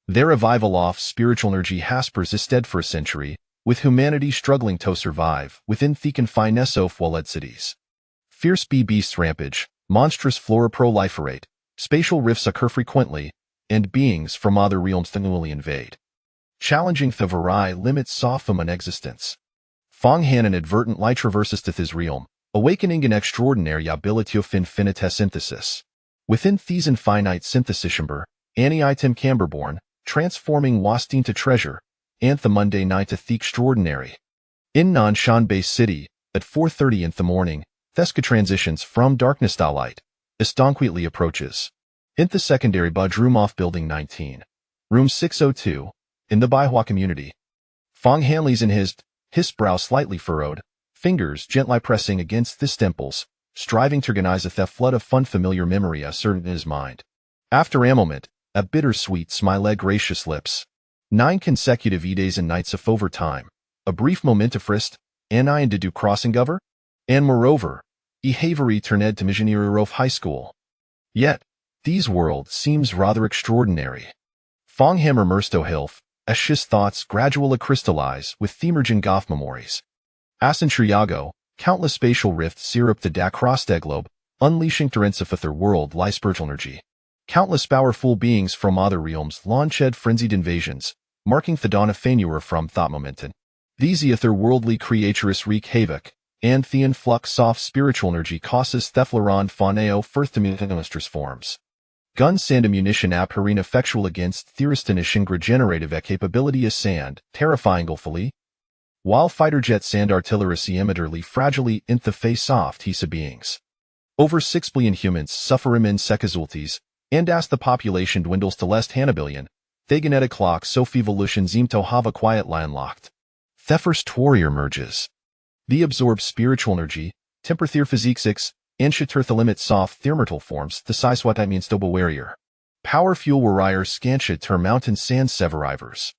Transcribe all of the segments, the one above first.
Their revival off spiritual energy has persisted for a century, with humanity struggling to survive within the confineness of walled cities. Fierce beasts rampage, monstrous flora proliferate, spatial rifts occur frequently, and beings from other realms continually invade, challenging the very limits of human existence. Fong Han inadvertently traverses to this realm, awakening an extraordinary ability of infinite synthesis. Within these infinite synthesis chamber, any item can be born, transforming waste into treasure, and the mundane into the extraordinary. In Nanshan-Bay City, at 4:30 in the morning, Theska transitions from darkness to light, quietly approaches. In the secondary bedroom of Building 19, Room 602, in the Baihua community, Fong Han lies in his brow slightly furrowed, fingers gently pressing against his temples, striving to organize a flood of familiar memory asserted in his mind. After a moment, a bittersweet smile gracious lips. 9 consecutive days and nights of overtime, a brief moment of rest, and I to do crossing over, and moreover, Havery turned to Missionary of High School. Yet, these world seems rather extraordinary. Fong Han immersed hilf, as his thoughts gradually crystallize with the emerging Goff memories. As in Triago, countless spatial rifts syrup the da cross the globe, unleashing torrents of other world lie spiritual energy. Countless powerful beings from other realms launched frenzied invasions, marking the dawn of failure from thought momentum. These otherworldly creatures wreak havoc, and the influx of spiritual energy causes Theflaron Fauneo first monstrous forms. Guns and ammunition apparent effectual against theoristanishing regenerative capability as sand, terrifying gulfully, while fighter jets and artillery emittedly fragilely in the face of these beings. Over 6 billion humans suffer immense casualties, and as the population dwindles to less than a billion, the genetic clock Sophie evolution seem to have a quiet line locked. The first warrior emerges. The absorbs spiritual energy, temper their physiques, and shatter the limits of thermal forms, the size what I means to be warrior. Power fuel warriors scanshit ter mountain sand severivers.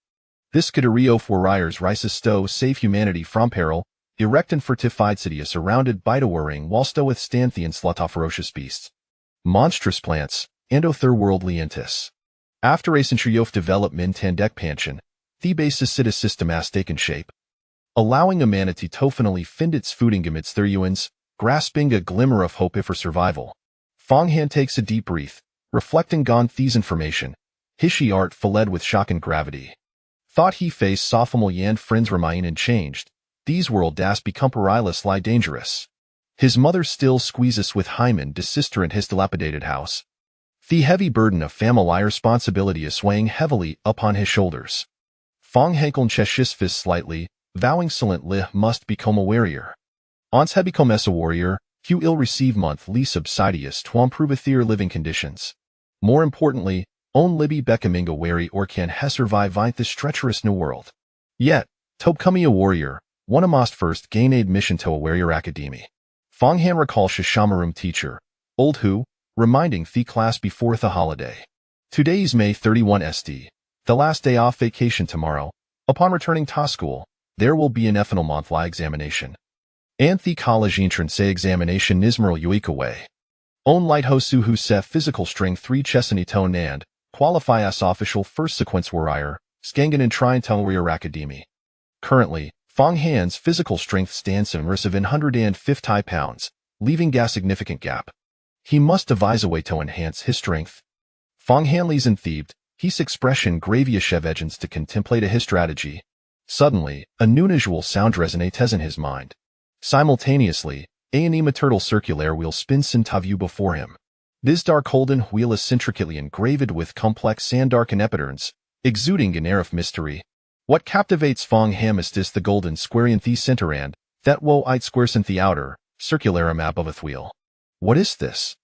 This category of warriors rises sto save humanity from peril, erect and fortified city is surrounded by the warring whilst to withstand the onslaught of ferocious beasts, monstrous plants, and otherworldly entities. After a century of development and expansion, the basis city system has taken shape, allowing humanity to finally find its footing amidst their ruins, grasping a glimmer of hope for survival. Fong Han takes a deep breath, reflecting on these information. His art fled with shock and gravity. Thought he faced sophomore and friends remain unchanged. These world das become perilous lie dangerous. His mother still squeezes with Hyman the sister in his dilapidated house. The heavy burden of family responsibility is weighing heavily upon his shoulders. Fong Han clenched his fist slightly, vowing silently must become a warrior. Once he becomes a warrior, he will receive monthly subsidies to improve their living conditions. More importantly, on Libby becoming a wary or can he survive in this treacherous new world. Yet, to become a warrior, one must first gain admission to a warrior academy. Fong Han recalls his Shamarum teacher, Old Hu, reminding the class before the holiday. Today is May 31 St, the last day off vacation tomorrow. Upon returning to school, there will be an ethanol monthly examination. And the college entrance examination Nismeral Uika way. On Lighthosu who set physical strength 3 Chesney tone and qualify as official first sequence warrior, Skangan and Trine Warrior Academy. Currently, Fong Han's physical strength stands in of 150 pounds, leaving a significant gap. He must devise a way to enhance his strength. Fong Han lies entheved, his expression gravious agents to contemplate his strategy. Suddenly, a new unusual sound resonates in his mind. Simultaneously, a turtle circular wheel spins into view before him. This dark golden wheel is intricately engraved with complex and dark epiderms, exuding an air of mystery. What captivates Fong Han is the golden square in the center and that white squares in the outer, circular map of a wheel. What is this?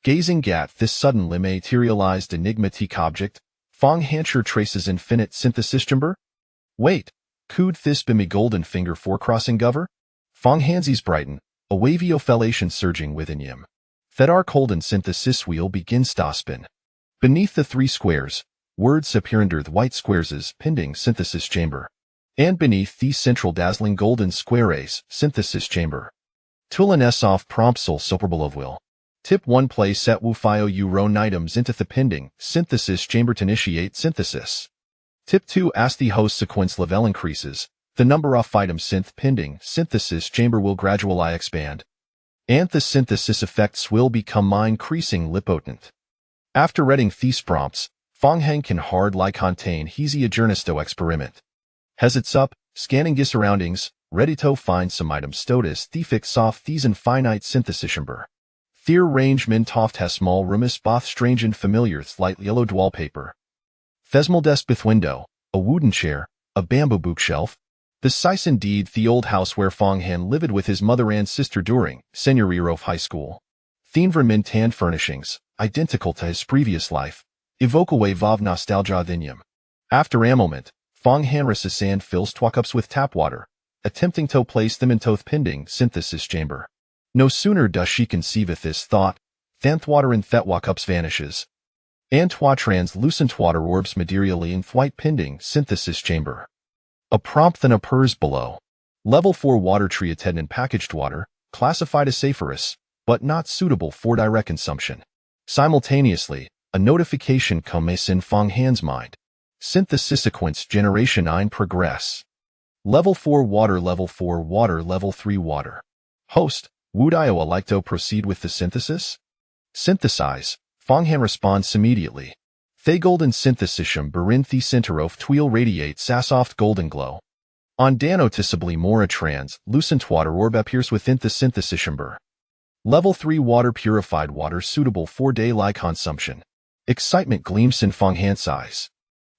Gazing at this suddenly materialized enigmatic object, Fong Han traces infinite synthesis chamber? Wait, could this be me golden finger for crossing over? Fong Han's brighten, a wavy ophellation surging within him. That arc golden synthesis wheel begins to spin. Beneath the 3 squares, words appear under the white squares' pending synthesis chamber. And beneath the central dazzling golden squares, synthesis chamber. Tulan off prompt sol superbelow will. Tip 1. Place set wu fio u ron items into the pending synthesis chamber to initiate synthesis. Tip 2. As the host sequence level increases, the number of items synth pending synthesis chamber will gradually expand, and the synthesis effects will become increasingly potent. After reading these prompts, Fangheng can hardly contain his journesto experiment. Heads up, scanning his surroundings, ready to find some items stotus the fix off these infinite synthesis chamber. Their arrangement oft has small rooms both strange and familiar slightly yellowed wallpaper. Thesmal desk with window, a wooden chair, a bamboo bookshelf. The size indeed the old house where Fangheng lived with his mother and sister during senior year of high school. Theme mint tan furnishings, identical to his previous life, evoke a wave of nostalgia within him. After a moment, Fangheng risses and fills 2 cups with tap water, attempting to place them into the pending synthesis chamber. No sooner does she conceiveth this thought, than the water in the cups vanishes, and 2 translucent water orbs materially in the pending synthesis chamber. A prompt then appears below. Level 4 water treated in packaged water, classified as saferous, but not suitable for direct consumption. Simultaneously, a notification comes in Fangheng's mind. Synthesis sequence generation 9 progress. Level 4 water, level 4 water, level 3 water. Host, would Iowa like to proceed with the synthesis? Synthesize. Fangheng responds immediately. The golden synthesis chamber in the center of tweel radiates a soft golden glow. On noticeably more a translucent water orb appears within the synthesis chamber. Level 3 water, purified water suitable for daily consumption. Excitement gleams in Fangheng's eyes.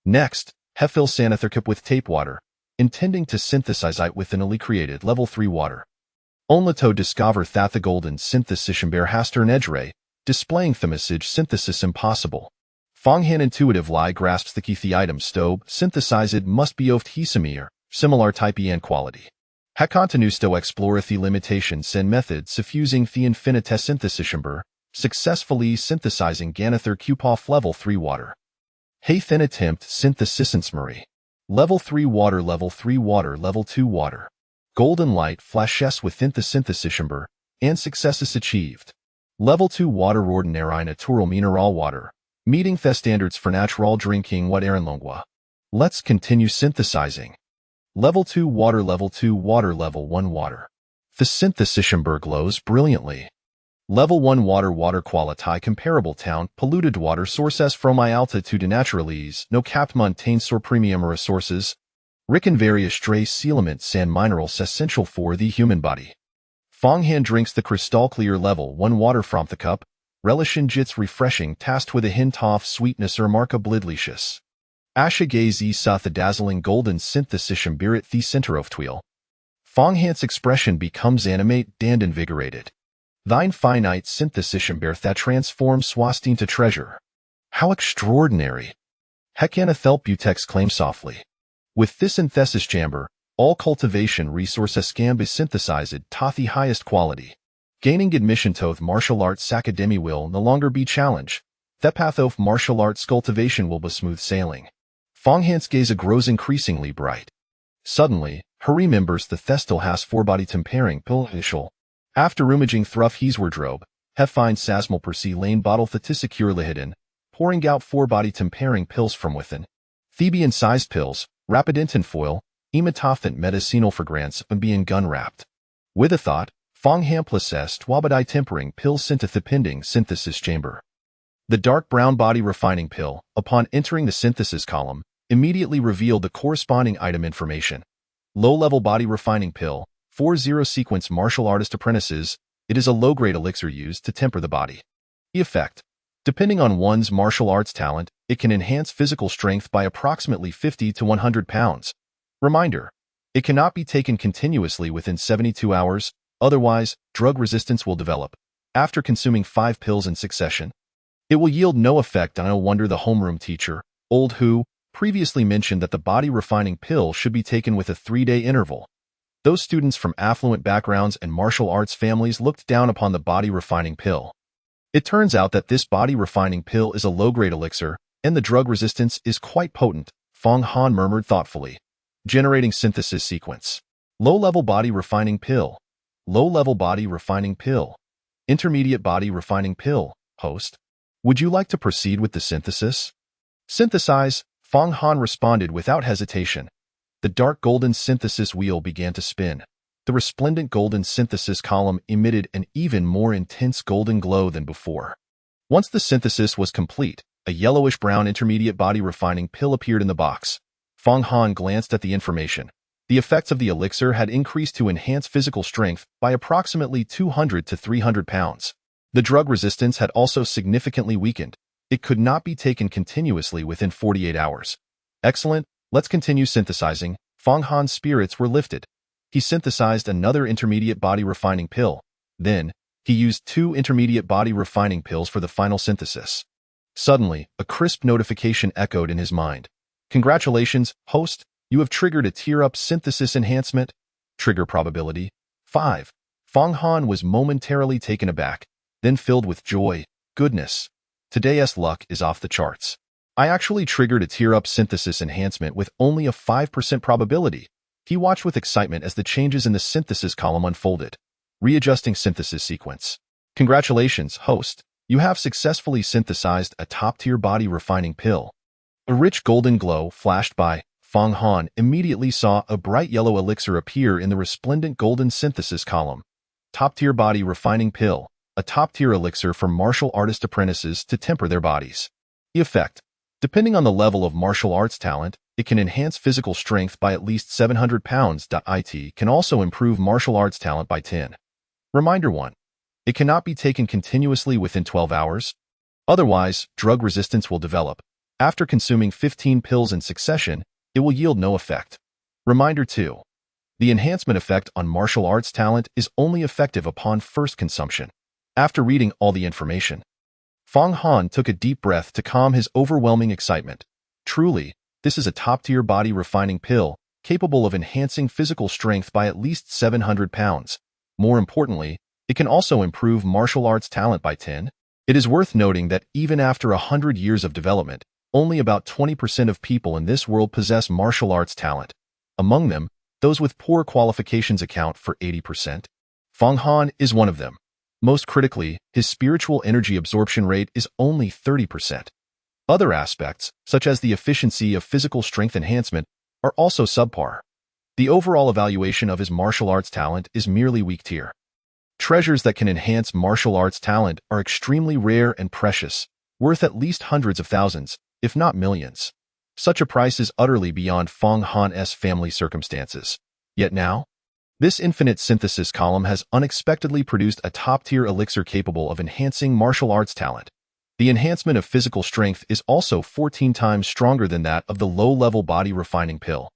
Next, he fills another cup with tape water, intending to synthesize it with an newly created level 3 water. Only to discover that the golden synthesis chamber has turned edge ray, displaying the message synthesis impossible. Fangheng intuitively grasps the key the item stove synthesized must be of Hisamir, similar type and quality. He continues to explore the limitations and methods suffusing the infinite synthesis chamber, successfully synthesizing Ganather Cupoff level 3 water. He then attempt synthesis Marie. Level 3 water, level 3 water, level 2 water. Golden light flashes within the synthesis chamber, and success is achieved. Level 2 water, ordinary natural mineral water, meeting the standards for natural drinking water in Longwa. Let's continue synthesizing. Level 2 water, level 2 water, level 1 water. The synthesis chamber glows brilliantly. Level 1 water, water quality comparable town, polluted water sources from high altitude naturalise, no capped montane or premium resources, rich in various trace elements and minerals essential for the human body. Fangheng drinks the crystal clear level 1 water from the cup, relishing its refreshing taste with a hint of sweetness remarkably delicious. Asha gaze saw the dazzling golden synthesis chamber at the center of tweel. Fangheng's expression becomes animate and invigorated. Thine finite synthesis chamber that transforms swastin to treasure. How extraordinary! Hekanathel Butex claims softly. With this synthesis chamber, all cultivation resources can be synthesized to the highest quality. Gaining admission to the martial arts academy will no longer be challenged. The path of martial arts cultivation will be smooth sailing. Fangheng's gaze grows increasingly bright. Suddenly, he remembers the Thestel has 4-body tempering pill initial. After rummaging through his wardrobe, he finds Sasmal Percy Lane bottle that is securely hidden, pouring out 4-body tempering pills from within. Thebian-sized pills, rapid in foil, emetophant medicinal fragrance and being gun-wrapped. With a thought, Fangheng possessed Wabadai tempering pills into the pending synthesis chamber. The dark brown body refining pill, upon entering the synthesis column, immediately revealed the corresponding item information. Low-level body refining pill, 40 sequence martial artist apprentices. It is a low-grade elixir used to temper the body. The effect. Depending on one's martial arts talent, it can enhance physical strength by approximately 50 to 100 pounds. Reminder. It cannot be taken continuously within 72 hours, otherwise, drug resistance will develop. After consuming 5 pills in succession, it will yield no effect. No wonder the homeroom teacher, Old Who, previously mentioned that the body refining pill should be taken with a 3-day interval. Those students from affluent backgrounds and martial arts families looked down upon the body refining pill. It turns out that this body refining pill is a low-grade elixir, and the drug resistance is quite potent, Fangheng murmured thoughtfully. Generating synthesis sequence. Low-level body refining pill. Low-level body refining pill. Intermediate Body Refining Pill, host. Would you like to proceed with the synthesis? Synthesize, Fong Han responded without hesitation. The dark golden synthesis wheel began to spin. The resplendent golden synthesis column emitted an even more intense golden glow than before. Once the synthesis was complete, a yellowish-brown intermediate body refining pill appeared in the box. Fong Han glanced at the information. The effects of the elixir had increased to enhance physical strength by approximately 200 to 300 pounds. The drug resistance had also significantly weakened. It could not be taken continuously within 48 hours. Excellent, let's continue synthesizing. Fong Han's spirits were lifted. He synthesized another intermediate body refining pill. Then, he used 2 intermediate body refining pills for the final synthesis. Suddenly, a crisp notification echoed in his mind. Congratulations, host, you have triggered a tier-up synthesis enhancement. Trigger probability 5. Fong Han was momentarily taken aback, then filled with joy. Goodness, today's luck is off the charts. I actually triggered a tier-up synthesis enhancement with only a 5% probability. He watched with excitement as the changes in the synthesis column unfolded. Readjusting synthesis sequence. Congratulations, host. You have successfully synthesized a top-tier body refining pill. A rich golden glow flashed by. Fong Han immediately saw a bright yellow elixir appear in the resplendent golden synthesis column. Top-tier body refining pill, a top-tier elixir for martial artist apprentices to temper their bodies. The effect. Depending on the level of martial arts talent, it can enhance physical strength by at least 700 pounds. It can also improve martial arts talent by 10. Reminder 1. It cannot be taken continuously within 12 hours. Otherwise, drug resistance will develop. After consuming 15 pills in succession, it will yield no effect. Reminder 2. The enhancement effect on martial arts talent is only effective upon first consumption. After reading all the information, Fong Han took a deep breath to calm his overwhelming excitement. Truly, this is a top-tier body refining pill, capable of enhancing physical strength by at least 700 pounds. More importantly, it can also improve martial arts talent by 10. It is worth noting that even after 100 years of development, only about 20% of people in this world possess martial arts talent. Among them, those with poor qualifications account for 80%. Fong Han is one of them. Most critically, his spiritual energy absorption rate is only 30%. Other aspects, such as the efficiency of physical strength enhancement, are also subpar. The overall evaluation of his martial arts talent is merely weak tier. Treasures that can enhance martial arts talent are extremely rare and precious, worth at least hundreds of thousands, if not millions. Such a price is utterly beyond Fong Han's family circumstances. Yet now, this infinite synthesis column has unexpectedly produced a top-tier elixir capable of enhancing martial arts talent. The enhancement of physical strength is also 14 times stronger than that of the low-level body refining pill.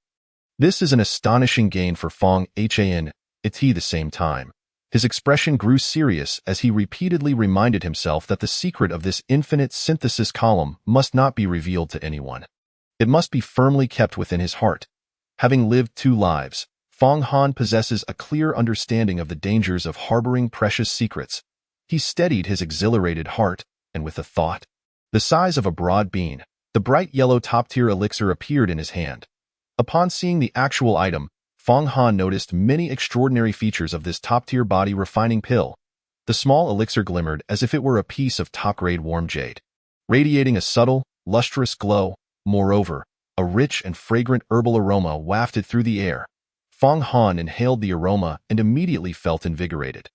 This is an astonishing gain for Fong Han at the same time. His expression grew serious as he repeatedly reminded himself that the secret of this infinite synthesis column must not be revealed to anyone. It must be firmly kept within his heart. Having lived 2 lives, Fong Han possesses a clear understanding of the dangers of harboring precious secrets. He steadied his exhilarated heart, and with a thought, the size of a broad bean, the bright yellow top-tier elixir appeared in his hand. Upon seeing the actual item, Fong Han noticed many extraordinary features of this top-tier body refining pill. The small elixir glimmered as if it were a piece of top-grade warm jade, radiating a subtle, lustrous glow. Moreover, a rich and fragrant herbal aroma wafted through the air. Fong Han inhaled the aroma and immediately felt invigorated.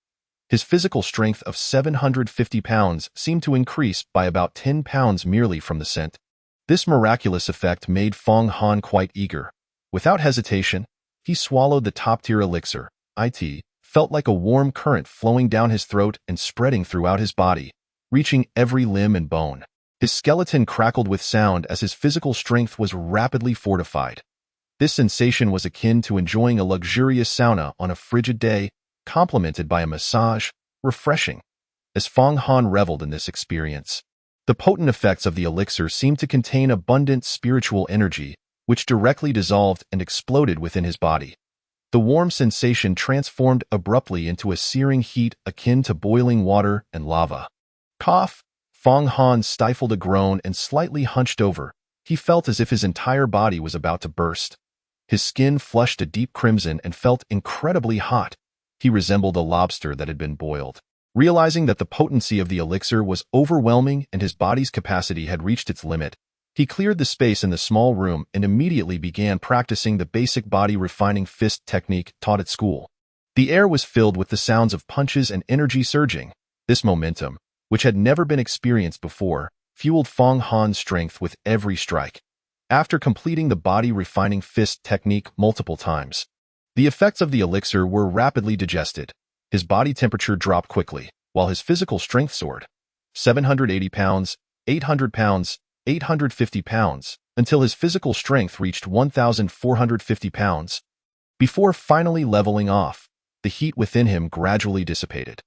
His physical strength of 750 pounds seemed to increase by about 10 pounds merely from the scent. This miraculous effect made Fong Han quite eager. Without hesitation, he swallowed the top-tier elixir. It felt like a warm current flowing down his throat and spreading throughout his body, reaching every limb and bone. His skeleton crackled with sound as his physical strength was rapidly fortified. This sensation was akin to enjoying a luxurious sauna on a frigid day, complemented by a massage, refreshing. As Fong Han reveled in this experience, the potent effects of the elixir seemed to contain abundant spiritual energy, which directly dissolved and exploded within his body. The warm sensation transformed abruptly into a searing heat akin to boiling water and lava. Cough! Fong Han stifled a groan and slightly hunched over. He felt as if his entire body was about to burst. His skin flushed a deep crimson and felt incredibly hot. He resembled a lobster that had been boiled. Realizing that the potency of the elixir was overwhelming and his body's capacity had reached its limit, he cleared the space in the small room and immediately began practicing the basic body-refining fist technique taught at school. The air was filled with the sounds of punches and energy surging. This momentum, which had never been experienced before, fueled Fong Han's strength with every strike. After completing the body-refining fist technique multiple times, the effects of the elixir were rapidly digested. His body temperature dropped quickly, while his physical strength soared. 780 pounds, 800 pounds, 850 pounds, until his physical strength reached 1,450 pounds. Before finally leveling off, the heat within him gradually dissipated.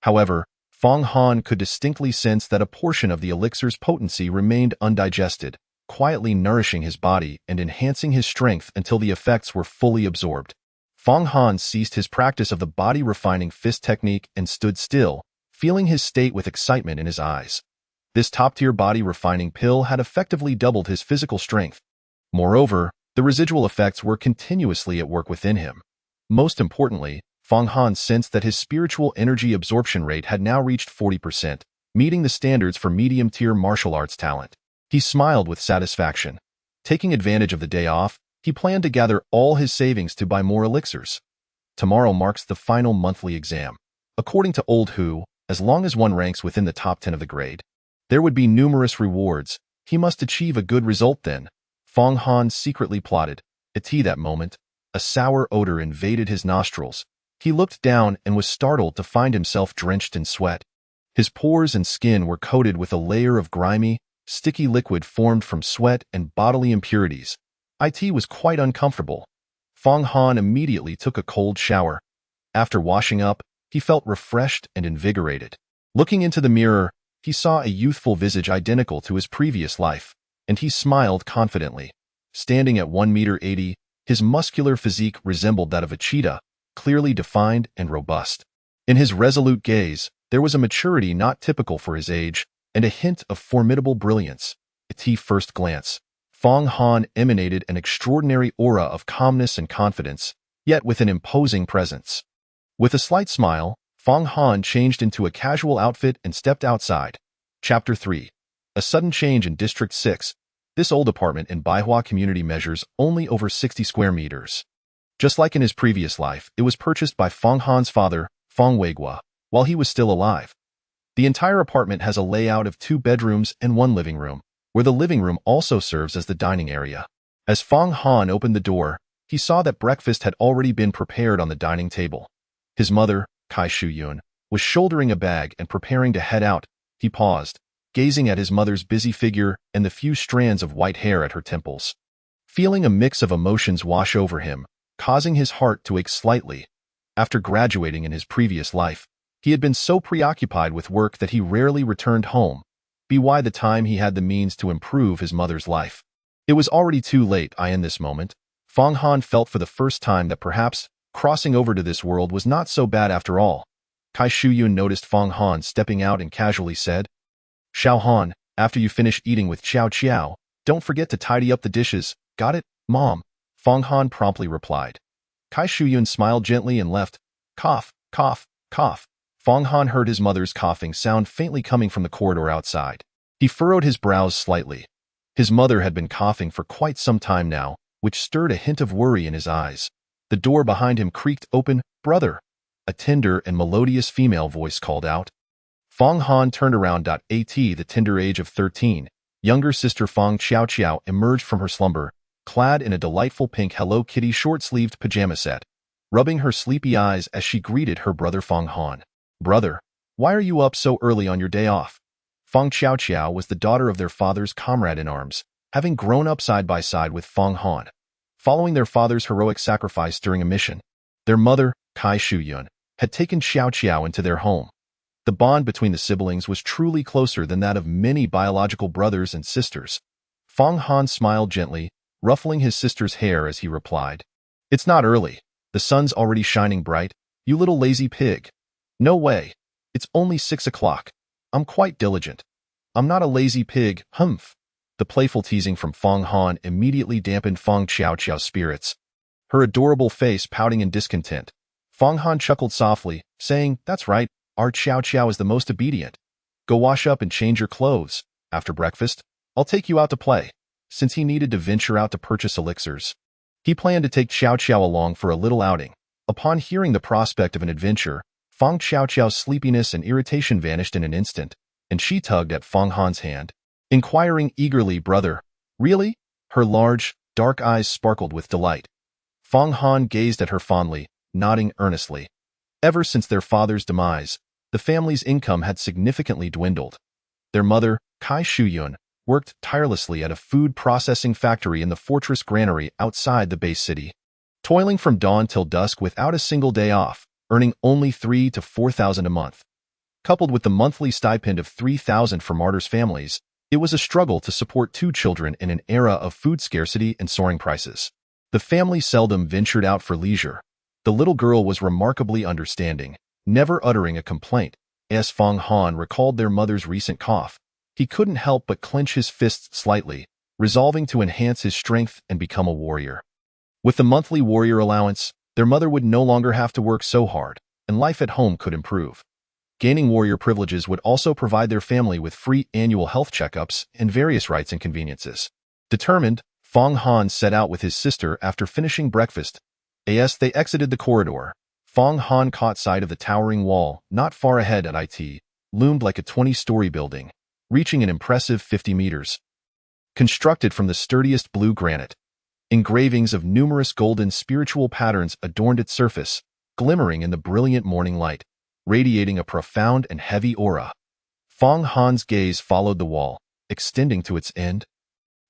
However, Fong Han could distinctly sense that a portion of the elixir's potency remained undigested, quietly nourishing his body and enhancing his strength until the effects were fully absorbed. Fong Han ceased his practice of the body-refining fist technique and stood still, feeling his state with excitement in his eyes. This top-tier body-refining pill had effectively doubled his physical strength. Moreover, the residual effects were continuously at work within him. Most importantly, Fong Han sensed that his spiritual energy absorption rate had now reached 40%, meeting the standards for medium-tier martial arts talent. He smiled with satisfaction. Taking advantage of the day off, he planned to gather all his savings to buy more elixirs. Tomorrow marks the final monthly exam. According to Old Hu, as long as one ranks within the top 10 of the grade, there would be numerous rewards. He must achieve a good result then. Fong Han secretly plotted. At that moment, a sour odor invaded his nostrils. He looked down and was startled to find himself drenched in sweat. His pores and skin were coated with a layer of grimy, sticky liquid formed from sweat and bodily impurities. It was quite uncomfortable. Fong Han immediately took a cold shower. After washing up, he felt refreshed and invigorated. Looking into the mirror, he saw a youthful visage identical to his previous life, and he smiled confidently. Standing at 1.80 meters, his muscular physique resembled that of a cheetah, clearly defined and robust. In his resolute gaze, there was a maturity not typical for his age, and a hint of formidable brilliance. At first glance, Fong Han emanated an extraordinary aura of calmness and confidence, yet with an imposing presence. With a slight smile, Fong Han changed into a casual outfit and stepped outside. Chapter 3. A sudden change in District 6. This old apartment in Baihua community measures only over 60 square meters. Just like in his previous life, it was purchased by Fong Han's father, Fong Weigua, while he was still alive. The entire apartment has a layout of 2 bedrooms and 1 living room, where the living room also serves as the dining area. As Fong Han opened the door, he saw that breakfast had already been prepared on the dining table. His mother, Kai Shuyun, was shouldering a bag and preparing to head out. He paused, gazing at his mother's busy figure and the few strands of white hair at her temples. Feeling a mix of emotions wash over him, causing his heart to ache slightly. After graduating in his previous life, he had been so preoccupied with work that he rarely returned home, by the time he had the means to improve his mother's life. It was already too late. In this moment, Fong Han felt for the first time that perhaps crossing over to this world was not so bad after all. Kai Shuyun noticed Fong Han stepping out and casually said, "Xiao Han, after you finish eating with Xiao Qiao, don't forget to tidy up the dishes. Got it, Mom?" Fong Han promptly replied. Kai Shuyun smiled gently and left. Cough, cough, cough. Fong Han heard his mother's coughing sound faintly coming from the corridor outside. He furrowed his brows slightly. His mother had been coughing for quite some time now, which stirred a hint of worry in his eyes. The door behind him creaked open. "Brother!" A tender and melodious female voice called out. Fong Han turned around. At the tender age of 13, younger sister Fong Xiaoqiao emerged from her slumber, clad in a delightful pink Hello Kitty short-sleeved pajama set, rubbing her sleepy eyes as she greeted her brother Fong Han. "Brother, why are you up so early on your day off?" Fong Xiaoqiao was the daughter of their father's comrade-in-arms, having grown up side by side with Fong Han. Following their father's heroic sacrifice during a mission, their mother, Kai Shuyun, had taken Xiaoqiao into their home. The bond between the siblings was truly closer than that of many biological brothers and sisters. Fong Han smiled gently, ruffling his sister's hair as he replied, "It's not early. The sun's already shining bright. You little lazy pig." "No way. It's only 6 o'clock. I'm quite diligent." "I'm not a lazy pig, humph." The playful teasing from Fong Han immediately dampened Fong Xiaoqiao's spirits. Her adorable face pouting in discontent, Fong Han chuckled softly, saying, "That's right, Our Chow Chow is the most obedient. Go wash up and change your clothes. After breakfast, I'll take you out to play. Since he needed to venture out to purchase elixirs, he planned to take Chow Chow along for a little outing. Upon hearing the prospect of an adventure, Fang Chow Chow's sleepiness and irritation vanished in an instant, and she tugged at Fang Han's hand, inquiring eagerly, "Brother, really?" Her large, dark eyes sparkled with delight. Fang Han gazed at her fondly, nodding earnestly. Ever since their father's demise, the family's income had significantly dwindled. Their mother, Kai Shuyun, worked tirelessly at a food processing factory in the fortress granary outside the base city, toiling from dawn till dusk without a single day off, earning only 3,000 to 4,000 a month. Coupled with the monthly stipend of 3,000 for martyrs' families, it was a struggle to support two children in an era of food scarcity and soaring prices. The family seldom ventured out for leisure. The little girl was remarkably understanding, never uttering a complaint. As Fang Han recalled their mother's recent cough, he couldn't help but clench his fists slightly, resolving to enhance his strength and become a warrior. With the monthly warrior allowance, their mother would no longer have to work so hard, and life at home could improve. Gaining warrior privileges would also provide their family with free annual health checkups and various rights and conveniences. Determined, Fang Han set out with his sister after finishing breakfast. As they exited the corridor, Fang Han caught sight of the towering wall not far ahead at it, loomed like a 20-story building, reaching an impressive 50 meters. Constructed from the sturdiest blue granite, engravings of numerous golden spiritual patterns adorned its surface, glimmering in the brilliant morning light, radiating a profound and heavy aura. Fang Han's gaze followed the wall, extending to its end,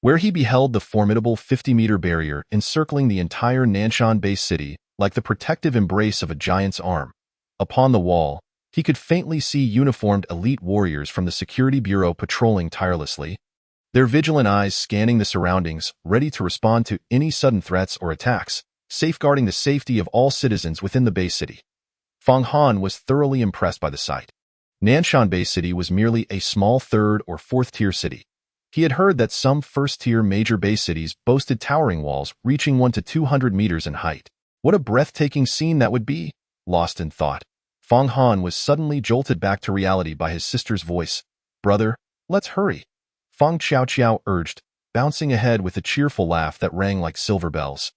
where he beheld the formidable 50-meter barrier encircling the entire Nanshan base city like the protective embrace of a giant's arm. Upon the wall, he could faintly see uniformed elite warriors from the Security Bureau patrolling tirelessly, their vigilant eyes scanning the surroundings, ready to respond to any sudden threats or attacks, safeguarding the safety of all citizens within the base city. Fang Han was thoroughly impressed by the sight. Nanshan Base City was merely a small third- or fourth-tier city. He had heard that some first-tier major base cities boasted towering walls reaching 100 to 200 meters in height. What a breathtaking scene that would be! Lost in thought, Fang Han was suddenly jolted back to reality by his sister's voice. "Brother, let's hurry," Fang Chow Chow urged, bouncing ahead with a cheerful laugh that rang like silver bells.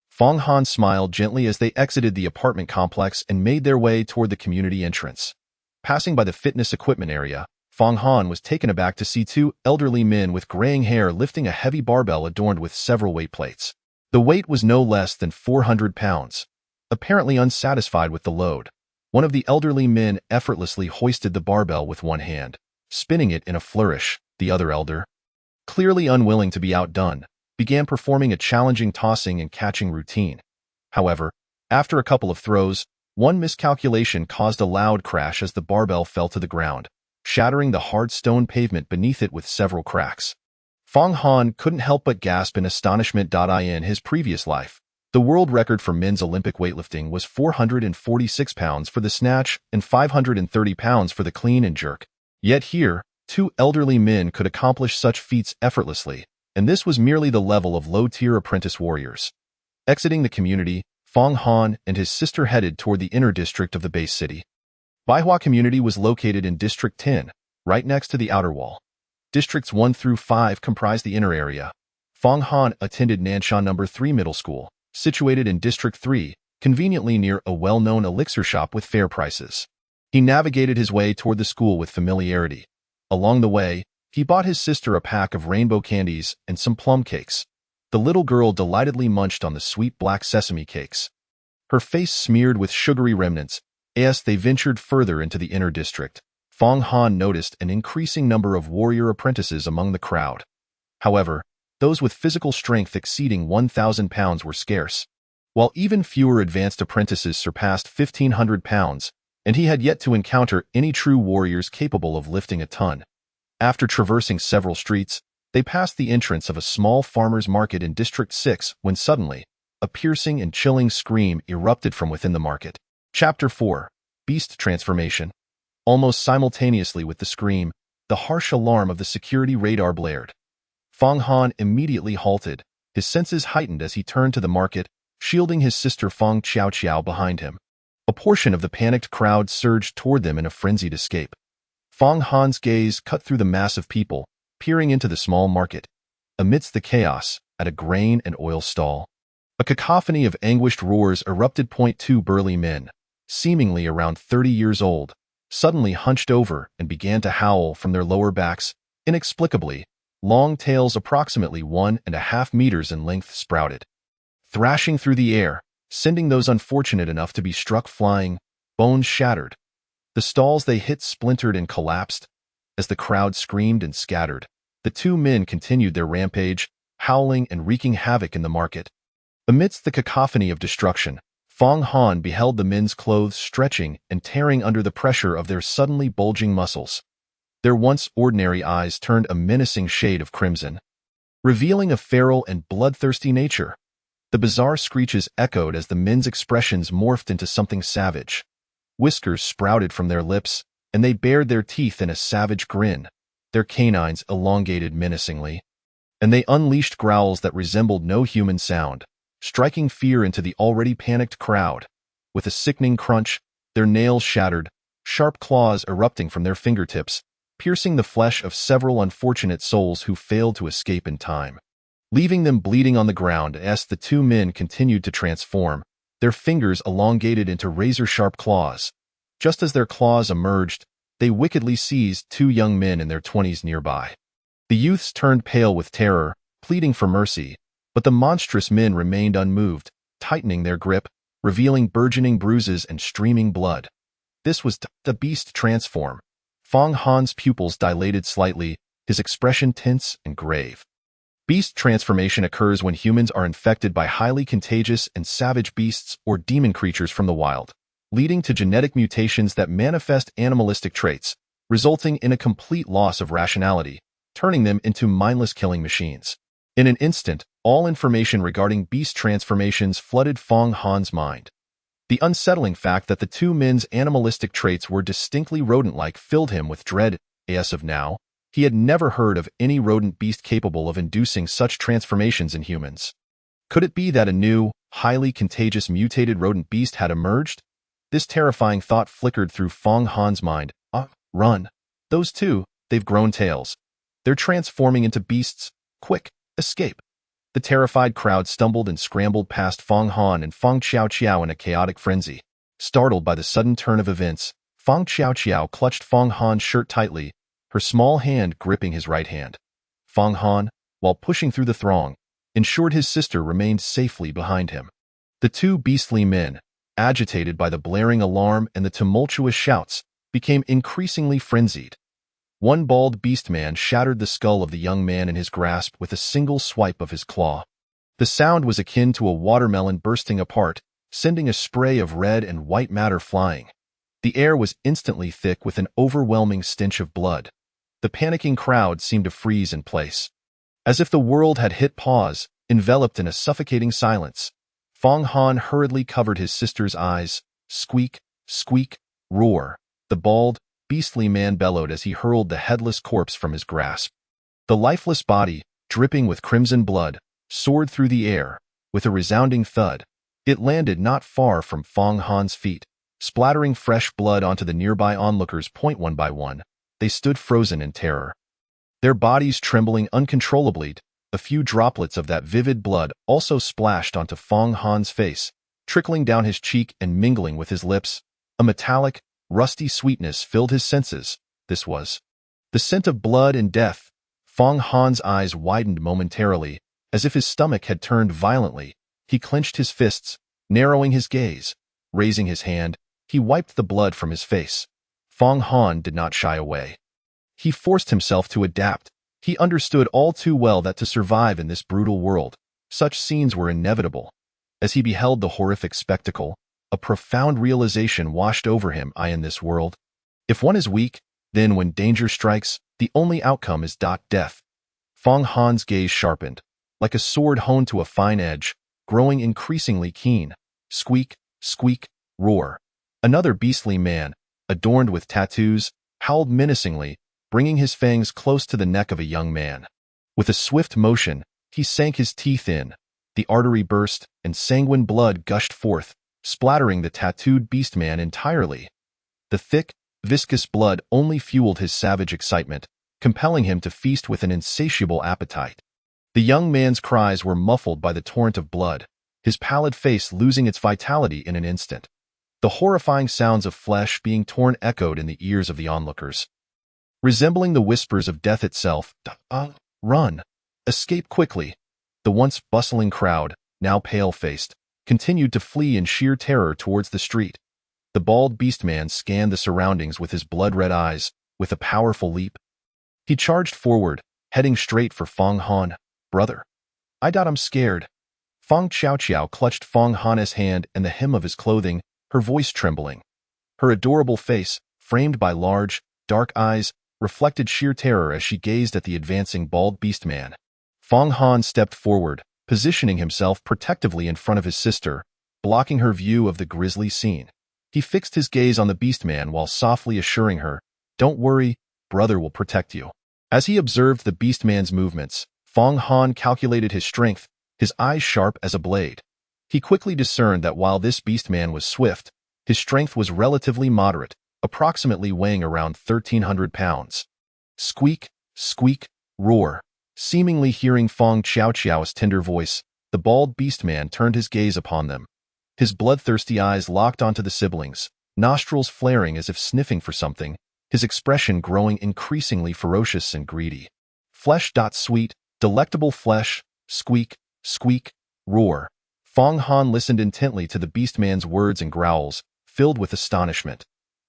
Fang Han smiled gently as they exited the apartment complex and made their way toward the community entrance. Passing by the fitness equipment area, Fang Han was taken aback to see two elderly men with graying hair lifting a heavy barbell adorned with several weight plates. The weight was no less than 400 pounds. Apparently unsatisfied with the load, one of the elderly men effortlessly hoisted the barbell with one hand, spinning it in a flourish. The other elder, clearly unwilling to be outdone, began performing a challenging tossing and catching routine. However, after a couple of throws, one miscalculation caused a loud crash as the barbell fell to the ground, shattering the hard stone pavement beneath it with several cracks. Fang Han couldn't help but gasp in astonishment. In his previous life, the world record for men's Olympic weightlifting was 446 pounds for the snatch and 530 pounds for the clean and jerk. Yet here, two elderly men could accomplish such feats effortlessly, and this was merely the level of low-tier apprentice warriors. Exiting the community, Fang Han and his sister headed toward the inner district of the base city. Baihua Community was located in District 10, right next to the outer wall. Districts 1 through 5 comprised the inner area. Fang Han attended Nanshan No. 3 Middle School, situated in District 3, conveniently near a well-known elixir shop with fair prices. He navigated his way toward the school with familiarity. Along the way, he bought his sister a pack of rainbow candies and some plum cakes. The little girl delightedly munched on the sweet black sesame cakes, her face smeared with sugary remnants. As they ventured further into the inner district, Fang Han noticed an increasing number of warrior apprentices among the crowd. However, those with physical strength exceeding 1,000 pounds were scarce, while even fewer advanced apprentices surpassed 1,500 pounds, and he had yet to encounter any true warriors capable of lifting a ton. After traversing several streets, they passed the entrance of a small farmer's market in District 6 when suddenly, a piercing and chilling scream erupted from within the market. Chapter 4. Beast Transformation. Almost simultaneously with the scream, the harsh alarm of the security radar blared. Fang Han immediately halted, his senses heightened as he turned to the market, shielding his sister Fang Chow Chow behind him. A portion of the panicked crowd surged toward them in a frenzied escape. Fong Han's gaze cut through the mass of people, peering into the small market. Amidst the chaos, at a grain and oil stall, a cacophony of anguished roars erupted. Two burly men, seemingly around 30 years old, suddenly hunched over and began to howl from their lower backs. Inexplicably, long tails approximately 1.5 meters in length sprouted, thrashing through the air, sending those unfortunate enough to be struck flying, bones shattered. The stalls they hit splintered and collapsed. As the crowd screamed and scattered, the two men continued their rampage, howling and wreaking havoc in the market. Amidst the cacophony of destruction, Fong Han beheld the men's clothes stretching and tearing under the pressure of their suddenly bulging muscles. Their once ordinary eyes turned a menacing shade of crimson, revealing a feral and bloodthirsty nature. The bizarre screeches echoed as the men's expressions morphed into something savage. Whiskers sprouted from their lips, and they bared their teeth in a savage grin. Their canines elongated menacingly, and they unleashed growls that resembled no human sound, striking fear into the already panicked crowd. With a sickening crunch, their nails shattered, sharp claws erupting from their fingertips, piercing the flesh of several unfortunate souls who failed to escape in time, leaving them bleeding on the ground. As the two men continued to transform, their fingers elongated into razor-sharp claws. Just as their claws emerged, they wickedly seized two young men in their 20s nearby. The youths turned pale with terror, pleading for mercy, but the monstrous men remained unmoved, tightening their grip, revealing burgeoning bruises and streaming blood. This was the beast transform. Fong Han's pupils dilated slightly, his expression tense and grave. Beast transformation occurs when humans are infected by highly contagious and savage beasts or demon creatures from the wild, leading to genetic mutations that manifest animalistic traits, resulting in a complete loss of rationality, turning them into mindless killing machines. In an instant, all information regarding beast transformations flooded Fong Han's mind. The unsettling fact that the two men's animalistic traits were distinctly rodent-like filled him with dread. As of now, he had never heard of any rodent beast capable of inducing such transformations in humans. Could it be that a new, highly contagious mutated rodent beast had emerged? This terrifying thought flickered through Fong Han's mind. Run. Those two, they've grown tails. They're transforming into beasts. Quick, escape. The terrified crowd stumbled and scrambled past Fong Han and Fong Xiaoqiao in a chaotic frenzy. Startled by the sudden turn of events, Fong Xiaoqiao clutched Fong Han's shirt tightly, her small hand gripping his right hand. Fong Han, while pushing through the throng, ensured his sister remained safely behind him. The two beastly men, agitated by the blaring alarm and the tumultuous shouts, became increasingly frenzied. One bald beast man shattered the skull of the young man in his grasp with a single swipe of his claw. The sound was akin to a watermelon bursting apart, sending a spray of red and white matter flying. The air was instantly thick with an overwhelming stench of blood. The panicking crowd seemed to freeze in place. As if the world had hit pause, enveloped in a suffocating silence, Fong Han hurriedly covered his sister's eyes. Squeak, squeak, roar. The bald, beastly man bellowed as he hurled the headless corpse from his grasp. The lifeless body, dripping with crimson blood, soared through the air. With a resounding thud, it landed not far from Fong Han's feet, splattering fresh blood onto the nearby onlookers. One by one, they stood frozen in terror, their bodies trembling uncontrollably. A few droplets of that vivid blood also splashed onto Fong Han's face, trickling down his cheek and mingling with his lips. A metallic, rusty sweetness filled his senses. This was the scent of blood and death. Fong Han's eyes widened momentarily, as if his stomach had turned violently. He clenched his fists, narrowing his gaze. Raising his hand, he wiped the blood from his face. Fong Han did not shy away. He forced himself to adapt. He understood all too well that to survive in this brutal world, such scenes were inevitable. As he beheld the horrific spectacle, a profound realization washed over him. In this world, if one is weak, then when danger strikes, the only outcome is death. Fong Han's gaze sharpened, like a sword honed to a fine edge, growing increasingly keen. Squeak, squeak, roar. Another beastly man, adorned with tattoos, howled menacingly, bringing his fangs close to the neck of a young man. With a swift motion, he sank his teeth in. The artery burst, and sanguine blood gushed forth, splattering the tattooed beastman entirely. The thick, viscous blood only fueled his savage excitement, compelling him to feast with an insatiable appetite. The young man's cries were muffled by the torrent of blood, his pallid face losing its vitality in an instant. The horrifying sounds of flesh being torn echoed in the ears of the onlookers. Resembling the whispers of death itself, run! Escape quickly! The once bustling crowd, now pale-faced, continued to flee in sheer terror towards the street. The bald beastman scanned the surroundings with his blood-red eyes. With a powerful leap, he charged forward, heading straight for Fong Han. Brother, I'm scared. Fong Xiaoqiao clutched Fong Han's hand and the hem of his clothing, her voice trembling. Her adorable face, framed by large, dark eyes, reflected sheer terror as she gazed at the advancing bald beastman. Fong Han stepped forward, positioning himself protectively in front of his sister, blocking her view of the grisly scene. He fixed his gaze on the beastman while softly assuring her, "Don't worry, brother will protect you." As he observed the beastman's movements, Fong Han calculated his strength, his eyes sharp as a blade. He quickly discerned that while this beastman was swift, his strength was relatively moderate, approximately weighing around 1,300 pounds. Squeak, squeak, roar. Seemingly hearing Fong Xiaoqiao's tender voice, the bald beastman turned his gaze upon them. His bloodthirsty eyes locked onto the siblings, nostrils flaring as if sniffing for something, his expression growing increasingly ferocious and greedy. Flesh. Sweet, delectable flesh, squeak, squeak, roar. Fong Han listened intently to the beastman's words and growls, filled with astonishment.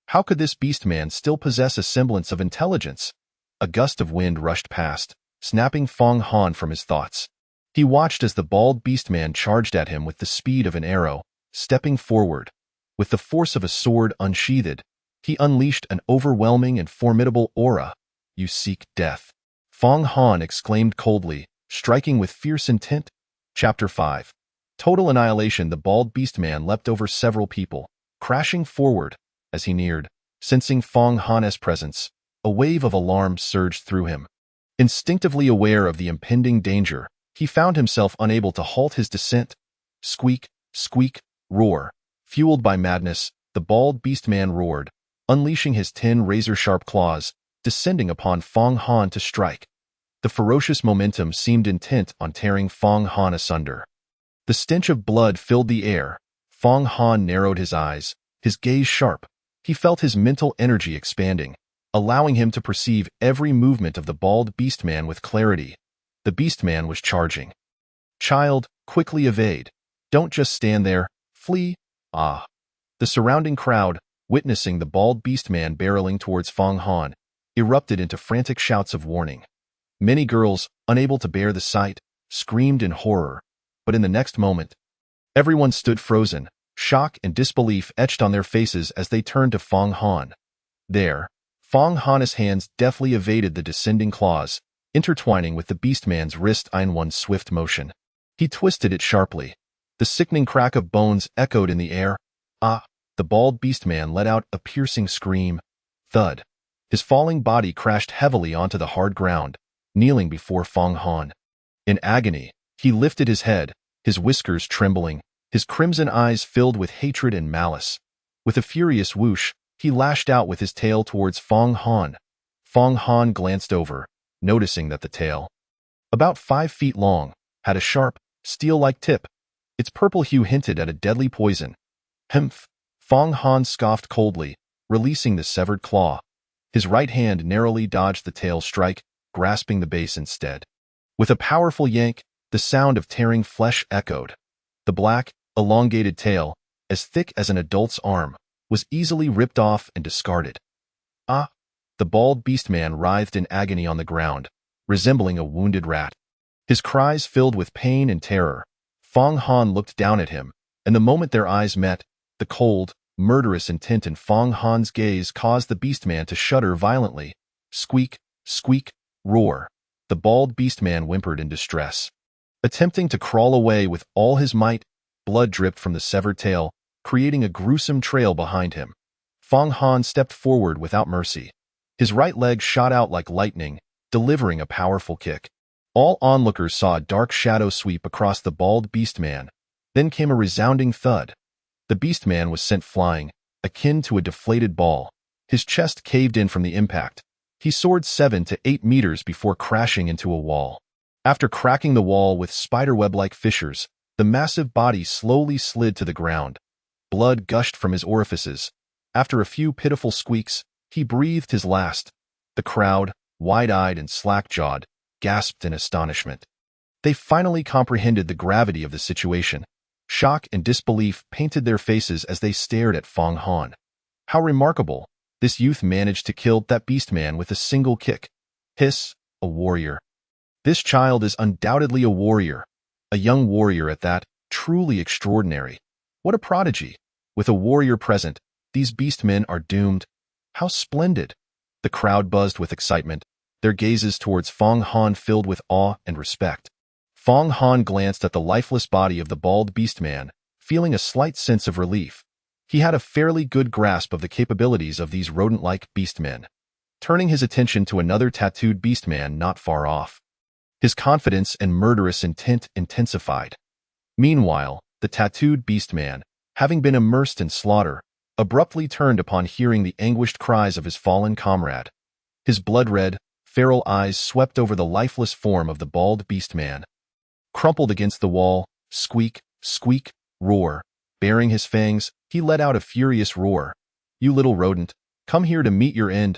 How could this beastman still possess a semblance of intelligence? A gust of wind rushed past, snapping Fong Han from his thoughts. He watched as the bald beastman charged at him with the speed of an arrow, stepping forward. With the force of a sword unsheathed, he unleashed an overwhelming and formidable aura. "You seek death," Fong Han exclaimed coldly, striking with fierce intent. Chapter 5. Total annihilation. The bald beastman leapt over several people, crashing forward. As he neared, sensing Fong Han's presence, a wave of alarm surged through him. Instinctively aware of the impending danger, he found himself unable to halt his descent. Squeak, squeak, roar. Fueled by madness, the bald beastman roared, unleashing his 10 razor-sharp claws, descending upon Fong Han to strike. The ferocious momentum seemed intent on tearing Fong Han asunder. The stench of blood filled the air. Fong Han narrowed his eyes, his gaze sharp. He felt his mental energy expanding, allowing him to perceive every movement of the bald beastman with clarity. The beastman was charging. "Child, quickly evade. Don't just stand there. Flee." The surrounding crowd, witnessing the bald beastman barreling towards Fong Han, erupted into frantic shouts of warning. Many girls, unable to bear the sight, screamed in horror, but in the next moment, everyone stood frozen, shock and disbelief etched on their faces as they turned to Fong Han. There, Fong Han's hands deftly evaded the descending claws, intertwining with the beastman's wrist in one swift motion. He twisted it sharply. The sickening crack of bones echoed in the air. The bald beastman let out a piercing scream. Thud. His falling body crashed heavily onto the hard ground, kneeling before Fong Han. In agony, he lifted his head, his whiskers trembling, his crimson eyes filled with hatred and malice. With a furious whoosh, he lashed out with his tail towards Fong Han. Fong Han glanced over, noticing that the tail, about 5 feet long, had a sharp, steel-like tip. Its purple hue hinted at a deadly poison. "Humph!" Fong Han scoffed coldly, releasing the severed claw. His right hand narrowly dodged the tail strike, grasping the base instead. With a powerful yank, the sound of tearing flesh echoed. The black, elongated tail, as thick as an adult's arm, was easily ripped off and discarded. The bald beastman writhed in agony on the ground, resembling a wounded rat. His cries filled with pain and terror. Fong Han looked down at him, and the moment their eyes met, the cold, murderous intent in Fong Han's gaze caused the beastman to shudder violently. Squeak, squeak, roar. The bald beastman whimpered in distress. Attempting to crawl away with all his might, blood dripped from the severed tail, creating a gruesome trail behind him. Fong Han stepped forward without mercy. His right leg shot out like lightning, delivering a powerful kick. All onlookers saw a dark shadow sweep across the bald beastman. Then came a resounding thud. The beast-man was sent flying, akin to a deflated ball. His chest caved in from the impact. He soared 7 to 8 meters before crashing into a wall. After cracking the wall with spiderweb-like fissures, the massive body slowly slid to the ground. Blood gushed from his orifices. After a few pitiful squeaks, he breathed his last. The crowd, wide-eyed and slack-jawed, gasped in astonishment. They finally comprehended the gravity of the situation. Shock and disbelief painted their faces as they stared at Fong Han. How remarkable! This youth managed to kill that beast-man with a single kick. Hiss, a warrior. This child is undoubtedly a warrior. A young warrior at that, truly extraordinary. What a prodigy! With a warrior present, these beast-men are doomed. How splendid! The crowd buzzed with excitement, their gazes towards Fong Han filled with awe and respect. Fong Han glanced at the lifeless body of the bald beast-man, feeling a slight sense of relief. He had a fairly good grasp of the capabilities of these rodent-like beast-men. Turning his attention to another tattooed beast-man not far off, his confidence and murderous intent intensified. Meanwhile, the tattooed beast-man, having been immersed in slaughter, abruptly turned upon hearing the anguished cries of his fallen comrade. His blood-red, feral eyes swept over the lifeless form of the bald beast-man. Crumpled against the wall, squeak, squeak, roar. Baring his fangs, he let out a furious roar. "You little rodent, come here to meet your end."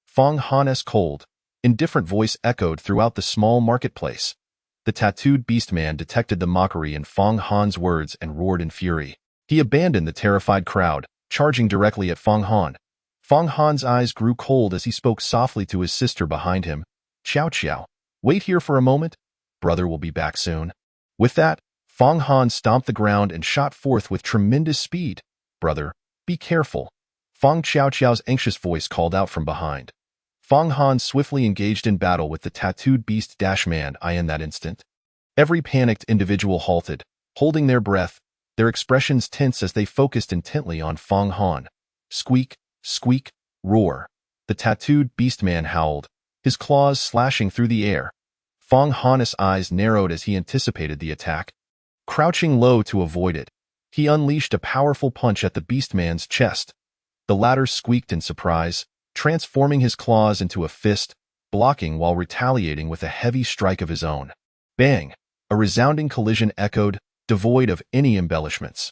Fong Han's cold, indifferent voice echoed throughout the small marketplace. The tattooed beast-man detected the mockery in Fong Han's words and roared in fury. He abandoned the terrified crowd, charging directly at Fong Han. Fong Han's eyes grew cold as he spoke softly to his sister behind him. "Qiao Qiao, wait here for a moment. Brother will be back soon." With that, Fong Han stomped the ground and shot forth with tremendous speed. "Brother, be careful." Fong Qiao Qiao's anxious voice called out from behind. Fong Han swiftly engaged in battle with the tattooed beast-man in that instant. Every panicked individual halted, holding their breath, their expressions tense as they focused intently on Fong Han. Squeak, squeak, roar. The tattooed beast-man howled, his claws slashing through the air. Fong Han's eyes narrowed as he anticipated the attack. Crouching low to avoid it, he unleashed a powerful punch at the beast-man's chest. The latter squeaked in surprise, transforming his claws into a fist, blocking while retaliating with a heavy strike of his own. Bang! A resounding collision echoed, devoid of any embellishments.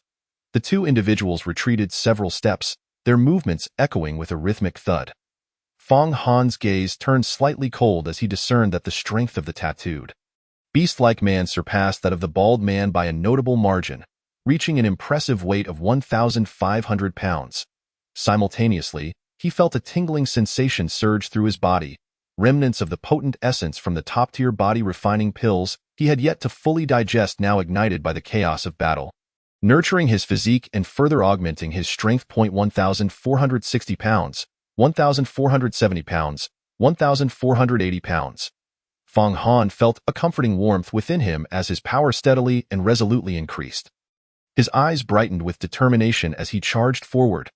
The two individuals retreated several steps, their movements echoing with a rhythmic thud. Fong Han's gaze turned slightly cold as he discerned that the strength of the tattooed beast-like man surpassed that of the bald man by a notable margin, reaching an impressive weight of 1,500 pounds. Simultaneously, he felt a tingling sensation surge through his body, remnants of the potent essence from the top-tier body-refining pills he had yet to fully digest now ignited by the chaos of battle. Nurturing his physique and further augmenting his strength. 1,460 pounds, 1,470 pounds, 1,480 pounds. Fong Han felt a comforting warmth within him as his power steadily and resolutely increased. His eyes brightened with determination as he charged forward.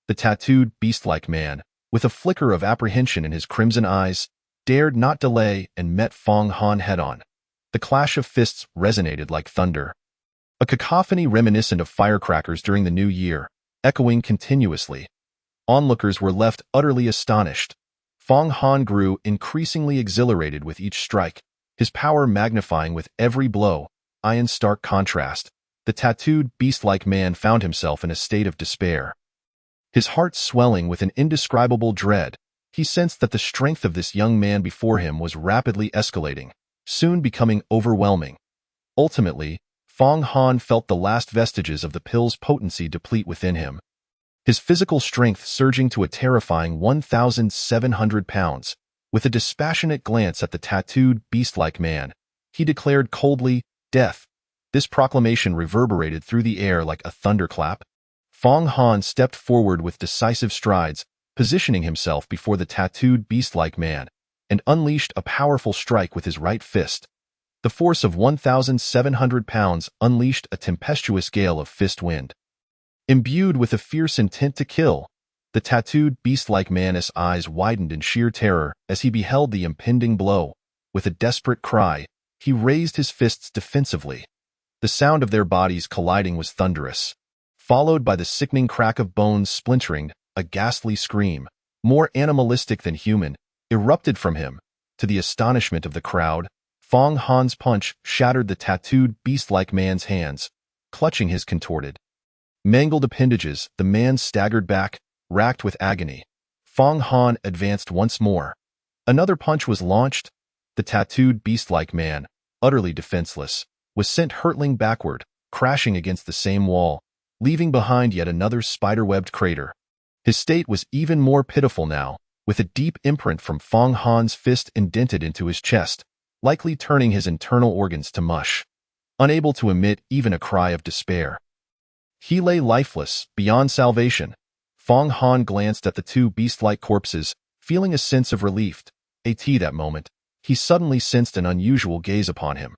The tattooed beast-like man, with a flicker of apprehension in his crimson eyes, dared not delay and met Fong Han head-on. The clash of fists resonated like thunder. A cacophony reminiscent of firecrackers during the new year, echoing continuously. Onlookers were left utterly astonished. Fong Han grew increasingly exhilarated with each strike, his power magnifying with every blow. In stark contrast, the tattooed beast-like man found himself in a state of despair. His heart swelling with an indescribable dread, he sensed that the strength of this young man before him was rapidly escalating, soon becoming overwhelming. Ultimately, Fong Han felt the last vestiges of the pill's potency deplete within him. His physical strength surging to a terrifying 1,700 pounds. With a dispassionate glance at the tattooed beast-like man, he declared coldly, "Death." This proclamation reverberated through the air like a thunderclap. Fong Han stepped forward with decisive strides, positioning himself before the tattooed beast-like man, and unleashed a powerful strike with his right fist. The force of 1,700 pounds unleashed a tempestuous gale of fist wind. Imbued with a fierce intent to kill, the tattooed beast-like man's eyes widened in sheer terror as he beheld the impending blow. With a desperate cry, he raised his fists defensively. The sound of their bodies colliding was thunderous. followed by the sickening crack of bones splintering. A ghastly scream, more animalistic than human, erupted from him. To the astonishment of the crowd, Fong Han's punch shattered the tattooed, beast-like man's hands, clutching his contorted, mangled appendages. The man staggered back, racked with agony. Fong Han advanced once more. Another punch was launched. The tattooed, beast-like man, utterly defenseless, was sent hurtling backward, crashing against the same wall, leaving behind yet another spider-webbed crater. His state was even more pitiful now, with a deep imprint from Fong Han's fist indented into his chest, likely turning his internal organs to mush. Unable to emit even a cry of despair, he lay lifeless, beyond salvation. Fong Han glanced at the two beast-like corpses, feeling a sense of relief. That moment, he suddenly sensed an unusual gaze upon him.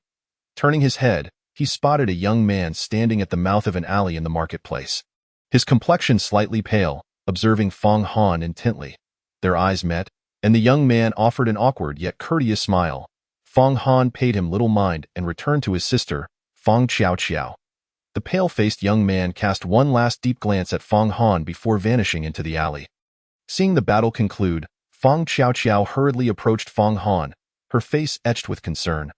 Turning his head, he spotted a young man standing at the mouth of an alley in the marketplace. His complexion slightly pale, observing Fong Han intently. Their eyes met, and the young man offered an awkward yet courteous smile. Fong Han paid him little mind and returned to his sister, Fong Xiaoqiao. The pale-faced young man cast one last deep glance at Fong Han before vanishing into the alley. Seeing the battle conclude, Fong Xiaoqiao hurriedly approached Fong Han, her face etched with concern.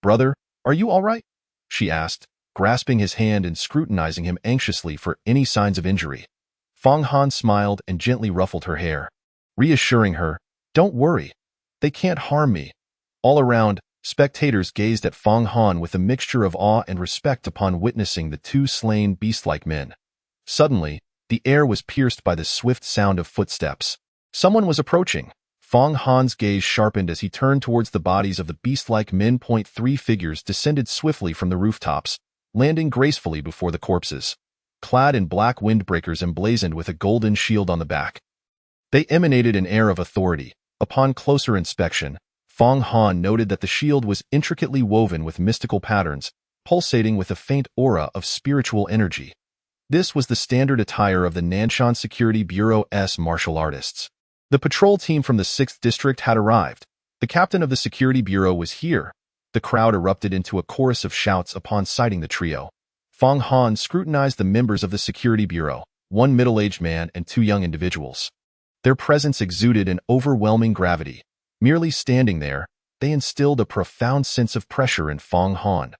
"Brother, are you all right?" she asked, grasping his hand and scrutinizing him anxiously for any signs of injury. Fong Han smiled and gently ruffled her hair, reassuring her, "Don't worry. They can't harm me." All around, spectators gazed at Fong Han with a mixture of awe and respect upon witnessing the two slain beast-like men. Suddenly, the air was pierced by the swift sound of footsteps. Someone was approaching. Fong Han's gaze sharpened as he turned towards the bodies of the beast-like men. 3 figures descended swiftly from the rooftops, landing gracefully before the corpses, clad in black windbreakers emblazoned with a golden shield on the back. They emanated an air of authority. Upon closer inspection, Fong Han noted that the shield was intricately woven with mystical patterns, pulsating with a faint aura of spiritual energy. This was the standard attire of the Nanshan Security Bureau's martial artists. The patrol team from the 6th District had arrived. The captain of the Security Bureau was here. The crowd erupted into a chorus of shouts upon sighting the trio. Fong Han scrutinized the members of the Security Bureau, one middle-aged man and 2 young individuals. Their presence exuded an overwhelming gravity. Merely standing there, they instilled a profound sense of pressure in Fong Han,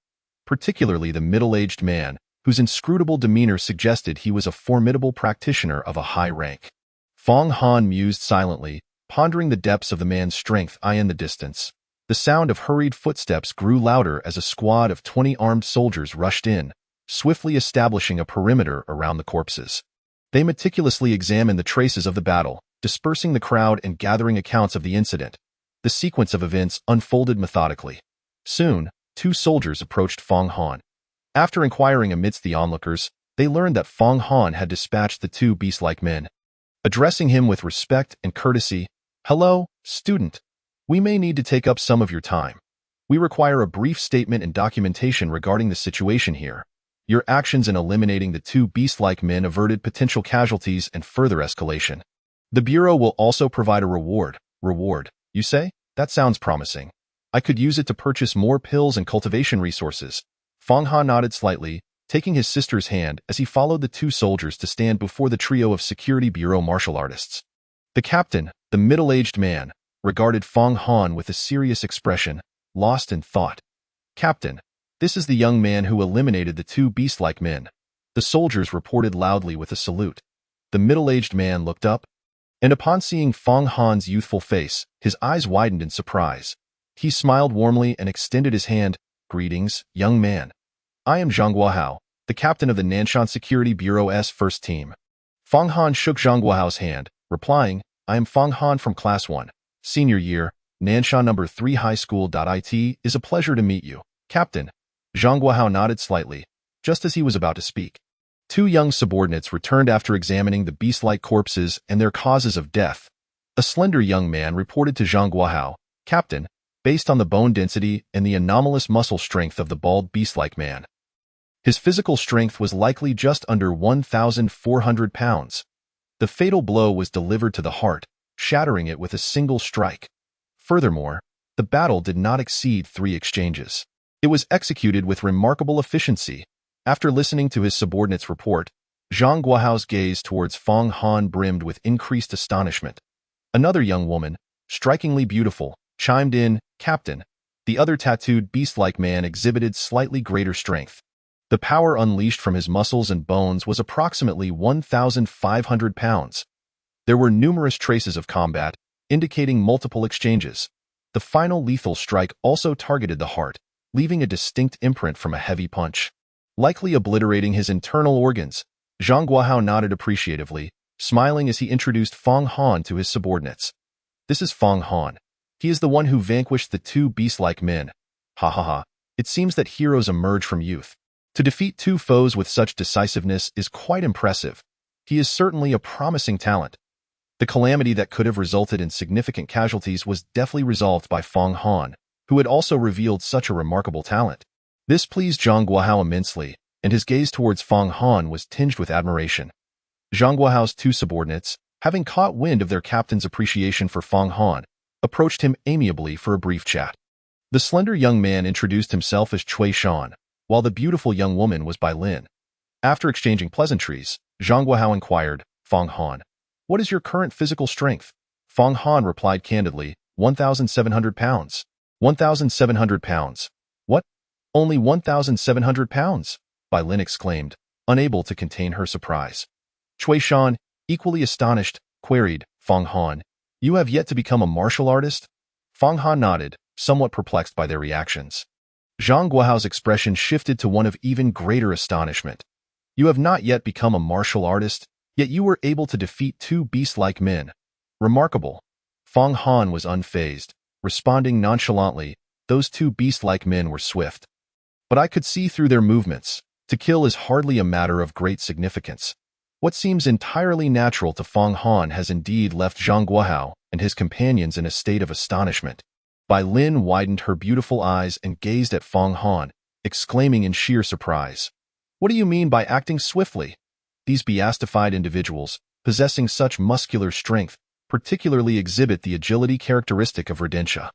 particularly the middle-aged man, whose inscrutable demeanor suggested he was a formidable practitioner of a high rank. Fong Han mused silently, pondering the depths of the man's strength. In the distance, the sound of hurried footsteps grew louder as a squad of 20 armed soldiers rushed in, swiftly establishing a perimeter around the corpses. They meticulously examined the traces of the battle, dispersing the crowd and gathering accounts of the incident. The sequence of events unfolded methodically. Soon, 2 soldiers approached Fong Han. After inquiring amidst the onlookers, they learned that Fong Han had dispatched the 2 beast-like men. Addressing him with respect and courtesy, "Hello, student. We may need to take up some of your time. We require a brief statement and documentation regarding the situation here. Your actions in eliminating the 2 beast-like men averted potential casualties and further escalation. The Bureau will also provide a reward." "Reward, you say? That sounds promising. I could use it to purchase more pills and cultivation resources." Fong Han nodded slightly, taking his sister's hand as he followed the 2 soldiers to stand before the trio of Security Bureau martial artists. The captain, the middle-aged man, regarded Fong Han with a serious expression, lost in thought. "Captain, this is the young man who eliminated the 2 beast-like men." The soldiers reported loudly with a salute. The middle-aged man looked up, and upon seeing Fong Han's youthful face, his eyes widened in surprise. He smiled warmly and extended his hand. "Greetings, young man. I am Zhang Guohao, the captain of the Nanshan Security Bureau's first team." Fong Han shook Zhang Guohao's hand, replying, "I am Fong Han from Class 1, Senior Year, Nanshan No. 3 High School. It is a pleasure to meet you, Captain." Zhang Guohao nodded slightly, just as he was about to speak. 2 young subordinates returned after examining the beast-like corpses and their causes of death. A slender young man reported to Zhang Guohao, "Captain, based on the bone density and the anomalous muscle strength of the bald beast-like man, his physical strength was likely just under 1,400 pounds. The fatal blow was delivered to the heart, shattering it with a single strike. Furthermore, the battle did not exceed 3 exchanges. It was executed with remarkable efficiency." After listening to his subordinate's report, Zhang Guohao's gaze towards Fang Han brimmed with increased astonishment. Another young woman, strikingly beautiful, chimed in, "Captain." The other tattooed beast-like man exhibited slightly greater strength. The power unleashed from his muscles and bones was approximately 1,500 pounds. There were numerous traces of combat, indicating multiple exchanges. The final lethal strike also targeted the heart, leaving a distinct imprint from a heavy punch. Likely obliterating his internal organs, Zhang Guohao nodded appreciatively, smiling as he introduced Fang Han to his subordinates. "This is Fang Han. He is the one who vanquished the two beast-like men. Ha ha ha. It seems that heroes emerge from youth. To defeat two foes with such decisiveness is quite impressive. He is certainly a promising talent." The calamity that could have resulted in significant casualties was deftly resolved by Fang Han, who had also revealed such a remarkable talent. This pleased Zhang Guohao immensely, and his gaze towards Fang Han was tinged with admiration. Zhang Guohao's two subordinates, having caught wind of their captain's appreciation for Fang Han, approached him amiably for a brief chat. The slender young man introduced himself as Cui Shan, while the beautiful young woman was Bai Lin. After exchanging pleasantries, Zhang Guohao inquired, "Fang Han, what is your current physical strength?" Fang Han replied candidly, 1,700 pounds. 1,700 pounds. What? Only 1,700 pounds? Bai Lin exclaimed, unable to contain her surprise. Cui Shan, equally astonished, queried, "Fang Han, you have yet to become a martial artist?" Fang Han nodded, somewhat perplexed by their reactions. Zhang Guohao's expression shifted to one of even greater astonishment. "You have not yet become a martial artist, yet you were able to defeat two beast-like men. Remarkable." Fang Han was unfazed, responding nonchalantly, "Those two beast-like men were swift. But I could see through their movements. To kill is hardly a matter of great significance." What seems entirely natural to Fang Han has indeed left Zhang Guohao and his companions in a state of astonishment. Bai Lin widened her beautiful eyes and gazed at Fang Han, exclaiming in sheer surprise, "What do you mean by acting swiftly? These beastified individuals, possessing such muscular strength, particularly exhibit the agility characteristic of Rodentia.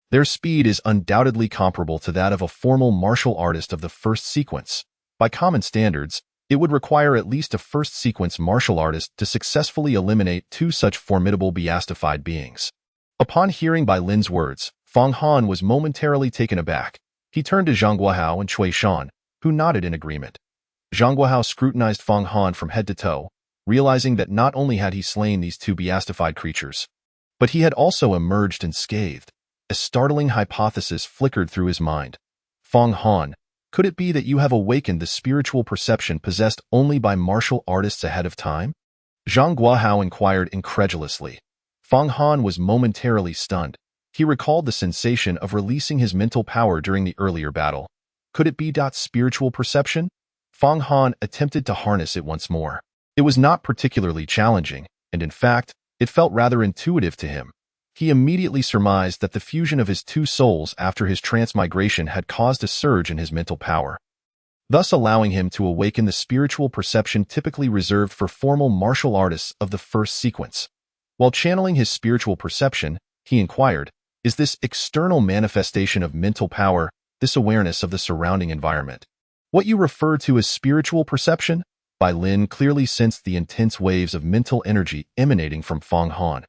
Their speed is undoubtedly comparable to that of a formal martial artist of the first sequence. By common standards, it would require at least a first sequence martial artist to successfully eliminate two such formidable beastified beings." Upon hearing Bai Lin's words, Fang Han was momentarily taken aback. He turned to Zhang Guohao and Cui Shan, who nodded in agreement. Zhang Guohao scrutinized Fang Han from head to toe, realizing that not only had he slain these two beastified creatures, but he had also emerged unscathed. A startling hypothesis flickered through his mind. "Fang Han, could it be that you have awakened the spiritual perception possessed only by martial artists ahead of time?" Zhang Guohao inquired incredulously. Fang Han was momentarily stunned. He recalled the sensation of releasing his mental power during the earlier battle. Could it be spiritual perception? Fang Han attempted to harness it once more. It was not particularly challenging, and in fact, it felt rather intuitive to him. He immediately surmised that the fusion of his two souls after his transmigration had caused a surge in his mental power, thus allowing him to awaken the spiritual perception typically reserved for formal martial artists of the first sequence. While channeling his spiritual perception, he inquired, "Is this external manifestation of mental power, this awareness of the surrounding environment, what you refer to as spiritual perception?" Bai Lin clearly sensed the intense waves of mental energy emanating from Fang Han.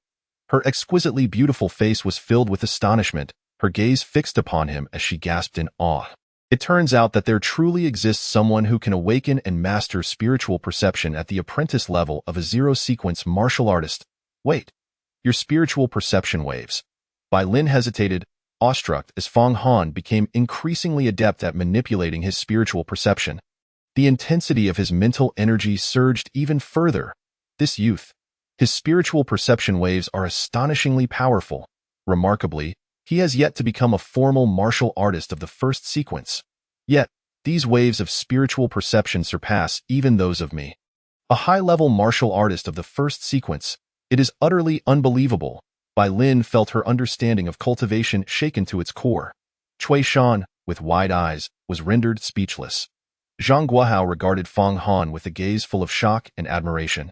Her exquisitely beautiful face was filled with astonishment, her gaze fixed upon him as she gasped in awe. It turns out that there truly exists someone who can awaken and master spiritual perception at the apprentice level of a zero-sequence martial artist. Wait, your spiritual perception waves. Bai Lin hesitated, awestruck as Fang Han became increasingly adept at manipulating his spiritual perception. The intensity of his mental energy surged even further. This youth, his spiritual perception waves are astonishingly powerful. Remarkably, he has yet to become a formal martial artist of the first sequence. Yet, these waves of spiritual perception surpass even those of me, a high-level martial artist of the first sequence. It is utterly unbelievable. Bai Lin felt her understanding of cultivation shaken to its core. Cui Shan, with wide eyes, was rendered speechless. Zhang Guohao regarded Fang Han with a gaze full of shock and admiration.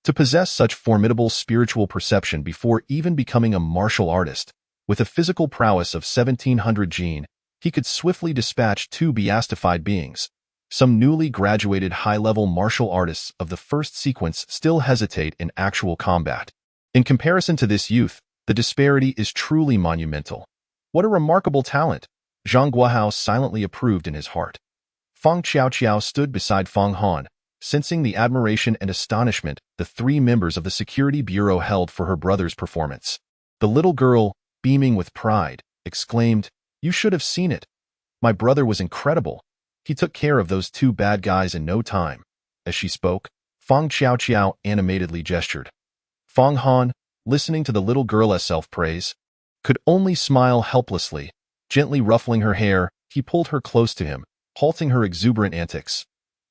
To possess such formidable spiritual perception before even becoming a martial artist, with a physical prowess of 1,700 gene, he could swiftly dispatch two beastified beings. Some newly graduated high-level martial artists of the first sequence still hesitate in actual combat. In comparison to this youth, the disparity is truly monumental. What a remarkable talent! Zhang Guohao silently approved in his heart. Feng Qiaoqiao stood beside Feng Han, sensing the admiration and astonishment the three members of the Security Bureau held for her brother's performance. The little girl, beaming with pride, exclaimed, "You should have seen it. My brother was incredible. He took care of those two bad guys in no time." As she spoke, Feng Qiaoqiao animatedly gestured. Feng Han, listening to the little girl's self-praise, could only smile helplessly. Gently ruffling her hair, he pulled her close to him, halting her exuberant antics.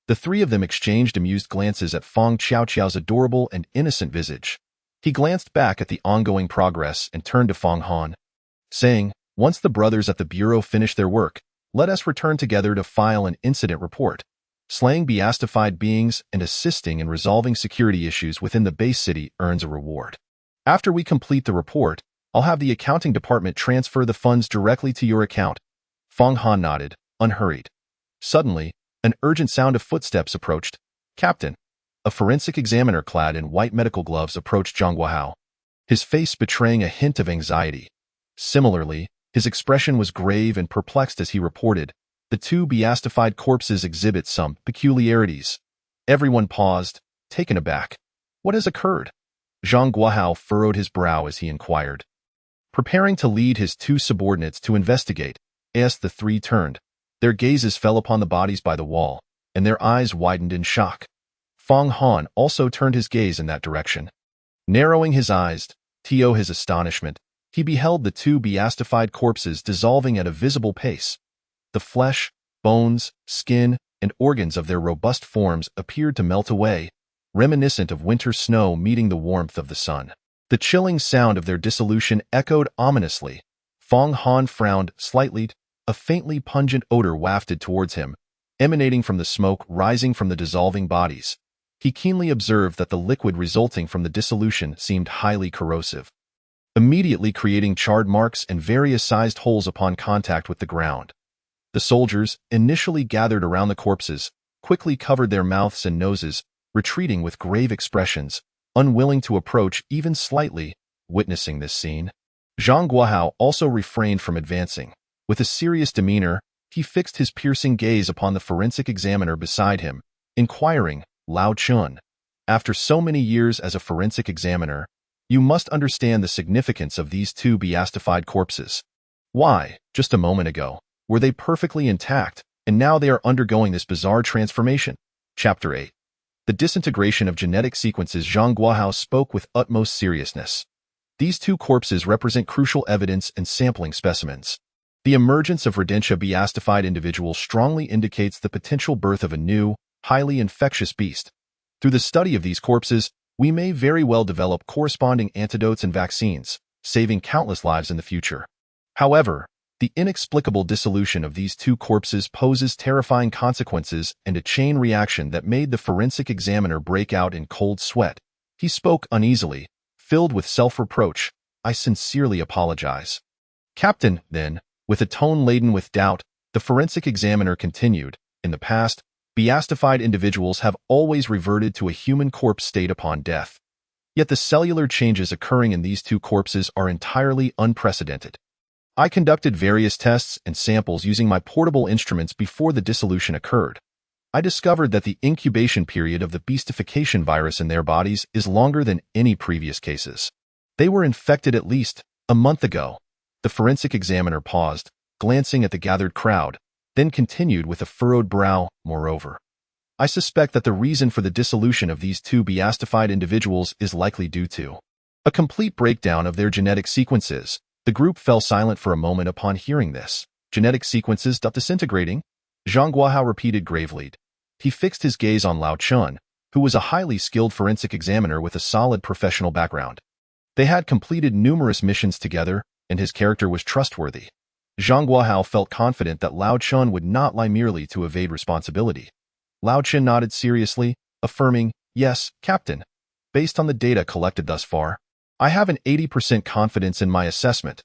The three of them exchanged amused glances at Feng Qiaoqiao's adorable and innocent visage. He glanced back at the ongoing progress and turned to Feng Han, saying, "Once the brothers at the Bureau finish their work, let us return together to file an incident report. Slaying beastified beings and assisting in resolving security issues within the base city earns a reward. After we complete the report, I'll have the accounting department transfer the funds directly to your account." Feng Han nodded, unhurried. Suddenly, an urgent sound of footsteps approached. "Captain." A forensic examiner clad in white medical gloves approached Zhang Guohao, his face betraying a hint of anxiety. Similarly, his expression was grave and perplexed as he reported, "The two beastified corpses exhibit some peculiarities." Everyone paused, taken aback. "What has occurred?" Zhang Guohao furrowed his brow as he inquired. Preparing to lead his two subordinates to investigate, as the three turned, their gazes fell upon the bodies by the wall, and their eyes widened in shock. Feng Han also turned his gaze in that direction. Narrowing his eyes, to his astonishment, he beheld the two beastified corpses dissolving at a visible pace. The flesh, bones, skin, and organs of their robust forms appeared to melt away, reminiscent of winter snow meeting the warmth of the sun. The chilling sound of their dissolution echoed ominously. Feng Han frowned slightly. A faintly pungent odor wafted towards him, emanating from the smoke rising from the dissolving bodies. He keenly observed that the liquid resulting from the dissolution seemed highly corrosive, immediately creating charred marks and various sized holes upon contact with the ground. The soldiers, initially gathered around the corpses, quickly covered their mouths and noses, retreating with grave expressions, unwilling to approach even slightly. Witnessing this scene, Zhang Guohao also refrained from advancing. With a serious demeanor, he fixed his piercing gaze upon the forensic examiner beside him, inquiring, "Lao Chun, after so many years as a forensic examiner, you must understand the significance of these two beastified corpses. Why, just a moment ago, were they perfectly intact, and now they are undergoing this bizarre transformation?" Chapter 8. The disintegration of genetic sequences. Zhang Guohao spoke with utmost seriousness. These two corpses represent crucial evidence and sampling specimens. The emergence of Rodentia beastified individuals strongly indicates the potential birth of a new, highly infectious beast. Through the study of these corpses, we may very well develop corresponding antidotes and vaccines, saving countless lives in the future. However, the inexplicable dissolution of these two corpses poses terrifying consequences and a chain reaction that made the forensic examiner break out in cold sweat. He spoke uneasily, filled with self-reproach. "I sincerely apologize." "Captain," then, with a tone laden with doubt, the forensic examiner continued, "In the past, beastified individuals have always reverted to a human corpse state upon death. Yet the cellular changes occurring in these two corpses are entirely unprecedented. I conducted various tests and samples using my portable instruments before the dissolution occurred. I discovered that the incubation period of the beastification virus in their bodies is longer than any previous cases. They were infected at least a month ago." The forensic examiner paused, glancing at the gathered crowd, then continued with a furrowed brow. "Moreover, I suspect that the reason for the dissolution of these two beastified individuals is likely due to a complete breakdown of their genetic sequences." The group fell silent for a moment upon hearing this. "Genetic sequences disintegrating?" Zhang Guohao repeated gravely. He fixed his gaze on Lao Chun, who was a highly skilled forensic examiner with a solid professional background. They had completed numerous missions together, and his character was trustworthy. Zhang Guohao felt confident that Lao Chun would not lie merely to evade responsibility. Lao Chun nodded seriously, affirming, "Yes, Captain. Based on the data collected thus far, I have an 80% confidence in my assessment.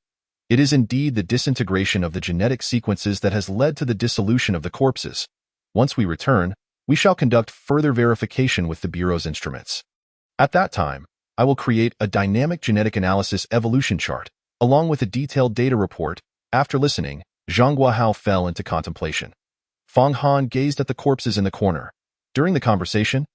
It is indeed the disintegration of the genetic sequences that has led to the dissolution of the corpses. Once we return, we shall conduct further verification with the Bureau's instruments. At that time, I will create a dynamic genetic analysis evolution chart, along with a detailed data report. After listening, Zhang Guohao fell into contemplation. Fang Han gazed at the corpses in the corner. During the conversation,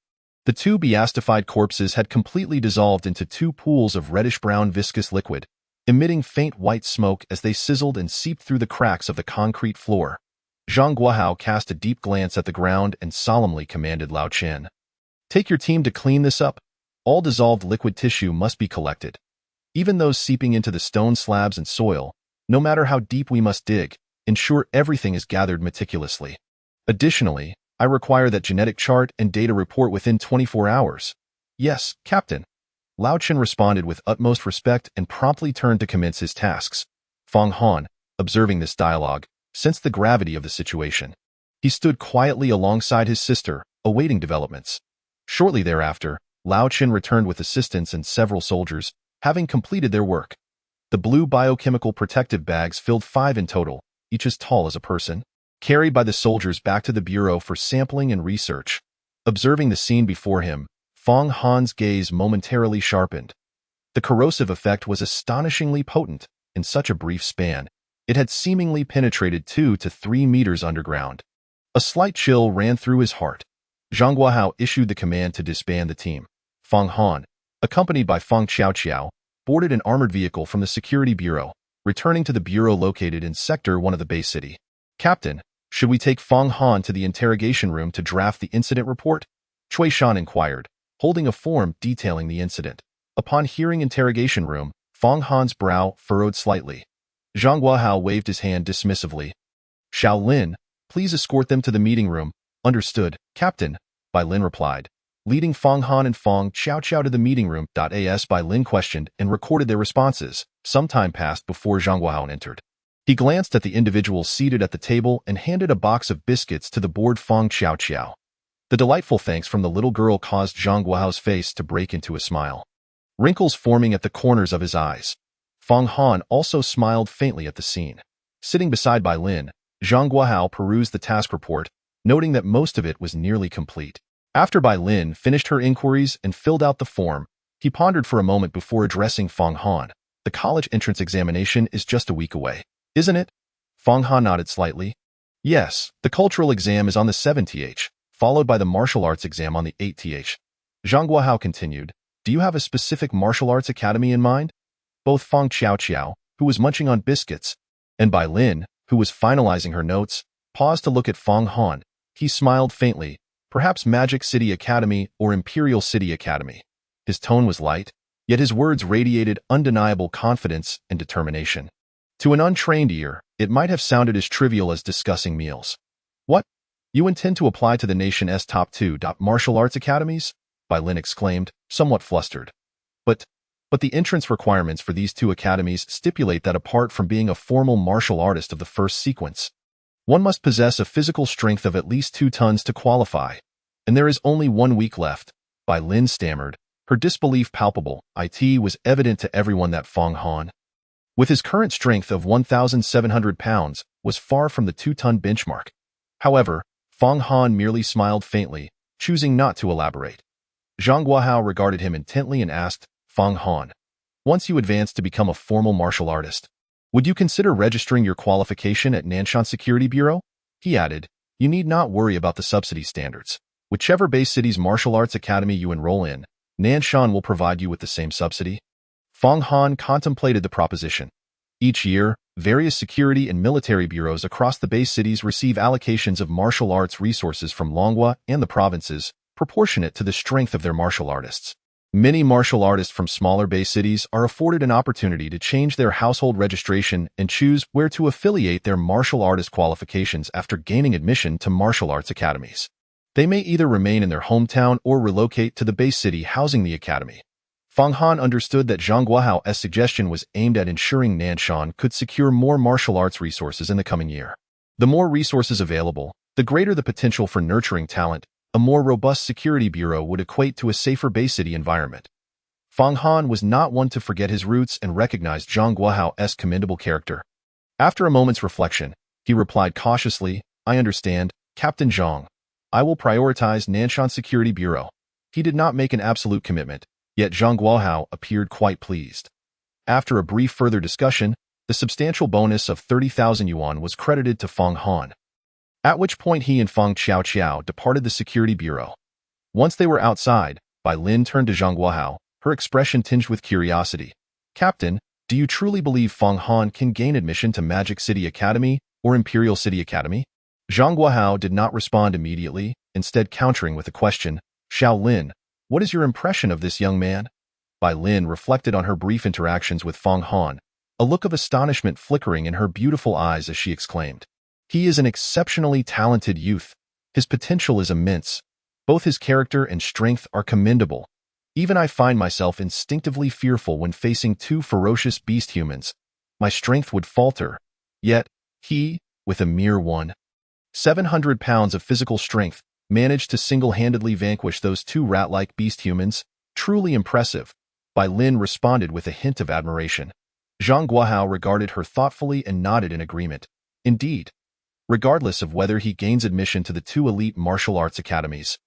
the two beastified corpses had completely dissolved into two pools of reddish-brown viscous liquid, emitting faint white smoke as they sizzled and seeped through the cracks of the concrete floor. Zhang Guohao cast a deep glance at the ground and solemnly commanded Lao Chen, "Take your team to clean this up. All dissolved liquid tissue must be collected. Even those seeping into the stone slabs and soil, no matter how deep we must dig, ensure everything is gathered meticulously. Additionally, I require that genetic chart and data report within 24 hours. Yes, Captain." Lao Chen responded with utmost respect and promptly turned to commence his tasks. Fang Han, observing this dialogue, sensed the gravity of the situation. He stood quietly alongside his sister, awaiting developments. Shortly thereafter, Lao Chen returned with assistants and several soldiers, having completed their work. The blue biochemical protective bags filled 5 in total, each as tall as a person, carried by the soldiers back to the Bureau for sampling and research. Observing the scene before him, Fang Han's gaze momentarily sharpened. The corrosive effect was astonishingly potent. In such a brief span, it had seemingly penetrated 2 to 3 meters underground. A slight chill ran through his heart. Zhang Guohao issued the command to disband the team. Fang Han, accompanied by Fang Xiaoqiao, boarded an armored vehicle from the Security Bureau, returning to the Bureau located in Sector 1 of the Bay City. "Captain, should we take Fang Han to the interrogation room to draft the incident report?" Cui Shan inquired, holding a form detailing the incident. Upon hearing interrogation room, Fang Han's brow furrowed slightly. Zhang Guohao waved his hand dismissively. "Xiao Lin, please escort them to the meeting room." "Understood, Captain," Bai Lin replied. Leading Fang Han and Fang Xiaoqiao to the meeting room, As Bai Lin questioned and recorded their responses. Some time passed before Zhang Guohao entered. He glanced at the individuals seated at the table and handed a box of biscuits to the bored Fang Xiaoqiao. The delightful thanks from the little girl caused Zhang Guohao's face to break into a smile, wrinkles forming at the corners of his eyes. Fang Han also smiled faintly at the scene. Sitting beside Bai Lin, Zhang Guohao perused the task report, noting that most of it was nearly complete. After Bai Lin finished her inquiries and filled out the form, he pondered for a moment before addressing Fang Han. "The college entrance examination is just a week away, isn't it?" Fang Han nodded slightly. "Yes, the cultural exam is on the 7th, followed by the martial arts exam on the 8th. Zhang Guohao continued, "Do you have a specific martial arts academy in mind?" Both Fang Xiaoqiao, who was munching on biscuits, and Bai Lin, who was finalizing her notes, paused to look at Fang Han. He smiled faintly. "Perhaps Magic City Academy or Imperial City Academy." His tone was light, yet his words radiated undeniable confidence and determination. To an untrained ear, it might have sounded as trivial as discussing meals. "What? You intend to apply to the nation's top 2 martial arts academies?" Bai Lin exclaimed, somewhat flustered. But the entrance requirements for these 2 academies stipulate that apart from being a formal martial artist of the first sequence, one must possess a physical strength of at least 2 tons to qualify. And there is only 1 week left. Bai Lin stammered, her disbelief palpable. It was evident to everyone that Fang Han, with his current strength of 1,700 pounds, was far from the 2-ton benchmark. However, Fang Han merely smiled faintly, choosing not to elaborate. Zhang Guohao regarded him intently and asked, "Fang Han, once you advance to become a formal martial artist, would you consider registering your qualification at Nanshan Security Bureau?" He added, "You need not worry about the subsidy standards. Whichever Bay City's martial arts academy you enroll in, Nanshan will provide you with the same subsidy." Fang Han contemplated the proposition. Each year, various security and military bureaus across the Bay Cities receive allocations of martial arts resources from Longhua and the provinces, proportionate to the strength of their martial artists. Many martial artists from smaller Bay Cities are afforded an opportunity to change their household registration and choose where to affiliate their martial artist qualifications after gaining admission to martial arts academies. They may either remain in their hometown or relocate to the Bay City housing the academy. Fang Han understood that Zhang Guohao's suggestion was aimed at ensuring Nanshan could secure more martial arts resources in the coming year. The more resources available, the greater the potential for nurturing talent. A more robust security bureau would equate to a safer Bay City environment. Fang Han was not one to forget his roots and recognized Zhang Guohao's commendable character. After a moment's reflection, he replied cautiously, "I understand, Captain Zhang, I will prioritize Nanshan Security Bureau. He did not make an absolute commitment, yet Zhang Guohao appeared quite pleased. After a brief further discussion, the substantial bonus of 30,000 yuan was credited to Feng Han, at which point he and Feng Qiao departed the security bureau. Once they were outside, Bai Lin turned to Zhang Guohao, her expression tinged with curiosity. Captain, do you truly believe Feng Han can gain admission to Magic City Academy or Imperial City Academy? Zhang Guohao did not respond immediately, instead countering with a question. Xiao Lin, what is your impression of this young man? Bai Lin reflected on her brief interactions with Feng Han, a look of astonishment flickering in her beautiful eyes as she exclaimed. He is an exceptionally talented youth. His potential is immense. Both his character and strength are commendable. Even I find myself instinctively fearful when facing two ferocious beast humans. My strength would falter. Yet, he, with a mere 700 pounds of physical strength, managed to single-handedly vanquish those two rat-like beast humans. Truly impressive. Bai Lin responded with a hint of admiration. Zhang Guohao regarded her thoughtfully and nodded in agreement. Indeed. Regardless of whether he gains admission to the two elite martial arts academies,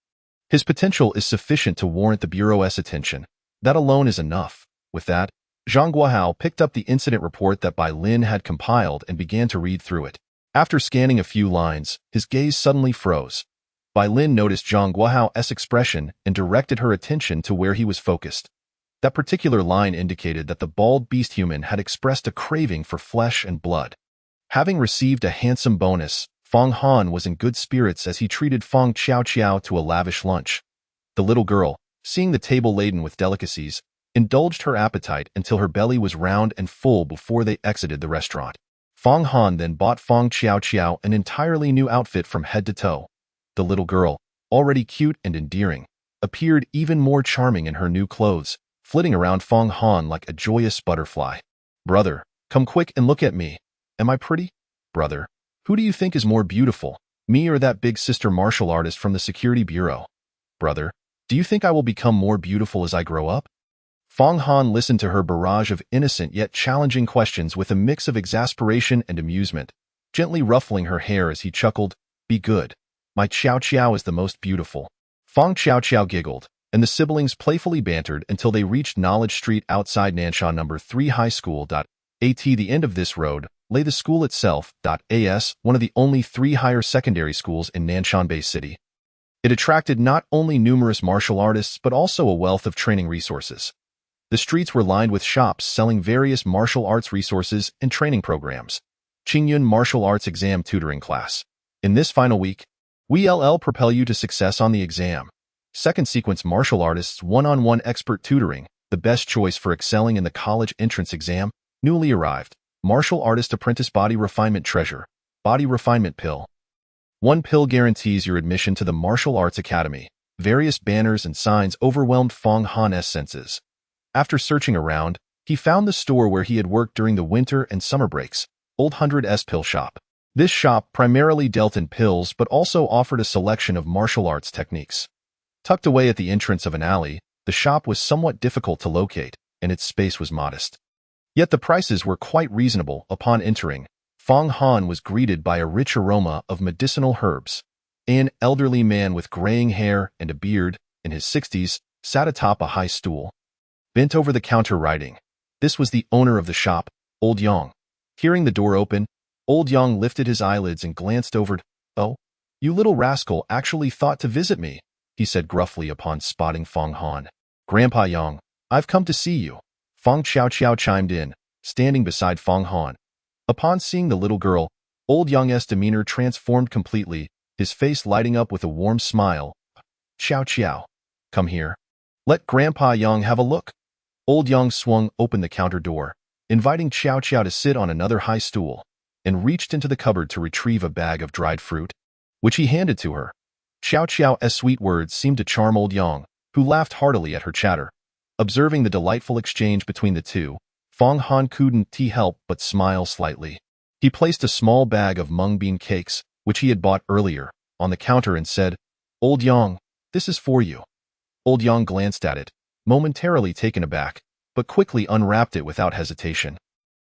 his potential is sufficient to warrant the Bureau's attention. That alone is enough. With that, Zhang Guohao picked up the incident report that Bai Lin had compiled and began to read through it. After scanning a few lines, his gaze suddenly froze. Bai Lin noticed Zhang Guohao's expression and directed her attention to where he was focused. That particular line indicated that the bald beast human had expressed a craving for flesh and blood. Having received a handsome bonus, Feng Han was in good spirits as he treated Feng Qiao to a lavish lunch. The little girl, seeing the table laden with delicacies, indulged her appetite until her belly was round and full before they exited the restaurant. Feng Han then bought Feng Qiao an entirely new outfit from head to toe. The little girl, already cute and endearing, appeared even more charming in her new clothes, flitting around Feng Han like a joyous butterfly. Brother, come quick and look at me. Am I pretty? Brother, who do you think is more beautiful, me or that big sister martial artist from the security bureau? Brother, do you think I will become more beautiful as I grow up? Feng Han listened to her barrage of innocent yet challenging questions with a mix of exasperation and amusement, gently ruffling her hair as he chuckled, Be good. My Qiao is the most beautiful. Feng Qiao giggled, and the siblings playfully bantered until they reached Knowledge Street outside Nanshan No. 3 High School. At the end of this road lay the school itself. As one of the only 3 higher secondary schools in Nanshan Bay City. It attracted not only numerous martial artists but also a wealth of training resources. The streets were lined with shops selling various martial arts resources and training programs. Qingyun Martial Arts Exam Tutoring Class. In this final week, we'll propel you to success on the exam. Second sequence martial artists one-on-one expert tutoring, the best choice for excelling in the college entrance exam. Newly arrived. Martial Artist Apprentice Body Refinement Treasure. Body Refinement Pill. 1 pill guarantees your admission to the Martial Arts Academy. Various banners and signs overwhelmed Feng Han's senses. After searching around, he found the store where he had worked during the winter and summer breaks, Old 100's Pill Shop. This shop primarily dealt in pills but also offered a selection of martial arts techniques. Tucked away at the entrance of an alley, the shop was somewhat difficult to locate, and its space was modest. Yet the prices were quite reasonable. Upon entering, Feng Han was greeted by a rich aroma of medicinal herbs. An elderly man with graying hair and a beard, in his 60s, sat atop a high stool, bent over the counter writing. This was the owner of the shop, Old Yang. Hearing the door open, Old Yang lifted his eyelids and glanced over. Oh, you little rascal actually thought to visit me, he said gruffly upon spotting Feng Han. Grandpa Yang, I've come to see you. Feng Qiao chimed in, standing beside Feng Han. Upon seeing the little girl, Old Yang's demeanor transformed completely, his face lighting up with a warm smile. Qiao, come here. Let Grandpa Yang have a look. Old Yang swung open the counter door, inviting Qiao to sit on another high stool, and reached into the cupboard to retrieve a bag of dried fruit, which he handed to her. Qiao's sweet words seemed to charm Old Yang, who laughed heartily at her chatter. Observing the delightful exchange between the two, Feng Han couldn't help but smile slightly. He placed a small bag of mung bean cakes, which he had bought earlier, on the counter and said, Old Yang, this is for you. Old Yang glanced at it, momentarily taken aback, but quickly unwrapped it without hesitation.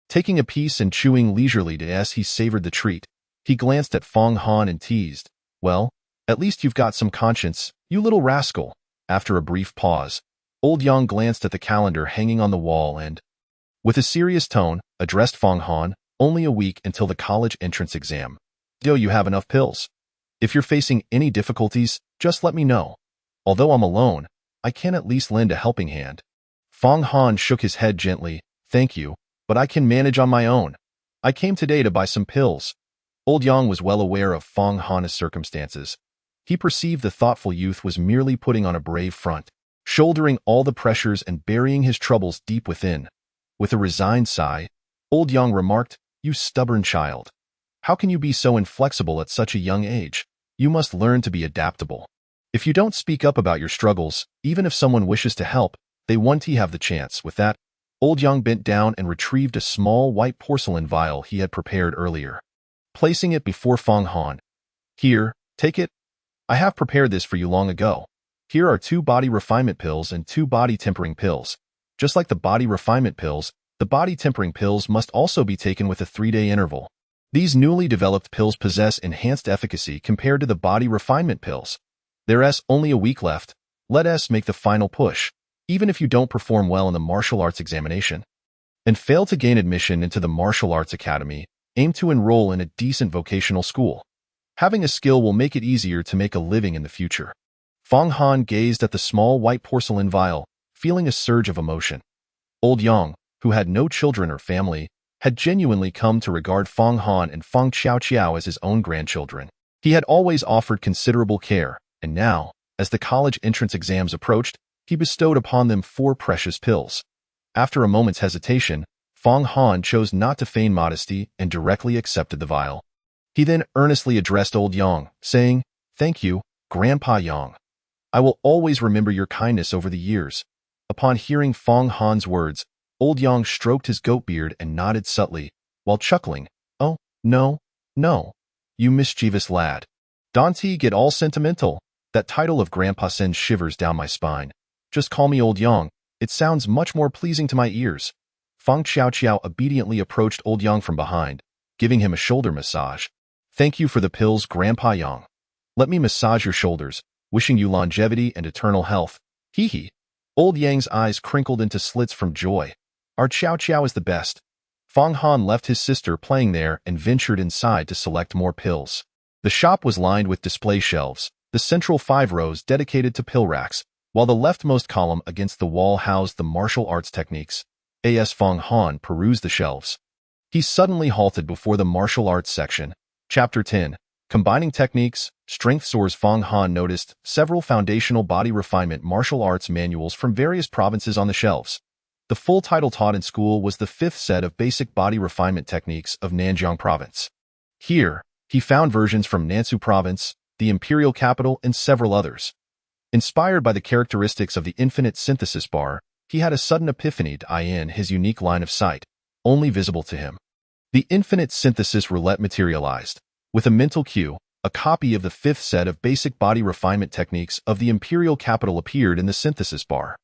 Taking a piece and chewing leisurely as he savored the treat, he glanced at Feng Han and teased, Well, at least you've got some conscience, you little rascal. After a brief pause, Old Yang glanced at the calendar hanging on the wall and, with a serious tone, addressed Fong Han, only a week until the college entrance exam. Do you have enough pills? If you're facing any difficulties, just let me know. Although I'm alone, I can at least lend a helping hand. Fong Han shook his head gently. Thank you, but I can manage on my own. I came today to buy some pills. Old Yang was well aware of Fong Han's circumstances. He perceived the thoughtful youth was merely putting on a brave front, shouldering all the pressures and burying his troubles deep within. With a resigned sigh, Old Yang remarked, You stubborn child. How can you be so inflexible at such a young age? You must learn to be adaptable. If you don't speak up about your struggles, even if someone wishes to help, they won't have the chance. With that, Old Yang bent down and retrieved a small white porcelain vial he had prepared earlier. Placing it before Fong Han. Here, take it. I have prepared this for you long ago. Here are 2 body refinement pills and 2 body tempering pills. Just like the body refinement pills, the body tempering pills must also be taken with a 3-day interval. These newly developed pills possess enhanced efficacy compared to the body refinement pills. There's only a week left. Let us make the final push, even if you don't perform well in the martial arts examination and fail to gain admission into the martial arts academy. Aim to enroll in a decent vocational school. Having a skill will make it easier to make a living in the future. Fong Han gazed at the small white porcelain vial, feeling a surge of emotion. Old Yang, who had no children or family, had genuinely come to regard Fong Han and Fong Xiao as his own grandchildren. He had always offered considerable care, and now, as the college entrance exams approached, he bestowed upon them 4 precious pills. After a moment's hesitation, Fong Han chose not to feign modesty and directly accepted the vial. He then earnestly addressed Old Yang, saying, Thank you, Grandpa Yang. I will always remember your kindness over the years. Upon hearing Fong Han's words, Old Yang stroked his goat beard and nodded subtly, while chuckling, Oh, no, you mischievous lad. Don't get all sentimental. That title of Grandpa sends shivers down my spine. Just call me Old Yang. It sounds much more pleasing to my ears. Fong Xiao obediently approached Old Yang from behind, giving him a shoulder massage. Thank you for the pills, Grandpa Yang. Let me massage your shoulders, wishing you longevity and eternal health. Hee. Old Yang's eyes crinkled into slits from joy. Our Xiao is the best. Fong Han left his sister playing there and ventured inside to select more pills. The shop was lined with display shelves, the central 5 rows dedicated to pill racks, while the leftmost column against the wall housed the martial arts techniques. As Fong Han perused the shelves, he suddenly halted before the martial arts section. Chapter 10. Combining Techniques, Strength Soars. Fong Han noticed several foundational body refinement martial arts manuals from various provinces on the shelves. The full title taught in school was the 5th set of basic body refinement techniques of Nanjiang Province. Here, he found versions from Nansu Province, the imperial capital, and several others. Inspired by the characteristics of the infinite synthesis bar, he had a sudden epiphany to in his unique line of sight, only visible to him. The infinite synthesis roulette materialized. With a mental cue, a copy of the 5th set of basic body refinement techniques of the imperial capital appeared in the synthesis bar.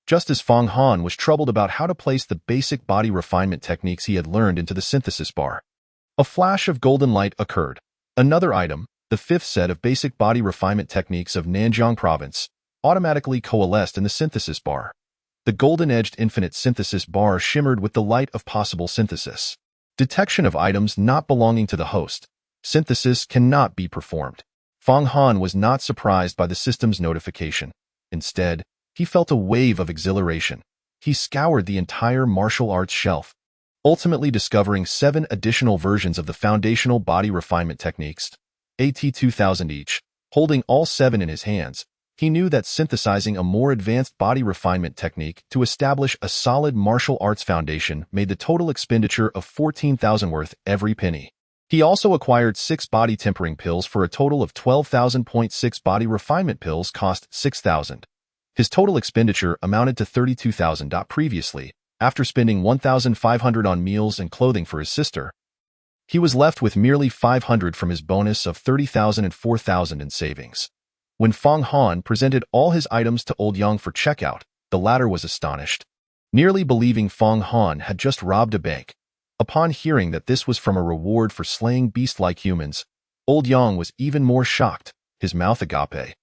Just as Fong Han was troubled about how to place the basic body refinement techniques he had learned into the synthesis bar, a flash of golden light occurred. Another item, the 5th set of basic body refinement techniques of Nanjiang Province, automatically coalesced in the synthesis bar. The golden-edged infinite synthesis bar shimmered with the light of possible synthesis. Detection of items not belonging to the host. Synthesis cannot be performed. Fong Han was not surprised by the system's notification. Instead, he felt a wave of exhilaration. He scoured the entire martial arts shelf, ultimately discovering 7 additional versions of the foundational body refinement techniques, AT-2000 each. Holding all 7 in his hands, he knew that synthesizing a more advanced body refinement technique to establish a solid martial arts foundation made the total expenditure of 14,000 worth every penny. He also acquired 6 body tempering pills for a total of 12,000.6 body refinement pills cost 6,000. His total expenditure amounted to 32,000. Previously, after spending 1,500 on meals and clothing for his sister, he was left with merely 500 from his bonus of 30,000 and 4,000 in savings. When Fong Han presented all his items to Old Yang for checkout, the latter was astonished, nearly believing Fong Han had just robbed a bank. Upon hearing that this was from a reward for slaying beast-like humans, Old Yang was even more shocked, his mouth agape.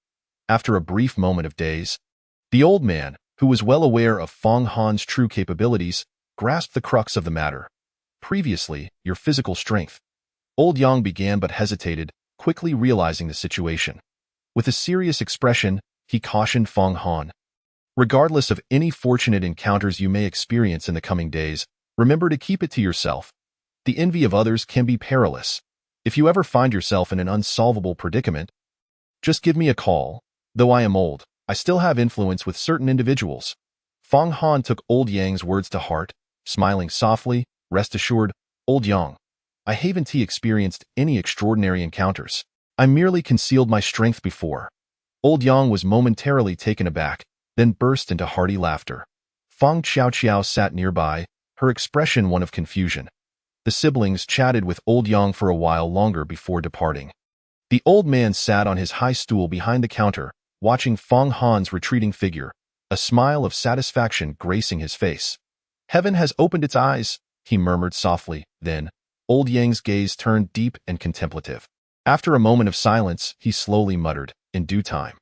After a brief moment of daze, the old man, who was well aware of Fong Han's true capabilities, grasped the crux of the matter. Previously, your physical strength. Old Yang began but hesitated, quickly realizing the situation. With a serious expression, he cautioned Fong Han. Regardless of any fortunate encounters you may experience in the coming days, remember to keep it to yourself. The envy of others can be perilous. If you ever find yourself in an unsolvable predicament, just give me a call. Though I am old, I still have influence with certain individuals. Fong Han took Old Yang's words to heart, smiling softly. Rest assured, Old Yang, I haven't experienced any extraordinary encounters. I merely concealed my strength before. Old Yang was momentarily taken aback, then burst into hearty laughter. Fong Xiaoqiao sat nearby, her expression one of confusion. The siblings chatted with Old Yang for a while longer before departing. The old man sat on his high stool behind the counter, watching Fong Han's retreating figure, a smile of satisfaction gracing his face. Heaven has opened its eyes, he murmured softly. Then, Old Yang's gaze turned deep and contemplative. After a moment of silence, he slowly muttered, in due time.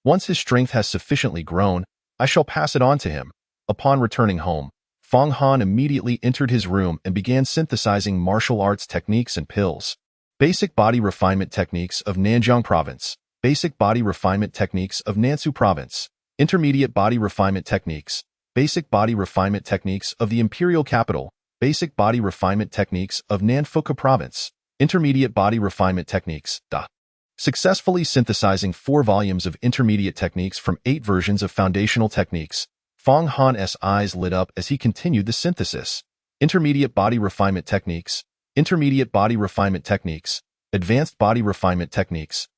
Once his strength has sufficiently grown, I shall pass it on to him. Upon returning home, Fong Han immediately entered his room and began synthesizing martial arts techniques and pills. Basic body refinement techniques of Nanjiang Province. Basic body refinement techniques of Nansu Province. Intermediate body refinement techniques. Basic body refinement techniques of the Imperial Capital. Basic body refinement techniques of Nanfuka Province. Intermediate body refinement techniques. Successfully synthesizing 4 volumes of intermediate techniques from 8 versions of foundational techniques, Fong Han's eyes lit up as he continued the synthesis. Intermediate body refinement techniques. Intermediate body refinement techniques. Advanced body refinement techniques.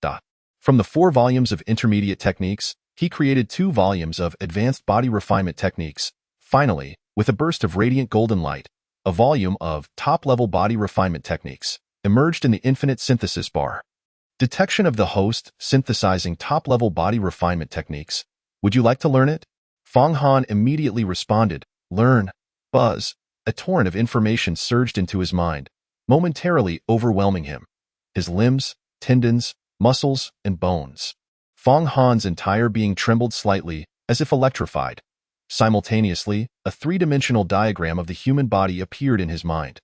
From the 4 volumes of intermediate techniques, he created 2 volumes of advanced body refinement techniques. Finally, with a burst of radiant golden light, a volume of top-level body refinement techniques emerged in the infinite synthesis bar. Detection of the host, synthesizing top-level body refinement techniques. Would you like to learn it? Fong Han immediately responded, learn. Buzz. A torrent of information surged into his mind, momentarily overwhelming him. His limbs, tendons, muscles, and bones. Fong Han's entire being trembled slightly, as if electrified. Simultaneously, a 3-dimensional diagram of the human body appeared in his mind.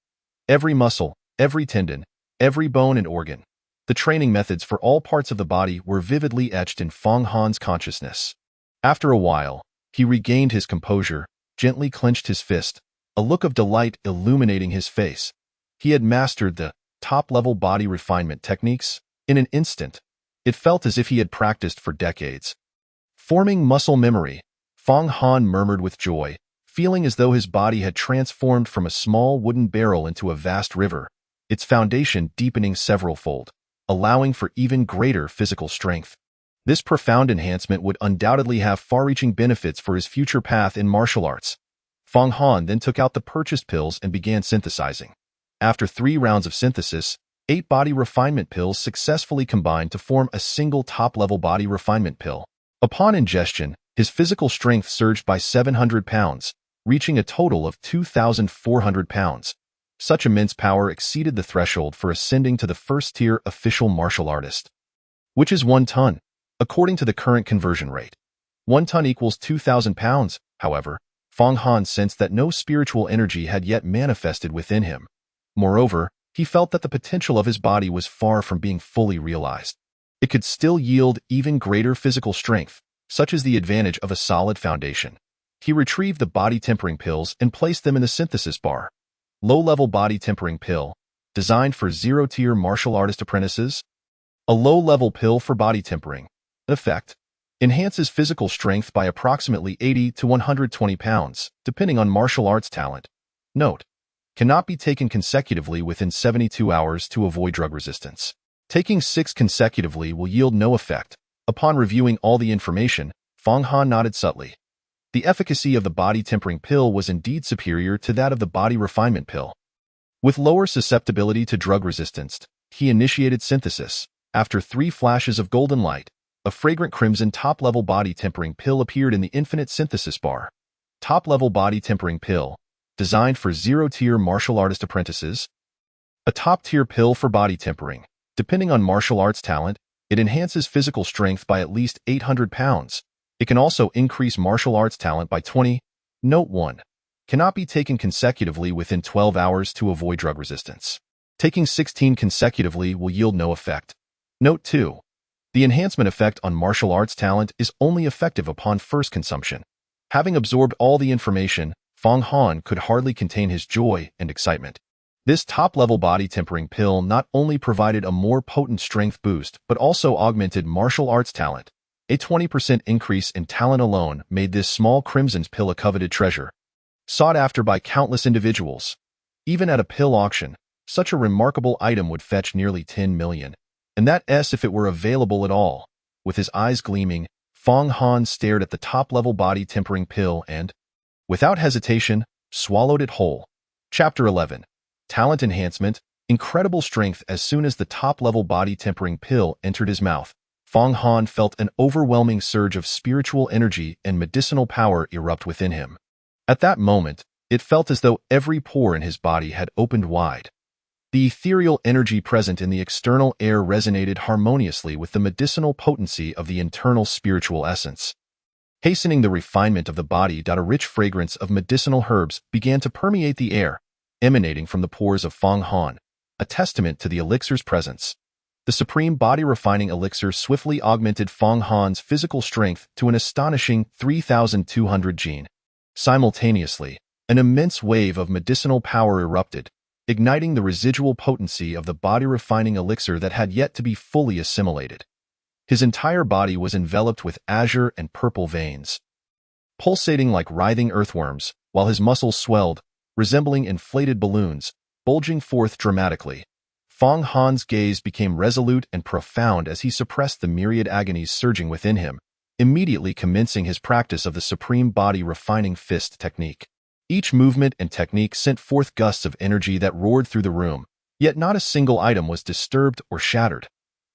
Every muscle, every tendon, every bone and organ. The training methods for all parts of the body were vividly etched in Fong Han's consciousness. After a while, he regained his composure, gently clenched his fist, a look of delight illuminating his face. He had mastered the top-level body refinement techniques in an instant. It felt as if he had practiced for decades. Forming muscle memory, Fong Han murmured with joy, feeling as though his body had transformed from a small wooden barrel into a vast river, its foundation deepening several-fold, allowing for even greater physical strength. This profound enhancement would undoubtedly have far-reaching benefits for his future path in martial arts. Fong Han then took out the purchased pills and began synthesizing. After 3 rounds of synthesis, 8 body refinement pills successfully combined to form a single top-level body refinement pill. Upon ingestion, his physical strength surged by 700 pounds, reaching a total of 2,400 pounds. Such immense power exceeded the threshold for ascending to the first-tier official martial artist, which is 1 ton, according to the current conversion rate. 1 ton equals 2,000 pounds, however. Fong Han sensed that no spiritual energy had yet manifested within him. Moreover, he felt that the potential of his body was far from being fully realized. It could still yield even greater physical strength, such as the advantage of a solid foundation. He retrieved the body tempering pills and placed them in the synthesis bar. Low-level body tempering pill, designed for 0-tier martial artist apprentices. A low-level pill for body tempering. Effect. Enhances physical strength by approximately 80 to 120 pounds, depending on martial arts talent. Note. Cannot be taken consecutively within 72 hours to avoid drug resistance. Taking 6 consecutively will yield no effect. Upon reviewing all the information, Fong Han nodded subtly. The efficacy of the body tempering pill was indeed superior to that of the body refinement pill. With lower susceptibility to drug resistance, he initiated synthesis. After 3 flashes of golden light, a fragrant crimson top-level body tempering pill appeared in the infinite synthesis bar. Top-level body tempering pill, designed for 0-tier martial artist apprentices. A top-tier pill for body tempering, Depending on martial arts talent, it enhances physical strength by at least 800 pounds. It can also increase martial arts talent by 20. Note 1. Cannot be taken consecutively within 12 hours to avoid drug resistance. Taking 16 consecutively will yield no effect. Note 2. The enhancement effect on martial arts talent is only effective upon first consumption. Having absorbed all the information, Fong Han could hardly contain his joy and excitement. This top-level body tempering pill not only provided a more potent strength boost, but also augmented martial arts talent. A 20% increase in talent alone made this small crimson's pill a coveted treasure, sought after by countless individuals. Even at a pill auction, such a remarkable item would fetch nearly 10 million. And that's if it were available at all. With his eyes gleaming, Fong Han stared at the top-level body tempering pill and, without hesitation, swallowed it whole. Chapter 11. Talent Enhancement. Incredible strength. As soon as the top-level body tempering pill entered his mouth, Fong Han felt an overwhelming surge of spiritual energy and medicinal power erupt within him. At that moment, it felt as though every pore in his body had opened wide. The ethereal energy present in the external air resonated harmoniously with the medicinal potency of the internal spiritual essence. Hastening the refinement of the body, a rich fragrance of medicinal herbs began to permeate the air, emanating from the pores of Fong Han, a testament to the elixir's presence. The supreme body-refining elixir swiftly augmented Fong Han's physical strength to an astonishing 3,200 gene. Simultaneously, an immense wave of medicinal power erupted, igniting the residual potency of the body-refining elixir that had yet to be fully assimilated. His entire body was enveloped with azure and purple veins, pulsating like writhing earthworms, while his muscles swelled, resembling inflated balloons, bulging forth dramatically. Fong Han's gaze became resolute and profound as he suppressed the myriad agonies surging within him, immediately commencing his practice of the supreme body-refining fist technique. Each movement and technique sent forth gusts of energy that roared through the room, yet not a single item was disturbed or shattered.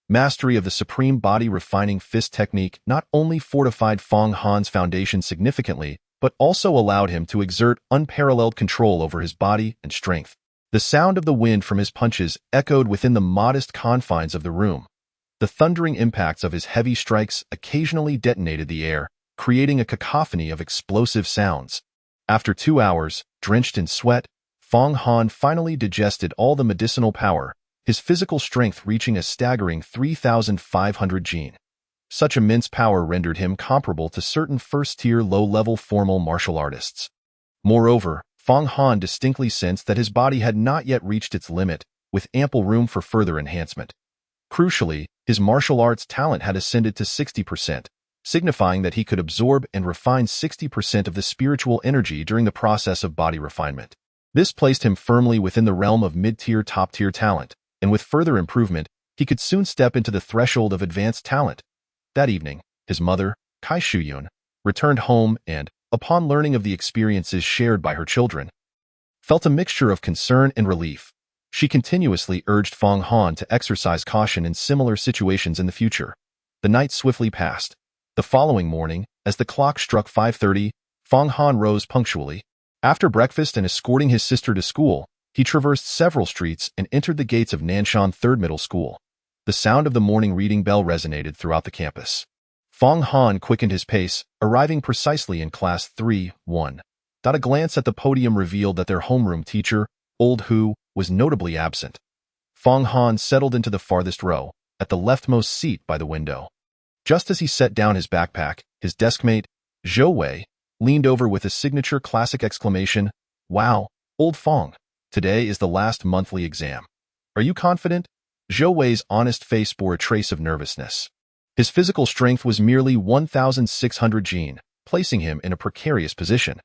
Mastery of the supreme body-refining fist technique not only fortified Fong Han's foundation significantly, but also allowed him to exert unparalleled control over his body and strength. The sound of the wind from his punches echoed within the modest confines of the room. The thundering impacts of his heavy strikes occasionally detonated the air, creating a cacophony of explosive sounds. After 2 hours, drenched in sweat, Fong Han finally digested all the medicinal power, his physical strength reaching a staggering 3,500 gene. Such immense power rendered him comparable to certain first-tier low-level formal martial artists. Moreover, Fong Han distinctly sensed that his body had not yet reached its limit, with ample room for further enhancement. Crucially, his martial arts talent had ascended to 60%, signifying that he could absorb and refine 60% of the spiritual energy during the process of body refinement. This placed him firmly within the realm of mid-tier top-tier talent, and with further improvement, he could soon step into the threshold of advanced talent. That evening, his mother, Kai Shuyun, returned home and, upon learning of the experiences shared by her children, felt a mixture of concern and relief. She continuously urged Fong Han to exercise caution in similar situations in the future. The night swiftly passed. The following morning, as the clock struck 5:30, Fong Han rose punctually. After breakfast and escorting his sister to school, he traversed several streets and entered the gates of Nanshan Third Middle School. The sound of the morning reading bell resonated throughout the campus. Fong Han quickened his pace, arriving precisely in class 3-1. A glance at the podium revealed that their homeroom teacher, Old Hu, was notably absent. Fong Han settled into the farthest row, at the leftmost seat by the window. Just as he set down his backpack, his deskmate, Zhou Wei, leaned over with a signature classic exclamation, "Wow, old Fong, today is the last monthly exam. Are you confident?" Zhou Wei's honest face bore a trace of nervousness. His physical strength was merely 1,600 gene, placing him in a precarious position.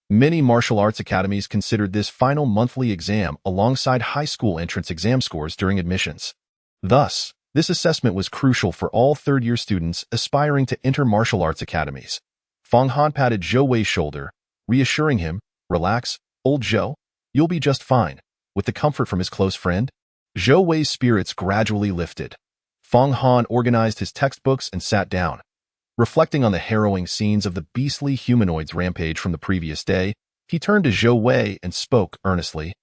Many martial arts academies considered this final monthly exam alongside high school entrance exam scores during admissions. Thus, this assessment was crucial for all third-year students aspiring to enter martial arts academies. Fong Han patted Zhou Wei's shoulder, reassuring him, "Relax, old Zhou, you'll be just fine." With the comfort from his close friend, Zhou Wei's spirits gradually lifted. Fong Han organized his textbooks and sat down. Reflecting on the harrowing scenes of the beastly humanoid's rampage from the previous day, he turned to Zhou Wei and spoke earnestly.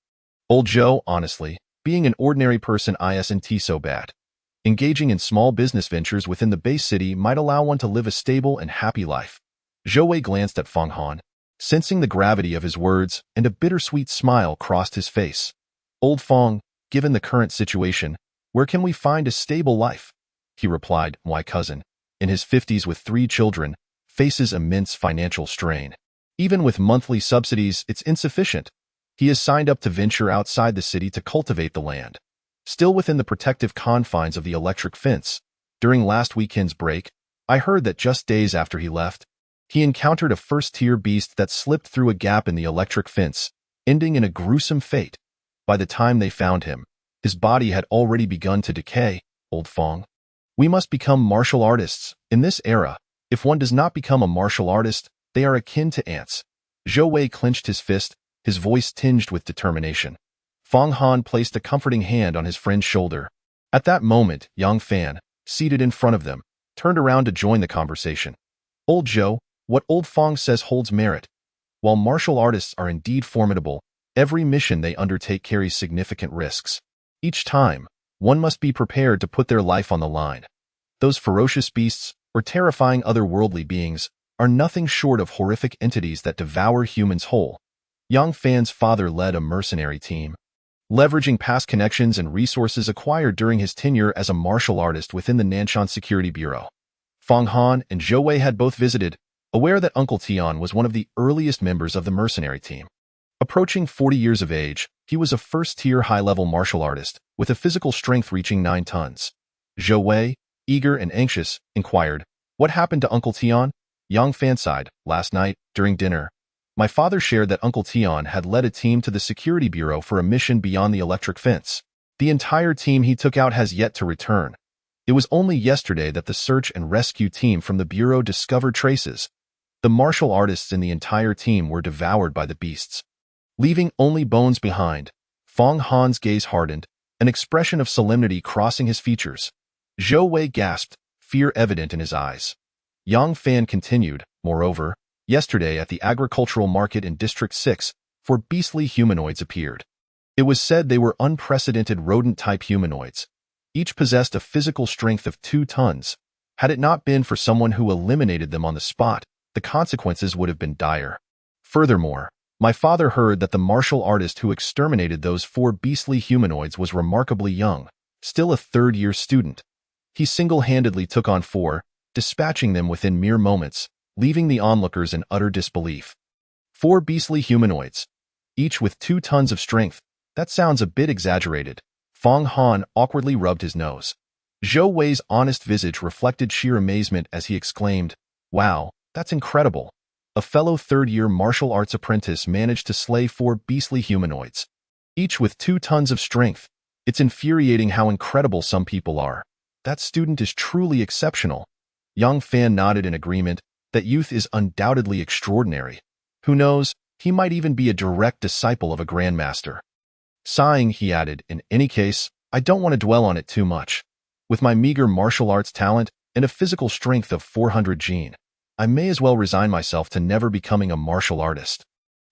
"Old Zhou, honestly, being an ordinary person isn't so bad. Engaging in small business ventures within the base city might allow one to live a stable and happy life. Zhou Wei glanced at Feng Han, sensing the gravity of his words, and a bittersweet smile crossed his face. Old Feng, given the current situation, where can we find a stable life? He replied, my cousin, in his 50s with 3 children, faces immense financial strain. Even with monthly subsidies, it's insufficient. He has signed up to venture outside the city to cultivate the land. Still within the protective confines of the electric fence, during last weekend's break, I heard that just days after he left, he encountered a first-tier beast that slipped through a gap in the electric fence, ending in a gruesome fate. By the time they found him, his body had already begun to decay. Old Feng, we must become martial artists. In this era, if one does not become a martial artist, they are akin to ants. Zhou Wei clenched his fist, his voice tinged with determination. Feng Han placed a comforting hand on his friend's shoulder. At that moment, Yang Fan, seated in front of them, turned around to join the conversation. Old Zhou, what Old Feng says holds merit. While martial artists are indeed formidable, every mission they undertake carries significant risks. Each time, one must be prepared to put their life on the line. Those ferocious beasts, or terrifying otherworldly beings, are nothing short of horrific entities that devour humans whole. Yang Fan's father led a mercenary team, leveraging past connections and resources acquired during his tenure as a martial artist within the Nanshan Security Bureau. Feng Han and Zhou Wei had both visited, aware that Uncle Tian was one of the earliest members of the mercenary team. Approaching 40 years of age, he was a first-tier high-level martial artist, with a physical strength reaching 9 tons. Zhou Wei, eager and anxious, inquired, what happened to Uncle Tian? Yang Fan sighed, last night, during dinner. My father shared that Uncle Tian had led a team to the Security Bureau for a mission beyond the electric fence. The entire team he took out has yet to return. It was only yesterday that the search and rescue team from the Bureau discovered traces. The martial artists in the entire team were devoured by the beasts, leaving only bones behind. Feng Han's gaze hardened, an expression of solemnity crossing his features. Zhou Wei gasped, fear evident in his eyes. Yang Fan continued, moreover, yesterday at the agricultural market in District 6, 4 beastly humanoids appeared. It was said they were unprecedented rodent-type humanoids. Each possessed a physical strength of 2 tons. Had it not been for someone who eliminated them on the spot, the consequences would have been dire. Furthermore, my father heard that the martial artist who exterminated those 4 beastly humanoids was remarkably young, still a 3rd-year student. He single-handedly took on 4, dispatching them within mere moments, leaving the onlookers in utter disbelief. 4 beastly humanoids, each with 2 tons of strength. That sounds a bit exaggerated. Feng Han awkwardly rubbed his nose. Zhou Wei's honest visage reflected sheer amazement as he exclaimed, wow, that's incredible. A fellow 3rd-year martial arts apprentice managed to slay 4 beastly humanoids, each with 2 tons of strength. It's infuriating how incredible some people are. That student is truly exceptional. Yang Fan nodded in agreement. That youth is undoubtedly extraordinary. Who knows, he might even be a direct disciple of a grandmaster. Sighing, he added, in any case, I don't want to dwell on it too much. With my meager martial arts talent and a physical strength of 400 gene, I may as well resign myself to never becoming a martial artist.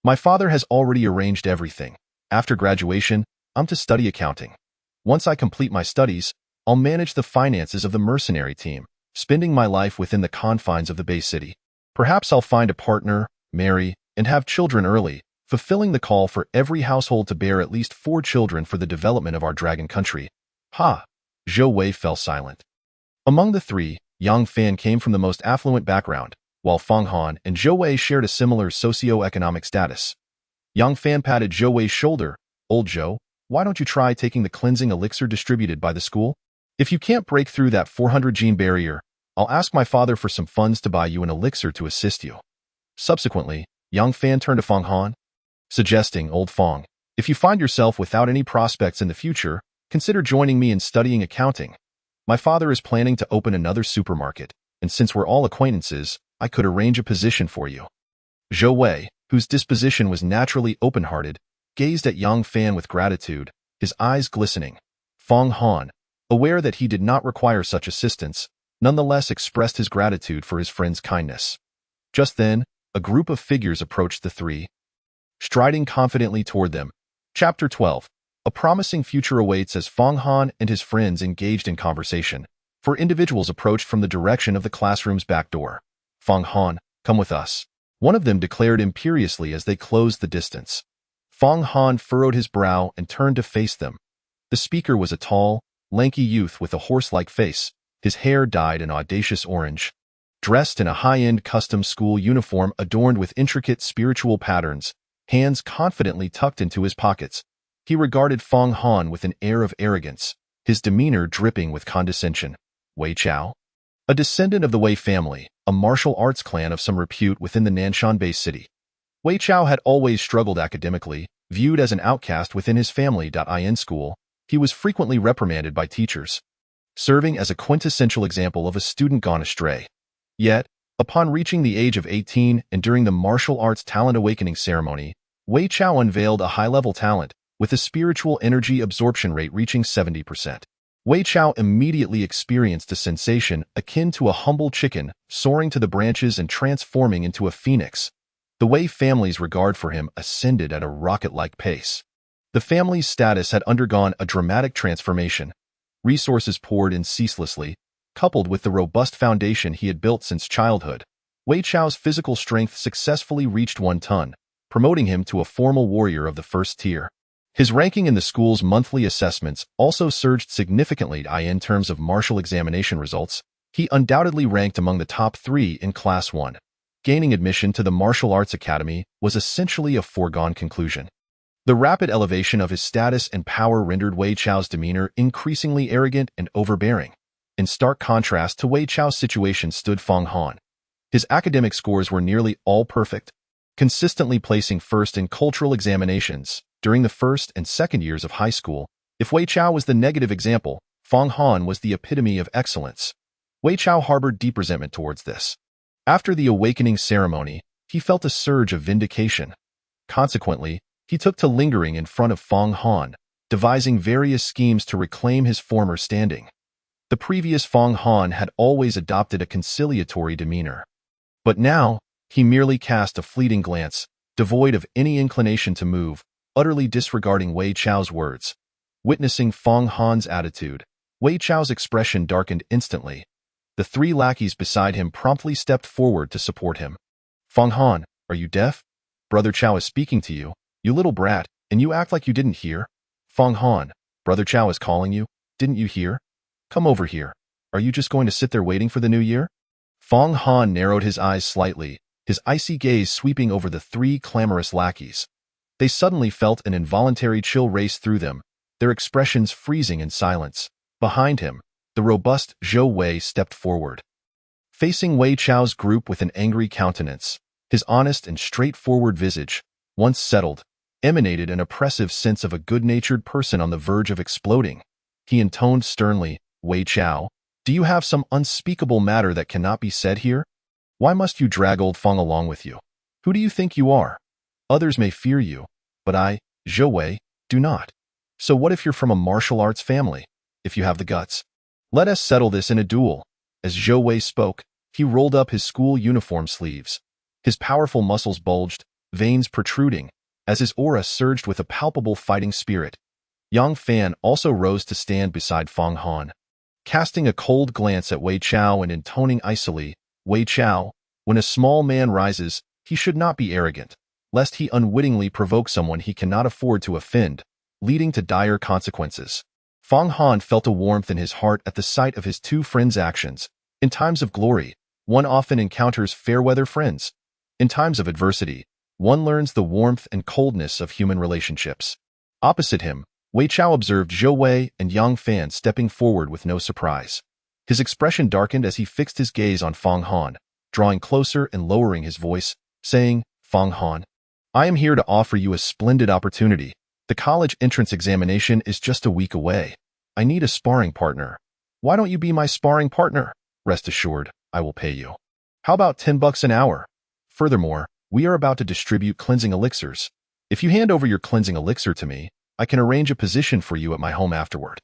My father has already arranged everything. After graduation, I'm to study accounting. Once I complete my studies, I'll manage the finances of the mercenary team, spending my life within the confines of the Bay City. Perhaps I'll find a partner, marry, and have children early, fulfilling the call for every household to bear at least 4 children for the development of our dragon country. Ha! Zhou Wei fell silent. Among the 3, Yang Fan came from the most affluent background, while Feng Han and Zhou Wei shared a similar socio-economic status. Yang Fan patted Zhou Wei's shoulder. Old Zhou, why don't you try taking the cleansing elixir distributed by the school? If you can't break through that 400 gene barrier, I'll ask my father for some funds to buy you an elixir to assist you. Subsequently, Yang Fan turned to Feng Han, suggesting, Old Feng, if you find yourself without any prospects in the future, consider joining me in studying accounting. My father is planning to open another supermarket, and since we're all acquaintances, I could arrange a position for you. Zhou Wei, whose disposition was naturally open-hearted, gazed at Yang Fan with gratitude, his eyes glistening. Feng Han, aware that he did not require such assistance, nonetheless expressed his gratitude for his friend's kindness. Just then, a group of figures approached the 3, striding confidently toward them. Chapter 12. A promising future awaits as Fong Han and his friends engaged in conversation. Four individuals approached from the direction of the classroom's back door. Fong Han, come with us. One of them declared imperiously as they closed the distance. Fong Han furrowed his brow and turned to face them. The speaker was a tall, lanky youth with a horse-like face, his hair dyed an audacious orange. Dressed in a high-end custom school uniform adorned with intricate spiritual patterns, hands confidently tucked into his pockets, he regarded Fong Han with an air of arrogance, his demeanor dripping with condescension. Wei Chao? A descendant of the Wei family, a martial arts clan of some repute within the Nanshan-based city. Wei Chao had always struggled academically, viewed as an outcast within his family.in school. He was frequently reprimanded by teachers, serving as a quintessential example of a student gone astray. Yet, upon reaching the age of 18 and during the martial arts talent awakening ceremony, Wei Chao unveiled a high-level talent, with a spiritual energy absorption rate reaching 70%. Wei Chao immediately experienced a sensation akin to a humble chicken soaring to the branches and transforming into a phoenix. The Wei family's regard for him ascended at a rocket-like pace. The family's status had undergone a dramatic transformation. Resources poured in ceaselessly, coupled with the robust foundation he had built since childhood. Wei Chao's physical strength successfully reached 1 ton, promoting him to a formal warrior of the first tier. His ranking in the school's monthly assessments also surged significantly in terms of martial examination results. He undoubtedly ranked among the top 3 in Class 1. Gaining admission to the Martial Arts Academy was essentially a foregone conclusion. The rapid elevation of his status and power rendered Wei Chao's demeanor increasingly arrogant and overbearing. In stark contrast to Wei Chao's situation stood Fong Han. His academic scores were nearly all perfect, consistently placing first in cultural examinations. During the first and second years of high school, if Wei Chao was the negative example, Fong Han was the epitome of excellence. Wei Chao harbored deep resentment towards this. After the awakening ceremony, he felt a surge of vindication. Consequently, he took to lingering in front of Fong Han, devising various schemes to reclaim his former standing. The previous Fong Han had always adopted a conciliatory demeanor. But now, he merely cast a fleeting glance, devoid of any inclination to move, utterly disregarding Wei Chao's words. Witnessing Fong Han's attitude, Wei Chao's expression darkened instantly. The 3 lackeys beside him promptly stepped forward to support him. Fong Han, are you deaf? Brother Chao is speaking to you, you little brat, and you act like you didn't hear. Fong Han, Brother Chao is calling you, didn't you hear? Come over here. Are you just going to sit there waiting for the new year? Fong Han narrowed his eyes slightly, his icy gaze sweeping over the 3 clamorous lackeys. They suddenly felt an involuntary chill race through them, their expressions freezing in silence. Behind him, the robust Zhou Wei stepped forward. Facing Wei Chao's group with an angry countenance, his honest and straightforward visage, once settled, emanated an oppressive sense of a good-natured person on the verge of exploding. He intoned sternly, Wei Chao, do you have some unspeakable matter that cannot be said here? Why must you drag old Fong along with you? Who do you think you are? Others may fear you, but I, Zhou Wei, do not. So what if you're from a martial arts family? If you have the guts, let us settle this in a duel. As Zhou Wei spoke, he rolled up his school uniform sleeves. His powerful muscles bulged, veins protruding, as his aura surged with a palpable fighting spirit. Yang Fan also rose to stand beside Fong Han. Casting a cold glance at Wei Chao and intoning icily, Wei Chao, when a small man rises, he should not be arrogant, lest he unwittingly provoke someone he cannot afford to offend, leading to dire consequences. Fong Han felt a warmth in his heart at the sight of his 2 friends' actions. In times of glory, one often encounters fair-weather friends. In times of adversity, one learns the warmth and coldness of human relationships. Opposite him, Wei Chao observed Zhou Wei and Yang Fan stepping forward with no surprise. His expression darkened as he fixed his gaze on Fong Han, drawing closer and lowering his voice, saying, Fong Han, I am here to offer you a splendid opportunity. The college entrance examination is just a week away. I need a sparring partner. Why don't you be my sparring partner? Rest assured, I will pay you. How about $10 an hour? Furthermore, we are about to distribute cleansing elixirs. If you hand over your cleansing elixir to me, I can arrange a position for you at my home afterward.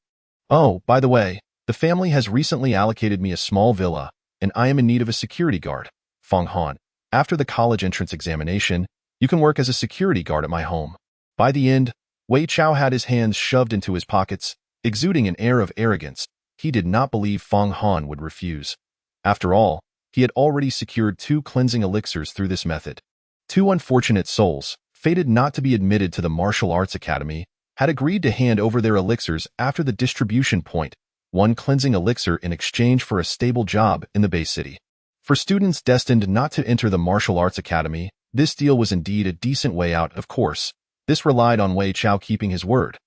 Oh, by the way, the family has recently allocated me a small villa, and I am in need of a security guard. Fong Han, after the college entrance examination, you can work as a security guard at my home. By the end, Wei Chao had his hands shoved into his pockets, exuding an air of arrogance. He did not believe Fong Han would refuse. After all, he had already secured 2 cleansing elixirs through this method. 2 unfortunate souls, fated not to be admitted to the martial arts academy, had agreed to hand over their elixirs after the distribution point, 1 cleansing elixir in exchange for a stable job in the Bay City. For students destined not to enter the martial arts academy, this deal was indeed a decent way out, of course. This relied on Wei Chao keeping his word.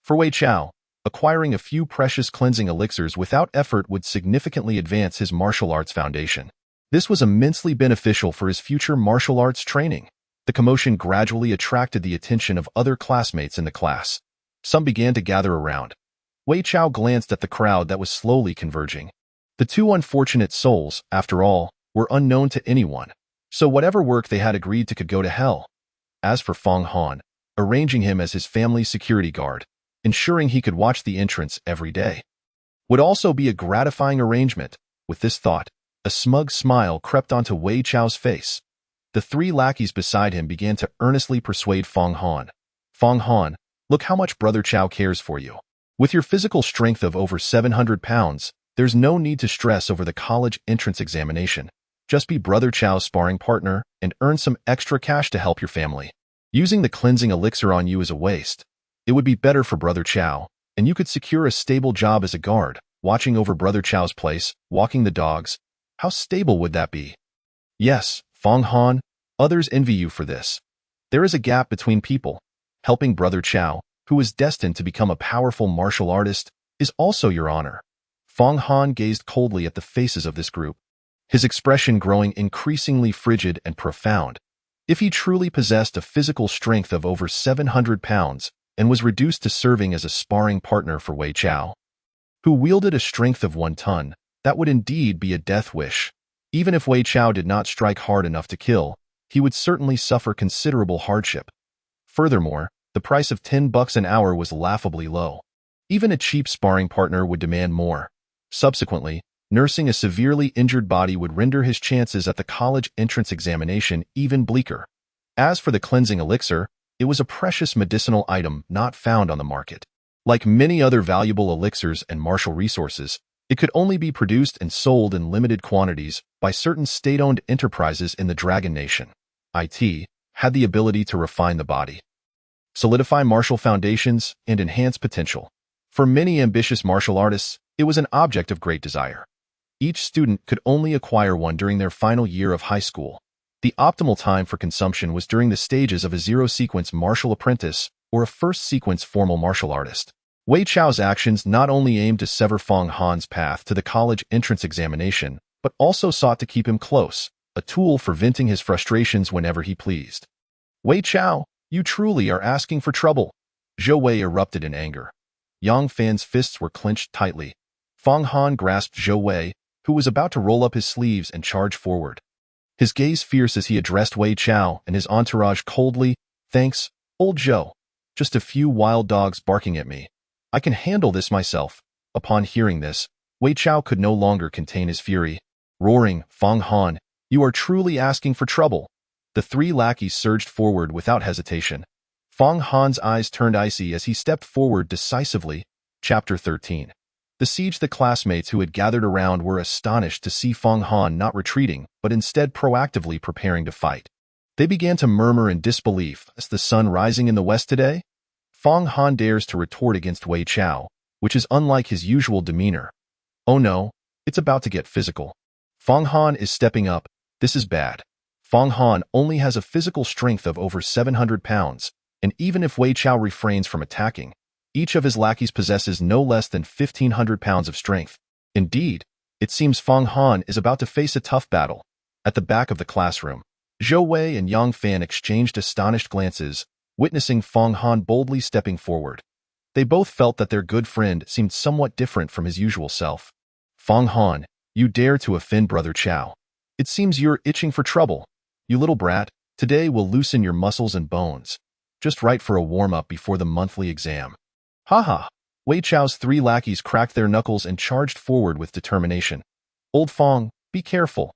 For Wei Chao, acquiring a few precious cleansing elixirs without effort would significantly advance his martial arts foundation. This was immensely beneficial for his future martial arts training. The commotion gradually attracted the attention of other classmates in the class. Some began to gather around. Wei Chao glanced at the crowd that was slowly converging. The 2 unfortunate souls, after all, were unknown to anyone, so whatever work they had agreed to could go to hell. As for Fong Han, arranging him as his family's security guard, ensuring he could watch the entrance every day, would also be a gratifying arrangement. With this thought, a smug smile crept onto Wei Chao's face. The 3 lackeys beside him began to earnestly persuade Fong Han. Fong Han, look how much Brother Chao cares for you. With your physical strength of over 700 pounds, there's no need to stress over the college entrance examination. Just be Brother Chao's sparring partner and earn some extra cash to help your family. Using the cleansing elixir on you is a waste. It would be better for Brother Chao, and you could secure a stable job as a guard, watching over Brother Chao's place, walking the dogs. How stable would that be? Yes, Fong Han, others envy you for this. There is a gap between people. Helping Brother Chao, who is destined to become a powerful martial artist, is also your honor. Fong Han gazed coldly at the faces of this group, his expression growing increasingly frigid and profound. If he truly possessed a physical strength of over 700 pounds and was reduced to serving as a sparring partner for Wei Chao, who wielded a strength of 1 ton, that would indeed be a death wish. Even if Wei Chao did not strike hard enough to kill, he would certainly suffer considerable hardship. Furthermore, the price of $10 an hour was laughably low. Even a cheap sparring partner would demand more. Subsequently, nursing a severely injured body would render his chances at the college entrance examination even bleaker. As for the cleansing elixir, it was a precious medicinal item not found on the market. Like many other valuable elixirs and martial resources, it could only be produced and sold in limited quantities by certain state-owned enterprises in the Dragon Nation. It had the ability to refine the body, solidify martial foundations, and enhance potential. For many ambitious martial artists, it was an object of great desire. Each student could only acquire one during their final year of high school. The optimal time for consumption was during the stages of a zero-sequence martial apprentice or a first-sequence formal martial artist. Wei Chao's actions not only aimed to sever Fong Han's path to the college entrance examination, but also sought to keep him close, a tool for venting his frustrations whenever he pleased. Wei Chao, you truly are asking for trouble. Zhou Wei erupted in anger. Yang Fan's fists were clenched tightly. Fong Han grasped Zhou Wei, who was about to roll up his sleeves and charge forward. His gaze fierce as he addressed Wei Chao and his entourage coldly. Thanks, old Zhou. Just a few wild dogs barking at me. I can handle this myself. Upon hearing this, Wei Chao could no longer contain his fury. Roaring, Fong Han, you are truly asking for trouble. The 3 lackeys surged forward without hesitation. Fong Han's eyes turned icy as he stepped forward decisively. Chapter 13. The siege. The classmates who had gathered around were astonished to see Fong Han not retreating, but instead proactively preparing to fight. They began to murmur in disbelief. Is the sun rising in the west today? Fong Han dares to retort against Wei Chao, which is unlike his usual demeanor. Oh no, it's about to get physical. Fong Han is stepping up. This is bad. Fong Han only has a physical strength of over 700 pounds, and even if Wei Chao refrains from attacking, each of his lackeys possesses no less than 1,500 pounds of strength. Indeed, it seems Fong Han is about to face a tough battle. At the back of the classroom, Zhou Wei and Yang Fan exchanged astonished glances, witnessing Fong Han boldly stepping forward. They both felt that their good friend seemed somewhat different from his usual self. Fong Han, you dare to offend Brother Chao. It seems you're itching for trouble. You little brat, today we'll loosen your muscles and bones. Just right for a warm-up before the monthly exam. Ha! Wei Chao's 3 lackeys cracked their knuckles and charged forward with determination. Old Fong, be careful.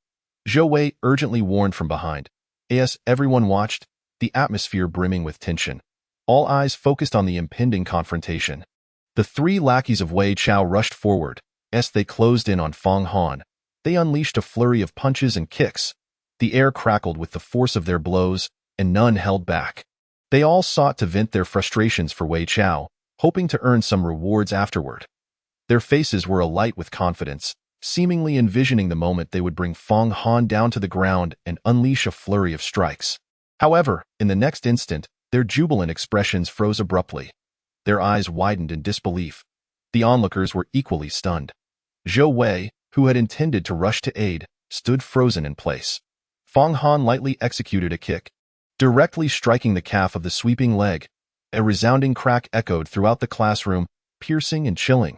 Zhou Wei urgently warned from behind. As everyone watched, the atmosphere brimming with tension. all eyes focused on the impending confrontation. The three lackeys of Wei Chao rushed forward. As they closed in on Fong Han, they unleashed a flurry of punches and kicks. The air crackled with the force of their blows, and none held back. They all sought to vent their frustrations for Wei Chao, hoping to earn some rewards afterward. Their faces were alight with confidence, seemingly envisioning the moment they would bring Fong Han down to the ground and unleash a flurry of strikes. However, in the next instant, their jubilant expressions froze abruptly. Their eyes widened in disbelief. The onlookers were equally stunned. Zhou Wei, who had intended to rush to aid, stood frozen in place. Fong Han lightly executed a kick, directly striking the calf of the sweeping leg. A resounding crack echoed throughout the classroom, piercing and chilling.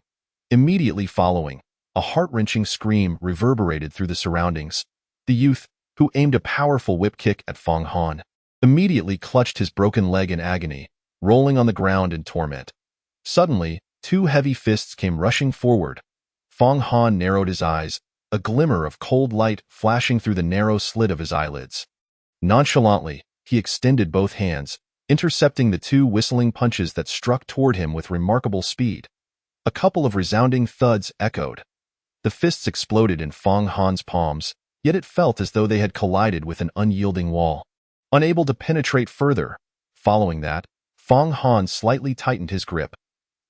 Immediately following, a heart-wrenching scream reverberated through the surroundings. The youth, who aimed a powerful whip kick at Fong Han, immediately clutched his broken leg in agony, rolling on the ground in torment. Suddenly, two heavy fists came rushing forward. Fong Han narrowed his eyes, a glimmer of cold light flashing through the narrow slit of his eyelids. Nonchalantly, he extended both hands, intercepting the two whistling punches that struck toward him with remarkable speed. A couple of resounding thuds echoed. The fists exploded in Fong Han's palms, yet it felt as though they had collided with an unyielding wall. Unable to penetrate further, following that, Fong Han slightly tightened his grip.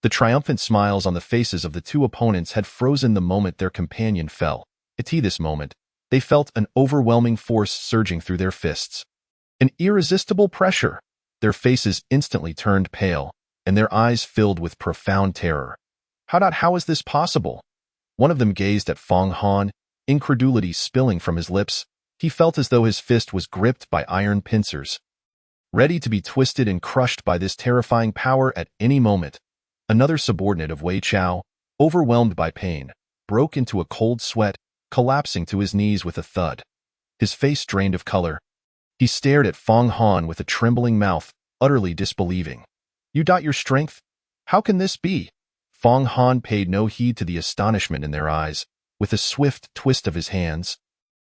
The triumphant smiles on the faces of the two opponents had frozen the moment their companion fell. At this moment, they felt an overwhelming force surging through their fists. An irresistible pressure. Their faces instantly turned pale, and their eyes filled with profound terror. How is this possible? One of them gazed at Fong Han, incredulity spilling from his lips. He felt as though his fist was gripped by iron pincers, ready to be twisted and crushed by this terrifying power at any moment. Another subordinate of Wei Chao, overwhelmed by pain, broke into a cold sweat, collapsing to his knees with a thud. His face drained of color. He stared at Fong Han with a trembling mouth, utterly disbelieving. "You doubt your strength? How can this be?" Fong Han paid no heed to the astonishment in their eyes. With a swift twist of his hands,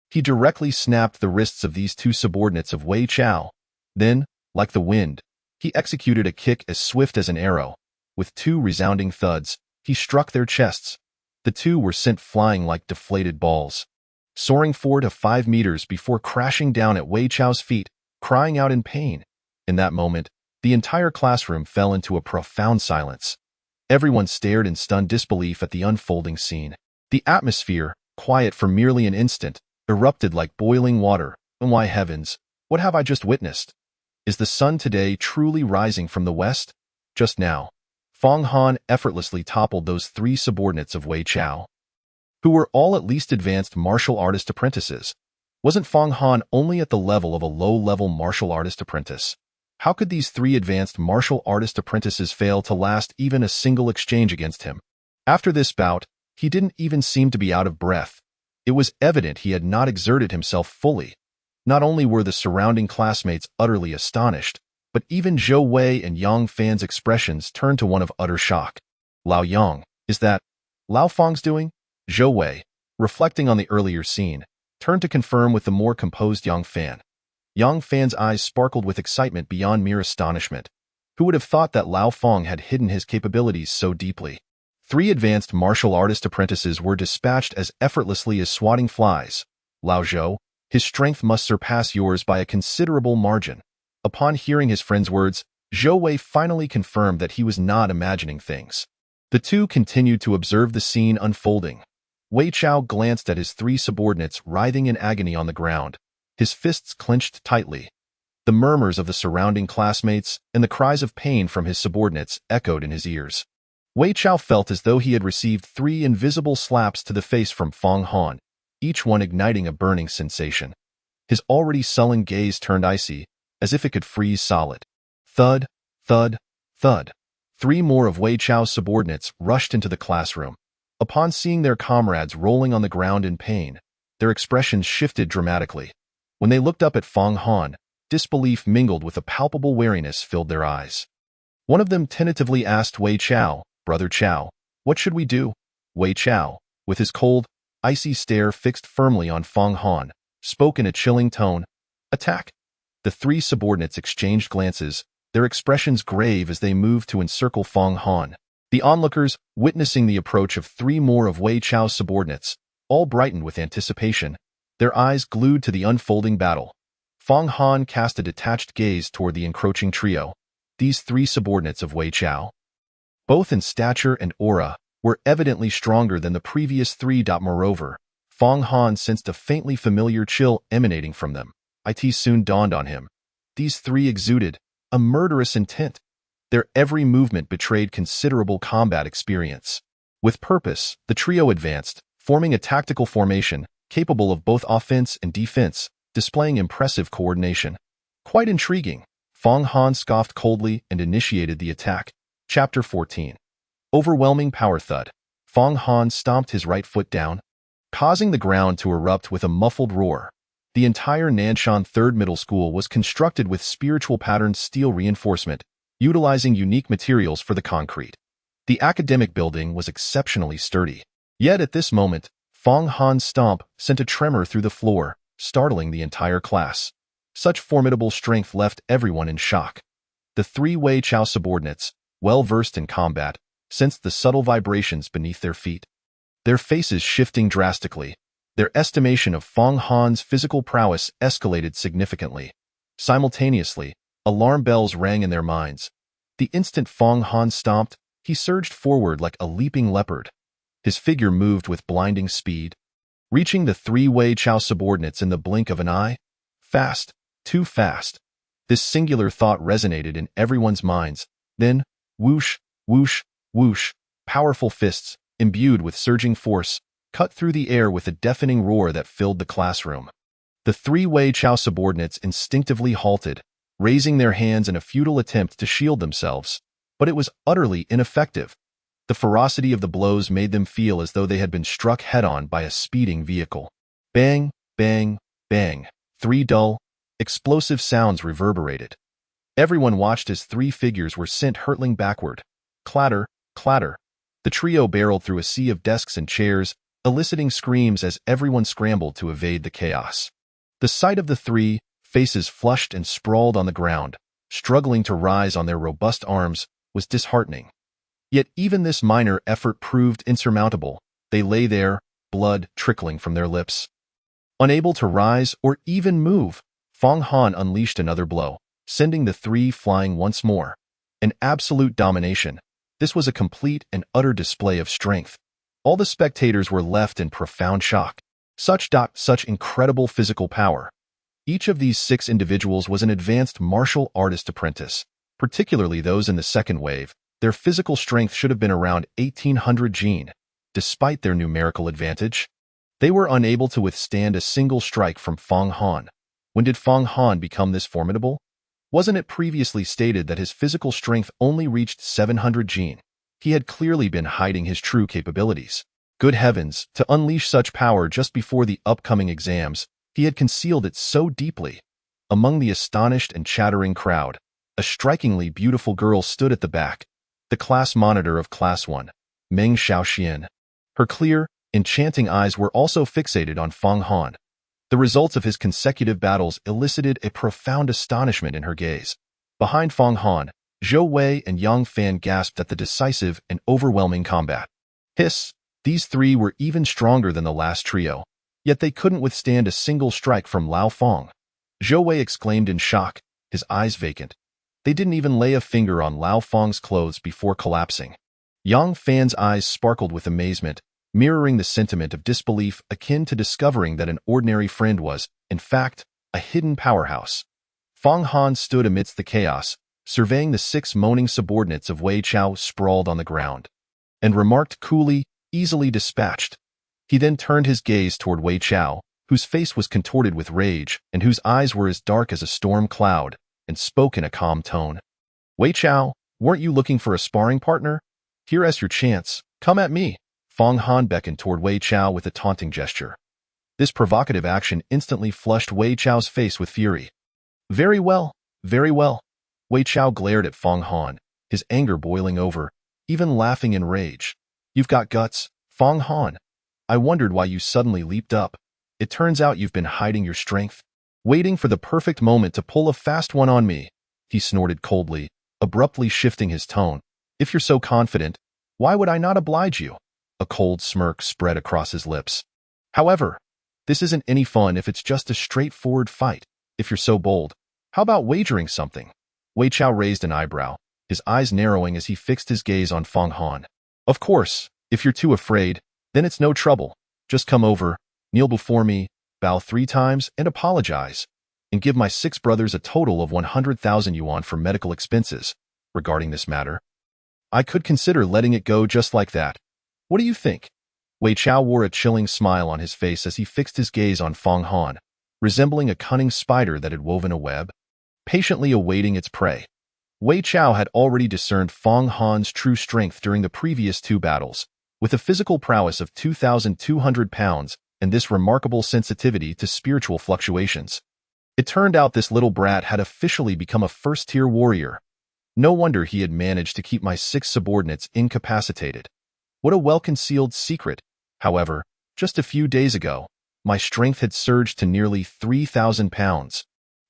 he directly snapped the wrists of these two subordinates of Wei Chao. Then, like the wind, he executed a kick as swift as an arrow. With two resounding thuds, he struck their chests. The two were sent flying like deflated balls, soaring 4 to 5 meters before crashing down at Wei Chao's feet, crying out in pain. In that moment, the entire classroom fell into a profound silence. Everyone stared in stunned disbelief at the unfolding scene. The atmosphere, quiet for merely an instant, erupted like boiling water. And why heavens, what have I just witnessed? Is the sun today truly rising from the west? Just now, Fong Han effortlessly toppled those three subordinates of Wei Chao, who were all at least advanced martial artist apprentices. Wasn't Fong Han only at the level of a low-level martial artist apprentice? How could these three advanced martial artist apprentices fail to last even a single exchange against him? After this bout, he didn't even seem to be out of breath. It was evident he had not exerted himself fully. Not only were the surrounding classmates utterly astonished, but even Zhou Wei and Yang Fan's expressions turned to one of utter shock. "Lao Yang, is that Lao Fong's doing?" Zhou Wei, reflecting on the earlier scene, turned to confirm with the more composed Yang Fan. Yang Fan's eyes sparkled with excitement beyond mere astonishment. Who would have thought that Lao Fong had hidden his capabilities so deeply? 3 advanced martial artist apprentices were dispatched as effortlessly as swatting flies. "Lao Zhou, his strength must surpass yours by a considerable margin." Upon hearing his friend's words, Zhou Wei finally confirmed that he was not imagining things. The two continued to observe the scene unfolding. Wei Chao glanced at his 3 subordinates writhing in agony on the ground, his fists clenched tightly. The murmurs of the surrounding classmates and the cries of pain from his subordinates echoed in his ears. Wei Chao felt as though he had received 3 invisible slaps to the face from Fong Han, each one igniting a burning sensation. His already sullen gaze turned icy, as if it could freeze solid. Thud, thud, thud. 3 more of Wei Chao's subordinates rushed into the classroom. Upon seeing their comrades rolling on the ground in pain, their expressions shifted dramatically. When they looked up at Fong Han, disbelief mingled with a palpable wariness filled their eyes. One of them tentatively asked Wei Chao, "Brother Chao, what should we do?" Wei Chao, with his cold, icy stare fixed firmly on Fong Han, spoke in a chilling tone, "Attack." The 3 subordinates exchanged glances, their expressions grave as they moved to encircle Fong Han. The onlookers, witnessing the approach of 3 more of Wei Chao's subordinates, all brightened with anticipation, their eyes glued to the unfolding battle. Fong Han cast a detached gaze toward the encroaching trio. These 3 subordinates of Wei Chao, both in stature and aura, were evidently stronger than the previous 3. Moreover, Fong Han sensed a faintly familiar chill emanating from them. It soon dawned on him. These 3 exuded a murderous intent. Their every movement betrayed considerable combat experience. With purpose, the trio advanced, forming a tactical formation capable of both offense and defense, displaying impressive coordination. Quite intriguing. Fong Han scoffed coldly and initiated the attack. Chapter 14. Overwhelming power thud. Fong Han stomped his right foot down, causing the ground to erupt with a muffled roar. The entire Nanshan Third Middle School was constructed with spiritual patterned steel reinforcement, utilizing unique materials for the concrete. The academic building was exceptionally sturdy. Yet at this moment, Fong Han's stomp sent a tremor through the floor, startling the entire class. Such formidable strength left everyone in shock. The 3 Wei Chao subordinates, well versed in combat, sensed the subtle vibrations beneath their feet. Their faces shifting drastically, their estimation of Fong Han's physical prowess escalated significantly. Simultaneously, alarm bells rang in their minds. The instant Fong Han stomped, he surged forward like a leaping leopard. His figure moved with blinding speed, reaching the 3 Wei Chao subordinates in the blink of an eye. Fast, too fast. This singular thought resonated in everyone's minds. Then, whoosh, whoosh, whoosh, powerful fists, imbued with surging force, cut through the air with a deafening roar that filled the classroom. The 3 Wei Chao subordinates instinctively halted, raising their hands in a futile attempt to shield themselves, but it was utterly ineffective. The ferocity of the blows made them feel as though they had been struck head-on by a speeding vehicle. Bang, bang, bang. 3 dull, explosive sounds reverberated. Everyone watched as 3 figures were sent hurtling backward. Clatter, clatter. The trio barreled through a sea of desks and chairs, eliciting screams as everyone scrambled to evade the chaos. The sight of the 3, faces flushed and sprawled on the ground, struggling to rise on their robust arms, was disheartening. Yet even this minor effort proved insurmountable. They lay there, blood trickling from their lips. Unable to rise or even move, Fong Han unleashed another blow, sending the 3 flying once more. An absolute domination. This was a complete and utter display of strength. All the spectators were left in profound shock. Such incredible physical power. Each of these 6 individuals was an advanced martial artist apprentice, particularly those in the second wave. Their physical strength should have been around 1800 Jin. Despite their numerical advantage, they were unable to withstand a single strike from Fong Han. When did Fong Han become this formidable? Wasn't it previously stated that his physical strength only reached 700 Jin? He had clearly been hiding his true capabilities. Good heavens, to unleash such power just before the upcoming exams, he had concealed it so deeply. Among the astonished and chattering crowd, a strikingly beautiful girl stood at the back, the class monitor of Class 1, Meng Xiaoxian. Her clear, enchanting eyes were also fixated on Fong Han. The results of his consecutive battles elicited a profound astonishment in her gaze. Behind Fong Han, Zhou Wei and Yang Fan gasped at the decisive and overwhelming combat. Hiss! These 3 were even stronger than the last trio, yet they couldn't withstand a single strike from Lao Fong. Zhou Wei exclaimed in shock, his eyes vacant. They didn't even lay a finger on Lao Fong's clothes before collapsing. Yang Fan's eyes sparkled with amazement, mirroring the sentiment of disbelief akin to discovering that an ordinary friend was, in fact, a hidden powerhouse. Fong Han stood amidst the chaos, surveying the 6 moaning subordinates of Wei Chao sprawled on the ground, and remarked coolly, easily dispatched. He then turned his gaze toward Wei Chao, whose face was contorted with rage and whose eyes were as dark as a storm cloud, and spoke in a calm tone. Wei Chao, weren't you looking for a sparring partner? Here's your chance. Come at me. Fong Han beckoned toward Wei Chao with a taunting gesture. This provocative action instantly flushed Wei Chao's face with fury. Very well, very well. Wei Chao glared at Fong Han, his anger boiling over, even laughing in rage. You've got guts, Fong Han. I wondered why you suddenly leaped up. It turns out you've been hiding your strength, waiting for the perfect moment to pull a fast one on me. he snorted coldly, abruptly shifting his tone. If you're so confident, why would I not oblige you? A cold smirk spread across his lips. However, this isn't any fun if it's just a straightforward fight. If you're so bold, how about wagering something? Wei Chao raised an eyebrow, his eyes narrowing as he fixed his gaze on Feng Han. Of course, if you're too afraid, then it's no trouble. Just come over, kneel before me, bow 3 times, and apologize, and give my 6 brothers a total of 100,000 yuan for medical expenses. Regarding this matter, I could consider letting it go just like that. What do you think? Wei Chao wore a chilling smile on his face as he fixed his gaze on Feng Han, resembling a cunning spider that had woven a web, patiently awaiting its prey. Wei Chao had already discerned Feng Han's true strength during the previous 2 battles, with a physical prowess of 2,200 pounds and this remarkable sensitivity to spiritual fluctuations. It turned out this little brat had officially become a first-tier warrior. No wonder he had managed to keep my 6 subordinates incapacitated. What a well-concealed secret. However, just a few days ago, my strength had surged to nearly 3,000 pounds.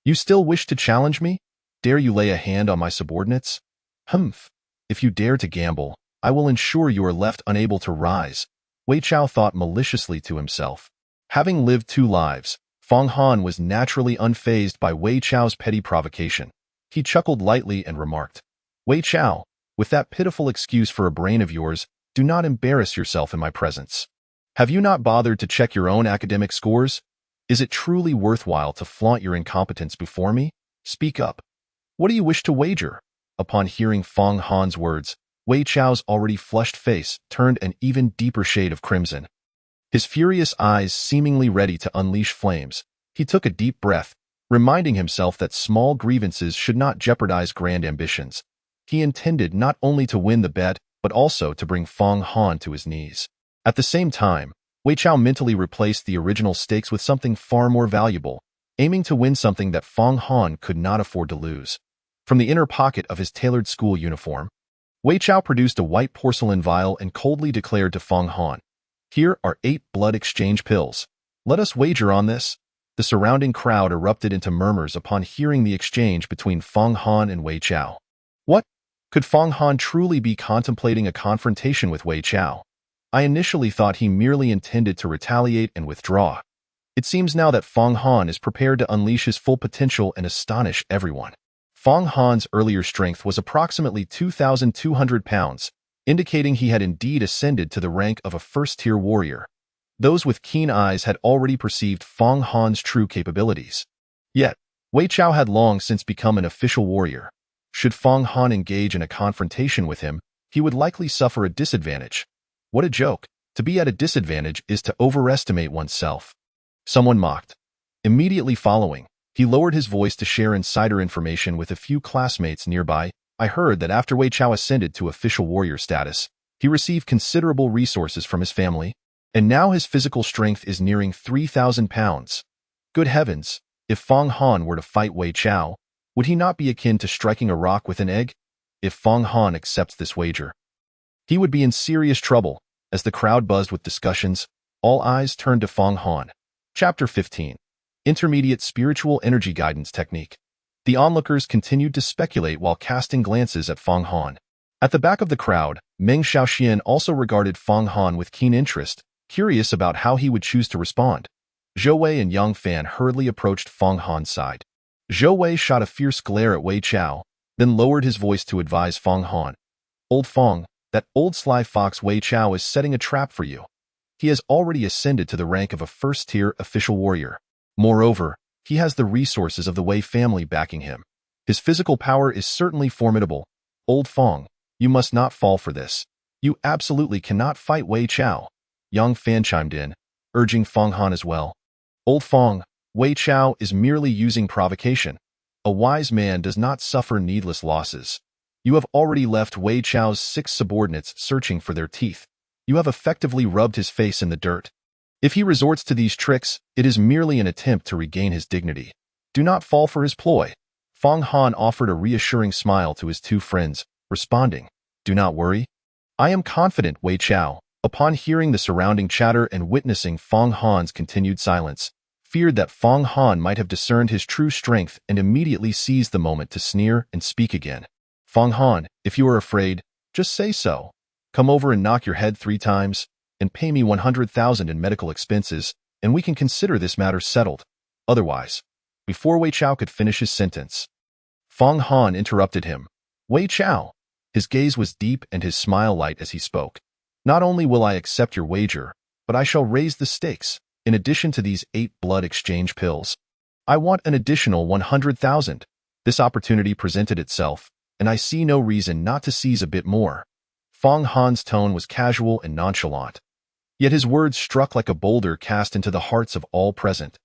You still wish to challenge me? Dare you lay a hand on my subordinates? Humph. If you dare to gamble, I will ensure you are left unable to rise. Wei Chao thought maliciously to himself. Having lived 2 lives, Feng Han was naturally unfazed by Wei Chao's petty provocation. He chuckled lightly and remarked, Wei Chao, with that pitiful excuse for a brain of yours, do not embarrass yourself in my presence. Have you not bothered to check your own academic scores? Is it truly worthwhile to flaunt your incompetence before me? Speak up. What do you wish to wager? Upon hearing Feng Han's words, Wei Chao's already flushed face turned an even deeper shade of crimson. His furious eyes seemingly ready to unleash flames, he took a deep breath, reminding himself that small grievances should not jeopardize grand ambitions. He intended not only to win the bet, but also to bring Feng Han to his knees. At the same time, Wei Chao mentally replaced the original stakes with something far more valuable, aiming to win something that Feng Han could not afford to lose. From the inner pocket of his tailored school uniform, Wei Chao produced a white porcelain vial and coldly declared to Feng Han, Here are 8 blood exchange pills. Let us wager on this. The surrounding crowd erupted into murmurs upon hearing the exchange between Feng Han and Wei Chao. What? Could Feng Han truly be contemplating a confrontation with Wei Chao? I initially thought he merely intended to retaliate and withdraw. It seems now that Feng Han is prepared to unleash his full potential and astonish everyone. Feng Han's earlier strength was approximately 2,200 pounds, indicating he had indeed ascended to the rank of a first-tier warrior. Those with keen eyes had already perceived Feng Han's true capabilities. Yet, Wei Chao had long since become an official warrior. Should Feng Han engage in a confrontation with him, he would likely suffer a disadvantage. What a joke. To be at a disadvantage is to overestimate oneself. Someone mocked. Immediately following, he lowered his voice to share insider information with a few classmates nearby. I heard that after Wei Chao ascended to official warrior status, he received considerable resources from his family, and now his physical strength is nearing 3,000 pounds. Good heavens, if Feng Han were to fight Wei Chao, would he not be akin to striking a rock with an egg? If Feng Han accepts this wager, he would be in serious trouble. As the crowd buzzed with discussions, all eyes turned to Feng Han. Chapter 15. Intermediate Spiritual Energy Guidance Technique. The onlookers continued to speculate while casting glances at Feng Han. At the back of the crowd, Meng Xiaoxian also regarded Feng Han with keen interest, curious about how he would choose to respond. Zhou Wei and Yang Fan hurriedly approached Feng Han's side. Zhou Wei shot a fierce glare at Wei Chao, then lowered his voice to advise Feng Han. Old Feng, that old sly fox Wei Chao is setting a trap for you. He has already ascended to the rank of a first-tier official warrior. Moreover, he has the resources of the Wei family backing him. His physical power is certainly formidable. Old Feng, you must not fall for this. You absolutely cannot fight Wei Chao. Yang Fan chimed in, urging Feng Han as well. Old Feng, Wei Chao is merely using provocation. A wise man does not suffer needless losses. You have already left Wei Chao's 6 subordinates searching for their teeth. You have effectively rubbed his face in the dirt. If he resorts to these tricks, it is merely an attempt to regain his dignity. Do not fall for his ploy. Feng Han offered a reassuring smile to his 2 friends, responding, Do not worry. I am confident, Wei Chao. Upon hearing the surrounding chatter and witnessing Feng Han's continued silence, feared that Fong Han might have discerned his true strength and immediately seized the moment to sneer and speak again. Fong Han, if you are afraid, just say so. Come over and knock your head 3 times, and pay me 100,000 in medical expenses, and we can consider this matter settled. Otherwise, before Wei Chao could finish his sentence, Fong Han interrupted him. Wei Chao. His gaze was deep and his smile light as he spoke. Not only will I accept your wager, but I shall raise the stakes. In addition to these 8 blood exchange pills, I want an additional 100,000. This opportunity presented itself, and I see no reason not to seize a bit more. Fong Han's tone was casual and nonchalant, yet his words struck like a boulder cast into the hearts of all present,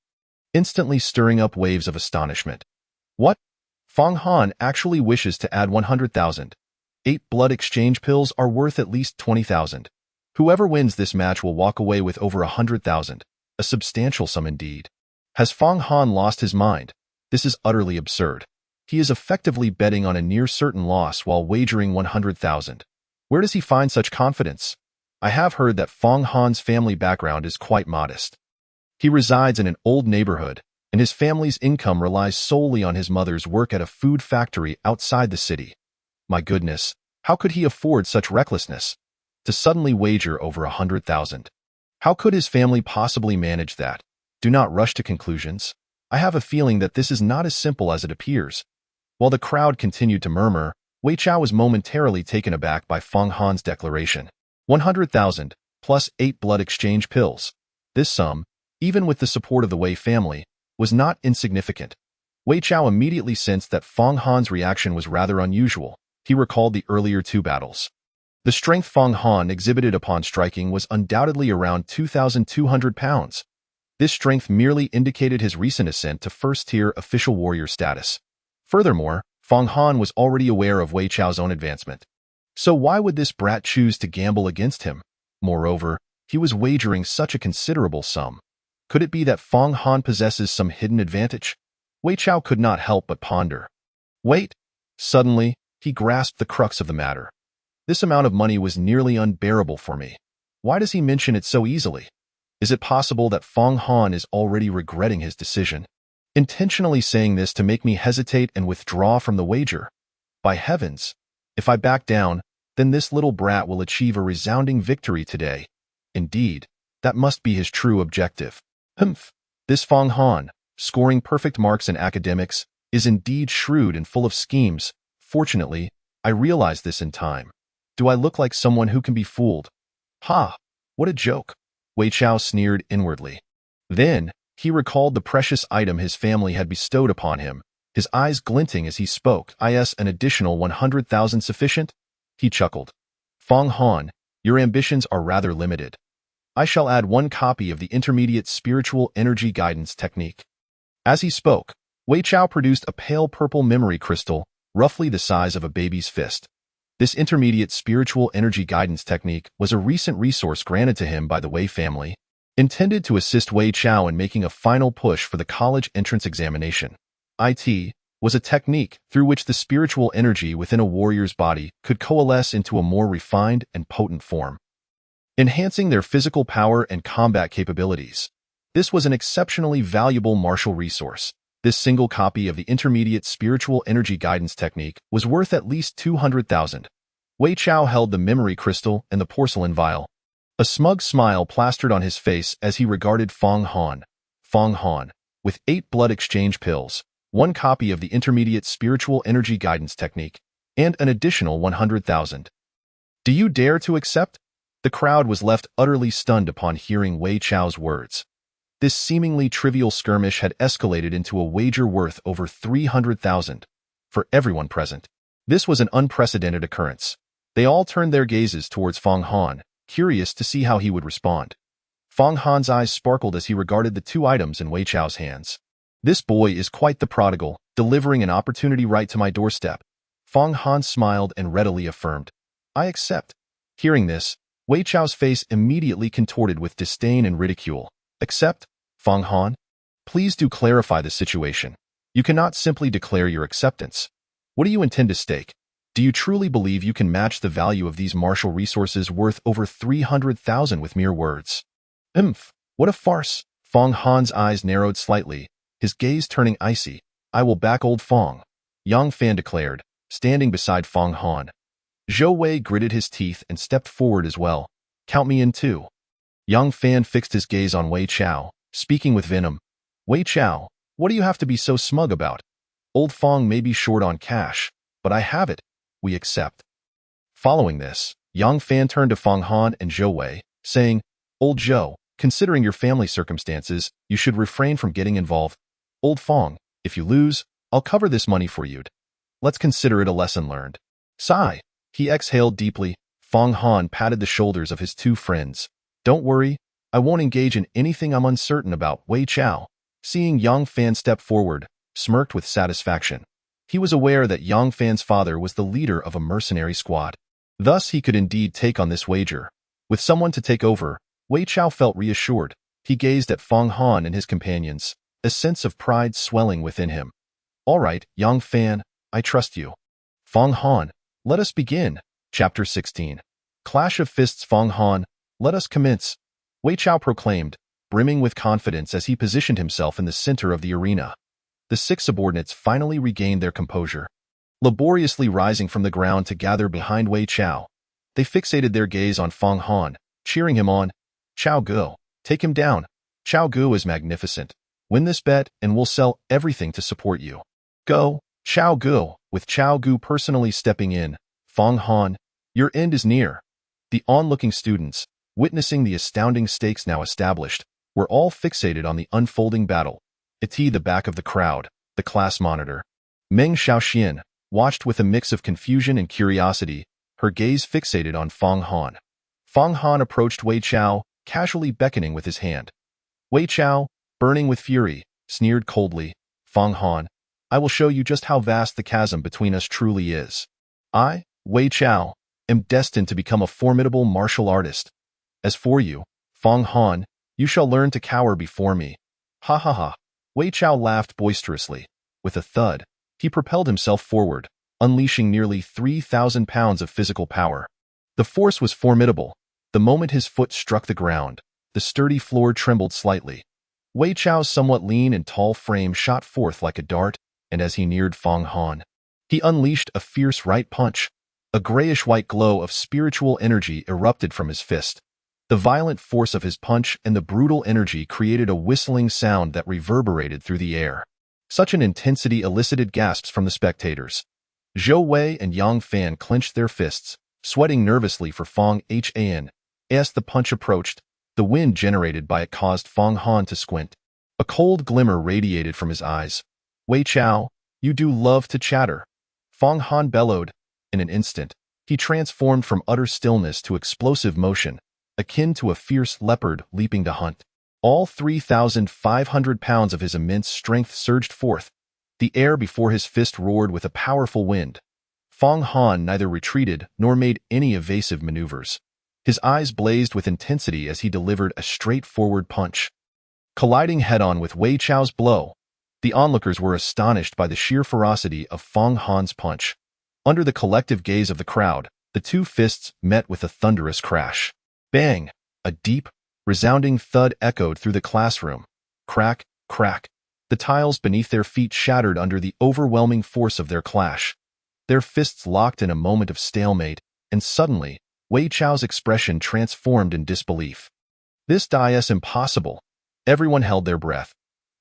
instantly stirring up waves of astonishment. What? Fong Han actually wishes to add 100,000. 8 blood exchange pills are worth at least 20,000. Whoever wins this match will walk away with over 100,000. A substantial sum indeed. Has Fong Han lost his mind? This is utterly absurd. He is effectively betting on a near certain loss while wagering 100,000. Where does he find such confidence? I have heard that Fong Han's family background is quite modest. He resides in an old neighborhood, and his family's income relies solely on his mother's work at a food factory outside the city. My goodness, how could he afford such recklessness? To suddenly wager over 100,000. How could his family possibly manage that? Do not rush to conclusions. I have a feeling that this is not as simple as it appears. While the crowd continued to murmur, Wei Chao was momentarily taken aback by Fong Han's declaration. 100,000, plus 8 blood exchange pills. This sum, even with the support of the Wei family, was not insignificant. Wei Chao immediately sensed that Fong Han's reaction was rather unusual. He recalled the earlier 2 battles. The strength Fong Han exhibited upon striking was undoubtedly around 2,200 pounds. This strength merely indicated his recent ascent to first-tier official warrior status. Furthermore, Fong Han was already aware of Wei Chao's own advancement. So why would this brat choose to gamble against him? Moreover, he was wagering such a considerable sum. Could it be that Fong Han possesses some hidden advantage? Wei Chao could not help but ponder. Wait! Suddenly, he grasped the crux of the matter. This amount of money was nearly unbearable for me. Why does he mention it so easily? Is it possible that Fong Han is already regretting his decision, intentionally saying this to make me hesitate and withdraw from the wager? By heavens, if I back down, then this little brat will achieve a resounding victory today. Indeed, that must be his true objective. Humph! This Fong Han, scoring perfect marks in academics, is indeed shrewd and full of schemes. Fortunately, I realized this in time. Do I look like someone who can be fooled? Ha! What a joke! Wei Chao sneered inwardly. Then, he recalled the precious item his family had bestowed upon him, his eyes glinting as he spoke. Is an additional 100,000 sufficient? He chuckled. Fong Han, your ambitions are rather limited. I shall add 1 copy of the intermediate spiritual energy guidance technique. As he spoke, Wei Chao produced a pale purple memory crystal, roughly the size of a baby's fist. This intermediate spiritual energy guidance technique was a recent resource granted to him by the Wei family, intended to assist Wei Chao in making a final push for the college entrance examination. IT was a technique through which the spiritual energy within a warrior's body could coalesce into a more refined and potent form, enhancing their physical power and combat capabilities. This was an exceptionally valuable martial resource. This single copy of the intermediate spiritual energy guidance technique was worth at least 200,000. Wei Chao held the memory crystal and the porcelain vial. A smug smile plastered on his face as he regarded Fong Han. Fong Han, with 8 blood exchange pills, 1 copy of the intermediate spiritual energy guidance technique, and an additional 100,000. Do you dare to accept? The crowd was left utterly stunned upon hearing Wei Chao's words. This seemingly trivial skirmish had escalated into a wager worth over 300,000. For everyone present, this was an unprecedented occurrence. They all turned their gazes towards Fong Han, curious to see how he would respond. Fong Han's eyes sparkled as he regarded the 2 items in Wei Chao's hands. This boy is quite the prodigal, delivering an opportunity right to my doorstep. Fong Han smiled and readily affirmed. I accept. Hearing this, Wei Chao's face immediately contorted with disdain and ridicule. Accept? Fong Han? Please do clarify the situation. You cannot simply declare your acceptance. What do you intend to stake? Do you truly believe you can match the value of these martial resources worth over 300,000 with mere words? What a farce! Fong Han's eyes narrowed slightly, his gaze turning icy. "I will back old Fong," Yang Fan declared, standing beside Fong Han. Zhou Wei gritted his teeth and stepped forward as well. "Count me in too." Yang Fan fixed his gaze on Wei Chao, speaking with venom. "Wei Chao, what do you have to be so smug about? Old Fong may be short on cash, but I have it. We accept." Following this, Yang Fan turned to Fong Han and Zhou Wei, saying, "Old Zhou, considering your family circumstances, you should refrain from getting involved. Old Fong, if you lose, I'll cover this money for you. Let's consider it a lesson learned." Sigh. He exhaled deeply. Fong Han patted the shoulders of his two friends. "Don't worry, I won't engage in anything I'm uncertain about." Wei Chao, seeing Yang Fan step forward, smirked with satisfaction. He was aware that Yang Fan's father was the leader of a mercenary squad. Thus he could indeed take on this wager. With someone to take over, Wei Chao felt reassured. He gazed at Fong Han and his companions, a sense of pride swelling within him. "All right, Yang Fan, I trust you." Fong Han, let us begin. Chapter 16. Clash of Fists. Fong Han, let us commence, Wei Chao proclaimed, brimming with confidence as he positioned himself in the center of the arena. The 6 subordinates finally regained their composure. Laboriously rising from the ground to gather behind Wei Chao, they fixated their gaze on Fong Han, cheering him on. "Chao Gu, take him down. Chao Gu is magnificent. Win this bet and we'll sell everything to support you. Go, Chao Gu." With Chao Gu personally stepping in, "Fong Han, your end is near." The onlooking students, witnessing the astounding stakes now established, were all fixated on the unfolding battle. At the back of the crowd, the class monitor, Meng Xiaoxian, watched with a mix of confusion and curiosity, her gaze fixated on Fong Han. Fong Han approached Wei Chao, casually beckoning with his hand. Wei Chao, burning with fury, sneered coldly, "Fong Han, I will show you just how vast the chasm between us truly is. I, Wei Chao, am destined to become a formidable martial artist. As for you, Fong Han, you shall learn to cower before me." Ha ha ha. Wei Chao laughed boisterously. With a thud, he propelled himself forward, unleashing nearly 3,000 pounds of physical power. The force was formidable. The moment his foot struck the ground, the sturdy floor trembled slightly. Wei Chao's somewhat lean and tall frame shot forth like a dart, and as he neared Fong Han, he unleashed a fierce right punch. A grayish-white glow of spiritual energy erupted from his fist. The violent force of his punch and the brutal energy created a whistling sound that reverberated through the air. Such an intensity elicited gasps from the spectators. Zhou Wei and Yang Fan clenched their fists, sweating nervously for Fong Han. As the punch approached, the wind generated by it caused Fong Han to squint. A cold glimmer radiated from his eyes. "Wei Chao, you do love to chatter." Fong Han bellowed. In an instant, he transformed from utter stillness to explosive motion, akin to a fierce leopard leaping to hunt. All 3,500 pounds of his immense strength surged forth. The air before his fist roared with a powerful wind. Fong Han neither retreated nor made any evasive maneuvers. His eyes blazed with intensity as he delivered a straightforward punch. Colliding head-on with Wei Chao's blow, the onlookers were astonished by the sheer ferocity of Fong Han's punch. Under the collective gaze of the crowd, the two fists met with a thunderous crash. Bang! A deep, resounding thud echoed through the classroom. Crack, crack. The tiles beneath their feet shattered under the overwhelming force of their clash. Their fists locked in a moment of stalemate, and suddenly, Wei Chao's expression transformed in disbelief. "This is impossible." Everyone held their breath.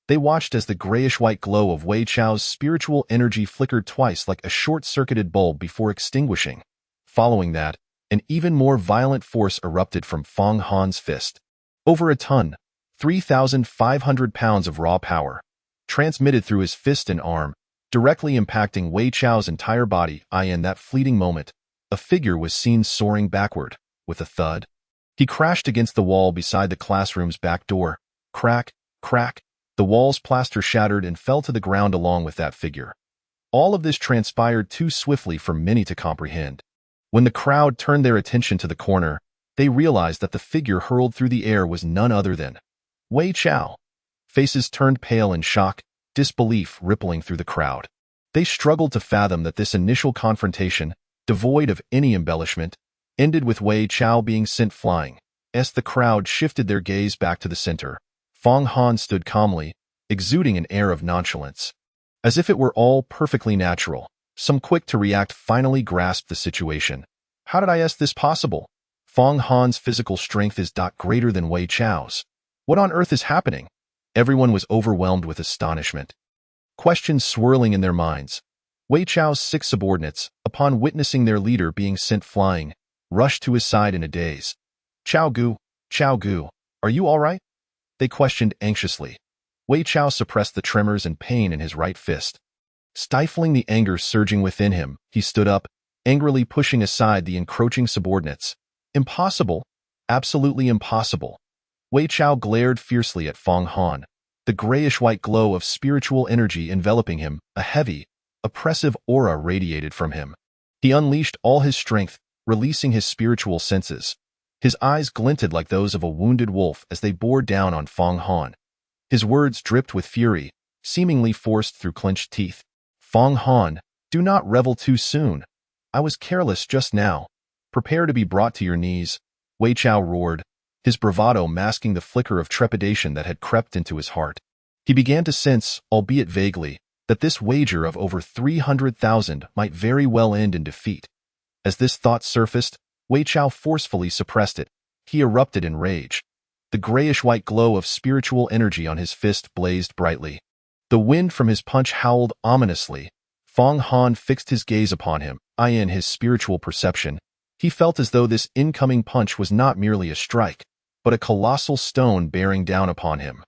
They watched as the grayish-white glow of Wei Chao's spiritual energy flickered twice like a short-circuited bulb before extinguishing. Following that, an even more violent force erupted from Fong Han's fist. Over a ton, 3,500 pounds of raw power, transmitted through his fist and arm, directly impacting Wei Chao's entire body. In that fleeting moment, a figure was seen soaring backward. With a thud, he crashed against the wall beside the classroom's back door. Crack, crack. The wall's plaster shattered and fell to the ground along with that figure. All of this transpired too swiftly for many to comprehend. When the crowd turned their attention to the corner, they realized that the figure hurled through the air was none other than Wei Chao. Faces turned pale in shock, disbelief rippling through the crowd. They struggled to fathom that this initial confrontation, devoid of any embellishment, ended with Wei Chao being sent flying. As the crowd shifted their gaze back to the center, Fong Han stood calmly, exuding an air of nonchalance. As if it were all perfectly natural, some quick-to-react finally grasped the situation. How did this possible? Fong Han's physical strength is greater than Wei Chao's. What on earth is happening? Everyone was overwhelmed with astonishment. Questions swirling in their minds. Wei Chao's 6 subordinates, upon witnessing their leader being sent flying, rushed to his side in a daze. Chao Gu, are you all right? They questioned anxiously. Wei Chao suppressed the tremors and pain in his right fist. Stifling the anger surging within him, he stood up, angrily pushing aside the encroaching subordinates. Impossible. Absolutely impossible. Wei Chao glared fiercely at Fong Han, the grayish-white glow of spiritual energy enveloping him, a heavy, oppressive aura radiated from him. He unleashed all his strength, releasing his spiritual senses. His eyes glinted like those of a wounded wolf as they bore down on Fong Han. His words dripped with fury, seemingly forced through clenched teeth. Fong Han, do not revel too soon. I was careless just now. Prepare to be brought to your knees, Wei Chao roared, his bravado masking the flicker of trepidation that had crept into his heart. He began to sense, albeit vaguely, that this wager of over 300,000 might very well end in defeat. As this thought surfaced, Wei Chao forcefully suppressed it. He erupted in rage. The grayish-white glow of spiritual energy on his fist blazed brightly. The wind from his punch howled ominously. Fong Han fixed his gaze upon him, eyeing his spiritual perception. He felt as though this incoming punch was not merely a strike, but a colossal stone bearing down upon him.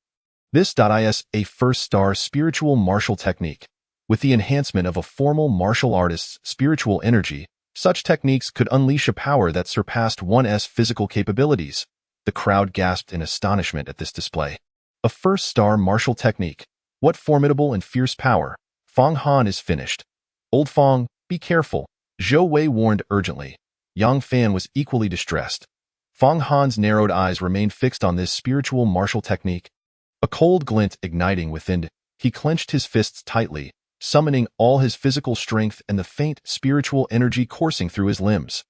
This is a first-star spiritual martial technique. With the enhancement of a formal martial artist's spiritual energy, such techniques could unleash a power that surpassed one's physical capabilities. The crowd gasped in astonishment at this display. A first-star martial technique. What formidable and fierce power. Fong Han is finished. Old Fong, be careful, Zhou Wei warned urgently. Yang Fan was equally distressed. Fong Han's narrowed eyes remained fixed on this spiritual martial technique. A cold glint igniting within, he clenched his fists tightly, summoning all his physical strength and the faint spiritual energy coursing through his limbs.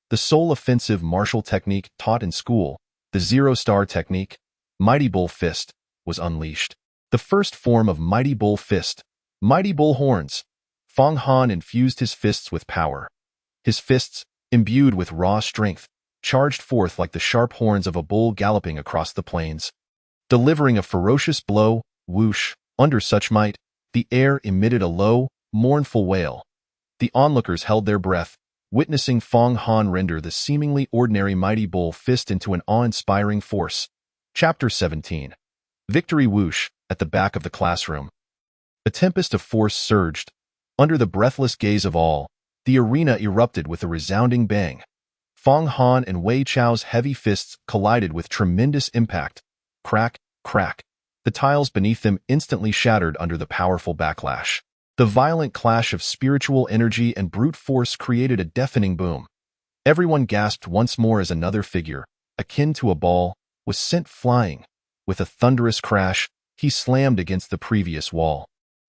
The sole offensive martial technique taught in school, the zero-star technique, Mighty Bull Fist, was unleashed. The first form of Mighty Bull Fist, Mighty Bull Horns. Fong Han infused his fists with power. His fists, imbued with raw strength, charged forth like the sharp horns of a bull galloping across the plains. Delivering a ferocious blow, whoosh, under such might, the air emitted a low, mournful wail. The onlookers held their breath, witnessing Fong Han render the seemingly ordinary Mighty Bull Fist into an awe-inspiring force. Chapter 17. Victory whoosh, at the back of the classroom. A tempest of force surged. Under the breathless gaze of all, the arena erupted with a resounding bang. Fong Han and Wei Chao's heavy fists collided with tremendous impact. Crack, crack. The tiles beneath them instantly shattered under the powerful backlash. The violent clash of spiritual energy and brute force created a deafening boom. Everyone gasped once more as another figure, akin to a ball, was sent flying. With a thunderous crash, he slammed against the previous wall.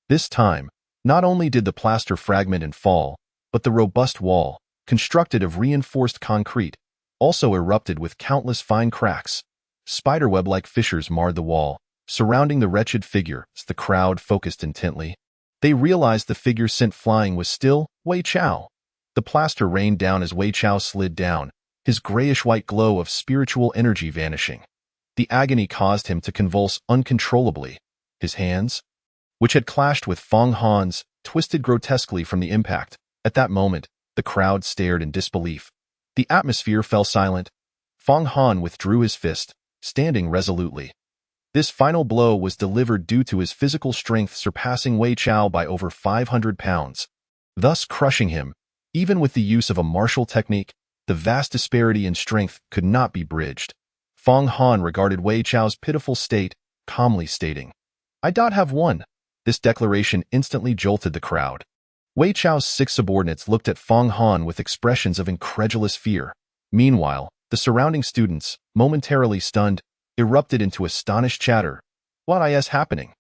This time, not only did the plaster fragment and fall, but the robust wall, constructed of reinforced concrete, also erupted with countless fine cracks. Spiderweb-like fissures marred the wall, surrounding the wretched figure as the crowd focused intently. They realized the figure sent flying was still Wei Chao. The plaster rained down as Wei Chao slid down, his grayish-white glow of spiritual energy vanishing. The agony caused him to convulse uncontrollably. His hands, which had clashed with Fong Han's, twisted grotesquely from the impact. At that moment, the crowd stared in disbelief. The atmosphere fell silent. Fong Han withdrew his fist, standing resolutely. This final blow was delivered due to his physical strength surpassing Wei Chao by over 500 pounds, thus crushing him. Even with the use of a martial technique, the vast disparity in strength could not be bridged. Fong Han regarded Wei Chao's pitiful state, calmly stating, "I have won." This declaration instantly jolted the crowd. Wei Chao's 6 subordinates looked at Fong Han with expressions of incredulous fear. Meanwhile, the surrounding students, momentarily stunned, erupted into astonished chatter. What is happening?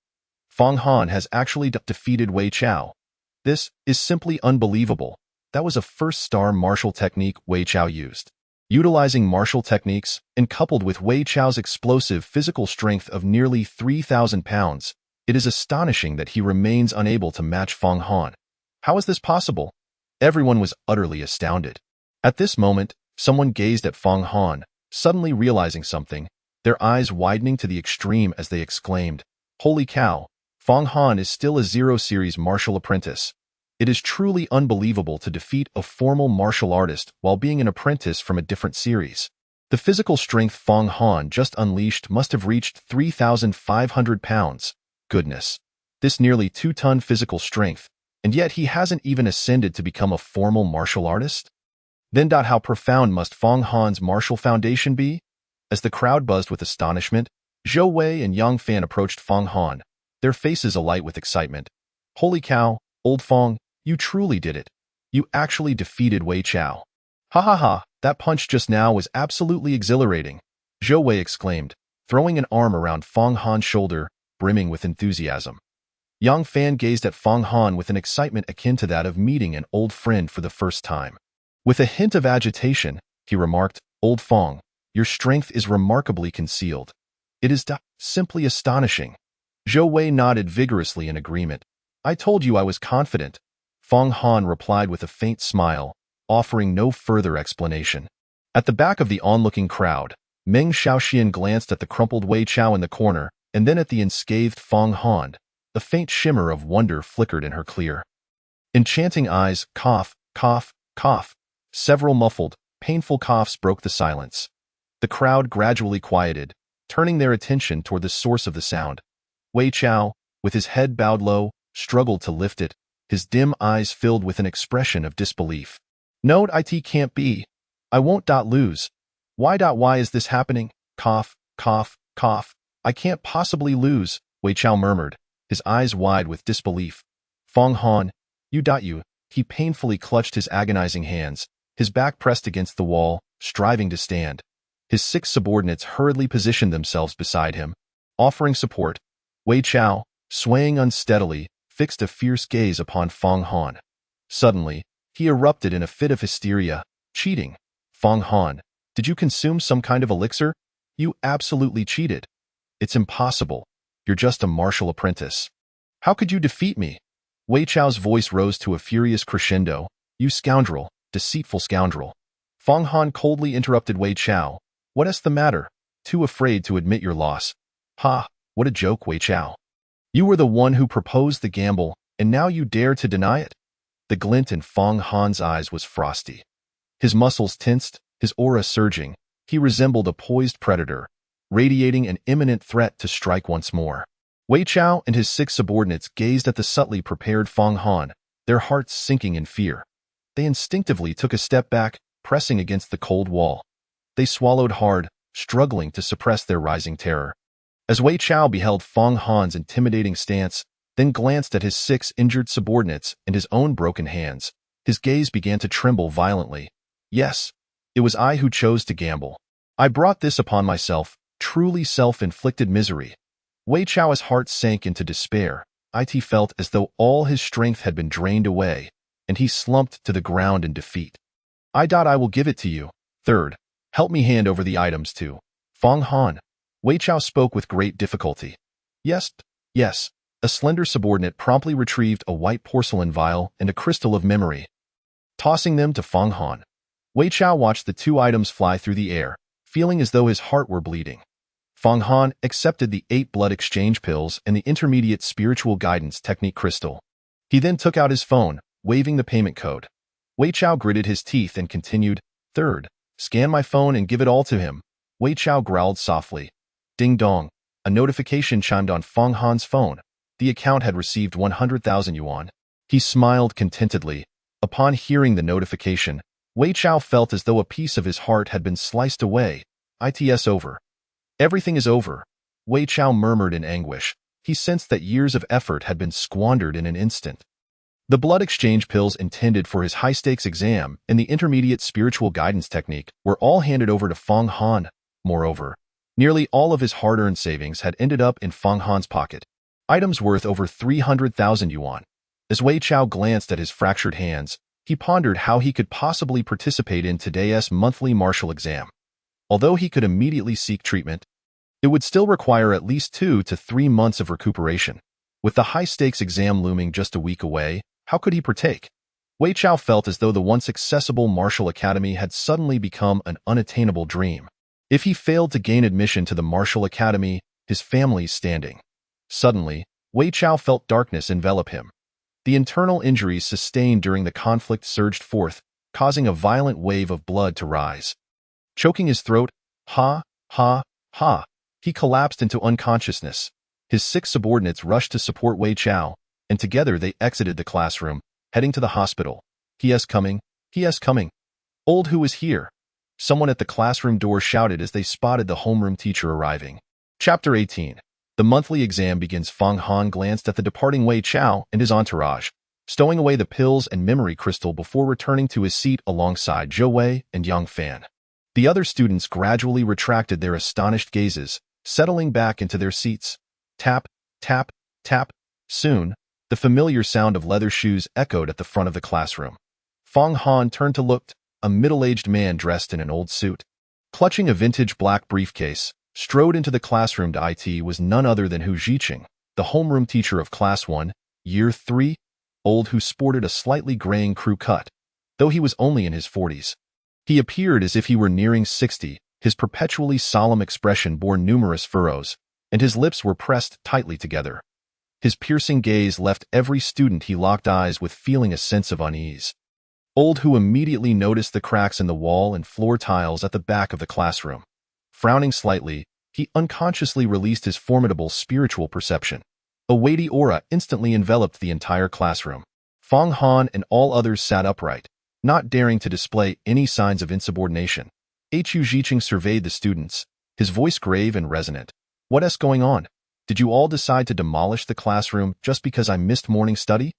Fong Han has actually defeated Wei Chao. This is simply unbelievable. That was a first-star martial technique Wei Chao used. Utilizing martial techniques and coupled with Wei Chao's explosive physical strength of nearly 3,000 pounds, it is astonishing that he remains unable to match Feng Han. How is this possible? Everyone was utterly astounded. At this moment, someone gazed at Feng Han, suddenly realizing something, their eyes widening to the extreme as they exclaimed, "Holy cow, Feng Han is still a Zero Series martial apprentice. It is truly unbelievable to defeat a formal martial artist while being an apprentice from a different series." The physical strength Feng Han just unleashed must have reached 3,500 pounds. Goodness. This nearly 2-ton physical strength, and yet he hasn't even ascended to become a formal martial artist? Then how profound must Feng Han's martial foundation be? As the crowd buzzed with astonishment, Zhou Wei and Yang Fan approached Feng Han, their faces alight with excitement. "Holy cow, old Feng, you truly did it. You actually defeated Wei Chao." "Ha ha ha, that punch just now was absolutely exhilarating," Zhou Wei exclaimed, throwing an arm around Feng Han's shoulder, brimming with enthusiasm. Yang Fan gazed at Feng Han with an excitement akin to that of meeting an old friend for the first time. With a hint of agitation, he remarked, "Old Feng, your strength is remarkably concealed. It is simply astonishing." Zhou Wei nodded vigorously in agreement. "I told you I was confident," Feng Han replied with a faint smile, offering no further explanation. At the back of the onlooking crowd, Meng Xiaoxian glanced at the crumpled Wei Chao in the corner and then at the unscathed Feng Han. A faint shimmer of wonder flickered in her clear, enchanting eyes. Cough, cough, cough. Several muffled, painful coughs broke the silence. The crowd gradually quieted, turning their attention toward the source of the sound. Wei Chao, with his head bowed low, struggled to lift it, his dim eyes filled with an expression of disbelief. "No, it can't be. I won't lose. Why is this happening? Cough, cough, cough. I can't possibly lose," Wei Chao murmured, his eyes wide with disbelief. "Feng Han, you." He painfully clutched his agonizing hands, his back pressed against the wall, striving to stand. His 6 subordinates hurriedly positioned themselves beside him, offering support. Wei Chao, swaying unsteadily, fixed a fierce gaze upon Feng Han. Suddenly, he erupted in a fit of hysteria. "Cheating! Feng Han, did you consume some kind of elixir? You absolutely cheated. It's impossible. You're just a martial apprentice. How could you defeat me?" Wei Chao's voice rose to a furious crescendo. "You scoundrel, deceitful scoundrel." Feng Han coldly interrupted Wei Chao. "What's the matter? Too afraid to admit your loss? Ha, what a joke, Wei Chao. You were the one who proposed the gamble, and now you dare to deny it?" The glint in Feng Han's eyes was frosty. His muscles tensed, his aura surging. He resembled a poised predator, radiating an imminent threat to strike once more. Wei Chao and his 6 subordinates gazed at the subtly prepared Feng Han, their hearts sinking in fear. They instinctively took a step back, pressing against the cold wall. They swallowed hard, struggling to suppress their rising terror. As Wei Chao beheld Feng Han's intimidating stance, then glanced at his 6 injured subordinates and his own broken hands, his gaze began to tremble violently. "Yes, it was I who chose to gamble. I brought this upon myself, truly self-inflicted misery." Wei Chao's heart sank into despair. It felt as though all his strength had been drained away, and he slumped to the ground in defeat. I will give it to you. Third, help me hand over the items to Feng Han." Wei Chao spoke with great difficulty. Yes. A slender subordinate promptly retrieved a white porcelain vial and a crystal of memory. Tossing them to Feng Han, Wei Chao watched the 2 items fly through the air, feeling as though his heart were bleeding. Feng Han accepted the 8 blood exchange pills and the intermediate spiritual guidance technique crystal. He then took out his phone, waving the payment code. Wei Chao gritted his teeth and continued, "Third, scan my phone and give it all to him." Wei Chao growled softly. Ding dong, a notification chimed on Feng Han's phone. The account had received 100,000 yuan. He smiled contentedly. Upon hearing the notification, Wei Chao felt as though a piece of his heart had been sliced away. "It's over. Everything is over," Wei Chao murmured in anguish. He sensed that years of effort had been squandered in an instant. The blood exchange pills intended for his high-stakes exam and the intermediate spiritual guidance technique were all handed over to Feng Han. Moreover, nearly all of his hard-earned savings had ended up in Feng Han's pocket, items worth over 300,000 yuan. As Wei Chao glanced at his fractured hands, he pondered how he could possibly participate in today's monthly martial exam. Although he could immediately seek treatment, it would still require at least 2 to 3 months of recuperation. With the high-stakes exam looming just a week away, how could he partake? Wei Chao felt as though the once accessible martial academy had suddenly become an unattainable dream. If he failed to gain admission to the martial academy, his family's standing. Suddenly, Wei Chao felt darkness envelop him. The internal injuries sustained during the conflict surged forth, causing a violent wave of blood to rise. Choking his throat, ha, he collapsed into unconsciousness. His 6 subordinates rushed to support Wei Chao, and together they exited the classroom, heading to the hospital. He is coming. Old Hu is here. Someone at the classroom door shouted as they spotted the homeroom teacher arriving. Chapter 18. The monthly exam begins. Fang Han glanced at the departing Wei Chao and his entourage, stowing away the pills and memory crystal before returning to his seat alongside Zhou Wei and Yang Fan. The other students gradually retracted their astonished gazes, settling back into their seats. Tap, tap, tap. Soon, the familiar sound of leather shoes echoed at the front of the classroom. Fang Han turned to look. A middle-aged man dressed in an old suit, clutching a vintage black briefcase, strode into the classroom. It was none other than Hu Zhiqing, the homeroom teacher of Class 1, Year 3. Old Hu sported a slightly graying crew cut, though he was only in his 40s. He appeared as if he were nearing 60. His perpetually solemn expression bore numerous furrows, and his lips were pressed tightly together. His piercing gaze left every student he locked eyes with feeling a sense of unease. Old Hu immediately noticed the cracks in the wall and floor tiles at the back of the classroom. Frowning slightly, he unconsciously released his formidable spiritual perception. A weighty aura instantly enveloped the entire classroom. Fang Han and all others sat upright, not daring to display any signs of insubordination. Hu Zhiqing surveyed the students, his voice grave and resonant. What's going on? Did you all decide to demolish the classroom just because I missed morning study?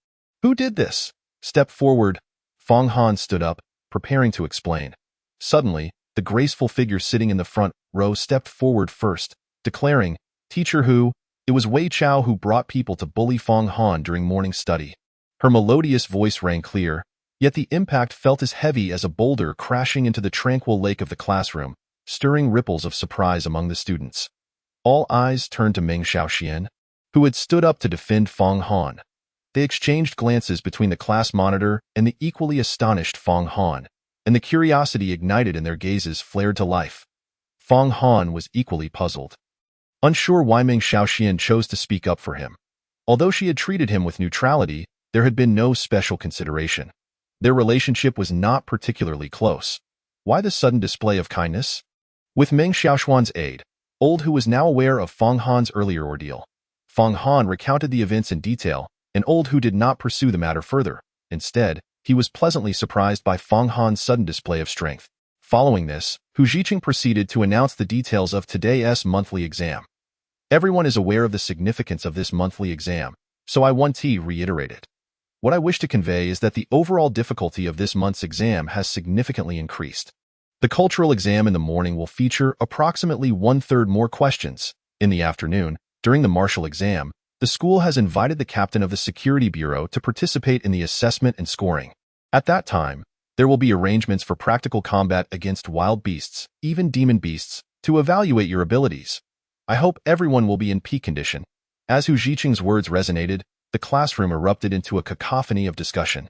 Who did this? Step forward. Fang Han stood up, preparing to explain. Suddenly, the graceful figure sitting in the front row stepped forward first, declaring, Teacher Hu, it was Wei Chao who brought people to bully Fang Han during morning study. Her melodious voice rang clear, yet the impact felt as heavy as a boulder crashing into the tranquil lake of the classroom, stirring ripples of surprise among the students. All eyes turned to Meng Xiaoxian, who had stood up to defend Fang Han. They exchanged glances between the class monitor and the equally astonished Fang Han, and the curiosity ignited in their gazes flared to life. Fang Han was equally puzzled, unsure why Meng Xiaoxian chose to speak up for him. Although she had treated him with neutrality, there had been no special consideration. Their relationship was not particularly close. Why the sudden display of kindness? With Meng Xiaoxuan's aid, Old Hu was now aware of Fang Han's earlier ordeal. Fang Han recounted the events in detail, and Old Hu did not pursue the matter further. Instead, he was pleasantly surprised by Fang Han's sudden display of strength. Following this, Hu Zhiqing proceeded to announce the details of today's monthly exam. Everyone is aware of the significance of this monthly exam, so I want to reiterate it. What I wish to convey is that the overall difficulty of this month's exam has significantly increased. The cultural exam in the morning will feature approximately 1/3 more questions. In the afternoon, during the martial exam, the school has invited the captain of the Security Bureau to participate in the assessment and scoring. At that time, there will be arrangements for practical combat against wild beasts, even demon beasts, to evaluate your abilities. I hope everyone will be in peak condition. As Hu Zhiqing's words resonated, the classroom erupted into a cacophony of discussion.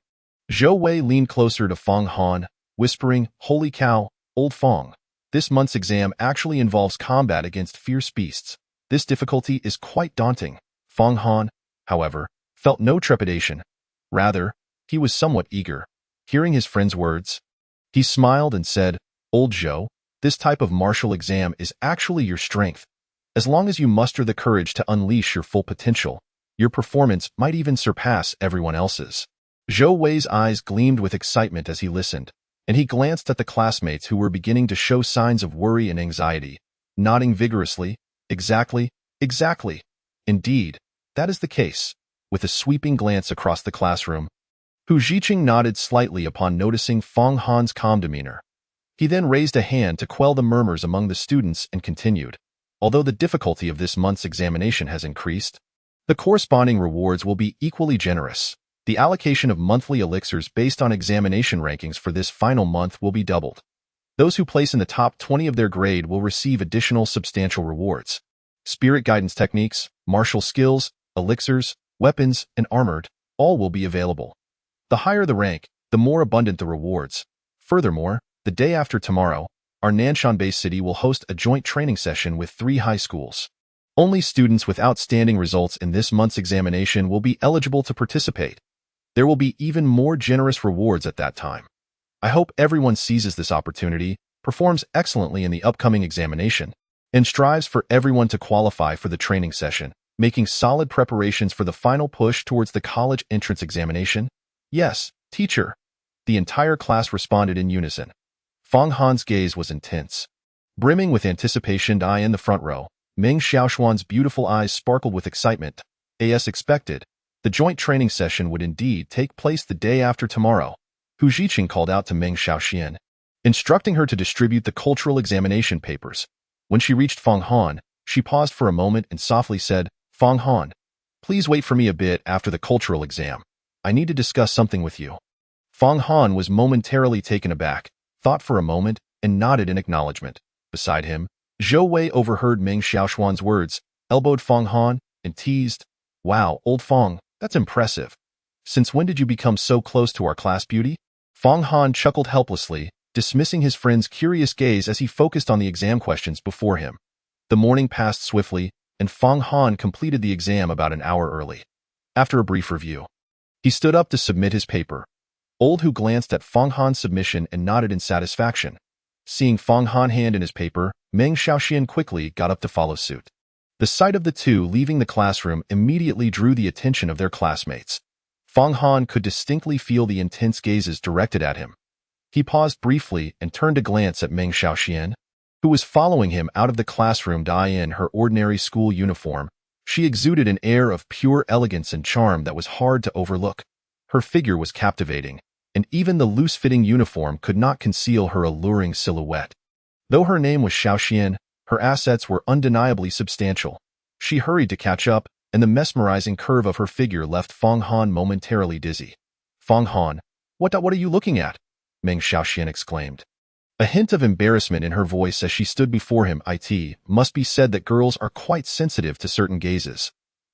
Zhou Wei leaned closer to Fang Han, whispering, Holy cow, old Fang. This month's exam actually involves combat against fierce beasts. This difficulty is quite daunting. Fang Han, however, felt no trepidation. Rather, he was somewhat eager. Hearing his friend's words, he smiled and said, Old Zhou, this type of martial exam is actually your strength. As long as you muster the courage to unleash your full potential, your performance might even surpass everyone else's. Zhou Wei's eyes gleamed with excitement as he listened, and he glanced at the classmates who were beginning to show signs of worry and anxiety, nodding vigorously, Exactly. Indeed, that is the case. With a sweeping glance across the classroom, Hu Zhiqing nodded slightly upon noticing Fang Han's calm demeanor. He then raised a hand to quell the murmurs among the students and continued. Although the difficulty of this month's examination has increased, the corresponding rewards will be equally generous. The allocation of monthly elixirs based on examination rankings for this final month will be doubled. Those who place in the top 20 of their grade will receive additional substantial rewards. Spirit guidance techniques, martial skills, elixirs, weapons, and armored, all will be available. The higher the rank, the more abundant the rewards. Furthermore, the day after tomorrow, our Nanshan-based city will host a joint training session with 3 high schools. Only students with outstanding results in this month's examination will be eligible to participate. There will be even more generous rewards at that time. I hope everyone seizes this opportunity, performs excellently in the upcoming examination, and strives for everyone to qualify for the training session, making solid preparations for the final push towards the college entrance examination. Yes, teacher. The entire class responded in unison. Fang Han's gaze was intense. Brimming with anticipation, in the front row, Meng Xiaoxuan's beautiful eyes sparkled with excitement. As expected, the joint training session would indeed take place the day after tomorrow. Hu Zhiqing called out to Meng Xiaoxian, instructing her to distribute the cultural examination papers. When she reached Fang Han, she paused for a moment and softly said, "Fang Han, please wait for me a bit after the cultural exam. I need to discuss something with you." Fang Han was momentarily taken aback, thought for a moment, and nodded in acknowledgement. Beside him, Zhou Wei overheard Meng Xiaoxuan's words, elbowed Fang Han, and teased, "Wow, old Fang, that's impressive. Since when did you become so close to our class beauty?" Fang Han chuckled helplessly, dismissing his friend's curious gaze as he focused on the exam questions before him. The morning passed swiftly, and Fang Han completed the exam about an hour early. After a brief review, he stood up to submit his paper. Old Hu glanced at Fang Han's submission and nodded in satisfaction. Seeing Fang Han hand in his paper, Meng Xiaoxian quickly got up to follow suit. The sight of the two leaving the classroom immediately drew the attention of their classmates. Fang Han could distinctly feel the intense gazes directed at him. He paused briefly and turned to glance at Meng Xiaoxian, who was following him out of the classroom. In her ordinary school uniform, she exuded an air of pure elegance and charm that was hard to overlook. Her figure was captivating, and even the loose-fitting uniform could not conceal her alluring silhouette. Though her name was Xiaoxian, her assets were undeniably substantial. She hurried to catch up, and the mesmerizing curve of her figure left Fang Han momentarily dizzy. "Fang Han, what are you looking at?" Meng Xiaoxian exclaimed. A hint of embarrassment in her voice as she stood before him. It must be said that girls are quite sensitive to certain gazes.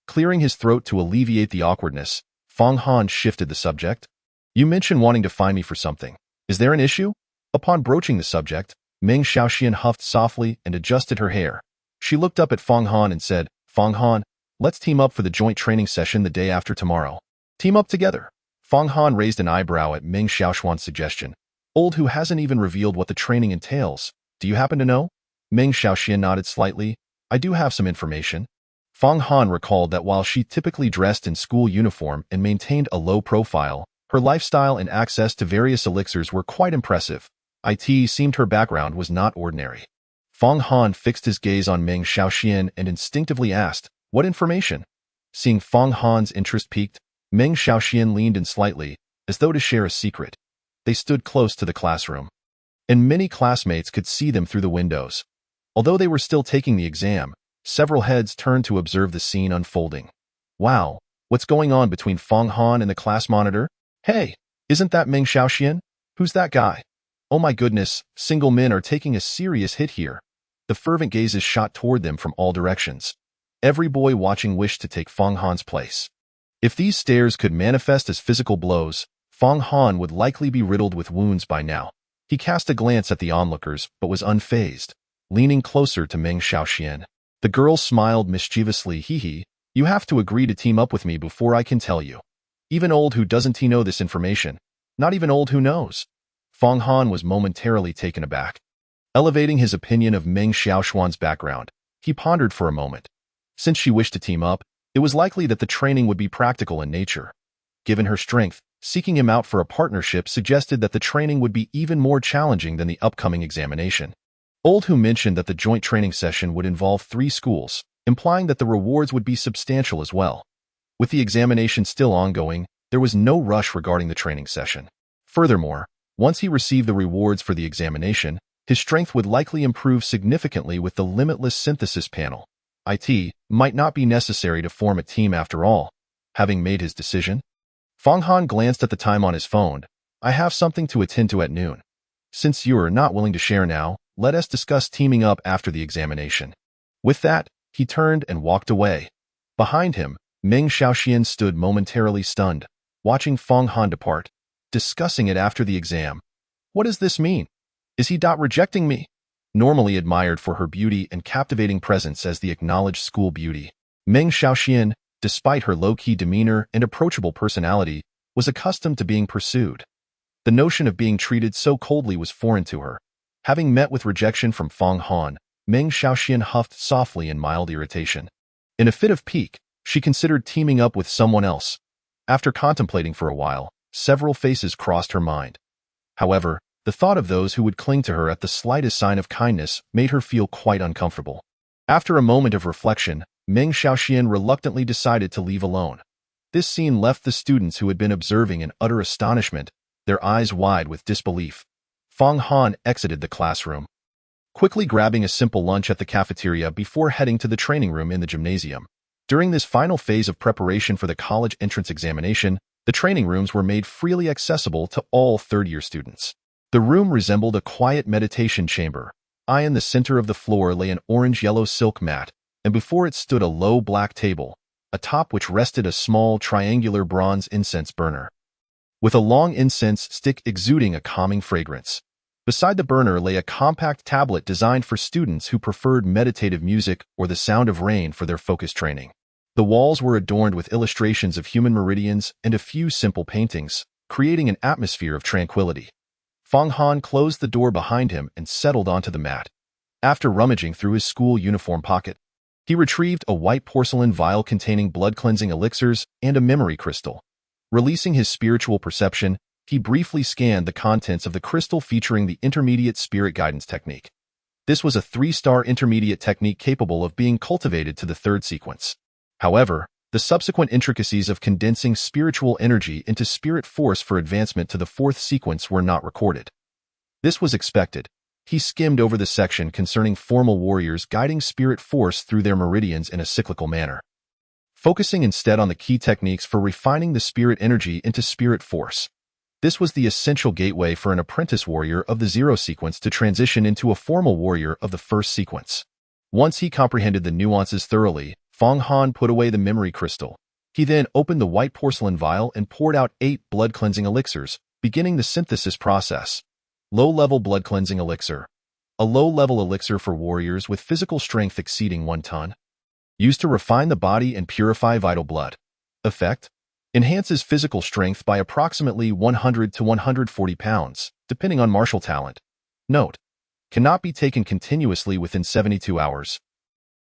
Clearing his throat to alleviate the awkwardness, Fang Han shifted the subject. "You mentioned wanting to find me for something. Is there an issue?" Upon broaching the subject, Meng Xiaoxian huffed softly and adjusted her hair. She looked up at Fang Han and said, "Fang Han, let's team up for the joint training session the day after tomorrow." "Team up together?" Fang Han raised an eyebrow at Meng Xiaoxuan's suggestion. "Old Hu hasn't even revealed what the training entails. Do you happen to know?" Meng Xiaoxian nodded slightly. "I do have some information." Fang Han recalled that while she typically dressed in school uniform and maintained a low profile, her lifestyle and access to various elixirs were quite impressive. It seemed her background was not ordinary. Fang Han fixed his gaze on Meng Xiaoxian and instinctively asked, "What information?" Seeing Fang Han's interest piqued, Meng Xiaoxian leaned in slightly, as though to share a secret. They stood close to the classroom, and many classmates could see them through the windows. Although they were still taking the exam, several heads turned to observe the scene unfolding. "Wow, what's going on between Fang Han and the class monitor? Hey, isn't that Meng Xiaoxian? Who's that guy? Oh my goodness, single men are taking a serious hit here." The fervent gazes shot toward them from all directions. Every boy watching wished to take Fang Han's place. If these stares could manifest as physical blows, Fang Han would likely be riddled with wounds by now. He cast a glance at the onlookers, but was unfazed, leaning closer to Meng Xiaoxian. The girl smiled mischievously. "Hee, you have to agree to team up with me before I can tell you. Even Old Hu doesn't know this information. Not even Old Hu knows." Fang Han was momentarily taken aback. Elevating his opinion of Meng Xiaoxuan's background, he pondered for a moment. Since she wished to team up, it was likely that the training would be practical in nature. Given her strength, seeking him out for a partnership suggested that the training would be even more challenging than the upcoming examination. Old Hu mentioned that the joint training session would involve 3 schools, implying that the rewards would be substantial as well. With the examination still ongoing, there was no rush regarding the training session. Furthermore, once he received the rewards for the examination, his strength would likely improve significantly with the limitless synthesis panel. It might not be necessary to form a team after all. Having made his decision, Fong Han glanced at the time on his phone. I have something to attend to at noon. Since you're not willing to share now, let us discuss teaming up after the examination. With that, he turned and walked away. Behind him, Meng Xiaoxian stood momentarily stunned, watching Fong Han depart, discussing it after the exam. What does this mean? Is he rejecting me? Normally admired for her beauty and captivating presence as the acknowledged school beauty, Meng Xiaoxian, despite her low-key demeanor and approachable personality, was accustomed to being pursued. The notion of being treated so coldly was foreign to her. Having met with rejection from Fong Han, Meng Xiaoxian huffed softly in mild irritation. In a fit of pique, she considered teaming up with someone else. After contemplating for a while, several faces crossed her mind. However, the thought of those who would cling to her at the slightest sign of kindness made her feel quite uncomfortable. After a moment of reflection, Meng Xiaoxian reluctantly decided to leave alone. This scene left the students who had been observing in utter astonishment, their eyes wide with disbelief. Fong Han exited the classroom, quickly grabbing a simple lunch at the cafeteria before heading to the training room in the gymnasium. During this final phase of preparation for the college entrance examination, the training rooms were made freely accessible to all third-year students. The room resembled a quiet meditation chamber. In the center of the floor lay an orange-yellow silk mat, and before it stood a low black table, atop which rested a small triangular bronze incense burner, with a long incense stick exuding a calming fragrance. Beside the burner lay a compact tablet designed for students who preferred meditative music or the sound of rain for their focus training. The walls were adorned with illustrations of human meridians and a few simple paintings, creating an atmosphere of tranquility. Fong Han closed the door behind him and settled onto the mat. After rummaging through his school uniform pocket, he retrieved a white porcelain vial containing blood-cleansing elixirs and a memory crystal. Releasing his spiritual perception, he briefly scanned the contents of the crystal featuring the intermediate spirit guidance technique. This was a 3-star intermediate technique capable of being cultivated to the 3rd sequence. However, the subsequent intricacies of condensing spiritual energy into spirit force for advancement to the 4th sequence were not recorded. This was expected. He skimmed over the section concerning formal warriors guiding spirit force through their meridians in a cyclical manner, focusing instead on the key techniques for refining the spirit energy into spirit force. This was the essential gateway for an apprentice warrior of the 0 sequence to transition into a formal warrior of the 1st sequence. Once he comprehended the nuances thoroughly, Fong Han put away the memory crystal. He then opened the white porcelain vial and poured out 8 blood-cleansing elixirs, beginning the synthesis process. Low-level blood-cleansing elixir. A low-level elixir for warriors with physical strength exceeding 1 ton. Used to refine the body and purify vital blood. Effect: enhances physical strength by approximately 100 to 140 pounds, depending on martial talent. Note: cannot be taken continuously within 72 hours.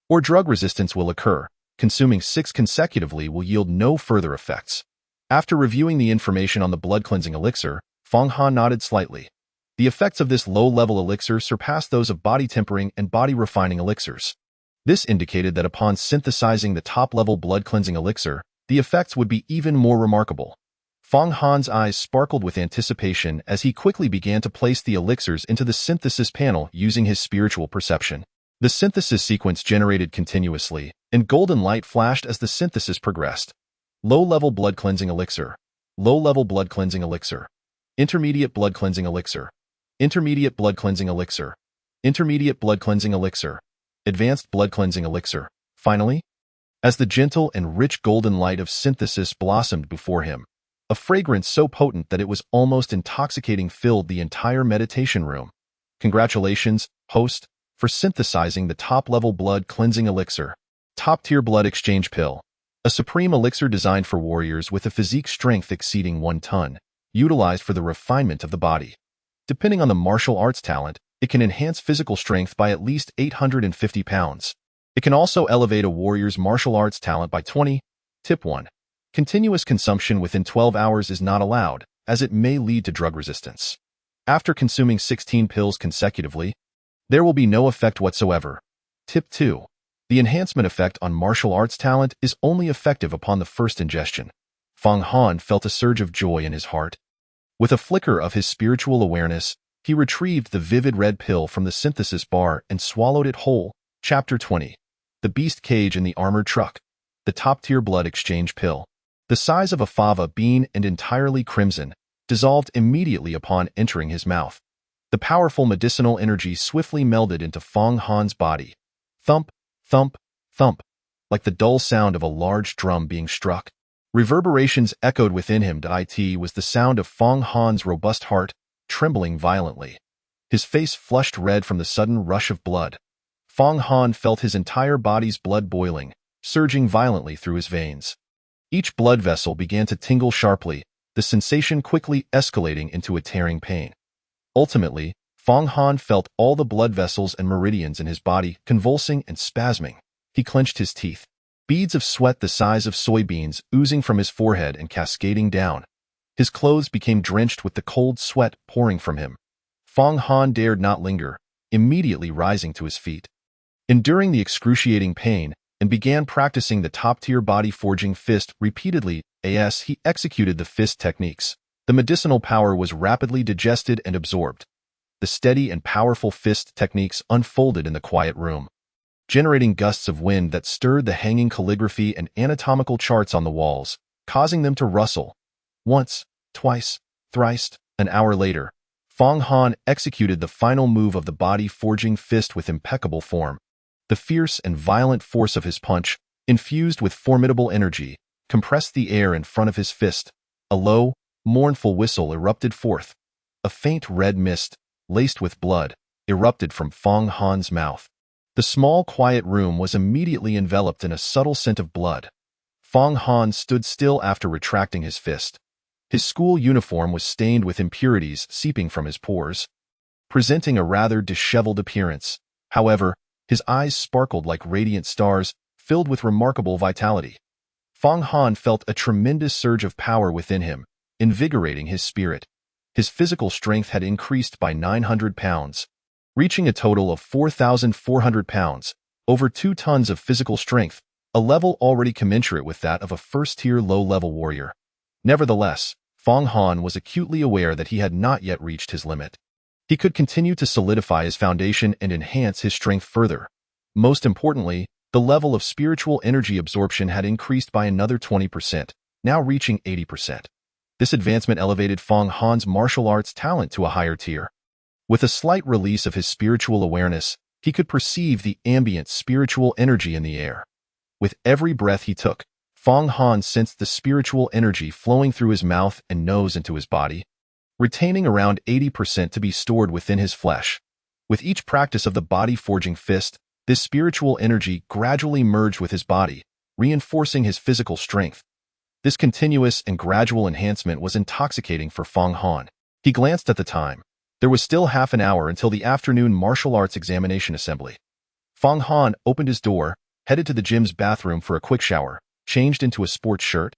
Or drug resistance will occur. Consuming 6 consecutively will yield no further effects. After reviewing the information on the blood-cleansing elixir, Fong Han nodded slightly. The effects of this low-level elixir surpassed those of body-tempering and body-refining elixirs. This indicated that upon synthesizing the top-level blood-cleansing elixir, the effects would be even more remarkable. Fong Han's eyes sparkled with anticipation as he quickly began to place the elixirs into the synthesis panel using his spiritual perception. The synthesis sequence generated continuously, and golden light flashed as the synthesis progressed. Low-level blood-cleansing elixir. Low-level blood-cleansing elixir. Intermediate blood-cleansing elixir. Intermediate blood-cleansing elixir. Intermediate blood-cleansing elixir. Advanced blood-cleansing elixir. Finally, as the gentle and rich golden light of synthesis blossomed before him, a fragrance so potent that it was almost intoxicating filled the entire meditation room. Congratulations, host, for synthesizing the top-level blood-cleansing elixir. Top-tier blood exchange pill. A supreme elixir designed for warriors with a physique strength exceeding 1 ton, utilized for the refinement of the body. Depending on the martial arts talent, it can enhance physical strength by at least 850 pounds. It can also elevate a warrior's martial arts talent by 20. Tip 1. Continuous consumption within 12 hours is not allowed, as it may lead to drug resistance. After consuming 16 pills consecutively, there will be no effect whatsoever. Tip 2. The enhancement effect on martial arts talent is only effective upon the first ingestion. Fong Han felt a surge of joy in his heart. With a flicker of his spiritual awareness, he retrieved the vivid red pill from the synthesis bar and swallowed it whole. Chapter 20. The Beast Cage in the Armored Truck. The top-tier blood exchange pill. the size of a fava bean and entirely crimson, dissolved immediately upon entering his mouth. The powerful medicinal energy swiftly melded into Fong Han's body. Thump, thump, thump, like the dull sound of a large drum being struck. Reverberations echoed within him. It was the sound of Fong Han's robust heart, trembling violently. His face flushed red from the sudden rush of blood. Fong Han felt his entire body's blood boiling, surging violently through his veins. Each blood vessel began to tingle sharply, the sensation quickly escalating into a tearing pain. Ultimately, Fong Han felt all the blood vessels and meridians in his body convulsing and spasming. He clenched his teeth. Beads of sweat the size of soybeans oozing from his forehead and cascading down. His clothes became drenched with the cold sweat pouring from him. Fong Han dared not linger, immediately rising to his feet. Enduring the excruciating pain, and began practicing the top-tier body-forging fist repeatedly. As he executed the fist techniques, the medicinal power was rapidly digested and absorbed. The steady and powerful fist techniques unfolded in the quiet room, generating gusts of wind that stirred the hanging calligraphy and anatomical charts on the walls, causing them to rustle. Once, twice, thrice. An hour later, Fong Han executed the final move of the body-forging fist with impeccable form. The fierce and violent force of his punch, infused with formidable energy, compressed the air in front of his fist. A low, mournful whistle erupted forth. A faint red mist, laced with blood, erupted from Fong Han's mouth. The small, quiet room was immediately enveloped in a subtle scent of blood. Fong Han stood still after retracting his fist. His school uniform was stained with impurities seeping from his pores, presenting a rather disheveled appearance. However, his eyes sparkled like radiant stars, filled with remarkable vitality. Fong Han felt a tremendous surge of power within him, invigorating his spirit. His physical strength had increased by 900 pounds, reaching a total of 4,400 pounds, over 2 tons of physical strength, a level already commensurate with that of a first-tier low-level warrior. Nevertheless, Fong Han was acutely aware that he had not yet reached his limit. He could continue to solidify his foundation and enhance his strength further. Most importantly, the level of spiritual energy absorption had increased by another 20%, now reaching 80%. This advancement elevated Fong Han's martial arts talent to a higher tier. With a slight release of his spiritual awareness, he could perceive the ambient spiritual energy in the air. With every breath he took, Fong Han sensed the spiritual energy flowing through his mouth and nose into his body, retaining around 80% to be stored within his flesh. With each practice of the body-forging fist, this spiritual energy gradually merged with his body, reinforcing his physical strength. This continuous and gradual enhancement was intoxicating for Fong Han. He glanced at the time. There was still half an hour until the afternoon martial arts examination assembly. Fong Han opened his door, headed to the gym's bathroom for a quick shower, changed into a sports shirt,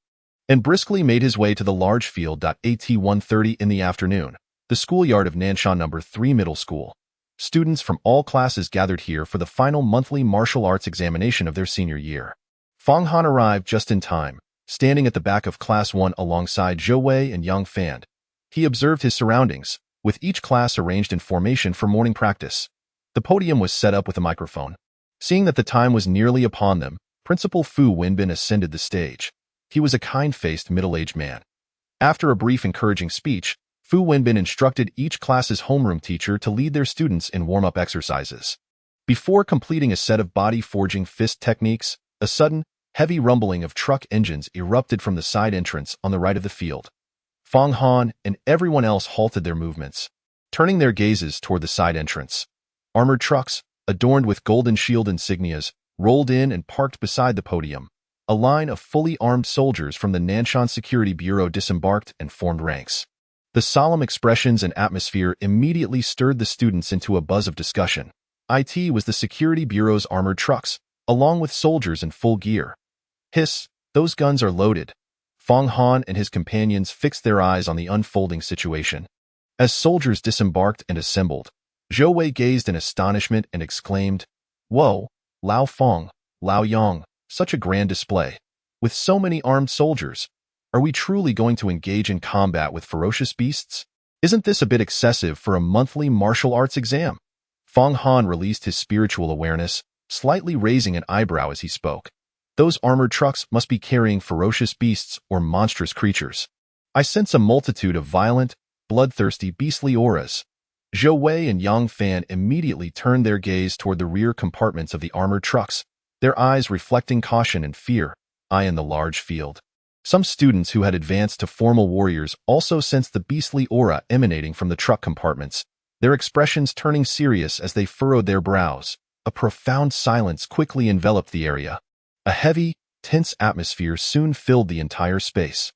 and briskly made his way to the large field. At 1:30 in the afternoon, the schoolyard of Nanshan No. 3 Middle School. Students from all classes gathered here for the final monthly martial arts examination of their senior year. Fong Han arrived just in time, standing at the back of Class 1 alongside Zhou Wei and Yang Fan. He observed his surroundings, with each class arranged in formation for morning practice. The podium was set up with a microphone. Seeing that the time was nearly upon them, Principal Fu Wenbin ascended the stage. He was a kind-faced middle-aged man. After a brief encouraging speech, Fu Wenbin instructed each class's homeroom teacher to lead their students in warm-up exercises. Before completing a set of body-forging fist techniques, a sudden, heavy rumbling of truck engines erupted from the side entrance on the right of the field. Fong Han and everyone else halted their movements, turning their gazes toward the side entrance. Armored trucks, adorned with golden shield insignias, rolled in and parked beside the podium. A line of fully armed soldiers from the Nanshan Security Bureau disembarked and formed ranks. The solemn expressions and atmosphere immediately stirred the students into a buzz of discussion. It was the Security Bureau's armored trucks, along with soldiers in full gear. Hiss, those guns are loaded. Fong Han and his companions fixed their eyes on the unfolding situation. As soldiers disembarked and assembled, Zhou Wei gazed in astonishment and exclaimed, "Whoa, Lao Fong, Lao Yang, such a grand display. With so many armed soldiers, are we truly going to engage in combat with ferocious beasts? Isn't this a bit excessive for a monthly martial arts exam?" Fong Han released his spiritual awareness, slightly raising an eyebrow as he spoke. Those armored trucks must be carrying ferocious beasts or monstrous creatures. I sense a multitude of violent, bloodthirsty, beastly auras. Zhou Wei and Yang Fan immediately turned their gaze toward the rear compartments of the armored trucks, their eyes reflecting caution and fear, in the large field. Some students who had advanced to formal warriors also sensed the beastly aura emanating from the truck compartments, their expressions turning serious as they furrowed their brows. A profound silence quickly enveloped the area. A heavy, tense atmosphere soon filled the entire space.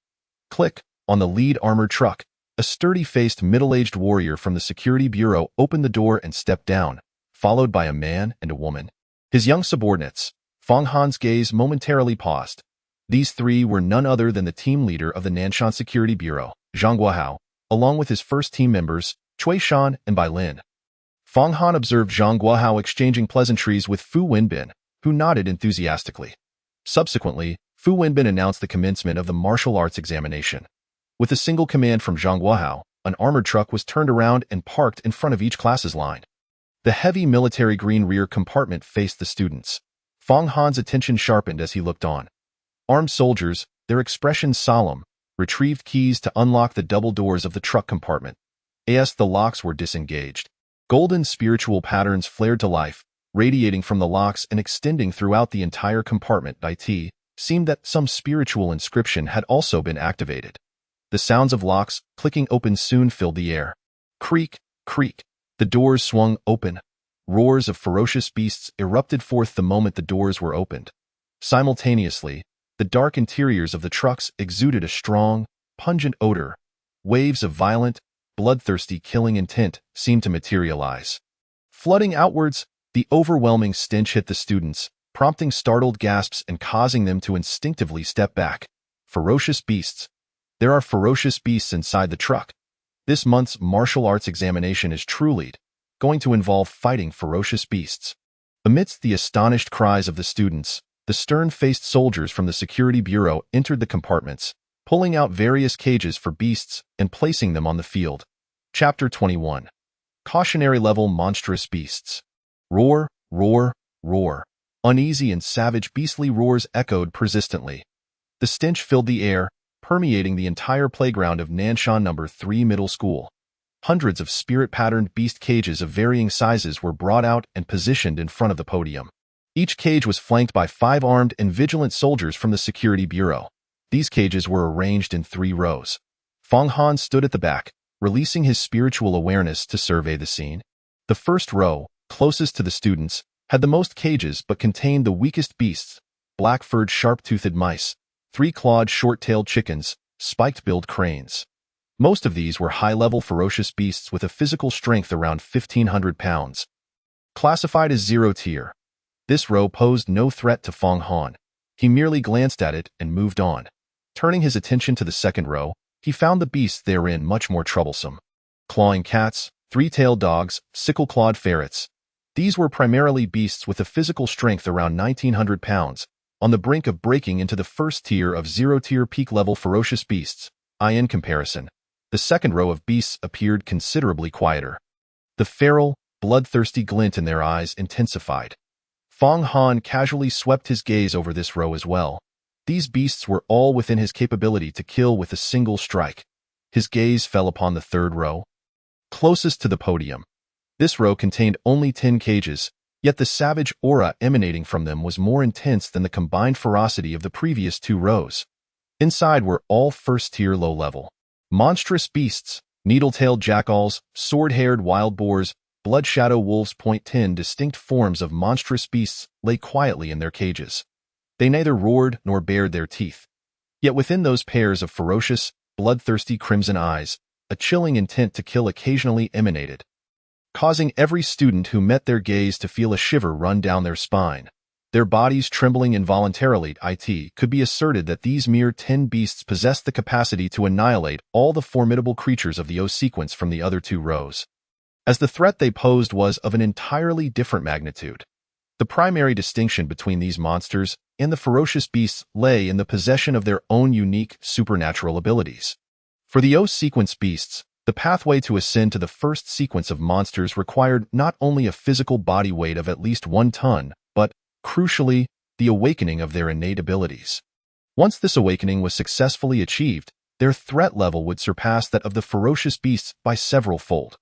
Click, on the lead armored truck, a sturdy-faced middle-aged warrior from the security bureau opened the door and stepped down, followed by a man and a woman. His young subordinates. Fang Han's gaze momentarily paused. These three were none other than the team leader of the Nanshan Security Bureau, Zhang Guohao, along with his first team members, Cui Shan and Bai Lin. Fang Han observed Zhang Guohao exchanging pleasantries with Fu Wenbin, who nodded enthusiastically. Subsequently, Fu Wenbin announced the commencement of the martial arts examination. With a single command from Zhang Guohao, an armored truck was turned around and parked in front of each class's line. The heavy military green rear compartment faced the students. Fang Han's attention sharpened as he looked on. Armed soldiers, their expressions solemn, retrieved keys to unlock the double doors of the truck compartment. As the locks were disengaged, golden spiritual patterns flared to life, radiating from the locks and extending throughout the entire compartment. It seemed that some spiritual inscription had also been activated. The sounds of locks clicking open soon filled the air. Creak, creak. The doors swung open. Roars of ferocious beasts erupted forth the moment the doors were opened. Simultaneously, the dark interiors of the trucks exuded a strong, pungent odor. Waves of violent, bloodthirsty killing intent seemed to materialize. Flooding outwards, the overwhelming stench hit the students, prompting startled gasps and causing them to instinctively step back. Ferocious beasts. There are ferocious beasts inside the truck. This month's martial arts examination is truly going to involve fighting ferocious beasts. Amidst the astonished cries of the students, the stern-faced soldiers from the security bureau entered the compartments, pulling out various cages for beasts and placing them on the field. Chapter 21. Cautionary Level Monstrous Beasts. Roar, roar, roar. Uneasy and savage beastly roars echoed persistently. The stench filled the air, permeating the entire playground of Nanshan No. 3 Middle School. Hundreds of spirit-patterned beast cages of varying sizes were brought out and positioned in front of the podium. Each cage was flanked by 5 armed and vigilant soldiers from the security bureau. These cages were arranged in 3 rows. Fang Han stood at the back, releasing his spiritual awareness to survey the scene. The first row, closest to the students, had the most cages but contained the weakest beasts: black-furred sharp-toothed mice, 3-clawed short-tailed chickens, spiked-billed cranes. Most of these were high-level ferocious beasts with a physical strength around 1,500 pounds. Classified as 0 tier. This row posed no threat to Fang Han. He merely glanced at it and moved on. Turning his attention to the second row, he found the beasts therein much more troublesome. Clawing cats, 3-tailed dogs, sickle-clawed ferrets. These were primarily beasts with a physical strength around 1,900 pounds, on the brink of breaking into the first tier of 0-tier peak-level ferocious beasts. In comparison, the second row of beasts appeared considerably quieter. The feral, bloodthirsty glint in their eyes intensified. Fang Han casually swept his gaze over this row as well. These beasts were all within his capability to kill with a single strike. His gaze fell upon the third row, closest to the podium. This row contained only 10 cages, yet the savage aura emanating from them was more intense than the combined ferocity of the previous 2 rows. Inside were all first-tier low-level monstrous beasts: needle-tailed jackals, sword-haired wild boars, blood shadow wolves. 10 distinct forms of monstrous beasts lay quietly in their cages. They neither roared nor bared their teeth. Yet within those pairs of ferocious, bloodthirsty crimson eyes, a chilling intent to kill occasionally emanated, causing every student who met their gaze to feel a shiver run down their spine. Their bodies trembling involuntarily. It could be asserted that these mere 10 beasts possessed the capacity to annihilate all the formidable creatures of the O sequence from the other 2 rows, as the threat they posed was of an entirely different magnitude. The primary distinction between these monsters and the ferocious beasts lay in the possession of their own unique supernatural abilities. For the O sequence beasts, the pathway to ascend to the first sequence of monsters required not only a physical body weight of at least 1 ton, but, crucially, the awakening of their innate abilities. Once this awakening was successfully achieved, their threat level would surpass that of the ferocious beasts by several fold.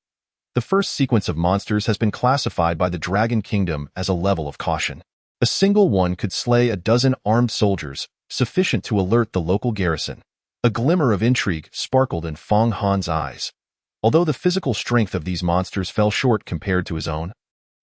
The first sequence of monsters has been classified by the Dragon Kingdom as a level of caution. A single one could slay a dozen armed soldiers, sufficient to alert the local garrison. A glimmer of intrigue sparkled in Fong Han's eyes. Although the physical strength of these monsters fell short compared to his own,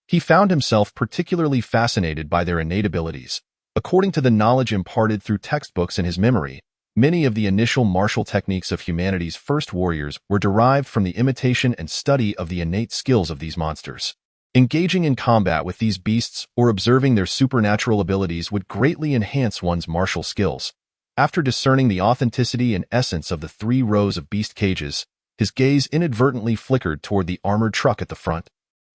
he found himself particularly fascinated by their innate abilities. According to the knowledge imparted through textbooks in his memory, many of the initial martial techniques of humanity's first warriors were derived from the imitation and study of the innate skills of these monsters. Engaging in combat with these beasts or observing their supernatural abilities would greatly enhance one's martial skills. After discerning the authenticity and essence of the 3 rows of beast cages, his gaze inadvertently flickered toward the armored truck at the front,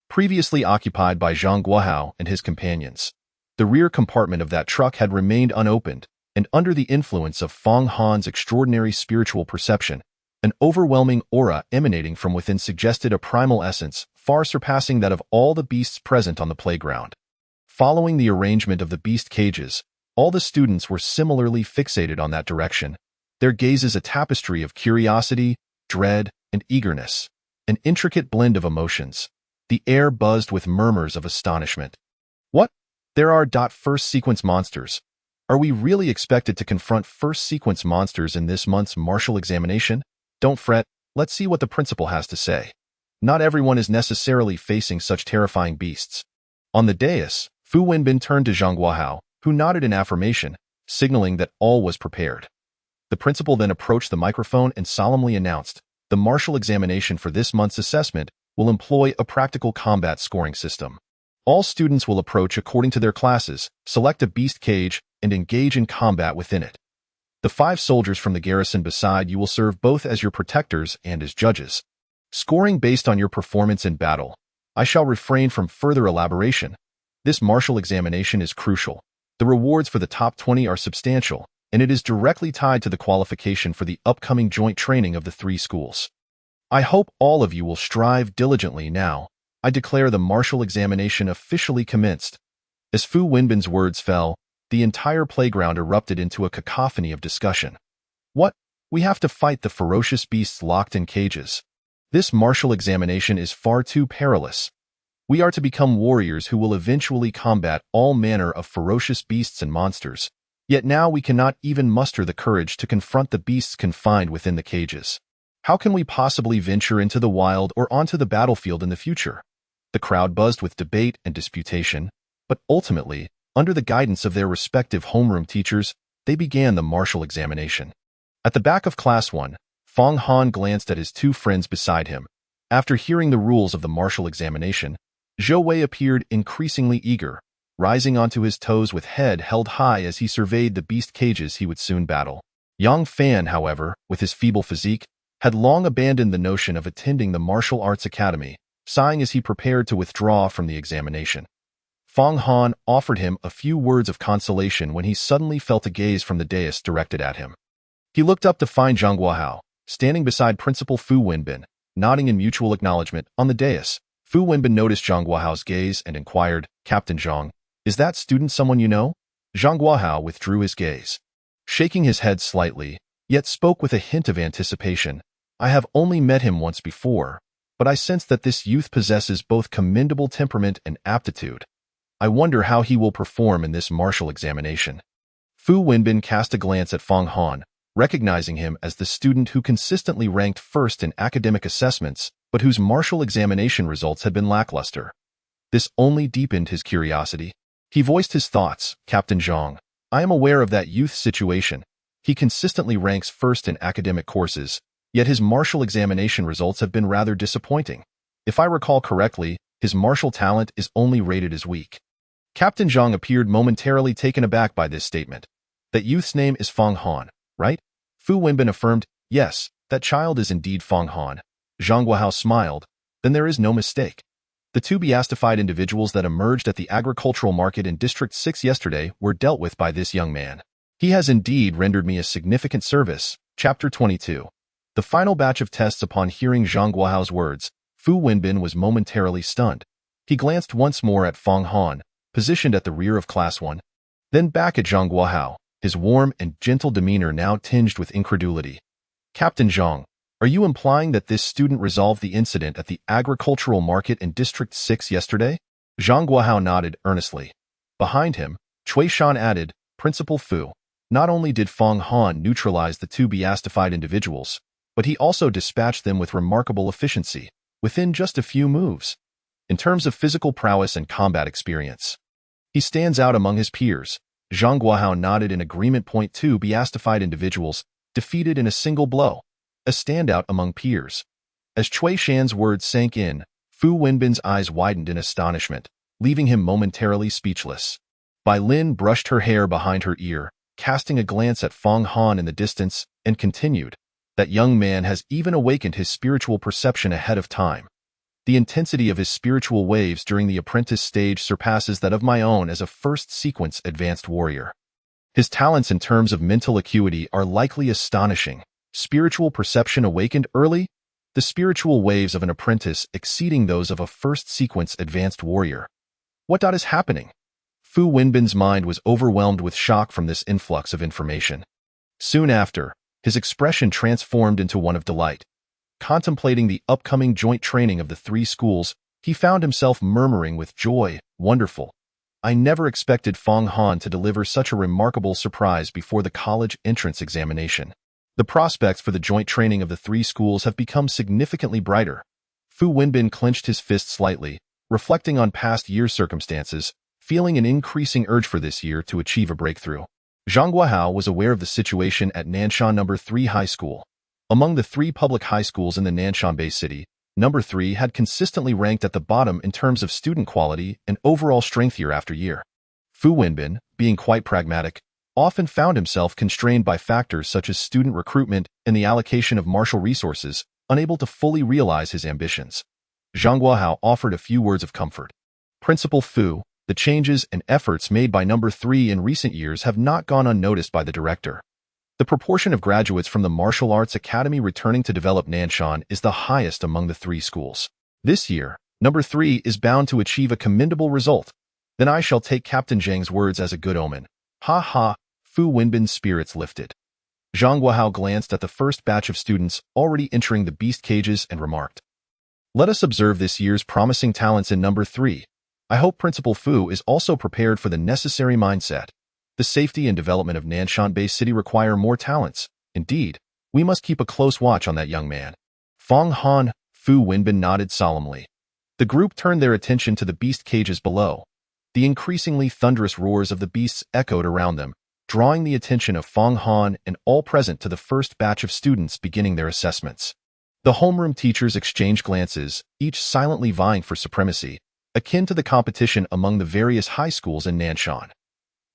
previously occupied by Zhang Guohao and his companions. The rear compartment of that truck had remained unopened, and under the influence of Fong Han's extraordinary spiritual perception, an overwhelming aura emanating from within suggested a primal essence far surpassing that of all the beasts present on the playground. Following the arrangement of the beast cages, all the students were similarly fixated on that direction, their gazes a tapestry of curiosity, dread, and eagerness, an intricate blend of emotions. The air buzzed with murmurs of astonishment. What? There are first sequence monsters. Are we really expected to confront first sequence monsters in this month's martial examination? Don't fret, let's see what the principal has to say. Not everyone is necessarily facing such terrifying beasts. On the dais, Fu Wenbin turned to Zhang Guohao, who nodded in affirmation, signaling that all was prepared. The principal then approached the microphone and solemnly announced, the martial examination for this month's assessment will employ a practical combat scoring system. All students will approach according to their classes, select a beast cage, and engage in combat within it. The 5 soldiers from the garrison beside you will serve both as your protectors and as judges. Scoring based on your performance in battle. I shall refrain from further elaboration. This martial examination is crucial. The rewards for the top 20 are substantial, and it is directly tied to the qualification for the upcoming joint training of the 3 schools. I hope all of you will strive diligently now. I declare the martial examination officially commenced. As Fu Wenbin's words fell, the entire playground erupted into a cacophony of discussion. What? We have to fight the ferocious beasts locked in cages. This martial examination is far too perilous. We are to become warriors who will eventually combat all manner of ferocious beasts and monsters. Yet now we cannot even muster the courage to confront the beasts confined within the cages. How can we possibly venture into the wild or onto the battlefield in the future? The crowd buzzed with debate and disputation, but ultimately, under the guidance of their respective homeroom teachers, they began the martial examination. At the back of Class 1, Fong Han glanced at his 2 friends beside him. After hearing the rules of the martial examination, Zhou Wei appeared increasingly eager, rising onto his toes with head held high as he surveyed the beast cages he would soon battle. Yang Fan, however, with his feeble physique, had long abandoned the notion of attending the martial arts academy, sighing as he prepared to withdraw from the examination. Fong Han offered him a few words of consolation when he suddenly felt a gaze from the dais directed at him. He looked up to find Zhang Guohao, standing beside Principal Fu Wenbin, nodding in mutual acknowledgement. On the dais, Fu Wenbin noticed Zhang Guohao's gaze and inquired, Captain Zhang, is that student someone you know? Zhang Guohao withdrew his gaze, shaking his head slightly, yet spoke with a hint of anticipation. I have only met him once before, but I sense that this youth possesses both commendable temperament and aptitude. I wonder how he will perform in this martial examination. Fu Wenbin cast a glance at Fong Han, recognizing him as the student who consistently ranked first in academic assessments, but whose martial examination results had been lackluster. This only deepened his curiosity. He voiced his thoughts, Captain Zhang. I am aware of that youth's situation. He consistently ranks first in academic courses, yet his martial examination results have been rather disappointing. If I recall correctly, his martial talent is only rated as weak. Captain Zhang appeared momentarily taken aback by this statement. That youth's name is Fong Han, right? Fu Wenbin affirmed, yes, that child is indeed Fong Han. Zhang Guohao smiled, then there is no mistake. The 2 beastified individuals that emerged at the agricultural market in District 6 yesterday were dealt with by this young man. He has indeed rendered me a significant service. Chapter 22. The final batch of tests. Upon hearing Zhang Guohao's words, Fu Wenbin was momentarily stunned. He glanced once more at Fong Han, positioned at the rear of Class 1. Then back at Zhang Guohao, his warm and gentle demeanor now tinged with incredulity. Captain Zhang, are you implying that this student resolved the incident at the agricultural market in District 6 yesterday? Zhang Guohao nodded earnestly. Behind him, Cui Shan added, Principal Fu, not only did Feng Han neutralize the two beastified individuals, but he also dispatched them with remarkable efficiency, within just a few moves. In terms of physical prowess and combat experience, he stands out among his peers. Zhang Guohao nodded in agreement. Two beastified individuals, defeated in a single blow, a standout among peers. As Cui Shan's words sank in, Fu Wenbin's eyes widened in astonishment, leaving him momentarily speechless. Bai Lin brushed her hair behind her ear, casting a glance at Feng Han in the distance, and continued, That young man has even awakened his spiritual perception ahead of time. The intensity of his spiritual waves during the apprentice stage surpasses that of my own as a first-sequence advanced warrior. His talents in terms of mental acuity are likely astonishing. Spiritual perception awakened early? The spiritual waves of an apprentice exceeding those of a first-sequence advanced warrior. What is happening? Fu Wenbin's mind was overwhelmed with shock from this influx of information. Soon after, his expression transformed into one of delight. Contemplating the upcoming joint training of the three schools, he found himself murmuring with joy, Wonderful. I never expected Feng Han to deliver such a remarkable surprise before the college entrance examination. The prospects for the joint training of the three schools have become significantly brighter. Fu Wenbin clenched his fist slightly, reflecting on past year's circumstances, feeling an increasing urge for this year to achieve a breakthrough. Zhang Guohao was aware of the situation at Nanshan No. 3 High School. Among the three public high schools in the Nanshan Bay City, No. 3 had consistently ranked at the bottom in terms of student quality and overall strength year after year. Fu Wenbin, being quite pragmatic, often found himself constrained by factors such as student recruitment and the allocation of martial resources, unable to fully realize his ambitions. Zhang Guohao offered a few words of comfort. Principal Fu, the changes and efforts made by No. 3 in recent years have not gone unnoticed by the director. The proportion of graduates from the Martial Arts Academy returning to develop Nanshan is the highest among the three schools. This year, No. 3 is bound to achieve a commendable result. Then I shall take Captain Zhang's words as a good omen. Ha ha, Fu Wenbin's spirits lifted. Zhang Guohao glanced at the first batch of students already entering the beast cages and remarked, Let us observe this year's promising talents in No. 3. I hope Principal Fu is also prepared for the necessary mindset. The safety and development of Nanshan Bay City require more talents. Indeed, we must keep a close watch on that young man. Feng Han, Fu Wenbin nodded solemnly. The group turned their attention to the beast cages below. The increasingly thunderous roars of the beasts echoed around them, drawing the attention of Feng Han and all present to the first batch of students beginning their assessments. The homeroom teachers exchanged glances, each silently vying for supremacy, akin to the competition among the various high schools in Nanshan.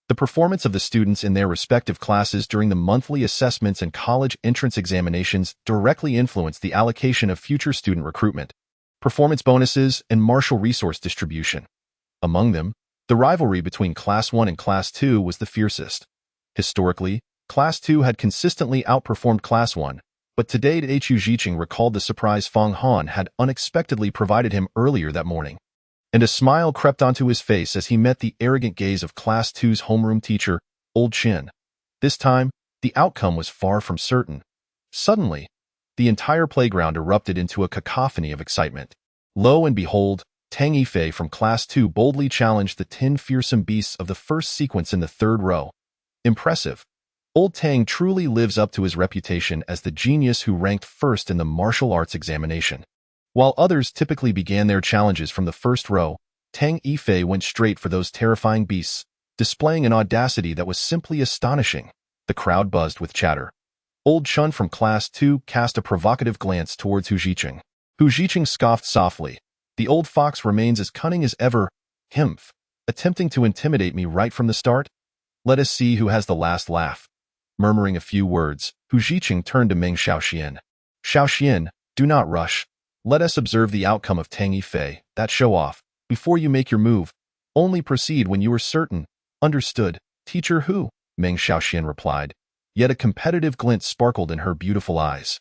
The performance of the students in their respective classes during the monthly assessments and college entrance examinations directly influenced the allocation of future student recruitment, performance bonuses, and martial resource distribution. Among them, the rivalry between Class 1 and Class 2 was the fiercest. Historically, Class 2 had consistently outperformed Class 1, but today Hu Jiqing recalled the surprise Feng Han had unexpectedly provided him earlier that morning. And a smile crept onto his face as he met the arrogant gaze of Class 2's homeroom teacher, Old Chin. This time, the outcome was far from certain. Suddenly, the entire playground erupted into a cacophony of excitement. Lo and behold, Tang Yifei from Class 2 boldly challenged the 10 fearsome beasts of the first sequence in the third row. Impressive. Old Tang truly lives up to his reputation as the genius who ranked first in the martial arts examination. While others typically began their challenges from the first row, Tang Yifei went straight for those terrifying beasts, displaying an audacity that was simply astonishing. The crowd buzzed with chatter. Old Chun from Class 2 cast a provocative glance towards Hu Jiqing. Hu Jiqing scoffed softly. The old fox remains as cunning as ever. Himph. Attempting to intimidate me right from the start? Let us see who has the last laugh. Murmuring a few words, Hu Jiqing turned to Meng Xiaoxian. Xiaoxian, do not rush. Let us observe the outcome of Tang Yifei, that show-off. Before you make your move, only proceed when you are certain. Understood, Teacher Hu, Meng Xiaoxian replied. Yet a competitive glint sparkled in her beautiful eyes.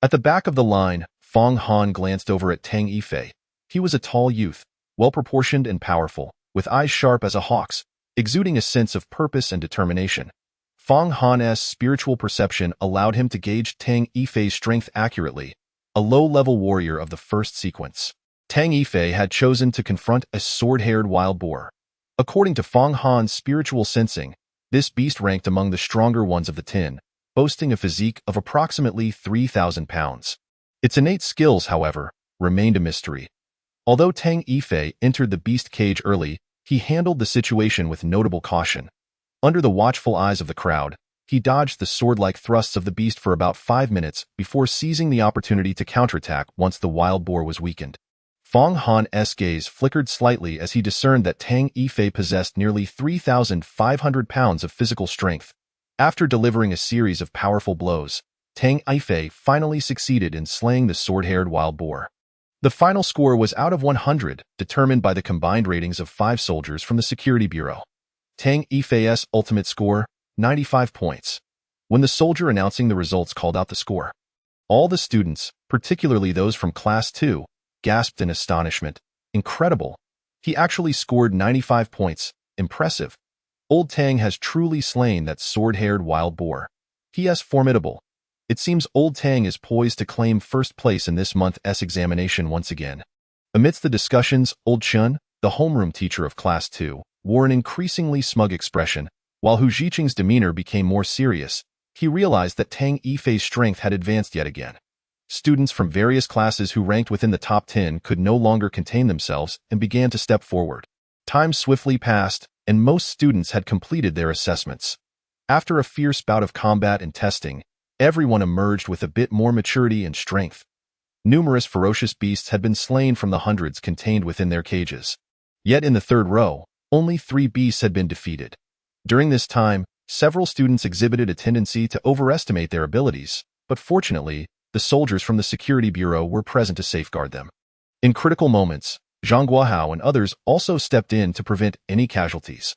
At the back of the line, Feng Han glanced over at Tang Yifei. He was a tall youth, well-proportioned and powerful, with eyes sharp as a hawk's. exuding a sense of purpose and determination. Fang Han's spiritual perception allowed him to gauge Tang Yifei's strength accurately, a low-level warrior of the first sequence. Tang Yifei had chosen to confront a sword-haired wild boar. According to Fang Han's spiritual sensing, this beast ranked among the stronger ones of the 10, boasting a physique of approximately 3,000 pounds. Its innate skills, however, remained a mystery. Although Tang Yifei entered the beast cage early, he handled the situation with notable caution. Under the watchful eyes of the crowd, he dodged the sword-like thrusts of the beast for about 5 minutes before seizing the opportunity to counterattack once the wild boar was weakened. Fang Han's gaze flickered slightly as he discerned that Tang Yifei possessed nearly 3,500 pounds of physical strength. After delivering a series of powerful blows, Tang Yifei finally succeeded in slaying the sword-haired wild boar. The final score was out of 100, determined by the combined ratings of 5 soldiers from the Security Bureau. Tang Yifei's ultimate score, 95 points. When the soldier announcing the results called out the score, all the students, particularly those from Class 2, gasped in astonishment. Incredible! He actually scored 95 points. Impressive. Old Tang has truly slain that sword-haired wild boar. He is formidable. It seems Old Tang is poised to claim first place in this month's examination once again. Amidst the discussions, Old Chun, the homeroom teacher of Class 2, wore an increasingly smug expression. While Hu Jiqing's demeanor became more serious, he realized that Tang Yifei's strength had advanced yet again. Students from various classes who ranked within the top 10 could no longer contain themselves and began to step forward. Time swiftly passed, and most students had completed their assessments. After a fierce bout of combat and testing, everyone emerged with a bit more maturity and strength. Numerous ferocious beasts had been slain from the hundreds contained within their cages. Yet in the third row, only 3 beasts had been defeated. During this time, several students exhibited a tendency to overestimate their abilities, but fortunately, the soldiers from the Security Bureau were present to safeguard them. In critical moments, Zhang Guohao and others also stepped in to prevent any casualties.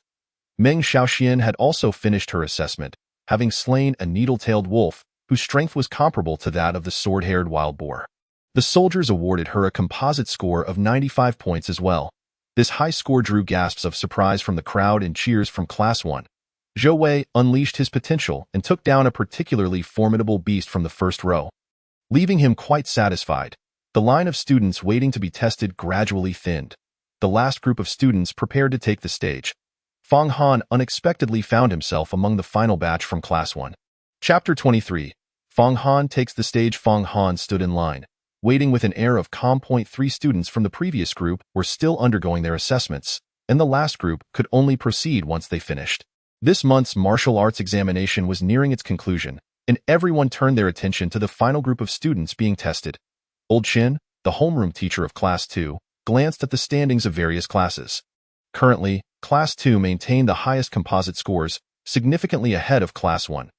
Meng Xiaoxian had also finished her assessment, having slain a needle-tailed wolf whose strength was comparable to that of the sword-haired wild boar. The soldiers awarded her a composite score of 95 points as well. This high score drew gasps of surprise from the crowd and cheers from Class 1. Zhou Wei unleashed his potential and took down a particularly formidable beast from the first row. Leaving him quite satisfied, the line of students waiting to be tested gradually thinned. The last group of students prepared to take the stage. Fang Han unexpectedly found himself among the final batch from Class 1. Chapter 23. Fang Han takes the stage. Fang Han stood in line, waiting with an air of calm. 3 students from the previous group were still undergoing their assessments, and the last group could only proceed once they finished. This month's martial arts examination was nearing its conclusion, and everyone turned their attention to the final group of students being tested. Old Chin, the homeroom teacher of Class 2, glanced at the standings of various classes. Currently, Class 2 maintained the highest composite scores, significantly ahead of Class 1.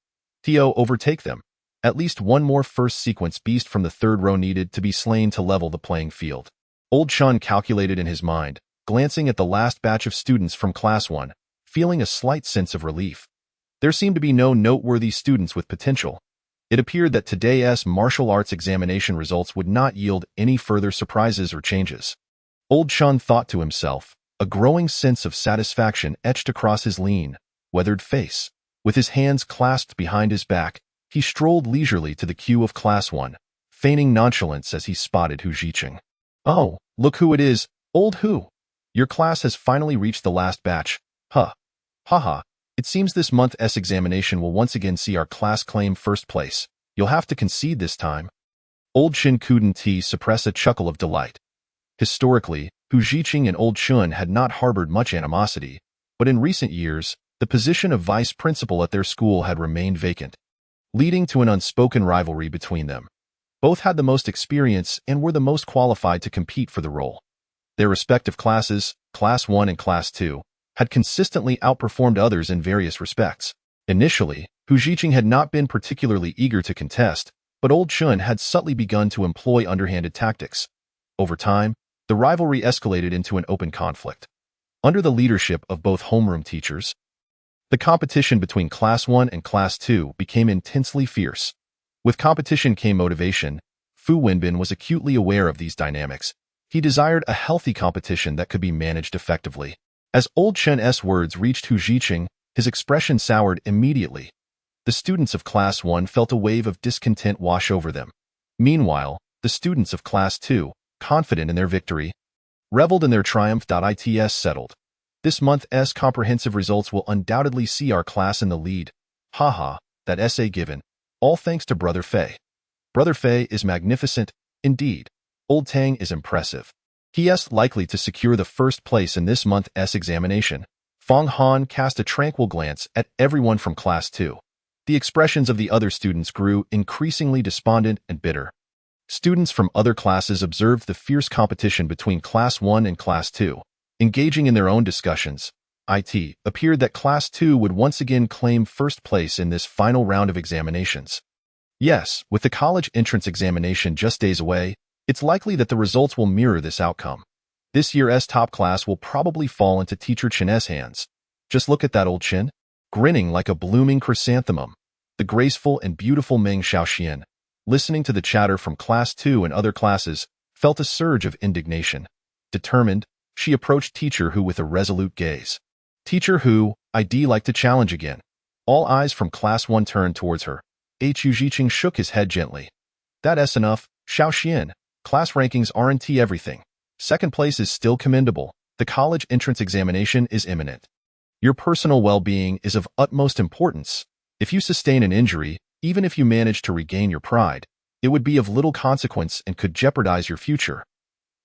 Theo overtake them. At least one more first sequence beast from the third row needed to be slain to level the playing field. Old Chun calculated in his mind, glancing at the last batch of students from Class 1, feeling a slight sense of relief. There seemed to be no noteworthy students with potential. It appeared that today's martial arts examination results would not yield any further surprises or changes. Old Chun thought to himself, a growing sense of satisfaction etched across his lean, weathered face. With his hands clasped behind his back, he strolled leisurely to the queue of Class 1, feigning nonchalance as he spotted Hu Jiqing. "Oh, look who it is, old Hu. Your class has finally reached the last batch. Huh. Haha. It seems this month's examination will once again see our class claim first place. You'll have to concede this time." Old Chin couldn't suppress a chuckle of delight. Historically, Hu Jiqing and Old Chun had not harbored much animosity, but in recent years, the position of vice principal at their school had remained vacant, leading to an unspoken rivalry between them. Both had the most experience and were the most qualified to compete for the role. Their respective classes, Class 1 and Class 2, had consistently outperformed others in various respects. Initially, Hu Jiqing had not been particularly eager to contest, but Old Chun had subtly begun to employ underhanded tactics. Over time, the rivalry escalated into an open conflict. Under the leadership of both homeroom teachers, the competition between Class 1 and Class 2 became intensely fierce. With competition came motivation. Fu Wenbin was acutely aware of these dynamics. He desired a healthy competition that could be managed effectively. As old Chen's words reached Hu Zhiqing, his expression soured immediately. The students of Class 1 felt a wave of discontent wash over them. Meanwhile, the students of Class 2, confident in their victory, reveled in their triumph. It's settled. This month's comprehensive results will undoubtedly see our class in the lead. Haha, that essay given. All thanks to Brother Fei. Brother Fei is magnificent, indeed. Old Tang is impressive. He is likely to secure the first place in this month's examination. Fang Han cast a tranquil glance at everyone from Class 2. The expressions of the other students grew increasingly despondent and bitter. Students from other classes observed the fierce competition between Class 1 and Class 2. Engaging in their own discussions, it appeared that Class 2 would once again claim first place in this final round of examinations. Yes, with the college entrance examination just days away, it's likely that the results will mirror this outcome. This year's top class will probably fall into Teacher Chen's hands. Just look at that old Chen, grinning like a blooming chrysanthemum. The graceful and beautiful Meng Xiaoxian, listening to the chatter from Class 2 and other classes, felt a surge of indignation. Determined, she approached Teacher Hu with a resolute gaze. Teacher Hu, I'd like to challenge again. All eyes from Class 1 turned towards her. Hu Zhiqing shook his head gently. That's enough, Xiaoxian. Class rankings aren't everything. Second place is still commendable. The college entrance examination is imminent. Your personal well-being is of utmost importance. If you sustain an injury, even if you manage to regain your pride, it would be of little consequence and could jeopardize your future.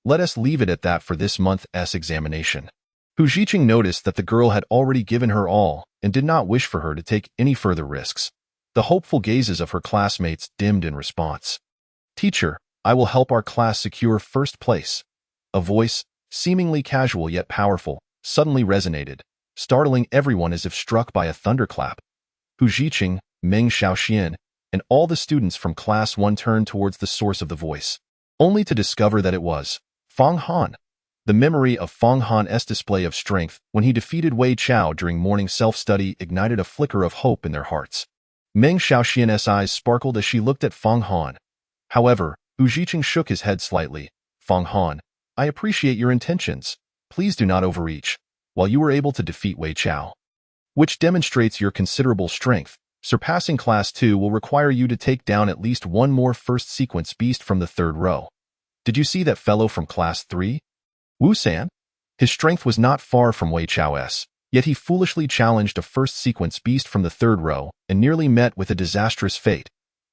Let us leave it at that for this month's examination. Hu Zhiqing noticed that the girl had already given her all and did not wish for her to take any further risks. The hopeful gazes of her classmates dimmed in response. Teacher, I will help our class secure first place. A voice, seemingly casual yet powerful, suddenly resonated, startling everyone as if struck by a thunderclap. Hu Zhiqing, Meng Xiaoxian, and all the students from Class 1 turned towards the source of the voice, only to discover that it was Fang Han. The memory of Fang Han's display of strength when he defeated Wei Chao during morning self-study ignited a flicker of hope in their hearts. Meng Xiaoxian's eyes sparkled as she looked at Fang Han. However, Hu Zhiqing shook his head slightly. Fang Han, I appreciate your intentions. Please do not overreach. While you were able to defeat Wei Chao, which demonstrates your considerable strength, surpassing Class 2 will require you to take down at least one more first sequence beast from the third row. Did you see that fellow from Class 3? Wu San? His strength was not far from Wei Chao's, yet he foolishly challenged a first sequence beast from the third row and nearly met with a disastrous fate.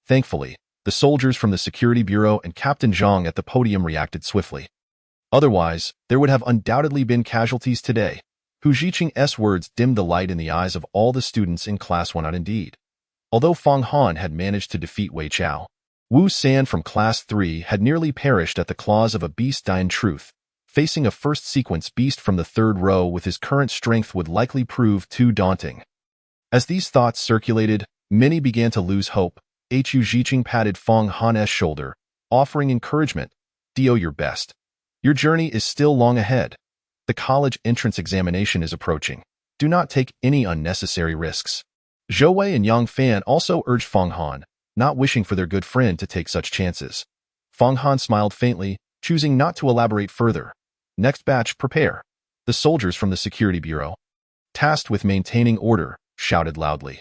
Thankfully, the soldiers from the Security Bureau and Captain Zhang at the podium reacted swiftly. Otherwise, there would have undoubtedly been casualties today. Hu Zhiqing's words dimmed the light in the eyes of all the students in Class 1. Indeed, although Fang Han had managed to defeat Wei Chao, Wu San from Class 3 had nearly perished at the claws of a beast. In truth, facing a first sequence beast from the third row with his current strength would likely prove too daunting. As these thoughts circulated, many began to lose hope. Hu Zhiqing patted Fang Han's shoulder, offering encouragement. Do your best. Your journey is still long ahead. The college entrance examination is approaching. Do not take any unnecessary risks. Zhou Wei and Yang Fan also urged Fang Han, not wishing for their good friend to take such chances. Fang Han smiled faintly, choosing not to elaborate further. Next batch, prepare. The soldiers from the Security Bureau, tasked with maintaining order, shouted loudly.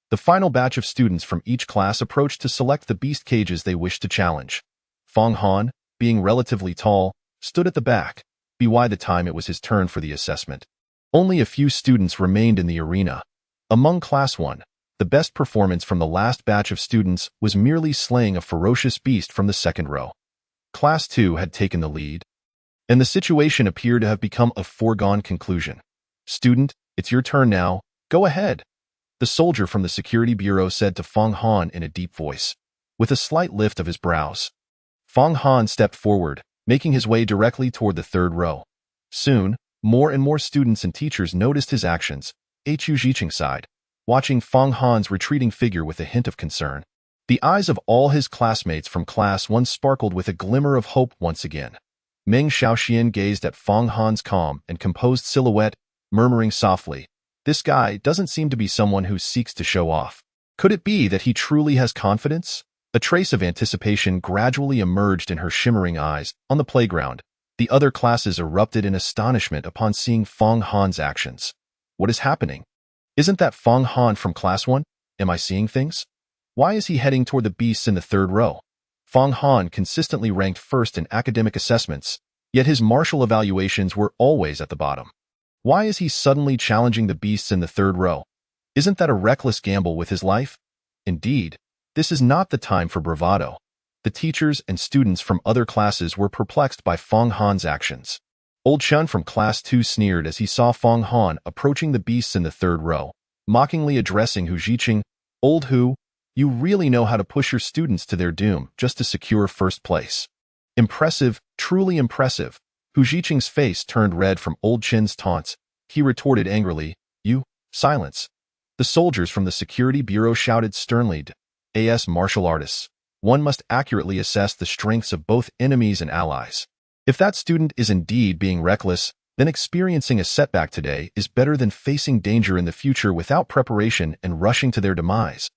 The final batch of students from each class approached to select the beast cages they wished to challenge. Fang Han, being relatively tall, stood at the back. By the time it was his turn for the assessment, only a few students remained in the arena. Among Class 1, the best performance from the last batch of students was merely slaying a ferocious beast from the second row. Class 2 had taken the lead, and the situation appeared to have become a foregone conclusion. Student, it's your turn now. Go ahead. The soldier from the Security Bureau said to Fang Han in a deep voice, with a slight lift of his brows. Fang Han stepped forward, making his way directly toward the third row. Soon, more and more students and teachers noticed his actions. Hu Zhiqing sighed, watching Fang Han's retreating figure with a hint of concern. The eyes of all his classmates from Class 1 sparkled with a glimmer of hope once again. Meng Xiaoxian gazed at Fang Han's calm and composed silhouette, murmuring softly, "This guy doesn't seem to be someone who seeks to show off. Could it be that he truly has confidence?" A trace of anticipation gradually emerged in her shimmering eyes. On the playground, The other classes erupted in astonishment upon seeing Fong Han's actions. What is happening? Isn't that Fong Han from Class 1? Am I seeing things? Why is he heading toward the beasts in the third row? Fong Han consistently ranked first in academic assessments, yet his martial evaluations were always at the bottom. Why is he suddenly challenging the beasts in the third row? Isn't that a reckless gamble with his life? Indeed, this is not the time for bravado. The teachers and students from other classes were perplexed by Fong Han's actions. Old Chun from Class 2 sneered as he saw Fong Han approaching the beasts in the third row, mockingly addressing Hu Zhiqing. Old Hu, you really know how to push your students to their doom just to secure first place. Impressive, truly impressive. Hu Zhiqing's face turned red from Old Chin's taunts. He retorted angrily, "You, silence." The soldiers from the security bureau shouted sternly, "As martial artists, one must accurately assess the strengths of both enemies and allies. If that student is indeed being reckless, then experiencing a setback today is better than facing danger in the future without preparation and rushing to their demise.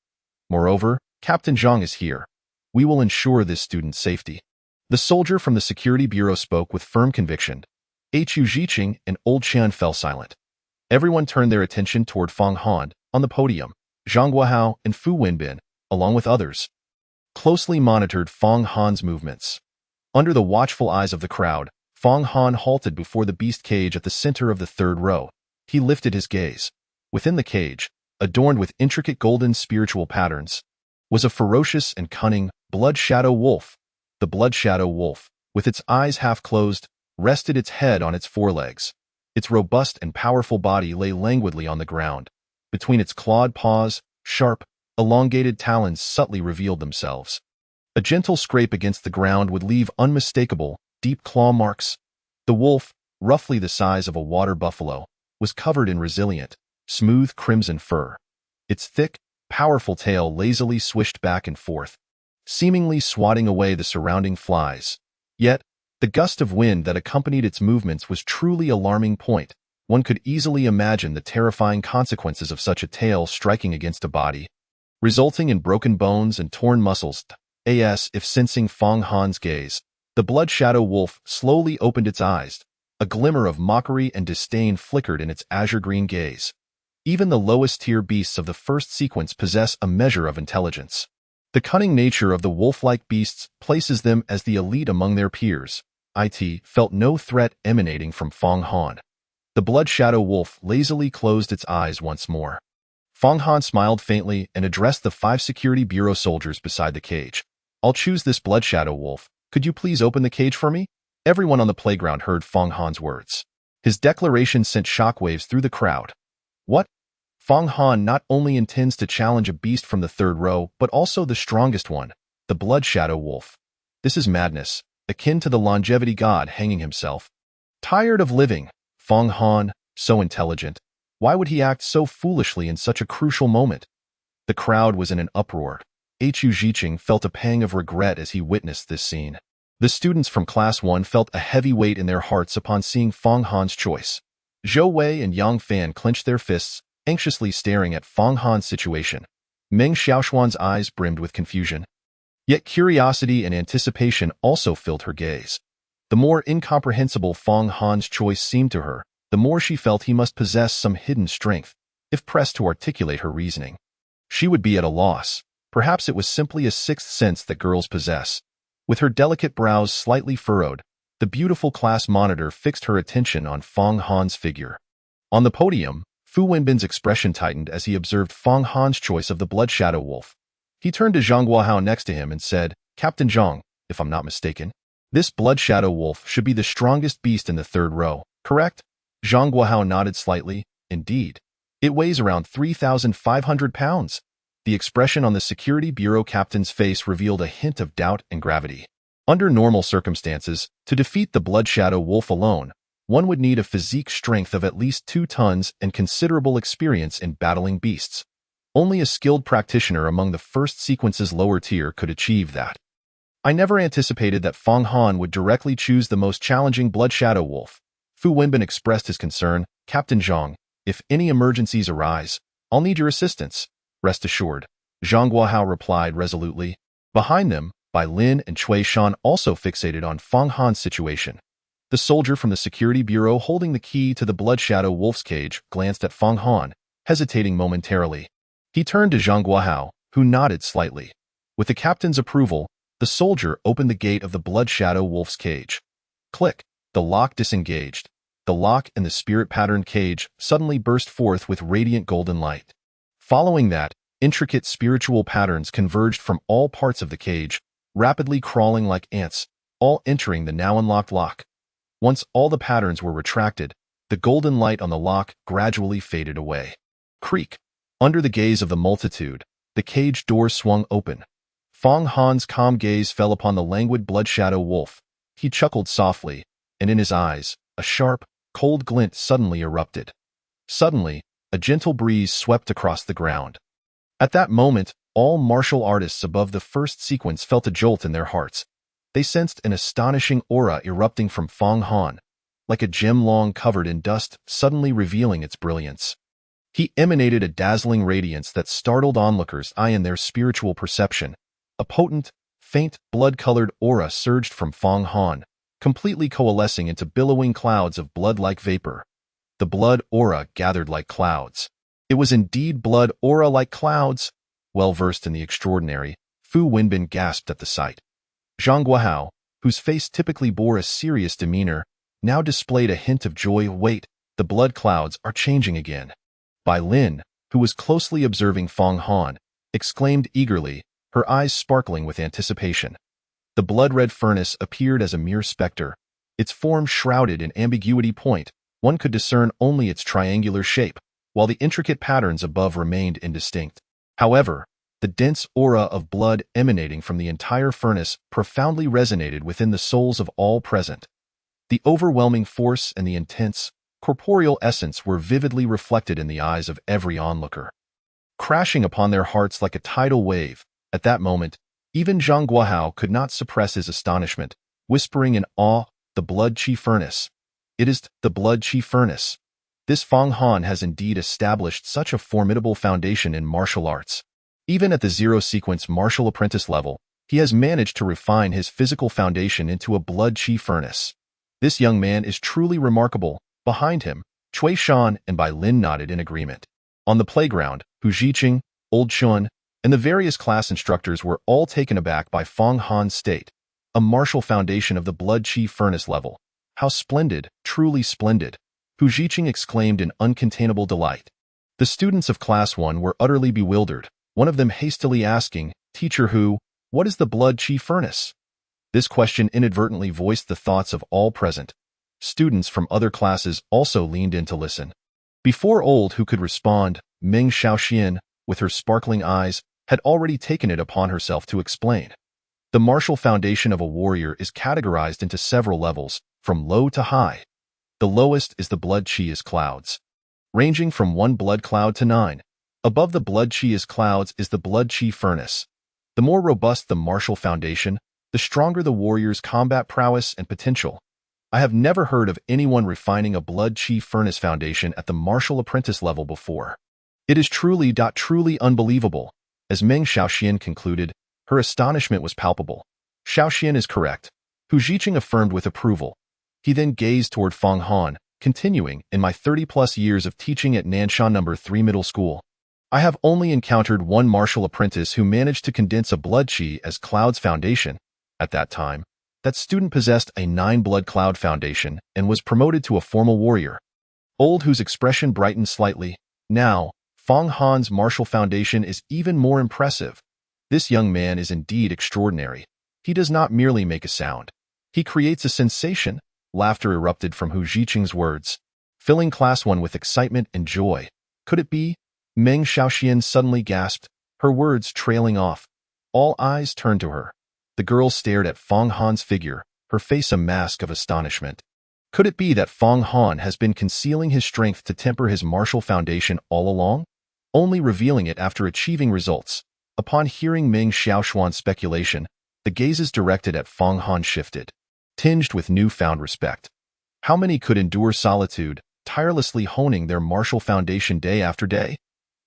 Moreover, Captain Zhang is here. We will ensure this student's safety." The soldier from the security bureau spoke with firm conviction. Hu Zhiqing and Old Qian fell silent. Everyone turned their attention toward Fong Han on the podium. Zhang Guohao and Fu Wenbin, along with others, closely monitored Fong Han's movements. Under the watchful eyes of the crowd, Fong Han halted before the beast cage at the center of the third row. He lifted his gaze. Within the cage, adorned with intricate golden spiritual patterns, was a ferocious and cunning blood shadow wolf. The blood shadow wolf, with its eyes half closed, rested its head on its forelegs. Its robust and powerful body lay languidly on the ground. Between its clawed paws, sharp, elongated talons subtly revealed themselves. A gentle scrape against the ground would leave unmistakable, deep claw marks. The wolf, roughly the size of a water buffalo, was covered in resilient, smooth crimson fur. Its thick, powerful tail lazily swished back and forth, seemingly swatting away the surrounding flies. Yet, the gust of wind that accompanied its movements was truly alarming point. One could easily imagine the terrifying consequences of such a tail striking against a body, resulting in broken bones and torn muscles. As if sensing Fong Han's gaze, the blood shadow wolf slowly opened its eyes. A glimmer of mockery and disdain flickered in its azure-green gaze. Even the lowest-tier beasts of the first sequence possess a measure of intelligence. The cunning nature of the wolf-like beasts places them as the elite among their peers. It felt no threat emanating from Fong Han. The blood shadow wolf lazily closed its eyes once more. Fong Han smiled faintly and addressed the 5 security bureau soldiers beside the cage. "I'll choose this blood shadow wolf. Could you please open the cage for me?" Everyone on the playground heard Fong Han's words. His declaration sent shockwaves through the crowd. What? Fong Han not only intends to challenge a beast from the third row, but also the strongest one, the blood shadow wolf. This is madness, akin to the longevity god hanging himself. Tired of living, Fong Han, so intelligent, why would he act so foolishly in such a crucial moment? The crowd was in an uproar. Hu Zhiqing felt a pang of regret as he witnessed this scene. The students from Class 1 felt a heavy weight in their hearts upon seeing Fong Han's choice. Zhou Wei and Yang Fan clenched their fists, anxiously staring at Fong Han's situation. Meng Xiaoshuan's eyes brimmed with confusion. Yet curiosity and anticipation also filled her gaze. The more incomprehensible Fong Han's choice seemed to her, the more she felt he must possess some hidden strength. If pressed to articulate her reasoning, she would be at a loss. Perhaps it was simply a sixth sense that girls possess. With her delicate brows slightly furrowed, the beautiful class monitor fixed her attention on Fong Han's figure. On the podium, Fu Wenbin's expression tightened as he observed Fong Han's choice of the blood shadow wolf. He turned to Zhang Guohao next to him and said, "Captain Zhang, if I'm not mistaken, this blood shadow wolf should be the strongest beast in the third row, correct?" Zhang Guohao nodded slightly. "Indeed. It weighs around 3,500 pounds. The expression on the security bureau captain's face revealed a hint of doubt and gravity. Under normal circumstances, to defeat the blood shadow wolf alone, one would need a physique strength of at least 2 tons and considerable experience in battling beasts. Only a skilled practitioner among the first sequence's lower tier could achieve that. I never anticipated that Fong Han would directly choose the most challenging blood shadow wolf." Fu Wenbin expressed his concern. "Captain Zhang, if any emergencies arise, I'll need your assistance. Rest assured," Zhang Guohao replied resolutely. Behind them, Bai Lin and Cui Shan also fixated on Fong Han's situation. The soldier from the security bureau holding the key to the Blood Shadow Wolf's cage glanced at Fang Han, hesitating momentarily. He turned to Zhang Guohao, who nodded slightly. With the captain's approval, the soldier opened the gate of the Blood Shadow Wolf's cage. Click! The lock disengaged. The lock in the spirit-patterned cage suddenly burst forth with radiant golden light. Following that, intricate spiritual patterns converged from all parts of the cage, rapidly crawling like ants, all entering the now unlocked lock. Once all the patterns were retracted, the golden light on the lock gradually faded away. Creak! Under the gaze of the multitude, the cage door swung open. Fang Han's calm gaze fell upon the languid Blood Shadow Wolf. He chuckled softly, and in his eyes, a sharp, cold glint suddenly erupted. Suddenly, a gentle breeze swept across the ground. At that moment, all martial artists above the first sequence felt a jolt in their hearts. They sensed an astonishing aura erupting from Fang Han, like a gem long covered in dust suddenly revealing its brilliance. He emanated a dazzling radiance that startled onlookers' eye in their spiritual perception. A potent, faint, blood-colored aura surged from Fang Han, completely coalescing into billowing clouds of blood-like vapor. The blood aura gathered like clouds. It was indeed blood aura like clouds. Well-versed in the extraordinary, Fu Wenbin gasped at the sight. Zhang Guohao, whose face typically bore a serious demeanor, now displayed a hint of joy. Wait, the blood clouds are changing again. Bai Lin, who was closely observing Fang Han, exclaimed eagerly, her eyes sparkling with anticipation. The blood-red furnace appeared as a mere specter, its form shrouded in ambiguity. One could discern only its triangular shape, while the intricate patterns above remained indistinct. However, the dense aura of blood emanating from the entire furnace profoundly resonated within the souls of all present. The overwhelming force and the intense, corporeal essence were vividly reflected in the eyes of every onlooker, crashing upon their hearts like a tidal wave. At that moment, even Zhang Guohao could not suppress his astonishment, whispering in awe, "The Blood Qi Furnace. It is the Blood Qi Furnace. This Fang Han has indeed established such a formidable foundation in martial arts. Even at the zero-sequence martial apprentice level, he has managed to refine his physical foundation into a Blood Qi Furnace. This young man is truly remarkable." Behind him, Cui Shan and Bai Lin nodded in agreement. On the playground, Hu Zhiqing, Old Chun, and the various class instructors were all taken aback by Fang Han's state, a martial foundation of the Blood Qi Furnace level. "How splendid, truly splendid," Hu Zhiqing exclaimed in uncontainable delight. The students of Class 1 were utterly bewildered, one of them hastily asking, "Teacher Hu, what is the Blood Qi Furnace?" This question inadvertently voiced the thoughts of all present. Students from other classes also leaned in to listen. Before Old Hu could respond, Meng Xiaoxian, with her sparkling eyes, had already taken it upon herself to explain. The martial foundation of a warrior is categorized into several levels, from low to high. The lowest is the Blood Qi clouds, ranging from 1 blood cloud to 9. Above the Blood Qi clouds is the Blood Qi Furnace. The more robust the martial foundation, the stronger the warrior's combat prowess and potential. I have never heard of anyone refining a Blood Qi Furnace foundation at the martial apprentice level before. It is truly unbelievable. As Meng Xiaoxian concluded, her astonishment was palpable. Xiaoxian is correct, Hu Zhiqing affirmed with approval. He then gazed toward Fang Han, continuing, "In my 30-plus years of teaching at Nanshan No. 3 Middle School, I have only encountered one martial apprentice who managed to condense a Blood Qi as cloud's foundation. At that time, that student possessed a 9-blood cloud foundation and was promoted to a formal warrior." Old Hu's expression brightened slightly. "Now, Fang Han's martial foundation is even more impressive. This young man is indeed extraordinary. He does not merely make a sound. He creates a sensation." Laughter erupted from Hu Zhiqing's words, filling Class 1 with excitement and joy. "Could it be?" Meng Xiaoxian suddenly gasped, her words trailing off. All eyes turned to her. The girl stared at Fang Han's figure, her face a mask of astonishment. Could it be that Fang Han has been concealing his strength to temper his martial foundation all along, only revealing it after achieving results? Upon hearing Meng Xiaoxuan's speculation, the gazes directed at Fang Han shifted, tinged with newfound respect. How many could endure solitude, tirelessly honing their martial foundation day after day?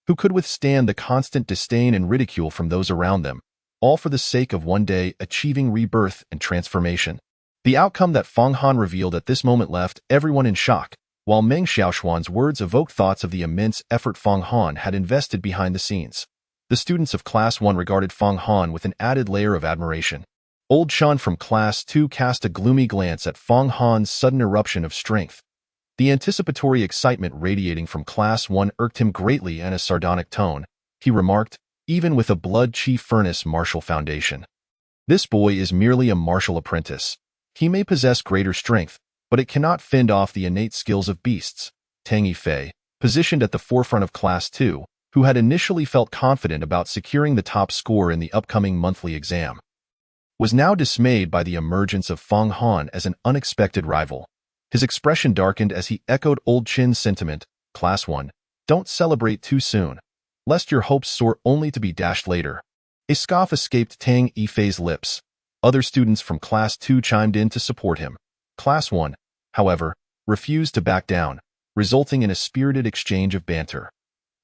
Who could withstand the constant disdain and ridicule from those around them, all for the sake of one day achieving rebirth and transformation? The outcome that Feng Han revealed at this moment left everyone in shock, while Meng Xiaoshuan's words evoked thoughts of the immense effort Feng Han had invested behind the scenes. The students of Class 1 regarded Feng Han with an added layer of admiration. Old Shan from Class 2 cast a gloomy glance at Feng Han's sudden eruption of strength. The anticipatory excitement radiating from Class 1 irked him greatly, and in a sardonic tone, he remarked, "Even with a blood chi furnace martial foundation, this boy is merely a martial apprentice. He may possess greater strength, but it cannot fend off the innate skills of beasts." Tang Yifei, positioned at the forefront of Class 2, who had initially felt confident about securing the top score in the upcoming monthly exam, was now dismayed by the emergence of Feng Han as an unexpected rival. His expression darkened as he echoed Old Chin's sentiment, "Class 1, don't celebrate too soon, lest your hopes soar only to be dashed later." A scoff escaped Tang Yifei's lips. Other students from Class 2 chimed in to support him. Class 1, however, refused to back down, resulting in a spirited exchange of banter.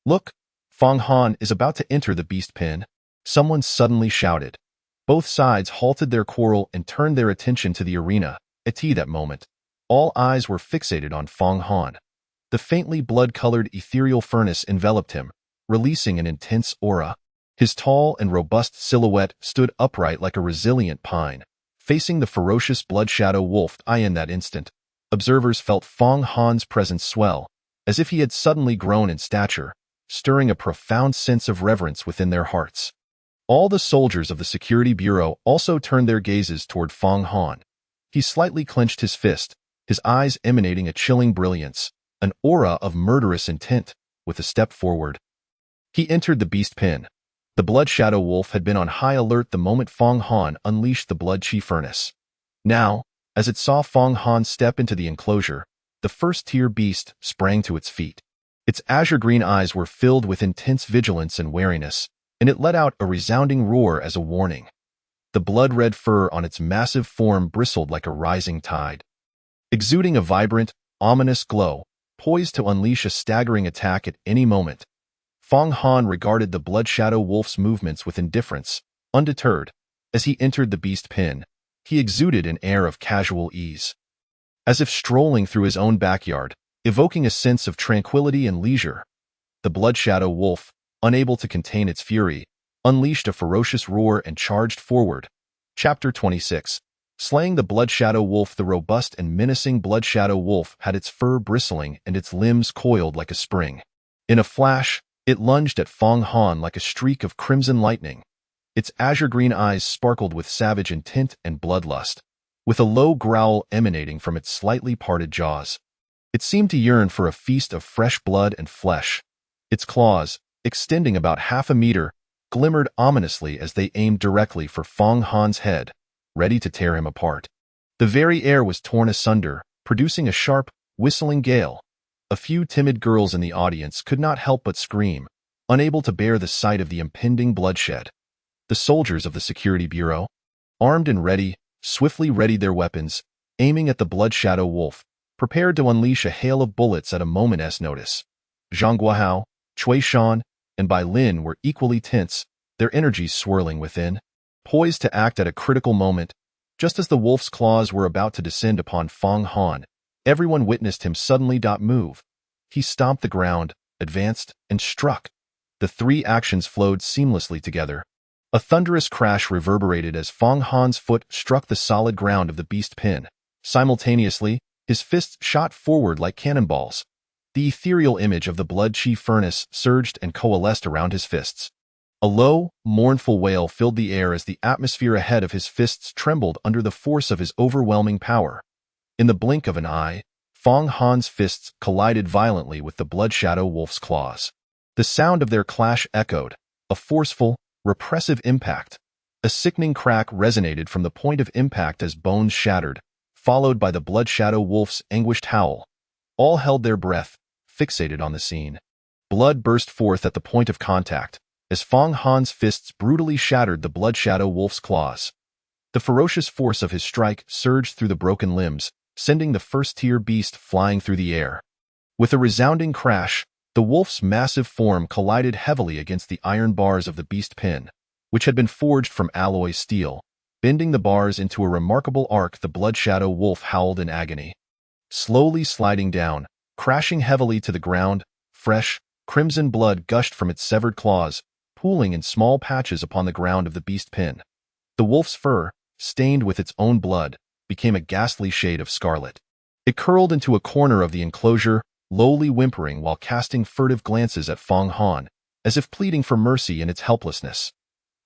"Look, Feng Han is about to enter the beast pen," someone suddenly shouted. Both sides halted their quarrel and turned their attention to the arena. At that moment, all eyes were fixated on Feng Han. The faintly blood-colored ethereal furnace enveloped him, releasing an intense aura. His tall and robust silhouette stood upright like a resilient pine, facing the ferocious blood shadow wolf. In that instant, observers felt Feng Han's presence swell, as if he had suddenly grown in stature, stirring a profound sense of reverence within their hearts. All the soldiers of the Security Bureau also turned their gazes toward Feng Han. He slightly clenched his fist, his eyes emanating a chilling brilliance, an aura of murderous intent. With a step forward, he entered the beast pen. The blood shadow wolf had been on high alert the moment Feng Han unleashed the blood chi furnace. Now, as it saw Feng Han step into the enclosure, the first-tier beast sprang to its feet. Its azure-green eyes were filled with intense vigilance and wariness, and it let out a resounding roar as a warning. The blood-red fur on its massive form bristled like a rising tide, exuding a vibrant, ominous glow, poised to unleash a staggering attack at any moment. Feng Han regarded the blood shadow wolf's movements with indifference, undeterred. As he entered the beast pen, he exuded an air of casual ease, as if strolling through his own backyard, evoking a sense of tranquility and leisure. The blood shadow wolf, unable to contain its fury, unleashed a ferocious roar and charged forward. Chapter 26. Slaying the blood shadow wolf. The robust and menacing blood shadow wolf had its fur bristling and its limbs coiled like a spring. In a flash, it lunged at Feng Han like a streak of crimson lightning. Its azure-green eyes sparkled with savage intent and bloodlust, with a low growl emanating from its slightly parted jaws. It seemed to yearn for a feast of fresh blood and flesh. Its claws, extending about half a meter, glimmered ominously as they aimed directly for Feng Han's head, ready to tear him apart. The very air was torn asunder, producing a sharp, whistling gale. A few timid girls in the audience could not help but scream, unable to bear the sight of the impending bloodshed. The soldiers of the Security Bureau, armed and ready, swiftly readied their weapons, aiming at the blood shadow wolf, prepared to unleash a hail of bullets at a moment's notice. Zhang Guohao, Cui Shan, and Bai Lin were equally tense, their energies swirling within, poised to act at a critical moment. Just as the wolf's claws were about to descend upon Feng Han, everyone witnessed him suddenly move. He stomped the ground, advanced, and struck. The three actions flowed seamlessly together. A thunderous crash reverberated as Feng Han's foot struck the solid ground of the beast pen. Simultaneously, his fists shot forward like cannonballs. The ethereal image of the blood chi furnace surged and coalesced around his fists. A low, mournful wail filled the air as the atmosphere ahead of his fists trembled under the force of his overwhelming power. In the blink of an eye, Feng Han's fists collided violently with the blood shadow wolf's claws. The sound of their clash echoed, a forceful, repressive impact. A sickening crack resonated from the point of impact as bones shattered, followed by the blood shadow wolf's anguished howl. All held their breath, fixated on the scene. Blood burst forth at the point of contact, as Feng Han's fists brutally shattered the blood shadow wolf's claws. The ferocious force of his strike surged through the broken limbs, sending the first-tier beast flying through the air. With a resounding crash, the wolf's massive form collided heavily against the iron bars of the beast pen, which had been forged from alloy steel. Bending the bars into a remarkable arc, the Blood Shadow Wolf howled in agony. Slowly sliding down, crashing heavily to the ground, fresh, crimson blood gushed from its severed claws, pooling in small patches upon the ground of the beast pen. The wolf's fur, stained with its own blood, became a ghastly shade of scarlet. It curled into a corner of the enclosure, lowly whimpering while casting furtive glances at Fong Han, as if pleading for mercy in its helplessness.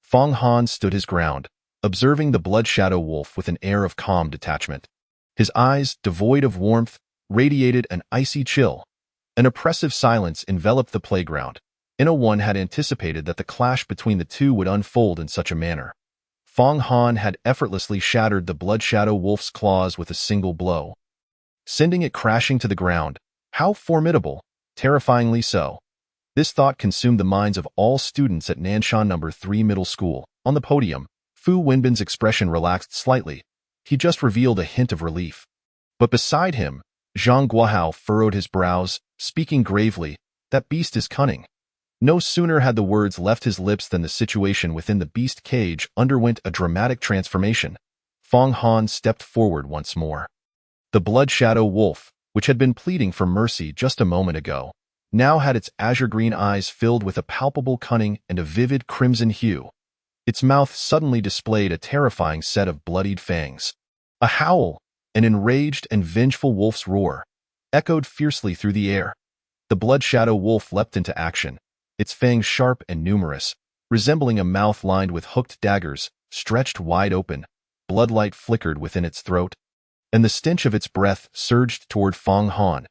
Fong Han stood his ground, observing the Blood Shadow Wolf with an air of calm detachment. His eyes, devoid of warmth, radiated an icy chill. An oppressive silence enveloped the playground. No one had anticipated that the clash between the two would unfold in such a manner. Fong Han had effortlessly shattered the Blood Shadow Wolf's claws with a single blow, sending it crashing to the ground. How formidable, terrifyingly so. This thought consumed the minds of all students at Nanshan No. 3 Middle School. On the podium, Fu Wenbin's expression relaxed slightly. He just revealed a hint of relief. But beside him, Zhang Guohao furrowed his brows, speaking gravely, "That beast is cunning." No sooner had the words left his lips than the situation within the beast cage underwent a dramatic transformation. Fong Han stepped forward once more. The Blood Shadow Wolf, which had been pleading for mercy just a moment ago, now had its azure-green eyes filled with a palpable cunning and a vivid crimson hue. Its mouth suddenly displayed a terrifying set of bloodied fangs. A howl, an enraged and vengeful wolf's roar, echoed fiercely through the air. The Blood Shadow Wolf leapt into action, its fangs sharp and numerous, resembling a mouth lined with hooked daggers, stretched wide open. Bloodlight flickered within its throat, and the stench of its breath surged toward Fong Han.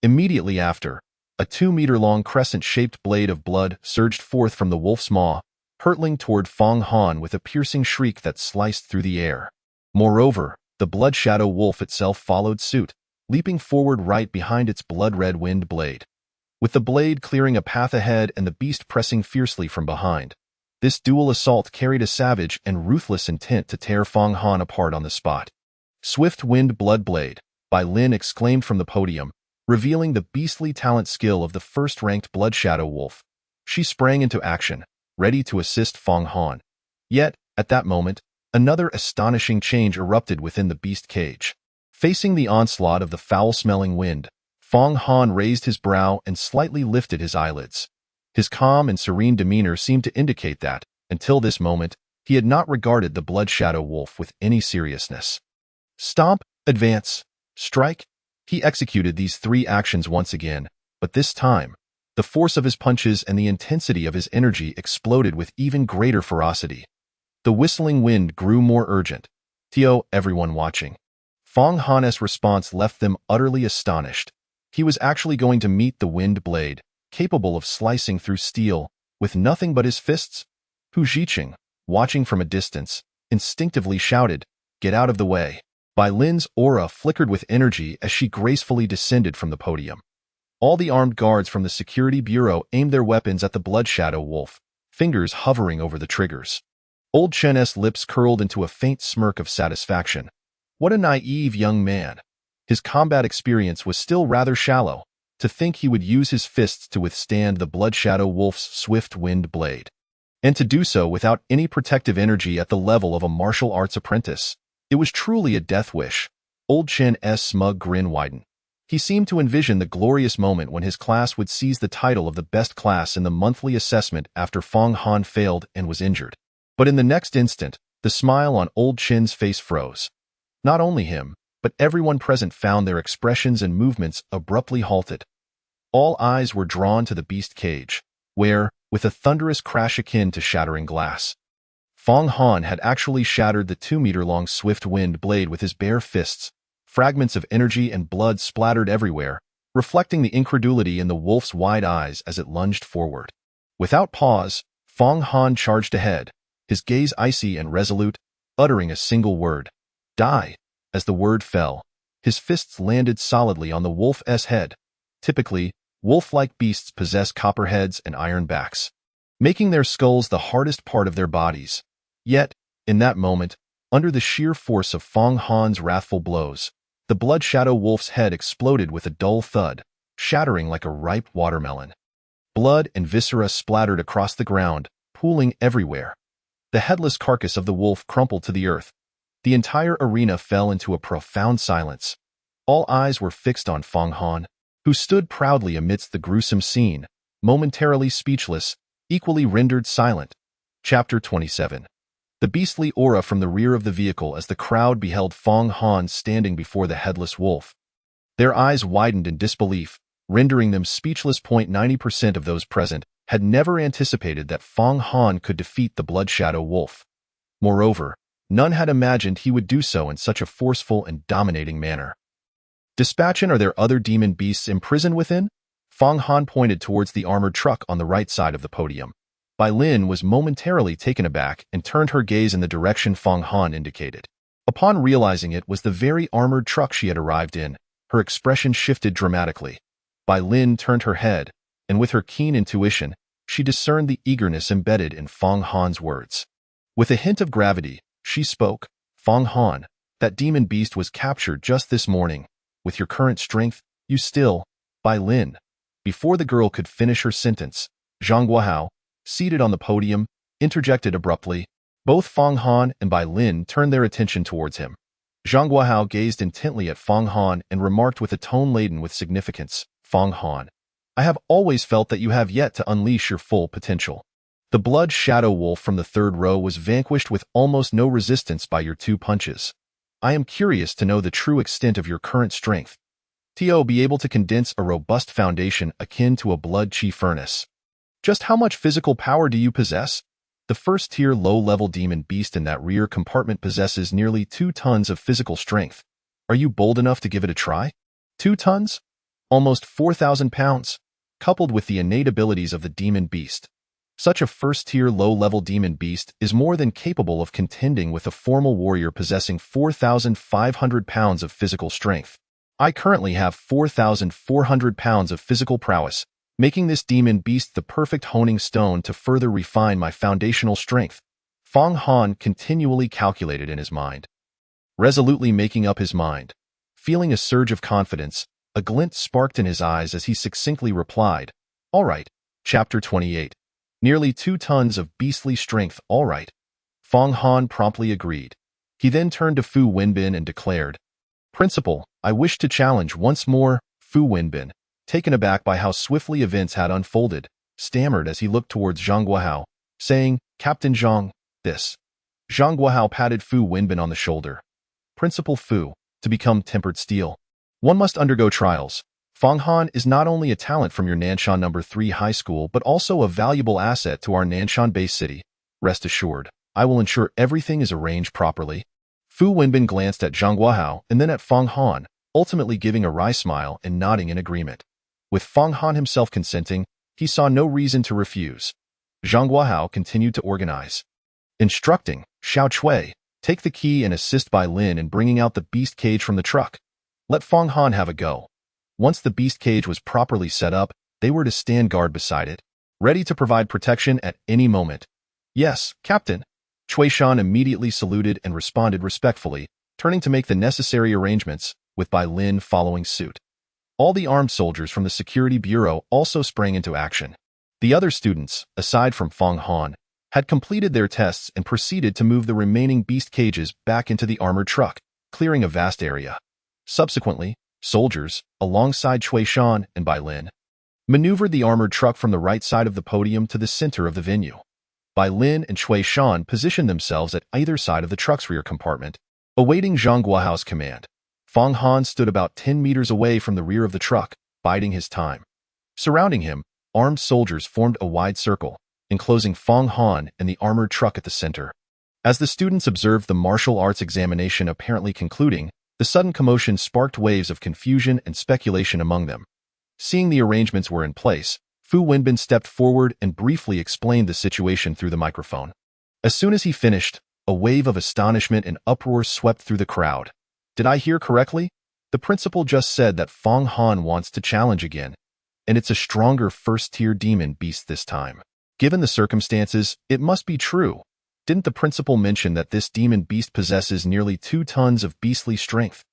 Immediately after, a 2-meter-long crescent-shaped blade of blood surged forth from the wolf's maw, hurtling toward Fong Han with a piercing shriek that sliced through the air. Moreover, the Blood Shadow Wolf itself followed suit, leaping forward right behind its blood-red winged blade. With the blade clearing a path ahead and the beast pressing fiercely from behind, this dual assault carried a savage and ruthless intent to tear Fong Han apart on the spot. "Swift Wind Blood Blade," Bai Lin exclaimed from the podium, revealing the beastly talent skill of the first-ranked Blood Shadow Wolf. She sprang into action, ready to assist Fong Han. Yet, at that moment, another astonishing change erupted within the beast cage. Facing the onslaught of the foul-smelling wind, Fong Han raised his brow and slightly lifted his eyelids. His calm and serene demeanor seemed to indicate that, until this moment, he had not regarded the Blood Shadow Wolf with any seriousness. Stomp, advance, strike. He executed these 3 actions once again, but this time, the force of his punches and the intensity of his energy exploded with even greater ferocity. The whistling wind grew more urgent. "Tio, everyone watching." Fong Han's response left them utterly astonished. He was actually going to meet the wind blade, capable of slicing through steel, with nothing but his fists? Hu Zhiqing, watching from a distance, instinctively shouted, "Get out of the way." Bai Lin's aura flickered with energy as she gracefully descended from the podium. All the armed guards from the Security Bureau aimed their weapons at the Blood Shadow Wolf, fingers hovering over the triggers. Old Chen's lips curled into a faint smirk of satisfaction. What a naive young man. His combat experience was still rather shallow. To think he would use his fists to withstand the Blood Shadow Wolf's swift wind blade. And to do so without any protective energy at the level of a martial arts apprentice. It was truly a death wish. Old Chen's smug grin widened. He seemed to envision the glorious moment when his class would seize the title of the best class in the monthly assessment after Fong Han failed and was injured. But in the next instant, the smile on Old Chen's face froze. Not only him, but everyone present found their expressions and movements abruptly halted. All eyes were drawn to the beast cage, where, with a thunderous crash akin to shattering glass, Fong Han had actually shattered the 2-meter-long swift wind blade with his bare fists. Fragments of energy and blood splattered everywhere, reflecting the incredulity in the wolf's wide eyes as it lunged forward. Without pause, Fong Han charged ahead, his gaze icy and resolute, uttering a single word, "Die." As the word fell, his fists landed solidly on the wolf's head. Typically, wolf-like beasts possess copper heads and iron backs, making their skulls the hardest part of their bodies. Yet, in that moment, under the sheer force of Fong Han's wrathful blows, the Blood Shadow Wolf's head exploded with a dull thud, shattering like a ripe watermelon. Blood and viscera splattered across the ground, pooling everywhere. The headless carcass of the wolf crumpled to the earth. The entire arena fell into a profound silence. All eyes were fixed on Feng Han, who stood proudly amidst the gruesome scene, momentarily speechless, equally rendered silent. Chapter 27. The beastly aura from the rear of the vehicle as the crowd beheld Feng Han standing before the headless wolf. Their eyes widened in disbelief, rendering them speechless. 90% of those present had never anticipated that Feng Han could defeat the Blood Shadow Wolf. Moreover, none had imagined he would do so in such a forceful and dominating manner. Dispatchin, are there other demon beasts imprisoned within? Feng Han pointed towards the armored truck on the right side of the podium. Bai Lin was momentarily taken aback and turned her gaze in the direction Feng Han indicated. Upon realizing it was the very armored truck she had arrived in, her expression shifted dramatically. Bai Lin turned her head, and with her keen intuition, she discerned the eagerness embedded in Feng Han's words. With a hint of gravity, she spoke, "Feng Han, that demon beast was captured just this morning. With your current strength, you still..." Bai Lin. Before the girl could finish her sentence, Zhang Guohao, seated on the podium, interjected abruptly. Both Feng Han and Bai Lin turned their attention towards him. Zhang Guohao gazed intently at Feng Han and remarked with a tone laden with significance, "Feng Han, I have always felt that you have yet to unleash your full potential. The Blood Shadow Wolf from the third row was vanquished with almost no resistance by your 2 punches. I am curious to know the true extent of your current strength. To be able to condense a robust foundation akin to a blood chi furnace. Just how much physical power do you possess? The first-tier low-level demon beast in that rear compartment possesses nearly 2 tons of physical strength. Are you bold enough to give it a try? 2 tons? Almost 4,000 pounds, coupled with the innate abilities of the demon beast. Such a first-tier low-level demon beast is more than capable of contending with a formal warrior possessing 4,500 pounds of physical strength. I currently have 4,400 pounds of physical prowess, making this demon beast the perfect honing stone to further refine my foundational strength." Feng Han continually calculated in his mind, resolutely making up his mind. Feeling a surge of confidence, a glint sparked in his eyes as he succinctly replied, "All right." Chapter 28. Nearly 2 tons of beastly strength, all right. Feng Han promptly agreed. He then turned to Fu Wenbin and declared, "Principal, I wish to challenge once more." Fu Wenbin, taken aback by how swiftly events had unfolded, stammered as he looked towards Zhang Guohao, saying, "Captain Zhang, this." Zhang Guohao patted Fu Wenbin on the shoulder. "Principal Fu, to become tempered steel, one must undergo trials. Feng Han is not only a talent from your Nanshan No. 3 high school but also a valuable asset to our Nanshan-based city. Rest assured, I will ensure everything is arranged properly." Fu Wenbin glanced at Zhang Guohao and then at Feng Han, ultimately giving a wry smile and nodding in agreement. With Feng Han himself consenting, he saw no reason to refuse. Zhang Guohao continued to organize. Instructing, "Xiao Chui, take the key and assist Bai Lin in bringing out the beast cage from the truck. Let Feng Han have a go." Once the beast cage was properly set up, they were to stand guard beside it, ready to provide protection at any moment. "Yes, Captain." Chui Shan immediately saluted and responded respectfully, turning to make the necessary arrangements, with Bai Lin following suit. All the armed soldiers from the Security Bureau also sprang into action. The other students, aside from Feng Han, had completed their tests and proceeded to move the remaining beast cages back into the armored truck, clearing a vast area. Subsequently, soldiers, alongside Chui Shan and Bai Lin, maneuvered the armored truck from the right side of the podium to the center of the venue. Bai Lin and Chui Shan positioned themselves at either side of the truck's rear compartment, awaiting Zhang Guohao's command. Feng Han stood about 10 meters away from the rear of the truck, biding his time. Surrounding him, armed soldiers formed a wide circle, enclosing Feng Han and the armored truck at the center. As the students observed the martial arts examination apparently concluding, the sudden commotion sparked waves of confusion and speculation among them. Seeing the arrangements were in place, Fu Wenbin stepped forward and briefly explained the situation through the microphone. As soon as he finished, a wave of astonishment and uproar swept through the crowd. "Did I hear correctly? The principal just said that Feng Han wants to challenge again, and it's a stronger first-tier demon beast this time. Given the circumstances, it must be true. Didn't the principal mention that this demon beast possesses nearly 2 tons of beastly strength?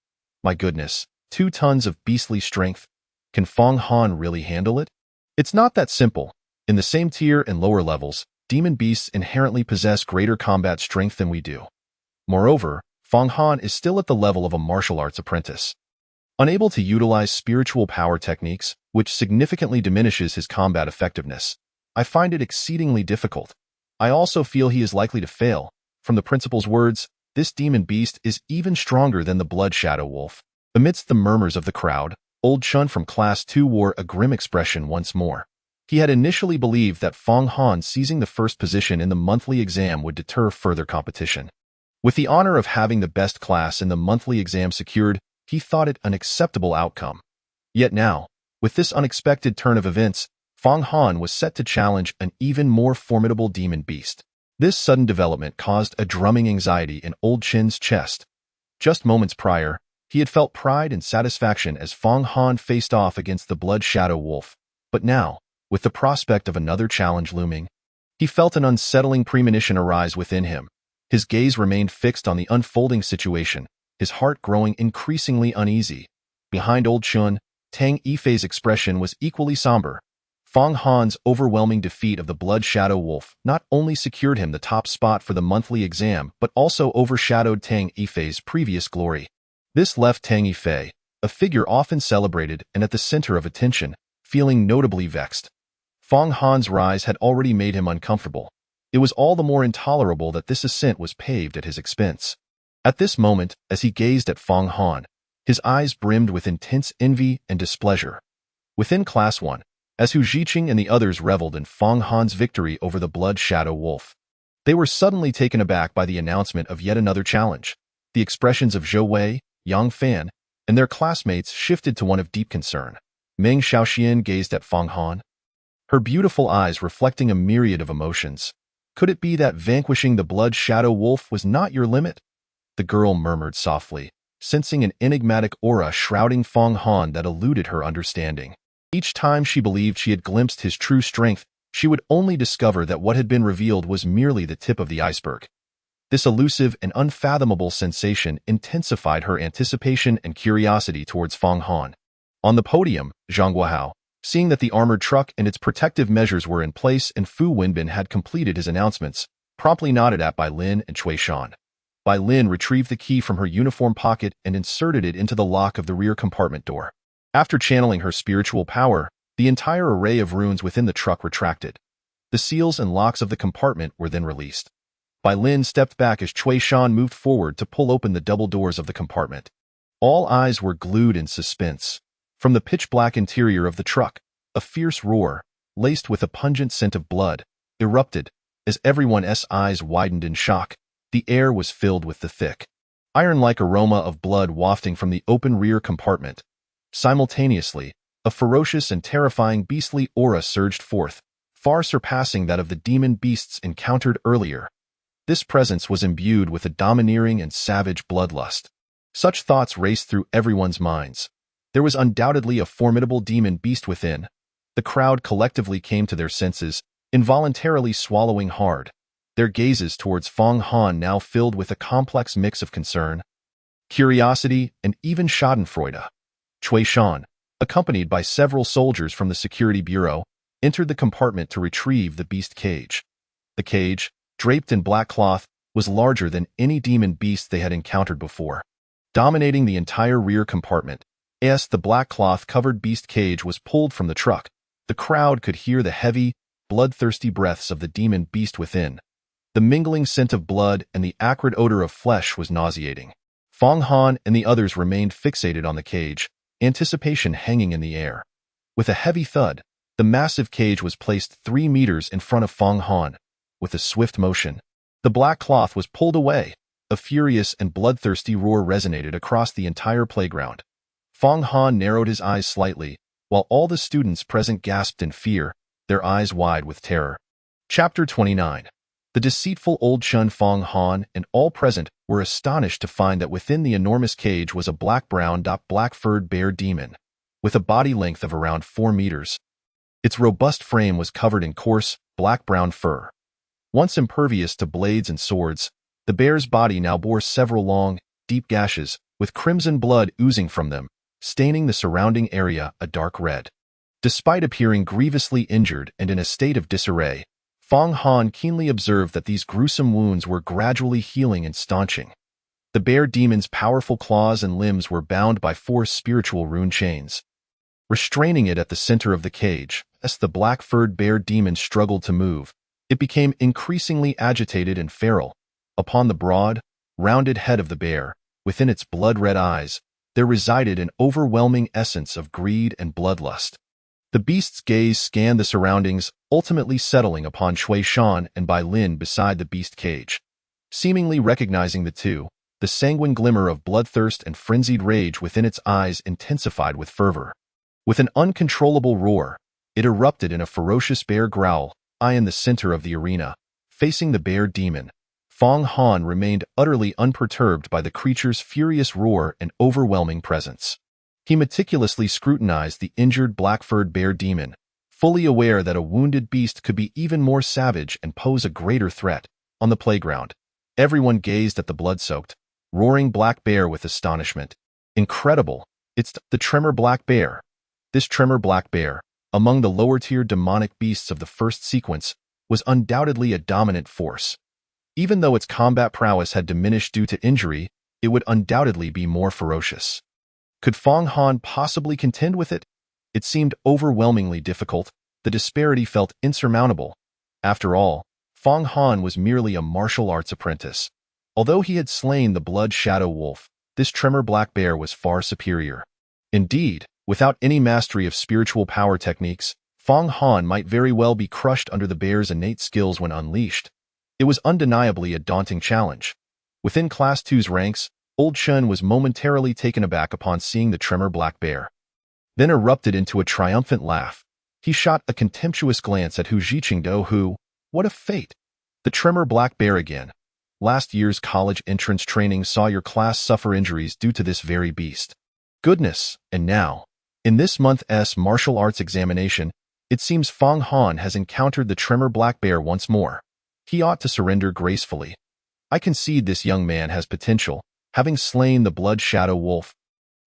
My goodness, 2 tons of beastly strength? Can Feng Han really handle it? It's not that simple. In the same tier and lower levels, demon beasts inherently possess greater combat strength than we do. Moreover, Fang Han is still at the level of a martial arts apprentice. Unable to utilize spiritual power techniques, which significantly diminishes his combat effectiveness, I find it exceedingly difficult. I also feel he is likely to fail. From the principal's words, this demon beast is even stronger than the Blood Shadow Wolf. Amidst the murmurs of the crowd, Old Chun from Class 2 wore a grim expression once more. He had initially believed that Fang Han seizing the first position in the monthly exam would deter further competition. With the honor of having the best class in the monthly exam secured, he thought it an acceptable outcome. Yet now, with this unexpected turn of events, Fang Han was set to challenge an even more formidable demon beast. This sudden development caused a drumming anxiety in Old Chun's chest. Just moments prior, he had felt pride and satisfaction as Fang Han faced off against the Blood Shadow Wolf. But now, with the prospect of another challenge looming, he felt an unsettling premonition arise within him. His gaze remained fixed on the unfolding situation, his heart growing increasingly uneasy. Behind Old Chun, Tang Yifei's expression was equally somber. Fang Han's overwhelming defeat of the Blood Shadow Wolf not only secured him the top spot for the monthly exam but also overshadowed Tang Yifei's previous glory. This left Tang Yifei, a figure often celebrated and at the center of attention, feeling notably vexed. Fang Han's rise had already made him uncomfortable. It was all the more intolerable that this ascent was paved at his expense. At this moment, as he gazed at Fang Han, his eyes brimmed with intense envy and displeasure. Within Class 1, as Hu Zhiqing and the others reveled in Fang Han's victory over the Blood Shadow Wolf, they were suddenly taken aback by the announcement of yet another challenge. The expressions of Zhou Wei, Yang Fan, and their classmates shifted to one of deep concern. Meng Xiaoxian gazed at Fang Han, her beautiful eyes reflecting a myriad of emotions. Could it be that vanquishing the Blood Shadow Wolf was not your limit? The girl murmured softly, sensing an enigmatic aura shrouding Fang Han that eluded her understanding. Each time she believed she had glimpsed his true strength, she would only discover that what had been revealed was merely the tip of the iceberg. This elusive and unfathomable sensation intensified her anticipation and curiosity towards Fang Han. On the podium, Zhang Guohao, seeing that the armored truck and its protective measures were in place and Fu Wenbin had completed his announcements, promptly nodded at Bai Lin and Cui Shan. Bai Lin retrieved the key from her uniform pocket and inserted it into the lock of the rear compartment door. After channeling her spiritual power, the entire array of runes within the truck retracted. The seals and locks of the compartment were then released. Bai Lin stepped back as Cui Shan moved forward to pull open the double doors of the compartment. All eyes were glued in suspense. From the pitch-black interior of the truck, a fierce roar, laced with a pungent scent of blood, erupted. As everyone's eyes widened in shock, the air was filled with the thick, iron-like aroma of blood wafting from the open rear compartment. Simultaneously, a ferocious and terrifying beastly aura surged forth, far surpassing that of the demon beasts encountered earlier. This presence was imbued with a domineering and savage bloodlust. Such thoughts raced through everyone's minds. There was undoubtedly a formidable demon beast within. The crowd collectively came to their senses, involuntarily swallowing hard, their gazes towards Fang Han now filled with a complex mix of concern, curiosity, and even schadenfreude. Cui Shan, accompanied by several soldiers from the security bureau, entered the compartment to retrieve the beast cage. The cage, draped in black cloth, was larger than any demon beast they had encountered before. Dominating the entire rear compartment, as the black cloth-covered beast cage was pulled from the truck, the crowd could hear the heavy, bloodthirsty breaths of the demon beast within. The mingling scent of blood and the acrid odor of flesh was nauseating. Fang Han and the others remained fixated on the cage, anticipation hanging in the air. With a heavy thud, the massive cage was placed 3 meters in front of Fang Han. With a swift motion, the black cloth was pulled away. A furious and bloodthirsty roar resonated across the entire playground. Fang Han narrowed his eyes slightly, while all the students present gasped in fear, their eyes wide with terror. Chapter 29. The deceitful Old Chun. Fang Han and all present were astonished to find that within the enormous cage was a black-brown, black-furred bear demon, with a body length of around 4 meters. Its robust frame was covered in coarse, black-brown fur. Once impervious to blades and swords, the bear's body now bore several long, deep gashes, with crimson blood oozing from them, staining the surrounding area a dark red. Despite appearing grievously injured and in a state of disarray, Fong Han keenly observed that these gruesome wounds were gradually healing and staunching. The bear demon's powerful claws and limbs were bound by 4 spiritual rune chains, restraining it at the center of the cage. As the black-furred bear demon struggled to move, it became increasingly agitated and feral. Upon the broad, rounded head of the bear, within its blood-red eyes, there resided an overwhelming essence of greed and bloodlust. The beast's gaze scanned the surroundings, ultimately settling upon Shui Shan and Bai Lin beside the beast cage. Seemingly recognizing the two, the sanguine glimmer of bloodthirst and frenzied rage within its eyes intensified with fervor. With an uncontrollable roar, it erupted in a ferocious bear growl. In the center of the arena, facing the bear demon, Fong Han remained utterly unperturbed by the creature's furious roar and overwhelming presence. He meticulously scrutinized the injured black-furred bear demon, fully aware that a wounded beast could be even more savage and pose a greater threat. On the playground, everyone gazed at the blood-soaked, roaring black bear with astonishment. Incredible! It's the Tremor Black Bear. This Tremor Black Bear, among the lower-tier demonic beasts of the first sequence, was undoubtedly a dominant force. Even though its combat prowess had diminished due to injury, it would undoubtedly be more ferocious. Could Fong Han possibly contend with it? It seemed overwhelmingly difficult. The disparity felt insurmountable. After all, Fong Han was merely a martial arts apprentice. Although he had slain the Blood Shadow Wolf, this Tremor Black Bear was far superior. Indeed, without any mastery of spiritual power techniques, Fong Han might very well be crushed under the bear's innate skills when unleashed. It was undeniably a daunting challenge. Within Class 2's ranks, Old Chun was momentarily taken aback upon seeing the Tremor Black Bear. Then erupted into a triumphant laugh. He shot a contemptuous glance at Hu Jiqingdo who, what a fate! The Tremor Black Bear again. Last year's college entrance training saw your class suffer injuries due to this very beast. Goodness, and now, in this month's martial arts examination, it seems Fong Han has encountered the Tremor Black Bear once more. He ought to surrender gracefully. I concede this young man has potential, having slain the Blood Shadow Wolf.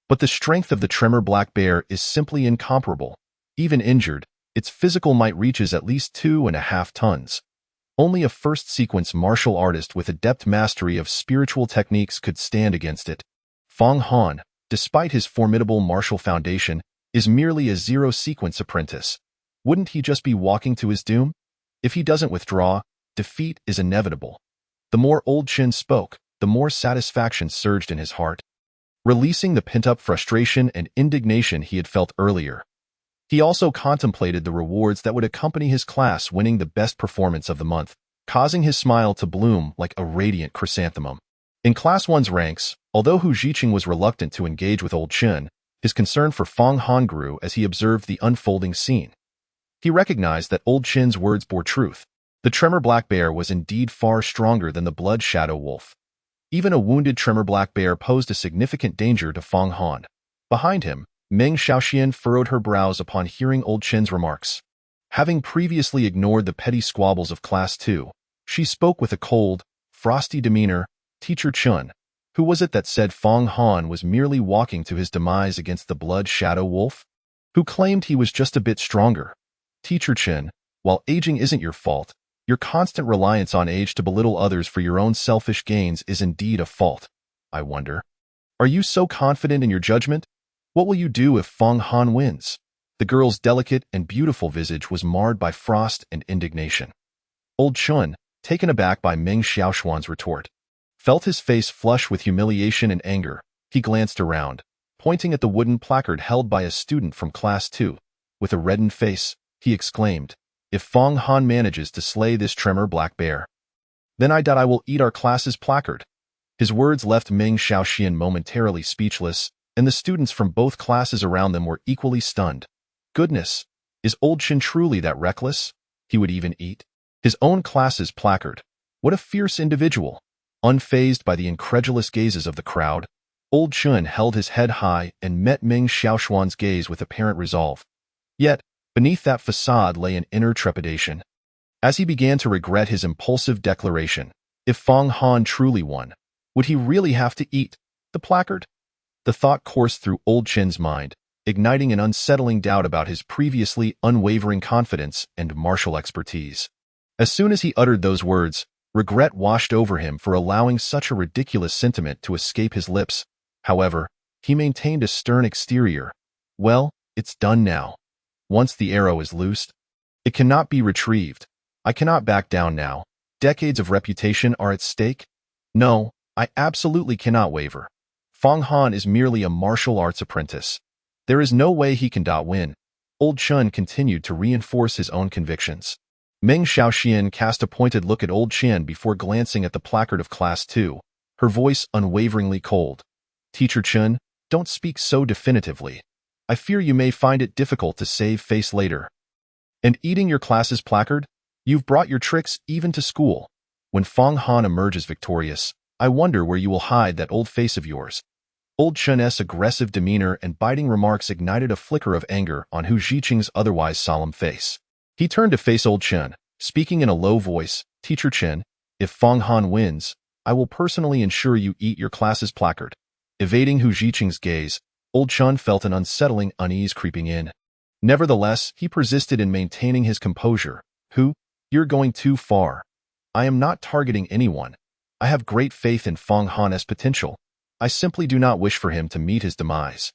But the strength of the Tremor Black Bear is simply incomparable. Even injured, its physical might reaches at least 2.5 tons. Only a first-sequence martial artist with adept mastery of spiritual techniques could stand against it. Fong Han, despite his formidable martial foundation, is merely a zero-sequence apprentice. Wouldn't he just be walking to his doom? If he doesn't withdraw, defeat is inevitable. The more Old Chun spoke, the more satisfaction surged in his heart, releasing the pent-up frustration and indignation he had felt earlier. He also contemplated the rewards that would accompany his class winning the best performance of the month, causing his smile to bloom like a radiant chrysanthemum. In Class 1's ranks, although Hu Jiqing was reluctant to engage with Old Chun, his concern for Fong Han grew as he observed the unfolding scene. He recognized that Old Chun's words bore truth. The Tremor Black Bear was indeed far stronger than the Blood Shadow Wolf. Even a wounded Tremor Black Bear posed a significant danger to Fong Han. Behind him, Meng Xiaoxian furrowed her brows upon hearing Old Chun's remarks. Having previously ignored the petty squabbles of Class 2, she spoke with a cold, frosty demeanor. Teacher Chun, who was it that said Fong Han was merely walking to his demise against the Blood Shadow Wolf? Who claimed he was just a bit stronger? Teacher Chun, while aging isn't your fault, your constant reliance on age to belittle others for your own selfish gains is indeed a fault. I wonder. Are you so confident in your judgment? What will you do if Fong Han wins? The girl's delicate and beautiful visage was marred by frost and indignation. Old Chun, taken aback by Meng Xiaoxuan's retort, felt his face flush with humiliation and anger. He glanced around, pointing at the wooden placard held by a student from Class 2. With a reddened face, he exclaimed, "If Fong Han manages to slay this Tremor Black Bear, then I doubt I will eat our class's placard." His words left Meng Xiaoxian momentarily speechless, and the students from both classes around them were equally stunned. Goodness, is Old Chun truly that reckless? He would even eat his own class's placard. What a fierce individual! Unfazed by the incredulous gazes of the crowd, Old Chun held his head high and met Meng Xiaoxuan's gaze with apparent resolve. Yet, beneath that facade lay an inner trepidation. As he began to regret his impulsive declaration, if Fong Han truly won, would he really have to eat the placard? The thought coursed through Old Chun's mind, igniting an unsettling doubt about his previously unwavering confidence and martial expertise. As soon as he uttered those words, regret washed over him for allowing such a ridiculous sentiment to escape his lips. However, he maintained a stern exterior. Well, it's done now. Once the arrow is loosed, it cannot be retrieved. I cannot back down now. Decades of reputation are at stake. No, I absolutely cannot waver. Fong Han is merely a martial arts apprentice. There is no way he can win. Old Chun continued to reinforce his own convictions. Meng Xiaoxian cast a pointed look at Old Chen before glancing at the placard of Class 2, her voice unwaveringly cold. Teacher Chun, don't speak so definitively. I fear you may find it difficult to save face later. And eating your class's placard? You've brought your tricks even to school. When Fong Han emerges victorious, I wonder where you will hide that old face of yours. Old Chun's aggressive demeanor and biting remarks ignited a flicker of anger on Hu Zhiqing's otherwise solemn face. He turned to face Old Chen, speaking in a low voice, Teacher Chen, if Fong Han wins, I will personally ensure you eat your class's placard. Evading Hu Zhiqing's gaze, Old Chen felt an unsettling unease creeping in. Nevertheless, he persisted in maintaining his composure. Hu, you're going too far. I am not targeting anyone. I have great faith in Fong Han's potential. I simply do not wish for him to meet his demise.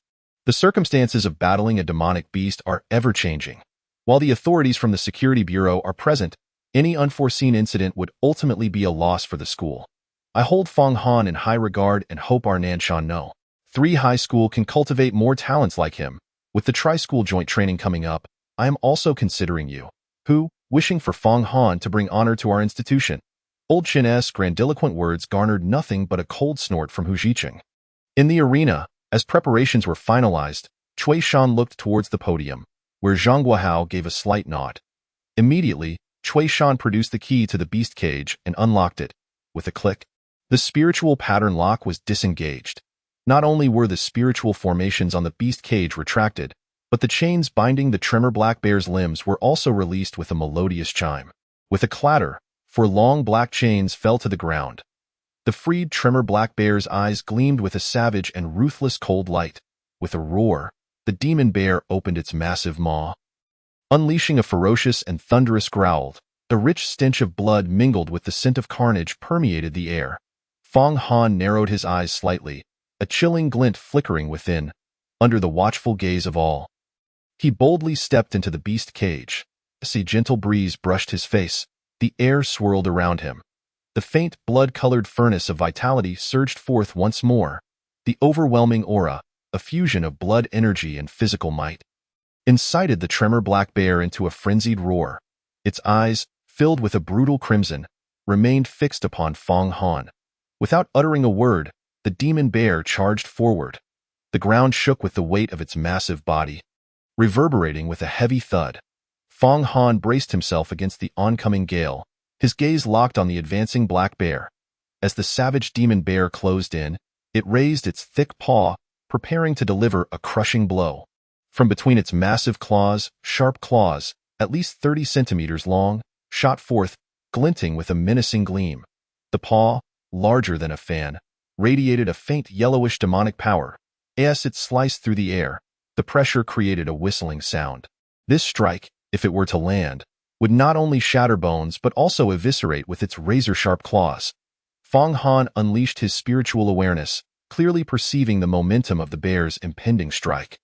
The circumstances of battling a demonic beast are ever-changing. While the authorities from the Security Bureau are present, any unforeseen incident would ultimately be a loss for the school. I hold Fong Han in high regard and hope our Nanshan No. 3 High School can cultivate more talents like him. With the tri-school joint training coming up, I am also considering you. Hu, wishing for Fong Han to bring honor to our institution. Old Chen's grandiloquent words garnered nothing but a cold snort from Hu Zhiqing. In the arena, as preparations were finalized, Cui Shan looked towards the podium, where Zhang Guohao gave a slight nod. Immediately, Cui Shan produced the key to the beast cage and unlocked it. With a click, the spiritual pattern lock was disengaged. Not only were the spiritual formations on the beast cage retracted, but the chains binding the Tremor Black Bear's limbs were also released with a melodious chime. With a clatter, 4 long black chains fell to the ground. The freed Tremor Black Bear's eyes gleamed with a savage and ruthless cold light. With a roar, the demon bear opened its massive maw. Unleashing a ferocious and thunderous growl, the rich stench of blood mingled with the scent of carnage permeated the air. Fong Han narrowed his eyes slightly, a chilling glint flickering within, under the watchful gaze of all. He boldly stepped into the beast cage. As a gentle breeze brushed his face, the air swirled around him. The faint, blood-colored furnace of vitality surged forth once more, the overwhelming aura, a fusion of blood energy and physical might. Incited the Tremor Black Bear into a frenzied roar. Its eyes, filled with a brutal crimson, remained fixed upon Fong Han. Without uttering a word, the demon bear charged forward. The ground shook with the weight of its massive body, reverberating with a heavy thud. Fong Han braced himself against the oncoming gale, his gaze locked on the advancing black bear. As the savage demon bear closed in, it raised its thick paw, preparing to deliver a crushing blow. From between its massive claws, sharp claws, at least 30 centimeters long, shot forth, glinting with a menacing gleam. The paw, larger than a fan, radiated a faint yellowish demonic power. As it sliced through the air, the pressure created a whistling sound. This strike, if it were to land, would not only shatter bones but also eviscerate with its razor-sharp claws. Fong Han unleashed his spiritual awareness, clearly perceiving the momentum of the bear's impending strike.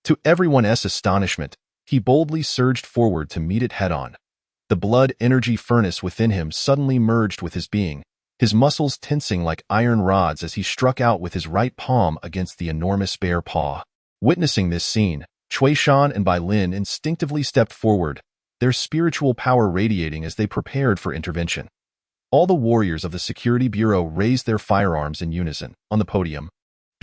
To everyone's astonishment, he boldly surged forward to meet it head-on. The blood energy furnace within him suddenly merged with his being, his muscles tensing like iron rods as he struck out with his right palm against the enormous bear paw. Witnessing this scene, Cui Shan and Bai Lin instinctively stepped forward, their spiritual power radiating as they prepared for intervention. All the warriors of the Security Bureau raised their firearms in unison. On the podium,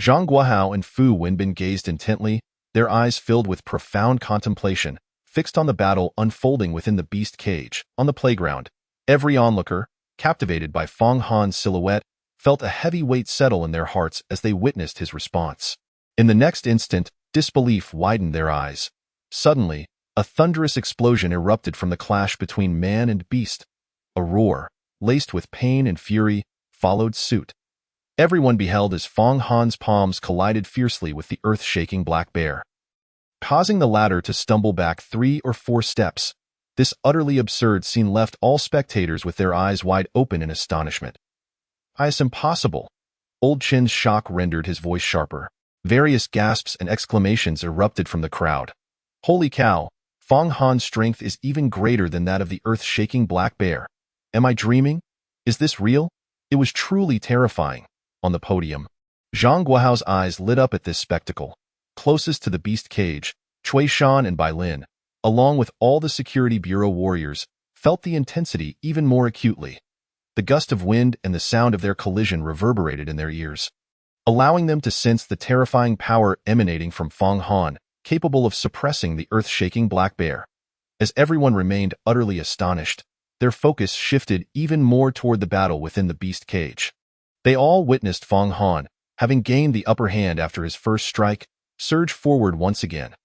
Zhang Guohao and Fu Wenbin gazed intently, their eyes filled with profound contemplation, fixed on the battle unfolding within the beast cage. On the playground, every onlooker, captivated by Fong Han's silhouette, felt a heavy weight settle in their hearts as they witnessed his response. In the next instant, disbelief widened their eyes. Suddenly, a thunderous explosion erupted from the clash between man and beast. A roar, laced with pain and fury, followed suit. Everyone beheld as Fong Han's palms collided fiercely with the earth-shaking black bear, causing the latter to stumble back 3 or 4 steps. This utterly absurd scene left all spectators with their eyes wide open in astonishment. It's impossible. Old Chin's shock rendered his voice sharper. Various gasps and exclamations erupted from the crowd. Holy cow! Fong Han's strength is even greater than that of the earth-shaking black bear. Am I dreaming? Is this real? It was truly terrifying. On the podium, Zhang Guohao's eyes lit up at this spectacle. Closest to the beast cage, Cui Shan and Bai Lin, along with all the Security Bureau warriors, felt the intensity even more acutely. The gust of wind and the sound of their collision reverberated in their ears, allowing them to sense the terrifying power emanating from Fong Han, capable of suppressing the earth-shaking black bear. As everyone remained utterly astonished, their focus shifted even more toward the battle within the beast cage. They all witnessed Fong Han, having gained the upper hand after his first strike, surge forward once again.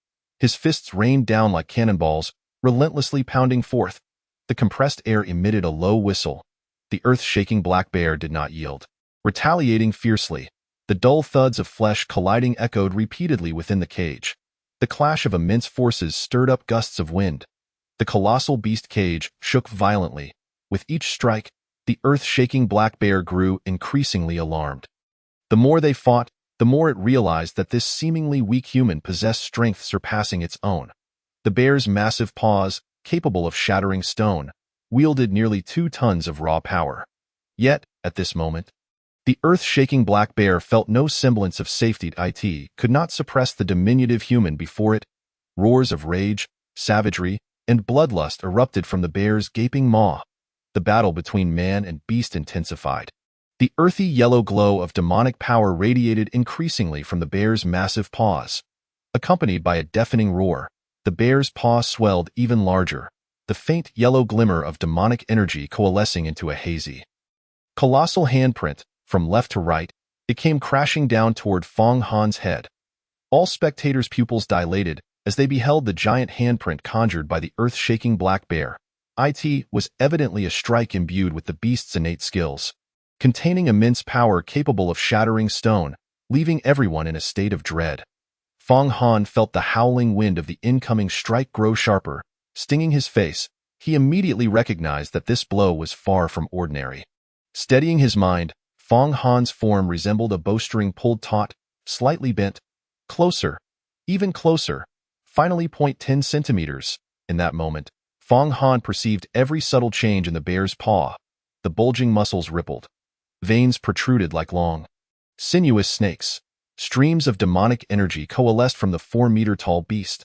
His fists rained down like cannonballs, relentlessly pounding forth. The compressed air emitted a low whistle. The earth-shaking black bear did not yield. Retaliating fiercely, the dull thuds of flesh colliding echoed repeatedly within the cage. The clash of immense forces stirred up gusts of wind. The colossal beast cage shook violently. With each strike, the earth-shaking black bear grew increasingly alarmed. The more they fought, the more it realized that this seemingly weak human possessed strength surpassing its own. The bear's massive paws, capable of shattering stone, wielded nearly 2 tons of raw power. Yet, at this moment, the earth-shaking black bear felt no semblance of safety. It could not suppress the diminutive human before it. Roars of rage, savagery, and bloodlust erupted from the bear's gaping maw. The battle between man and beast intensified. The earthy yellow glow of demonic power radiated increasingly from the bear's massive paws. Accompanied by a deafening roar, the bear's paw swelled even larger, the faint yellow glimmer of demonic energy coalescing into a hazy, colossal handprint. From left to right, it came crashing down toward Fong Han's head. All spectators' pupils dilated as they beheld the giant handprint conjured by the earth-shaking black bear. It was evidently a strike imbued with the beast's innate skills, containing immense power capable of shattering stone, leaving everyone in a state of dread. Fong Han felt the howling wind of the incoming strike grow sharper, stinging his face. He immediately recognized that this blow was far from ordinary. Steadying his mind, Fong Han's form resembled a bowstring pulled taut, slightly bent. Closer, even closer, finally 0.10 centimeters. In that moment, Fong Han perceived every subtle change in the bear's paw. The bulging muscles rippled. Veins protruded like long, sinuous snakes. Streams of demonic energy coalesced from the 4-meter-tall beast.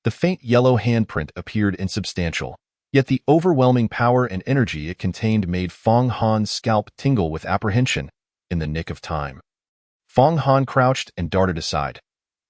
The faint yellow handprint appeared insubstantial, yet the overwhelming power and energy it contained made Fong Han's scalp tingle with apprehension. In the nick of time, Fong Han crouched and darted aside.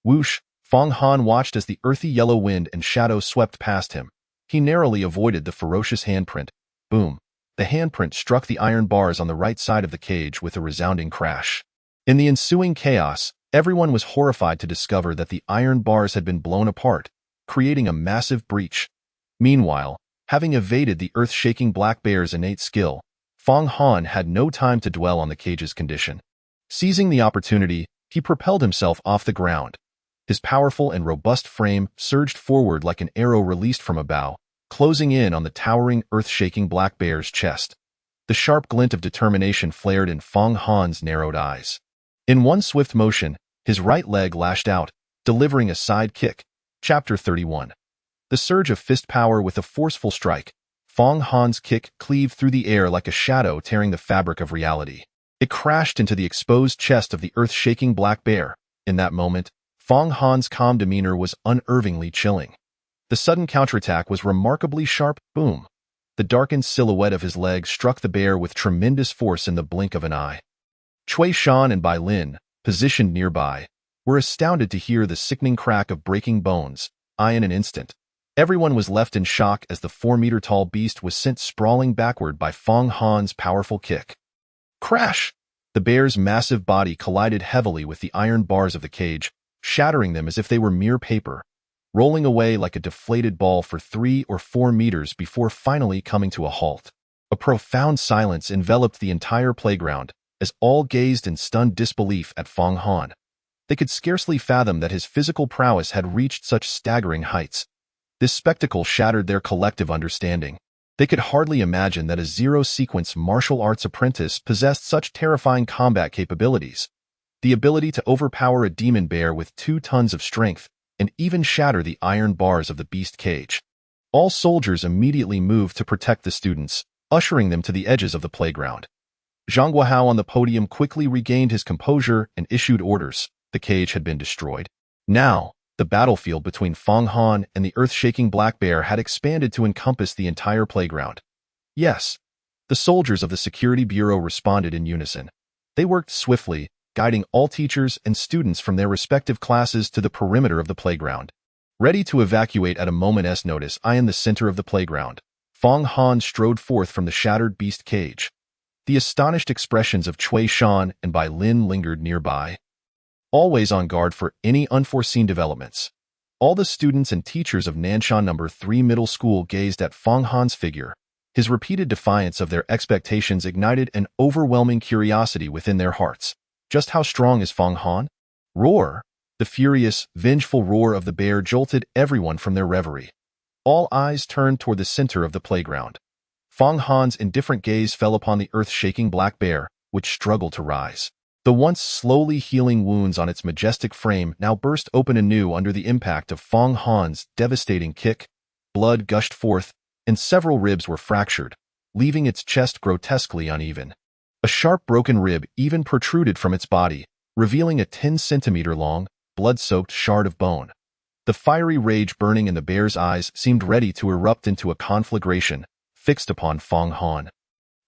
Whoosh! Fong Han watched as the earthy yellow wind and shadow swept past him. He narrowly avoided the ferocious handprint. Boom! The handprint struck the iron bars on the right side of the cage with a resounding crash. In the ensuing chaos, everyone was horrified to discover that the iron bars had been blown apart, creating a massive breach. Meanwhile, having evaded the earth-shaking black bear's innate skill, Fong Han had no time to dwell on the cage's condition. Seizing the opportunity, he propelled himself off the ground. His powerful and robust frame surged forward like an arrow released from a bow, closing in on the towering, earth-shaking black bear's chest. The sharp glint of determination flared in Fong Han's narrowed eyes. In one swift motion, his right leg lashed out, delivering a side kick. Chapter 31. The surge of fist power with a forceful strike. Fong Han's kick cleaved through the air like a shadow tearing the fabric of reality. It crashed into the exposed chest of the earth-shaking black bear. In that moment, Fong Han's calm demeanor was unnervingly chilling. The sudden counterattack was remarkably sharp. Boom! The darkened silhouette of his leg struck the bear with tremendous force in the blink of an eye. Cui Shan and Bai Lin, positioned nearby, were astounded to hear the sickening crack of breaking bones. In an instant, everyone was left in shock as the 4-meter-tall beast was sent sprawling backward by Fong Han's powerful kick. Crash! The bear's massive body collided heavily with the iron bars of the cage, shattering them as if they were mere paper, rolling away like a deflated ball for 3 or 4 meters before finally coming to a halt. A profound silence enveloped the entire playground as all gazed in stunned disbelief at Fong Han. They could scarcely fathom that his physical prowess had reached such staggering heights. This spectacle shattered their collective understanding. They could hardly imagine that a zero-sequence martial arts apprentice possessed such terrifying combat capabilities. The ability to overpower a demon bear with 2 tons of strength and even shatter the iron bars of the beast cage. All soldiers immediately moved to protect the students, ushering them to the edges of the playground. Zhang Guohao on the podium quickly regained his composure and issued orders. The cage had been destroyed. Now, the battlefield between Fang Han and the earth-shaking black bear had expanded to encompass the entire playground. Yes, the soldiers of the Security Bureau responded in unison. They worked swiftly, guiding all teachers and students from their respective classes to the perimeter of the playground. Ready to evacuate at a moment's notice, in the center of the playground, Fang Han strode forth from the shattered beast cage. The astonished expressions of Cui Shan and Bai Lin lingered nearby, always on guard for any unforeseen developments. All the students and teachers of Nanshan No. 3 Middle School gazed at Fang Han's figure. His repeated defiance of their expectations ignited an overwhelming curiosity within their hearts. Just how strong is Fang Han? Roar! The furious, vengeful roar of the bear jolted everyone from their reverie. All eyes turned toward the center of the playground. Fang Han's indifferent gaze fell upon the earth-shaking black bear, which struggled to rise. The once slowly healing wounds on its majestic frame now burst open anew under the impact of Fang Han's devastating kick. Blood gushed forth, and several ribs were fractured, leaving its chest grotesquely uneven. A sharp broken rib even protruded from its body, revealing a 10-centimeter-long, blood-soaked shard of bone. The fiery rage burning in the bear's eyes seemed ready to erupt into a conflagration, fixed upon Fang Han.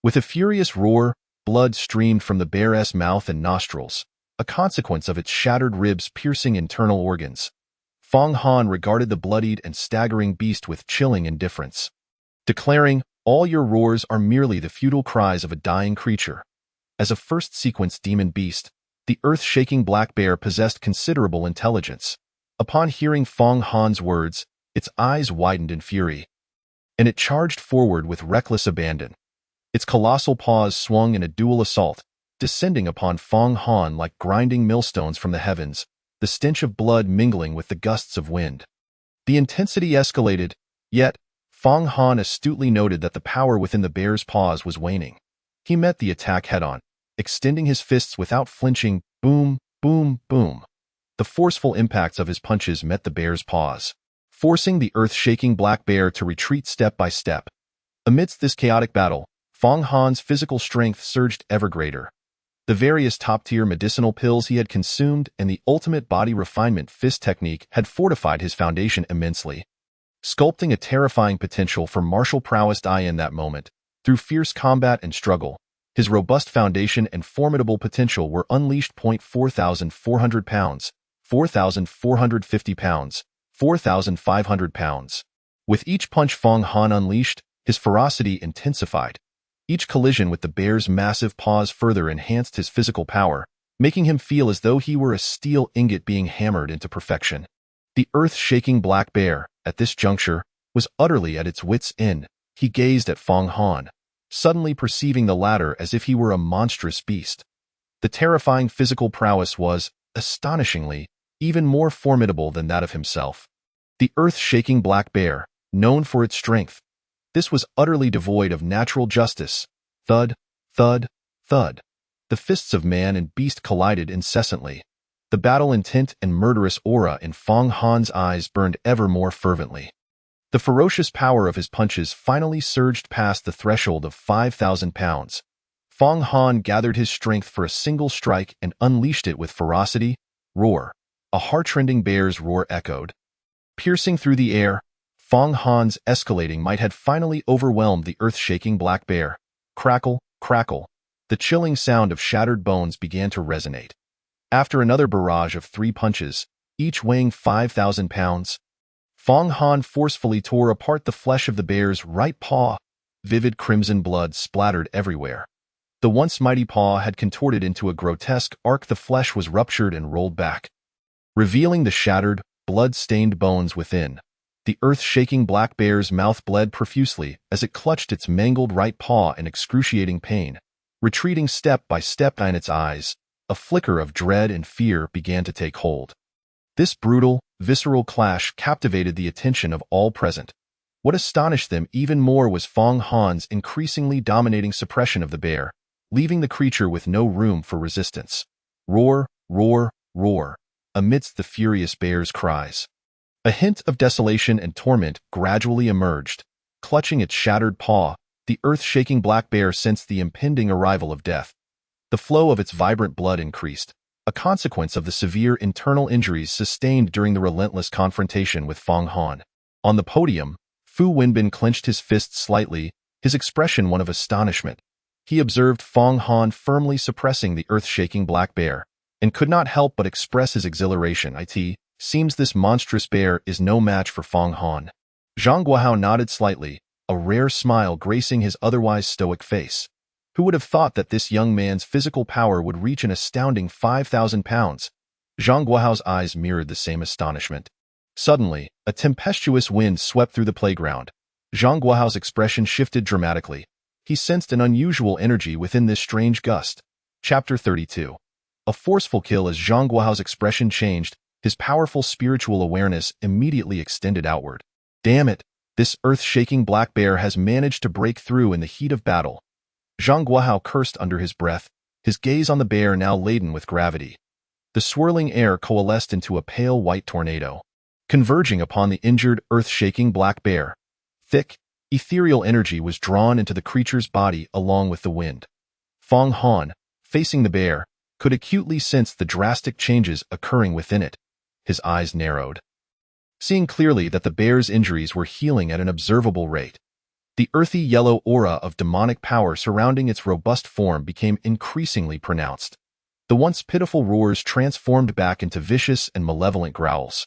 With a furious roar, blood streamed from the bear's mouth and nostrils, a consequence of its shattered ribs piercing internal organs. Fang Han regarded the bloodied and staggering beast with chilling indifference, declaring, "All your roars are merely the futile cries of a dying creature." As a first-sequence demon beast, the earth-shaking black bear possessed considerable intelligence. Upon hearing Fang Han's words, its eyes widened in fury, and it charged forward with reckless abandon. Its colossal paws swung in a dual assault, descending upon Fang Han like grinding millstones from the heavens, the stench of blood mingling with the gusts of wind. The intensity escalated, yet Fang Han astutely noted that the power within the bear's paws was waning. He met the attack head-on, extending his fists without flinching. Boom, boom, boom. The forceful impacts of his punches met the bear's paws, forcing the earth-shaking black bear to retreat step by step. Amidst this chaotic battle, Fang Han's physical strength surged ever greater. The various top-tier medicinal pills he had consumed and the ultimate body refinement fist technique had fortified his foundation immensely, sculpting a terrifying potential for martial prowess. In that moment, through fierce combat and struggle, his robust foundation and formidable potential were unleashed. 4,400 pounds, 4,450 pounds, 4,500 pounds. With each punch Fang Han unleashed, his ferocity intensified. Each collision with the bear's massive paws further enhanced his physical power, making him feel as though he were a steel ingot being hammered into perfection. The earth-shaking black bear, at this juncture, was utterly at its wits' end. He gazed at Fang Han, suddenly perceiving the latter as if he were a monstrous beast. The terrifying physical prowess was, astonishingly, even more formidable than that of himself. The earth-shaking black bear, known for its strength, this was utterly devoid of natural justice. Thud, thud, thud. The fists of man and beast collided incessantly. The battle intent and murderous aura in Fang Han's eyes burned ever more fervently. The ferocious power of his punches finally surged past the threshold of 5,000 pounds. Fang Han gathered his strength for a single strike and unleashed it with ferocity. Roar. A heart-rending bear's roar echoed. Piercing through the air, Fang Han's escalating might had finally overwhelmed the earth-shaking black bear. Crackle, crackle. The chilling sound of shattered bones began to resonate. After another barrage of 3 punches, each weighing 5,000 pounds, Fang Han forcefully tore apart the flesh of the bear's right paw. Vivid crimson blood splattered everywhere. The once mighty paw had contorted into a grotesque arc. The flesh was ruptured and rolled back, revealing the shattered, blood-stained bones within. The earth-shaking black bear's mouth bled profusely as it clutched its mangled right paw in excruciating pain. Retreating step by step, in its eyes, a flicker of dread and fear began to take hold. This brutal, visceral clash captivated the attention of all present. What astonished them even more was Fong Han's increasingly dominating suppression of the bear, leaving the creature with no room for resistance. Roar, roar, roar, amidst the furious bear's cries. A hint of desolation and torment gradually emerged. Clutching its shattered paw, the earth-shaking black bear sensed the impending arrival of death. The flow of its vibrant blood increased, a consequence of the severe internal injuries sustained during the relentless confrontation with Fong Han. On the podium, Fu Wenbin clenched his fists slightly, his expression one of astonishment. He observed Fong Han firmly suppressing the earth-shaking black bear, and could not help but express his exhilaration. It seems this monstrous bear is no match for Fong Han. Zhang Guohao nodded slightly, a rare smile gracing his otherwise stoic face. Who would have thought that this young man's physical power would reach an astounding 5,000 pounds? Zhang Guohao's eyes mirrored the same astonishment. Suddenly, a tempestuous wind swept through the playground. Zhang Guohao's expression shifted dramatically. He sensed an unusual energy within this strange gust. Chapter 32. A forceful kill. As Zhang Guohao's expression changed, his powerful spiritual awareness immediately extended outward. Damn it, this earth-shaking black bear has managed to break through in the heat of battle. Zhang Guohao cursed under his breath, his gaze on the bear now laden with gravity. The swirling air coalesced into a pale white tornado, converging upon the injured, earth-shaking black bear. Thick, ethereal energy was drawn into the creature's body along with the wind. Fong Han, facing the bear, could acutely sense the drastic changes occurring within it. His eyes narrowed, seeing clearly that the bear's injuries were healing at an observable rate. The earthy yellow aura of demonic power surrounding its robust form became increasingly pronounced. The once pitiful roars transformed back into vicious and malevolent growls.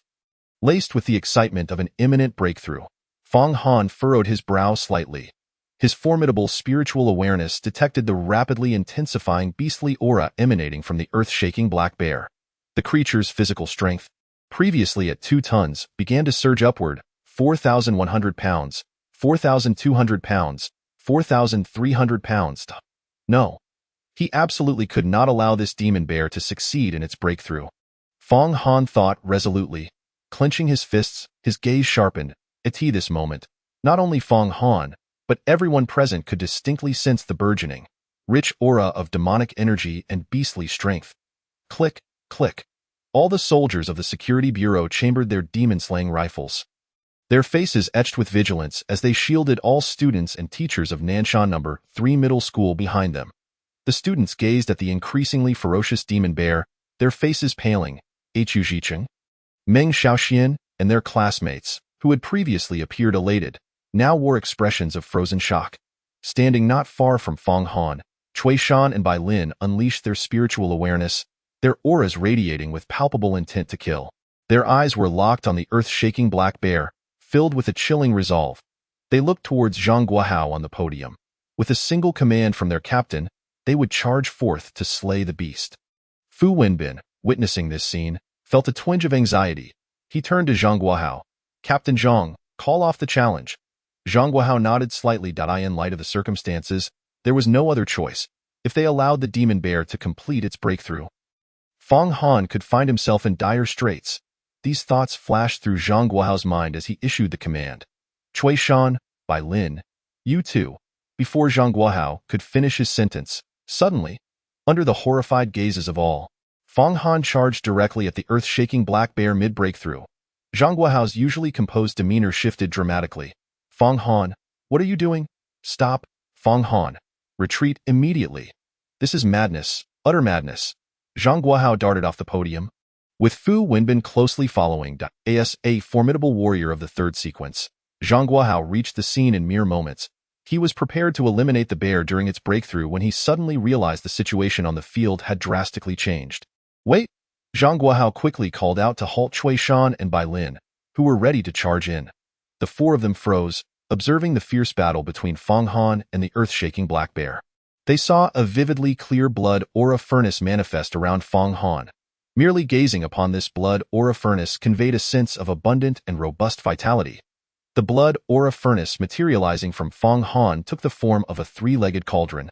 Laced with the excitement of an imminent breakthrough, Fong Han furrowed his brow slightly. His formidable spiritual awareness detected the rapidly intensifying beastly aura emanating from the earth-shaking black bear. The creature's physical strength, previously at 2 tons, began to surge upward. 4,100 pounds, 4,200 pounds, 4,300 pounds. No. He absolutely could not allow this demon bear to succeed in its breakthrough. Fong Han thought resolutely. Clenching his fists, his gaze sharpened. At this moment, not only Fong Han, but everyone present could distinctly sense the burgeoning, rich aura of demonic energy and beastly strength. Click, click. All the soldiers of the Security Bureau chambered their demon-slaying rifles, their faces etched with vigilance as they shielded all students and teachers of Nanshan No. 3 Middle School behind them. The students gazed at the increasingly ferocious demon bear, their faces paling. Hu Jicheng, Meng Xiaoxian, and their classmates, who had previously appeared elated, now wore expressions of frozen shock. Standing not far from Fong Han, Cui Shan and Bai Lin unleashed their spiritual awareness, their auras radiating with palpable intent to kill. Their eyes were locked on the earth-shaking black bear, filled with a chilling resolve. They looked towards Zhang Guohao on the podium. With a single command from their captain, they would charge forth to slay the beast. Fu Wenbin, witnessing this scene, felt a twinge of anxiety. He turned to Zhang Guohao. Captain Zhang, call off the challenge. Zhang Guohao nodded slightly. In light of the circumstances, there was no other choice. If they allowed the demon bear to complete its breakthrough, Fong Han could find himself in dire straits. These thoughts flashed through Zhang Guohao's mind as he issued the command. Cui Shan, Bai Lin, you too. Before Zhang Guohao could finish his sentence, suddenly, under the horrified gazes of all, Fong Han charged directly at the earth-shaking black bear mid-breakthrough. Zhang Guohao's usually composed demeanor shifted dramatically. Fong Han, what are you doing? Stop, Fong Han. Retreat immediately. This is madness, utter madness. Zhang Guohao darted off the podium, with Fu Wenbin closely following. As a formidable warrior of the third sequence, Zhang Guohao reached the scene in mere moments. He was prepared to eliminate the bear during its breakthrough when he suddenly realized the situation on the field had drastically changed. Wait! Zhang Guohao quickly called out to halt Cui Shan and Bai Lin, who were ready to charge in. The 4 of them froze, observing the fierce battle between Fong Han and the earth-shaking black bear. They saw a vividly clear blood aura furnace manifest around Fong Han. Merely gazing upon this blood aura furnace conveyed a sense of abundant and robust vitality. The blood aura furnace materializing from Fong Han took the form of a 3-legged cauldron.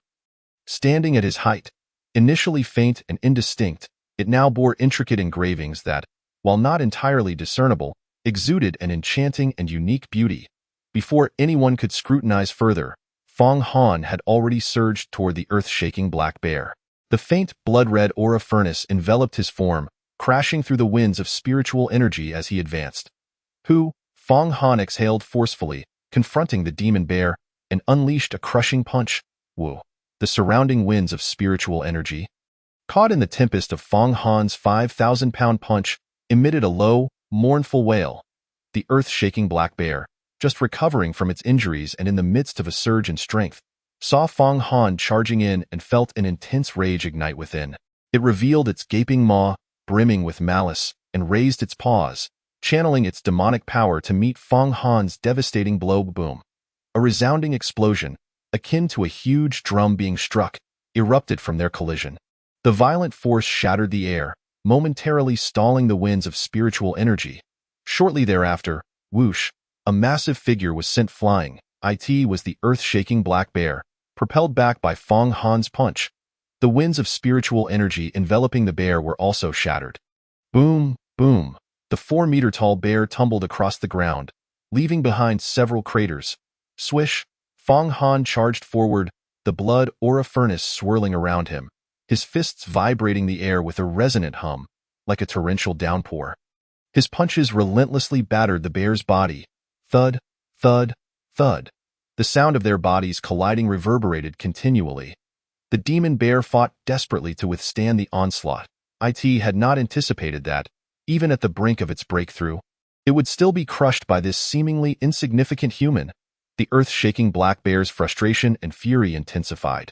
Standing at his height, initially faint and indistinct, it now bore intricate engravings that, while not entirely discernible, exuded an enchanting and unique beauty. Before anyone could scrutinize further, Fong Han had already surged toward the earth-shaking black bear. The faint, blood-red aura furnace enveloped his form, crashing through the winds of spiritual energy as he advanced. Fong Han exhaled forcefully, confronting the demon bear, and unleashed a crushing punch. Woo! The surrounding winds of spiritual energy, caught in the tempest of Fong Han's 5,000-pound punch, emitted a low, mournful wail. The earth-shaking black bear, just recovering from its injuries and in the midst of a surge in strength, saw Fong Han charging in and felt an intense rage ignite within. It revealed its gaping maw, brimming with malice, and raised its paws, channeling its demonic power to meet Fong Han's devastating blow. Boom! A resounding explosion, akin to a huge drum being struck, erupted from their collision. The violent force shattered the air, momentarily stalling the winds of spiritual energy. Shortly thereafter, whoosh, a massive figure was sent flying. It was the earth-shaking black bear, propelled back by Fong Han's punch. The winds of spiritual energy enveloping the bear were also shattered. Boom, boom. The 4-meter-tall bear tumbled across the ground, leaving behind several craters. Swish! Fong Han charged forward, the blood aura furnace swirling around him, his fists vibrating the air with a resonant hum, like a torrential downpour. His punches relentlessly battered the bear's body. Thud, thud, thud. The sound of their bodies colliding reverberated continually. The demon bear fought desperately to withstand the onslaught. It had not anticipated that, even at the brink of its breakthrough, it would still be crushed by this seemingly insignificant human. The earth-shaking black bear's frustration and fury intensified.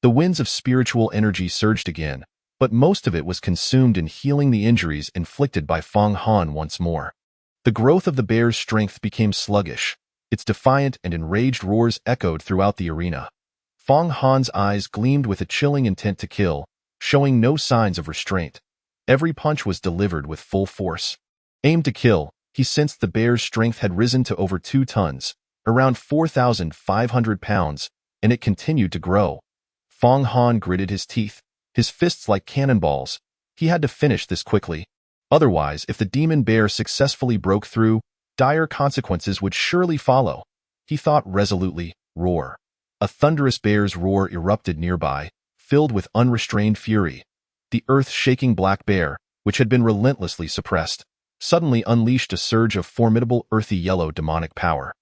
The winds of spiritual energy surged again, but most of it was consumed in healing the injuries inflicted by Fong Han once more. The growth of the bear's strength became sluggish. Its defiant and enraged roars echoed throughout the arena. Fong Han's eyes gleamed with a chilling intent to kill, showing no signs of restraint. Every punch was delivered with full force. Aimed to kill, he sensed the bear's strength had risen to over 2 tons, around 4,500 pounds, and it continued to grow. Fong Han gritted his teeth, his fists like cannonballs. He had to finish this quickly. Otherwise, if the demon bear successfully broke through, dire consequences would surely follow. He thought resolutely. Roar. A thunderous bear's roar erupted nearby, filled with unrestrained fury. The earth-shaking black bear, which had been relentlessly suppressed, suddenly unleashed a surge of formidable earthy yellow demonic power.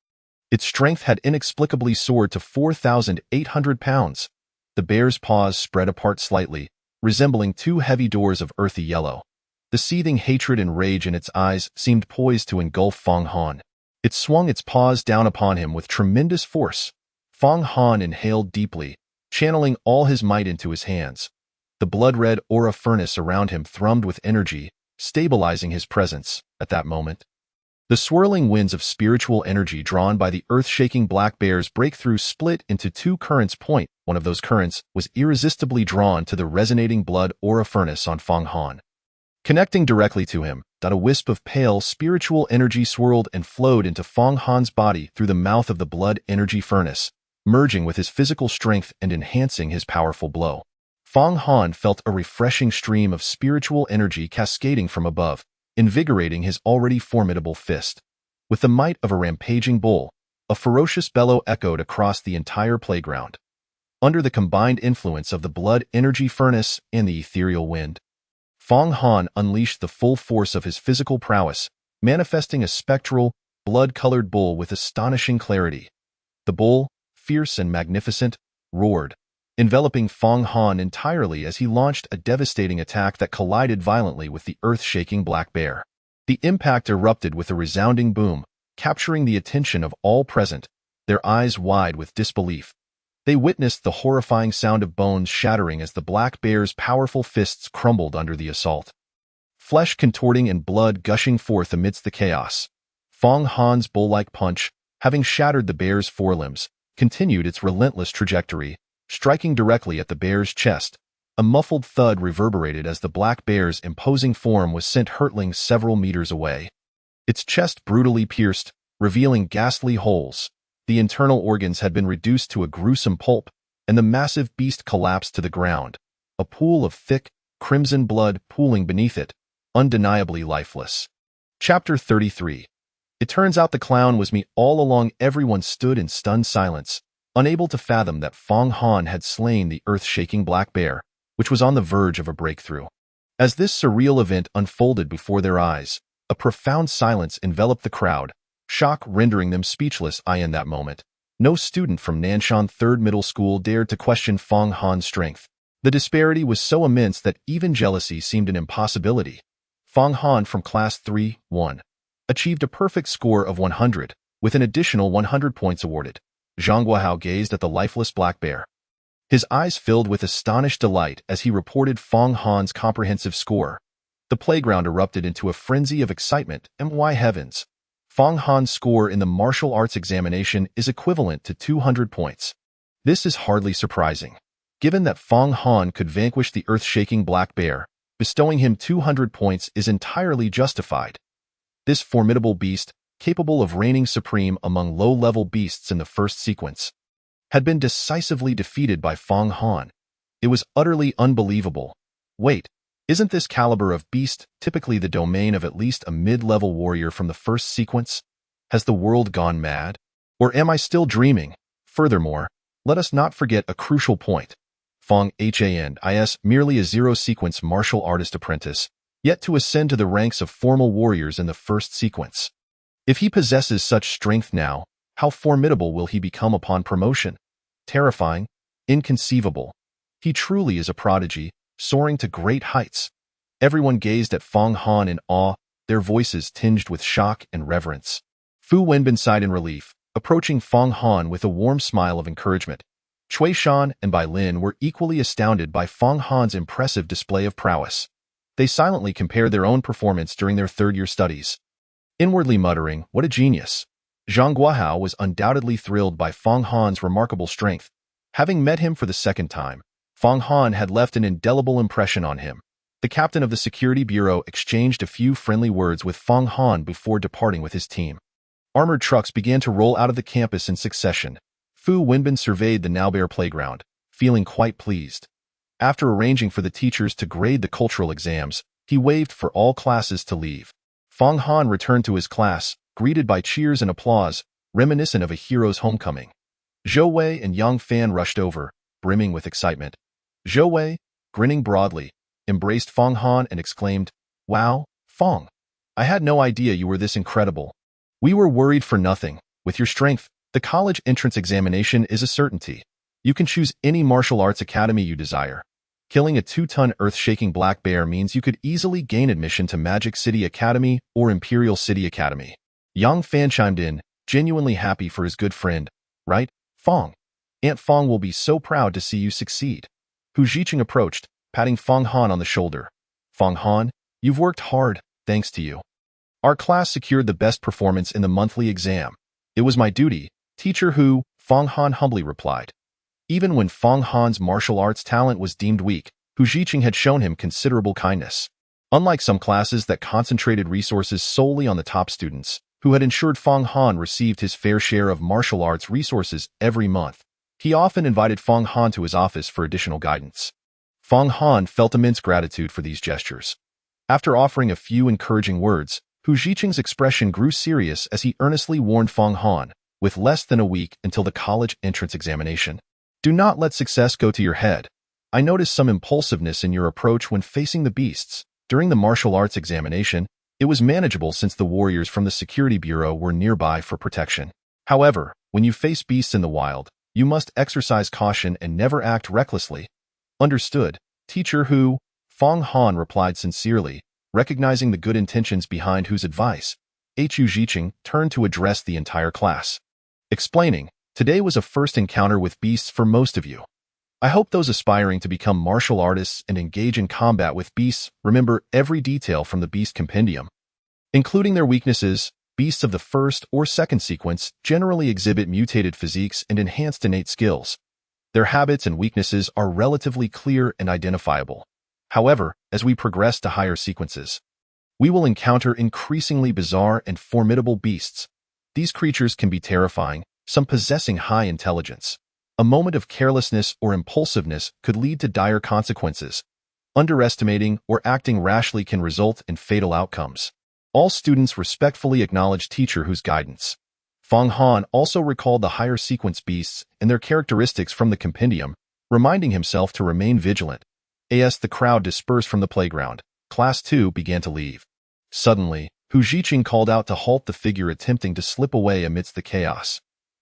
Its strength had inexplicably soared to 4,800 pounds. The bear's paws spread apart slightly, resembling 2 heavy doors of earthy yellow. The seething hatred and rage in its eyes seemed poised to engulf Fong Han. It swung its paws down upon him with tremendous force. Fong Han inhaled deeply, channeling all his might into his hands. The blood-red aura furnace around him thrummed with energy, stabilizing his presence at that moment. The swirling winds of spiritual energy drawn by the earth-shaking black bear's breakthrough split into 2 currents. One of those currents was irresistibly drawn to the resonating blood aura furnace on Fong Han. Connecting directly to him, a wisp of pale spiritual energy swirled and flowed into Fong Han's body through the mouth of the blood energy furnace, merging with his physical strength and enhancing his powerful blow. Fong Han felt a refreshing stream of spiritual energy cascading from above, invigorating his already formidable fist. With the might of a rampaging bull, a ferocious bellow echoed across the entire playground. Under the combined influence of the blood energy furnace and the ethereal wind, Fong Han unleashed the full force of his physical prowess, manifesting a spectral, blood-colored bull with astonishing clarity. The bull, fierce and magnificent, roared, enveloping Fong Han entirely as he launched a devastating attack that collided violently with the earth-shaking black bear. The impact erupted with a resounding boom, capturing the attention of all present, their eyes wide with disbelief. They witnessed the horrifying sound of bones shattering as the black bear's powerful fists crumbled under the assault. Flesh contorting and blood gushing forth amidst the chaos. Fong Han's bull-like punch, having shattered the bear's forelimbs, continued its relentless trajectory, striking directly at the bear's chest. A muffled thud reverberated as the black bear's imposing form was sent hurtling several meters away. Its chest brutally pierced, revealing ghastly holes. The internal organs had been reduced to a gruesome pulp, and the massive beast collapsed to the ground, a pool of thick, crimson blood pooling beneath it. undeniably lifeless. Chapter 33. It turns out the clown was me all along. Everyone stood in stunned silence, unable to fathom that Fong Han had slain the earth-shaking black bear, which was on the verge of a breakthrough. As this surreal event unfolded before their eyes, a profound silence enveloped the crowd, shock rendering them speechless. In that moment, no student from Nanshan Third Middle School dared to question Fong Han's strength. The disparity was so immense that even jealousy seemed an impossibility. Fong Han from Class 3-1 achieved a perfect score of 100, with an additional 100 points awarded. Zhang Guohao gazed at the lifeless black bear. His eyes filled with astonished delight as he reported Fong Han's comprehensive score. The playground erupted into a frenzy of excitement, and why heavens! Fong Han's score in the martial arts examination is equivalent to 200 points. This is hardly surprising, given that Fong Han could vanquish the earth-shaking black bear. Bestowing him 200 points is entirely justified. This formidable beast, capable of reigning supreme among low-level beasts in the first sequence, had been decisively defeated by Fong Han. It was utterly unbelievable. Wait, isn't this caliber of beast typically the domain of at least a mid-level warrior from the first sequence? Has the world gone mad? Or am I still dreaming? Furthermore, let us not forget a crucial point. Fong Han is merely a zero-sequence martial artist apprentice, yet to ascend to the ranks of formal warriors in the first sequence. If he possesses such strength now, how formidable will he become upon promotion? Terrifying, inconceivable. He truly is a prodigy, soaring to great heights. Everyone gazed at Fong Han in awe, their voices tinged with shock and reverence. Fu Wenbin sighed in relief, approaching Fong Han with a warm smile of encouragement. Cui Shan and Bai Lin were equally astounded by Fong Han's impressive display of prowess. They silently compared their own performance during their third-year studies, inwardly muttering, "What a genius!" Zhang Guohao was undoubtedly thrilled by Fong Han's remarkable strength. Having met him for the second time, Fong Han had left an indelible impression on him. The captain of the security bureau exchanged a few friendly words with Fong Han before departing with his team. Armored trucks began to roll out of the campus in succession. Fu Wenbin surveyed the now-bare playground, feeling quite pleased. After arranging for the teachers to grade the cultural exams, he waved for all classes to leave. Fong Han returned to his class, greeted by cheers and applause, reminiscent of a hero's homecoming. Zhou Wei and Yang Fan rushed over, brimming with excitement. Zhou Wei, grinning broadly, embraced Fong Han and exclaimed, "Wow, Fong! I had no idea you were this incredible. We were worried for nothing. With your strength, the college entrance examination is a certainty. You can choose any martial arts academy you desire. Killing a 2-ton earth-shaking black bear means you could easily gain admission to Magic City Academy or Imperial City Academy." Yang Fan chimed in, genuinely happy for his good friend. "Right, Fong? Aunt Fong will be so proud to see you succeed." Hu Zhiqing approached, patting Fong Han on the shoulder. "Fong Han, you've worked hard, thanks to you. Our class secured the best performance in the monthly exam. It was my duty, Teacher Hu," Fong Han humbly replied. Even when Fong Han's martial arts talent was deemed weak, Hu Zhiqing had shown him considerable kindness. Unlike some classes that concentrated resources solely on the top students, who had ensured Fong Han received his fair share of martial arts resources every month, he often invited Fong Han to his office for additional guidance. Fong Han felt immense gratitude for these gestures. After offering a few encouraging words, Hu Zhiqing's expression grew serious as he earnestly warned Fong Han, with less than a week until the college entrance examination. "Do not let success go to your head. I noticed some impulsiveness in your approach when facing the beasts. During the martial arts examination, it was manageable since the warriors from the security bureau were nearby for protection. However, when you face beasts in the wild, you must exercise caution and never act recklessly." "Understood, Teacher Hu," Fong Han replied sincerely, recognizing the good intentions behind Hu's advice. Hu Zhiqing turned to address the entire class, explaining, "Today was a first encounter with beasts for most of you. I hope those aspiring to become martial artists and engage in combat with beasts remember every detail from the Beast Compendium, including their weaknesses. Beasts of the first or second sequence generally exhibit mutated physiques and enhanced innate skills. Their habits and weaknesses are relatively clear and identifiable. However, as we progress to higher sequences, we will encounter increasingly bizarre and formidable beasts. These creatures can be terrifying, some possessing high intelligence. A moment of carelessness or impulsiveness could lead to dire consequences. Underestimating or acting rashly can result in fatal outcomes. All students respectfully acknowledge teacher whose guidance. Fong Han also recalled the higher sequence beasts and their characteristics from the compendium, reminding himself to remain vigilant. As the crowd dispersed from the playground, Class 2 began to leave. Suddenly, Hu Zhiqing called out to halt the figure attempting to slip away amidst the chaos.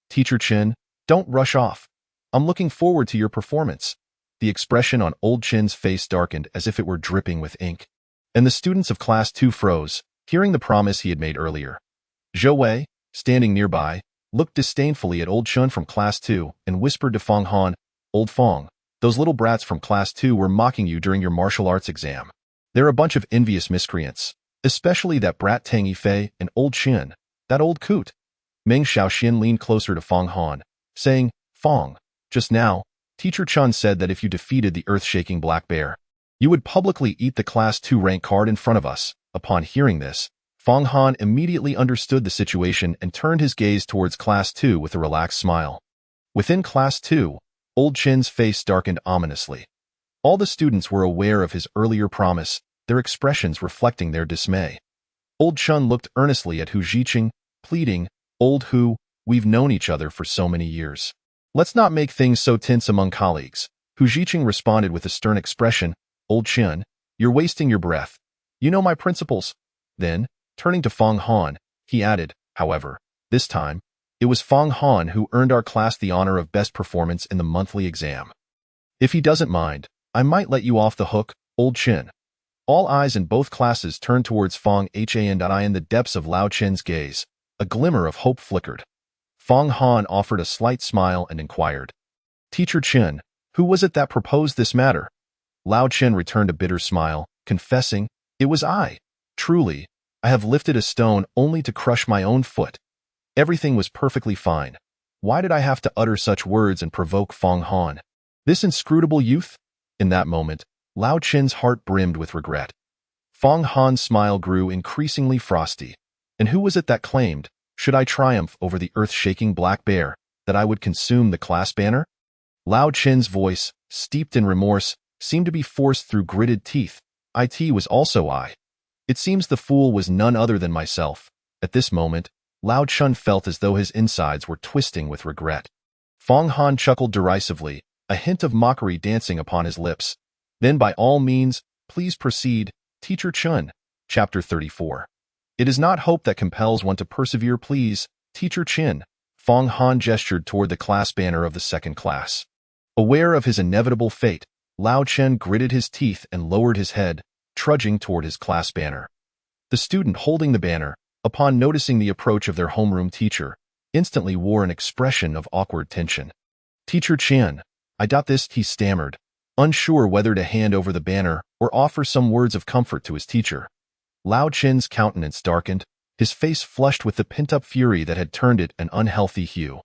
"Teacher Chen, don't rush off. I'm looking forward to your performance." The expression on old Chen's face darkened as if it were dripping with ink. And the students of Class 2 froze, hearing the promise he had made earlier. Zhou Wei, standing nearby, looked disdainfully at old Chen from Class 2 and whispered to Fong Han, "Old Fong, those little brats from Class 2 were mocking you during your martial arts exam. They're a bunch of envious miscreants, especially that brat Tang Yifei and old Chen, that old coot." Meng Xiaoxian leaned closer to Fong Han, saying, "Fong, just now, Teacher Chun said that if you defeated the earth-shaking black bear, you would publicly eat the Class 2 rank card in front of us." Upon hearing this, Fong Han immediately understood the situation and turned his gaze towards Class 2 with a relaxed smile. Within Class 2, old Chen's face darkened ominously. All the students were aware of his earlier promise, their expressions reflecting their dismay. Old Chen looked earnestly at Hu Zhiqing, pleading, "Old Hu, we've known each other for so many years. Let's not make things so tense among colleagues." Hu Zhiqing responded with a stern expression, "Old Chen, you're wasting your breath. You know my principles." Then, turning to Fong Han, he added, "However, this time, it was Fong Han who earned our class the honor of best performance in the monthly exam. If he doesn't mind, I might let you off the hook, old Chen." All eyes in both classes turned towards Fong Han. In the depths of Lao Chen's gaze, a glimmer of hope flickered. Fong Han offered a slight smile and inquired, "Teacher Chen, who was it that proposed this matter?" Lao Chen returned a bitter smile, confessing, "It was I. Truly, I have lifted a stone only to crush my own foot. Everything was perfectly fine. Why did I have to utter such words and provoke Fong Han? This inscrutable youth?" In that moment, Lao Chen's heart brimmed with regret. Fong Han's smile grew increasingly frosty. And who was it that claimed, should I triumph over the earth-shaking black bear, that I would consume the class banner? Lao Chen's voice, steeped in remorse, seemed to be forced through gritted teeth. "It was also I. It seems the fool was none other than myself." At this moment, Lao Chen felt as though his insides were twisting with regret. Fong Han chuckled derisively, a hint of mockery dancing upon his lips. "Then by all means, please proceed, Teacher Chun." Chapter 34. "It is not hope that compels one to persevere, please, Teacher Chin." Fong Han gestured toward the class banner of the second class. Aware of his inevitable fate, Lao Chen gritted his teeth and lowered his head, trudging toward his class banner. The student holding the banner, upon noticing the approach of their homeroom teacher, instantly wore an expression of awkward tension. "Teacher Chen, I doubt this," he stammered, unsure whether to hand over the banner or offer some words of comfort to his teacher. Lao Chen's countenance darkened, his face flushed with the pent-up fury that had turned it an unhealthy hue.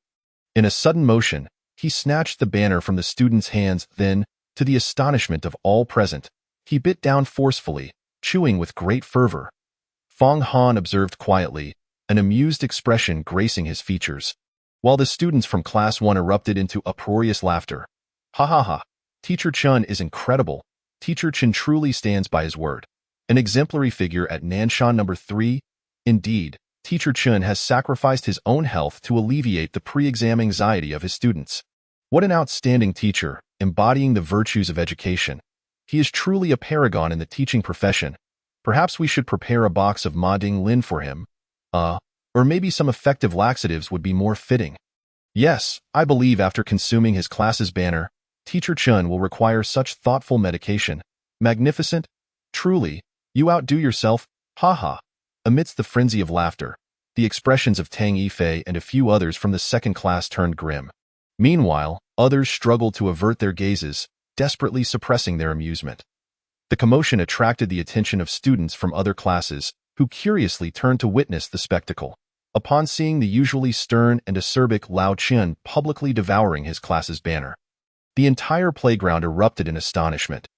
In a sudden motion, he snatched the banner from the student's hands, then, to the astonishment of all present, he bit down forcefully, chewing with great fervor. Fong Han observed quietly, an amused expression gracing his features, while the students from Class 1 erupted into uproarious laughter. "Ha ha ha! Teacher Chun is incredible. Teacher Chen truly stands by his word. An exemplary figure at Nanshan number 3. Indeed, Teacher Chun has sacrificed his own health to alleviate the pre-exam anxiety of his students. What an outstanding teacher, embodying the virtues of education. He is truly a paragon in the teaching profession. Perhaps we should prepare a box of Ma Ding Lin for him. Or maybe some effective laxatives would be more fitting. Yes, I believe after consuming his class's banner, Teacher Chun will require such thoughtful medication. Magnificent. Truly, you outdo yourself. Ha ha." Amidst the frenzy of laughter, the expressions of Tang Yifei and a few others from the second class turned grim. Meanwhile, others struggled to avert their gazes, desperately suppressing their amusement. The commotion attracted the attention of students from other classes, who curiously turned to witness the spectacle. Upon seeing the usually stern and acerbic Lao Chen publicly devouring his class's banner, the entire playground erupted in astonishment.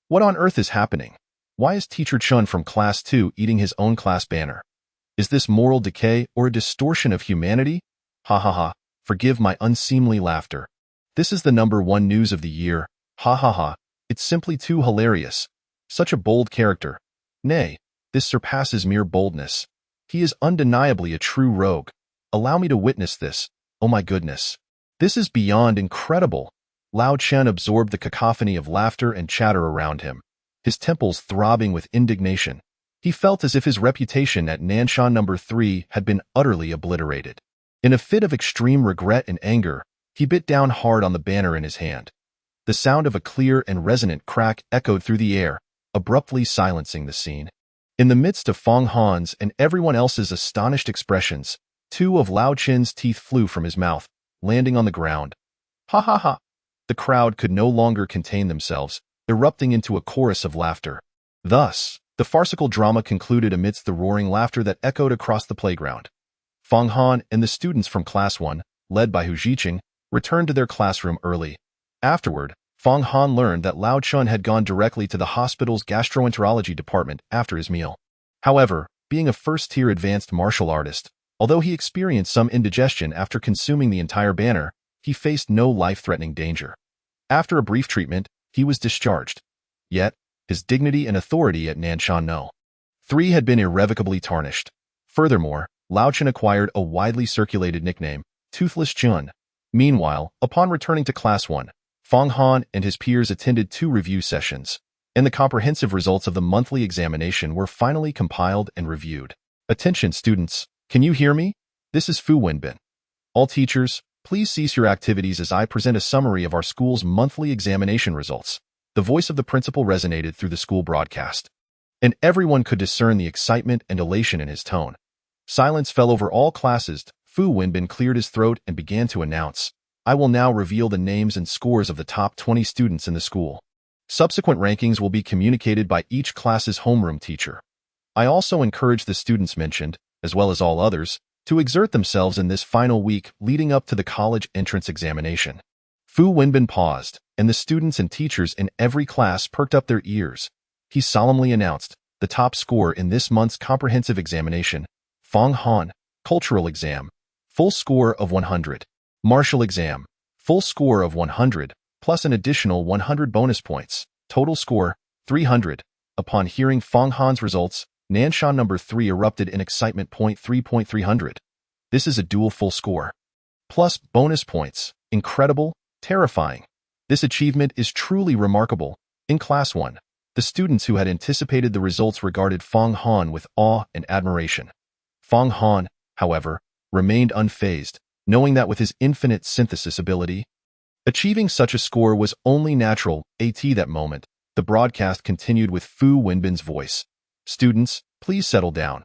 What on earth is happening? Why is Teacher Chun from Class 2 eating his own class banner? Is this moral decay or a distortion of humanity? Ha ha ha, forgive my unseemly laughter. This is the #1 news of the year. Ha ha ha, it's simply too hilarious. Such a bold character. Nay, this surpasses mere boldness. He is undeniably a true rogue. Allow me to witness this. Oh my goodness. This is beyond incredible. Lao Chen absorbed the cacophony of laughter and chatter around him, his temples throbbing with indignation. He felt as if his reputation at Nanshan No. 3 had been utterly obliterated. In a fit of extreme regret and anger, he bit down hard on the banner in his hand. The sound of a clear and resonant crack echoed through the air, abruptly silencing the scene. In the midst of Fong Han's and everyone else's astonished expressions, two of Lao Chen's teeth flew from his mouth, landing on the ground. Ha ha ha! The crowd could no longer contain themselves, erupting into a chorus of laughter. Thus, the farcical drama concluded amidst the roaring laughter that echoed across the playground. Fong Han and the students from Class 1, led by Hu Zhiqing, returned to their classroom early. Afterward, Fong Han learned that Lao Chun had gone directly to the hospital's gastroenterology department after his meal. However, being a first-tier advanced martial artist, although he experienced some indigestion after consuming the entire banner, he faced no life-threatening danger. After a brief treatment, he was discharged. Yet, his dignity and authority at Nanshan No. 3 had been irrevocably tarnished. Furthermore, Lao Chen acquired a widely circulated nickname, Toothless Chun. Meanwhile, upon returning to Class 1, Fong Han and his peers attended 2 review sessions, and the comprehensive results of the monthly examination were finally compiled and reviewed. Attention students, can you hear me? This is Fu Wenbin. All teachers, please cease your activities as I present a summary of our school's monthly examination results. The voice of the principal resonated through the school broadcast, and everyone could discern the excitement and elation in his tone. Silence fell over all classes. Fu Wenbin cleared his throat and began to announce, I will now reveal the names and scores of the top 20 students in the school. Subsequent rankings will be communicated by each class's homeroom teacher. I also encourage the students mentioned, as well as all others, to exert themselves in this final week leading up to the college entrance examination. Fu Wenbin paused, and the students and teachers in every class perked up their ears. He solemnly announced, the top score in this month's comprehensive examination, Fong Han, cultural exam, full score of 100. Martial exam, full score of 100, plus an additional 100 bonus points, total score, 300. Upon hearing Fong Han's results, Nanshan No. 3 erupted in excitement. 300. This is a dual full score. Plus bonus points. Incredible, terrifying. This achievement is truly remarkable. In Class 1, the students who had anticipated the results regarded Fong Han with awe and admiration. Fong Han, however, remained unfazed, knowing that with his infinite synthesis ability, achieving such a score was only natural. At that moment, the broadcast continued with Fu Wenbin's voice. Students, please settle down.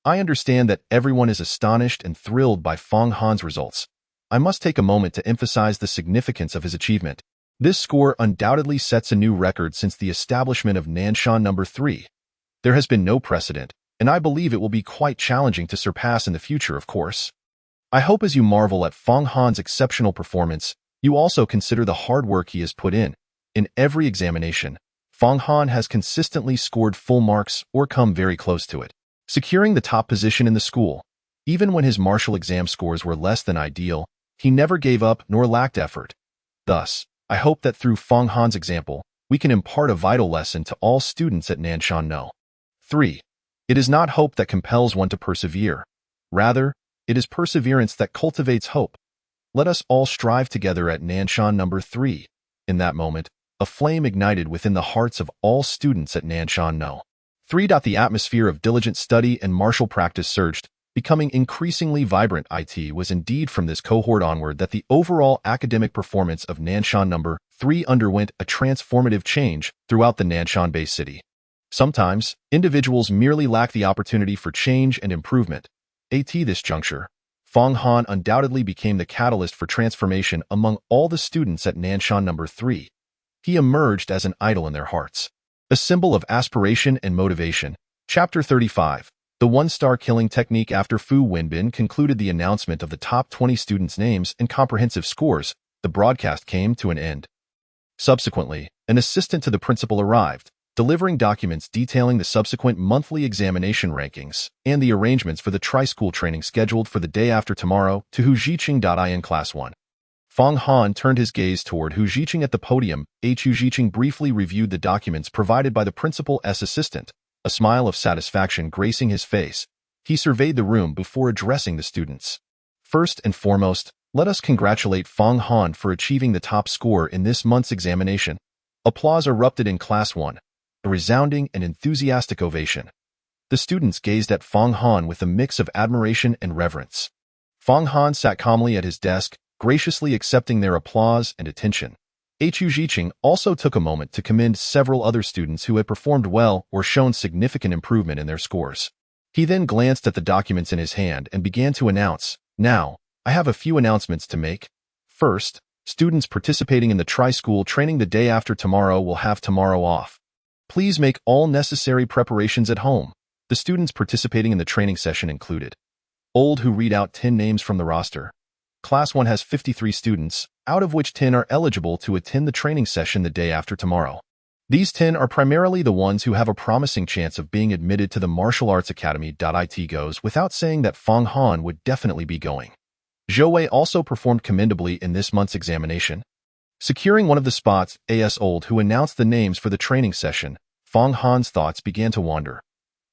I understand that everyone is astonished and thrilled by Fong Han's results. I must take a moment to emphasize the significance of his achievement. This score undoubtedly sets a new record since the establishment of Nanshan No. 3. There has been no precedent, and I believe it will be quite challenging to surpass in the future, of course. I hope as you marvel at Fong Han's exceptional performance, you also consider the hard work he has put in. In every examination, Fong Han has consistently scored full marks or come very close to it, securing the top position in the school. Even when his martial exam scores were less than ideal, he never gave up nor lacked effort. Thus, I hope that through Fong Han's example, we can impart a vital lesson to all students at Nanshan No. 3. It is not hope that compels one to persevere. Rather, it is perseverance that cultivates hope. Let us all strive together at Nanshan No. 3. In that moment, a flame ignited within the hearts of all students at Nanshan No. 3. The atmosphere of diligent study and martial practice surged, becoming increasingly vibrant. It was indeed from this cohort onward that the overall academic performance of Nanshan No. 3 underwent a transformative change throughout the Nanshan-Bay city. Sometimes, individuals merely lack the opportunity for change and improvement. At this juncture, Fong Han undoubtedly became the catalyst for transformation among all the students at Nanshan No. 3. He emerged as an idol in their hearts, a symbol of aspiration and motivation. Chapter 35. The one-star killing technique. After Fu Wenbin concluded the announcement of the top 20 students' names and comprehensive scores, the broadcast came to an end. Subsequently, an assistant to the principal arrived, delivering documents detailing the subsequent monthly examination rankings and the arrangements for the tri-school training scheduled for the day after tomorrow to Hu Zhiqing. In Class 1, Fang Han turned his gaze toward Hu Jiqing at the podium. Hu Jiqing briefly reviewed the documents provided by the principal's assistant, a smile of satisfaction gracing his face. He surveyed the room before addressing the students. First and foremost, let us congratulate Fang Han for achieving the top score in this month's examination. Applause erupted in Class 1, a resounding and enthusiastic ovation. The students gazed at Fang Han with a mix of admiration and reverence. Fang Han sat calmly at his desk, graciously accepting their applause and attention. Hu Jiqing also took a moment to commend several other students who had performed well or shown significant improvement in their scores. He then glanced at the documents in his hand and began to announce, "Now, I have a few announcements to make. First, students participating in the tri-school training the day after tomorrow will have tomorrow off. Please make all necessary preparations at home." The students participating in the training session included Old, who read out 10 names from the roster. Class 1 has 53 students, out of which 10 are eligible to attend the training session the day after tomorrow. These 10 are primarily the ones who have a promising chance of being admitted to the Martial Arts Academy. It goes without saying that Fang Han would definitely be going. Zhou Wei also performed commendably in this month's examination. Securing one of the spots, as Old, who announced the names for the training session, Fang Han's thoughts began to wander.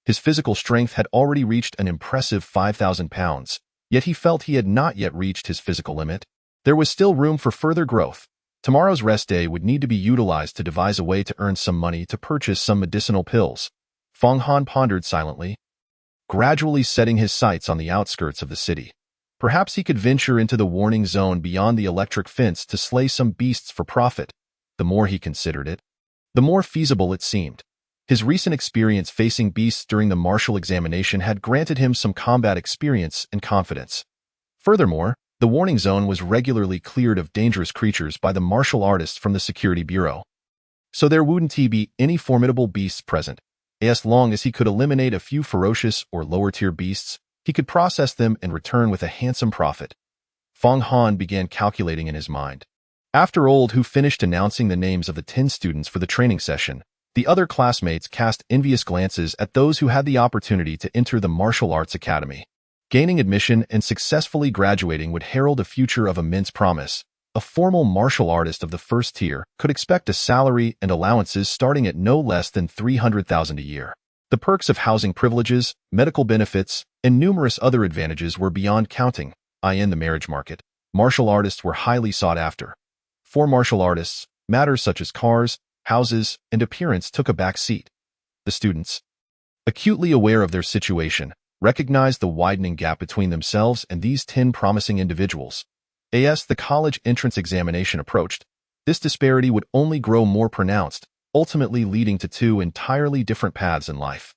His physical strength had already reached an impressive 5,000 pounds, yet he felt he had not yet reached his physical limit. There was still room for further growth. Tomorrow's rest day would need to be utilized to devise a way to earn some money to purchase some medicinal pills. Fang Han pondered silently, gradually setting his sights on the outskirts of the city. Perhaps he could venture into the warning zone beyond the electric fence to slay some beasts for profit. The more he considered it, the more feasible it seemed. His recent experience facing beasts during the martial examination had granted him some combat experience and confidence. Furthermore, the warning zone was regularly cleared of dangerous creatures by the martial artists from the Security Bureau. So there wouldn't be any formidable beasts present. As long as he could eliminate a few ferocious or lower-tier beasts, he could process them and return with a handsome profit. Fang Han began calculating in his mind. After Old, who finished announcing the names of the 10 students for the training session, the other classmates cast envious glances at those who had the opportunity to enter the Martial Arts Academy. Gaining admission and successfully graduating would herald a future of immense promise. A formal martial artist of the first tier could expect a salary and allowances starting at no less than 300,000 a year. The perks of housing privileges, medical benefits, and numerous other advantages were beyond counting. In the marriage market, martial artists were highly sought after. For martial artists, matters such as cars, houses, and appearance took a back seat. The students, acutely aware of their situation, recognized the widening gap between themselves and these 10 promising individuals. As the college entrance examination approached, this disparity would only grow more pronounced, ultimately leading to 2 entirely different paths in life.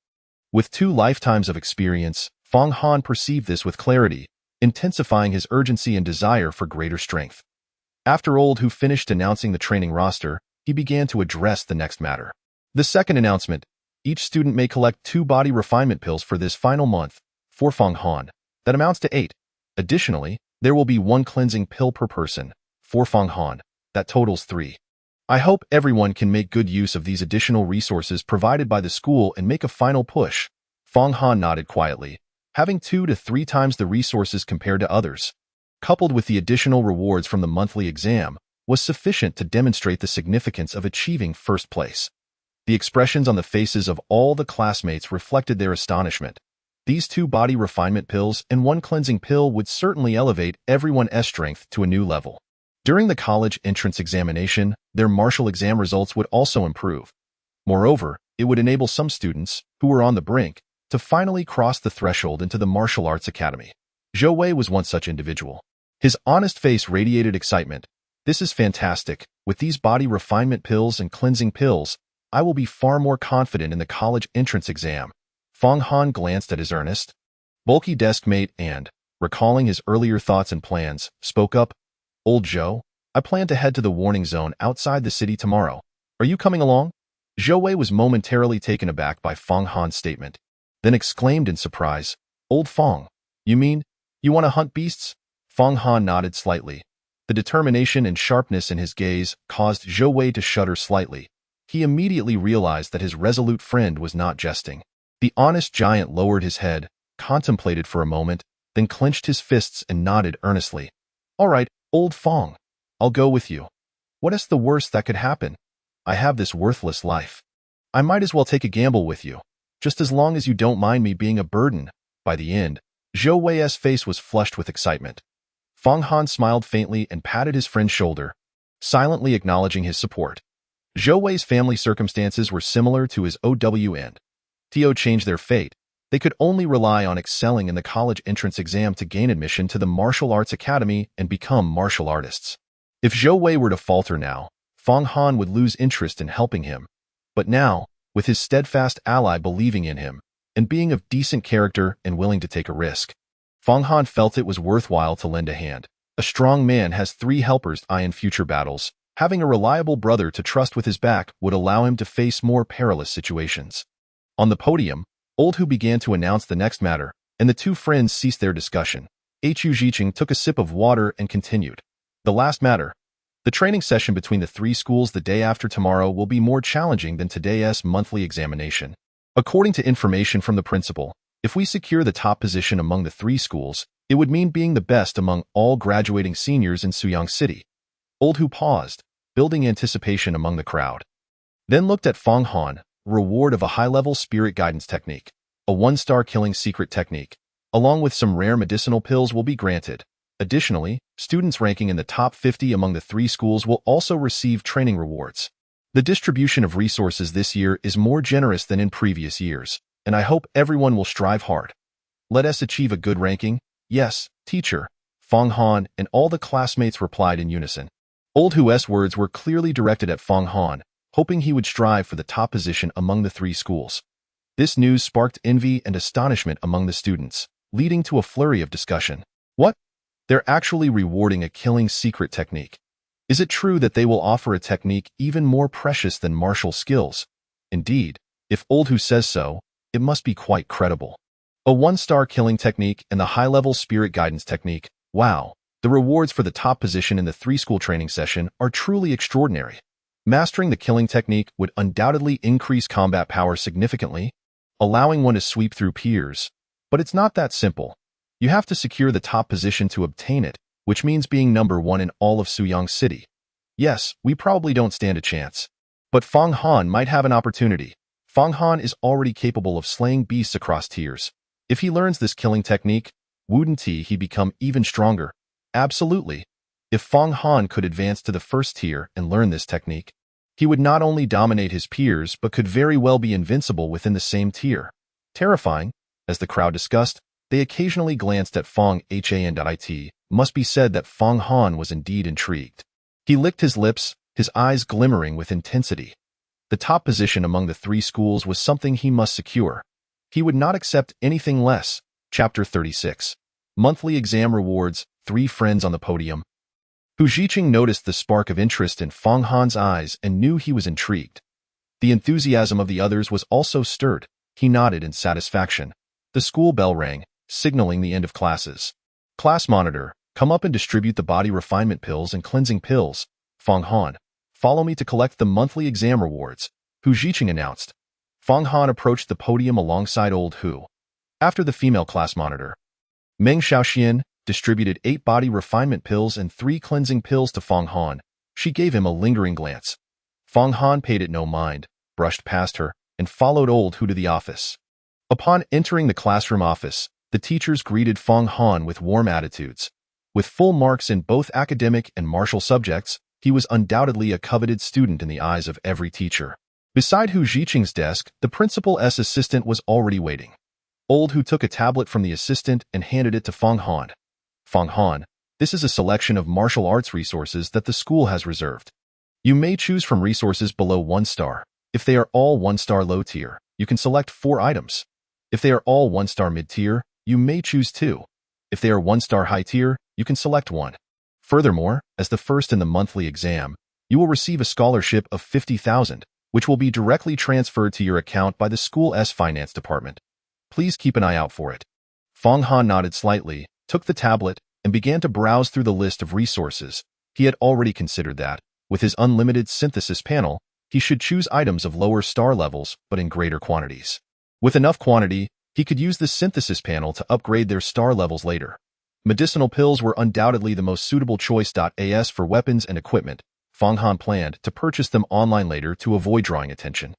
With 2 lifetimes of experience, Fang Han perceived this with clarity, intensifying his urgency and desire for greater strength. After Old, who finished announcing the training roster, he began to address the next matter. The second announcement: each student may collect 2 body refinement pills for this final month. For Fang Han, that amounts to 8. Additionally, there will be 1 cleansing pill per person. For Fang Han, that totals 3. I hope everyone can make good use of these additional resources provided by the school and make a final push. Fang Han nodded quietly. Having 2 to 3 times the resources compared to others, coupled with the additional rewards from the monthly exam, was sufficient to demonstrate the significance of achieving first place. The expressions on the faces of all the classmates reflected their astonishment. These 2 body refinement pills and 1 cleansing pill would certainly elevate everyone's strength to a new level. During the college entrance examination, their martial exam results would also improve. Moreover, it would enable some students, who were on the brink, to finally cross the threshold into the Martial Arts Academy. Zhou Wei was one such individual. His honest face radiated excitement. This is fantastic. With these body refinement pills and cleansing pills, I will be far more confident in the college entrance exam. Fang Han glanced at his earnest, bulky desk mate and, recalling his earlier thoughts and plans, spoke up. Old Zhou, I plan to head to the warning zone outside the city tomorrow. Are you coming along? Zhou Wei was momentarily taken aback by Fang Han's statement, then exclaimed in surprise, Old Fang, you mean, you want to hunt beasts? Fang Han nodded slightly. The determination and sharpness in his gaze caused Zhou Wei to shudder slightly. He immediately realized that his resolute friend was not jesting. The honest giant lowered his head, contemplated for a moment, then clenched his fists and nodded earnestly. All right, Old Fang, I'll go with you. What is the worst that could happen? I have this worthless life. I might as well take a gamble with you, just as long as you don't mind me being a burden. By the end, Zhou Wei's face was flushed with excitement. Fang Han smiled faintly and patted his friend's shoulder, silently acknowledging his support. Zhou Wei's family circumstances were similar to his OW and Tio changed their fate. They could only rely on excelling in the college entrance exam to gain admission to the martial arts academy and become martial artists. If Zhou Wei were to falter now, Fang Han would lose interest in helping him. But now, with his steadfast ally believing in him, and being of decent character and willing to take a risk, Fang Han felt it was worthwhile to lend a hand. A strong man has 3 helpers in future battles. Having a reliable brother to trust with his back would allow him to face more perilous situations. On the podium, Old Hu began to announce the next matter, and the 2 friends ceased their discussion. Hu Jiqing took a sip of water and continued. The last matter. The training session between the 3 schools the day after tomorrow will be more challenging than today's monthly examination. According to information from the principal, if we secure the top position among the 3 schools, it would mean being the best among all graduating seniors in Suyang City. Old Hu paused, building anticipation among the crowd. Then looked at Fang Han. Reward of a high-level spirit guidance technique, a 1-star killing secret technique, along with some rare medicinal pills will be granted. Additionally, students ranking in the top 50 among the 3 schools will also receive training rewards. The distribution of resources this year is more generous than in previous years, and I hope everyone will strive hard. Let us achieve a good ranking. Yes, teacher. Fang Han and all the classmates replied in unison. Old Hu's words were clearly directed at Fang Han, hoping he would strive for the top position among the 3 schools. This news sparked envy and astonishment among the students, leading to a flurry of discussion. What? They're actually rewarding a killing secret technique. Is it true that they will offer a technique even more precious than martial skills? Indeed, if Old Hu says so, it must be quite credible. A 1-star killing technique and the high-level spirit guidance technique. Wow, the rewards for the top position in the 3-school training session are truly extraordinary. Mastering the killing technique would undoubtedly increase combat power significantly, allowing one to sweep through peers. But it's not that simple. You have to secure the top position to obtain it, which means being number 1 in all of Suyang City. Yes, we probably don't stand a chance. But Fang Han might have an opportunity. Fang Han is already capable of slaying beasts across tiers. If he learns this killing technique, wouldn't he become even stronger? Absolutely. If Fang Han could advance to the 1st tier and learn this technique, he would not only dominate his peers but could very well be invincible within the same tier. Terrifying. As the crowd discussed, they occasionally glanced at Fang Han. It must be said that Fang Han was indeed intrigued. He licked his lips, his eyes glimmering with intensity. The top position among the 3 schools was something he must secure. He would not accept anything less. Chapter 36. Monthly Exam Rewards. 3 friends on the podium. Hu Jiqing noticed the spark of interest in Fang Han's eyes and knew he was intrigued. The enthusiasm of the others was also stirred. He nodded in satisfaction. The school bell rang, signaling the end of classes. Class monitor, come up and distribute the body refinement pills and cleansing pills. Fang Han, follow me to collect the monthly exam rewards, Hu Jiqing announced. Fang Han approached the podium alongside Old Hu. After the female class monitor, Meng Xiaoxian distributed 8 body refinement pills and 3 cleansing pills to Fang Han. She gave him a lingering glance. Fang Han paid it no mind, brushed past her, and followed Old Hu to the office. Upon entering the classroom office, the teachers greeted Fang Han with warm attitudes. With full marks in both academic and martial subjects, he was undoubtedly a coveted student in the eyes of every teacher. Beside Hu Jiqing's desk, the principal's assistant was already waiting. Old Hu took a tablet from the assistant and handed it to Fang Han. Fang Han, this is a selection of martial arts resources that the school has reserved. You may choose from resources below 1 star. If they are all 1-star low tier, you can select 4 items. If they are all 1-star mid-tier, you may choose 2. If they are 1-star high tier, you can select 1. Furthermore, as the first in the monthly exam, you will receive a scholarship of 50,000, which will be directly transferred to your account by the school's finance department. Please keep an eye out for it. Fang Han nodded slightly, took the tablet, and began to browse through the list of resources. He had already considered that, with his unlimited synthesis panel, he should choose items of lower star levels but in greater quantities. With enough quantity, he could use the synthesis panel to upgrade their star levels later. Medicinal pills were undoubtedly the most suitable choice. As for weapons and equipment, Fang Han planned to purchase them online later to avoid drawing attention.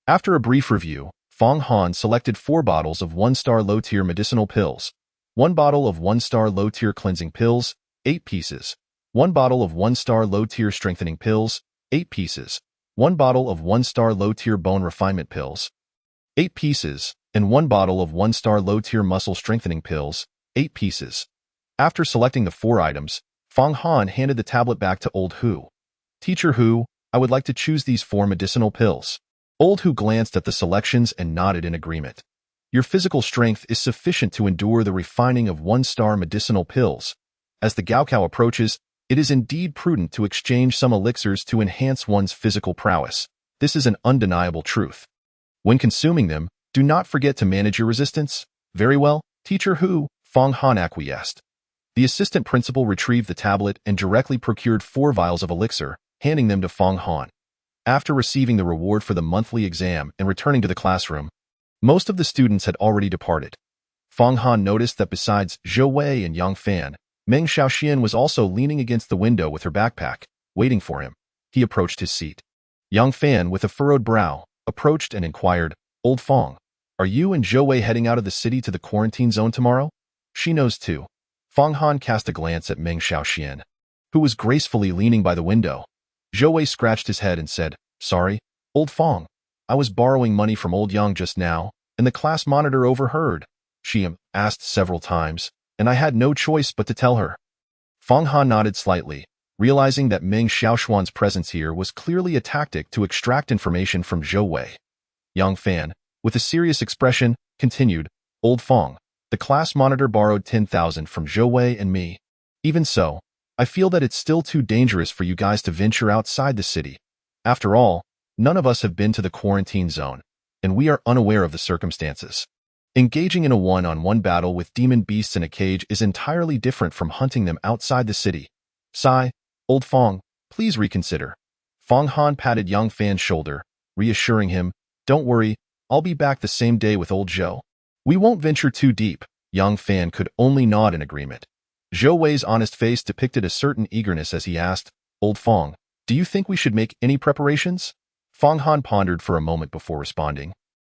After a brief review, Fang Han selected 4 bottles of 1-star low-tier medicinal pills, 1 bottle of 1-star low-tier cleansing pills, 8 pieces, 1 bottle of 1-star low-tier strengthening pills, 8 pieces, 1 bottle of 1-star low-tier bone refinement pills, 8 pieces, and 1 bottle of 1-star low-tier muscle strengthening pills, 8 pieces. After selecting the 4 items, Fang Han handed the tablet back to Old Hu. "Teacher Hu, I would like to choose these 4 medicinal pills." Old Hu glanced at the selections and nodded in agreement. "Your physical strength is sufficient to endure the refining of 1-star medicinal pills. As the Gaokao approaches, it is indeed prudent to exchange some elixirs to enhance one's physical prowess. This is an undeniable truth. When consuming them, do not forget to manage your resistance." "Very well, Teacher Hu," Fang Han acquiesced. The assistant principal retrieved the tablet and directly procured 4 vials of elixir, handing them to Fang Han. After receiving the reward for the monthly exam and returning to the classroom, most of the students had already departed. Fang Han noticed that besides Zhou Wei and Yang Fan, Meng Xiaoxian was also leaning against the window with her backpack, waiting for him. He approached his seat. Yang Fan, with a furrowed brow, approached and inquired, "Old Fang, are you and Zhou Wei heading out of the city to the quarantine zone tomorrow?" "She knows too." Fang Han cast a glance at Meng Xiaoxian, who was gracefully leaning by the window. Zhou Wei scratched his head and said, "Sorry, Old Fang. I was borrowing money from Old Yang just now, and the class monitor overheard. She asked several times, and I had no choice but to tell her." Fang Han nodded slightly, realizing that Meng Xiaoxuan's presence here was clearly a tactic to extract information from Zhou Wei. Yang Fan, with a serious expression, continued, "Old Fang, the class monitor borrowed 10,000 from Zhou Wei and me. Even so, I feel that it's still too dangerous for you guys to venture outside the city. After all, none of us have been to the quarantine zone, and we are unaware of the circumstances. Engaging in a one-on-one battle with demon beasts in a cage is entirely different from hunting them outside the city. Sigh, Old Fang, please reconsider." Fang Han patted Yang Fan's shoulder, reassuring him, "Don't worry, I'll be back the same day with Old Zhou. We won't venture too deep." Yang Fan could only nod in agreement. Zhou Wei's honest face depicted a certain eagerness as he asked, "Old Fang, do you think we should make any preparations?" Fang Han pondered for a moment before responding.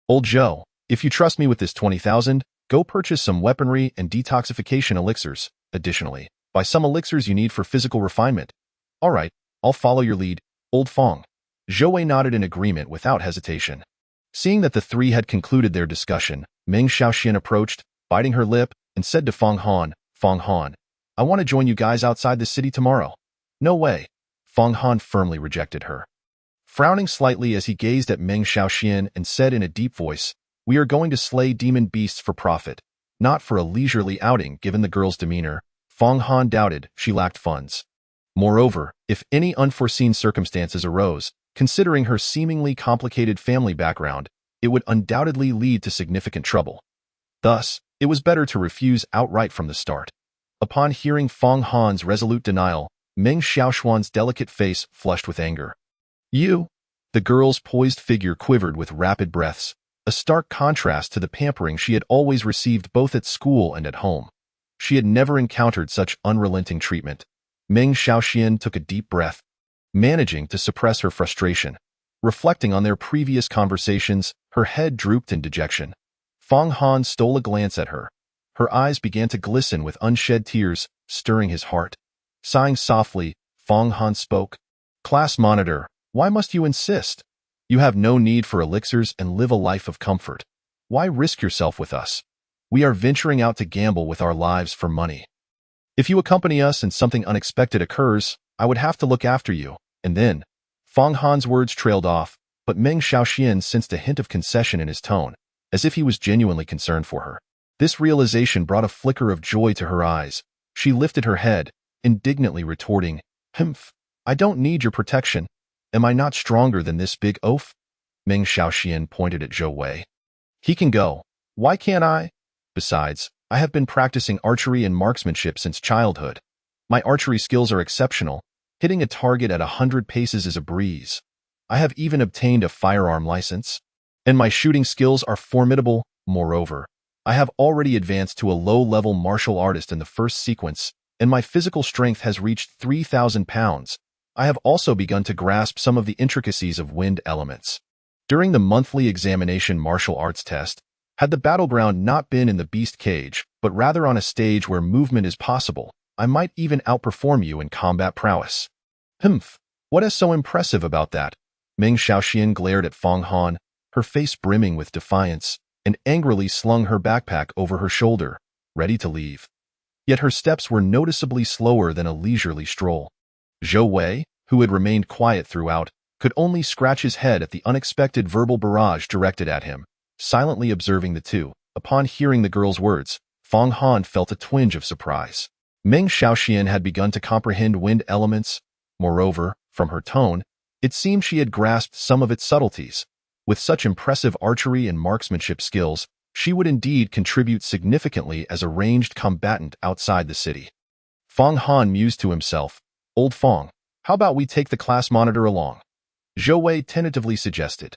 "Old Zhou, if you trust me with this 20,000, go purchase some weaponry and detoxification elixirs. Additionally, buy some elixirs you need for physical refinement." "All right, I'll follow your lead, Old Fang." Zhou Wei nodded in agreement without hesitation. Seeing that the 3 had concluded their discussion, Meng Xiaoxian approached, biting her lip, and said to Fang Han, "Fang Han, I want to join you guys outside the city tomorrow." "No way." Fang Han firmly rejected her. Frowning slightly as he gazed at Meng Xiaoxian and said in a deep voice, "We are going to slay demon beasts for profit, not for a leisurely outing." Given the girl's demeanor, Fang Han doubted she lacked funds. Moreover, if any unforeseen circumstances arose, considering her seemingly complicated family background, it would undoubtedly lead to significant trouble. Thus, it was better to refuse outright from the start. Upon hearing Fang Han's resolute denial, Meng Xiaoxuan's delicate face flushed with anger. "You?" The girl's poised figure quivered with rapid breaths, a stark contrast to the pampering she had always received both at school and at home. She had never encountered such unrelenting treatment. Meng Xiaoxian took a deep breath, managing to suppress her frustration. Reflecting on their previous conversations, her head drooped in dejection. Fang Han stole a glance at her. Her eyes began to glisten with unshed tears, stirring his heart. Sighing softly, Fang Han spoke. "Class monitor, why must you insist? You have no need for elixirs and live a life of comfort. Why risk yourself with us? We are venturing out to gamble with our lives for money. If you accompany us and something unexpected occurs, I would have to look after you." And then, Fang Han's words trailed off, but Meng Xiaoxian sensed a hint of concession in his tone, as if he was genuinely concerned for her. This realization brought a flicker of joy to her eyes. She lifted her head, indignantly retorting, "Humph, I don't need your protection. Am I not stronger than this big oaf?" Meng Xiaoxian pointed at Zhou Wei. "He can go. Why can't I? Besides, I have been practicing archery and marksmanship since childhood. My archery skills are exceptional. Hitting a target at 100 paces is a breeze. I have even obtained a firearm license. And my shooting skills are formidable. Moreover, I have already advanced to a low-level martial artist in the first sequence, and my physical strength has reached 3,000 pounds. I have also begun to grasp some of the intricacies of wind elements. During the monthly examination martial arts test, had the battleground not been in the beast cage, but rather on a stage where movement is possible, I might even outperform you in combat prowess. Humph, what is so impressive about that? Meng Xiaoxian glared at Fang Han, her face brimming with defiance, and angrily slung her backpack over her shoulder, ready to leave. Yet her steps were noticeably slower than a leisurely stroll. Zhou Wei, who had remained quiet throughout, could only scratch his head at the unexpected verbal barrage directed at him, silently observing the two. Upon hearing the girl's words, Fang Han felt a twinge of surprise. Meng Xiaoxian had begun to comprehend wind elements. Moreover, from her tone, it seemed she had grasped some of its subtleties. With such impressive archery and marksmanship skills, she would indeed contribute significantly as a ranged combatant outside the city. Fang Han mused to himself, "Old Fang, how about we take the class monitor along?" Zhou Wei tentatively suggested.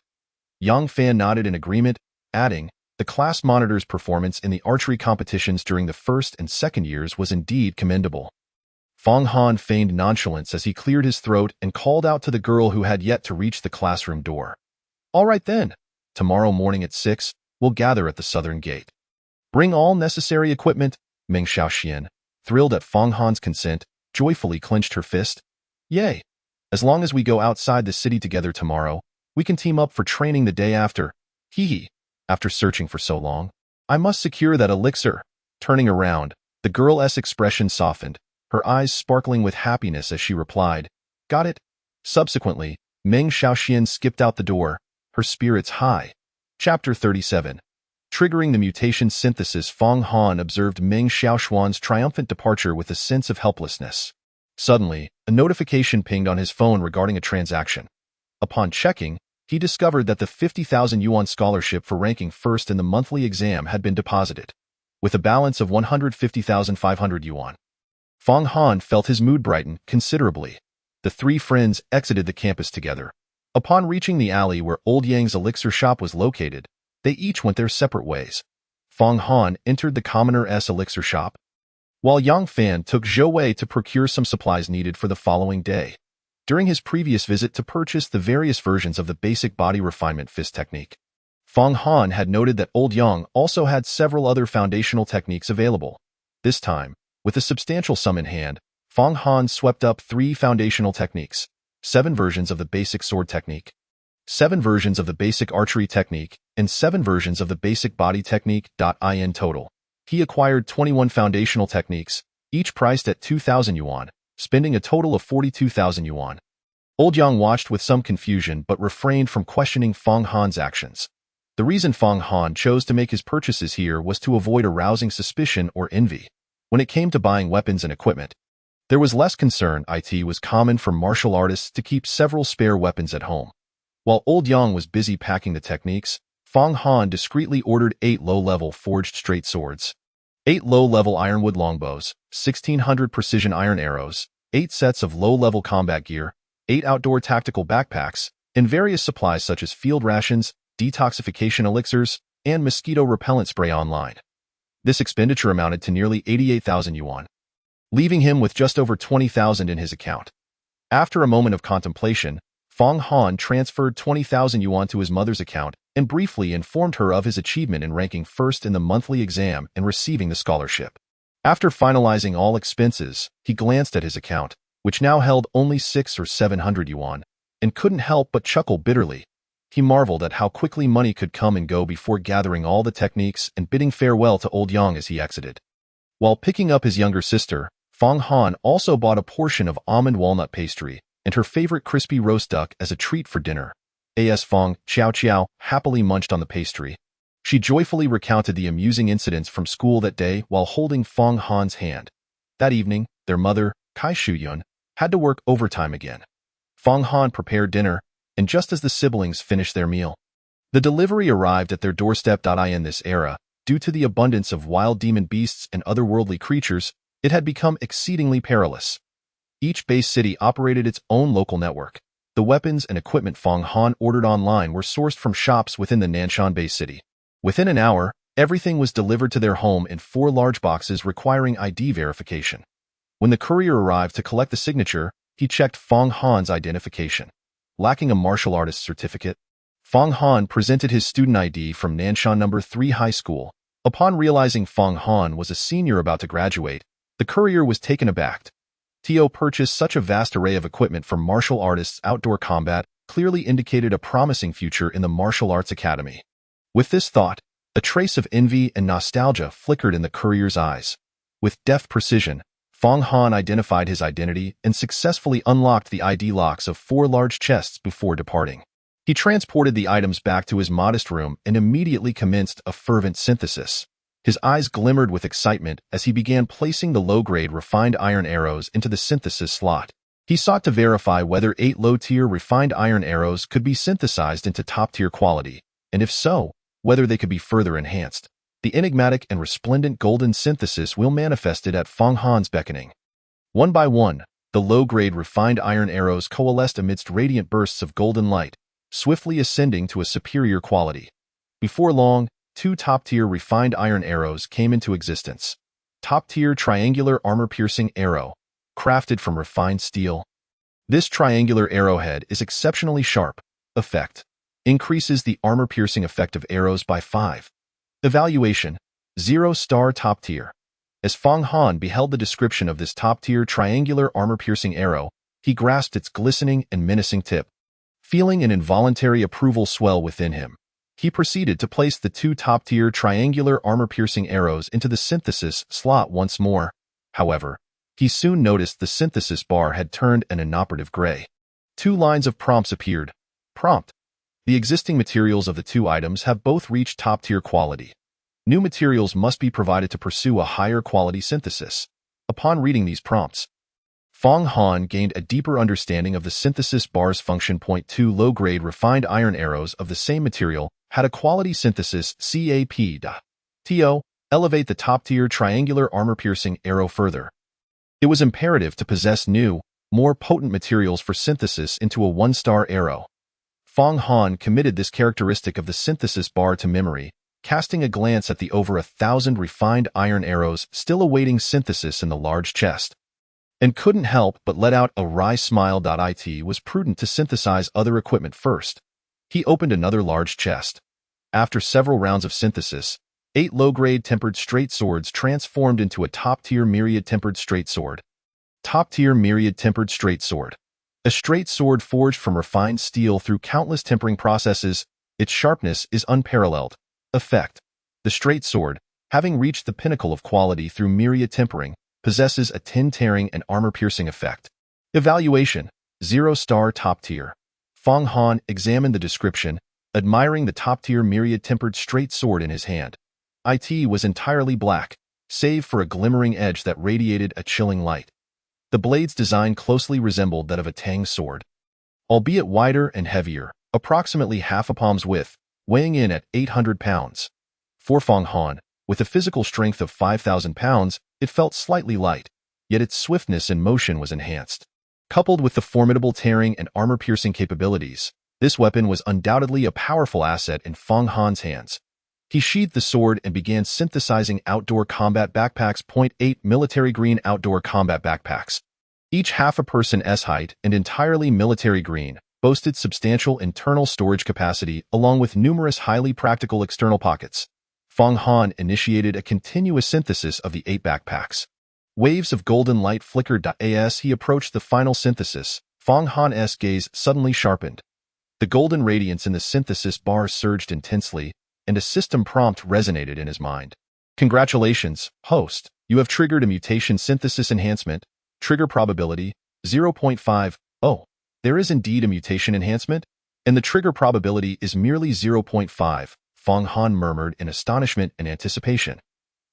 Yang Fan nodded in agreement, adding, "The class monitor's performance in the archery competitions during the first and second years was indeed commendable." Fang Han feigned nonchalance as he cleared his throat and called out to the girl who had yet to reach the classroom door. "All right then. Tomorrow morning at 6, we'll gather at the southern gate. Bring all necessary equipment." Meng Xiaoxian, thrilled at Fang Han's consent, joyfully clenched her fist. "Yay! As long as we go outside the city together tomorrow, we can team up for training the day after. Hee hee. After searching for so long, I must secure that elixir." Turning around, the girl's expression softened, her eyes sparkling with happiness as she replied, "Got it." Subsequently, Meng Xiaoxian skipped out the door, her spirits high. Chapter 37. Triggering the mutation synthesis. Fang Han observed Meng Xiaoxuan's triumphant departure with a sense of helplessness. Suddenly, a notification pinged on his phone regarding a transaction. Upon checking, he discovered that the 50,000 yuan scholarship for ranking first in the monthly exam had been deposited, with a balance of 150,500 yuan. Fang Han felt his mood brighten considerably. The three friends exited the campus together. Upon reaching the alley where Old Yang's elixir shop was located, they each went their separate ways. Fang Han entered the commoner's elixir shop, while Yang Fan took Zhou Wei to procure some supplies needed for the following day. During his previous visit to purchase the various versions of the basic body refinement fist technique, Fang Han had noted that Old Yang also had several other foundational techniques available. This time, with a substantial sum in hand, Fang Han swept up 3 foundational techniques, 7 versions of the basic sword technique, 7 versions of the basic archery technique, and 7 versions of the basic body technique. In total, he acquired 21 foundational techniques, each priced at 2,000 yuan, spending a total of 42,000 yuan. Old Yang watched with some confusion but refrained from questioning Fang Han's actions. The reason Fang Han chose to make his purchases here was to avoid arousing suspicion or envy. When it came to buying weapons and equipment, there was less concern. It was common for martial artists to keep several spare weapons at home. While Old Yang was busy packing the techniques, Fang Han discreetly ordered 8 low-level forged straight swords, 8 low-level ironwood longbows, 1,600 precision iron arrows, 8 sets of low-level combat gear, 8 outdoor tactical backpacks, and various supplies such as field rations, detoxification elixirs, and mosquito repellent spray online. This expenditure amounted to nearly 88,000 yuan, leaving him with just over 20,000 in his account. After a moment of contemplation, Fang Han transferred 20,000 yuan to his mother's account and briefly informed her of his achievement in ranking first in the monthly exam and receiving the scholarship. After finalizing all expenses, he glanced at his account, which now held only 600 or 700 yuan, and couldn't help but chuckle bitterly. He marveled at how quickly money could come and go before gathering all the techniques and bidding farewell to Old Yang as he exited. While picking up his younger sister, Fang Han also bought a portion of almond walnut pastry and her favorite crispy roast duck as a treat for dinner. As Fang Xiao happily munched on the pastry, she joyfully recounted the amusing incidents from school that day while holding Fang Han's hand. That evening, their mother, Kai Shuyun, had to work overtime again. Fang Han prepared dinner, and just as the siblings finished their meal, the delivery arrived at their doorstep. In this era, due to the abundance of wild demon beasts and otherworldly creatures, it had become exceedingly perilous. Each base city operated its own local network. The weapons and equipment Fang Han ordered online were sourced from shops within the Nanshan base city. Within an hour, Everything was delivered to their home in 4 large boxes requiring ID verification. When the courier arrived to collect the signature, he checked Fong Han's identification. Lacking a martial artist certificate, Fong Han presented his student ID from Nanshan No. 3 High School. Upon realizing Fong Han was a senior about to graduate, the courier was taken aback. Teo purchased such a vast array of equipment for martial artists' outdoor combat clearly indicated a promising future in the martial arts academy. With this thought, a trace of envy and nostalgia flickered in the courier's eyes. With deft precision, Fong Han identified his identity and successfully unlocked the ID locks of 4 large chests before departing. He transported the items back to his modest room and immediately commenced a fervent synthesis. His eyes glimmered with excitement as he began placing the low-grade refined iron arrows into the synthesis slot. He sought to verify whether 8 low-tier refined iron arrows could be synthesized into top-tier quality, and if so, whether they could be further enhanced. The enigmatic and resplendent golden synthesis will manifested at Fong Han's beckoning. One by one, the low-grade refined iron arrows coalesced amidst radiant bursts of golden light, swiftly ascending to a superior quality. Before long, 2 top-tier refined iron arrows came into existence. Top-tier triangular armor-piercing arrow, crafted from refined steel. This triangular arrowhead is exceptionally sharp. Effect: increases the armor-piercing effect of arrows by 5. Evaluation: 0-star top-tier. As Fong Han beheld the description of this top-tier triangular armor-piercing arrow, he grasped its glistening and menacing tip. Feeling an involuntary approval swell within him, he proceeded to place the 2 top-tier triangular armor-piercing arrows into the synthesis slot once more. However, he soon noticed the synthesis bar had turned an inoperative gray. 2 lines of prompts appeared. Prompt: the existing materials of the 2 items have both reached top-tier quality. New materials must be provided to pursue a higher quality synthesis. Upon reading these prompts, Fong Han gained a deeper understanding of the synthesis bar's function. 2 low-grade refined iron arrows of the same material had a quality synthesis CAP. Teo, elevate the top-tier triangular armor-piercing arrow further. It was imperative to possess new, more potent materials for synthesis into a 1-star arrow. Fong Han committed this characteristic of the synthesis bar to memory, casting a glance at the over 1,000 refined iron arrows still awaiting synthesis in the large chest, and couldn't help but let out a wry smile. It was prudent to synthesize other equipment first. He opened another large chest. After several rounds of synthesis, 8 low-grade tempered straight swords transformed into a top-tier myriad tempered straight sword. Top-tier myriad tempered straight sword. A straight sword forged from refined steel through countless tempering processes, its sharpness is unparalleled. Effect: the straight sword, having reached the pinnacle of quality through myriad tempering, possesses a tin-tearing and armor-piercing effect. Evaluation: 0-star top-tier. Fong Han examined the description, admiring the top-tier myriad tempered straight sword in his hand. It was entirely black, save for a glimmering edge that radiated a chilling light. The blade's design closely resembled that of a Tang sword, albeit wider and heavier, approximately half a palm's width, weighing in at 800 pounds. For Fong Han, with a physical strength of 5,000 pounds, it felt slightly light, yet its swiftness and motion was enhanced. Coupled with the formidable tearing and armor-piercing capabilities, this weapon was undoubtedly a powerful asset in Fong Han's hands. He sheathed the sword and began synthesizing outdoor combat backpacks. 8 military green outdoor combat backpacks. Each half a person's height and entirely military green, boasted substantial internal storage capacity along with numerous highly practical external pockets. Fong Han initiated a continuous synthesis of the 8 backpacks. Waves of golden light flickered. As he approached the final synthesis, Fong Han's gaze suddenly sharpened. The golden radiance in the synthesis bar surged intensely, and a system prompt resonated in his mind. Congratulations, host. You have triggered a mutation synthesis enhancement. Trigger probability, 0.5. Oh, there is indeed a mutation enhancement? And the trigger probability is merely 0.5, Fong Han murmured in astonishment and anticipation.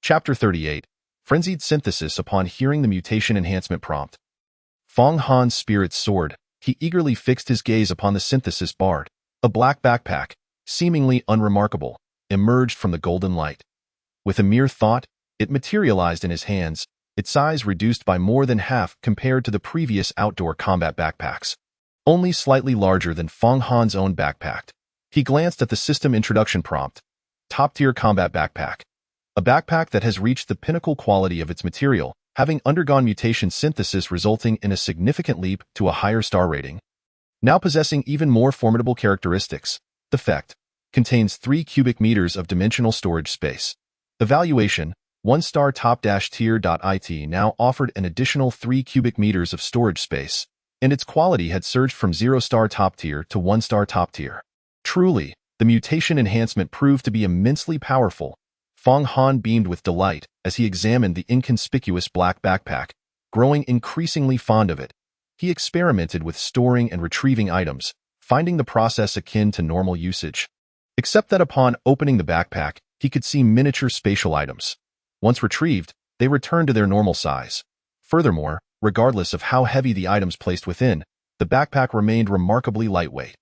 Chapter 38. Frenzied Synthesis. Upon hearing the mutation enhancement prompt, Fong Han's spirits soared. He eagerly fixed his gaze upon the synthesis bar. A black backpack, seemingly unremarkable, emerged from the golden light. With a mere thought, it materialized in his hands, its size reduced by more than half compared to the previous outdoor combat backpacks. Only slightly larger than Fong Han's own backpack. He glanced at the system introduction prompt. Top-tier combat backpack. A backpack that has reached the pinnacle quality of its material, having undergone mutation synthesis resulting in a significant leap to a higher star rating. Now possessing even more formidable characteristics, the Fect contains 3 cubic meters of dimensional storage space. Evaluation: 1-star top-tier.it now offered an additional 3 cubic meters of storage space, and its quality had surged from 0-star top tier to 1-star top tier. Truly, the mutation enhancement proved to be immensely powerful. Fong Han beamed with delight as he examined the inconspicuous black backpack, growing increasingly fond of it. He experimented with storing and retrieving items, finding the process akin to normal usage. Except that upon opening the backpack, he could see miniature spatial items. Once retrieved, they returned to their normal size. Furthermore, regardless of how heavy the items placed within, the backpack remained remarkably lightweight.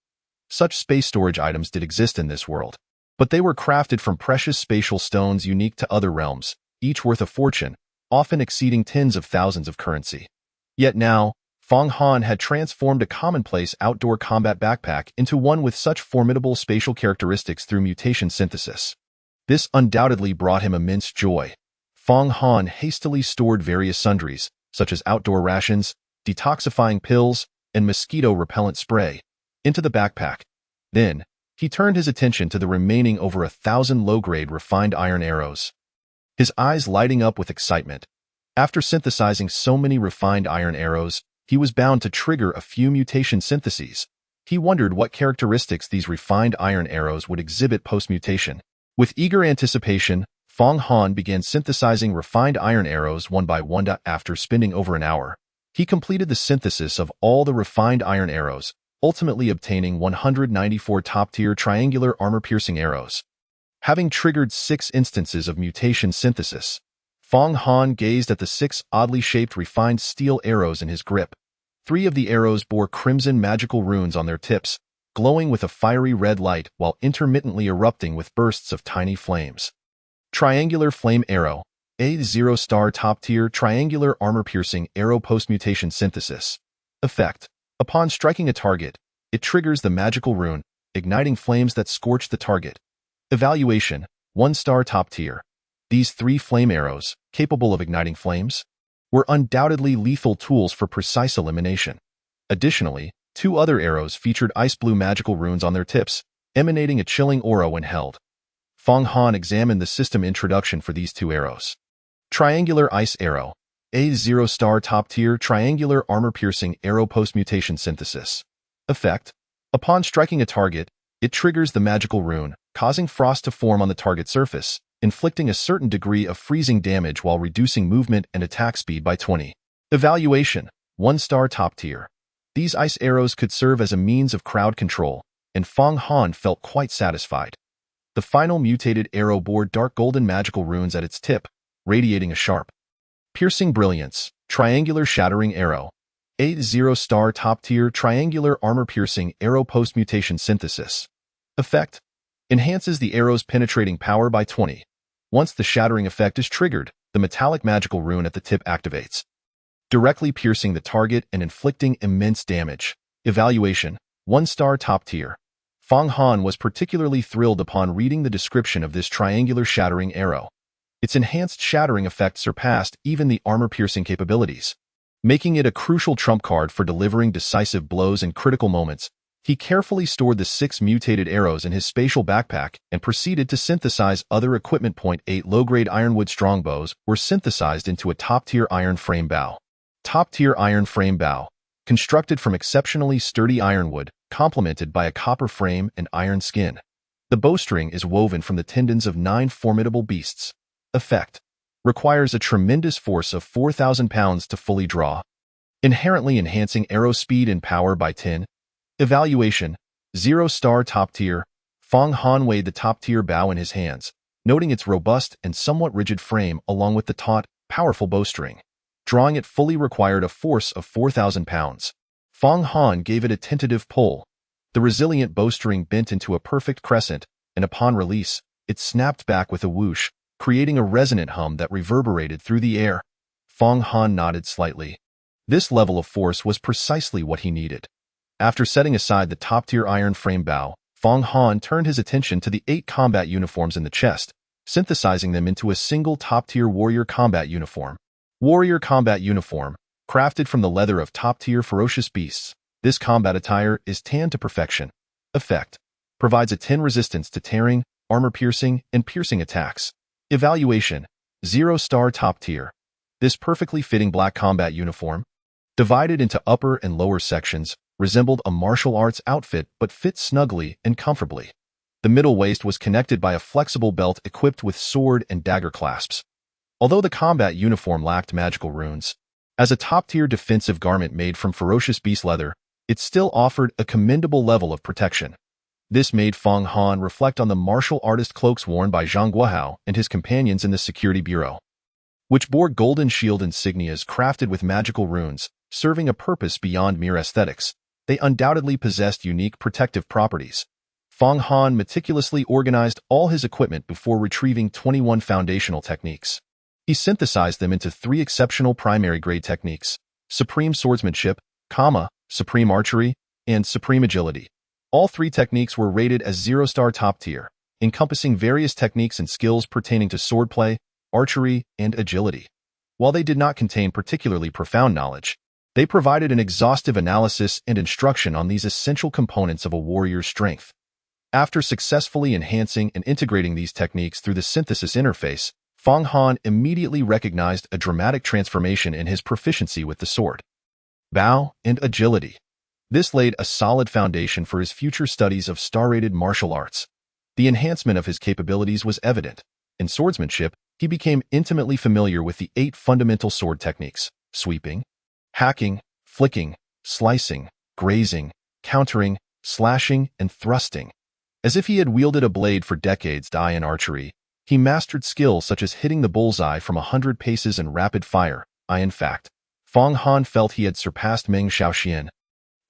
Such space storage items did exist in this world, but they were crafted from precious spatial stones unique to other realms, each worth a fortune, often exceeding tens of thousands of currency. Yet now, Fong Han had transformed a commonplace outdoor combat backpack into one with such formidable spatial characteristics through mutation synthesis. This undoubtedly brought him immense joy. Fong Han hastily stored various sundries, such as outdoor rations, detoxifying pills, and mosquito-repellent spray, into the backpack. Then, he turned his attention to the remaining over 1,000 low-grade refined iron arrows. His eyes lighting up with excitement. After synthesizing so many refined iron arrows, he was bound to trigger a few mutation syntheses. He wondered what characteristics these refined iron arrows would exhibit post-mutation. With eager anticipation, Fong Han began synthesizing refined iron arrows one by one. After spending over an hour, he completed the synthesis of all the refined iron arrows, ultimately obtaining 194 top-tier triangular armor-piercing arrows. Having triggered 6 instances of mutation synthesis, Fong Han gazed at the 6 oddly shaped refined steel arrows in his grip. 3 of the arrows bore crimson magical runes on their tips, glowing with a fiery red light while intermittently erupting with bursts of tiny flames. Triangular Flame Arrow, a 0-star top-tier triangular armor-piercing arrow post-mutation synthesis. Effect: upon striking a target, it triggers the magical rune, igniting flames that scorch the target. Evaluation: 1-star top tier. These 3 flame arrows, capable of igniting flames, were undoubtedly lethal tools for precise elimination. Additionally, 2 other arrows featured ice blue magical runes on their tips, emanating a chilling aura when held. Fong Han examined the system introduction for these 2 arrows. Triangular Ice Arrow, a 0-star top-tier triangular armor-piercing arrow post-mutation synthesis. Effect: upon striking a target, it triggers the magical rune, causing frost to form on the target surface, inflicting a certain degree of freezing damage while reducing movement and attack speed by 20. Evaluation: 1-star top tier. These ice arrows could serve as a means of crowd control, and Fong Han felt quite satisfied. The final mutated arrow bore dark golden magical runes at its tip, radiating a sharp, piercing brilliance. Triangular Shattering Arrow, a 0-star top-tier triangular armor-piercing arrow post-mutation synthesis. Effect: enhances the arrow's penetrating power by 20. Once the shattering effect is triggered, the metallic magical rune at the tip activates, directly piercing the target and inflicting immense damage. Evaluation: 1-star top tier. Fong Han was particularly thrilled upon reading the description of this triangular shattering arrow. Its enhanced shattering effect surpassed even the armor-piercing capabilities, making it a crucial trump card for delivering decisive blows in critical moments. He carefully stored the 6 mutated arrows in his spatial backpack and proceeded to synthesize other equipment. 8 low-grade ironwood strongbows were synthesized into a top-tier iron frame bow. Top-tier iron frame bow, constructed from exceptionally sturdy ironwood, complemented by a copper frame and iron skin. The bowstring is woven from the tendons of 9 formidable beasts. Effect: requires a tremendous force of 4,000 pounds to fully draw, inherently enhancing arrow speed and power by 10. Evaluation: 0-star top tier. Fong Han weighed the top-tier bow in his hands, noting its robust and somewhat rigid frame along with the taut, powerful bowstring. Drawing it fully required a force of 4,000 pounds. Fong Han gave it a tentative pull. The resilient bowstring bent into a perfect crescent, and upon release, it snapped back with a whoosh, creating a resonant hum that reverberated through the air. Fong Han nodded slightly. This level of force was precisely what he needed. After setting aside the top-tier iron frame bow, Fong Han turned his attention to the 8 combat uniforms in the chest, synthesizing them into a single top-tier warrior combat uniform. Warrior combat uniform, crafted from the leather of top-tier ferocious beasts. This combat attire is tanned to perfection. Effect: provides a 10 resistance to tearing, armor-piercing, and piercing attacks. Evaluation: 0-star top tier. This perfectly fitting black combat uniform, divided into upper and lower sections, resembled a martial arts outfit but fit snugly and comfortably. The middle waist was connected by a flexible belt equipped with sword and dagger clasps. Although the combat uniform lacked magical runes, as a top-tier defensive garment made from ferocious beast leather, it still offered a commendable level of protection. This made Fong Han reflect on the martial artist cloaks worn by Zhang Guohao and his companions in the Security Bureau, which bore golden shield insignias crafted with magical runes, serving a purpose beyond mere aesthetics. They undoubtedly possessed unique protective properties. Fong Han meticulously organized all his equipment before retrieving 21 foundational techniques. He synthesized them into 3 exceptional primary-grade techniques: Supreme Swordsmanship, Supreme Archery, and Supreme Agility. All 3 techniques were rated as 0-star top tier, encompassing various techniques and skills pertaining to swordplay, archery, and agility. While they did not contain particularly profound knowledge, they provided an exhaustive analysis and instruction on these essential components of a warrior's strength. After successfully enhancing and integrating these techniques through the synthesis interface, Fong Han immediately recognized a dramatic transformation in his proficiency with the sword, bow, and agility. This laid a solid foundation for his future studies of star-rated martial arts. The enhancement of his capabilities was evident. In swordsmanship, he became intimately familiar with the 8 fundamental sword techniques: sweeping, hacking, flicking, slicing, grazing, countering, slashing, and thrusting. As if he had wielded a blade for decades. In archery, he mastered skills such as hitting the bullseye from 100 paces and rapid fire. In fact, Fong Han felt he had surpassed Meng Xiaoxian,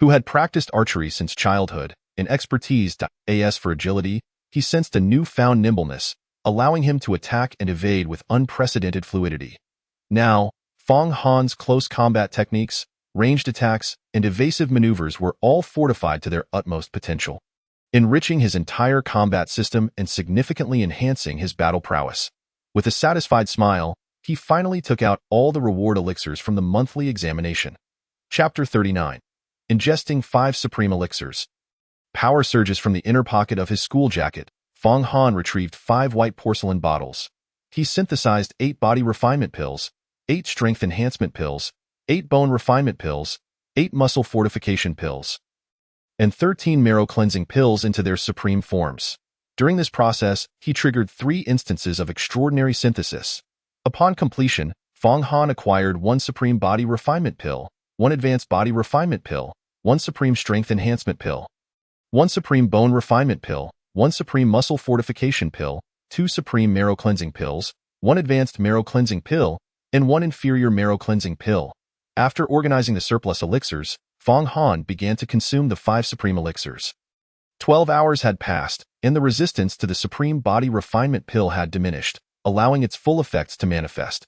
who had practiced archery since childhood. In expertise. As for agility, he sensed a newfound nimbleness, allowing him to attack and evade with unprecedented fluidity. Now, Fong Han's close combat techniques, ranged attacks, and evasive maneuvers were all fortified to their utmost potential, enriching his entire combat system and significantly enhancing his battle prowess. With a satisfied smile, he finally took out all the reward elixirs from the monthly examination. Chapter 39. Ingesting 5 Supreme Elixirs. Power surges from the inner pocket of his school jacket. Fong Han retrieved 5 white porcelain bottles. He synthesized 8 body refinement pills, 8 strength enhancement pills, 8 bone refinement pills, 8 muscle fortification pills, and 13 marrow cleansing pills into their supreme forms. During this process, he triggered 3 instances of extraordinary synthesis. Upon completion, Fong Han acquired 1 supreme body refinement pill, 1 advanced body refinement pill, 1 supreme strength enhancement pill, 1 supreme bone refinement pill, 1 supreme muscle fortification pill, 2 supreme marrow cleansing pills, 1 advanced marrow cleansing pill, and 1 inferior marrow cleansing pill. After organizing the surplus elixirs, Fong Han began to consume the 5 supreme elixirs. 12 hours had passed, and the resistance to the supreme body refinement pill had diminished, allowing its full effects to manifest.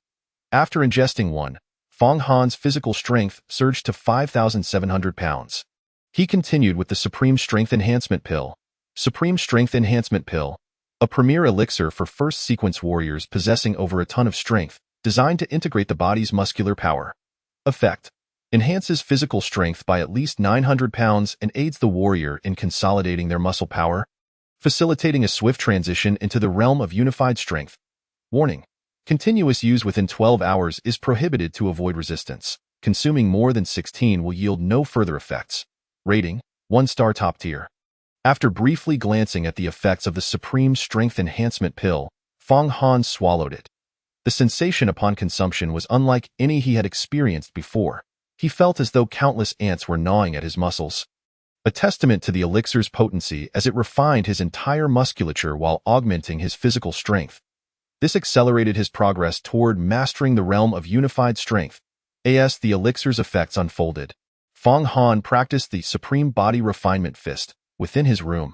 After ingesting 1, Fong Han's physical strength surged to 5,700 pounds. He continued with the Supreme Strength Enhancement Pill. Supreme Strength Enhancement Pill, a premier elixir for first sequence warriors possessing over a ton of strength, designed to integrate the body's muscular power. Effect: enhances physical strength by at least 900 pounds and aids the warrior in consolidating their muscle power, facilitating a swift transition into the realm of unified strength. Warning: continuous use within 12 hours is prohibited to avoid resistance. Consuming more than 16 will yield no further effects. Rating: 1-star top tier. After briefly glancing at the effects of the Supreme Strength Enhancement Pill, Fong Han swallowed it. The sensation upon consumption was unlike any he had experienced before. He felt as though countless ants were gnawing at his muscles. A testament to the elixir's potency as it refined his entire musculature while augmenting his physical strength. This accelerated his progress toward mastering the realm of unified strength. As the elixir's effects unfolded, Fong Han practiced the Supreme Body Refinement Fist within his room.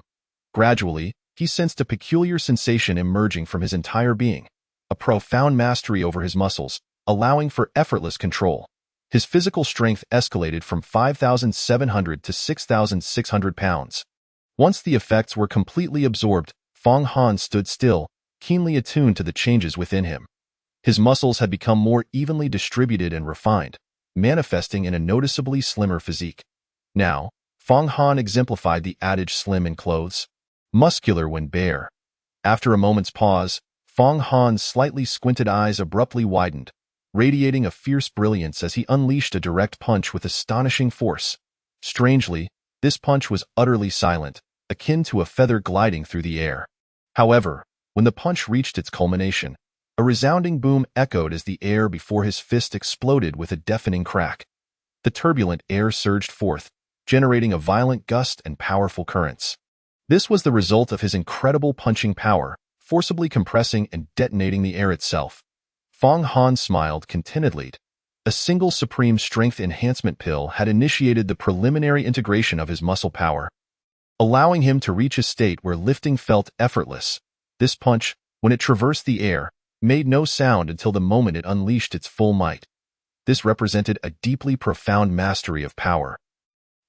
Gradually, he sensed a peculiar sensation emerging from his entire being, a profound mastery over his muscles, allowing for effortless control. His physical strength escalated from 5,700 to 6,600 pounds. Once the effects were completely absorbed, Fong Han stood still, keenly attuned to the changes within him. His muscles had become more evenly distributed and refined, manifesting in a noticeably slimmer physique. Now, Fong Han exemplified the adage slim in clothes, muscular when bare. After a moment's pause, Fong Han's slightly squinted eyes abruptly widened, radiating a fierce brilliance as he unleashed a direct punch with astonishing force. Strangely, this punch was utterly silent, akin to a feather gliding through the air. However, when the punch reached its culmination, a resounding boom echoed as the air before his fist exploded with a deafening crack. The turbulent air surged forth, generating a violent gust and powerful currents. This was the result of his incredible punching power, forcibly compressing and detonating the air itself. Fong Han smiled contentedly. A single supreme strength enhancement pill had initiated the preliminary integration of his muscle power, allowing him to reach a state where lifting felt effortless. This punch, when it traversed the air, made no sound until the moment it unleashed its full might. This represented a deeply profound mastery of power,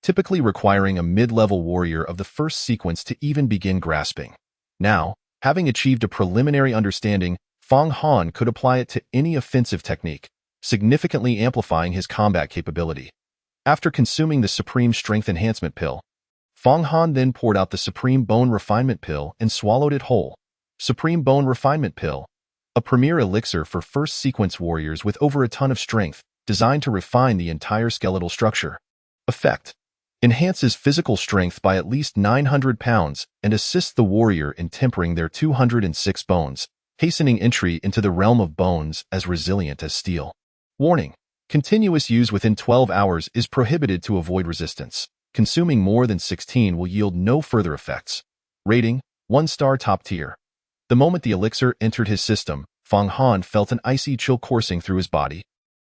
typically requiring a mid-level warrior of the first sequence to even begin grasping. Now, having achieved a preliminary understanding, Fong Han could apply it to any offensive technique, significantly amplifying his combat capability. After consuming the Supreme Strength Enhancement Pill, Fong Han then poured out the Supreme Bone Refinement Pill and swallowed it whole. Supreme Bone Refinement Pill, a premier elixir for first sequence warriors with over a ton of strength, designed to refine the entire skeletal structure. Effect: enhances physical strength by at least 900 pounds and assists the warrior in tempering their 206 bones, hastening entry into the realm of bones as resilient as steel. Warning: continuous use within 12 hours is prohibited to avoid resistance. Consuming more than 16 will yield no further effects. Rating: 1-star top tier. The moment the elixir entered his system, Fong Han felt an icy chill coursing through his body,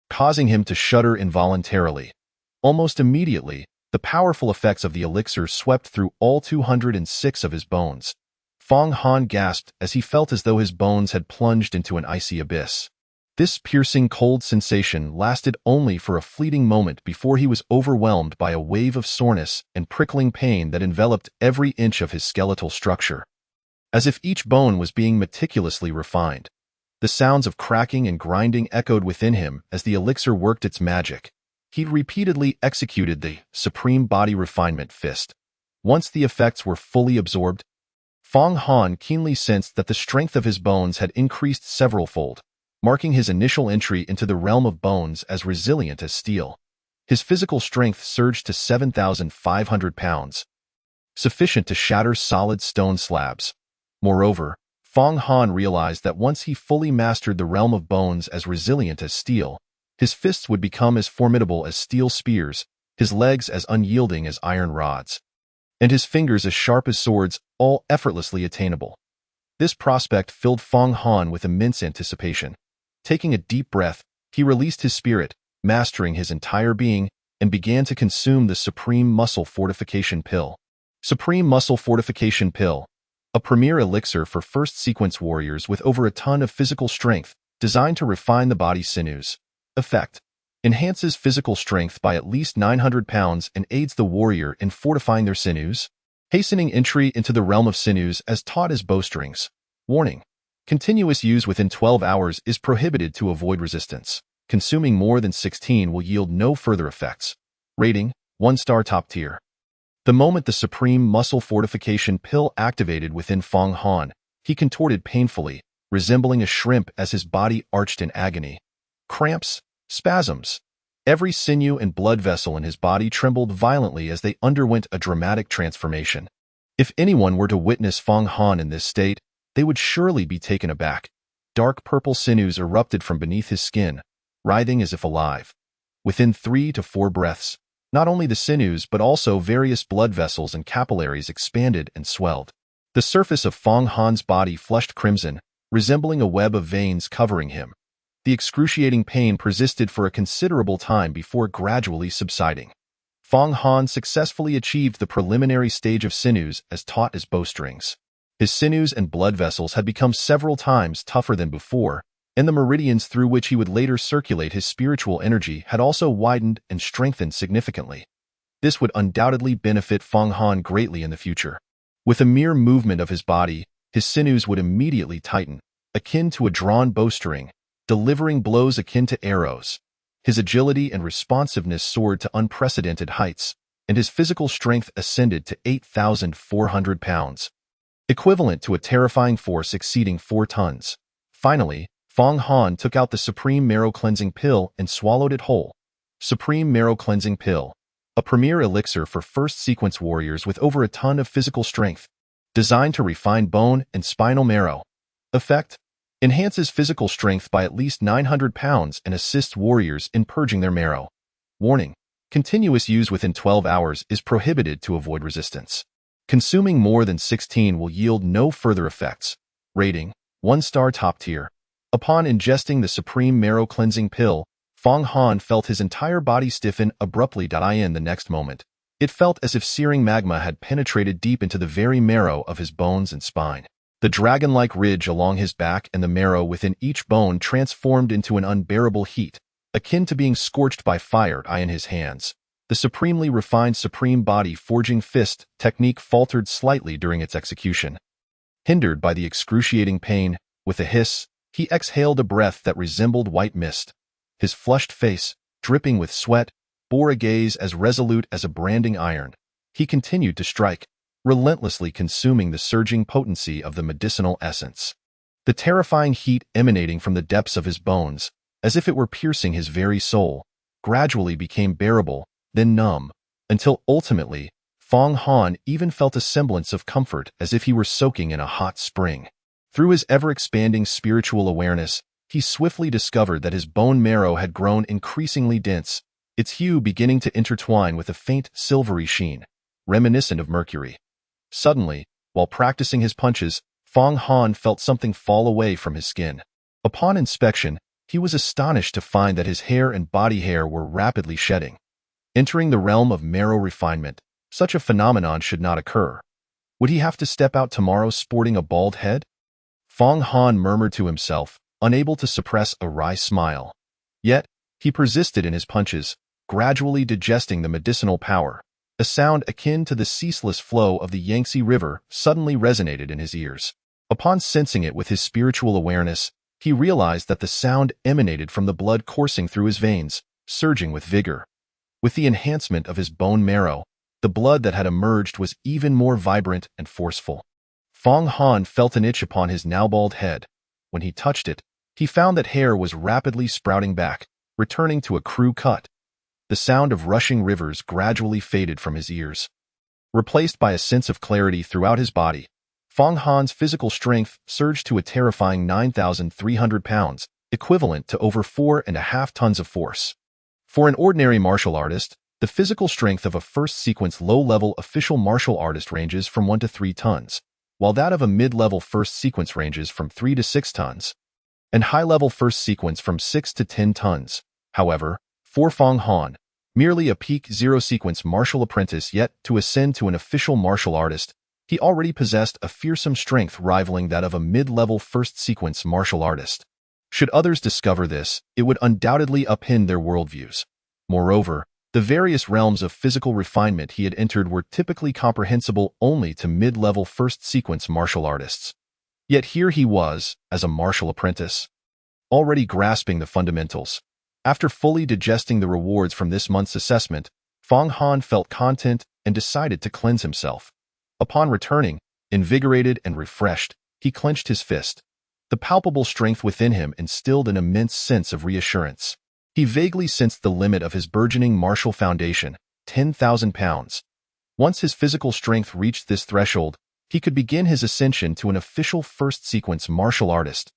causing him to shudder involuntarily. Almost immediately, the powerful effects of the elixir swept through all 206 of his bones. Fong Han gasped as he felt as though his bones had plunged into an icy abyss. This piercing cold sensation lasted only for a fleeting moment before he was overwhelmed by a wave of soreness and prickling pain that enveloped every inch of his skeletal structure. As if each bone was being meticulously refined, the sounds of cracking and grinding echoed within him as the elixir worked its magic. He repeatedly executed the Supreme Body Refinement Fist. Once the effects were fully absorbed, Fong Han keenly sensed that the strength of his bones had increased several-fold, marking his initial entry into the realm of bones as resilient as steel. His physical strength surged to 7,500 pounds, sufficient to shatter solid stone slabs. Moreover, Fong Han realized that once he fully mastered the realm of bones as resilient as steel, his fists would become as formidable as steel spears, his legs as unyielding as iron rods, and his fingers as sharp as swords, all effortlessly attainable. This prospect filled Fong Han with immense anticipation. Taking a deep breath, he released his spirit, mastering his entire being, and began to consume the Supreme Muscle Fortification Pill. Supreme Muscle Fortification Pill, a premier elixir for first sequence warriors with over a ton of physical strength, designed to refine the body's sinews. Effect: enhances physical strength by at least 900 pounds and aids the warrior in fortifying their sinews, hastening entry into the realm of sinews as taut as bowstrings. Warning: continuous use within 12 hours is prohibited to avoid resistance. Consuming more than 16 will yield no further effects. Rating: 1-star top tier. The moment the Supreme Muscle Fortification Pill activated within Fong Han, he contorted painfully, resembling a shrimp as his body arched in agony. Cramps, spasms. Every sinew and blood vessel in his body trembled violently as they underwent a dramatic transformation. If anyone were to witness Fong Han in this state, they would surely be taken aback. Dark purple sinews erupted from beneath his skin, writhing as if alive. Within 3 to 4 breaths, not only the sinews but also various blood vessels and capillaries expanded and swelled. The surface of Fong Han's body flushed crimson, resembling a web of veins covering him. The excruciating pain persisted for a considerable time before gradually subsiding. Fong Han successfully achieved the preliminary stage of sinews as taut as bowstrings. His sinews and blood vessels had become several times tougher than before, and the meridians through which he would later circulate his spiritual energy had also widened and strengthened significantly. This would undoubtedly benefit Fong Han greatly in the future. With a mere movement of his body, his sinews would immediately tighten, akin to a drawn bowstring, delivering blows akin to arrows. His agility and responsiveness soared to unprecedented heights, and his physical strength ascended to 8,400 pounds, equivalent to a terrifying force exceeding 4 tons. Finally, Fong Han took out the Supreme Marrow Cleansing Pill and swallowed it whole. Supreme Marrow Cleansing Pill, a premier elixir for first-sequence warriors with over a ton of physical strength, designed to refine bone and spinal marrow. Effect: enhances physical strength by at least 900 pounds and assists warriors in purging their marrow. Warning: continuous use within 12 hours is prohibited to avoid resistance. Consuming more than 16 will yield no further effects. Rating: 1-star top tier. Upon ingesting the Supreme Marrow Cleansing Pill, Fong Han felt his entire body stiffen abruptly. In the next moment, it felt as if searing magma had penetrated deep into the very marrow of his bones and spine. The dragon-like ridge along his back and the marrow within each bone transformed into an unbearable heat, akin to being scorched by fire. In his hands, the supremely refined Supreme Body Forging Fist technique faltered slightly during its execution. Hindered by the excruciating pain, with a hiss, he exhaled a breath that resembled white mist. His flushed face, dripping with sweat, bore a gaze as resolute as a branding iron. He continued to strike, relentlessly consuming the surging potency of the medicinal essence. The terrifying heat emanating from the depths of his bones, as if it were piercing his very soul, gradually became bearable, then numb, until ultimately, Fong Han even felt a semblance of comfort as if he were soaking in a hot spring. Through his ever-expanding spiritual awareness, he swiftly discovered that his bone marrow had grown increasingly dense, its hue beginning to intertwine with a faint silvery sheen, reminiscent of mercury. Suddenly, while practicing his punches, Fong Han felt something fall away from his skin. Upon inspection, he was astonished to find that his hair and body hair were rapidly shedding. Entering the realm of marrow refinement, such a phenomenon should not occur. Would he have to step out tomorrow sporting a bald head? Fong Han murmured to himself, unable to suppress a wry smile. Yet, he persisted in his punches, gradually digesting the medicinal power. A sound akin to the ceaseless flow of the Yangtze River suddenly resonated in his ears. Upon sensing it with his spiritual awareness, he realized that the sound emanated from the blood coursing through his veins, surging with vigor. With the enhancement of his bone marrow, the blood that had emerged was even more vibrant and forceful. Fong Han felt an itch upon his now bald head. When he touched it, he found that hair was rapidly sprouting back, returning to a crew cut. The sound of rushing rivers gradually faded from his ears. Replaced by a sense of clarity throughout his body, Fong Han's physical strength surged to a terrifying 9,300 pounds, equivalent to over 4.5 tons of force. For an ordinary martial artist, the physical strength of a first-sequence low-level official martial artist ranges from 1 to 3 tons, while that of a mid-level first-sequence ranges from 3 to 6 tons, and high-level first-sequence from 6 to 10 tons. However, for Fong Han, merely a peak zero-sequence martial apprentice yet to ascend to an official martial artist, he already possessed a fearsome strength rivaling that of a mid-level first-sequence martial artist. Should others discover this, it would undoubtedly upend their worldviews. Moreover, the various realms of physical refinement he had entered were typically comprehensible only to mid-level first-sequence martial artists. Yet here he was, as a martial apprentice, already grasping the fundamentals. After fully digesting the rewards from this month's assessment, Fong Han felt content and decided to cleanse himself. Upon returning, invigorated and refreshed, he clenched his fist. The palpable strength within him instilled an immense sense of reassurance. He vaguely sensed the limit of his burgeoning martial foundation, 10,000 pounds. Once his physical strength reached this threshold, he could begin his ascension to an official first-sequence martial artist.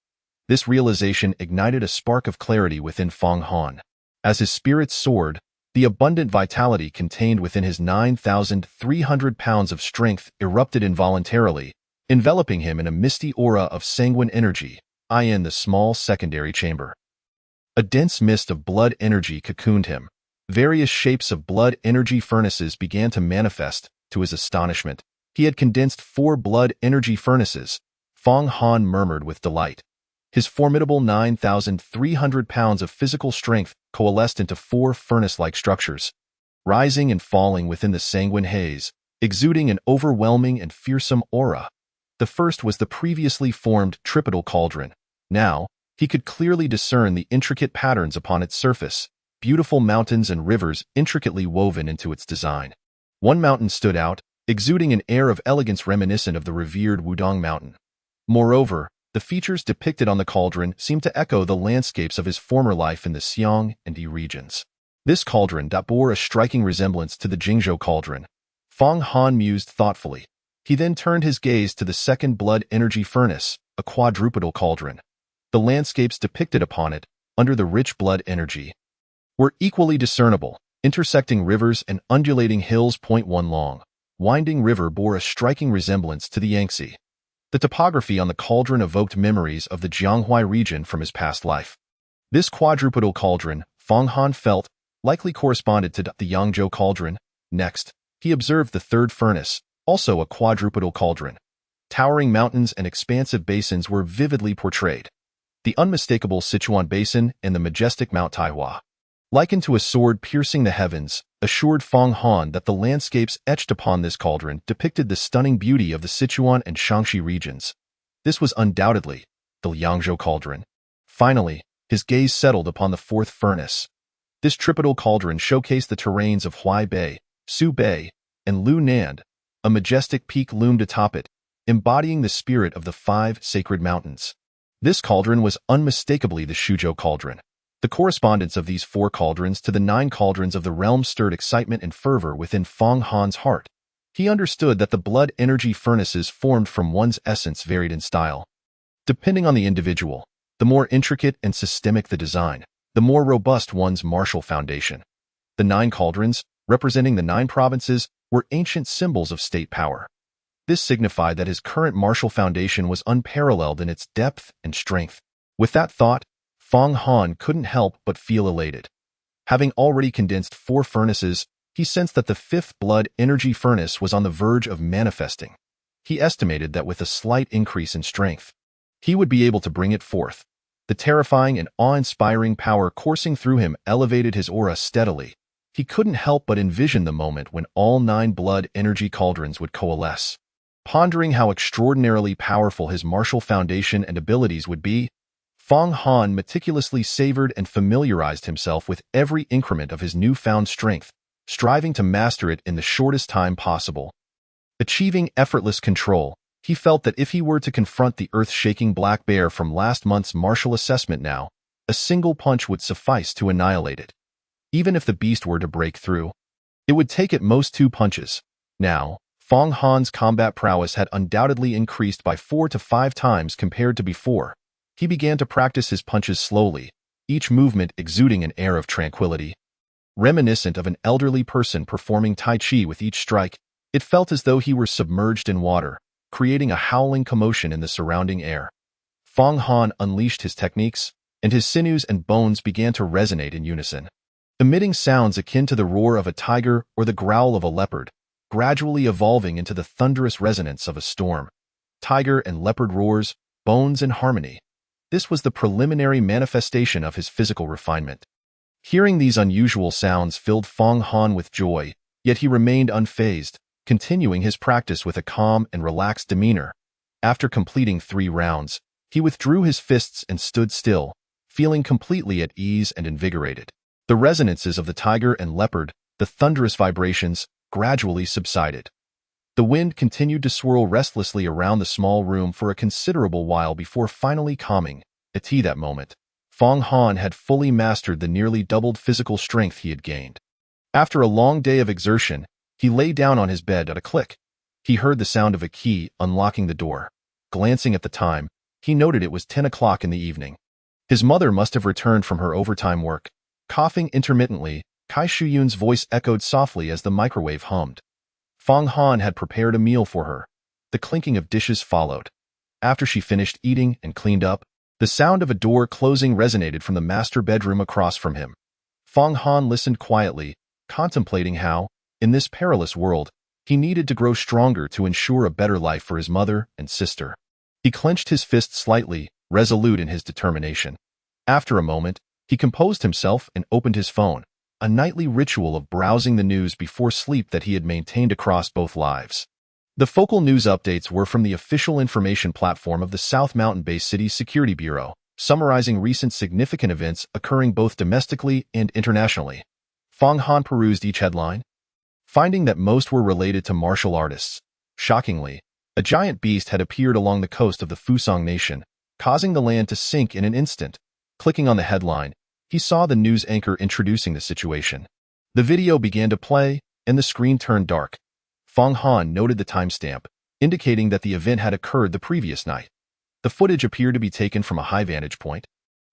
This realization ignited a spark of clarity within Fong Han. As his spirits soared, the abundant vitality contained within his 9,300 pounds of strength erupted involuntarily, enveloping him in a misty aura of sanguine energy, in the small secondary chamber. A dense mist of blood energy cocooned him. Various shapes of blood energy furnaces began to manifest. To his astonishment, he had condensed 4 blood energy furnaces. Fong Han murmured with delight. His formidable 9,300 pounds of physical strength coalesced into 4 furnace-like structures. Rising and falling within the sanguine haze, exuding an overwhelming and fearsome aura. The first was the previously formed Tripodal Cauldron. Now, he could clearly discern the intricate patterns upon its surface, beautiful mountains and rivers intricately woven into its design. One mountain stood out, exuding an air of elegance reminiscent of the revered Wudong Mountain. Moreover, the features depicted on the cauldron seemed to echo the landscapes of his former life in the Xiang and Yi regions. This cauldron bore a striking resemblance to the Jingzhou Cauldron. Fang Han mused thoughtfully. He then turned his gaze to the second blood energy furnace, a quadrupedal cauldron. The landscapes depicted upon it, under the rich blood energy, were equally discernible, intersecting rivers and undulating hills. One long, winding river bore a striking resemblance to the Yangtze. The topography on the cauldron evoked memories of the Jianghuai region from his past life. This quadrupedal cauldron, Fang Han felt, likely corresponded to the Yangzhou Cauldron. Next, he observed the third furnace, also a quadrupedal cauldron. Towering mountains and expansive basins were vividly portrayed. The unmistakable Sichuan Basin and the majestic Mount Taihua, likened to a sword piercing the heavens, assured Fang Han that the landscapes etched upon this cauldron depicted the stunning beauty of the Sichuan and Shaanxi regions. This was undoubtedly the Yangzhou Cauldron. Finally, his gaze settled upon the fourth furnace. This tripodal cauldron showcased the terrains of Huai Bay, Su Bay, and Lu Nand. A majestic peak loomed atop it, embodying the spirit of the 5 sacred mountains. This cauldron was unmistakably the Shuzhou Cauldron. The correspondence of these 4 cauldrons to the 9 cauldrons of the realm stirred excitement and fervor within Fang Han's heart. He understood that the blood energy furnaces formed from one's essence varied in style. Depending on the individual, the more intricate and systemic the design, the more robust one's martial foundation. The 9 cauldrons, representing the 9 provinces, were ancient symbols of state power. This signified that his current martial foundation was unparalleled in its depth and strength. With that thought, Fang Han couldn't help but feel elated. Having already condensed 4 furnaces, he sensed that the 5th blood energy furnace was on the verge of manifesting. He estimated that with a slight increase in strength, he would be able to bring it forth. The terrifying and awe-inspiring power coursing through him elevated his aura steadily. He couldn't help but envision the moment when all 9 blood energy cauldrons would coalesce. Pondering how extraordinarily powerful his martial foundation and abilities would be, Fang Han meticulously savored and familiarized himself with every increment of his newfound strength, striving to master it in the shortest time possible. Achieving effortless control, he felt that if he were to confront the earth-shaking black bear from last month's martial assessment now, a single punch would suffice to annihilate it. Even if the beast were to break through, it would take at most 2 punches. Now, Fang Han's combat prowess had undoubtedly increased by 4 to 5 times compared to before. He began to practice his punches slowly, each movement exuding an air of tranquility. Reminiscent of an elderly person performing Tai Chi with each strike, it felt as though he were submerged in water, creating a howling commotion in the surrounding air. Fang Han unleashed his techniques, and his sinews and bones began to resonate in unison, emitting sounds akin to the roar of a tiger or the growl of a leopard, gradually evolving into the thunderous resonance of a storm. Tiger and leopard roars, bones in harmony. This was the preliminary manifestation of his physical refinement. Hearing these unusual sounds filled Fang Han with joy, yet he remained unfazed, continuing his practice with a calm and relaxed demeanor. After completing 3 rounds, he withdrew his fists and stood still, feeling completely at ease and invigorated. The resonances of the tiger and leopard, the thunderous vibrations, gradually subsided. The wind continued to swirl restlessly around the small room for a considerable while before finally calming. At that moment, Fang Han had fully mastered the nearly doubled physical strength he had gained. After a long day of exertion, he lay down on his bed at a click. He heard the sound of a key unlocking the door. Glancing at the time, he noted it was 10 o'clock in the evening. His mother must have returned from her overtime work. Coughing intermittently, Kai Shuyun's voice echoed softly as the microwave hummed. Fang Han had prepared a meal for her. The clinking of dishes followed. After she finished eating and cleaned up, the sound of a door closing resonated from the master bedroom across from him. Fang Han listened quietly, contemplating how, in this perilous world, he needed to grow stronger to ensure a better life for his mother and sister. He clenched his fist slightly, resolute in his determination. After a moment, he composed himself and opened his phone. a nightly ritual of browsing the news before sleep that he had maintained across both lives. The focal news updates were from the official information platform of the South Mountain-based city's Security Bureau, summarizing recent significant events occurring both domestically and internationally. Fong Han perused each headline, finding that most were related to martial artists. Shockingly, a giant beast had appeared along the coast of the Fusang Nation, causing the land to sink in an instant. Clicking on the headline, he saw the news anchor introducing the situation. The video began to play, and the screen turned dark. Fong Han noted the timestamp, indicating that the event had occurred the previous night. The footage appeared to be taken from a high vantage point,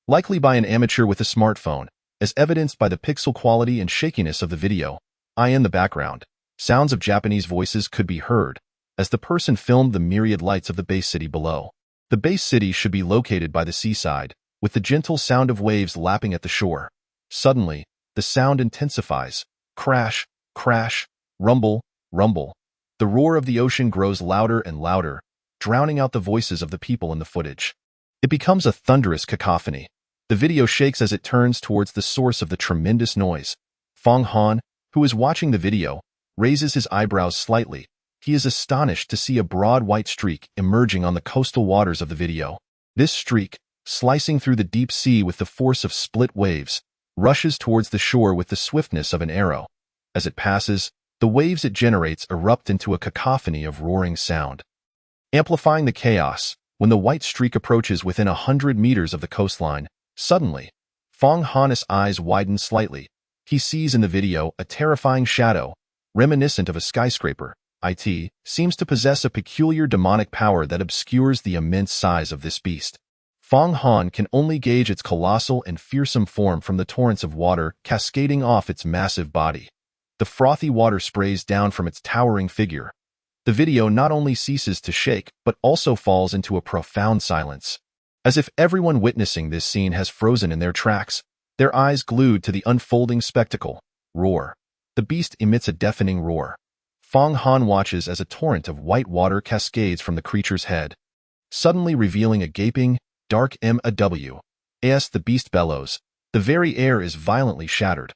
likely by an amateur with a smartphone, as evidenced by the pixel quality and shakiness of the video. In the background, sounds of Japanese voices could be heard, as the person filmed the myriad lights of the base city below. The base city should be located by the seaside, with the gentle sound of waves lapping at the shore. Suddenly, the sound intensifies. Crash, crash, rumble, rumble. The roar of the ocean grows louder and louder, drowning out the voices of the people in the footage. It becomes a thunderous cacophony. The video shakes as it turns towards the source of the tremendous noise. Fong Han, who is watching the video, raises his eyebrows slightly. He is astonished to see a broad white streak emerging on the coastal waters of the video. This streak, slicing through the deep sea with the force of split waves, rushes towards the shore with the swiftness of an arrow. As it passes, the waves it generates erupt into a cacophony of roaring sound, amplifying the chaos. When the white streak approaches within 100 meters of the coastline, suddenly, Fong Han's eyes widen slightly. He sees in the video a terrifying shadow, reminiscent of a skyscraper. It seems to possess a peculiar demonic power that obscures the immense size of this beast. Fong Han can only gauge its colossal and fearsome form from the torrents of water cascading off its massive body. The frothy water sprays down from its towering figure. The video not only ceases to shake, but also falls into a profound silence. As if everyone witnessing this scene has frozen in their tracks, their eyes glued to the unfolding spectacle. Roar. The beast emits a deafening roar. Fong Han watches as a torrent of white water cascades from the creature's head, suddenly revealing a gaping, dark maw. As the beast bellows, the very air is violently shattered.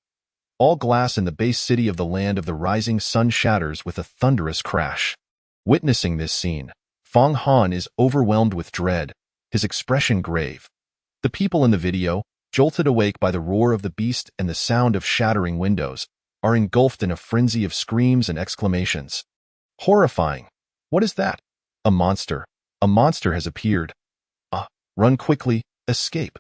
All glass in the base city of the Land of the Rising Sun shatters with a thunderous crash. Witnessing this scene, Fong Han is overwhelmed with dread, his expression grave. The people in the video, jolted awake by the roar of the beast and the sound of shattering windows, are engulfed in a frenzy of screams and exclamations. Horrifying! What is that? A monster. A monster has appeared. Run quickly, escape.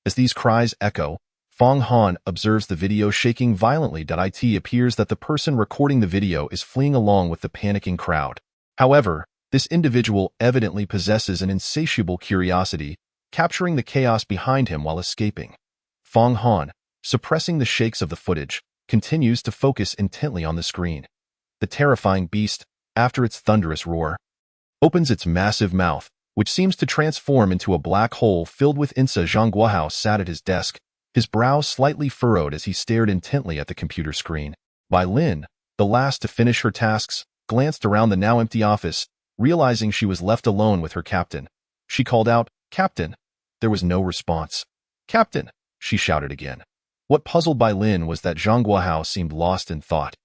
As these cries echo, Fong Han observes the video shaking violently. It appears that the person recording the video is fleeing along with the panicking crowd. However, this individual evidently possesses an insatiable curiosity, capturing the chaos behind him while escaping. Fong Han, suppressing the shakes of the footage, continues to focus intently on the screen. The terrifying beast, after its thunderous roar, opens its massive mouth, which seems to transform into a black hole filled with insa. Zhang Guohao sat at his desk, his brows slightly furrowed as he stared intently at the computer screen. Bai Lin, the last to finish her tasks, glanced around the now empty office, realizing she was left alone with her captain. She called out, "Captain." There was no response. "Captain," she shouted again. What puzzled Bai Lin was that Zhang Guohao seemed lost in thought,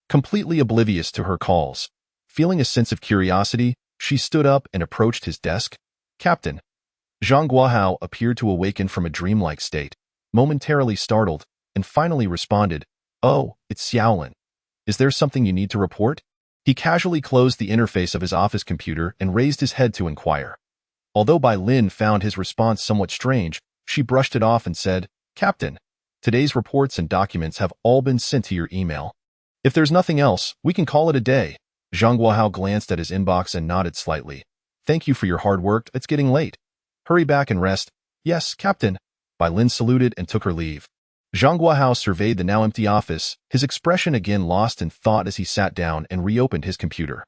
completely oblivious to her calls. Feeling a sense of curiosity, she stood up and approached his desk. "Captain." Zhang Guohao appeared to awaken from a dreamlike state, momentarily startled, and finally responded, "Oh, it's Xiaolin. Is there something you need to report?" He casually closed the interface of his office computer and raised his head to inquire. Although Bai Lin found his response somewhat strange, she brushed it off and said, "Captain, today's reports and documents have all been sent to your email. If there's nothing else, we can call it a day." Zhang Guohao glanced at his inbox and nodded slightly. "Thank you for your hard work. It's getting late. Hurry back and rest." "Yes, Captain." Bai Lin saluted and took her leave. Zhang Guohao surveyed the now empty office, his expression again lost in thought as he sat down and reopened his computer.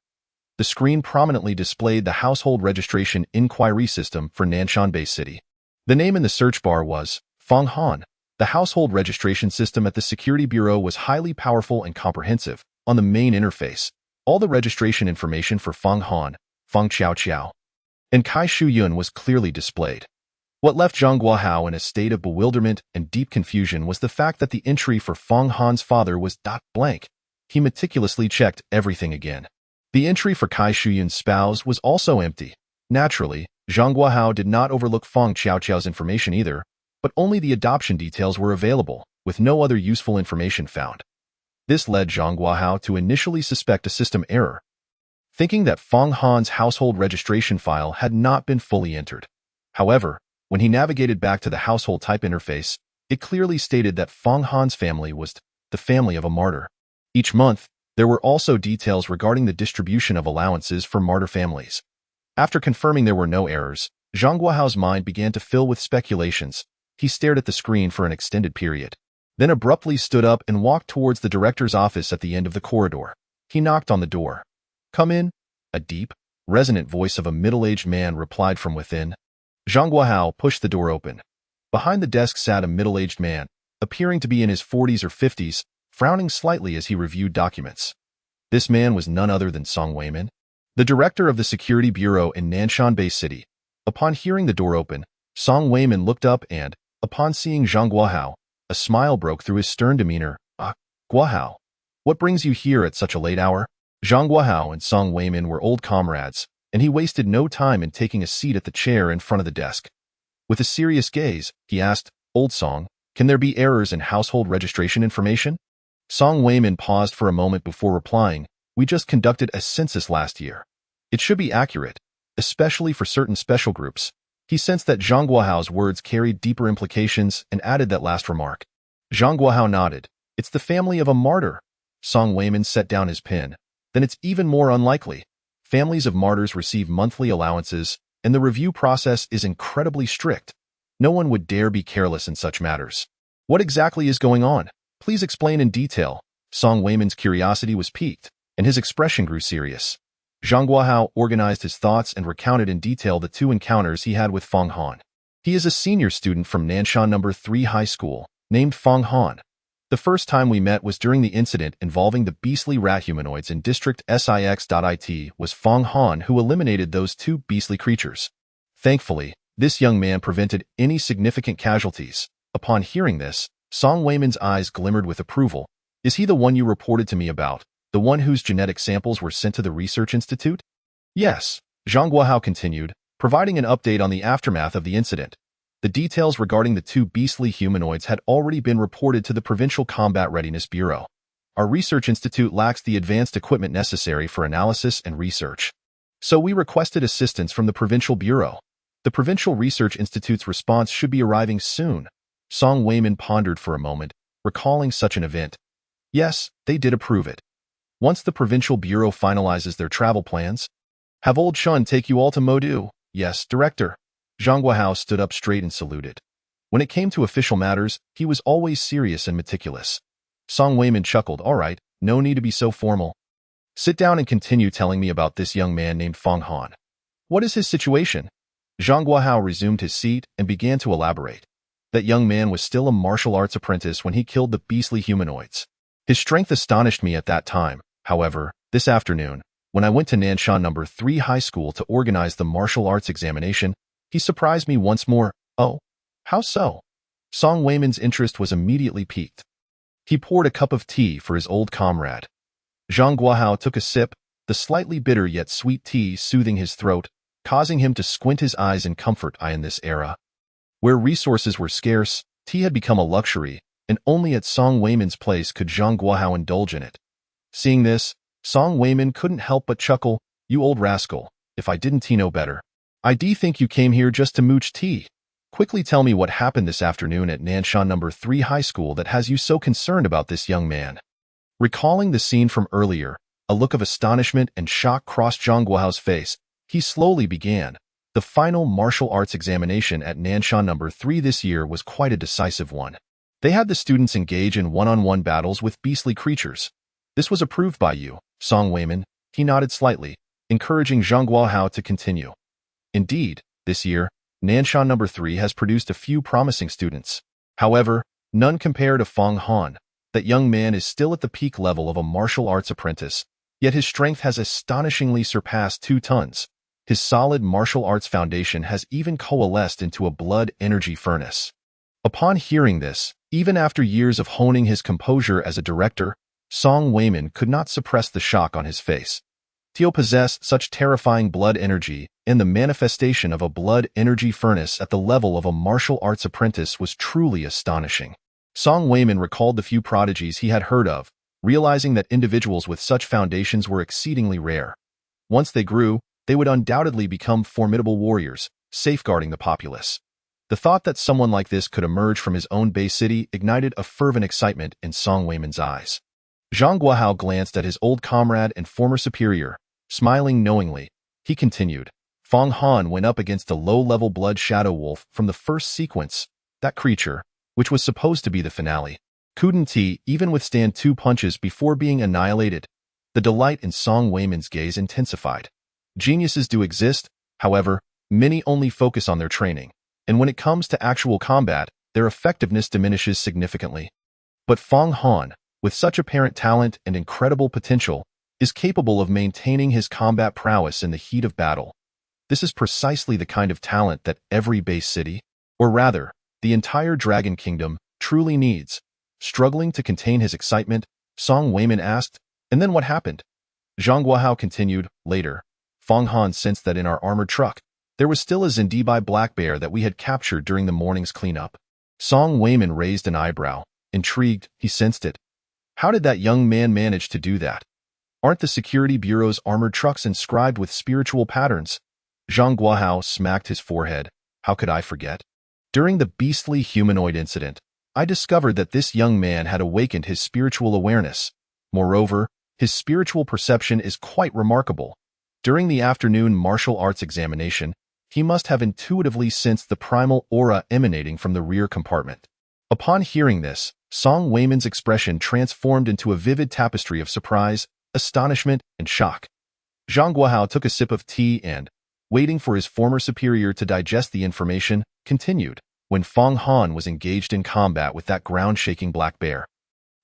The screen prominently displayed the household registration inquiry system for Nanshan Bay City. The name in the search bar was Fong Han. The household registration system at the Security Bureau was highly powerful and comprehensive. On the main interface, all the registration information for Fong Han, Fong Qiao Qiao, and Kai Shuyun was clearly displayed. What left Zhang Guohao in a state of bewilderment and deep confusion was the fact that the entry for Feng Han's father was blank. He meticulously checked everything again. The entry for Kai Shuyun's spouse was also empty. Naturally, Zhang Guohao did not overlook Feng Qiaoqiao's information either, but only the adoption details were available, with no other useful information found. This led Zhang Guohao to initially suspect a system error, thinking that Feng Han's household registration file had not been fully entered. However, when he navigated back to the household type interface, it clearly stated that Feng Han's family was the family of a martyr. Each month, there were also details regarding the distribution of allowances for martyr families. After confirming there were no errors, Zhang Guohao's mind began to fill with speculations. He stared at the screen for an extended period, then abruptly stood up and walked towards the director's office at the end of the corridor. He knocked on the door. "Come in," a deep, resonant voice of a middle-aged man replied from within. Zhang Guohao pushed the door open. Behind the desk sat a middle-aged man, appearing to be in his 40s or 50s, frowning slightly as he reviewed documents. This man was none other than Song Weimin, the director of the Security Bureau in Nanshan Bay City. Upon hearing the door open, Song Weimin looked up and, upon seeing Zhang Guohao, a smile broke through his stern demeanor. Guohao, what brings you here at such a late hour?" Zhang Guohao and Song Weimin were old comrades, and he wasted no time in taking a seat at the chair in front of the desk. With a serious gaze, he asked, "Old Song, can there be errors in household registration information?" Song Weimin paused for a moment before replying, "We just conducted a census last year. It should be accurate, especially for certain special groups." He sensed that Zhang Guohao's words carried deeper implications and added that last remark. Zhang Guohao nodded. "It's the family of a martyr." Song Weimin set down his pen. "Then it's even more unlikely. Families of martyrs receive monthly allowances, and the review process is incredibly strict. No one would dare be careless in such matters. What exactly is going on? Please explain in detail." Song Weimin's curiosity was piqued, and his expression grew serious. Zhang Guohao organized his thoughts and recounted in detail the two encounters he had with Feng Han. He is a senior student from Nanshan No. 3 High School, named Feng Han. The first time we met was during the incident involving the beastly rat humanoids in District SIX.IT. Was Feng Han who eliminated those two beastly creatures. Thankfully, this young man prevented any significant casualties. Upon hearing this, Song Weimin's eyes glimmered with approval. "Is he the one you reported to me about, the one whose genetic samples were sent to the research institute?" "Yes," Zhang Guohao continued, providing an update on the aftermath of the incident. The details regarding the two beastly humanoids had already been reported to the Provincial Combat Readiness Bureau. Our research institute lacks the advanced equipment necessary for analysis and research. So we requested assistance from the Provincial Bureau. The Provincial Research Institute's response should be arriving soon. Song Weimin pondered for a moment, recalling such an event. Yes, they did approve it. Once the Provincial Bureau finalizes their travel plans, have Old Shun take you all to Modu. Yes, Director. Zhang Guohao stood up straight and saluted. When it came to official matters, he was always serious and meticulous. Song Weimin chuckled. "All right, no need to be so formal. Sit down and continue telling me about this young man named Feng Han. What is his situation?" Zhang Guohao resumed his seat and began to elaborate. That young man was still a martial arts apprentice when he killed the beastly humanoids. His strength astonished me at that time. However, this afternoon, when I went to Nanshan No. 3 High School to organize the martial arts examination, he surprised me once more. "Oh, how so?" Song Weimin's interest was immediately piqued. He poured a cup of tea for his old comrade. Zhang Guohao took a sip, the slightly bitter yet sweet tea soothing his throat, causing him to squint his eyes in comfort. In this era, where resources were scarce, tea had become a luxury, and only at Song Weimin's place could Zhang Guohao indulge in it. Seeing this, Song Weimin couldn't help but chuckle. "You old rascal, if I didn't know better. I think you came here just to mooch tea. Quickly tell me what happened this afternoon at Nanshan No. 3 High School that has you so concerned about this young man." Recalling the scene from earlier, a look of astonishment and shock crossed Zhang Guohao's face. He slowly began. The final martial arts examination at Nanshan No. 3 this year was quite a decisive one. They had the students engage in one-on-one battles with beastly creatures. This was approved by you, Song Weimin. He nodded slightly, encouraging Zhang Guohao to continue. Indeed, this year, Nanshan No. 3 has produced a few promising students. However, none compare to Feng Han. That young man is still at the peak level of a martial arts apprentice, yet his strength has astonishingly surpassed 2 tons. His solid martial arts foundation has even coalesced into a blood energy furnace. Upon hearing this, even after years of honing his composure as a director, Song Wayman could not suppress the shock on his face. Teo possessed such terrifying blood energy, and the manifestation of a blood energy furnace at the level of a martial arts apprentice was truly astonishing. Song Wayman recalled the few prodigies he had heard of, realizing that individuals with such foundations were exceedingly rare. Once they grew, they would undoubtedly become formidable warriors, safeguarding the populace. The thought that someone like this could emerge from his own base city ignited a fervent excitement in Song Wayman's eyes. Zhang Guohao glanced at his old comrade and former superior. Smiling knowingly, he continued, Fong Han went up against the low-level blood shadow wolf from the first sequence. That creature, which was supposed to be the finale, couldn't he even withstand 2 punches before being annihilated? The delight in Song Wayman's gaze intensified. Geniuses do exist, however, many only focus on their training, and when it comes to actual combat, their effectiveness diminishes significantly. But Fong Han, with such apparent talent and incredible potential, is capable of maintaining his combat prowess in the heat of battle. This is precisely the kind of talent that every base city, or rather, the entire Dragon Kingdom, truly needs. Struggling to contain his excitement, Song Wayman asked, and then what happened? Zhang Guohao continued, later, Fong Han sensed that in our armored truck, there was still a Zendibai black bear that we had captured during the morning's cleanup. Song Wayman raised an eyebrow. Intrigued, he sensed it. How did that young man manage to do that? Aren't the Security Bureau's armored trucks inscribed with spiritual patterns? Zhang Guohao smacked his forehead. How could I forget? During the beastly humanoid incident, I discovered that this young man had awakened his spiritual awareness. Moreover, his spiritual perception is quite remarkable. During the afternoon martial arts examination, he must have intuitively sensed the primal aura emanating from the rear compartment. Upon hearing this, Song Wayman's expression transformed into a vivid tapestry of surprise, astonishment, and shock. Zhang Guohao took a sip of tea and, waiting for his former superior to digest the information, continued, when Fong Han was engaged in combat with that ground-shaking black bear.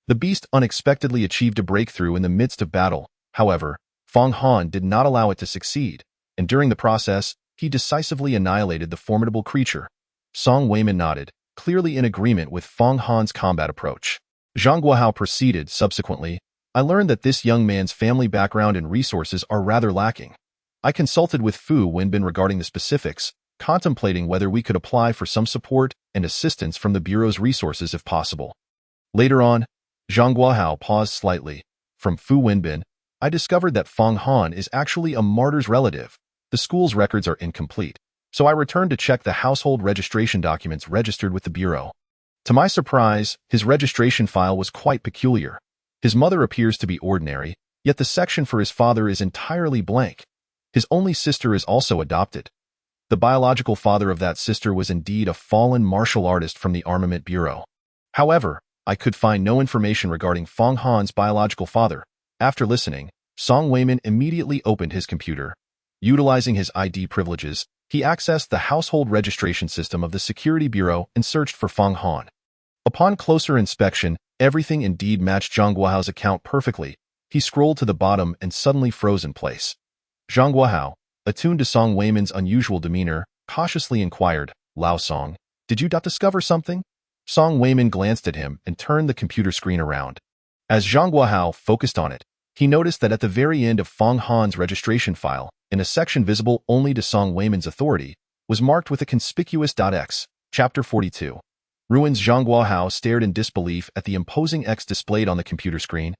The beast unexpectedly achieved a breakthrough in the midst of battle. However, Fong Han did not allow it to succeed, and during the process, he decisively annihilated the formidable creature. Song Wayman nodded, clearly in agreement with Fong Han's combat approach. Zhang Guohao proceeded, subsequently, I learned that this young man's family background and resources are rather lacking. I consulted with Fu Wenbin regarding the specifics, contemplating whether we could apply for some support and assistance from the Bureau's resources if possible. Later on, Zhang Guohao paused slightly. From Fu Wenbin, I discovered that Fong Han is actually a martyr's relative. The school's records are incomplete, so I returned to check the household registration documents registered with the Bureau. To my surprise, his registration file was quite peculiar. His mother appears to be ordinary, yet the section for his father is entirely blank. His only sister is also adopted. The biological father of that sister was indeed a fallen martial artist from the Armament Bureau. However, I could find no information regarding Fong Han's biological father. After listening, Song Wayman immediately opened his computer. Utilizing his ID privileges, he accessed the household registration system of the Security Bureau and searched for Fong Han. Upon closer inspection, everything indeed matched Zhang Guohao's account perfectly. He scrolled to the bottom and suddenly froze in place. Zhang Guohao, attuned to Song Wayman's unusual demeanor, cautiously inquired, Lao Song, did you discover something? Song Wayman glanced at him and turned the computer screen around. As Zhang Guohao focused on it, he noticed that at the very end of Fong Han's registration file, in a section visible only to Song Wayman's authority, was marked with a conspicuous .x, Chapter 42. Ruins. Zhang Guohao stared in disbelief at the imposing X displayed on the computer screen.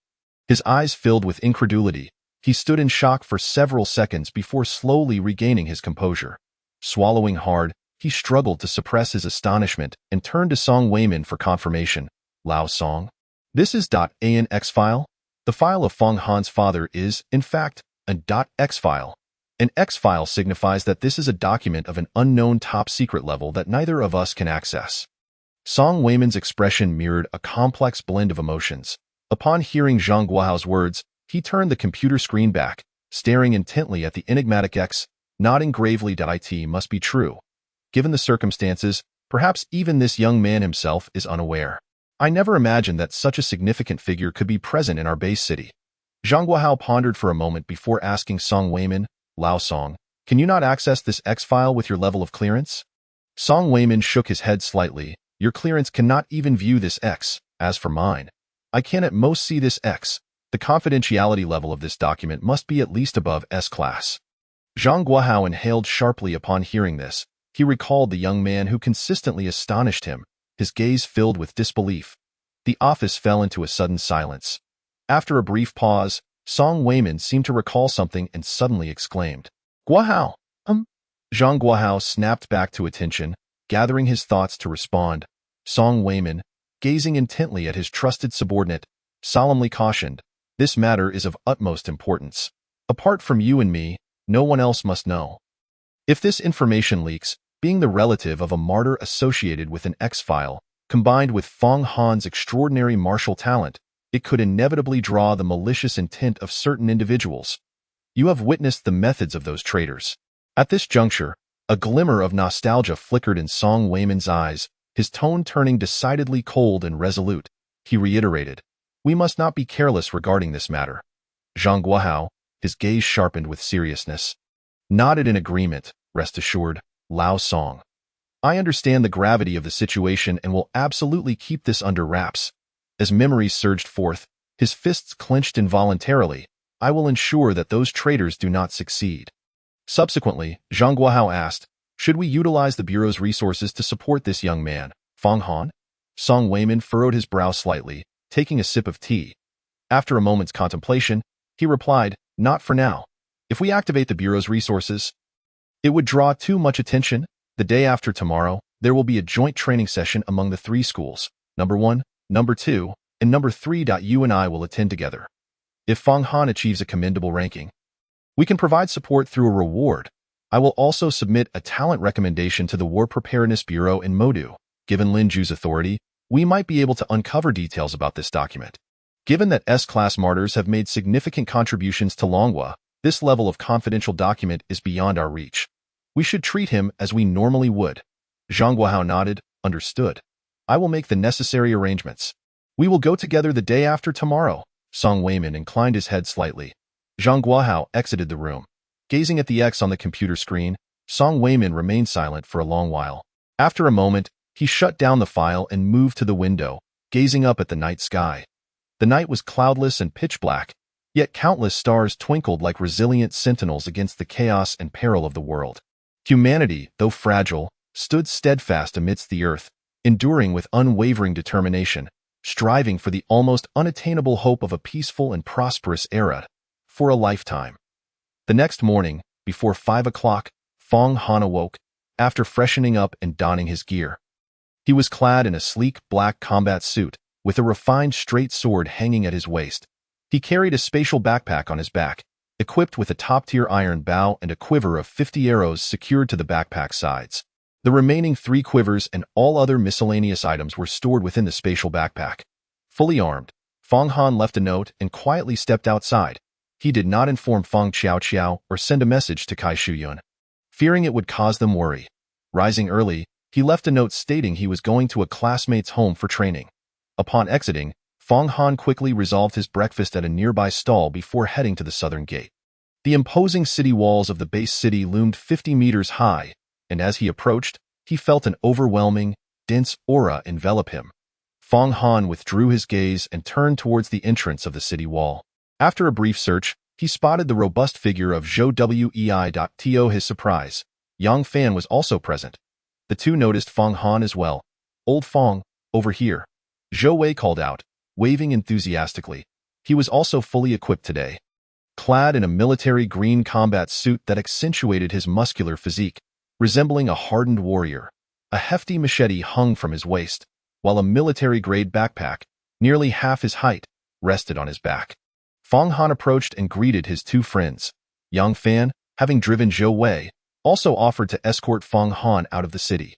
His eyes filled with incredulity. He stood in shock for several seconds before slowly regaining his composure. Swallowing hard, he struggled to suppress his astonishment and turned to Song Wayman for confirmation. Lao Song? This is .anx file? The file of Fong Han's father is, in fact, a .x file. An X file signifies that this is a document of an unknown top-secret level that neither of us can access. Song Wayman's expression mirrored a complex blend of emotions. Upon hearing Zhang Guohao's words, he turned the computer screen back, staring intently at the enigmatic X, nodding gravely. It must be true. Given the circumstances, perhaps even this young man himself is unaware. I never imagined that such a significant figure could be present in our base city. Zhang Guohao pondered for a moment before asking Song Wayman, Lao Song, Can you not access this X file with your level of clearance? Song Weimin shook his head slightly. Your clearance cannot even view this X. As for mine, I can at most see this X. The confidentiality level of this document must be at least above S class. Zhang Guohao inhaled sharply upon hearing this. He recalled the young man who consistently astonished him, his gaze filled with disbelief. The office fell into a sudden silence. After a brief pause, Song Weimin seemed to recall something and suddenly exclaimed, Guohao, Zhang Guohao snapped back to attention, gathering his thoughts to respond. Song Weimin, gazing intently at his trusted subordinate, solemnly cautioned, this matter is of utmost importance. Apart from you and me, no one else must know. If this information leaks, being the relative of a martyr associated with an X-file, combined with Fang Han's extraordinary martial talent, it could inevitably draw the malicious intent of certain individuals. You have witnessed the methods of those traitors. At this juncture, a glimmer of nostalgia flickered in Song Weimin's eyes, his tone turning decidedly cold and resolute. He reiterated, we must not be careless regarding this matter. Zhang Guohao, his gaze sharpened with seriousness, nodded in agreement. Rest assured, Lao Song. I understand the gravity of the situation and will absolutely keep this under wraps. As memories surged forth, his fists clenched involuntarily. I will ensure that those traitors do not succeed. Subsequently, Zhang Guohao asked, should we utilize the Bureau's resources to support this young man, Fang Han? Song Weimin furrowed his brow slightly, taking a sip of tea. After a moment's contemplation, he replied, not for now. If we activate the Bureau's resources, it would draw too much attention. The day after tomorrow, there will be a joint training session among the 3 schools. Number 1, Number 2, and Number 3. You and I will attend together. If Fang Han achieves a commendable ranking, we can provide support through a reward. I will also submit a talent recommendation to the War Preparedness Bureau in Modu. Given Lin Ju's authority, we might be able to uncover details about this document. Given that S-class martyrs have made significant contributions to Longhua, this level of confidential document is beyond our reach. We should treat him as we normally would. Zhang Guohao nodded, understood. I will make the necessary arrangements. We will go together the day after tomorrow. Song Weimin inclined his head slightly. Zhang Guohao exited the room. Gazing at the X on the computer screen, Song Weimin remained silent for a long while. After a moment, he shut down the file and moved to the window, gazing up at the night sky. The night was cloudless and pitch black, yet countless stars twinkled like resilient sentinels against the chaos and peril of the world. Humanity, though fragile, stood steadfast amidst the earth, enduring with unwavering determination, striving for the almost unattainable hope of a peaceful and prosperous era for a lifetime. The next morning, before 5 o'clock, Fang Han awoke, after freshening up and donning his gear. He was clad in a sleek black combat suit, with a refined straight sword hanging at his waist. He carried a spatial backpack on his back, equipped with a top-tier iron bow and a quiver of 50 arrows secured to the backpack sides. The remaining 3 quivers and all other miscellaneous items were stored within the spatial backpack. Fully armed, Fang Han left a note and quietly stepped outside. He did not inform Fang Qiao or send a message to Kai Shuyun, fearing it would cause them worry. Rising early, he left a note stating he was going to a classmate's home for training. Upon exiting, Fang Han quickly resolved his breakfast at a nearby stall before heading to the southern gate. The imposing city walls of the base city loomed 50 meters high, and as he approached, he felt an overwhelming, dense aura envelop him. Fang Han withdrew his gaze and turned towards the entrance of the city wall. After a brief search, he spotted the robust figure of Zhou Wei. To his surprise, Yang Fan was also present. The two noticed Fang Han as well. Old Fang, over here. Zhou Wei called out, waving enthusiastically. He was also fully equipped today. Clad in a military green combat suit that accentuated his muscular physique, resembling a hardened warrior, a hefty machete hung from his waist, while a military-grade backpack, nearly half his height, rested on his back. Fang Han approached and greeted his 2 friends. Yang Fan, having driven Zhou Wei, also offered to escort Fang Han out of the city.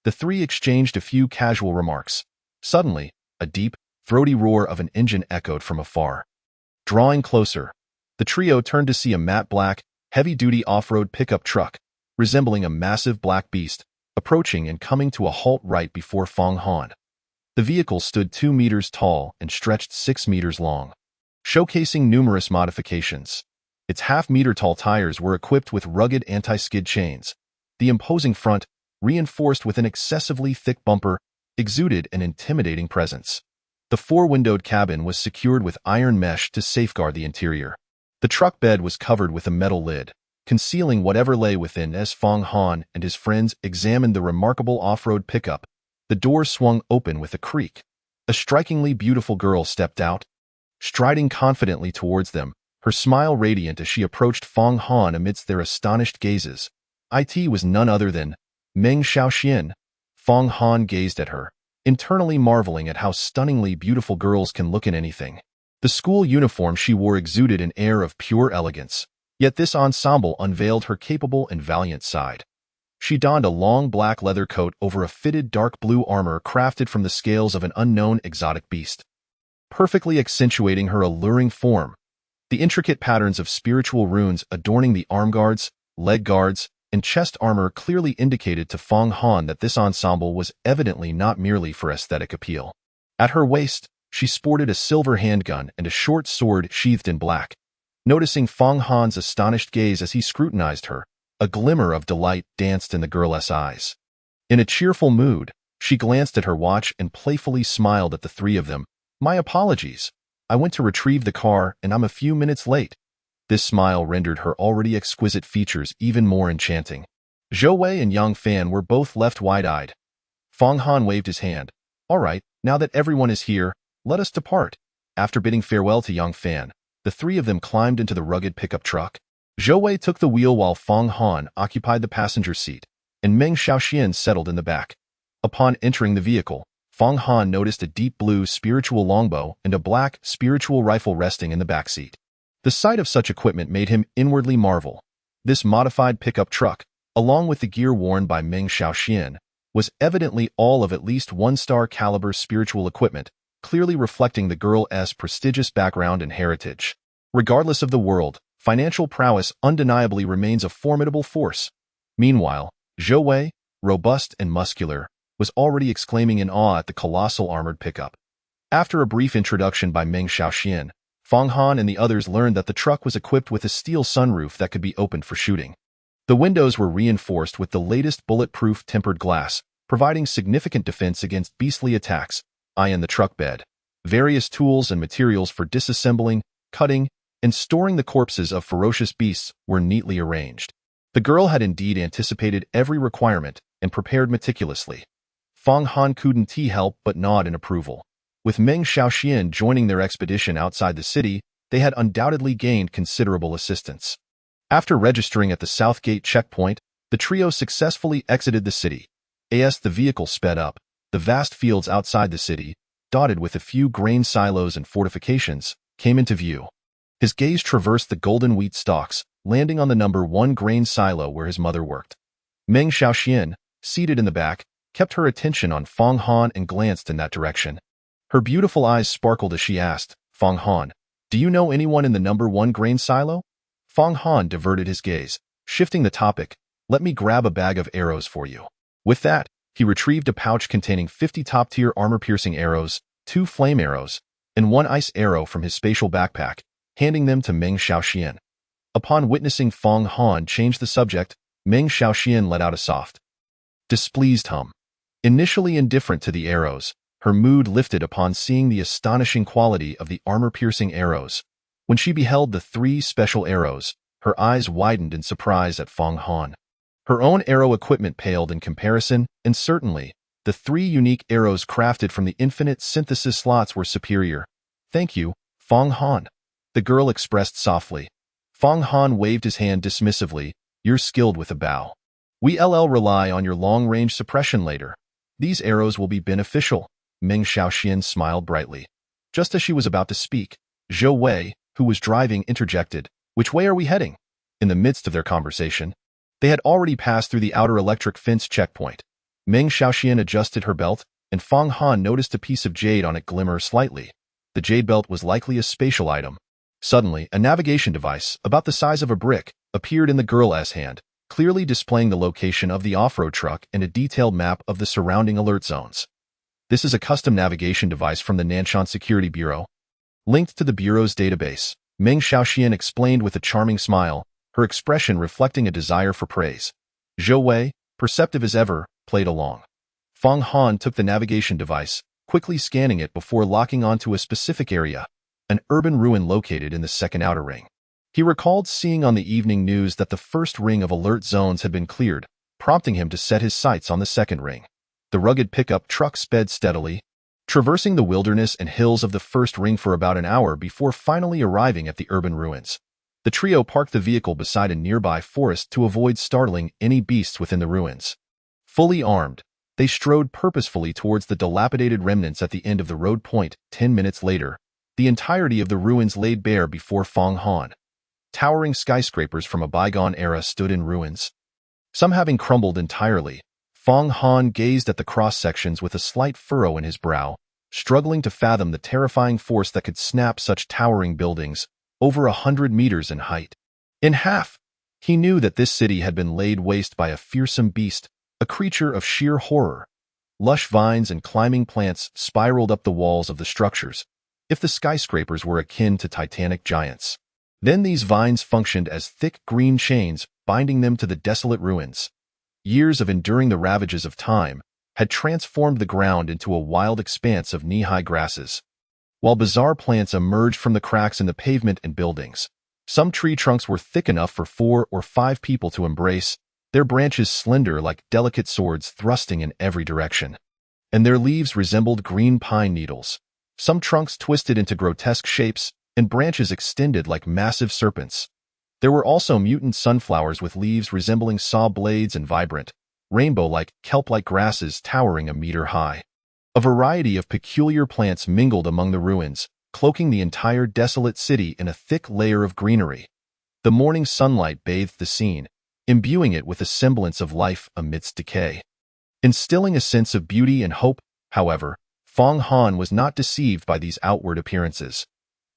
The 3 exchanged a few casual remarks. Suddenly, a deep, throaty roar of an engine echoed from afar. Drawing closer, the trio turned to see a matte black, heavy-duty off-road pickup truck, resembling a massive black beast, approaching and coming to a halt right before Fang Han. The vehicle stood 2 meters tall and stretched 6 meters long, showcasing numerous modifications. Its half-meter-tall tires were equipped with rugged anti-skid chains. The imposing front, reinforced with an excessively thick bumper, exuded an intimidating presence. The four-windowed cabin was secured with iron mesh to safeguard the interior. The truck bed was covered with a metal lid, concealing whatever lay within. As Fong Han and his friends examined the remarkable off-road pickup, the door swung open with a creak. A strikingly beautiful girl stepped out, striding confidently towards them, her smile radiant as she approached Fong Han amidst their astonished gazes. It was none other than Meng Xiaoxian. Fong Han gazed at her, internally marveling at how stunningly beautiful girls can look in anything. The school uniform she wore exuded an air of pure elegance, yet this ensemble unveiled her capable and valiant side. She donned a long black leather coat over a fitted dark blue armor crafted from the scales of an unknown exotic beast, perfectly accentuating her alluring form. The intricate patterns of spiritual runes adorning the arm guards, leg guards, and chest armor clearly indicated to Fong Han that this ensemble was evidently not merely for aesthetic appeal. At her waist, she sported a silver handgun and a short sword sheathed in black. Noticing Fong Han's astonished gaze as he scrutinized her, a glimmer of delight danced in the girl's eyes. In a cheerful mood, she glanced at her watch and playfully smiled at the three of them. "My apologies. I went to retrieve the car and I'm a few minutes late." This smile rendered her already exquisite features even more enchanting. Zhou Wei and Yang Fan were both left wide-eyed. Fong Han waved his hand. "All right, now that everyone is here, let us depart." After bidding farewell to Yang Fan, the three of them climbed into the rugged pickup truck. Zhou Wei took the wheel while Fong Han occupied the passenger seat, and Meng Xiaoxian settled in the back. Upon entering the vehicle, Fong Han noticed a deep blue spiritual longbow and a black spiritual rifle resting in the back seat. The sight of such equipment made him inwardly marvel. This modified pickup truck, along with the gear worn by Meng Xiaoxian, was evidently all of at least one-star caliber spiritual equipment, clearly reflecting the girl's prestigious background and heritage. Regardless of the world, financial prowess undeniably remains a formidable force. Meanwhile, Zhou Wei, robust and muscular, was already exclaiming in awe at the colossal armored pickup. After a brief introduction by Meng Xiaoxian, Fong Han and the others learned that the truck was equipped with a steel sunroof that could be opened for shooting. The windows were reinforced with the latest bulletproof tempered glass, providing significant defense against beastly attacks. In the truck bed, various tools and materials for disassembling, cutting, and storing the corpses of ferocious beasts were neatly arranged. The girl had indeed anticipated every requirement and prepared meticulously. Fong Han couldn't help but nod in approval. With Meng Xiaoxian joining their expedition outside the city, they had undoubtedly gained considerable assistance. After registering at the South Gate checkpoint, the trio successfully exited the city. As the vehicle sped up, the vast fields outside the city, dotted with a few grain silos and fortifications, came into view. His gaze traversed the golden wheat stalks, landing on the number 1 grain silo where his mother worked. Meng Xiaoxian, seated in the back, kept her attention on Fong Han and glanced in that direction. Her beautiful eyes sparkled as she asked, "Fong Han, do you know anyone in the number 1 grain silo?" Fong Han diverted his gaze, shifting the topic. "Let me grab a bag of arrows for you." With that, he retrieved a pouch containing 50 top-tier armor-piercing arrows, 2 flame arrows, and 1 ice arrow from his spatial backpack, handing them to Meng Xiaoxian. Upon witnessing Fong Han change the subject, Meng Xiaoxian let out a soft, displeased hum. Initially indifferent to the arrows, her mood lifted upon seeing the astonishing quality of the armor-piercing arrows. When she beheld the 3 special arrows, her eyes widened in surprise at Fong Han. Her own arrow equipment paled in comparison, and certainly, the 3 unique arrows crafted from the infinite synthesis slots were superior. "Thank you, Fong Han," the girl expressed softly. Fong Han waved his hand dismissively. "You're skilled," with a bow. "We'll rely on your long-range suppression later. These arrows will be beneficial." Meng Xiaoxian smiled brightly. Just as she was about to speak, Zhou Wei, who was driving, interjected, "Which way are we heading?" In the midst of their conversation, they had already passed through the outer electric fence checkpoint. Meng Xiaoxian adjusted her belt, and Fong Han noticed a piece of jade on it glimmer slightly. The jade belt was likely a spatial item. Suddenly, a navigation device, about the size of a brick, appeared in the girl's hand, clearly displaying the location of the off-road truck and a detailed map of the surrounding alert zones. "This is a custom navigation device from the Nanshan Security Bureau, linked to the Bureau's database," Meng Xiaoxian explained with a charming smile, her expression reflecting a desire for praise. Zhou Wei, perceptive as ever, played along. Fang Han took the navigation device, quickly scanning it before locking onto a specific area, an urban ruin located in the second outer ring. He recalled seeing on the evening news that the first ring of alert zones had been cleared, prompting him to set his sights on the second ring. The rugged pickup truck sped steadily, traversing the wilderness and hills of the first ring for about an hour before finally arriving at the urban ruins. The trio parked the vehicle beside a nearby forest to avoid startling any beasts within the ruins. Fully armed, they strode purposefully towards the dilapidated remnants at the end of the road point. 10 minutes later, the entirety of the ruins laid bare before Fang Han. Towering skyscrapers from a bygone era stood in ruins, some having crumbled entirely. Fang Han gazed at the cross-sections with a slight furrow in his brow, struggling to fathom the terrifying force that could snap such towering buildings, over 100 meters in height, in half. He knew that this city had been laid waste by a fearsome beast, a creature of sheer horror. Lush vines and climbing plants spiraled up the walls of the structures. If the skyscrapers were akin to titanic giants, then these vines functioned as thick green chains binding them to the desolate ruins. Years of enduring the ravages of time had transformed the ground into a wild expanse of knee-high grasses, while bizarre plants emerged from the cracks in the pavement and buildings. Some tree trunks were thick enough for 4 or 5 people to embrace, their branches slender like delicate swords thrusting in every direction, and their leaves resembled green pine needles. Some trunks twisted into grotesque shapes, and branches extended like massive serpents. There were also mutant sunflowers with leaves resembling saw blades and vibrant, rainbow-like, kelp-like grasses towering a meter high. A variety of peculiar plants mingled among the ruins, cloaking the entire desolate city in a thick layer of greenery. The morning sunlight bathed the scene, imbuing it with a semblance of life amidst decay. Instilling a sense of beauty and hope, however, Fang Han was not deceived by these outward appearances.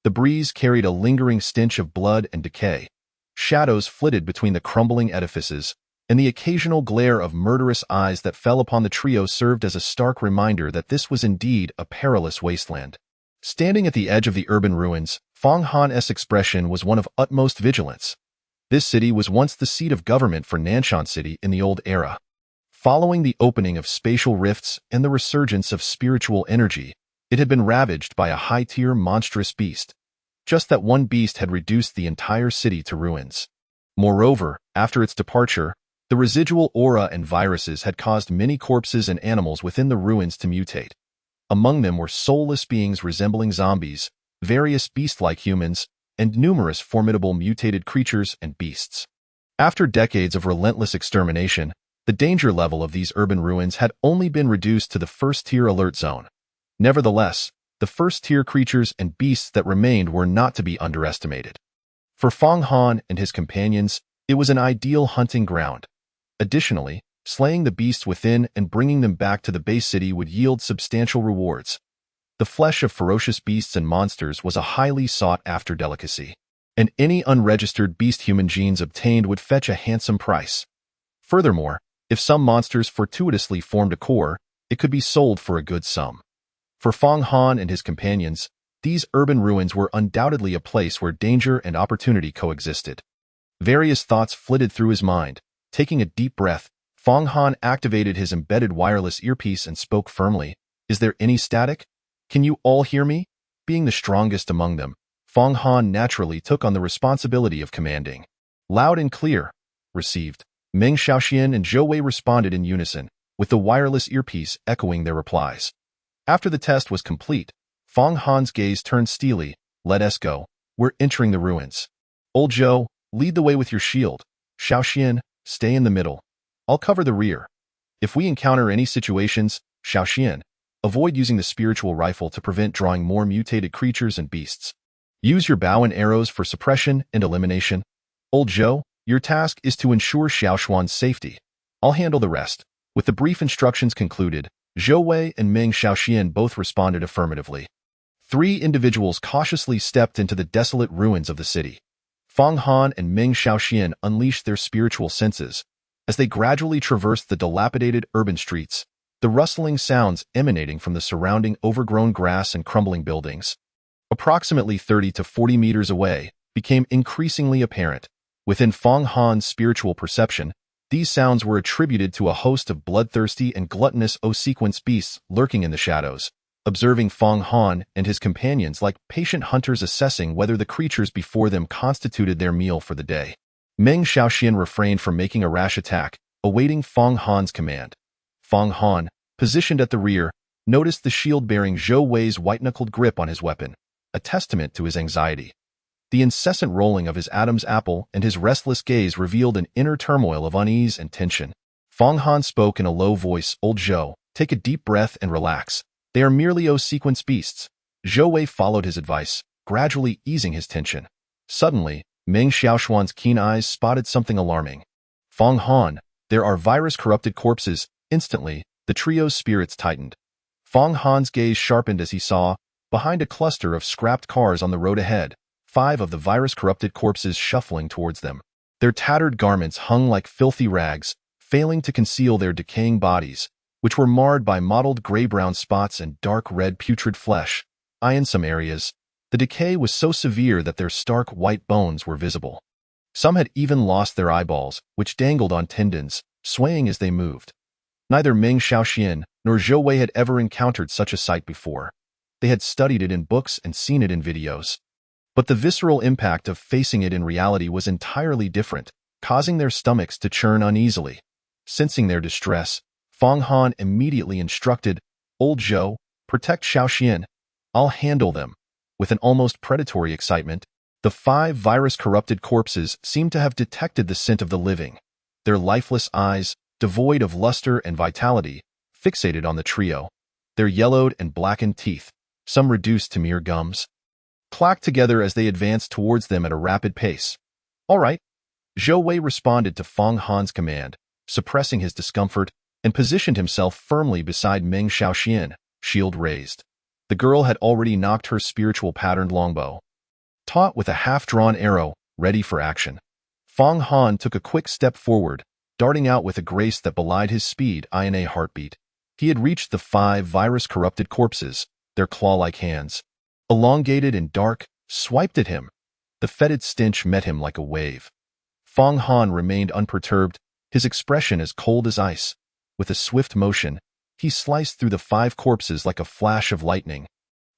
The breeze carried a lingering stench of blood and decay. Shadows flitted between the crumbling edifices, and the occasional glare of murderous eyes that fell upon the trio served as a stark reminder that this was indeed a perilous wasteland. Standing at the edge of the urban ruins, Fang Han's expression was one of utmost vigilance. This city was once the seat of government for Nanshan City in the old era. Following the opening of spatial rifts and the resurgence of spiritual energy, it had been ravaged by a high-tier monstrous beast. Just that one beast had reduced the entire city to ruins. Moreover, after its departure, the residual aura and viruses had caused many corpses and animals within the ruins to mutate. Among them were soulless beings resembling zombies, various beast-like humans, and numerous formidable mutated creatures and beasts. After decades of relentless extermination, the danger level of these urban ruins had only been reduced to the first-tier alert zone. Nevertheless, the first-tier creatures and beasts that remained were not to be underestimated. For Fang Han and his companions, it was an ideal hunting ground. Additionally, slaying the beasts within and bringing them back to the base city would yield substantial rewards. The flesh of ferocious beasts and monsters was a highly sought-after delicacy, and any unregistered beast-human genes obtained would fetch a handsome price. Furthermore, if some monsters fortuitously formed a core, it could be sold for a good sum. For Fang Han and his companions, these urban ruins were undoubtedly a place where danger and opportunity coexisted. Various thoughts flitted through his mind. Taking a deep breath, Fang Han activated his embedded wireless earpiece and spoke firmly. "Is there any static? Can you all hear me?" Being the strongest among them, Fang Han naturally took on the responsibility of commanding. "Loud and clear." Received. Meng Xiaoxian and Zhou Wei responded in unison, with the wireless earpiece echoing their replies. After the test was complete, Fang Han's gaze turned steely. "Let us go. We're entering the ruins. Old Zhou, lead the way with your shield. Xiaoxian, stay in the middle. I'll cover the rear. If we encounter any situations, Xiaoxian, avoid using the spiritual rifle to prevent drawing more mutated creatures and beasts. Use your bow and arrows for suppression and elimination. Old Zhou, your task is to ensure Xiaoshuan's safety. I'll handle the rest." With the brief instructions concluded, Zhou Wei and Meng Xiaoxian both responded affirmatively. 3 individuals cautiously stepped into the desolate ruins of the city. Fang Han and Meng Xiaoxian unleashed their spiritual senses. As they gradually traversed the dilapidated urban streets, the rustling sounds emanating from the surrounding overgrown grass and crumbling buildings. approximately 30 to 40 meters away, became increasingly apparent. Within Fong Han's spiritual perception, these sounds were attributed to a host of bloodthirsty and gluttonous O-sequence beasts lurking in the shadows, observing Fong Han and his companions like patient hunters assessing whether the creatures before them constituted their meal for the day. Meng Xiaoxian refrained from making a rash attack, awaiting Fong Han's command. Fong Han, positioned at the rear, noticed the shield-bearing Zhou Wei's white-knuckled grip on his weapon, a testament to his anxiety. The incessant rolling of his Adam's apple and his restless gaze revealed an inner turmoil of unease and tension. Fong Han spoke in a low voice, "Old Zhou, take a deep breath and relax. They are merely O-sequence beasts." Zhou Wei followed his advice, gradually easing his tension. Suddenly, Meng Xiaoshuan's keen eyes spotted something alarming. "Fong Han, there are virus-corrupted corpses." Instantly, the trio's spirits tightened. Fong Han's gaze sharpened as he saw, behind a cluster of scrapped cars on the road ahead, 5 of the virus-corrupted corpses shuffling towards them. Their tattered garments hung like filthy rags, failing to conceal their decaying bodies, which were marred by mottled gray-brown spots and dark red putrid flesh. In some areas, the decay was so severe that their stark white bones were visible. Some had even lost their eyeballs, which dangled on tendons, swaying as they moved. Neither Meng Xiaoxian nor Zhou Wei had ever encountered such a sight before. They had studied it in books and seen it in videos. But the visceral impact of facing it in reality was entirely different, causing their stomachs to churn uneasily. Sensing their distress, Fong Han immediately instructed, "Old Zhou, protect Xiaoxian. I'll handle them." With an almost predatory excitement, the 5 virus-corrupted corpses seemed to have detected the scent of the living. Their lifeless eyes, devoid of luster and vitality, fixated on the trio. Their yellowed and blackened teeth, some reduced to mere gums, clacked together as they advanced towards them at a rapid pace. "All right." Zhou Wei responded to Fong Han's command, suppressing his discomfort, and positioned himself firmly beside Meng Xiaoxian, shield raised. The girl had already knocked her spiritual patterned longbow, taut with a half-drawn arrow, ready for action. Fong Han took a quick step forward, darting out with a grace that belied his speed in a heartbeat. He had reached the 5 virus-corrupted corpses, their claw-like hands, elongated and dark, swiped at him. The fetid stench met him like a wave. Fong Han remained unperturbed, his expression as cold as ice. With a swift motion, he sliced through the 5 corpses like a flash of lightning.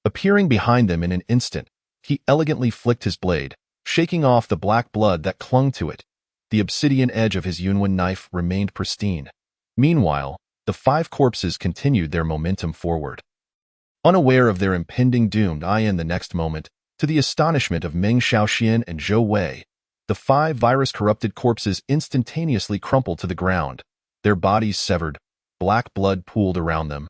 Appearing behind them in an instant, he elegantly flicked his blade, shaking off the black blood that clung to it. The obsidian edge of his Yunwen knife remained pristine. Meanwhile, the 5 corpses continued their momentum forward. Unaware of their impending doom in the next moment, to the astonishment of Meng Xiaoxian and Zhou Wei, the 5 virus-corrupted corpses instantaneously crumpled to the ground, their bodies severed, black blood pooled around them,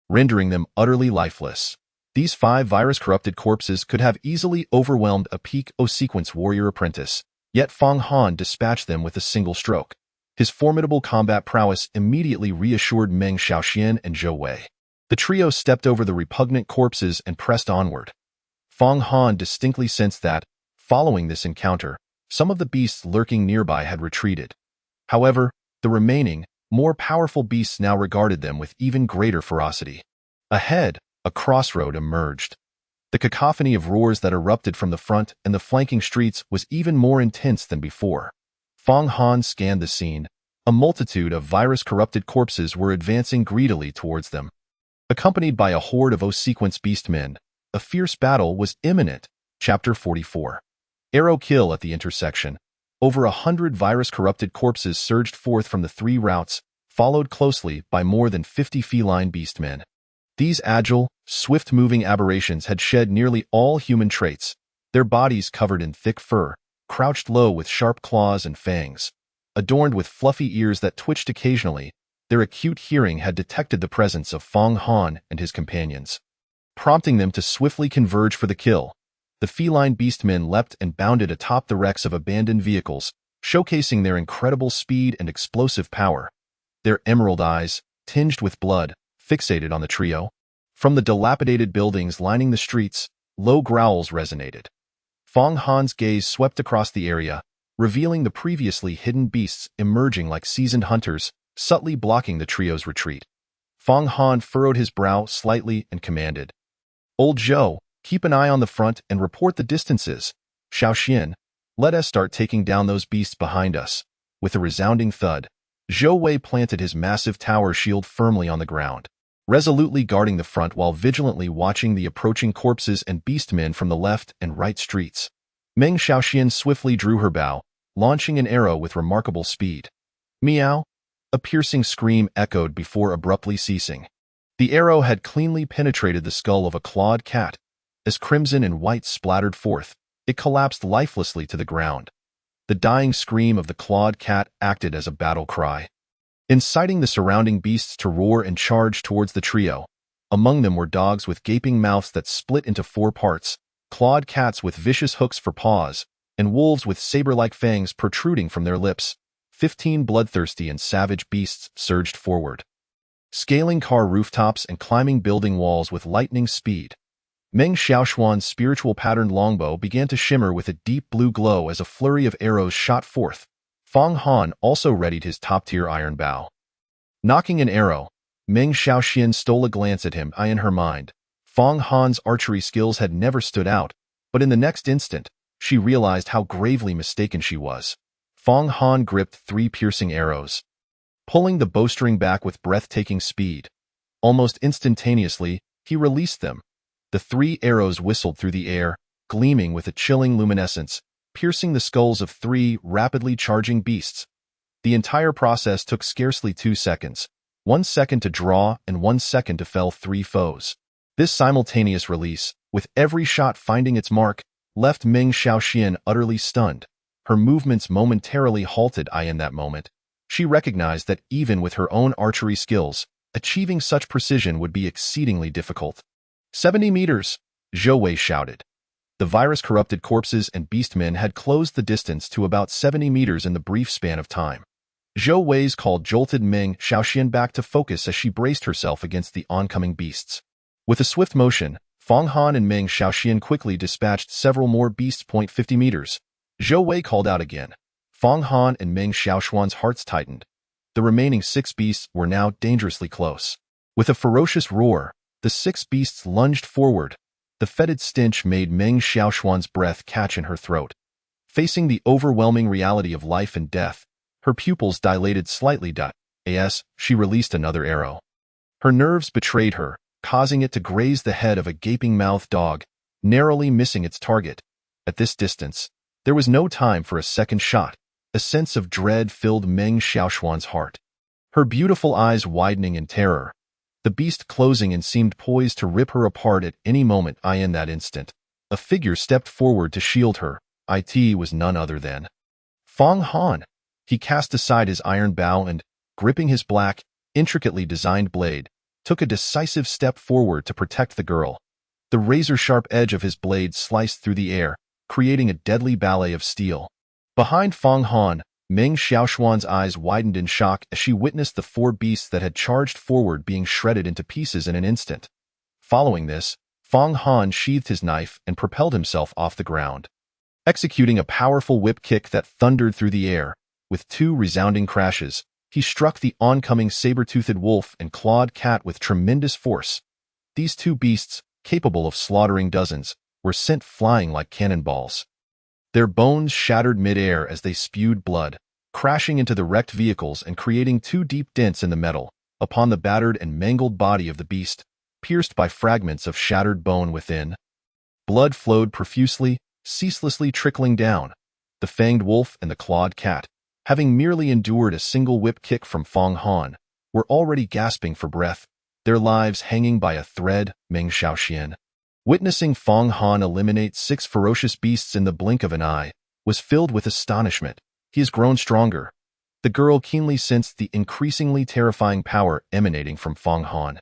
rendering them utterly lifeless. These 5 virus-corrupted corpses could have easily overwhelmed a peak O-sequence warrior apprentice, yet Fong Han dispatched them with a single stroke. His formidable combat prowess immediately reassured Meng Xiaoxian and Zhou Wei. The trio stepped over the repugnant corpses and pressed onward. Fong Han distinctly sensed that, following this encounter, some of the beasts lurking nearby had retreated. However, the remaining, more powerful beasts now regarded them with even greater ferocity. Ahead, a crossroad emerged. The cacophony of roars that erupted from the front and the flanking streets was even more intense than before. Fong Han scanned the scene. A multitude of virus-corrupted corpses were advancing greedily towards them. Accompanied by a horde of O-sequence beastmen, a fierce battle was imminent. Chapter 44. Arrow kill at the intersection. Over 100 virus-corrupted corpses surged forth from the 3 routes, followed closely by more than 50 feline beastmen. These agile, swift-moving aberrations had shed nearly all human traits, their bodies covered in thick fur, crouched low with sharp claws and fangs. Adorned with fluffy ears that twitched occasionally, their acute hearing had detected the presence of Fong Han and his companions, prompting them to swiftly converge for the kill. The feline beastmen leapt and bounded atop the wrecks of abandoned vehicles, showcasing their incredible speed and explosive power. Their emerald eyes, tinged with blood, fixated on the trio. From the dilapidated buildings lining the streets, low growls resonated. Fong Han's gaze swept across the area, revealing the previously hidden beasts emerging like seasoned hunters, subtly blocking the trio's retreat. Fong Han furrowed his brow slightly and commanded, "Old Zhou, Keep an eye on the front and report the distances. Xiaoxian, let us start taking down those beasts behind us. With a resounding thud, Zhou Wei planted his massive tower shield firmly on the ground, resolutely guarding the front while vigilantly watching the approaching corpses and beastmen from the left and right streets. Meng Xiaoxian swiftly drew her bow, launching an arrow with remarkable speed. Meow! A piercing scream echoed before abruptly ceasing. The arrow had cleanly penetrated the skull of a clawed cat. As crimson and white splattered forth, it collapsed lifelessly to the ground. The dying scream of the clawed cat acted as a battle cry, inciting the surrounding beasts to roar and charge towards the trio. Among them were dogs with gaping mouths that split into 4 parts, clawed cats with vicious hooks for paws, and wolves with saber-like fangs protruding from their lips. 15 bloodthirsty and savage beasts surged forward, scaling car rooftops and climbing building walls with lightning speed. Meng Xiaoxuan's spiritual patterned longbow began to shimmer with a deep blue glow as a flurry of arrows shot forth. Fang Han also readied his top-tier iron bow. Knocking an arrow, Meng Xiaoxian stole a glance at him. In her mind, Fang Han's archery skills had never stood out, but in the next instant, she realized how gravely mistaken she was. Fang Han gripped 3 piercing arrows, pulling the bowstring back with breathtaking speed. Almost instantaneously, he released them. The 3 arrows whistled through the air, gleaming with a chilling luminescence, piercing the skulls of 3 rapidly charging beasts. The entire process took scarcely 2 seconds, 1 second to draw and 1 second to fell 3 foes. This simultaneous release, with every shot finding its mark, left Meng Xiaoxian utterly stunned. Her movements momentarily halted. In that moment, she recognized that even with her own archery skills, achieving such precision would be exceedingly difficult. 70 meters, Zhou Wei shouted. The virus-corrupted corpses and beastmen had closed the distance to about 70 meters in the brief span of time. Zhou Wei's call jolted Meng Xiaoxian back to focus as she braced herself against the oncoming beasts. With a swift motion, Fang Han and Meng Xiaoxian quickly dispatched several more beasts. 50 meters. Zhou Wei called out again. Fang Han and Meng Xiaoxuan's hearts tightened. The remaining 6 beasts were now dangerously close. With a ferocious roar, the 6 beasts lunged forward. The fetid stench made Meng Xiaoxuan's breath catch in her throat. Facing the overwhelming reality of life and death, her pupils dilated slightly. As she released another arrow. Her nerves betrayed her, causing it to graze the head of a gaping-mouthed dog, narrowly missing its target. At this distance, there was no time for a second shot. A sense of dread filled Meng Xiaoxuan's heart, her beautiful eyes widening in terror. The beast closing and seemed poised to rip her apart at any moment. In that instant, a figure stepped forward to shield her. It was none other than Fang Han. He cast aside his iron bow and, gripping his black, intricately designed blade, took a decisive step forward to protect the girl. The razor-sharp edge of his blade sliced through the air, creating a deadly ballet of steel. Behind Fang Han, Meng Xiaoxuan's eyes widened in shock as she witnessed the 4 beasts that had charged forward being shredded into pieces in an instant. Following this, Fang Han sheathed his knife and propelled himself off the ground, executing a powerful whip kick that thundered through the air. With 2 resounding crashes, he struck the oncoming saber-toothed wolf and clawed cat with tremendous force. These 2 beasts, capable of slaughtering dozens, were sent flying like cannonballs. Their bones shattered mid-air as they spewed blood, crashing into the wrecked vehicles and creating 2 deep dents in the metal, upon the battered and mangled body of the beast, pierced by fragments of shattered bone within. Blood flowed profusely, ceaselessly trickling down. The fanged wolf and the clawed cat, having merely endured a single whip kick from Fang Han, were already gasping for breath, their lives hanging by a thread. Meng Xiaoxian, witnessing Fang Han eliminate 6 ferocious beasts in the blink of an eye, was filled with astonishment. He has grown stronger. The girl keenly sensed the increasingly terrifying power emanating from Fang Han.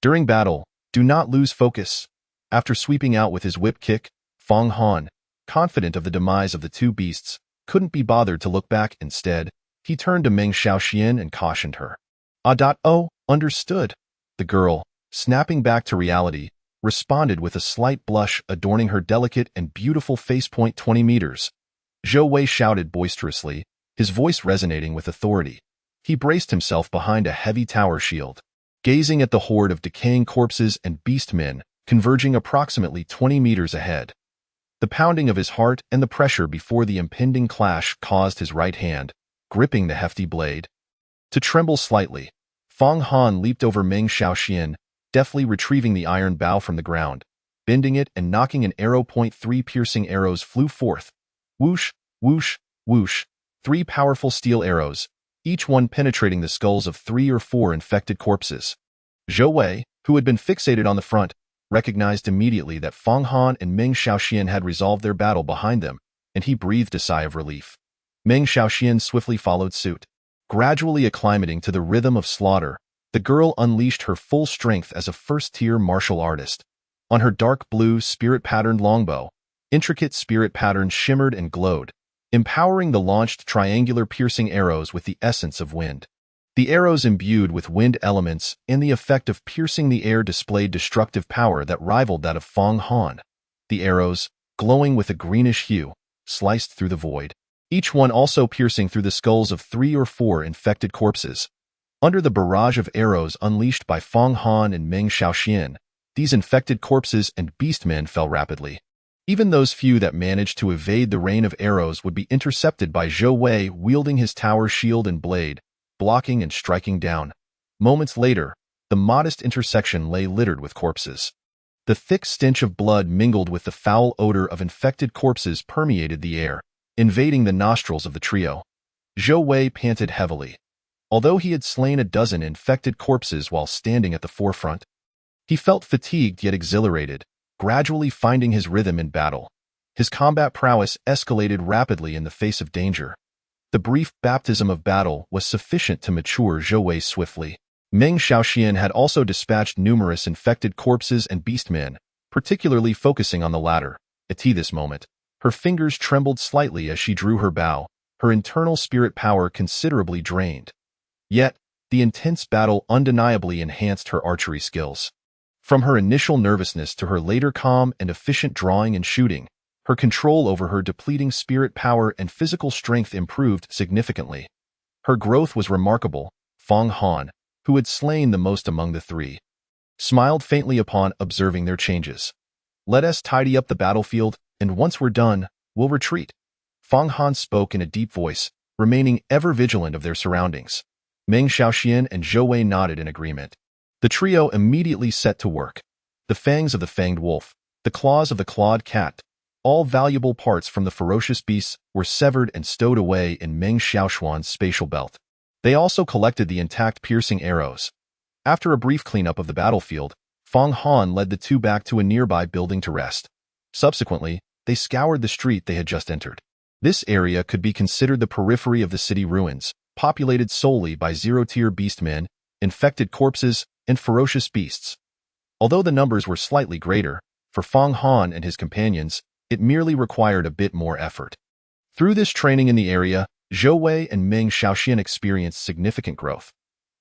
During battle, do not lose focus. After sweeping out with his whip kick, Fang Han, confident of the demise of the 2 beasts, couldn't be bothered to look back. Instead, he turned to Meng Xiaoxian and cautioned her. Oh, understood. The girl, snapping back to reality, responded with a slight blush adorning her delicate and beautiful face. 20 meters. Zhou Wei shouted boisterously, his voice resonating with authority. He braced himself behind a heavy tower shield. Gazing at the horde of decaying corpses and beastmen, converging approximately 20 meters ahead. The pounding of his heart and the pressure before the impending clash caused his right hand, gripping the hefty blade, to tremble slightly. Fang Han leaped over Meng Xiaoxian, deftly retrieving the iron bow from the ground, bending it and knocking an arrow. 3 piercing arrows flew forth. Whoosh, whoosh, whoosh. 3 powerful steel arrows, each one penetrating the skulls of 3 or 4 infected corpses. Zhou Wei, who had been fixated on the front, recognized immediately that Fang Han and Meng Xiaoxian had resolved their battle behind them, and he breathed a sigh of relief. Meng Xiaoxian swiftly followed suit. Gradually acclimating to the rhythm of slaughter, the girl unleashed her full strength as a first-tier martial artist. On her dark blue, spirit-patterned longbow, intricate spirit patterns shimmered and glowed, empowering the launched triangular piercing arrows with the essence of wind. The arrows imbued with wind elements and the effect of piercing the air displayed destructive power that rivaled that of Fang Han. The arrows, glowing with a greenish hue, sliced through the void, each one also piercing through the skulls of 3 or 4 infected corpses. Under the barrage of arrows unleashed by Fang Han and Meng Xiaoxian, these infected corpses and beastmen fell rapidly. Even those few that managed to evade the rain of arrows would be intercepted by Zhou Wei wielding his tower shield and blade, blocking and striking down. Moments later, the modest intersection lay littered with corpses. The thick stench of blood mingled with the foul odor of infected corpses permeated the air, invading the nostrils of the trio. Zhou Wei panted heavily. Although he had slain a dozen infected corpses while standing at the forefront, he felt fatigued yet exhilarated, gradually finding his rhythm in battle. His combat prowess escalated rapidly in the face of danger. The brief baptism of battle was sufficient to mature Zhou Wei swiftly. Meng Xiaoxian had also dispatched numerous infected corpses and beastmen, particularly focusing on the latter. At this moment, her fingers trembled slightly as she drew her bow, her internal spirit power considerably drained. Yet, the intense battle undeniably enhanced her archery skills. From her initial nervousness to her later calm and efficient drawing and shooting, her control over her depleting spirit power and physical strength improved significantly. Her growth was remarkable. Fang Han, who had slain the most among the 3, smiled faintly upon observing their changes. "Let us tidy up the battlefield, and once we're done, we'll retreat." Fang Han spoke in a deep voice, remaining ever vigilant of their surroundings. Meng Xiaoxian and Zhou Wei nodded in agreement. The trio immediately set to work. The fangs of the fanged wolf, the claws of the clawed cat, all valuable parts from the ferocious beasts were severed and stowed away in Meng Xiaoshuan's spatial belt. They also collected the intact piercing arrows. After a brief cleanup of the battlefield, Fang Han led the 2 back to a nearby building to rest. Subsequently, they scoured the street they had just entered. This area could be considered the periphery of the city ruins, populated solely by zero-tier beastmen, infected corpses, and ferocious beasts. Although the numbers were slightly greater, for Fang Han and his companions, it merely required a bit more effort. Through this training in the area, Zhou Wei and Meng Xiaoxian experienced significant growth.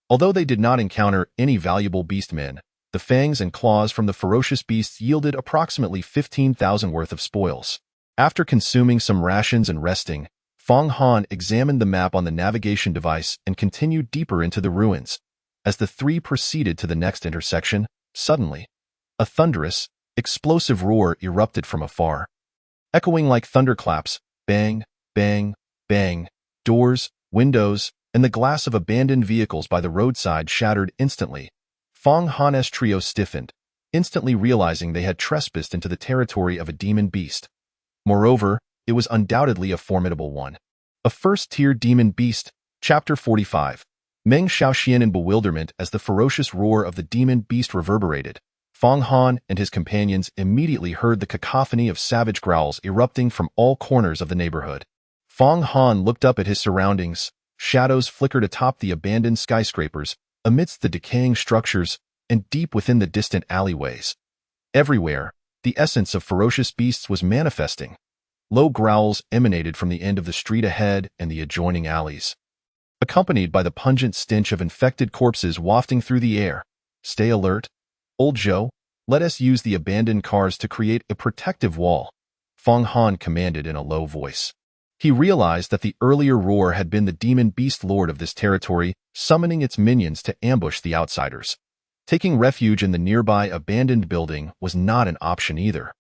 Although they did not encounter any valuable beastmen, the fangs and claws from the ferocious beasts yielded approximately 15,000 worth of spoils. After consuming some rations and resting, Fang Han examined the map on the navigation device and continued deeper into the ruins. As the 3 proceeded to the next intersection, suddenly, a thunderous, explosive roar erupted from afar. Echoing like thunderclaps, bang, bang, bang, doors, windows, and the glass of abandoned vehicles by the roadside shattered instantly. Fang Han's trio stiffened, instantly realizing they had trespassed into the territory of a demon beast. Moreover, it was undoubtedly a formidable one. A first-tier demon beast. Chapter 45. Meng Xiaoxian in bewilderment as the ferocious roar of the demon beast reverberated. Fang Han and his companions immediately heard the cacophony of savage growls erupting from all corners of the neighborhood. Fang Han looked up at his surroundings. Shadows flickered atop the abandoned skyscrapers, amidst the decaying structures, and deep within the distant alleyways. Everywhere, the essence of ferocious beasts was manifesting. Low growls emanated from the end of the street ahead and the adjoining alleys, accompanied by the pungent stench of infected corpses wafting through the air. "Stay alert. Old Zhou, let us use the abandoned cars to create a protective wall," Fang Han commanded in a low voice. He realized that the earlier roar had been the demon beast lord of this territory, summoning its minions to ambush the outsiders. Taking refuge in the nearby abandoned building was not an option either.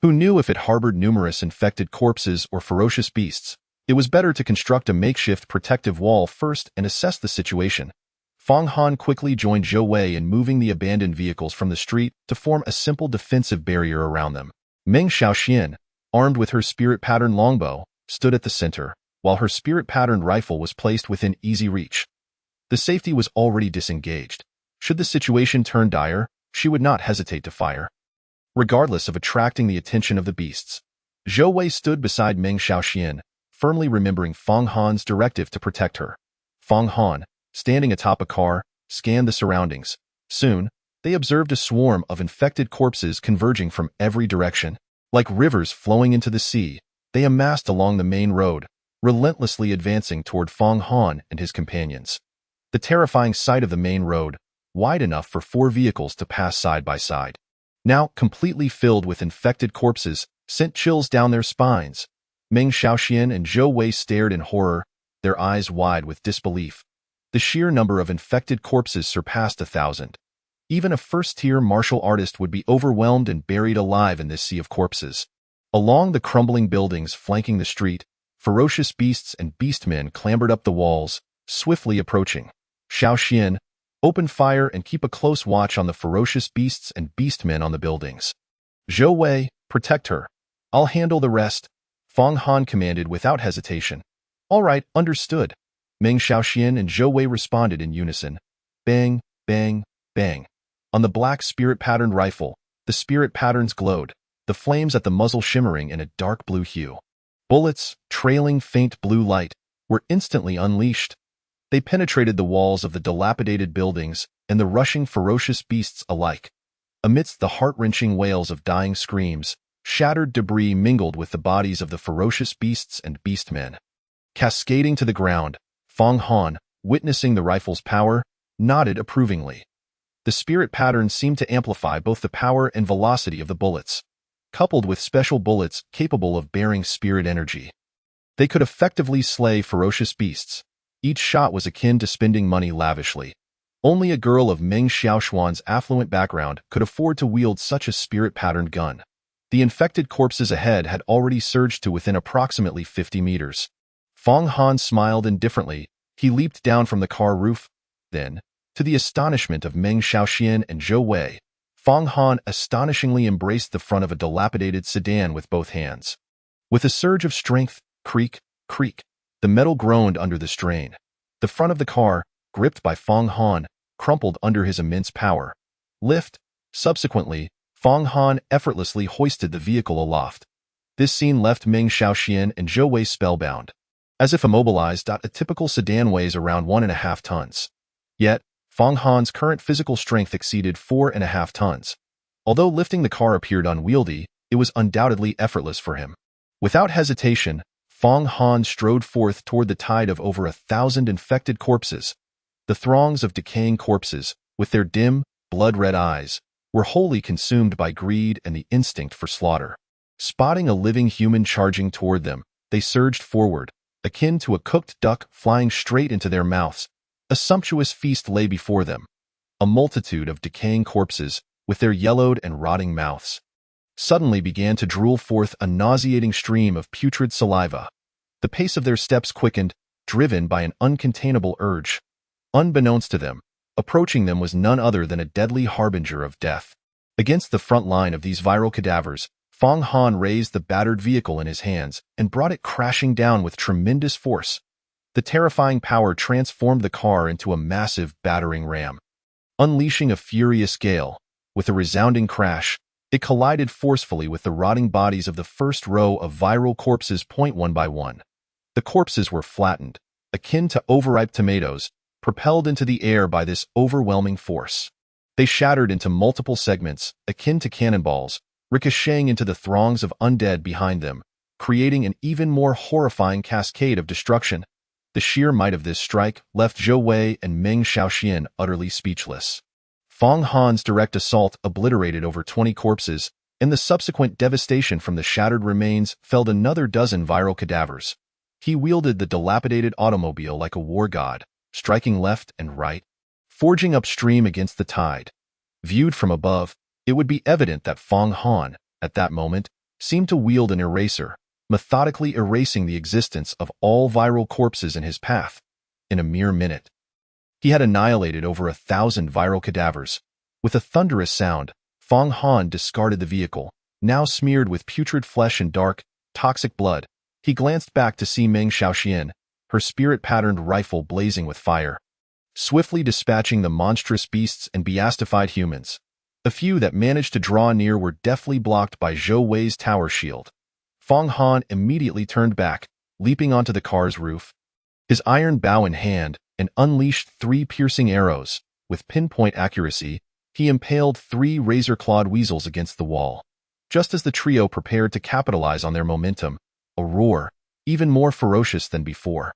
Who knew if it harbored numerous infected corpses or ferocious beasts? It was better to construct a makeshift protective wall first and assess the situation. Fang Han quickly joined Zhou Wei in moving the abandoned vehicles from the street to form a simple defensive barrier around them. Meng Xiaoxian, armed with her spirit-patterned longbow, stood at the center, while her spirit-patterned rifle was placed within easy reach. The safety was already disengaged. Should the situation turn dire, she would not hesitate to fire. Regardless of attracting the attention of the beasts, Zhou Wei stood beside Meng Xiaoxian, firmly remembering Fang Han's directive to protect her. Fang Han, standing atop a car, scanned the surroundings. Soon, they observed a swarm of infected corpses converging from every direction. Like rivers flowing into the sea, they amassed along the main road, relentlessly advancing toward Fang Han and his companions. The terrifying sight of the main road, wide enough for 4 vehicles to pass side by side, now completely filled with infected corpses, sent chills down their spines. Meng Xiaoxian and Zhou Wei stared in horror, their eyes wide with disbelief. The sheer number of infected corpses surpassed 1,000. Even a first-tier martial artist would be overwhelmed and buried alive in this sea of corpses. Along the crumbling buildings flanking the street, ferocious beasts and beastmen clambered up the walls, swiftly approaching. Xiaoxian, open fire and keep a close watch on the ferocious beasts and beastmen on the buildings. Zhou Wei, protect her. I'll handle the rest, Fang Han commanded without hesitation. All right, understood. Meng Xiaoxian and Zhou Wei responded in unison. Bang, bang, bang. On the black spirit-patterned rifle, the spirit patterns glowed, the flames at the muzzle shimmering in a dark blue hue. Bullets, trailing faint blue light, were instantly unleashed. They penetrated the walls of the dilapidated buildings and the rushing ferocious beasts alike. Amidst the heart-wrenching wails of dying screams, shattered debris mingled with the bodies of the ferocious beasts and beastmen. Cascading to the ground, Fang Han, witnessing the rifle's power, nodded approvingly. The spirit patterns seemed to amplify both the power and velocity of the bullets, coupled with special bullets capable of bearing spirit energy. They could effectively slay ferocious beasts. Each shot was akin to spending money lavishly. Only a girl of Meng Xiaoxuan's affluent background could afford to wield such a spirit-patterned gun. The infected corpses ahead had already surged to within approximately 50 meters. Fang Han smiled indifferently. He leaped down from the car roof. Then, to the astonishment of Meng Xiaoxian and Zhou Wei, Fang Han astonishingly embraced the front of a dilapidated sedan with both hands. With a surge of strength, creak, creak, the metal groaned under the strain. The front of the car, gripped by Fang Han, crumpled under his immense power. Lift. Subsequently, Fang Han effortlessly hoisted the vehicle aloft. This scene left Meng Xiaoxian and Zhou Wei spellbound. As if immobilized, a typical sedan weighs around 1.5 tons. Yet, Fang Han's current physical strength exceeded 4.5 tons. Although lifting the car appeared unwieldy, it was undoubtedly effortless for him. Without hesitation, Fang Han strode forth toward the tide of over 1,000 infected corpses. The throngs of decaying corpses, with their dim, blood-red eyes, were wholly consumed by greed and the instinct for slaughter. Spotting a living human charging toward them, they surged forward, akin to a cooked duck flying straight into their mouths. A sumptuous feast lay before them. A multitude of decaying corpses, with their yellowed and rotting mouths, suddenly began to drool forth a nauseating stream of putrid saliva. The pace of their steps quickened, driven by an uncontainable urge. Unbeknownst to them, approaching them was none other than a deadly harbinger of death. Against the front line of these viral cadavers, Fang Han raised the battered vehicle in his hands and brought it crashing down with tremendous force. The terrifying power transformed the car into a massive battering ram. Unleashing a furious gale, with a resounding crash, it collided forcefully with the rotting bodies of the first row of viral corpses. One by one. The corpses were flattened, akin to overripe tomatoes, propelled into the air by this overwhelming force. They shattered into multiple segments, akin to cannonballs, ricocheting into the throngs of undead behind them, creating an even more horrifying cascade of destruction. The sheer might of this strike left Zhou Wei and Meng Xiaoxian utterly speechless. Fang Han's direct assault obliterated over 20 corpses, and the subsequent devastation from the shattered remains felled another dozen viral cadavers. He wielded the dilapidated automobile like a war god, striking left and right, forging upstream against the tide. Viewed from above, it would be evident that Fong Han, at that moment, seemed to wield an eraser, methodically erasing the existence of all viral corpses in his path. In a mere minute, he had annihilated over 1,000 viral cadavers. With a thunderous sound, Fong Han discarded the vehicle, now smeared with putrid flesh and dark, toxic blood. He glanced back to see Meng Xiaoxian, her spirit-patterned rifle blazing with fire, swiftly dispatching the monstrous beasts and beastified humans. The few that managed to draw near were deftly blocked by Zhou Wei's tower shield. Fong Han immediately turned back, leaping onto the car's roof. His iron bow in hand, and unleashed 3 piercing arrows. With pinpoint accuracy, he impaled 3 razor-clawed weasels against the wall. Just as the trio prepared to capitalize on their momentum, a roar, even more ferocious than before,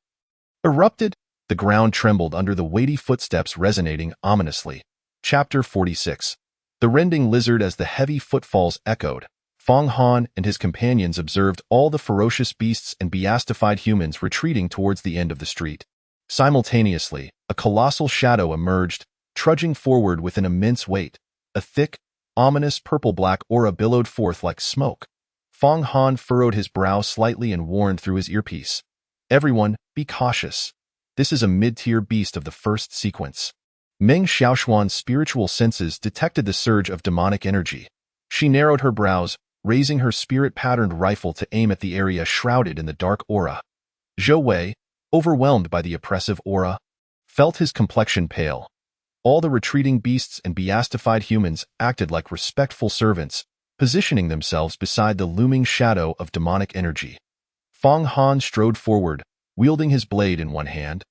erupted. The ground trembled under the weighty footsteps resonating ominously. Chapter 46. The rending lizard. As the heavy footfalls echoed, Fong Han and his companions observed all the ferocious beasts and beastified humans retreating towards the end of the street. Simultaneously, a colossal shadow emerged, trudging forward with an immense weight. A thick, ominous purple-black aura billowed forth like smoke. Fong Han furrowed his brow slightly and warned through his earpiece. "Everyone, be cautious. This is a mid-tier beast of the first sequence." Meng Xiaoxuan's spiritual senses detected the surge of demonic energy. She narrowed her brows, raising her spirit-patterned rifle to aim at the area shrouded in the dark aura. Zhou Wei, overwhelmed by the oppressive aura, felt his complexion pale. All the retreating beasts and beastified humans acted like respectful servants, positioning themselves beside the looming shadow of demonic energy. Fong Han strode forward, wielding his blade in one hand.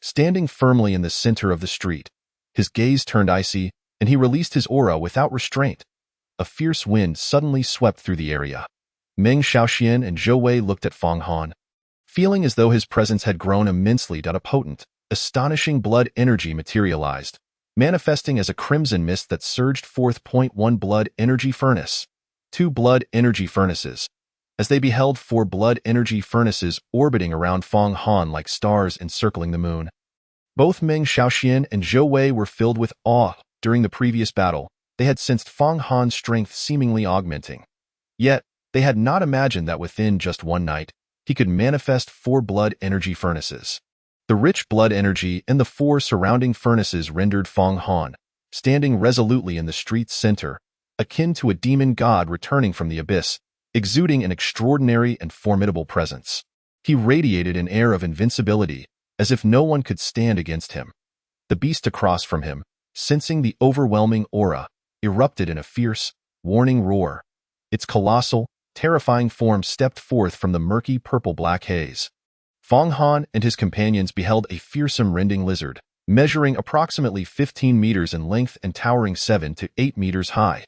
Standing firmly in the center of the street, his gaze turned icy, and he released his aura without restraint. A fierce wind suddenly swept through the area. Meng Xiaoxian and Zhou Wei looked at Fong Han, feeling as though his presence had grown immensely. A potent, astonishing blood energy materialized, manifesting as a crimson mist that surged forth. 1 blood energy furnace. 2 blood energy furnaces. As they beheld 4 blood energy furnaces orbiting around Fong Han like stars encircling the moon. Both Meng Xiaoxian and Zhou Wei were filled with awe. During the previous battle, they had sensed Fong Han's strength seemingly augmenting. Yet, they had not imagined that within just one night, he could manifest 4 blood energy furnaces. The rich blood energy in the 4 surrounding furnaces rendered Fong Han, standing resolutely in the street's center, akin to a demon god returning from the abyss, exuding an extraordinary and formidable presence. He radiated an air of invincibility, as if no one could stand against him. The beast across from him, sensing the overwhelming aura, erupted in a fierce, warning roar. Its colossal, terrifying form stepped forth from the murky purple-black haze. Fong Han and his companions beheld a fearsome rending lizard, measuring approximately 15 meters in length and towering 7 to 8 meters high.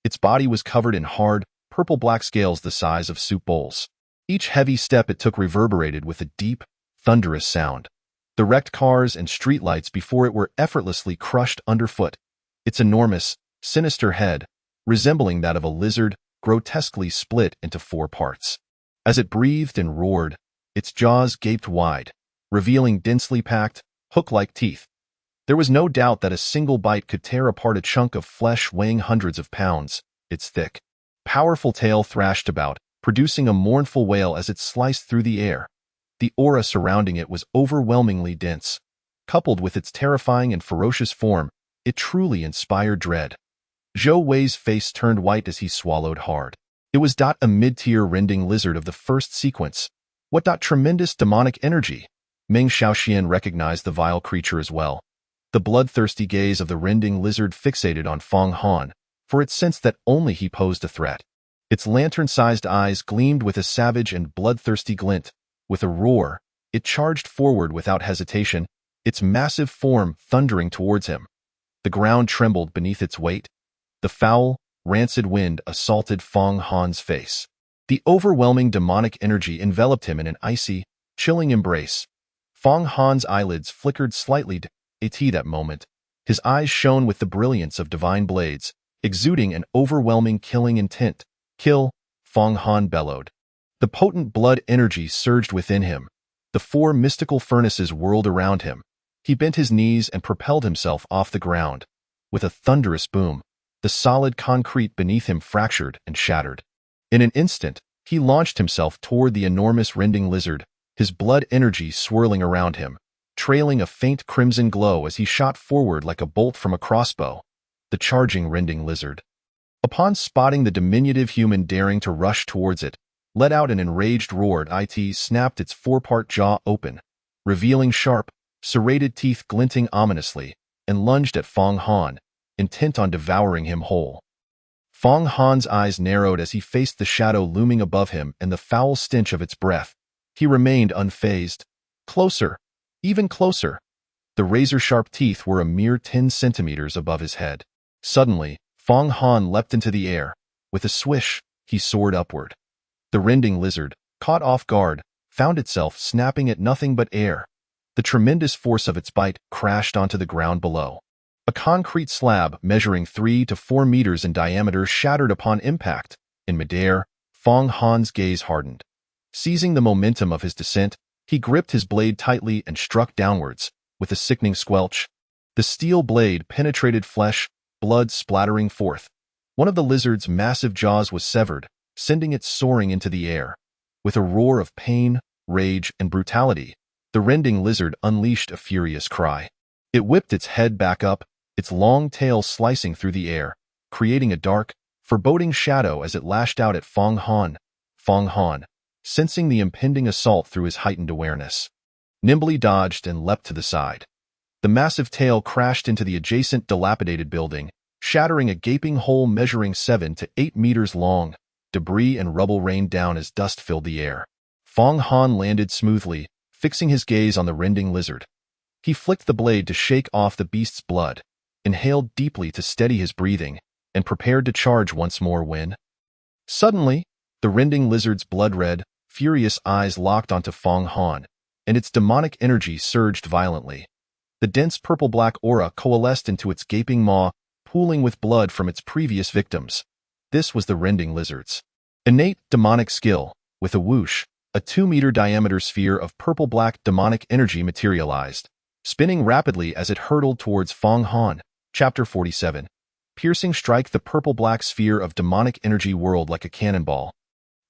Its body was covered in hard, purple-black scales the size of soup bowls. Each heavy step it took reverberated with a deep, thunderous sound. The wrecked cars and streetlights before it were effortlessly crushed underfoot. Its enormous, sinister head, resembling that of a lizard, grotesquely split into 4 parts. As it breathed and roared, its jaws gaped wide, revealing densely packed, hook-like teeth. There was no doubt that a single bite could tear apart a chunk of flesh weighing hundreds of pounds. Its thick, powerful tail thrashed about, producing a mournful wail as it sliced through the air. The aura surrounding it was overwhelmingly dense. Coupled with its terrifying and ferocious form, it truly inspired dread. Zhou Wei's face turned white as he swallowed hard. It was a mid-tier rending lizard of the first sequence. What tremendous demonic energy! Meng Xiaoxian recognized the vile creature as well. The bloodthirsty gaze of the rending lizard fixated on Fong Han, for it sensed that only he posed a threat. Its lantern-sized eyes gleamed with a savage and bloodthirsty glint. With a roar, it charged forward without hesitation, its massive form thundering towards him. The ground trembled beneath its weight. The foul, rancid wind assaulted Fong Han's face. The overwhelming demonic energy enveloped him in an icy, chilling embrace. Fong Han's eyelids flickered slightly at that moment. His eyes shone with the brilliance of divine blades, exuding an overwhelming killing intent. "Kill!" Fong Han bellowed. The potent blood energy surged within him. The 4 mystical furnaces whirled around him. He bent his knees and propelled himself off the ground. With a thunderous boom, the solid concrete beneath him fractured and shattered. In an instant, he launched himself toward the enormous rending lizard, his blood energy swirling around him, trailing a faint crimson glow as he shot forward like a bolt from a crossbow. The charging rending lizard, upon spotting the diminutive human daring to rush towards it, let out an enraged roar. It snapped its four-part jaw open, revealing sharp, serrated teeth glinting ominously, and lunged at Fong Han, intent on devouring him whole. Fong Han's eyes narrowed as he faced the shadow looming above him and the foul stench of its breath. He remained unfazed. Closer, even closer. The razor-sharp teeth were a mere 10 centimeters above his head. Suddenly, Fong Han leapt into the air. With a swish, he soared upward. The rending lizard, caught off guard, found itself snapping at nothing but air. The tremendous force of its bite crashed onto the ground below. A concrete slab measuring 3 to 4 meters in diameter shattered upon impact. In midair, Fong Han's gaze hardened. Seizing the momentum of his descent, he gripped his blade tightly and struck downwards. With a sickening squelch, the steel blade penetrated flesh, blood splattering forth. One of the lizard's massive jaws was severed, sending it soaring into the air. With a roar of pain, rage, and brutality, the rending lizard unleashed a furious cry. It whipped its head back up, its long tail slicing through the air, creating a dark, foreboding shadow as it lashed out at Fong Han. Fong Han, sensing the impending assault through his heightened awareness, nimbly dodged and leapt to the side. The massive tail crashed into the adjacent dilapidated building, shattering a gaping hole measuring 7 to 8 meters long. Debris and rubble rained down as dust filled the air. Fong Han landed smoothly, fixing his gaze on the rending lizard. He flicked the blade to shake off the beast's blood, inhaled deeply to steady his breathing, and prepared to charge once more when... Suddenly, the rending lizard's blood-red, furious eyes locked onto Fong Han, and its demonic energy surged violently. The dense purple-black aura coalesced into its gaping maw, pooling with blood from its previous victims. This was the rending lizard's innate demonic skill. With a whoosh, a 2-meter diameter sphere of purple-black demonic energy materialized, spinning rapidly as it hurtled towards Fong Han. Chapter 47. Piercing strike. The purple-black sphere of demonic energy whirled like a cannonball,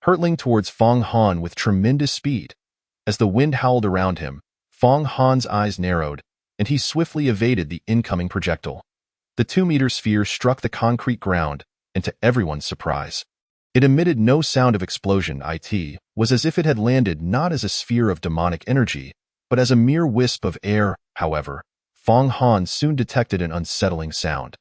hurtling towards Fong Han with tremendous speed. As the wind howled around him, Fong Han's eyes narrowed, and he swiftly evaded the incoming projectile. The 2-meter sphere struck the concrete ground, and to everyone's surprise, it emitted no sound of explosion. It was as if it had landed not as a sphere of demonic energy, but as a mere wisp of air. However, Fong Han soon detected an unsettling sound.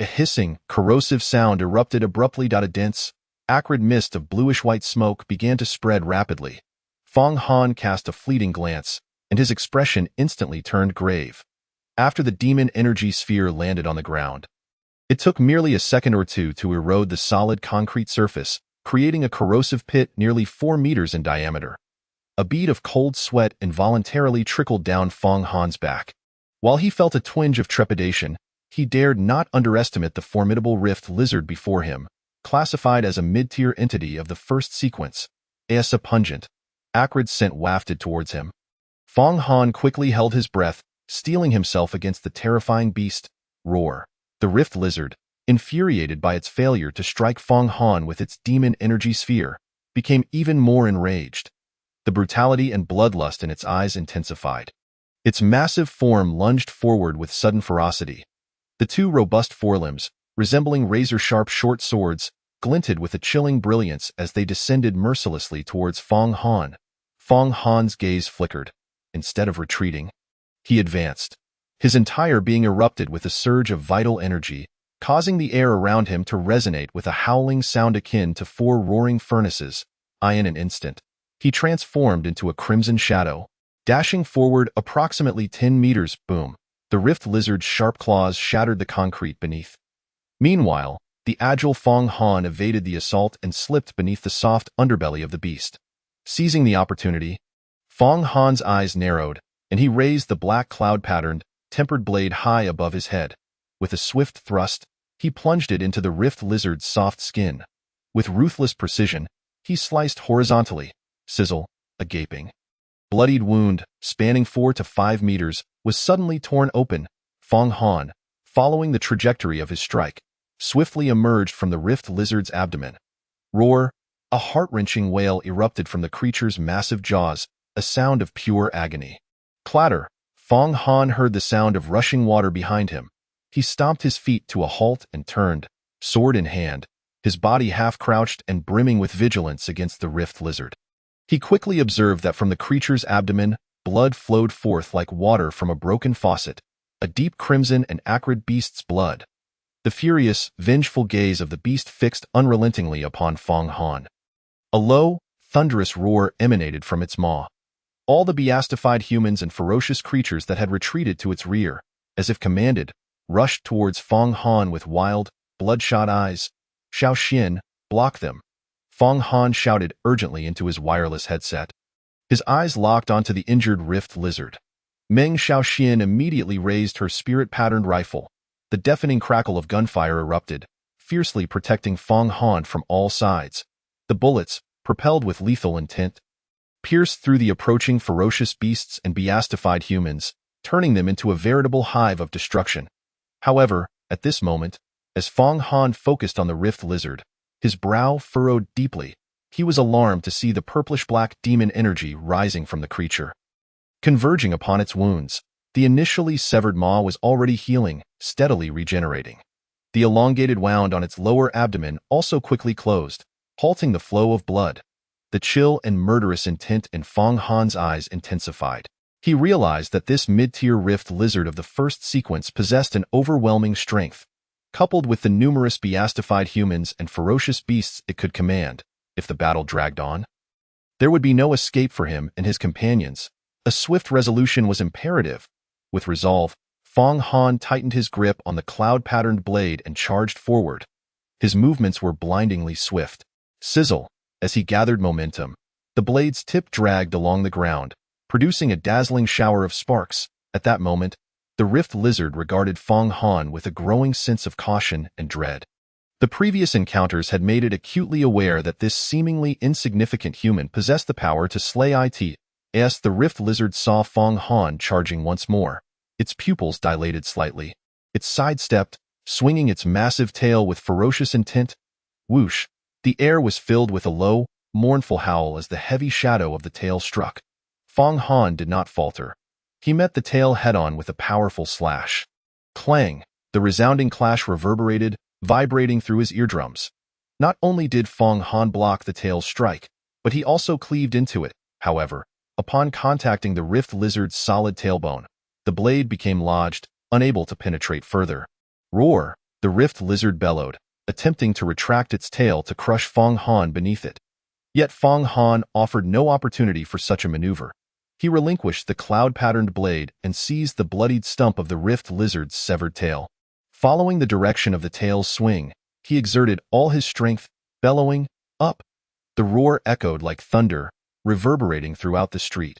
A hissing, corrosive sound erupted abruptly. A dense, acrid mist of bluish-white smoke began to spread rapidly. Fong Han cast a fleeting glance, and his expression instantly turned grave. After the demon energy sphere landed on the ground, it took merely a second or two to erode the solid concrete surface, creating a corrosive pit nearly 4 meters in diameter. A bead of cold sweat involuntarily trickled down Fong Han's back. While he felt a twinge of trepidation, he dared not underestimate the formidable rift lizard before him, classified as a mid-tier entity of the first sequence. A pungent, acrid scent wafted towards him. Fong Han quickly held his breath, steeling himself against the terrifying beast. Roar. The rift lizard, infuriated by its failure to strike Fong Han with its demon energy sphere, became even more enraged. The brutality and bloodlust in its eyes intensified. Its massive form lunged forward with sudden ferocity. The 2 robust forelimbs, resembling razor-sharp short swords, glinted with a chilling brilliance as they descended mercilessly towards Fong Han. Fong Han's gaze flickered. Instead of retreating, he advanced. His entire being erupted with a surge of vital energy, causing the air around him to resonate with a howling sound akin to 4 roaring furnaces. In an instant, he transformed into a crimson shadow, dashing forward approximately 10 meters. Boom. The rift lizard's sharp claws shattered the concrete beneath. Meanwhile, the agile Fong Han evaded the assault and slipped beneath the soft underbelly of the beast. Seizing the opportunity, Fong Han's eyes narrowed, and he raised the black cloud-patterned, tempered blade high above his head. With a swift thrust, he plunged it into the rift lizard's soft skin. With ruthless precision, he sliced horizontally. Sizzle, a gaping, bloodied wound, spanning 4 to 5 meters, was suddenly torn open. Fong Han, following the trajectory of his strike, swiftly emerged from the rift lizard's abdomen. Roar! A heart-wrenching wail erupted from the creature's massive jaws, a sound of pure agony. Clatter! Fong Han heard the sound of rushing water behind him. He stomped his feet to a halt and turned, sword in hand, his body half-crouched and brimming with vigilance against the rift lizard. He quickly observed that from the creature's abdomen, blood flowed forth like water from a broken faucet, a deep crimson and acrid beast's blood. The furious, vengeful gaze of the beast fixed unrelentingly upon Fong Han. A low, thunderous roar emanated from its maw. All the beastified humans and ferocious creatures that had retreated to its rear, as if commanded, rushed towards Fong Han with wild, bloodshot eyes. Xiao Xian, block them. Fong Han shouted urgently into his wireless headset. His eyes locked onto the injured rift lizard. Meng Xiaoxian immediately raised her spirit-patterned rifle. The deafening crackle of gunfire erupted, fiercely protecting Fong Han from all sides. The bullets, propelled with lethal intent, pierced through the approaching ferocious beasts and beastified humans, turning them into a veritable hive of destruction. However, at this moment, as Fong Han focused on the rift lizard, his brow furrowed deeply. He was alarmed to see the purplish-black demon energy rising from the creature. Converging upon its wounds, the initially severed maw was already healing, steadily regenerating. The elongated wound on its lower abdomen also quickly closed, halting the flow of blood. The chill and murderous intent in Fong Han's eyes intensified. He realized that this mid-tier rift lizard of the first sequence possessed an overwhelming strength, coupled with the numerous beastified humans and ferocious beasts it could command. If the battle dragged on, there would be no escape for him and his companions. A swift resolution was imperative. With resolve, Fong Han tightened his grip on the cloud-patterned blade and charged forward. His movements were blindingly swift. Sizzle! As he gathered momentum, the blade's tip dragged along the ground, producing a dazzling shower of sparks. At that moment, the rift lizard regarded Fong Han with a growing sense of caution and dread. The previous encounters had made it acutely aware that this seemingly insignificant human possessed the power to slay it. As the rift lizard saw Fong Han charging once more, its pupils dilated slightly. It sidestepped, swinging its massive tail with ferocious intent. Whoosh! The air was filled with a low, mournful howl as the heavy shadow of the tail struck. Fong Han did not falter. He met the tail head-on with a powerful slash. Clang! The resounding clash reverberated, vibrating through his eardrums. Not only did Fong Han block the tail's strike, but he also cleaved into it. However, upon contacting the rift lizard's solid tailbone, the blade became lodged, unable to penetrate further. Roar! The rift lizard bellowed, attempting to retract its tail to crush Fong Han beneath it. Yet Fong Han offered no opportunity for such a maneuver. He relinquished the cloud-patterned blade and seized the bloodied stump of the rift lizard's severed tail. Following the direction of the tail's swing, he exerted all his strength, bellowing, up. The roar echoed like thunder, reverberating throughout the street.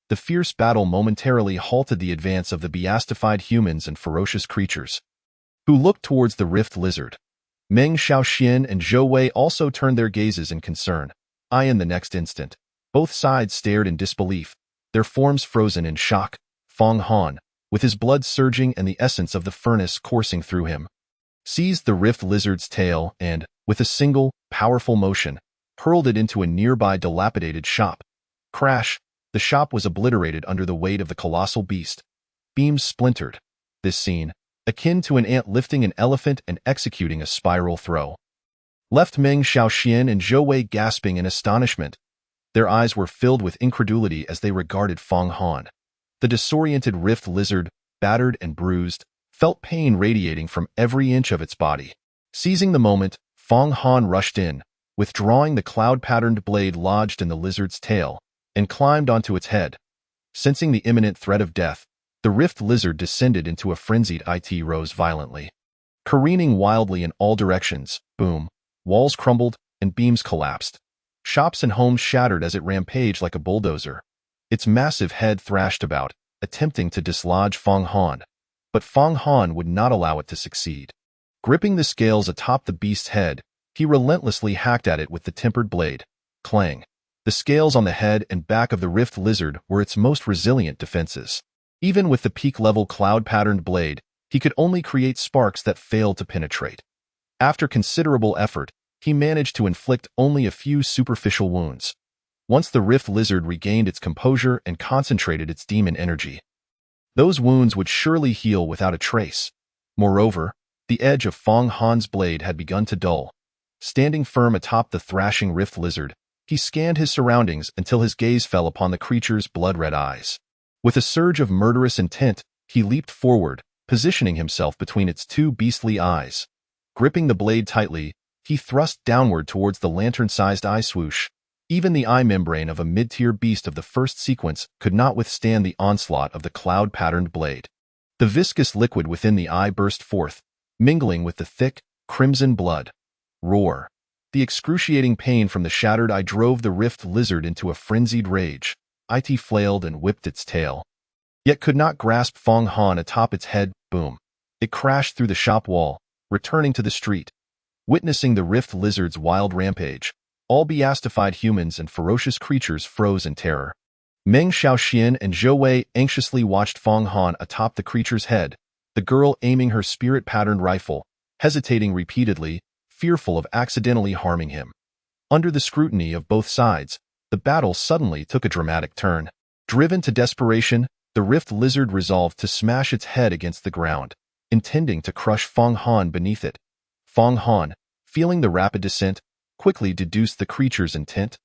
The fierce battle momentarily halted the advance of the beastified humans and ferocious creatures, who looked towards the rift lizard. Meng Xiaoxian and Zhou Wei also turned their gazes in concern. In the next instant, both sides stared in disbelief, their forms frozen in shock. Fong Han, with his blood surging and the essence of the furnace coursing through him, seized the rift lizard's tail and, with a single, powerful motion, hurled it into a nearby dilapidated shop. Crash! The shop was obliterated under the weight of the colossal beast. Beams splintered. This scene, akin to an ant lifting an elephant and executing a spiral throw, left Meng Xiaoxian and Zhou Wei gasping in astonishment. Their eyes were filled with incredulity as they regarded Fong Han. The disoriented rift lizard, battered and bruised, felt pain radiating from every inch of its body. Seizing the moment, Fong Han rushed in, withdrawing the cloud-patterned blade lodged in the lizard's tail, and climbed onto its head. Sensing the imminent threat of death, the rift lizard descended into a frenzied it rose violently. Careening wildly in all directions, boom, walls crumbled and beams collapsed. Shops and homes shattered as it rampaged like a bulldozer. Its massive head thrashed about, attempting to dislodge Fong Han. But Fong Han would not allow it to succeed. Gripping the scales atop the beast's head, he relentlessly hacked at it with the tempered blade. Clang! The scales on the head and back of the rift lizard were its most resilient defenses. Even with the peak-level cloud-patterned blade, he could only create sparks that failed to penetrate. After considerable effort, he managed to inflict only a few superficial wounds. Once the Rift Lizard regained its composure and concentrated its demon energy, those wounds would surely heal without a trace. Moreover, the edge of Fong Han's blade had begun to dull. Standing firm atop the thrashing Rift Lizard, he scanned his surroundings until his gaze fell upon the creature's blood-red eyes. With a surge of murderous intent, he leaped forward, positioning himself between its two beastly eyes. Gripping the blade tightly, he thrust downward towards the lantern-sized eye swoosh. Even the eye membrane of a mid-tier beast of the first sequence could not withstand the onslaught of the cloud-patterned blade. The viscous liquid within the eye burst forth, mingling with the thick, crimson blood. Roar. The excruciating pain from the shattered eye drove the Rift Lizard into a frenzied rage. It flailed and whipped its tail, yet could not grasp Fong Han atop its head. Boom. It crashed through the shop wall, returning to the street. Witnessing the Rift Lizard's wild rampage, all beastified humans and ferocious creatures froze in terror. Meng Xiaoxian and Zhou Wei anxiously watched Fong Han atop the creature's head, the girl aiming her spirit-patterned rifle, hesitating repeatedly, fearful of accidentally harming him. Under the scrutiny of both sides, the battle suddenly took a dramatic turn. Driven to desperation, the Rift Lizard resolved to smash its head against the ground, intending to crush Fong Han beneath it. Fong Han, feeling the rapid descent, quickly deduced the creature's intent.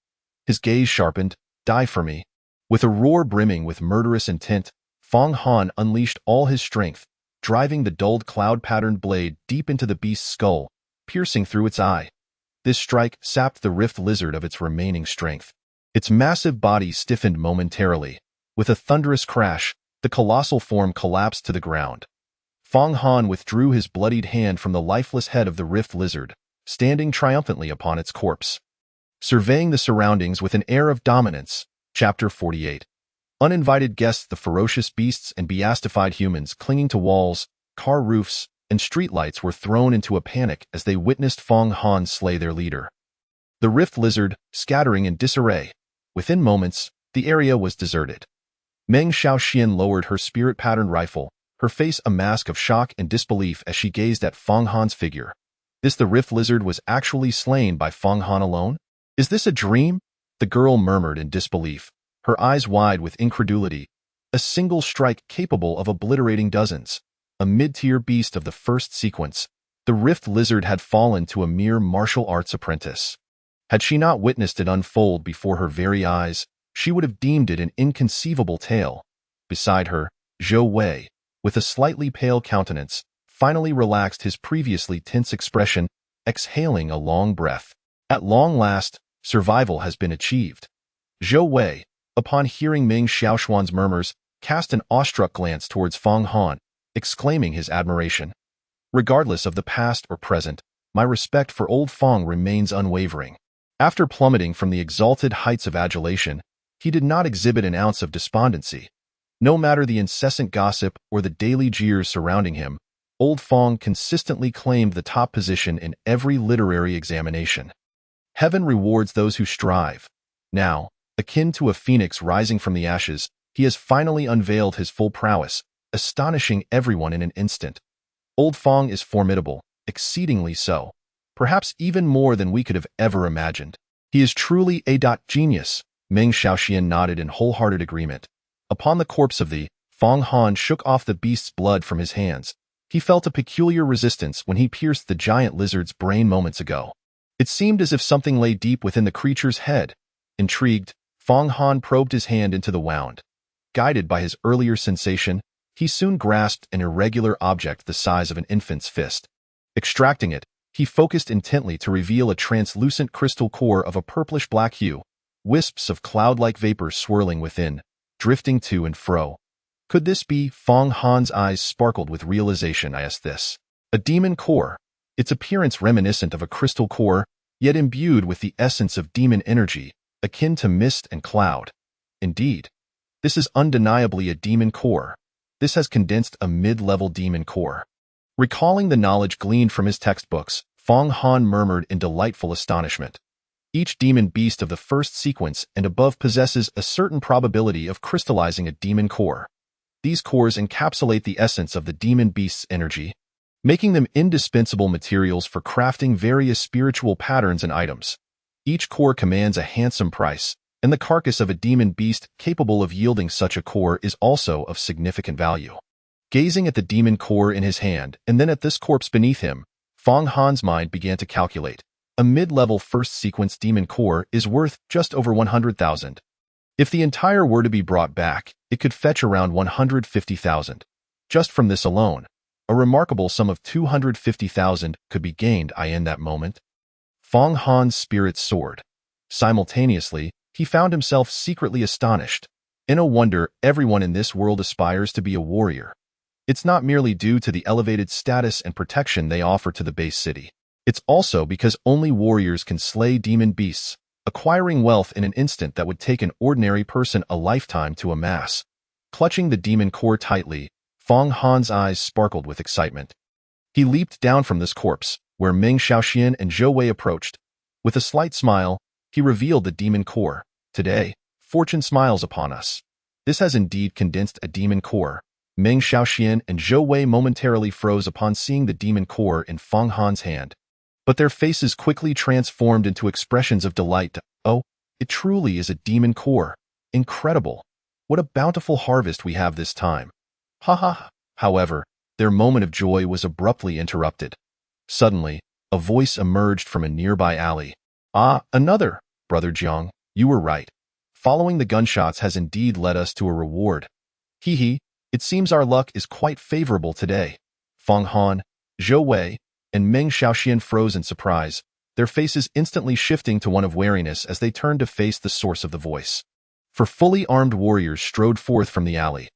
His gaze sharpened. Die for me. With a roar brimming with murderous intent, Fong Han unleashed all his strength, driving the dulled cloud-patterned blade deep into the beast's skull, piercing through its eye. This strike sapped the Rift Lizard of its remaining strength. Its massive body stiffened momentarily. With a thunderous crash, the colossal form collapsed to the ground. Fong Han withdrew his bloodied hand from the lifeless head of the Rift Lizard, standing triumphantly upon its corpse. Surveying the surroundings with an air of dominance. Chapter 48. Uninvited guests. The ferocious beasts and beastified humans clinging to walls, car roofs, and streetlights were thrown into a panic as they witnessed Fong Han slay their leader. The Rift Lizard, scattering in disarray. Within moments, the area was deserted. Meng Xiaoxian lowered her spirit-patterned rifle, her face a mask of shock and disbelief as she gazed at Fong Han's figure. The Rift Lizard was actually slain by Fong Han alone? Is this a dream? The girl murmured in disbelief, her eyes wide with incredulity. A single strike capable of obliterating dozens. A mid-tier beast of the first sequence. The Rift Lizard had fallen to a mere martial arts apprentice. Had she not witnessed it unfold before her very eyes, she would have deemed it an inconceivable tale. Beside her, Zhou Wei, with a slightly pale countenance, finally relaxed his previously tense expression, exhaling a long breath. At long last, survival has been achieved. Zhou Wei, upon hearing Meng Xiaoxuan's murmurs, cast an awestruck glance towards Fong Han, exclaiming his admiration. Regardless of the past or present, my respect for old Fong remains unwavering. After plummeting from the exalted heights of adulation, he did not exhibit an ounce of despondency. No matter the incessant gossip or the daily jeers surrounding him, Old Fong consistently claimed the top position in every literary examination. Heaven rewards those who strive. Now, akin to a phoenix rising from the ashes, he has finally unveiled his full prowess, astonishing everyone in an instant. Old Fong is formidable, exceedingly so, perhaps even more than we could have ever imagined. He is truly a genius. Meng Xiaoxian nodded in wholehearted agreement. Upon the corpse of the Fong Han shook off the beast's blood from his hands. He felt a peculiar resistance when he pierced the giant lizard's brain moments ago. It seemed as if something lay deep within the creature's head. Intrigued, Fong Han probed his hand into the wound. Guided by his earlier sensation, he soon grasped an irregular object the size of an infant's fist. Extracting it, he focused intently to reveal a translucent crystal core of a purplish-black hue, wisps of cloud-like vapor swirling within, drifting to and fro. Could this be? Fong Han's eyes sparkled with realization. A demon core, its appearance reminiscent of a crystal core, yet imbued with the essence of demon energy, akin to mist and cloud. Indeed, this is undeniably a demon core. This has condensed a mid-level demon core. Recalling the knowledge gleaned from his textbooks, Fong Han murmured in delightful astonishment. Each demon beast of the first sequence and above possesses a certain probability of crystallizing a demon core. These cores encapsulate the essence of the demon beast's energy, making them indispensable materials for crafting various spiritual patterns and items. Each core commands a handsome price, and the carcass of a demon beast capable of yielding such a core is also of significant value. Gazing at the demon core in his hand and then at this corpse beneath him, Fong Han's mind began to calculate. A mid-level first sequence demon core is worth just over 100,000. If the entire were to be brought back, it could fetch around 150,000. Just from this alone, a remarkable sum of 250,000 could be gained in that moment. Fong Han's spirits soared. Simultaneously, he found himself secretly astonished. No wonder everyone in this world aspires to be a warrior. It's not merely due to the elevated status and protection they offer to the base city. It's also because only warriors can slay demon beasts, acquiring wealth in an instant that would take an ordinary person a lifetime to amass. Clutching the demon core tightly, Fong Han's eyes sparkled with excitement. He leaped down from this corpse, where Meng Xiaoxian and Zhou Wei approached. With a slight smile, he revealed the demon core. Today, fortune smiles upon us. This has indeed condensed a demon core. Meng Xiaoxian and Zhou Wei momentarily froze upon seeing the demon core in Fong Han's hand. But their faces quickly transformed into expressions of delight. Oh, it truly is a demon core. Incredible. What a bountiful harvest we have this time. Ha ha. However, their moment of joy was abruptly interrupted. Suddenly, a voice emerged from a nearby alley. Ah, another. Brother Jiang, you were right. Following the gunshots has indeed led us to a reward. Hee hee, it seems our luck is quite favorable today. Fong Han, Zhou Wei, and Meng Xiaoxian froze in surprise, their faces instantly shifting to one of wariness as they turned to face the source of the voice. For fully armed warriors strode forth from the alley.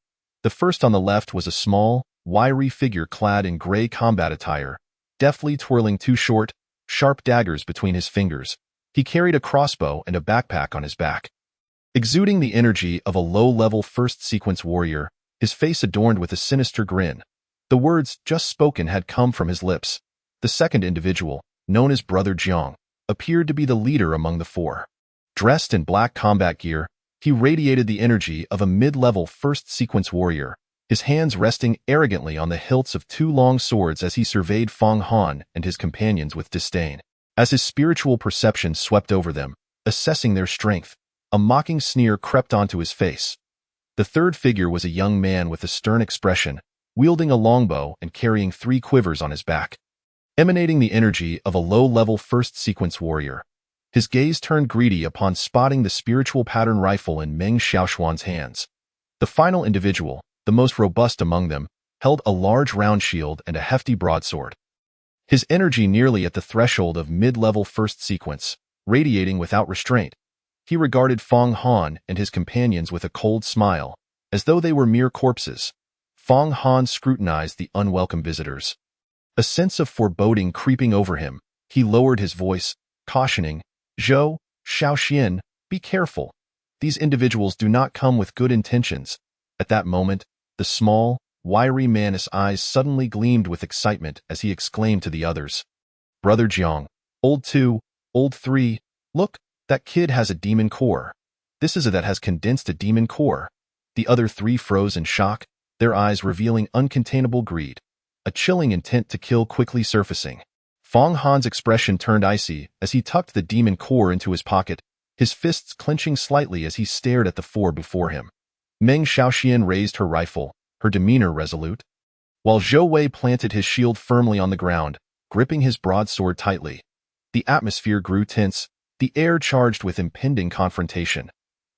The first on the left was a small, wiry figure clad in gray combat attire, deftly twirling two short, sharp daggers between his fingers. He carried a crossbow and a backpack on his back. Exuding the energy of a low-level first-sequence warrior, his face adorned with a sinister grin. The words just spoken had come from his lips. The second individual, known as Brother Jiang, appeared to be the leader among the four. Dressed in black combat gear, he radiated the energy of a mid-level first-sequence warrior, his hands resting arrogantly on the hilts of two long swords as he surveyed Fong Han and his companions with disdain. As his spiritual perception swept over them, assessing their strength, a mocking sneer crept onto his face. The third figure was a young man with a stern expression, wielding a longbow and carrying 3 quivers on his back. Emanating the energy of a low-level first-sequence warrior, his gaze turned greedy upon spotting the spiritual pattern rifle in Meng Xiaoxuan's hands. The final individual, the most robust among them, held a large round shield and a hefty broadsword. His energy nearly at the threshold of mid-level first sequence, radiating without restraint. He regarded Fong Han and his companions with a cold smile, as though they were mere corpses. Fong Han scrutinized the unwelcome visitors. A sense of foreboding creeping over him, he lowered his voice, cautioning, Zhou, Xiaoxian, be careful. These individuals do not come with good intentions. At that moment, the small, wiry man's eyes suddenly gleamed with excitement as he exclaimed to the others. Brother Jiang, Old 2, Old 3, look, that kid has a demon core. This is that has condensed a demon core. The other 3 froze in shock, their eyes revealing uncontainable greed. A chilling intent to kill quickly surfacing. Fong Han's expression turned icy as he tucked the demon core into his pocket, his fists clenching slightly as he stared at the 4 before him. Meng Xiaoxian raised her rifle, her demeanor resolute, while Zhou Wei planted his shield firmly on the ground, gripping his broadsword tightly. The atmosphere grew tense, the air charged with impending confrontation.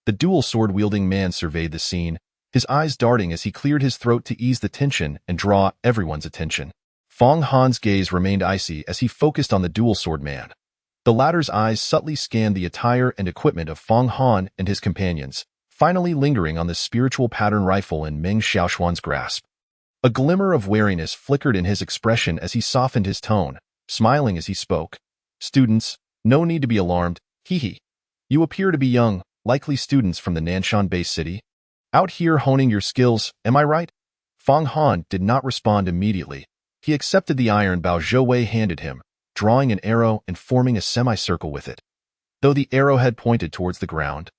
The dual sword-wielding man surveyed the scene, his eyes darting as he cleared his throat to ease the tension and draw everyone's attention. Fong Han's gaze remained icy as he focused on the dual sword man. The latter's eyes subtly scanned the attire and equipment of Fong Han and his companions, finally lingering on the spiritual pattern rifle in Meng Xiaoxuan's grasp. A glimmer of wariness flickered in his expression as he softened his tone, smiling as he spoke. Students, no need to be alarmed, hee. You appear to be young, likely students from the Nanshan base city. Out here honing your skills, am I right? Fong Han did not respond immediately. He accepted the iron bow Zhou Wei handed him, drawing an arrow and forming a semicircle with it. Though the arrowhead pointed towards the ground,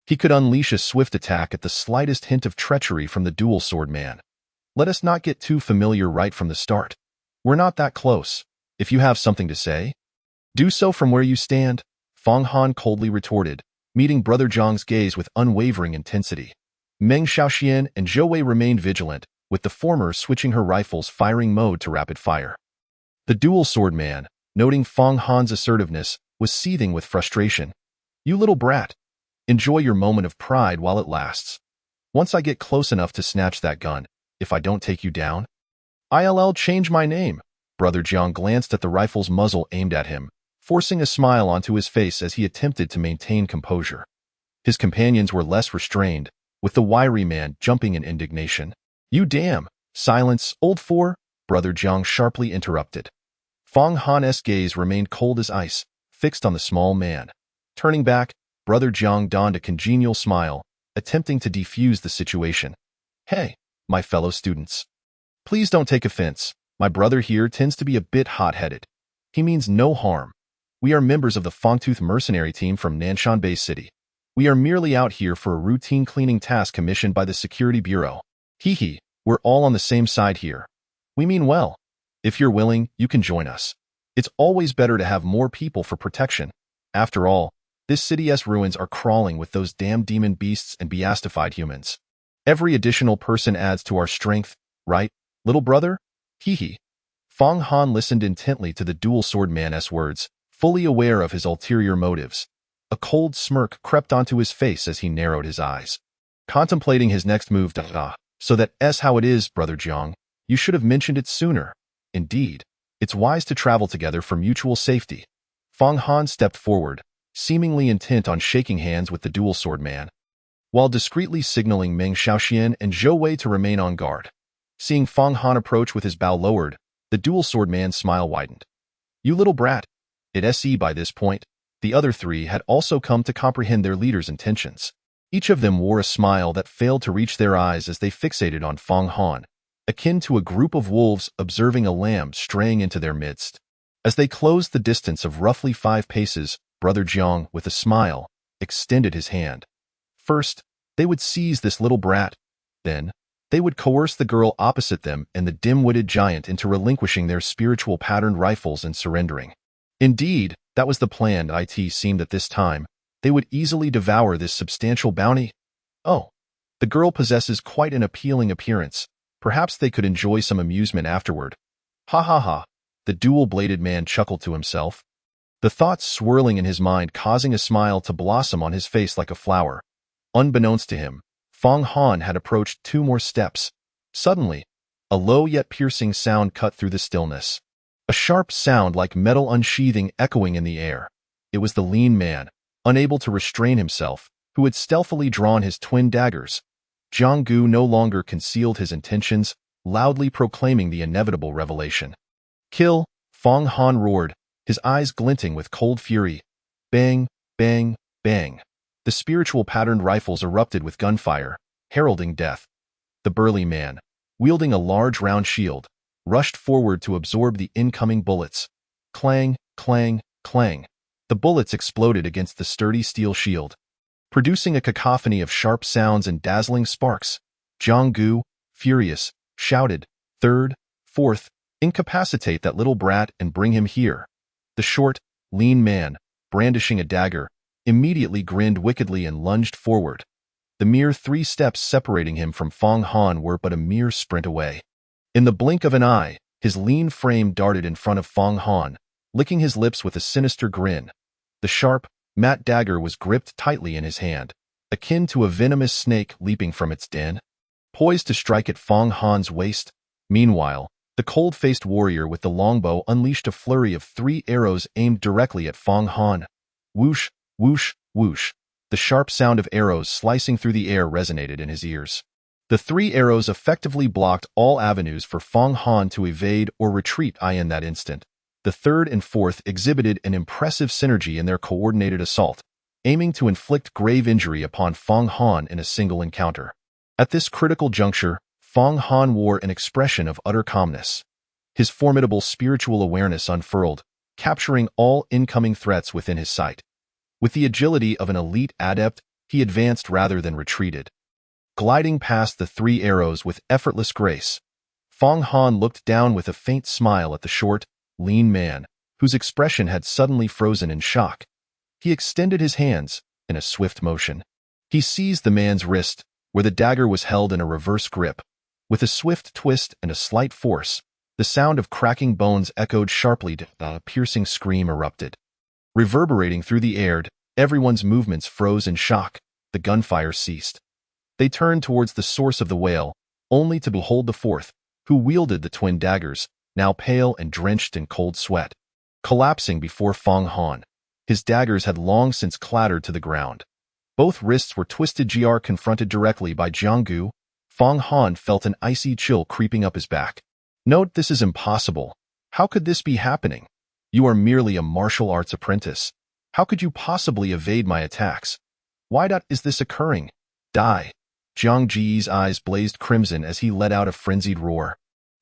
He could unleash a swift attack at the slightest hint of treachery from the dual sword man. Let us not get too familiar right from the start. We're not that close. If you have something to say, do so from where you stand, Fang Han coldly retorted, meeting Brother Zhang's gaze with unwavering intensity. Meng Xiaoxian and Zhou Wei remained vigilant, with the former switching her rifle's firing mode to rapid fire. The dual sword man, noting Fang Han's assertiveness, was seething with frustration. You little brat. Enjoy your moment of pride while it lasts. Once I get close enough to snatch that gun, if I don't take you down, I'll change my name. Brother Jiang glanced at the rifle's muzzle aimed at him, forcing a smile onto his face as he attempted to maintain composure. His companions were less restrained, with the wiry man jumping in indignation. You damn! Silence, old four! Brother Jiang sharply interrupted. Fang Han's gaze remained cold as ice, fixed on the small man. Turning back, Brother Jiang donned a congenial smile, attempting to defuse the situation. Hey, my fellow students. Please don't take offense. My brother here tends to be a bit hot-headed. He means no harm. We are members of the Fangtooth mercenary team from Nanshan Bay City. We are merely out here for a routine cleaning task commissioned by the Security Bureau. Hee, we're all on the same side here. We mean well. If you're willing, you can join us. It's always better to have more people for protection. After all, this city's ruins are crawling with those damn demon beasts and beastified humans. Every additional person adds to our strength, right, little brother? Hee. Fang Han listened intently to the dual sword man's words, fully aware of his ulterior motives. A cold smirk crept onto his face as he narrowed his eyes. Contemplating his next move, so that's how it is, Brother Jiang. You should have mentioned it sooner. Indeed, it's wise to travel together for mutual safety. Fang Han stepped forward, seemingly intent on shaking hands with the dual sword man, while discreetly signaling Meng Xiaoxian and Zhou Wei to remain on guard. Seeing Fang Han approach with his bow lowered, the dual sword man's smile widened. You little brat. By this point, the other three had also come to comprehend their leader's intentions. Each of them wore a smile that failed to reach their eyes as they fixated on Fang Han, akin to a group of wolves observing a lamb straying into their midst. As they closed the distance of roughly 5 paces, Brother Jiang, with a smile, extended his hand. First, they would seize this little brat. Then, they would coerce the girl opposite them and the dim-witted giant into relinquishing their spiritual patterned rifles and surrendering. Indeed, that was the plan. It seemed at this time, they would easily devour this substantial bounty. Oh, the girl possesses quite an appealing appearance. Perhaps they could enjoy some amusement afterward. Ha, the dual-bladed man chuckled to himself, the thoughts swirling in his mind causing a smile to blossom on his face like a flower. Unbeknownst to him, Fang Han had approached 2 more steps. Suddenly, a low yet piercing sound cut through the stillness. A sharp sound like metal unsheathing echoing in the air. It was the lean man, unable to restrain himself, who had stealthily drawn his twin daggers. Jiang Gu no longer concealed his intentions, loudly proclaiming the inevitable revelation. Kill! Fang Han roared, his eyes glinting with cold fury. Bang, bang, bang. The spiritual patterned rifles erupted with gunfire, heralding death. The burly man, wielding a large round shield, rushed forward to absorb the incoming bullets. Clang, clang, clang. The bullets exploded against the sturdy steel shield, producing a cacophony of sharp sounds and dazzling sparks. Jiang Gu, furious, shouted, "Third, fourth, incapacitate that little brat and bring him here." The short, lean man, brandishing a dagger, immediately grinned wickedly and lunged forward. The mere 3 steps separating him from Fang Han were but a mere sprint away. In the blink of an eye, his lean frame darted in front of Fang Han, licking his lips with a sinister grin. The sharp, matte dagger was gripped tightly in his hand, akin to a venomous snake leaping from its den, poised to strike at Fang Han's waist. Meanwhile, the cold-faced warrior with the longbow unleashed a flurry of 3 arrows aimed directly at Fang Han. Whoosh, whoosh, whoosh. The sharp sound of arrows slicing through the air resonated in his ears. The 3 arrows effectively blocked all avenues for Fang Han to evade or retreat. In that instant, the third and fourth exhibited an impressive synergy in their coordinated assault, aiming to inflict grave injury upon Fang Han in a single encounter. At this critical juncture, Fang Han wore an expression of utter calmness. His formidable spiritual awareness unfurled, capturing all incoming threats within his sight. With the agility of an elite adept, he advanced rather than retreated. Gliding past the 3 arrows with effortless grace, Fong Han looked down with a faint smile at the short, lean man, whose expression had suddenly frozen in shock. He extended his hands in a swift motion. He seized the man's wrist, where the dagger was held in a reverse grip. With a swift twist and a slight force, the sound of cracking bones echoed sharply. A piercing scream erupted. Reverberating through the air, everyone's movements froze in shock. The gunfire ceased. They turned towards the source of the wail, only to behold the fourth, who wielded the twin daggers, now pale and drenched in cold sweat, collapsing before Fong Han. His daggers had long since clattered to the ground. Both wrists were twisted. Confronted directly by Jiang Gu, Fong Han felt an icy chill creeping up his back. Note, this is impossible. How could this be happening? You are merely a martial arts apprentice. How could you possibly evade my attacks? Why is this occurring? Die. Jiang Ji's eyes blazed crimson as he let out a frenzied roar.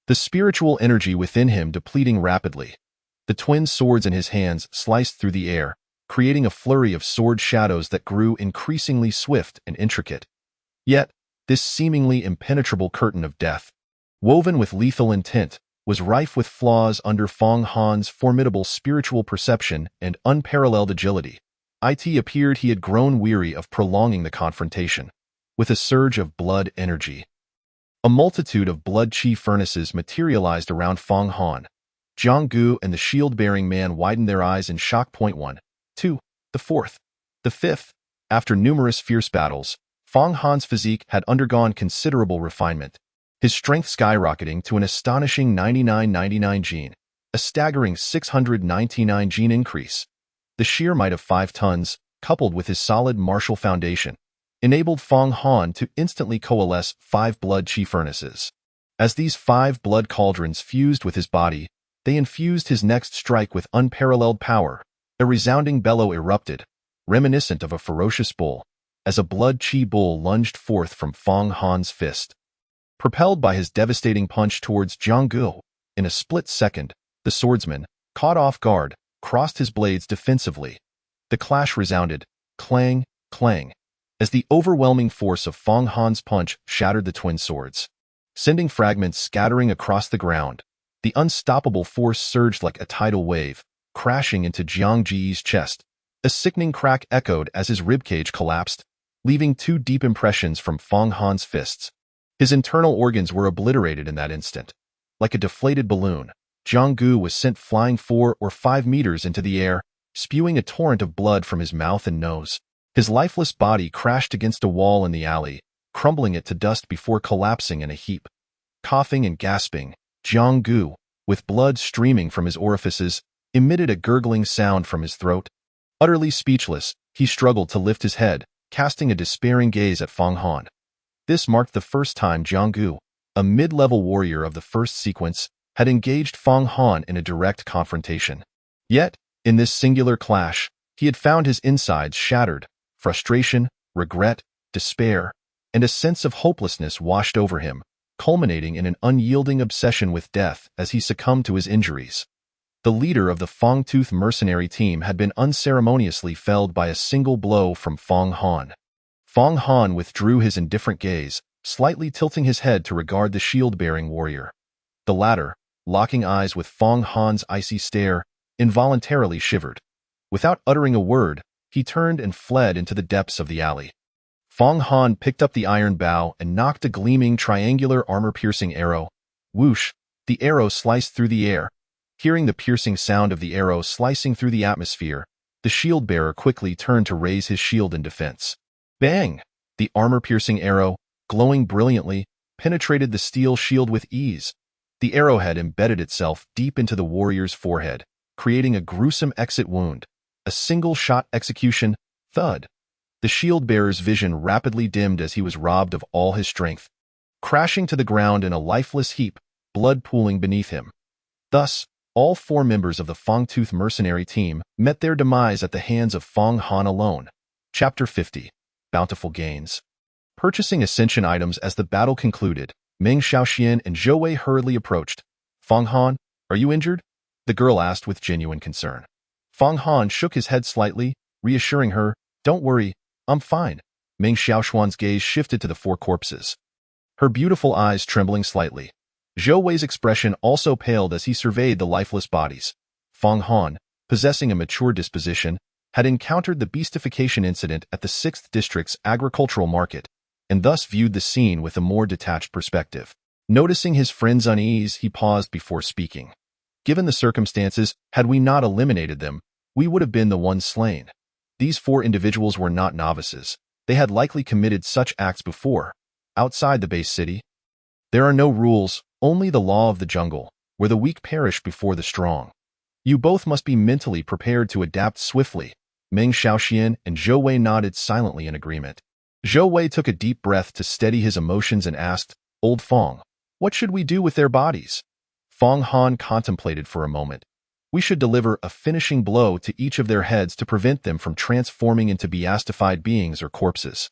The spiritual energy within him depleting rapidly. The twin swords in his hands sliced through the air, creating a flurry of sword shadows that grew increasingly swift and intricate. Yet, this seemingly impenetrable curtain of death, woven with lethal intent, was rife with flaws under Fong Han's formidable spiritual perception and unparalleled agility. It appeared he had grown weary of prolonging the confrontation. With a surge of blood energy, a multitude of blood chi furnaces materialized around Fong Han. Jiang Gu and the shield-bearing man widened their eyes in shock. 1, 2, the fourth, the fifth. After numerous fierce battles, Fong Han's physique had undergone considerable refinement, his strength skyrocketing to an astonishing 9999 gene, a staggering 699 gene increase. The sheer might of 5 tons, coupled with his solid martial foundation, enabled Fong Han to instantly coalesce 5 blood chi furnaces. As these 5 blood cauldrons fused with his body, they infused his next strike with unparalleled power. A resounding bellow erupted, reminiscent of a ferocious bull, as a blood chi bull lunged forth from Fong Han's fist. Propelled by his devastating punch towards Jiang Gu, in a split second, the swordsman, caught off guard, crossed his blades defensively. The clash resounded, clang, clang, as the overwhelming force of Fong Han's punch shattered the twin swords, sending fragments scattering across the ground. The unstoppable force surged like a tidal wave, crashing into Jiang Ji's chest. A sickening crack echoed as his ribcage collapsed, leaving 2 deep impressions from Fong Han's fists. His internal organs were obliterated in that instant. Like a deflated balloon, Jiang Gu was sent flying 4 or 5 meters into the air, spewing a torrent of blood from his mouth and nose. His lifeless body crashed against a wall in the alley, crumbling it to dust before collapsing in a heap. Coughing and gasping, Jiang Gu, with blood streaming from his orifices, emitted a gurgling sound from his throat. Utterly speechless, he struggled to lift his head, casting a despairing gaze at Fong Han. This marked the first time Jiang Gu, a mid-level warrior of the first sequence, had engaged Fong Han in a direct confrontation. Yet, in this singular clash, he had found his insides shattered. Frustration, regret, despair, and a sense of hopelessness washed over him, culminating in an unyielding obsession with death as he succumbed to his injuries. The leader of the Fangtooth mercenary team had been unceremoniously felled by a single blow from Fong Han. Fong Han withdrew his indifferent gaze, slightly tilting his head to regard the shield-bearing warrior. The latter, locking eyes with Fong Han's icy stare, involuntarily shivered. Without uttering a word, he turned and fled into the depths of the alley. Fong Han picked up the iron bow and knocked a gleaming triangular armor-piercing arrow. Whoosh! The arrow sliced through the air. Hearing the piercing sound of the arrow slicing through the atmosphere, the shield-bearer quickly turned to raise his shield in defense. Bang! The armor-piercing arrow, glowing brilliantly, penetrated the steel shield with ease. The arrowhead embedded itself deep into the warrior's forehead, creating a gruesome exit wound. A single-shot execution, thud. The shield-bearer's vision rapidly dimmed as he was robbed of all his strength, crashing to the ground in a lifeless heap, blood pooling beneath him. Thus, all 4 members of the Fangtooth mercenary team met their demise at the hands of Fong Han alone. Chapter 50. Bountiful Gains. Purchasing ascension items as the battle concluded, Meng Xiaoxian and Zhou Wei hurriedly approached. Fong Han, are you injured? The girl asked with genuine concern. Fong Han shook his head slightly, reassuring her, don't worry, I'm fine. Meng Xiaoshuan's gaze shifted to the four corpses, her beautiful eyes trembling slightly. Zhou Wei's expression also paled as he surveyed the lifeless bodies. Fang Han, possessing a mature disposition, had encountered the beastification incident at the 6th District's agricultural market, and thus viewed the scene with a more detached perspective. Noticing his friend's unease, he paused before speaking. Given the circumstances, had we not eliminated them, we would have been the ones slain. These 4 individuals were not novices. They had likely committed such acts before. Outside the base city, there are no rules, only the law of the jungle, where the weak perish before the strong. You both must be mentally prepared to adapt swiftly. Meng Xiaoxian and Zhou Wei nodded silently in agreement. Zhou Wei took a deep breath to steady his emotions and asked, "Old Fang, what should we do with their bodies?" Fang Han contemplated for a moment. "We should deliver a finishing blow to each of their heads to prevent them from transforming into beastified beings or corpses.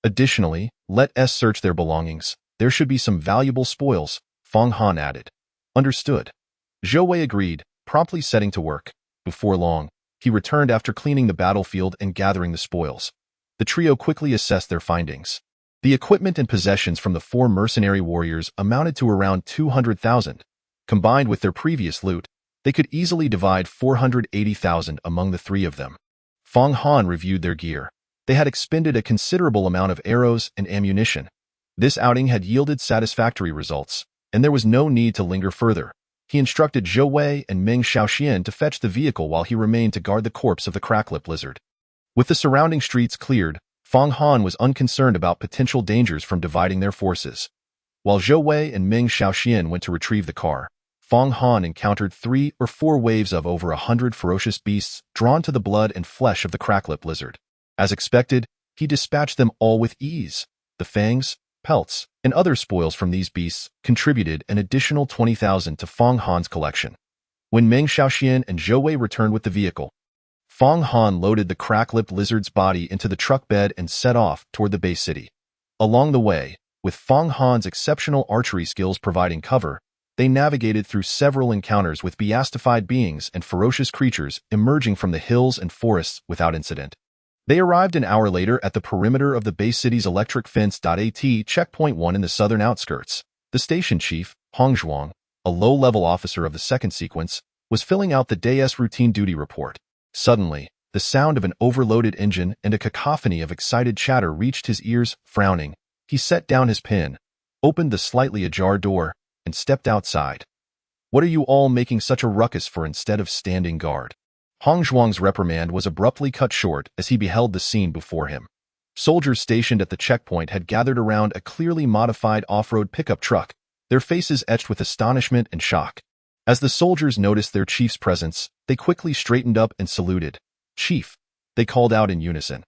Additionally, let us search their belongings. There should be some valuable spoils," Fang Han added. "Understood." Zhou Wei agreed, promptly setting to work. Before long, he returned after cleaning the battlefield and gathering the spoils. The trio quickly assessed their findings. The equipment and possessions from the 4 mercenary warriors amounted to around 200,000. Combined with their previous loot, they could easily divide 480,000 among the 3 of them. Fang Han reviewed their gear. They had expended a considerable amount of arrows and ammunition. This outing had yielded satisfactory results, and there was no need to linger further. He instructed Zhou Wei and Meng Xiaoxian to fetch the vehicle while he remained to guard the corpse of the crack-lipped lizard. With the surrounding streets cleared, Fang Han was unconcerned about potential dangers from dividing their forces. While Zhou Wei and Meng Xiaoxian went to retrieve the car, Fang Han encountered 3 or 4 waves of over 100 ferocious beasts drawn to the blood and flesh of the crack-lipped lizard. As expected, he dispatched them all with ease. The fangs, pelts, and other spoils from these beasts contributed an additional 20,000 to Fang Han's collection. When Meng Xiaoxian and Zhou Wei returned with the vehicle, Fang Han loaded the crack-lipped lizard's body into the truck bed and set off toward the base city. Along the way, with Fang Han's exceptional archery skills providing cover, they navigated through several encounters with beastified beings and ferocious creatures emerging from the hills and forests without incident. They arrived an hour later at the perimeter of the base city's electric fence.at checkpoint 1 in the southern outskirts. The station chief, Hong Zhuang, a low-level officer of the 2nd sequence, was filling out the day's routine duty report. Suddenly, the sound of an overloaded engine and a cacophony of excited chatter reached his ears. Frowning, he set down his pen, opened the slightly ajar door, and stepped outside. "What are you all making such a ruckus for instead of standing guard?" Hong Zhuang's reprimand was abruptly cut short as he beheld the scene before him. Soldiers stationed at the checkpoint had gathered around a clearly modified off-road pickup truck, their faces etched with astonishment and shock. As the soldiers noticed their chief's presence, they quickly straightened up and saluted. "Chief," they called out in unison.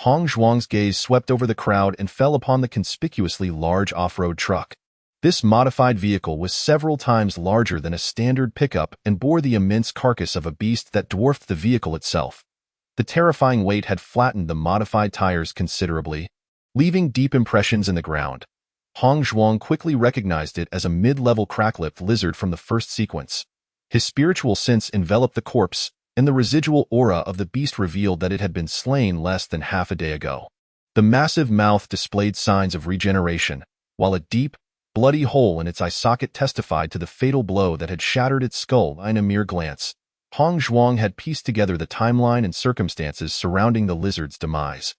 Hong Zhuang's gaze swept over the crowd and fell upon the conspicuously large off-road truck. This modified vehicle was several times larger than a standard pickup and bore the immense carcass of a beast that dwarfed the vehicle itself. The terrifying weight had flattened the modified tires considerably, leaving deep impressions in the ground. Hong Zhuang quickly recognized it as a mid-level crack-lipped lizard from the 1st sequence. His spiritual sense enveloped the corpse, and the residual aura of the beast revealed that it had been slain less than half a day ago. The massive mouth displayed signs of regeneration, while a deep, bloody hole in its eye socket testified to the fatal blow that had shattered its skull. In a mere glance, Hong Zhuang had pieced together the timeline and circumstances surrounding the lizard's demise.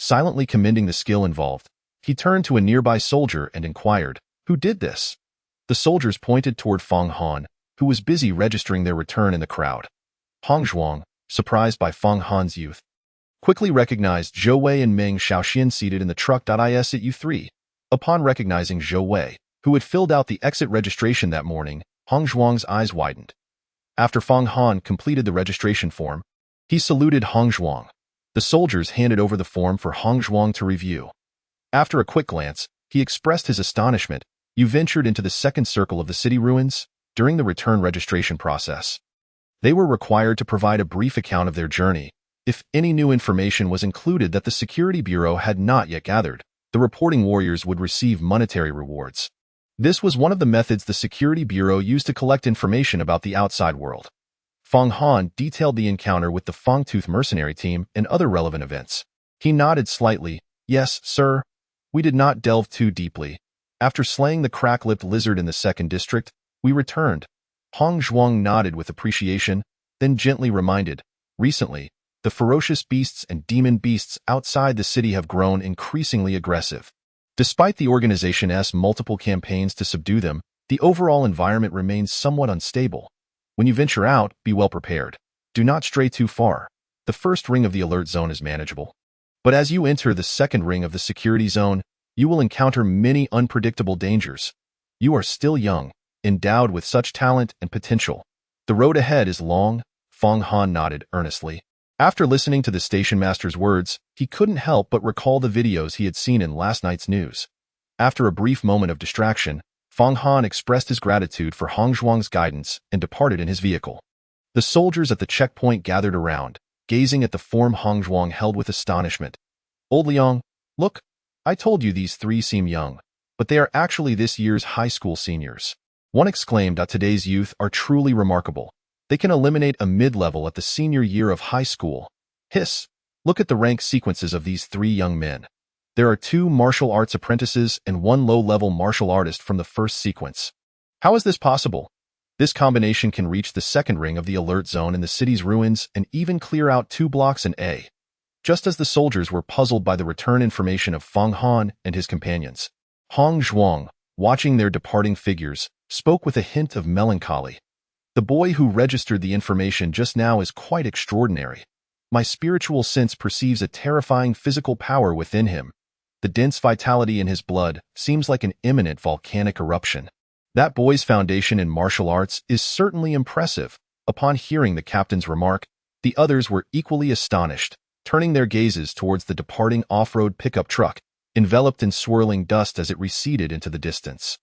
Silently commending the skill involved, he turned to a nearby soldier and inquired, "Who did this?" The soldiers pointed toward Fang Han, who was busy registering their return in the crowd. Hong Zhuang, surprised by Fang Han's youth, quickly recognized Zhou Wei and Meng Xiaoxian seated in the truck.is at U3. Upon recognizing Zhou Wei, who had filled out the exit registration that morning, Hong Zhuang's eyes widened. After Fang Han completed the registration form, he saluted Hong Zhuang. The soldiers handed over the form for Hong Zhuang to review. After a quick glance, he expressed his astonishment. "You ventured into the 2nd circle of the city ruins during the return registration process." They were required to provide a brief account of their journey. If any new information was included that the Security Bureau had not yet gathered, the reporting warriors would receive monetary rewards. This was one of the methods the Security Bureau used to collect information about the outside world. Fang Han detailed the encounter with the Fangtooth mercenary team and other relevant events. He nodded slightly, Yes, sir. We did not delve too deeply. After slaying the crack-lipped lizard in the second district, we returned. Hong Zhuang nodded with appreciation, then gently reminded, recently, the ferocious beasts and demon beasts outside the city have grown increasingly aggressive. Despite the organization's multiple campaigns to subdue them, the overall environment remains somewhat unstable. When you venture out, be well prepared. Do not stray too far. The first ring of the alert zone is manageable. But as you enter the second ring of the security zone, you will encounter many unpredictable dangers. You are still young, endowed with such talent and potential. The road ahead is long, Fong Han nodded earnestly. After listening to the station master's words, he couldn't help but recall the videos he had seen in last night's news. After a brief moment of distraction, Fong Han expressed his gratitude for Hong Zhuang's guidance and departed in his vehicle. The soldiers at the checkpoint gathered around, gazing at the form Hong Zhuang held with astonishment. Old Liang, look, I told you these three seem young, but they are actually this year's high school seniors. One exclaimed that today's youth are truly remarkable. They can eliminate a mid-level at the senior year of high school. Hiss, look at the rank sequences of these three young men. There are 2 martial arts apprentices and 1 low-level martial artist from the first sequence. How is this possible? This combination can reach the second ring of the alert zone in the city's ruins and even clear out 2 blocks in A. Just as the soldiers were puzzled by the return information of Fong Han and his companions, Hong Zhuang, watching their departing figures, spoke with a hint of melancholy. The boy who registered the information just now is quite extraordinary. My spiritual sense perceives a terrifying physical power within him. The dense vitality in his blood seems like an imminent volcanic eruption. That boy's foundation in martial arts is certainly impressive. Upon hearing the captain's remark, the others were equally astonished, turning their gazes towards the departing off-road pickup truck, enveloped in swirling dust as it receded into the distance.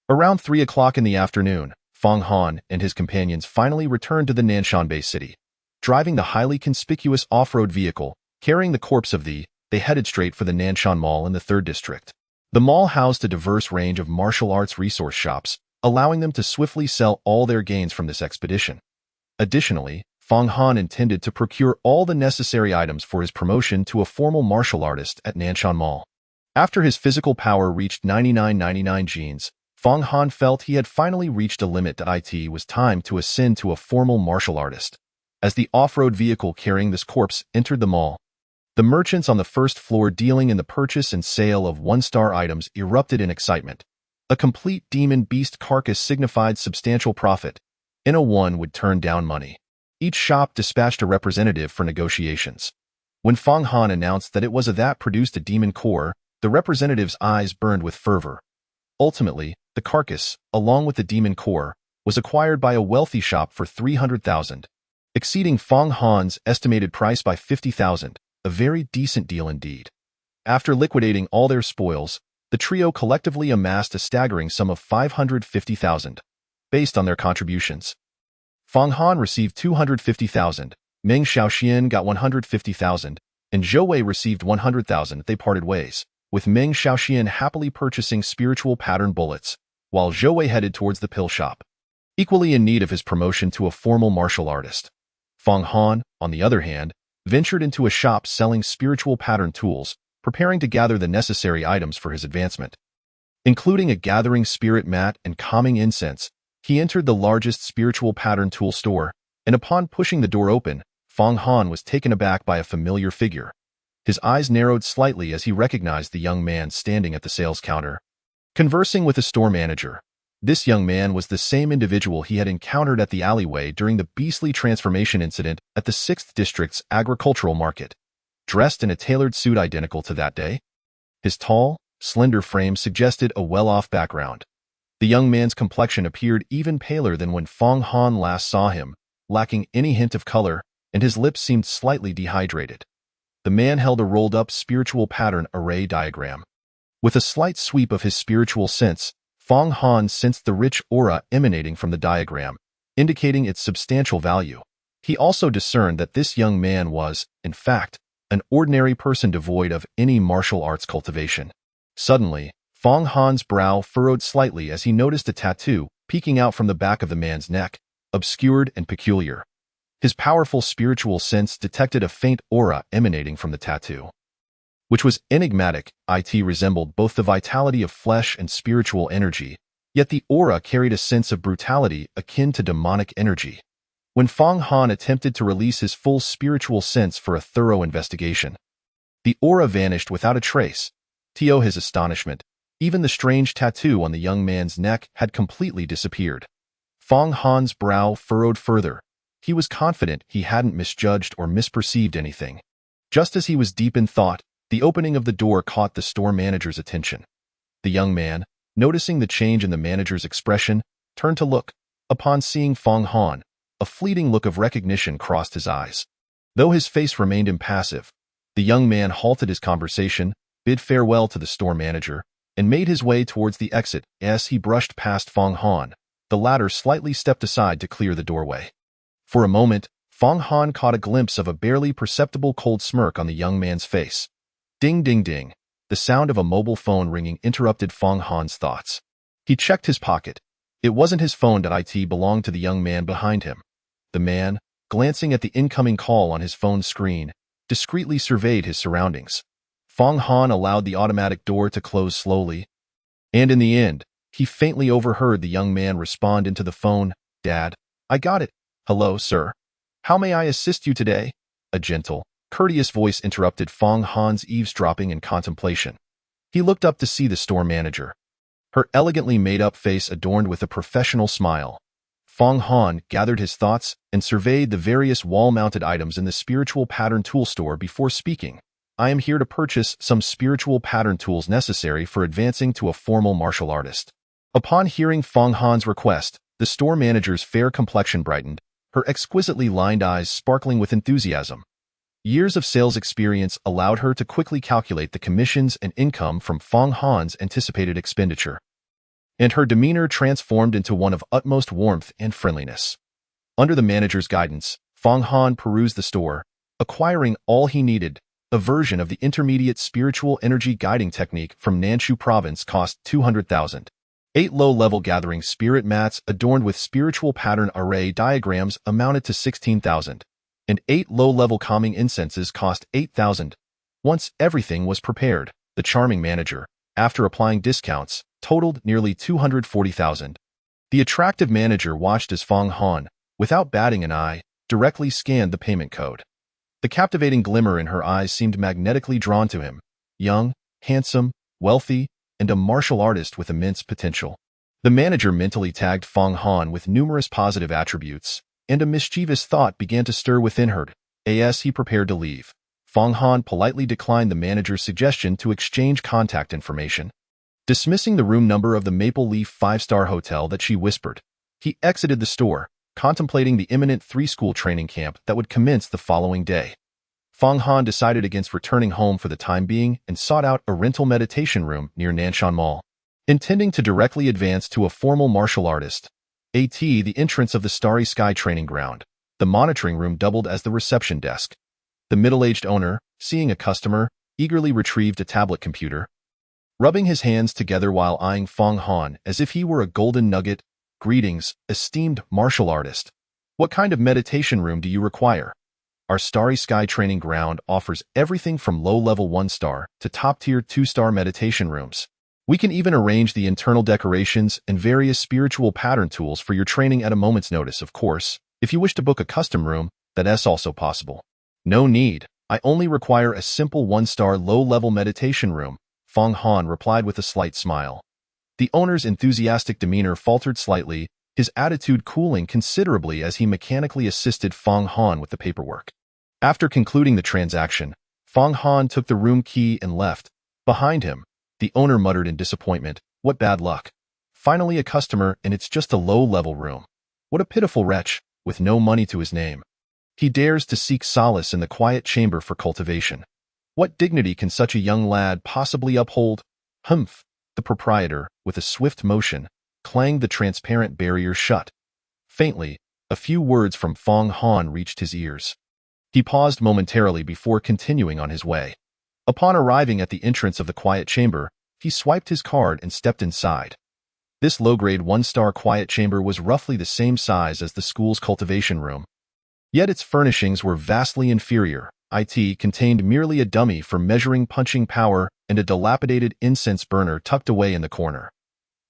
Around 3 o'clock in the afternoon, Fong Han and his companions finally returned to the Nanshanbei city. Driving the highly conspicuous off-road vehicle, carrying the corpse of they headed straight for the Nanshan Mall in the 3rd district. The mall housed a diverse range of martial arts resource shops, allowing them to swiftly sell all their gains from this expedition. Additionally, Fong Han intended to procure all the necessary items for his promotion to a formal martial artist at Nanshan Mall. After his physical power reached 9999 genes, Fong Han felt he had finally reached a limit that it was time to ascend to a formal martial artist. As the off-road vehicle carrying this corpse entered the mall, the merchants on the first floor dealing in the purchase and sale of 1-star items erupted in excitement. A complete demon beast carcass signified substantial profit. No one would turn down money. Each shop dispatched a representative for negotiations. When Fong Han announced that it was that produced a demon core, the representative's eyes burned with fervor. Ultimately, the carcass, along with the demon core, was acquired by a wealthy shop for 300,000, exceeding Fong Han's estimated price by 50,000, a very decent deal indeed. After liquidating all their spoils, the trio collectively amassed a staggering sum of 550,000, based on their contributions. Fong Han received 250,000, Meng Xiaoxian got 150,000, and Zhou Wei received 100,000. They parted ways, with Meng Xiaoxian happily purchasing spiritual pattern bullets, while Zhou Wei headed towards the pill shop, equally in need of his promotion to a formal martial artist. Fong Han, on the other hand, ventured into a shop selling spiritual pattern tools, preparing to gather the necessary items for his advancement. Including a gathering spirit mat and calming incense, he entered the largest spiritual pattern tool store, and upon pushing the door open, Fong Han was taken aback by a familiar figure. His eyes narrowed slightly as he recognized the young man standing at the sales counter, conversing with the store manager. This young man was the same individual he had encountered at the alleyway during the beastly transformation incident at the 6th District's agricultural market, dressed in a tailored suit identical to that day. His tall, slender frame suggested a well-off background. The young man's complexion appeared even paler than when Fong Han last saw him, lacking any hint of color, and his lips seemed slightly dehydrated. The man held a rolled-up spiritual pattern array diagram. With a slight sweep of his spiritual sense, Fong Han sensed the rich aura emanating from the diagram, indicating its substantial value. He also discerned that this young man was, in fact, an ordinary person devoid of any martial arts cultivation. Suddenly, Fong Han's brow furrowed slightly as he noticed a tattoo peeking out from the back of the man's neck, obscured and peculiar. His powerful spiritual sense detected a faint aura emanating from the tattoo. which was enigmatic. It resembled both the vitality of flesh and spiritual energy, yet the aura carried a sense of brutality akin to demonic energy. When Fong Han attempted to release his full spiritual sense for a thorough investigation, the aura vanished without a trace. To his astonishment, even the strange tattoo on the young man's neck had completely disappeared. Fong Han's brow furrowed further. He was confident he hadn't misjudged or misperceived anything. Just as he was deep in thought, the opening of the door caught the store manager's attention. The young man, noticing the change in the manager's expression, turned to look. Upon seeing Fong Han, a fleeting look of recognition crossed his eyes. Though his face remained impassive, the young man halted his conversation, bid farewell to the store manager, and made his way towards the exit. As he brushed past Fong Han, the latter slightly stepped aside to clear the doorway. For a moment, Fong Han caught a glimpse of a barely perceptible cold smirk on the young man's face. Ding ding ding. The sound of a mobile phone ringing interrupted Fong Han's thoughts. He checked his pocket. It wasn't his phone. It belonged to the young man behind him. The man, glancing at the incoming call on his phone screen, discreetly surveyed his surroundings. Fong Han allowed the automatic door to close slowly, and in the end, he faintly overheard the young man respond into the phone, "Dad, I got it. Hello, sir. How may I assist you today?" A gentle, courteous voice interrupted Fong Han's eavesdropping and contemplation. He looked up to see the store manager, her elegantly made-up face adorned with a professional smile. Fong Han gathered his thoughts and surveyed the various wall-mounted items in the spiritual pattern tool store before speaking. "I am here to purchase some spiritual pattern tools necessary for advancing to a formal martial artist." Upon hearing Fong Han's request, the store manager's fair complexion brightened, her exquisitely lined eyes sparkling with enthusiasm. Years of sales experience allowed her to quickly calculate the commissions and income from Fong Han's anticipated expenditure, and her demeanor transformed into one of utmost warmth and friendliness. Under the manager's guidance, Fong Han perused the store, acquiring all he needed. A version of the intermediate spiritual energy guiding technique from Nanshu province cost 200,000. 8 low-level gathering spirit mats adorned with spiritual pattern array diagrams amounted to 16,000, and 8 low-level calming incenses cost 8,000. Once everything was prepared, the charming manager, after applying discounts, totaled nearly 240,000. The attractive manager watched as Fong Han, without batting an eye, directly scanned the payment code. The captivating glimmer in her eyes seemed magnetically drawn to him. Young, handsome, wealthy, and a martial artist with immense potential. The manager mentally tagged Fong Han with numerous positive attributes, and a mischievous thought began to stir within her. As he prepared to leave, Fong Han politely declined the manager's suggestion to exchange contact information. Dismissing the room number of the Maple Leaf 5-star hotel that she whispered, he exited the store, contemplating the imminent 3-school training camp that would commence the following day. Fong Han decided against returning home for the time being and sought out a rental meditation room near Nanshan Mall. Intending to directly advance to a formal martial artist, the entrance of the Starry Sky training ground, the monitoring room doubled as the reception desk. The middle-aged owner, seeing a customer, eagerly retrieved a tablet computer, rubbing his hands together while eyeing Fong Han as if he were a golden nugget. "Greetings, esteemed martial artist. What kind of meditation room do you require? Our Starry Sky training ground offers everything from low-level 1-star to top-tier 2-star meditation rooms. We can even arrange the internal decorations and various spiritual pattern tools for your training at a moment's notice, of course. If you wish to book a custom room, that's also possible." "No need. I only require a simple 1-star low-level meditation room," Fong Han replied with a slight smile. The owner's enthusiastic demeanor faltered slightly, his attitude cooling considerably as he mechanically assisted Fong Han with the paperwork. After concluding the transaction, Fong Han took the room key and left. Behind him, the owner muttered in disappointment, "What bad luck. Finally a customer, and it's just a low-level room. What a pitiful wretch, with no money to his name. He dares to seek solace in the quiet chamber for cultivation. What dignity can such a young lad possibly uphold?" "Humph." The proprietor, with a swift motion, clanged the transparent barrier shut. Faintly, a few words from Fong Han reached his ears. He paused momentarily before continuing on his way. Upon arriving at the entrance of the quiet chamber, he swiped his card and stepped inside. This low-grade 1-star quiet chamber was roughly the same size as the school's cultivation room. Yet its furnishings were vastly inferior. IT contained merely a dummy for measuring punching power and a dilapidated incense burner tucked away in the corner.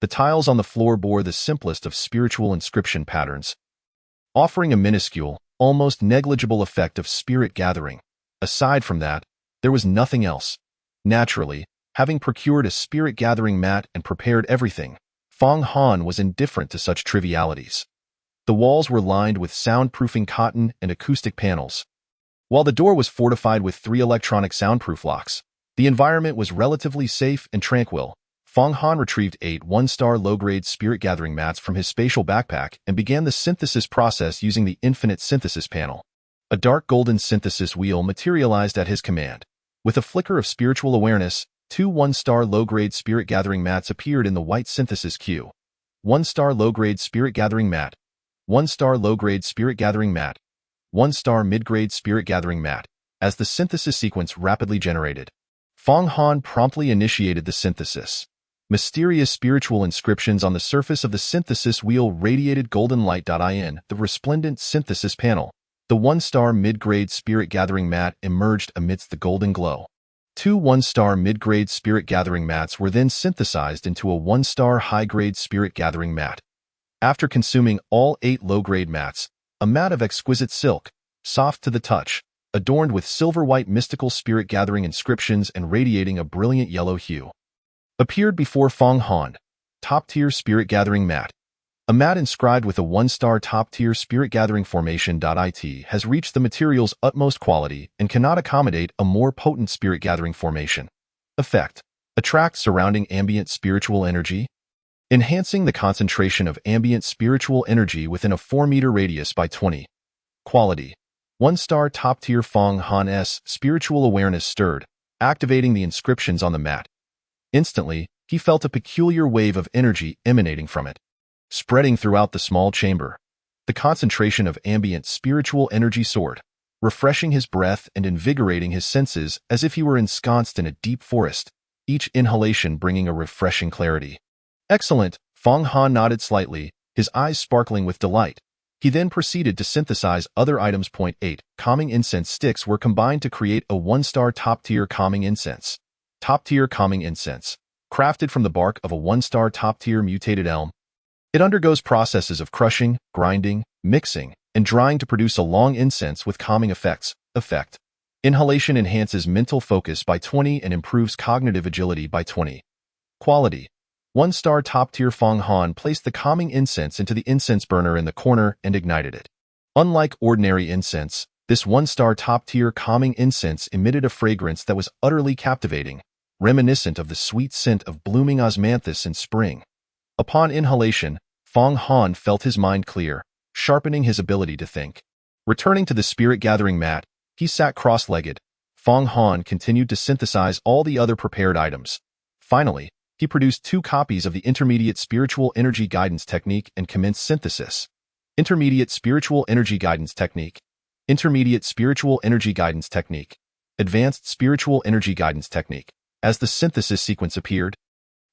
The tiles on the floor bore the simplest of spiritual inscription patterns, offering a minuscule, almost negligible effect of spirit gathering. Aside from that, there was nothing else. Naturally, having procured a spirit gathering mat and prepared everything, Fong Han was indifferent to such trivialities. The walls were lined with soundproofing cotton and acoustic panels, while the door was fortified with 3 electronic soundproof locks. The environment was relatively safe and tranquil. Fong Han retrieved 8 one-star low-grade spirit-gathering mats from his spatial backpack and began the synthesis process using the Infinite Synthesis panel. A dark golden synthesis wheel materialized at his command. With a flicker of spiritual awareness, 2 one-star low-grade spirit-gathering mats appeared in the white synthesis queue. 1-star low-grade spirit-gathering mat. 1-star low-grade spirit-gathering mat. 1-star mid-grade spirit-gathering mat. As the synthesis sequence rapidly generated, Fong Han promptly initiated the synthesis. Mysterious spiritual inscriptions on the surface of the synthesis wheel radiated golden light. In the resplendent synthesis panel, the 1-star mid-grade spirit-gathering mat emerged amidst the golden glow. 2 1-star mid-grade spirit-gathering mats were then synthesized into a 1-star high-grade spirit-gathering mat. After consuming all 8 low-grade mats, a mat of exquisite silk, soft to the touch, adorned with silver-white mystical spirit-gathering inscriptions and radiating a brilliant yellow hue, appeared before Fong Han. Top-tier spirit-gathering mat. A mat inscribed with a 1-star top-tier spirit-gathering formation. It has reached the material's utmost quality and cannot accommodate a more potent spirit-gathering formation. Effect: attract surrounding ambient spiritual energy, enhancing the concentration of ambient spiritual energy within a 4-meter radius by 20. Quality: 1-star top-tier. Fong Han's spiritual awareness stirred, activating the inscriptions on the mat. Instantly, he felt a peculiar wave of energy emanating from it, spreading throughout the small chamber. The concentration of ambient spiritual energy soared, refreshing his breath and invigorating his senses as if he were ensconced in a deep forest, each inhalation bringing a refreshing clarity. Excellent, Fong Han nodded slightly, his eyes sparkling with delight. He then proceeded to synthesize other items. 8 calming incense sticks were combined to create a 1-star top-tier calming incense. Top-tier calming incense. Crafted from the bark of a 1-star top-tier mutated elm, it undergoes processes of crushing, grinding, mixing, and drying to produce a long incense with calming effects. Effect: inhalation enhances mental focus by 20 and improves cognitive agility by 20. Quality: 1-star top-tier. Fong Han placed the calming incense into the incense burner in the corner and ignited it. Unlike ordinary incense, this 1-star top-tier calming incense emitted a fragrance that was utterly captivating, reminiscent of the sweet scent of blooming osmanthus in spring. Upon inhalation, Fong Han felt his mind clear, sharpening his ability to think. Returning to the spirit-gathering mat, he sat cross-legged. Fong Han continued to synthesize all the other prepared items. Finally, he produced 2 copies of the Intermediate Spiritual Energy Guidance Technique and commenced synthesis. Intermediate Spiritual Energy Guidance Technique. Intermediate Spiritual Energy Guidance Technique. Advanced Spiritual Energy Guidance Technique. As the synthesis sequence appeared,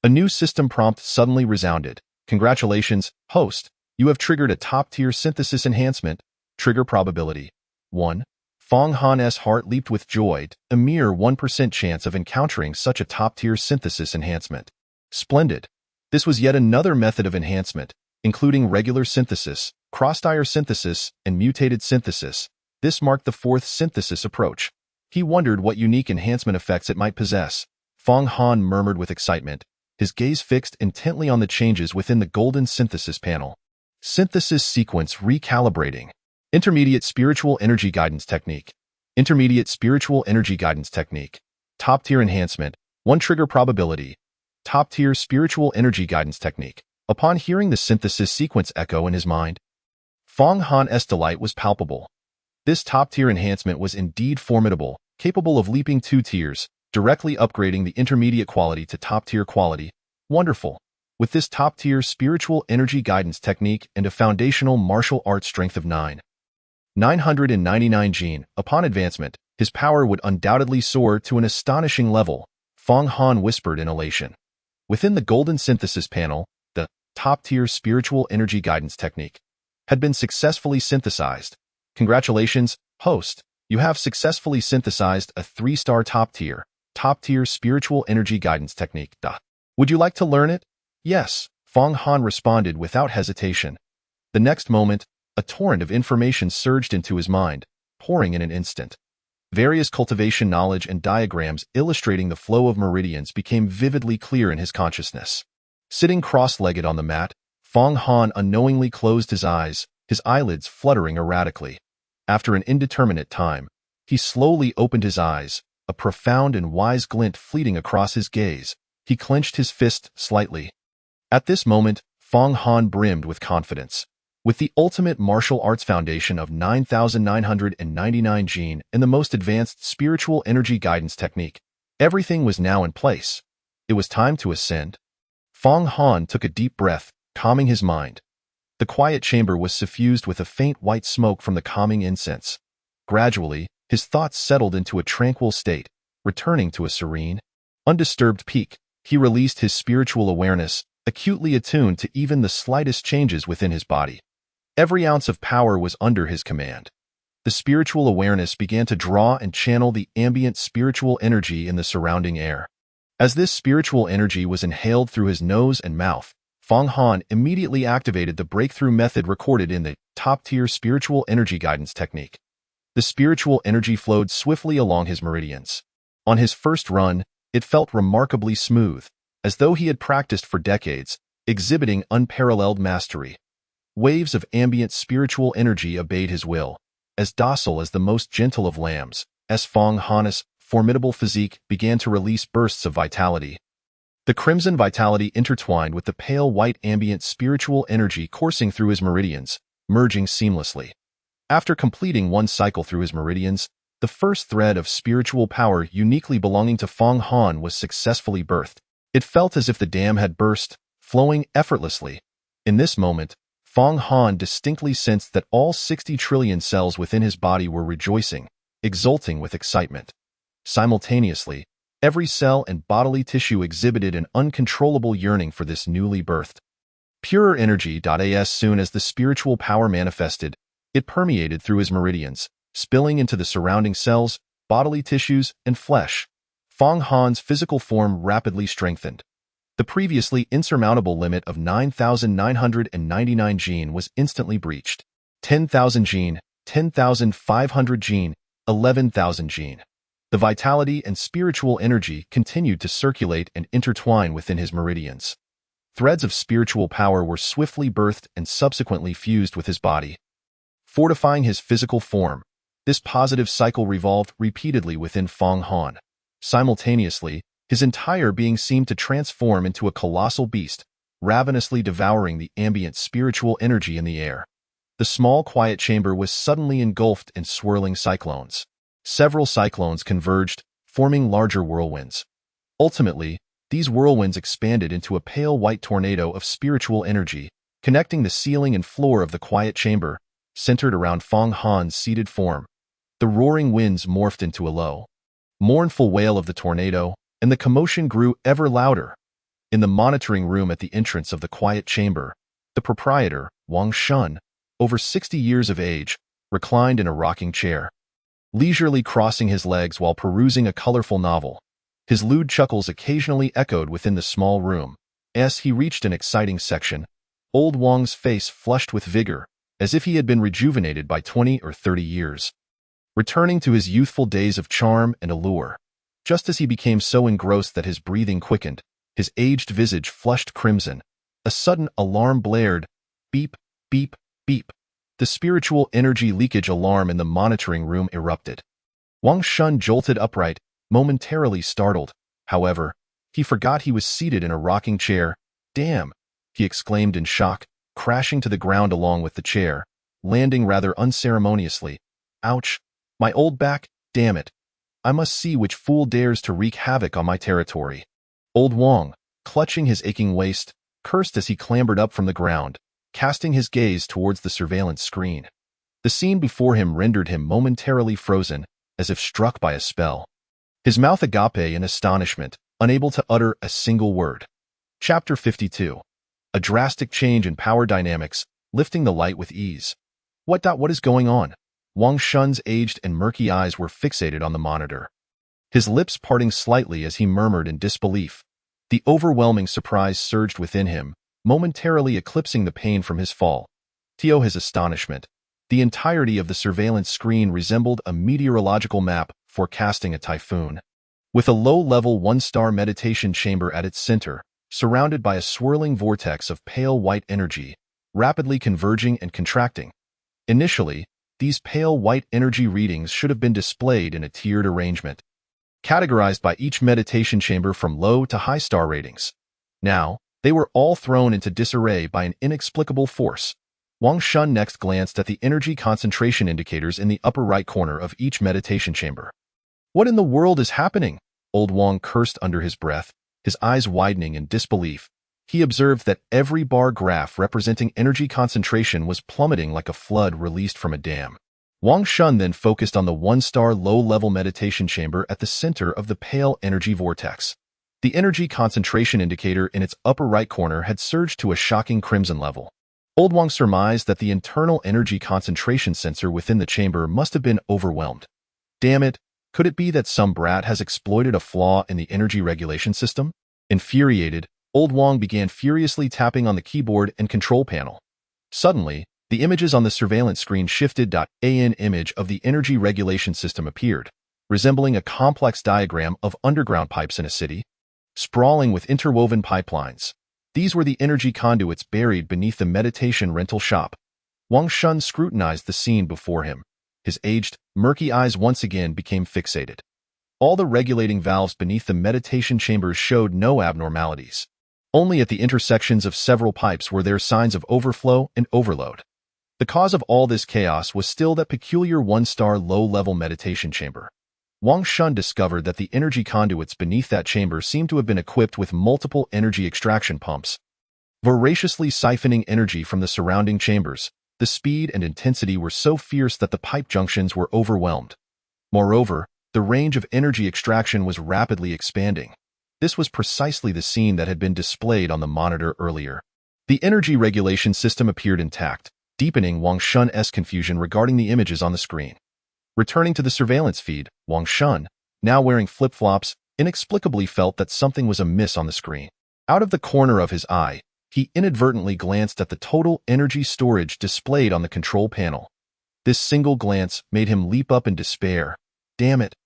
a new system prompt suddenly resounded. Congratulations, host. You have triggered a top-tier synthesis enhancement. Trigger probability: 1. Fong Han's heart leaped with joy, a mere 1% chance of encountering such a top-tier synthesis enhancement. Splendid. This was yet another method of enhancement, including regular synthesis, cross-tier synthesis, and mutated synthesis. This marked the 4th synthesis approach. He wondered what unique enhancement effects it might possess. Fong Han murmured with excitement, his gaze fixed intently on the changes within the golden synthesis panel. Synthesis sequence recalibrating. Intermediate Spiritual Energy Guidance Technique. Intermediate Spiritual Energy Guidance Technique. Top-tier enhancement, 1 trigger probability. Top-tier Spiritual Energy Guidance Technique. Upon hearing the synthesis sequence echo in his mind, Fong Han's delight was palpable. This top-tier enhancement was indeed formidable, capable of leaping 2 tiers, directly upgrading the intermediate quality to top-tier quality. Wonderful. With this top-tier spiritual energy guidance technique and a foundational martial arts strength of 999 gene, upon advancement, his power would undoubtedly soar to an astonishing level, Fong Han whispered in elation. Within the golden synthesis panel, the top-tier spiritual energy guidance technique had been successfully synthesized. Congratulations, host. You have successfully synthesized a 3-star top-tier spiritual energy guidance technique. Would you like to learn it? Yes, Fong Han responded without hesitation. The next moment, a torrent of information surged into his mind, pouring in an instant. Various cultivation knowledge and diagrams illustrating the flow of meridians became vividly clear in his consciousness. Sitting cross-legged on the mat, Fong Han unknowingly closed his eyes, his eyelids fluttering erratically. After an indeterminate time, he slowly opened his eyes, a profound and wise glint fleeting across his gaze. He clenched his fist slightly. At this moment, Fong Han brimmed with confidence. With the ultimate martial arts foundation of 9,999 Jin and the most advanced spiritual energy guidance technique, everything was now in place. It was time to ascend. Fong Han took a deep breath, calming his mind. The quiet chamber was suffused with a faint white smoke from the calming incense. Gradually, his thoughts settled into a tranquil state, returning to a serene, undisturbed peak. He released his spiritual awareness, acutely attuned to even the slightest changes within his body. Every ounce of power was under his command. The spiritual awareness began to draw and channel the ambient spiritual energy in the surrounding air. As this spiritual energy was inhaled through his nose and mouth, Fong Han immediately activated the breakthrough method recorded in the top-tier spiritual energy guidance technique. The spiritual energy flowed swiftly along his meridians. On his first run, it felt remarkably smooth, as though he had practiced for decades, exhibiting unparalleled mastery. Waves of ambient spiritual energy obeyed his will, as docile as the most gentle of lambs, as Fong Han's formidable physique began to release bursts of vitality. The crimson vitality intertwined with the pale white ambient spiritual energy coursing through his meridians, merging seamlessly. After completing one cycle through his meridians, the first thread of spiritual power uniquely belonging to Fong Han was successfully birthed. It felt as if the dam had burst, flowing effortlessly. In this moment, Fong Han distinctly sensed that all 60 trillion cells within his body were rejoicing, exulting with excitement. Simultaneously, every cell and bodily tissue exhibited an uncontrollable yearning for this newly birthed, purer energy. As soon as the spiritual power manifested, it permeated through his meridians, spilling into the surrounding cells, bodily tissues, and flesh. Fong Han's physical form rapidly strengthened. The previously insurmountable limit of 9,999 Jin was instantly breached. 10,000 Jin, 10,500 Jin, 11,000 Jin. The vitality and spiritual energy continued to circulate and intertwine within his meridians. Threads of spiritual power were swiftly birthed and subsequently fused with his body, fortifying his physical form. This positive cycle revolved repeatedly within Fong Han. Simultaneously, his entire being seemed to transform into a colossal beast, ravenously devouring the ambient spiritual energy in the air. The small quiet chamber was suddenly engulfed in swirling cyclones. Several cyclones converged, forming larger whirlwinds. Ultimately, these whirlwinds expanded into a pale white tornado of spiritual energy, connecting the ceiling and floor of the quiet chamber, centered around Fong Han's seated form. The roaring winds morphed into a low, mournful wail of the tornado, and the commotion grew ever louder. In the monitoring room at the entrance of the quiet chamber, the proprietor, Wang Shun, over 60 years of age, reclined in a rocking chair, leisurely crossing his legs while perusing a colorful novel. His lewd chuckles occasionally echoed within the small room. As he reached an exciting section, old Wang's face flushed with vigor, as if he had been rejuvenated by 20 or 30 years, returning to his youthful days of charm and allure. Just as he became so engrossed that his breathing quickened, his aged visage flushed crimson. A sudden alarm blared. Beep, beep, beep. The spiritual energy leakage alarm in the monitoring room erupted. Wang Shun jolted upright, momentarily startled. However, he forgot he was seated in a rocking chair. Damn, he exclaimed in shock, crashing to the ground along with the chair, landing rather unceremoniously. Ouch, my old back, damn it. I must see which fool dares to wreak havoc on my territory. Old Wang, clutching his aching waist, cursed as he clambered up from the ground, casting his gaze towards the surveillance screen. The scene before him rendered him momentarily frozen, as if struck by a spell. His mouth agape in astonishment, unable to utter a single word. Chapter 52. A drastic change in power dynamics, lifting the light with ease. What is going on? Wang Shun's aged and murky eyes were fixated on the monitor, his lips parting slightly as he murmured in disbelief. The overwhelming surprise surged within him, momentarily eclipsing the pain from his fall. His astonishment. The entirety of the surveillance screen resembled a meteorological map forecasting a typhoon. With a low-level one-star meditation chamber at its center, surrounded by a swirling vortex of pale white energy, rapidly converging and contracting. Initially, these pale white energy readings should have been displayed in a tiered arrangement, categorized by each meditation chamber from low to high star ratings. Now, they were all thrown into disarray by an inexplicable force. Wang Shun next glanced at the energy concentration indicators in the upper right corner of each meditation chamber. What in the world is happening? Old Wang cursed under his breath, his eyes widening in disbelief. He observed that every bar graph representing energy concentration was plummeting like a flood released from a dam. Wang Shun then focused on the one-star low-level meditation chamber at the center of the pale energy vortex. The energy concentration indicator in its upper right corner had surged to a shocking crimson level. Old Wang surmised that the internal energy concentration sensor within the chamber must have been overwhelmed. Damn it, could it be that some brat has exploited a flaw in the energy regulation system? Infuriated, Old Wang began furiously tapping on the keyboard and control panel. Suddenly, the images on the surveillance screen shifted. An image of the energy regulation system appeared, resembling a complex diagram of underground pipes in a city, sprawling with interwoven pipelines. These were the energy conduits buried beneath the meditation rental shop. Wang Shun scrutinized the scene before him. His aged, murky eyes once again became fixated. All the regulating valves beneath the meditation chambers showed no abnormalities. Only at the intersections of several pipes were there signs of overflow and overload. The cause of all this chaos was still that peculiar one-star low-level meditation chamber. Wang Shun discovered that the energy conduits beneath that chamber seemed to have been equipped with multiple energy extraction pumps, voraciously siphoning energy from the surrounding chambers. The speed and intensity were so fierce that the pipe junctions were overwhelmed. Moreover, the range of energy extraction was rapidly expanding. This was precisely the scene that had been displayed on the monitor earlier. The energy regulation system appeared intact, deepening Wang Shun's confusion regarding the images on the screen. Returning to the surveillance feed, Wang Shun, now wearing flip-flops, inexplicably felt that something was amiss on the screen. Out of the corner of his eye, he inadvertently glanced at the total energy storage displayed on the control panel. This single glance made him leap up in despair. Damn it!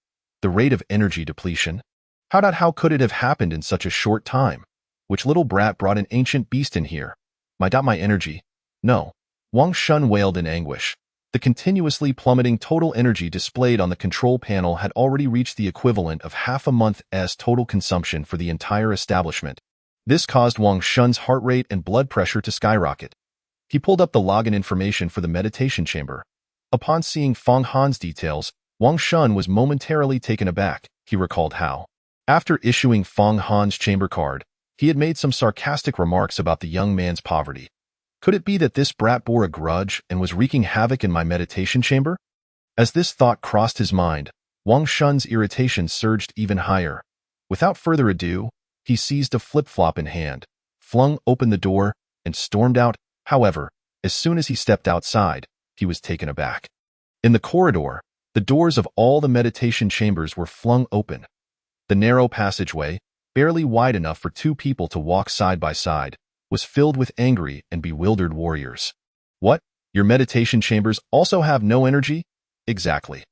The rate of energy depletion. How could it have happened in such a short time? Which little brat brought an ancient beast in here? My energy. No. Wang Shun wailed in anguish. The continuously plummeting total energy displayed on the control panel had already reached the equivalent of half a month's total consumption for the entire establishment. This caused Wang Shun's heart rate and blood pressure to skyrocket. He pulled up the login information for the meditation chamber. Upon seeing Feng Han's details, Wang Shun was momentarily taken aback. He recalled how, after issuing Feng Han's chamber card, he had made some sarcastic remarks about the young man's poverty. Could it be that this brat bore a grudge and was wreaking havoc in my meditation chamber? As this thought crossed his mind, Wang Shun's irritation surged even higher. Without further ado, he seized a flip-flop in hand, flung open the door, and stormed out. However, as soon as he stepped outside, he was taken aback. In the corridor, the doors of all the meditation chambers were flung open. The narrow passageway, barely wide enough for two people to walk side by side, was filled with angry and bewildered warriors. What? Your meditation chambers also have no energy? Exactly.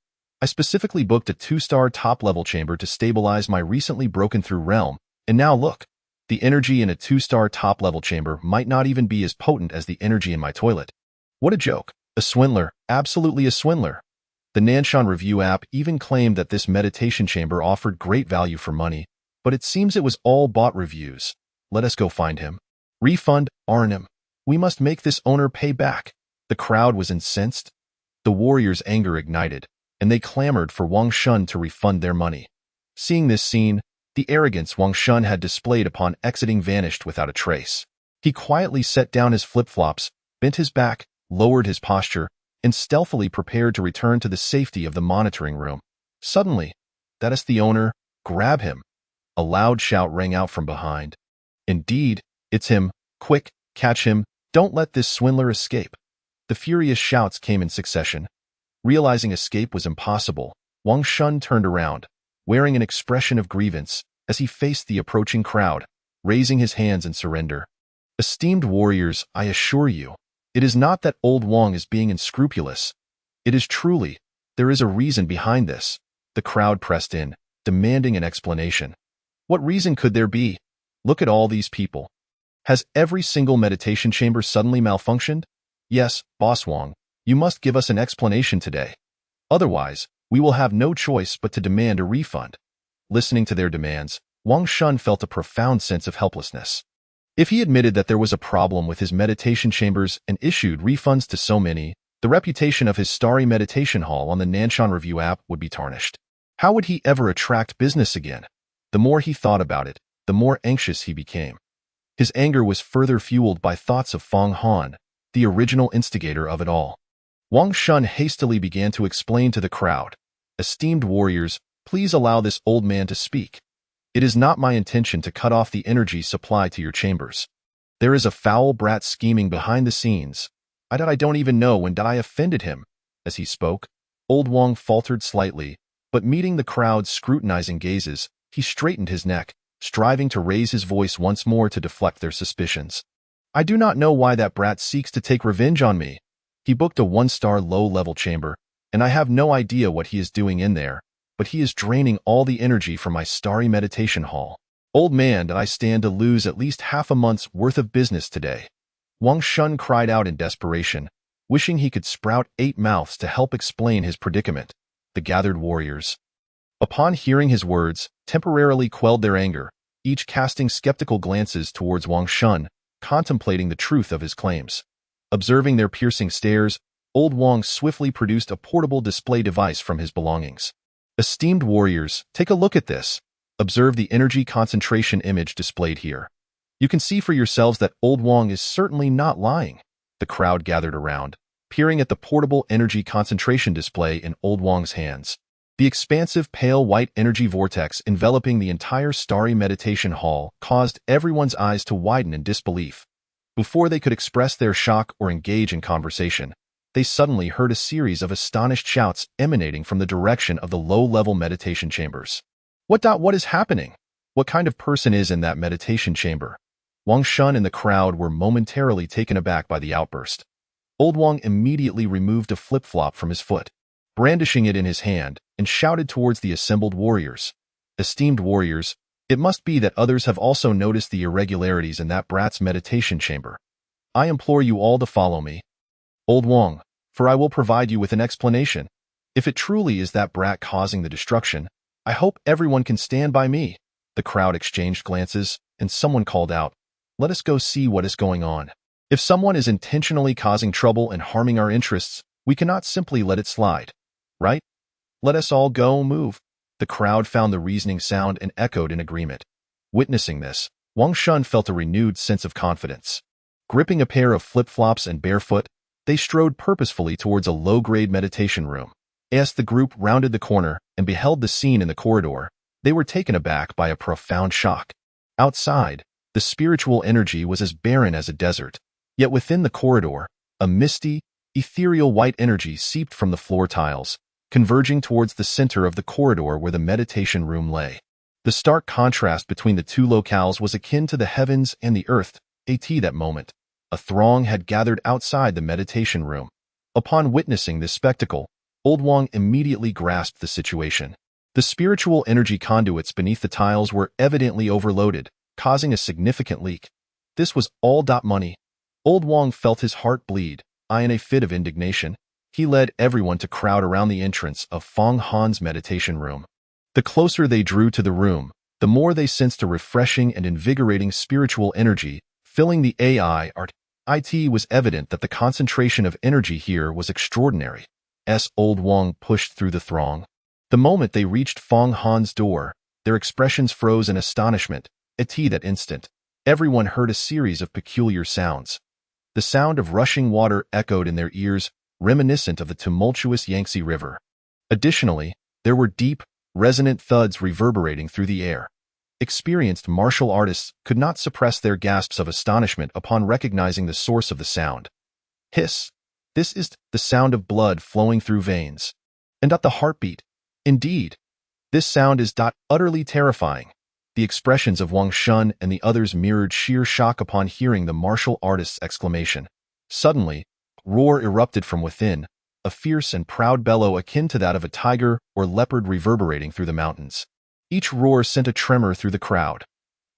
I specifically booked a 2-star top-level chamber to stabilize my recently broken-through realm, and now look. The energy in a 2-star top-level chamber might not even be as potent as the energy in my toilet. What a joke. A swindler. Absolutely a swindler. The Nanshan Review app even claimed that this meditation chamber offered great value for money, but it seems it was all bot reviews. Let us go find him. Refund, Arnim. We must make this owner pay back. The crowd was incensed. The warriors' anger ignited, and they clamored for Wang Shun to refund their money. Seeing this scene, the arrogance Wang Shun had displayed upon exiting vanished without a trace. He quietly set down his flip-flops, bent his back, lowered his posture, and stealthily prepared to return to the safety of the monitoring room. Suddenly, that is the owner, grab him. A loud shout rang out from behind. Indeed, it's him. Quick, catch him. Don't let this swindler escape. The furious shouts came in succession. Realizing escape was impossible, Wang Shun turned around, wearing an expression of grievance as he faced the approaching crowd, raising his hands in surrender. Esteemed warriors, I assure you, it is not that old Wang is being unscrupulous. It is truly, there is a reason behind this. The crowd pressed in, demanding an explanation. What reason could there be? Look at all these people. Has every single meditation chamber suddenly malfunctioned? Yes, Boss Wang, you must give us an explanation today. Otherwise, we will have no choice but to demand a refund. Listening to their demands, Wang Shun felt a profound sense of helplessness. If he admitted that there was a problem with his meditation chambers and issued refunds to so many, the reputation of his starry meditation hall on the Nanshan Review app would be tarnished. How would he ever attract business again? The more he thought about it, the more anxious he became. His anger was further fueled by thoughts of Feng Han, the original instigator of it all. Wang Shun hastily began to explain to the crowd, "Esteemed warriors, please allow this old man to speak. It is not my intention to cut off the energy supply to your chambers. There is a foul brat scheming behind the scenes. I don't even know when I offended him." As he spoke, old Wang faltered slightly, but meeting the crowd's scrutinizing gazes, he straightened his neck, striving to raise his voice once more to deflect their suspicions. "I do not know why that brat seeks to take revenge on me. He booked a one-star low-level chamber, and I have no idea what he is doing in there, but he is draining all the energy from my starry meditation hall. Old man, I stand to lose at least half a month's worth of business today." Wang Shun cried out in desperation, wishing he could sprout 8 mouths to help explain his predicament. The gathered warriors, upon hearing his words, temporarily quelled their anger, each casting skeptical glances towards Wang Shun, contemplating the truth of his claims. Observing their piercing stares, old Wang swiftly produced a portable display device from his belongings. "Esteemed warriors, take a look at this. Observe the energy concentration image displayed here. You can see for yourselves that old Wang is certainly not lying." The crowd gathered around, peering at the portable energy concentration display in old Wang's hands. The expansive pale white energy vortex enveloping the entire starry meditation hall caused everyone's eyes to widen in disbelief. Before they could express their shock or engage in conversation, they suddenly heard a series of astonished shouts emanating from the direction of the low-level meditation chambers. What is happening? What kind of person is in that meditation chamber?" Wang Shun and the crowd were momentarily taken aback by the outburst. Old Wang immediately removed a flip-flop from his foot, brandishing it in his hand, and shouted towards the assembled warriors. "Esteemed warriors, it must be that others have also noticed the irregularities in that brat's meditation chamber. I implore you all to follow me, Old Wang, for I will provide you with an explanation. If it truly is that brat causing the destruction, I hope everyone can stand by me." The crowd exchanged glances, and someone called out, "Let us go see what is going on. If someone is intentionally causing trouble and harming our interests, we cannot simply let it slide. Right? Let us all go move." The crowd found the reasoning sound and echoed in agreement. Witnessing this, Wang Shun felt a renewed sense of confidence. Gripping a pair of flip-flops and barefoot, they strode purposefully towards a low-grade meditation room. As the group rounded the corner and beheld the scene in the corridor, they were taken aback by a profound shock. Outside, the spiritual energy was as barren as a desert, yet within the corridor, a misty, ethereal white energy seeped from the floor tiles, converging towards the center of the corridor where the meditation room lay. The stark contrast between the two locales was akin to the heavens and the earth. At that moment, a throng had gathered outside the meditation room. Upon witnessing this spectacle, Old Wang immediately grasped the situation. The spiritual energy conduits beneath the tiles were evidently overloaded, causing a significant leak. This was all money. Old Wang felt his heart bleed. In a fit of indignation, he led everyone to crowd around the entrance of Feng Han's meditation room. The closer they drew to the room, the more they sensed a refreshing and invigorating spiritual energy filling the AI art. It was evident that the concentration of energy here was extraordinary. As Old Wang pushed through the throng. The moment they reached Feng Han's door, their expressions froze in astonishment. At that instant, everyone heard a series of peculiar sounds. The sound of rushing water echoed in their ears, reminiscent of the tumultuous Yangtze River. Additionally, there were deep, resonant thuds reverberating through the air. Experienced martial artists could not suppress their gasps of astonishment upon recognizing the source of the sound. Hiss! This is the sound of blood flowing through veins. And the heartbeat. Indeed, this sound is utterly terrifying. The expressions of Wang Shun and the others mirrored sheer shock upon hearing the martial artist's exclamation. Suddenly, roar erupted from within, a fierce and proud bellow akin to that of a tiger or leopard reverberating through the mountains. Each roar sent a tremor through the crowd.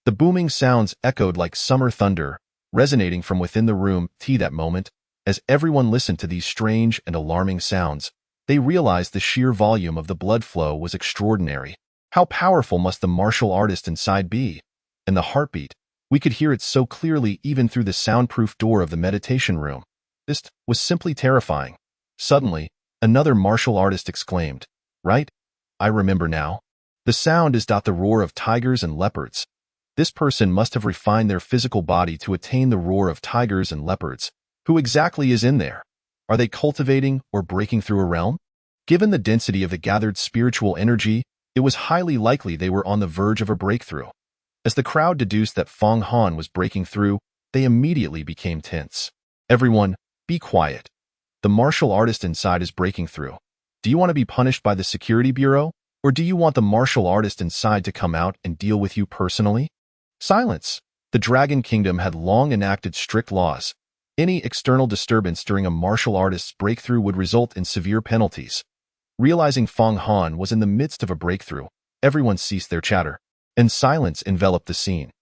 The booming sounds echoed like summer thunder, resonating from within the room. That moment, as everyone listened to these strange and alarming sounds, they realized the sheer volume of the blood flow was extraordinary. How powerful must the martial artist inside be? And the heartbeat, we could hear it so clearly even through the soundproof door of the meditation room. This was simply terrifying. Suddenly, another martial artist exclaimed, "Right? I remember now. The sound is the roar of tigers and leopards." This person must have refined their physical body to attain the roar of tigers and leopards. Who exactly is in there? Are they cultivating or breaking through a realm? Given the density of the gathered spiritual energy, it was highly likely they were on the verge of a breakthrough. As the crowd deduced that Fang Han was breaking through, they immediately became tense. "Everyone, be quiet. The martial artist inside is breaking through. Do you want to be punished by the security bureau, or do you want the martial artist inside to come out and deal with you personally?" Silence. The Dragon Kingdom had long enacted strict laws. Any external disturbance during a martial artist's breakthrough would result in severe penalties. Realizing Fang Han was in the midst of a breakthrough, everyone ceased their chatter, and silence enveloped the scene.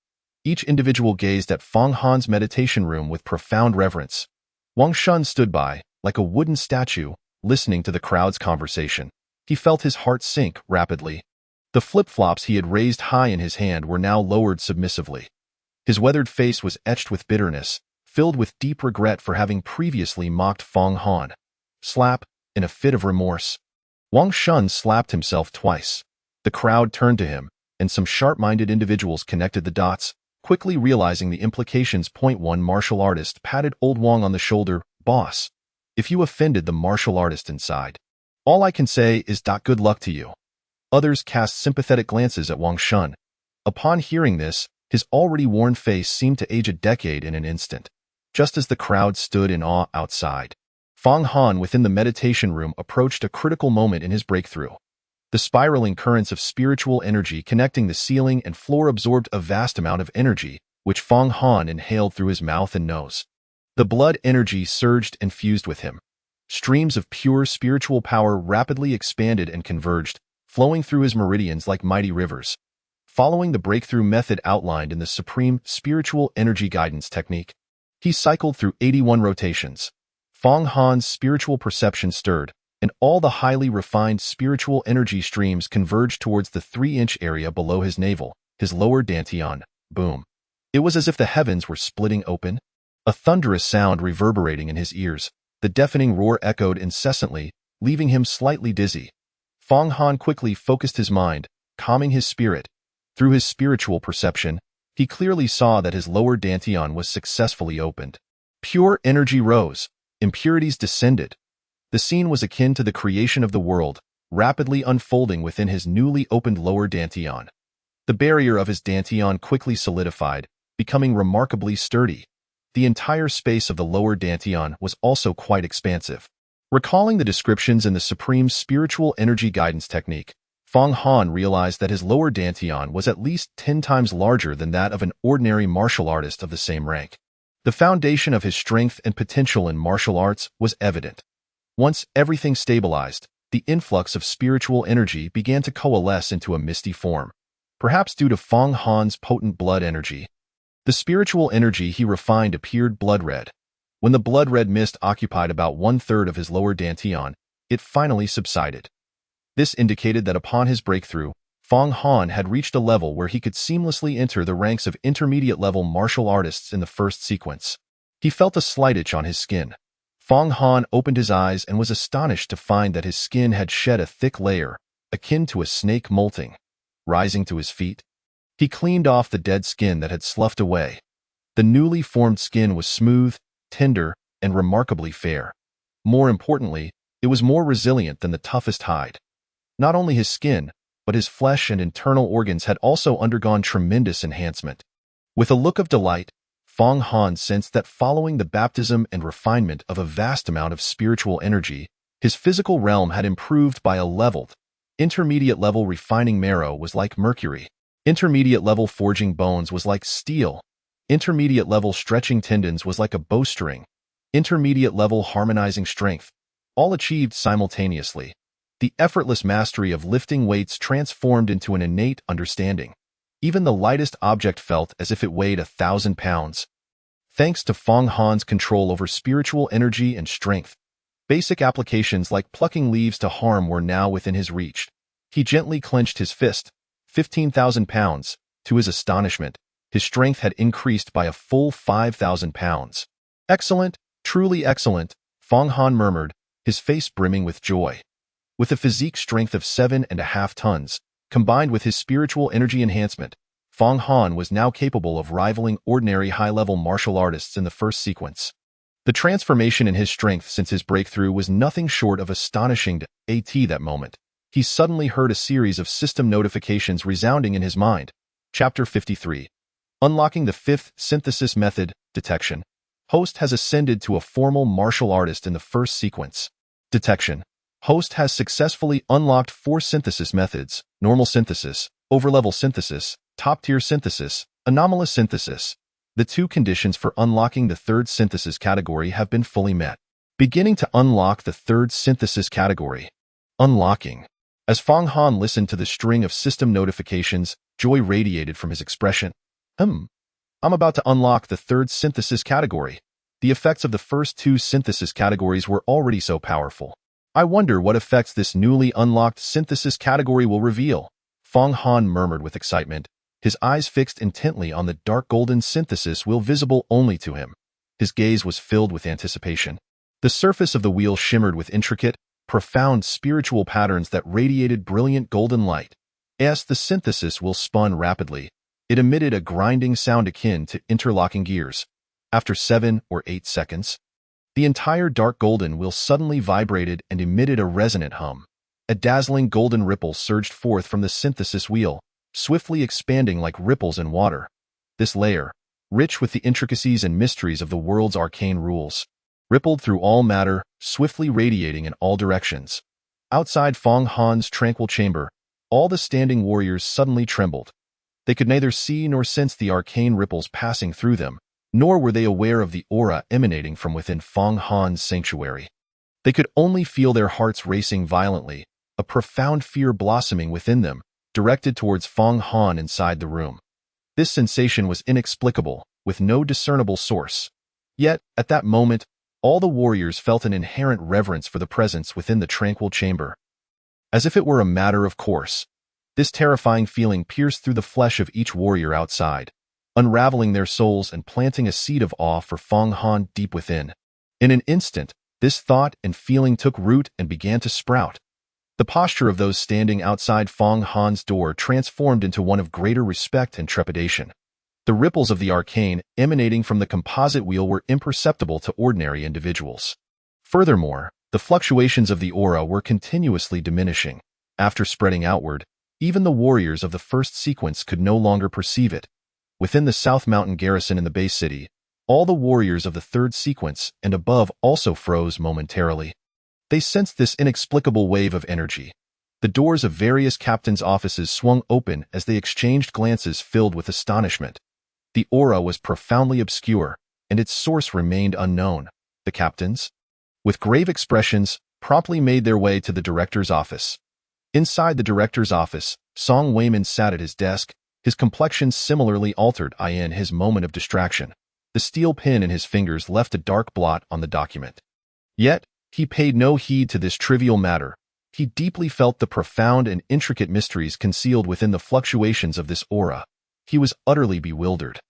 Each individual gazed at Fang Han's meditation room with profound reverence. Wang Shun stood by, like a wooden statue, listening to the crowd's conversation. He felt his heart sink rapidly. The flip-flops he had raised high in his hand were now lowered submissively. His weathered face was etched with bitterness, filled with deep regret for having previously mocked Fang Han. Slap, in a fit of remorse. Wang Shun slapped himself twice. The crowd turned to him, and some sharp-minded individuals connected the dots, quickly realizing the implications. One martial artist patted old Wang on the shoulder. "Boss, if you offended the martial artist inside, all I can say is good luck to you." Others cast sympathetic glances at Wang Shun. Upon hearing this, his already worn face seemed to age a decade in an instant. Just as the crowd stood in awe outside, Fang Han within the meditation room approached a critical moment in his breakthrough. The spiraling currents of spiritual energy connecting the ceiling and floor absorbed a vast amount of energy, which Fang Han inhaled through his mouth and nose. The blood energy surged and fused with him. Streams of pure spiritual power rapidly expanded and converged, flowing through his meridians like mighty rivers. Following the breakthrough method outlined in the Supreme Spiritual Energy Guidance Technique, he cycled through 81 rotations. Fang Han's spiritual perception stirred, and all the highly refined spiritual energy streams converged towards the 3-inch area below his navel, his lower dantian. Boom. It was as if the heavens were splitting open, a thunderous sound reverberating in his ears. The deafening roar echoed incessantly, leaving him slightly dizzy. Fang Han quickly focused his mind, calming his spirit. Through his spiritual perception, he clearly saw that his lower dantian was successfully opened. Pure energy rose, impurities descended. The scene was akin to the creation of the world, rapidly unfolding within his newly opened lower dantian. The barrier of his dantian quickly solidified, becoming remarkably sturdy. The entire space of the lower dantian was also quite expansive. Recalling the descriptions in the Supreme Spiritual Energy Guidance Technique, Fang Han realized that his lower dantian was at least 10 times larger than that of an ordinary martial artist of the same rank. The foundation of his strength and potential in martial arts was evident. Once everything stabilized, the influx of spiritual energy began to coalesce into a misty form, perhaps due to Fang Han's potent blood energy. The spiritual energy he refined appeared blood red. When the blood-red mist occupied about 1/3 of his lower dantian, it finally subsided. This indicated that upon his breakthrough, Fang Han had reached a level where he could seamlessly enter the ranks of intermediate-level martial artists in the first sequence. He felt a slight itch on his skin. Fang Han opened his eyes and was astonished to find that his skin had shed a thick layer, akin to a snake molting. Rising to his feet, he cleaned off the dead skin that had sloughed away. The newly formed skin was smooth, tender, and remarkably fair. More importantly, it was more resilient than the toughest hide. Not only his skin, but his flesh and internal organs had also undergone tremendous enhancement. With a look of delight, Fong Han sensed that following the baptism and refinement of a vast amount of spiritual energy, his physical realm had improved by a leveled, intermediate-level refining marrow was like mercury. Intermediate-level forging bones was like steel. Intermediate-level stretching tendons was like a bowstring. Intermediate-level harmonizing strength, all achieved simultaneously. The effortless mastery of lifting weights transformed into an innate understanding. Even the lightest object felt as if it weighed 1,000 pounds. Thanks to Fong Han's control over spiritual energy and strength, basic applications like plucking leaves to harm were now within his reach. He gently clenched his fist. 15,000 pounds. To his astonishment, his strength had increased by a full 5,000 pounds. Excellent, truly excellent, Fong Han murmured, his face brimming with joy. With a physique strength of 7.5 tons, combined with his spiritual energy enhancement, Fong Han was now capable of rivaling ordinary high-level martial artists in the first sequence. The transformation in his strength since his breakthrough was nothing short of astonishing. At that moment, he suddenly heard a series of system notifications resounding in his mind. Chapter 53. Unlocking the fifth synthesis method, detection. Host has ascended to a formal martial artist in the first sequence. Detection. Host has successfully unlocked 4 synthesis methods: normal synthesis, overlevel synthesis, top-tier synthesis, anomalous synthesis. The 2 conditions for unlocking the third synthesis category have been fully met. Beginning to unlock the third synthesis category. Unlocking. As Fong Han listened to the string of system notifications, joy radiated from his expression. I'm about to unlock the third synthesis category. The effects of the first 2 synthesis categories were already so powerful. I wonder what effects this newly unlocked synthesis category will reveal, Fong Han murmured with excitement, his eyes fixed intently on the dark golden synthesis wheel visible only to him. His gaze was filled with anticipation. The surface of the wheel shimmered with intricate, profound spiritual patterns that radiated brilliant golden light. As the synthesis wheel spun rapidly, it emitted a grinding sound akin to interlocking gears. After 7 or 8 seconds, the entire dark golden wheel suddenly vibrated and emitted a resonant hum. A dazzling golden ripple surged forth from the synthesis wheel, swiftly expanding like ripples in water. This layer, rich with the intricacies and mysteries of the world's arcane rules, rippled through all matter, swiftly radiating in all directions. Outside Fong Han's tranquil chamber, all the standing warriors suddenly trembled. They could neither see nor sense the arcane ripples passing through them, nor were they aware of the aura emanating from within Fong Han's sanctuary. They could only feel their hearts racing violently, a profound fear blossoming within them, directed towards Fong Han inside the room. This sensation was inexplicable, with no discernible source. Yet, at that moment, all the warriors felt an inherent reverence for the presence within the tranquil chamber. As if it were a matter of course, this terrifying feeling pierced through the flesh of each warrior outside, unraveling their souls and planting a seed of awe for Fong Han deep within. In an instant, this thought and feeling took root and began to sprout. The posture of those standing outside Fong Han's door transformed into one of greater respect and trepidation. The ripples of the arcane emanating from the composite wheel were imperceptible to ordinary individuals. Furthermore, the fluctuations of the aura were continuously diminishing. After spreading outward, even the warriors of the first sequence could no longer perceive it. Within the South Mountain garrison in the Bay City, all the warriors of the third sequence and above also froze momentarily. They sensed this inexplicable wave of energy. The doors of various captains' offices swung open as they exchanged glances filled with astonishment. The aura was profoundly obscure, and its source remained unknown. The captains, with grave expressions, promptly made their way to the director's office. Inside the director's office, Song Wayman sat at his desk, his complexion similarly altered in his moment of distraction. The steel pen in his fingers left a dark blot on the document. Yet, he paid no heed to this trivial matter. He deeply felt the profound and intricate mysteries concealed within the fluctuations of this aura. He was utterly bewildered.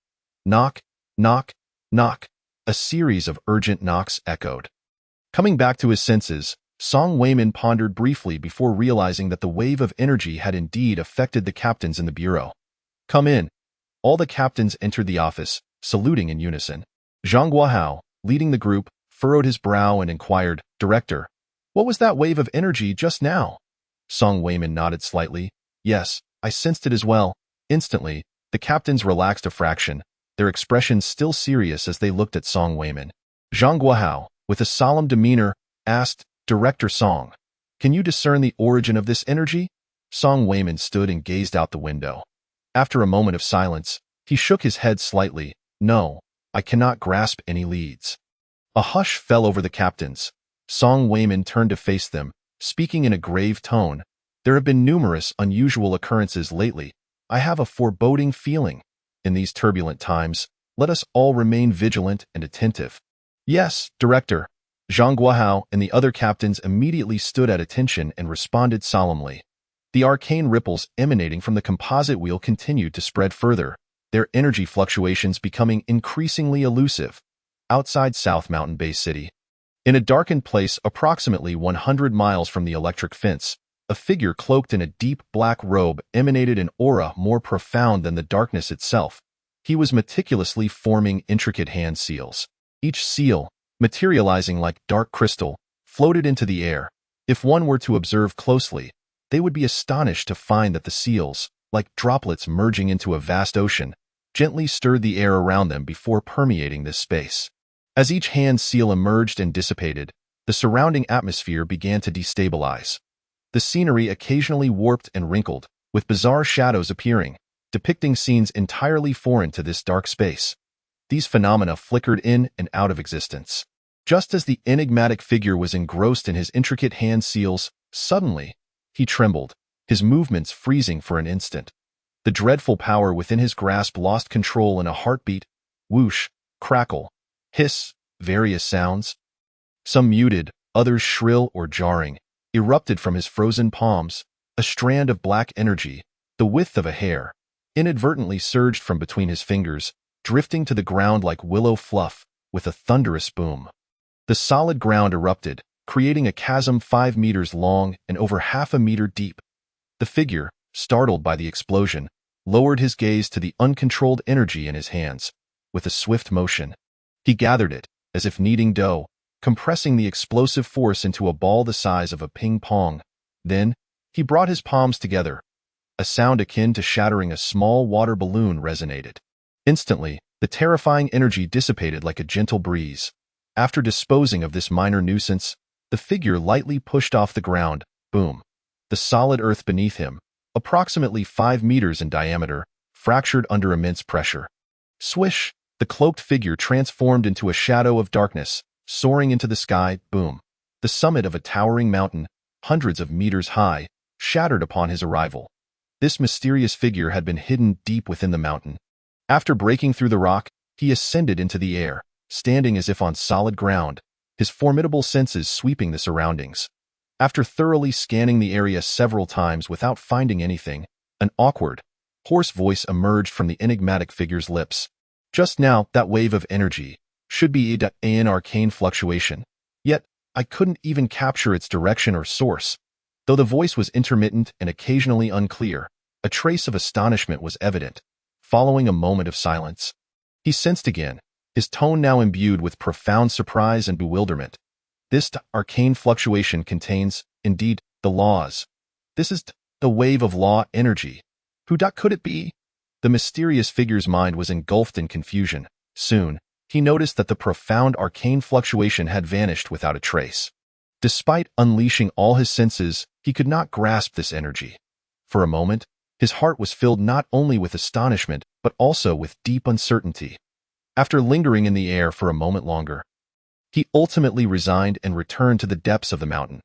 Knock, knock, knock. A series of urgent knocks echoed. Coming back to his senses, Song Wayman pondered briefly before realizing that the wave of energy had indeed affected the captains in the bureau. Come in. All the captains entered the office, saluting in unison. Zhang Guohao, leading the group, furrowed his brow and inquired, Director, what was that wave of energy just now? Song Wayman nodded slightly. Yes, I sensed it as well. Instantly, the captains relaxed a fraction, their expressions still serious as they looked at Song Weiman. Zhang Guohao, with a solemn demeanor, asked, "Director Song, can you discern the origin of this energy?" Song Weiman stood and gazed out the window. After a moment of silence, he shook his head slightly. "No, I cannot grasp any leads." A hush fell over the captains. Song Weiman turned to face them, speaking in a grave tone. "There have been numerous unusual occurrences lately. I have a foreboding feeling. In these turbulent times, let us all remain vigilant and attentive." "Yes, Director." Zhang Guohao and the other captains immediately stood at attention and responded solemnly. The arcane ripples emanating from the composite wheel continued to spread further, their energy fluctuations becoming increasingly elusive. Outside South Mountain Bay City, in a darkened place approximately 100 miles from the electric fence, a figure cloaked in a deep black robe emanated an aura more profound than the darkness itself. He was meticulously forming intricate hand seals. Each seal, materializing like dark crystal, floated into the air. If one were to observe closely, they would be astonished to find that the seals, like droplets merging into a vast ocean, gently stirred the air around them before permeating this space. As each hand seal emerged and dissipated, the surrounding atmosphere began to destabilize. The scenery occasionally warped and wrinkled, with bizarre shadows appearing, depicting scenes entirely foreign to this dark space. These phenomena flickered in and out of existence. Just as the enigmatic figure was engrossed in his intricate hand seals, suddenly, he trembled, his movements freezing for an instant. The dreadful power within his grasp lost control in a heartbeat. Whoosh, crackle, hiss, various sounds, some muted, others shrill or jarring, erupted from his frozen palms. A strand of black energy, the width of a hair, inadvertently surged from between his fingers, drifting to the ground like willow fluff, with a thunderous boom. The solid ground erupted, creating a chasm 5 meters long and over half a meter deep. The figure, startled by the explosion, lowered his gaze to the uncontrolled energy in his hands. With a swift motion, he gathered it, as if kneading dough, compressing the explosive force into a ball the size of a ping-pong. Then, he brought his palms together. A sound akin to shattering a small water balloon resonated. Instantly, the terrifying energy dissipated like a gentle breeze. After disposing of this minor nuisance, the figure lightly pushed off the ground. Boom. The solid earth beneath him, approximately 5 meters in diameter, fractured under immense pressure. Swish! The cloaked figure transformed into a shadow of darkness, soaring into the sky. Boom! The summit of a towering mountain, hundreds of meters high, shattered upon his arrival. This mysterious figure had been hidden deep within the mountain. After breaking through the rock, he ascended into the air, standing as if on solid ground, his formidable senses sweeping the surroundings. After thoroughly scanning the area several times without finding anything, an awkward, hoarse voice emerged from the enigmatic figure's lips. "Just now, that wave of energy should be an arcane fluctuation. Yet, I couldn't even capture its direction or source." Though the voice was intermittent and occasionally unclear, a trace of astonishment was evident. Following a moment of silence, he sensed again, his tone now imbued with profound surprise and bewilderment. "This arcane fluctuation contains, indeed, the laws. This is the wave of law energy. Who could it be?" The mysterious figure's mind was engulfed in confusion. Soon, he noticed that the profound arcane fluctuation had vanished without a trace. Despite unleashing all his senses, he could not grasp this energy. For a moment, his heart was filled not only with astonishment, but also with deep uncertainty. After lingering in the air for a moment longer, he ultimately resigned and returned to the depths of the mountain.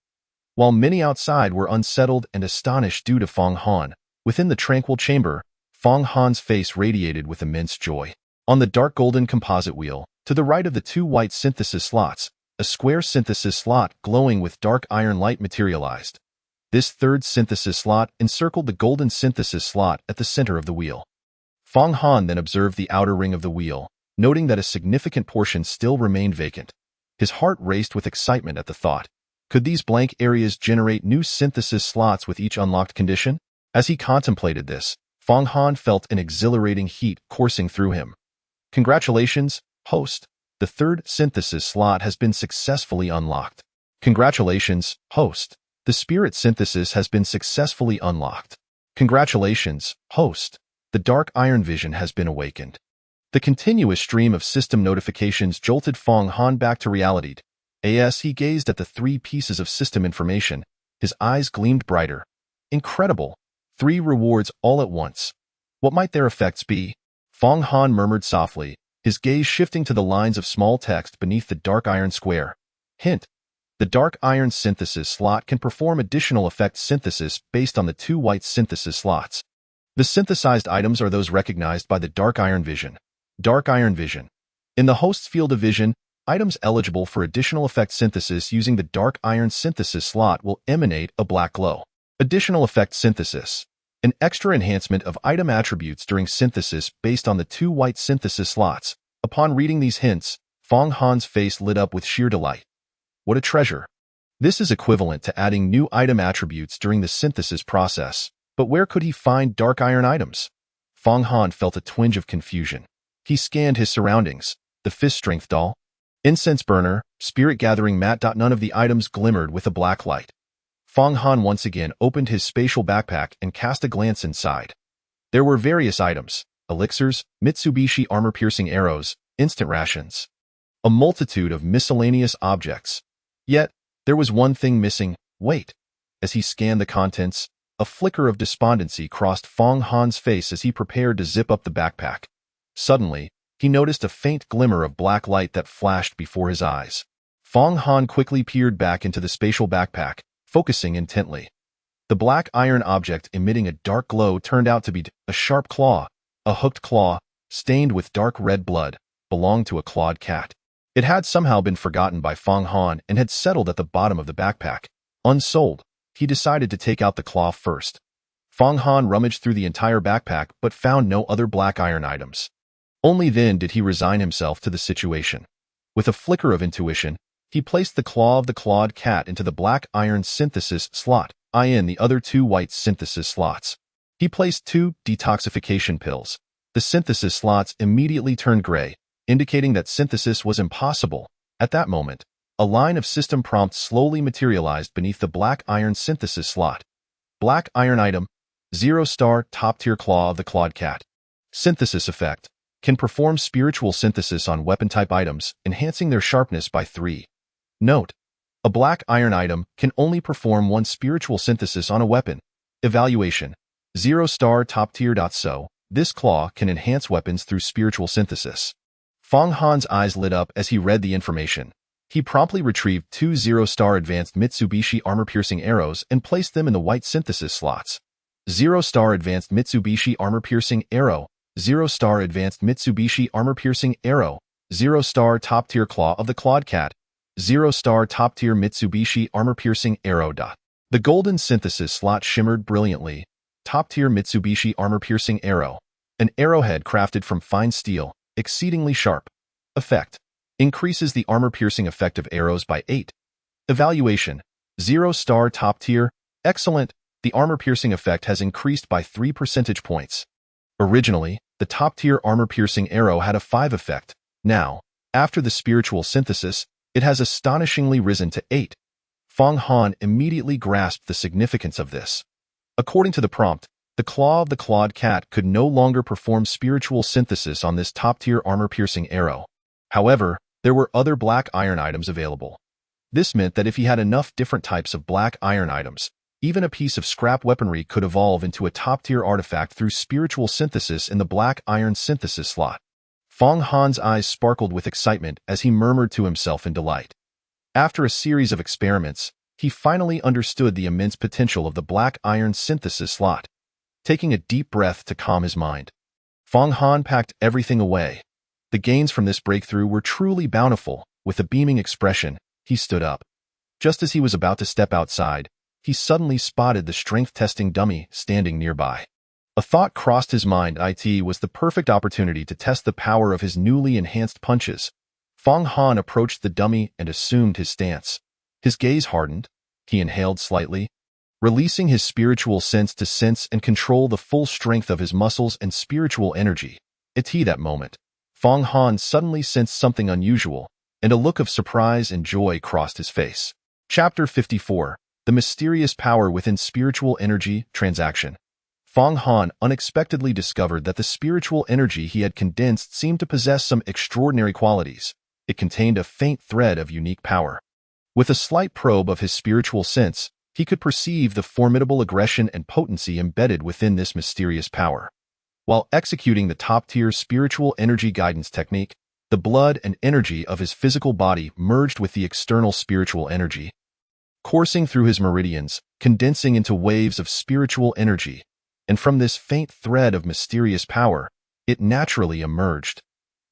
While many outside were unsettled and astonished due to Fong Han, within the tranquil chamber, Fong Han's face radiated with immense joy. On the dark golden composite wheel, to the right of the 2 white synthesis slots, a square synthesis slot glowing with dark iron light materialized. This 3rd synthesis slot encircled the golden synthesis slot at the center of the wheel. Fong Han then observed the outer ring of the wheel, noting that a significant portion still remained vacant. His heart raced with excitement at the thought. Could these blank areas generate new synthesis slots with each unlocked condition? As he contemplated this, Fong Han felt an exhilarating heat coursing through him. "Congratulations, host. The 3rd synthesis slot has been successfully unlocked." "Congratulations, host. The spirit synthesis has been successfully unlocked." "Congratulations, host. The dark iron vision has been awakened." The continuous stream of system notifications jolted Fong Han back to reality. As he gazed at the 3 pieces of system information, his eyes gleamed brighter. Incredible! 3 rewards all at once. What might their effects be? Fong Han murmured softly, his gaze shifting to the lines of small text beneath the dark iron square. Hint: the dark iron synthesis slot can perform additional effect synthesis based on the 2 white synthesis slots. The synthesized items are those recognized by the dark iron vision. Dark iron vision. In the host's field of vision, items eligible for additional effect synthesis using the dark iron synthesis slot will emanate a black glow. Additional effect synthesis. An extra enhancement of item attributes during synthesis based on the 2 white synthesis slots. Upon reading these hints, Fong Han's face lit up with sheer delight. What a treasure! This is equivalent to adding new item attributes during the synthesis process. But where could he find dark iron items? Fong Han felt a twinge of confusion. He scanned his surroundings. The fist strength doll, incense burner, spirit gathering mat. None of the items glimmered with a black light. Fong Han once again opened his spatial backpack and cast a glance inside. There were various items: elixirs, Mitsubishi armor-piercing arrows, instant rations. A multitude of miscellaneous objects. Yet, there was one thing missing. Wait. As he scanned the contents, a flicker of despondency crossed Fong Han's face as he prepared to zip up the backpack. Suddenly, he noticed a faint glimmer of black light that flashed before his eyes. Fong Han quickly peered back into the spatial backpack, focusing intently. The black iron object emitting a dark glow turned out to be a sharp claw, a hooked claw, stained with dark red blood, belonged to a clawed cat. It had somehow been forgotten by Fong Han and had settled at the bottom of the backpack. Unsold, he decided to take out the claw first. Fong Han rummaged through the entire backpack but found no other black iron items. Only then did he resign himself to the situation. With a flicker of intuition, he placed the claw of the clawed cat into the black iron synthesis slot, in the other 2 white synthesis slots. He placed 2 detoxification pills. The synthesis slots immediately turned gray, indicating that synthesis was impossible. At that moment, a line of system prompts slowly materialized beneath the black iron synthesis slot. Black iron item, 0-star top-tier claw of the clawed cat. Synthesis effect. Can perform spiritual synthesis on weapon-type items, enhancing their sharpness by 3. Note: a black iron item can only perform 1 spiritual synthesis on a weapon. Evaluation: 0-star top-tier. So, this claw can enhance weapons through spiritual synthesis. Fong Han's eyes lit up as he read the information. He promptly retrieved 2 0-star advanced Mitsubishi armor-piercing arrows and placed them in the white synthesis slots. 0-star advanced Mitsubishi armor-piercing arrow, 0-star advanced Mitsubishi armor-piercing arrow, 0-star top-tier claw of the clawed cat, 0-star top-tier Mitsubishi armor-piercing arrow. The golden synthesis slot shimmered brilliantly. Top-tier Mitsubishi armor-piercing arrow. An arrowhead crafted from fine steel, exceedingly sharp. Effect: increases the armor-piercing effect of arrows by 8. Evaluation: 0-star top-tier. Excellent. The armor-piercing effect has increased by 3 percentage points. Originally, the top-tier armor-piercing arrow had a 5 effect. Now, after the spiritual synthesis, it has astonishingly risen to 8. Fong Han immediately grasped the significance of this. According to the prompt, the claw of the clawed cat could no longer perform spiritual synthesis on this top-tier armor-piercing arrow. However, there were other black iron items available. This meant that if he had enough different types of black iron items, even a piece of scrap weaponry could evolve into a top-tier artifact through spiritual synthesis in the black iron synthesis slot. Fong Han's eyes sparkled with excitement as he murmured to himself in delight. After a series of experiments, he finally understood the immense potential of the black iron synthesis slot. Taking a deep breath to calm his mind, Fong Han packed everything away. The gains from this breakthrough were truly bountiful. With a beaming expression, he stood up. Just as he was about to step outside, he suddenly spotted the strength-testing dummy standing nearby. A thought crossed his mind. It was the perfect opportunity to test the power of his newly enhanced punches. Fong Han approached the dummy and assumed his stance. His gaze hardened. He inhaled slightly, releasing his spiritual sense to sense and control the full strength of his muscles and spiritual energy. At that moment, Fong Han suddenly sensed something unusual, and a look of surprise and joy crossed his face. Chapter 54. The Mysterious Power Within Spiritual Energy Transaction. Fong Han unexpectedly discovered that the spiritual energy he had condensed seemed to possess some extraordinary qualities. It contained a faint thread of unique power. With a slight probe of his spiritual sense, he could perceive the formidable aggression and potency embedded within this mysterious power. While executing the top-tier spiritual energy guidance technique, the blood and energy of his physical body merged with the external spiritual energy, coursing through his meridians, condensing into waves of spiritual energy, and from this faint thread of mysterious power, it naturally emerged.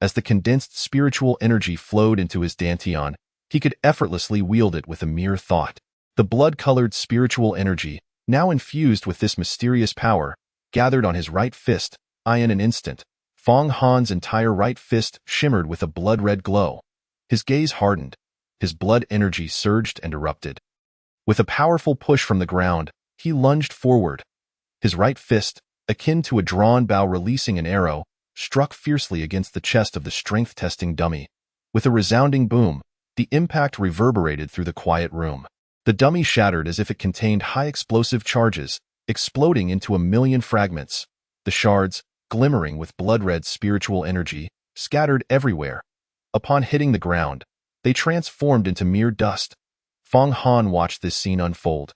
As the condensed spiritual energy flowed into his dantian, he could effortlessly wield it with a mere thought. The blood-colored spiritual energy, now infused with this mysterious power, gathered on his right fist. In an instant, Fong Han's entire right fist shimmered with a blood-red glow. His gaze hardened. His blood energy surged and erupted. With a powerful push from the ground, he lunged forward. His right fist, akin to a drawn bow releasing an arrow, struck fiercely against the chest of the strength-testing dummy. With a resounding boom, the impact reverberated through the quiet room. The dummy shattered as if it contained high explosive charges, exploding into a million fragments. The shards, glimmering with blood-red spiritual energy, scattered everywhere. Upon hitting the ground, they transformed into mere dust. Fong Han watched this scene unfold,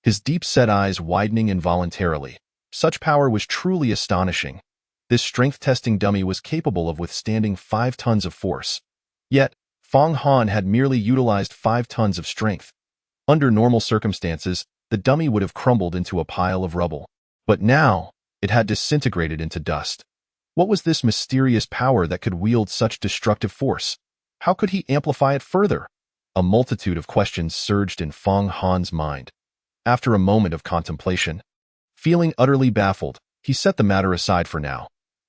his deep-set eyes widening involuntarily. Such power was truly astonishing. This strength-testing dummy was capable of withstanding 5 tons of force. Yet, Fong Han had merely utilized 5 tons of strength. Under normal circumstances, the dummy would have crumbled into a pile of rubble. But now, it had disintegrated into dust. What was this mysterious power that could wield such destructive force? How could he amplify it further? A multitude of questions surged in Fong Han's mind. After a moment of contemplation, feeling utterly baffled, he set the matter aside for now.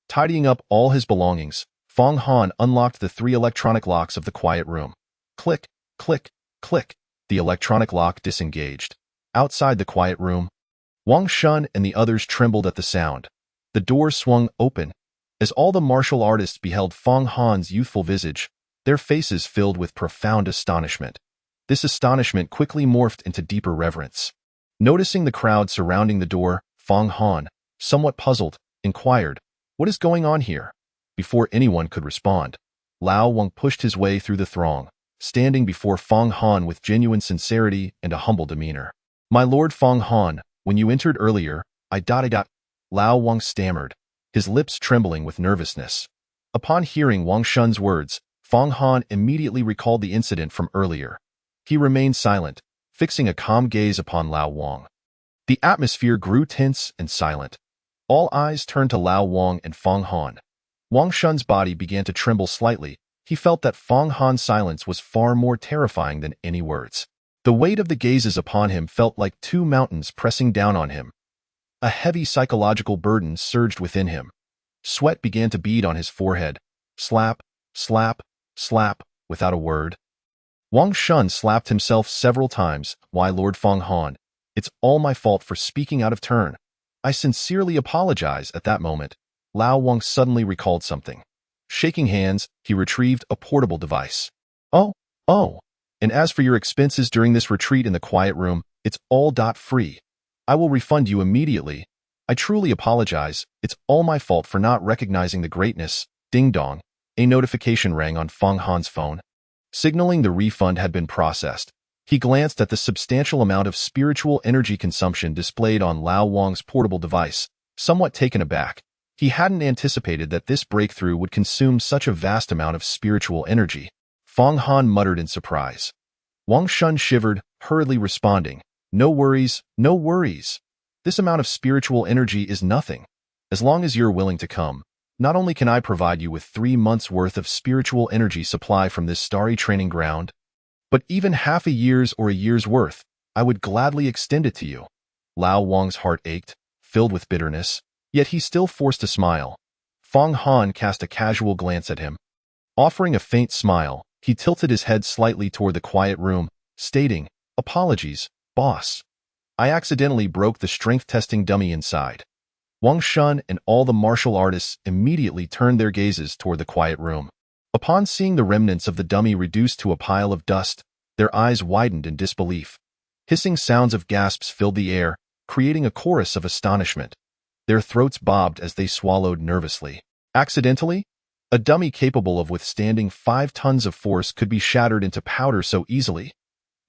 Tidying up all his belongings, Fong Han unlocked the 3 electronic locks of the quiet room. Click, click, click. The electronic lock disengaged. Outside the quiet room, Wang Shun and the others trembled at the sound. The door swung open. As all the martial artists beheld Fong Han's youthful visage, their faces filled with profound astonishment. This astonishment quickly morphed into deeper reverence. Noticing the crowd surrounding the door, Fong Han, somewhat puzzled, inquired, "What is going on here?" Before anyone could respond, Lao Wang pushed his way through the throng, standing before Fong Han with genuine sincerity and a humble demeanor. "My lord Fong Han, when you entered earlier, I dot. Lao Wang stammered, his lips trembling with nervousness. Upon hearing Wang Shun's words, Fong Han immediately recalled the incident from earlier. He remained silent, fixing a calm gaze upon Lao Wang. The atmosphere grew tense and silent. All eyes turned to Lao Wang and Fong Han. Wang Shun's body began to tremble slightly. He felt that Fong Han's silence was far more terrifying than any words. The weight of the gazes upon him felt like 2 mountains pressing down on him. A heavy psychological burden surged within him. Sweat began to bead on his forehead. Slap, slap, slap, without a word. Wang Shun slapped himself several times. "Why, Lord Fong Han, it's all my fault for speaking out of turn. I sincerely apologize." At that moment, Lao Wang suddenly recalled something. Shaking hands, he retrieved a portable device. Oh, and as for your expenses during this retreat in the quiet room, it's all free. I will refund you immediately. I truly apologize. It's all my fault for not recognizing the greatness. Ding dong. A notification rang on Fong Han's phone, signaling the refund had been processed. He glanced at the substantial amount of spiritual energy consumption displayed on Lao Wang's portable device, somewhat taken aback. He hadn't anticipated that this breakthrough would consume such a vast amount of spiritual energy. Fong Han muttered in surprise. Wang Shun shivered, hurriedly responding, No worries. This amount of spiritual energy is nothing. As long as you're willing to come, not only can I provide you with 3 months' worth of spiritual energy supply from this starry training ground, but even half a year's or a year's worth, I would gladly extend it to you." Lao Wang's heart ached, filled with bitterness, yet he still forced a smile. Fong Han cast a casual glance at him. Offering a faint smile, he tilted his head slightly toward the quiet room, stating, "Apologies, boss. I accidentally broke the strength-testing dummy inside." Wang Shun and all the martial artists immediately turned their gazes toward the quiet room. Upon seeing the remnants of the dummy reduced to a pile of dust, their eyes widened in disbelief. Hissing sounds of gasps filled the air, creating a chorus of astonishment. Their throats bobbed as they swallowed nervously. Accidentally? A dummy capable of withstanding 5 tons of force could be shattered into powder so easily.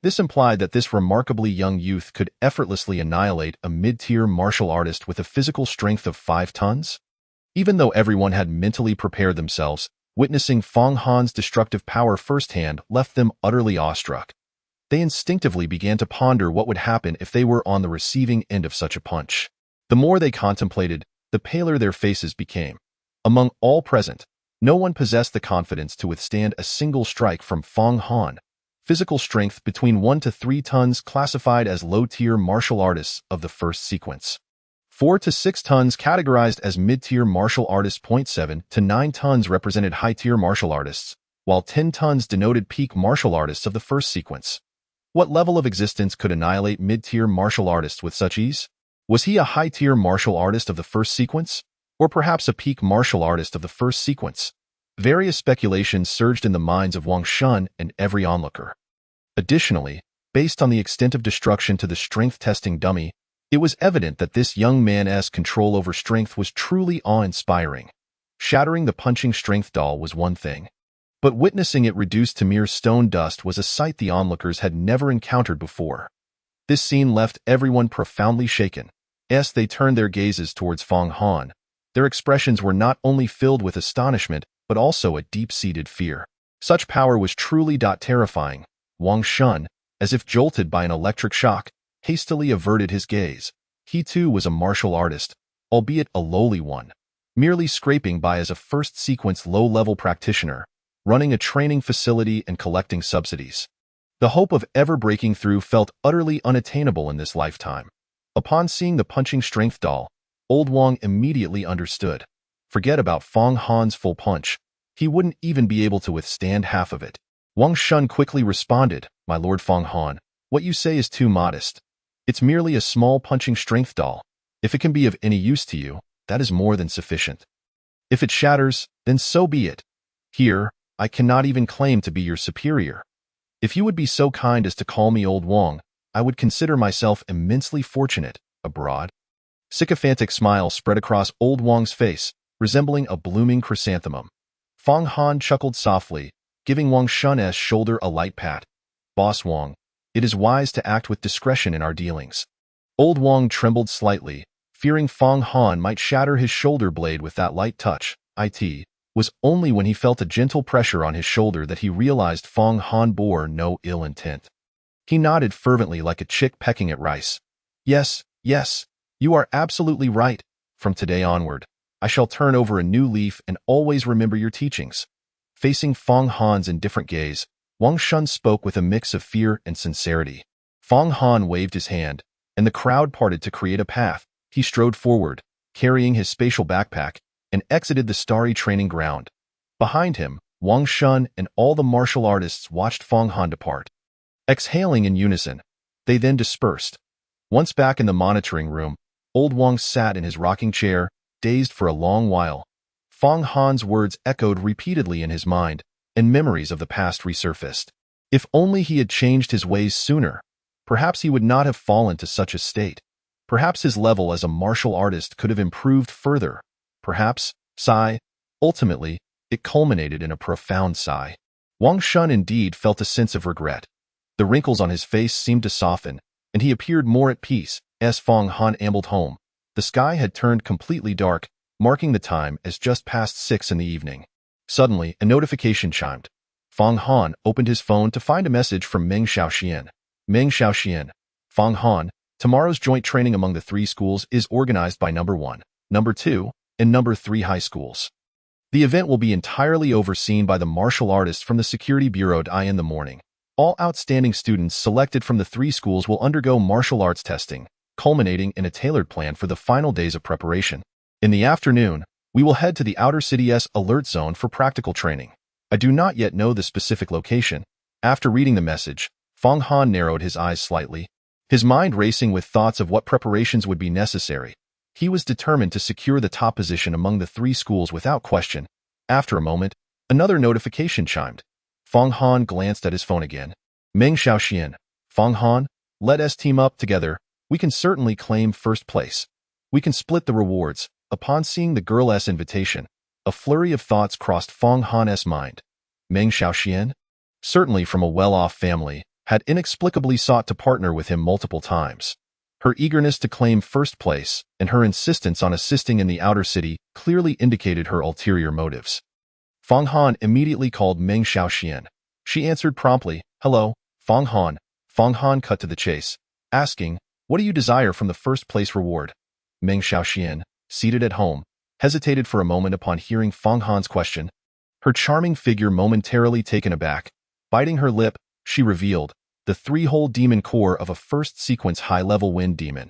This implied that this remarkably young youth could effortlessly annihilate a mid-tier martial artist with a physical strength of 5 tons? Even though everyone had mentally prepared themselves, witnessing Fong Han's destructive power firsthand left them utterly awestruck. They instinctively began to ponder what would happen if they were on the receiving end of such a punch. The more they contemplated, the paler their faces became. Among all present, no one possessed the confidence to withstand a single strike from Fong Han. Physical strength between 1 to 3 tons classified as low-tier martial artists of the first sequence. 4 to 6 tons categorized as mid-tier martial artists. 7 to 9 tons represented high-tier martial artists, while 10 tons denoted peak martial artists of the first sequence. What level of existence could annihilate mid-tier martial artists with such ease? Was he a high-tier martial artist of the first sequence? Or perhaps a peak martial artist of the first sequence? Various speculations surged in the minds of Wang Shun and every onlooker. Additionally, based on the extent of destruction to the strength-testing dummy, it was evident that this young man's control over strength was truly awe-inspiring. Shattering the punching strength doll was one thing, but witnessing it reduced to mere stone dust was a sight the onlookers had never encountered before. This scene left everyone profoundly shaken. As they turned their gazes towards Fong Han, their expressions were not only filled with astonishment, but also a deep-seated fear. Such power was truly terrifying. Wang Shun, as if jolted by an electric shock, hastily averted his gaze. He too was a martial artist, albeit a lowly one, merely scraping by as a first-sequence low-level practitioner, running a training facility and collecting subsidies. The hope of ever breaking through felt utterly unattainable in this lifetime. Upon seeing the punching strength doll, old Wang immediately understood. Forget about Fong Han's full punch. He wouldn't even be able to withstand half of it. Wang Shun quickly responded, "My lord Fong Han, what you say is too modest. It's merely a small punching strength doll. If it can be of any use to you, that is more than sufficient. If it shatters, then so be it. Here, I cannot even claim to be your superior. If you would be so kind as to call me Old Wang, I would consider myself immensely fortunate." Abroad. Sycophantic smile spread across Old Wang's face, resembling a blooming chrysanthemum. Fong Han chuckled softly, giving Wang Shun's shoulder a light pat. "Boss Wang, it is wise to act with discretion in our dealings." Old Wang trembled slightly, fearing Fong Han might shatter his shoulder blade with that light touch. It was only when he felt a gentle pressure on his shoulder that he realized Fong Han bore no ill intent. He nodded fervently like a chick pecking at rice. Yes, you are absolutely right. From today onward, I shall turn over a new leaf and always remember your teachings." Facing Fong Han's indifferent gaze, Wang Shun spoke with a mix of fear and sincerity. Fong Han waved his hand, and the crowd parted to create a path. He strode forward, carrying his spatial backpack, and exited the starry training ground. Behind him, Wang Shun and all the martial artists watched Fong Han depart. Exhaling in unison, they then dispersed. Once back in the monitoring room, old Wang sat in his rocking chair, dazed for a long while. Fong Han's words echoed repeatedly in his mind, and memories of the past resurfaced. If only he had changed his ways sooner, perhaps he would not have fallen to such a state. Perhaps his level as a martial artist could have improved further. Perhaps, ultimately, it culminated in a profound sigh. Wang Shun indeed felt a sense of regret. The wrinkles on his face seemed to soften, and he appeared more at peace. As Fong Han ambled home, the sky had turned completely dark, marking the time as just past 6 in the evening. Suddenly, a notification chimed. Fong Han opened his phone to find a message from Meng Xiaoxian. Meng Xiaoxian. Fong Han, tomorrow's joint training among the 3 schools is organized by number 1, number 2, and number 3 high schools. The event will be entirely overseen by the martial artists from the Security Bureau in the morning. All outstanding students selected from the 3 schools will undergo martial arts testing, culminating in a tailored plan for the final days of preparation. In the afternoon, we will head to the outer city's alert zone for practical training. I do not yet know the specific location. After reading the message, Fong Han narrowed his eyes slightly, his mind racing with thoughts of what preparations would be necessary. He was determined to secure the top position among the 3 schools without question. After a moment, another notification chimed. Fong Han glanced at his phone again. Meng Xiaoxian. Fong Han, let us team up together. We can certainly claim first place. We can split the rewards. Upon seeing the girl's invitation, a flurry of thoughts crossed Fang Han's mind. Meng Xiaoxian, certainly from a well-off family, had inexplicably sought to partner with him multiple times. Her eagerness to claim first place and her insistence on assisting in the outer city clearly indicated her ulterior motives. Fang Han immediately called Meng Xiaoxian. She answered promptly, "Hello, Fang Han." Fang Han cut to the chase, asking, "What do you desire from the first place reward?" Meng Xiaoxian, seated at home, hesitated for a moment upon hearing Fang Han's question. Her charming figure momentarily taken aback. Biting her lip, she revealed, the three-hole demon core of a first-sequence high-level wind demon.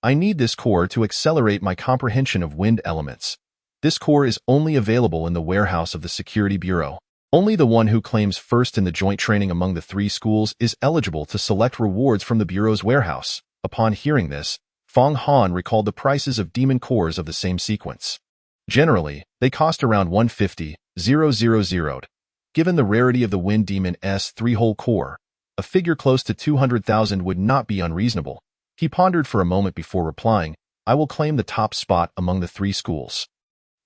I need this core to accelerate my comprehension of wind elements. This core is only available in the warehouse of the Security Bureau. Only the one who claims first in the joint training among the three schools is eligible to select rewards from the Bureau's warehouse. Upon hearing this, Fang Han recalled the prices of demon cores of the same sequence. Generally, they cost around 150,000. Given the rarity of the Wind Demon's three-hole core, a figure close to 200,000 would not be unreasonable. He pondered for a moment before replying, I will claim the top spot among the three schools.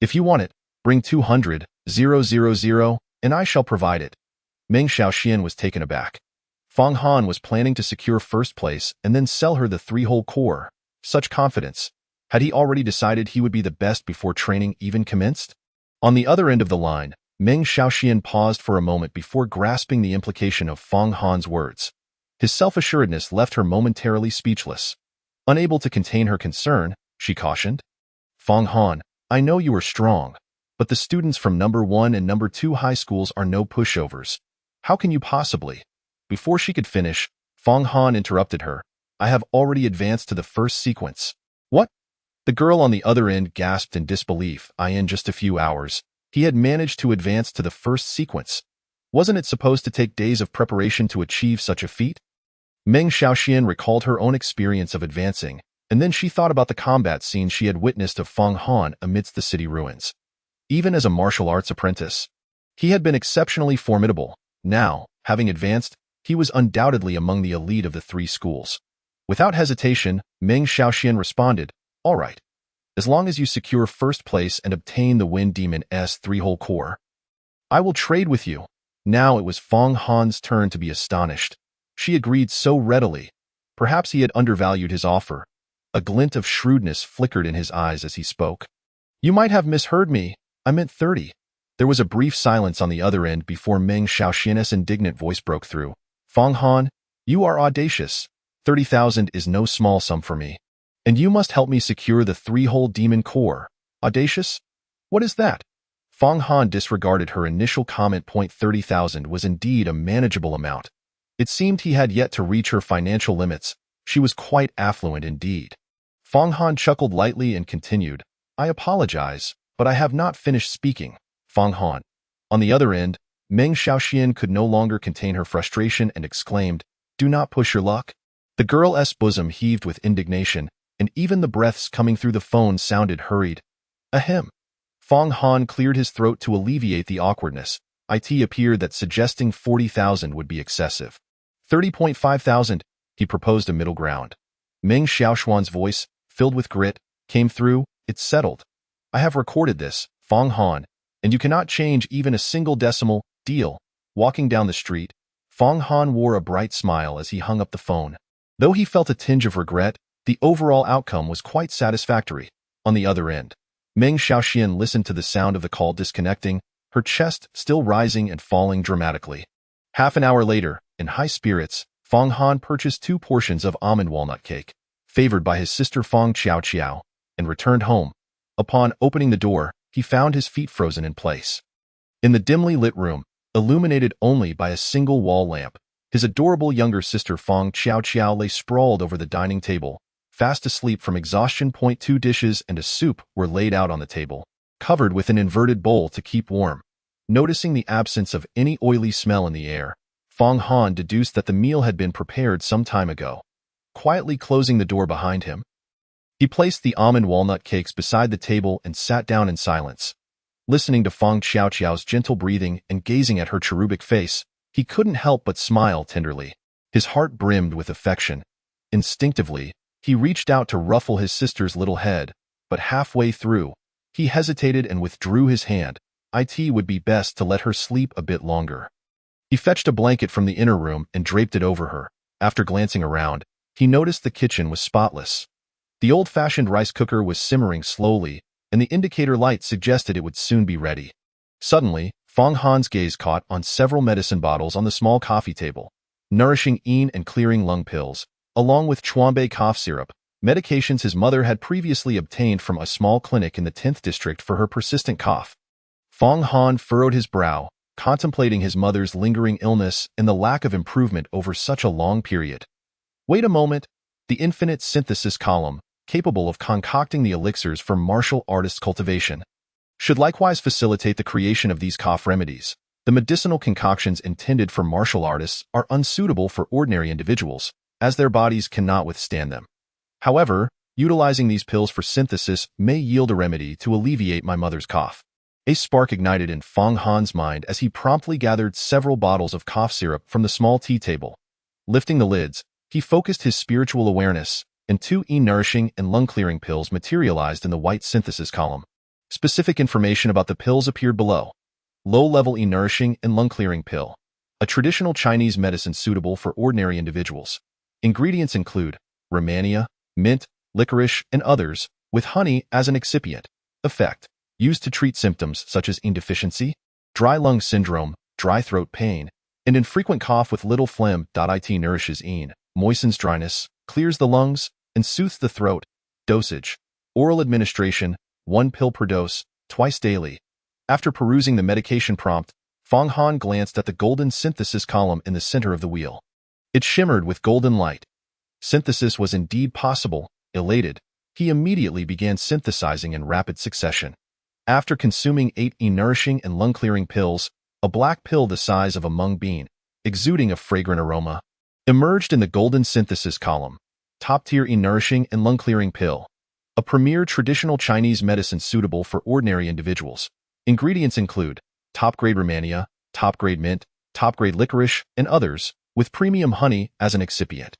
If you want it, bring 200,000, and I shall provide it. Meng Xiaoxian was taken aback. Fang Han was planning to secure first place and then sell her the three-hole core. Such confidence. Had he already decided he would be the best before training even commenced? On the other end of the line, Meng Xiaoxian paused for a moment before grasping the implication of Fang Han's words. His self-assuredness left her momentarily speechless. Unable to contain her concern, she cautioned, Fang Han, I know you are strong, but the students from number 1 and number 2 high schools are no pushovers. How can you possibly? Before she could finish, Fang Han interrupted her. I have already advanced to the first sequence. What? The girl on the other end gasped in disbelief. In just a few hours, he had managed to advance to the first sequence. Wasn't it supposed to take days of preparation to achieve such a feat? Meng Xiaoxian recalled her own experience of advancing, and then she thought about the combat scenes she had witnessed of Fang Han amidst the city ruins. Even as a martial arts apprentice, he had been exceptionally formidable. Now, having advanced, he was undoubtedly among the elite of the three schools. Without hesitation, Meng Xiaoxian responded, All right. As long as you secure first place and obtain the Wind Demon's three-hole core, I will trade with you. Now it was Fang Han's turn to be astonished. She agreed so readily. Perhaps he had undervalued his offer. A glint of shrewdness flickered in his eyes as he spoke. You might have misheard me. I meant 30. There was a brief silence on the other end before Meng Xiaoxian's indignant voice broke through. Fang Han, you are audacious. 30,000 is no small sum for me. And you must help me secure the three-hole demon core. Audacious? What is that? Fang Han disregarded her initial comment. 30,000 was indeed a manageable amount. It seemed he had yet to reach her financial limits. She was quite affluent indeed. Fang Han chuckled lightly and continued, I apologize, but I have not finished speaking. Fang Han. On the other end, Meng Xiaoxian could no longer contain her frustration and exclaimed, Do not push your luck. The girl's bosom heaved with indignation, and even the breaths coming through the phone sounded hurried. Ahem. Fang Han cleared his throat to alleviate the awkwardness. It appeared that suggesting 40,000 would be excessive. 30,500, he proposed a middle ground. Meng Xiaoxian's voice, filled with grit, came through. It's settled. I have recorded this, Fang Han, and you cannot change even a single decimal. Deal. Walking down the street, Fang Han wore a bright smile as he hung up the phone. Though he felt a tinge of regret, the overall outcome was quite satisfactory. On the other end, Meng Xiaoxian listened to the sound of the call disconnecting, her chest still rising and falling dramatically. Half an hour later, in high spirits, Fang Han purchased 2 portions of almond walnut cake, favored by his sister Fang Qiao, and returned home. Upon opening the door, he found his feet frozen in place. In the dimly lit room, illuminated only by a single wall lamp, his adorable younger sister Fang Qiao lay sprawled over the dining table, fast asleep from exhaustion. 2 dishes and a soup were laid out on the table, covered with an inverted bowl to keep warm. Noticing the absence of any oily smell in the air, Fang Han deduced that the meal had been prepared some time ago. Quietly closing the door behind him, he placed the almond walnut cakes beside the table and sat down in silence. Listening to Fang Qiao's gentle breathing and gazing at her cherubic face, he couldn't help but smile tenderly. His heart brimmed with affection. Instinctively, He reached out to ruffle his sister's little head, but halfway through, he hesitated and withdrew his hand. It would be best to let her sleep a bit longer. He fetched a blanket from the inner room and draped it over her. After glancing around, he noticed the kitchen was spotless. The old-fashioned rice cooker was simmering slowly, and the indicator light suggested it would soon be ready. Suddenly, Fong Han's gaze caught on several medicine bottles on the small coffee table, nourishing Yin and clearing lung pills, along with Chuanbei cough syrup, medications his mother had previously obtained from a small clinic in the 10th district for her persistent cough. Fong Han furrowed his brow, contemplating his mother's lingering illness and the lack of improvement over such a long period. Wait a moment. The infinite synthesis column, capable of concocting the elixirs for martial artist cultivation, should likewise facilitate the creation of these cough remedies. The medicinal concoctions intended for martial artists are unsuitable for ordinary individuals, as their bodies cannot withstand them. However, utilizing these pills for synthesis may yield a remedy to alleviate my mother's cough. A spark ignited in Fong Han's mind as he promptly gathered several bottles of cough syrup from the small tea table. Lifting the lids, he focused his spiritual awareness, and 2 nourishing and lung-clearing pills materialized in the white synthesis column. Specific information about the pills appeared below. Low-level nourishing and lung-clearing pill, a traditional Chinese medicine suitable for ordinary individuals. Ingredients include Rehmannia, mint, licorice, and others, with honey as an excipient. Effect: used to treat symptoms such as deficiency, dry lung syndrome, dry throat pain, and infrequent cough with little phlegm. It nourishes moistens dryness, clears the lungs, and soothes the throat. Dosage: oral administration, 1 pill per dose, twice daily. After perusing the medication prompt, Fong Han glanced at the golden synthesis column in the center of the wheel. It shimmered with golden light. Synthesis was indeed possible. Elated, he immediately began synthesizing in rapid succession. After consuming 8 nourishing and lung-clearing pills, a black pill the size of a mung bean, exuding a fragrant aroma, emerged in the golden synthesis column. Top-tier nourishing and lung-clearing pill, a premier traditional Chinese medicine suitable for ordinary individuals. Ingredients include top-grade Rehmannia, top-grade mint, top-grade licorice, and others, with premium honey as an excipient.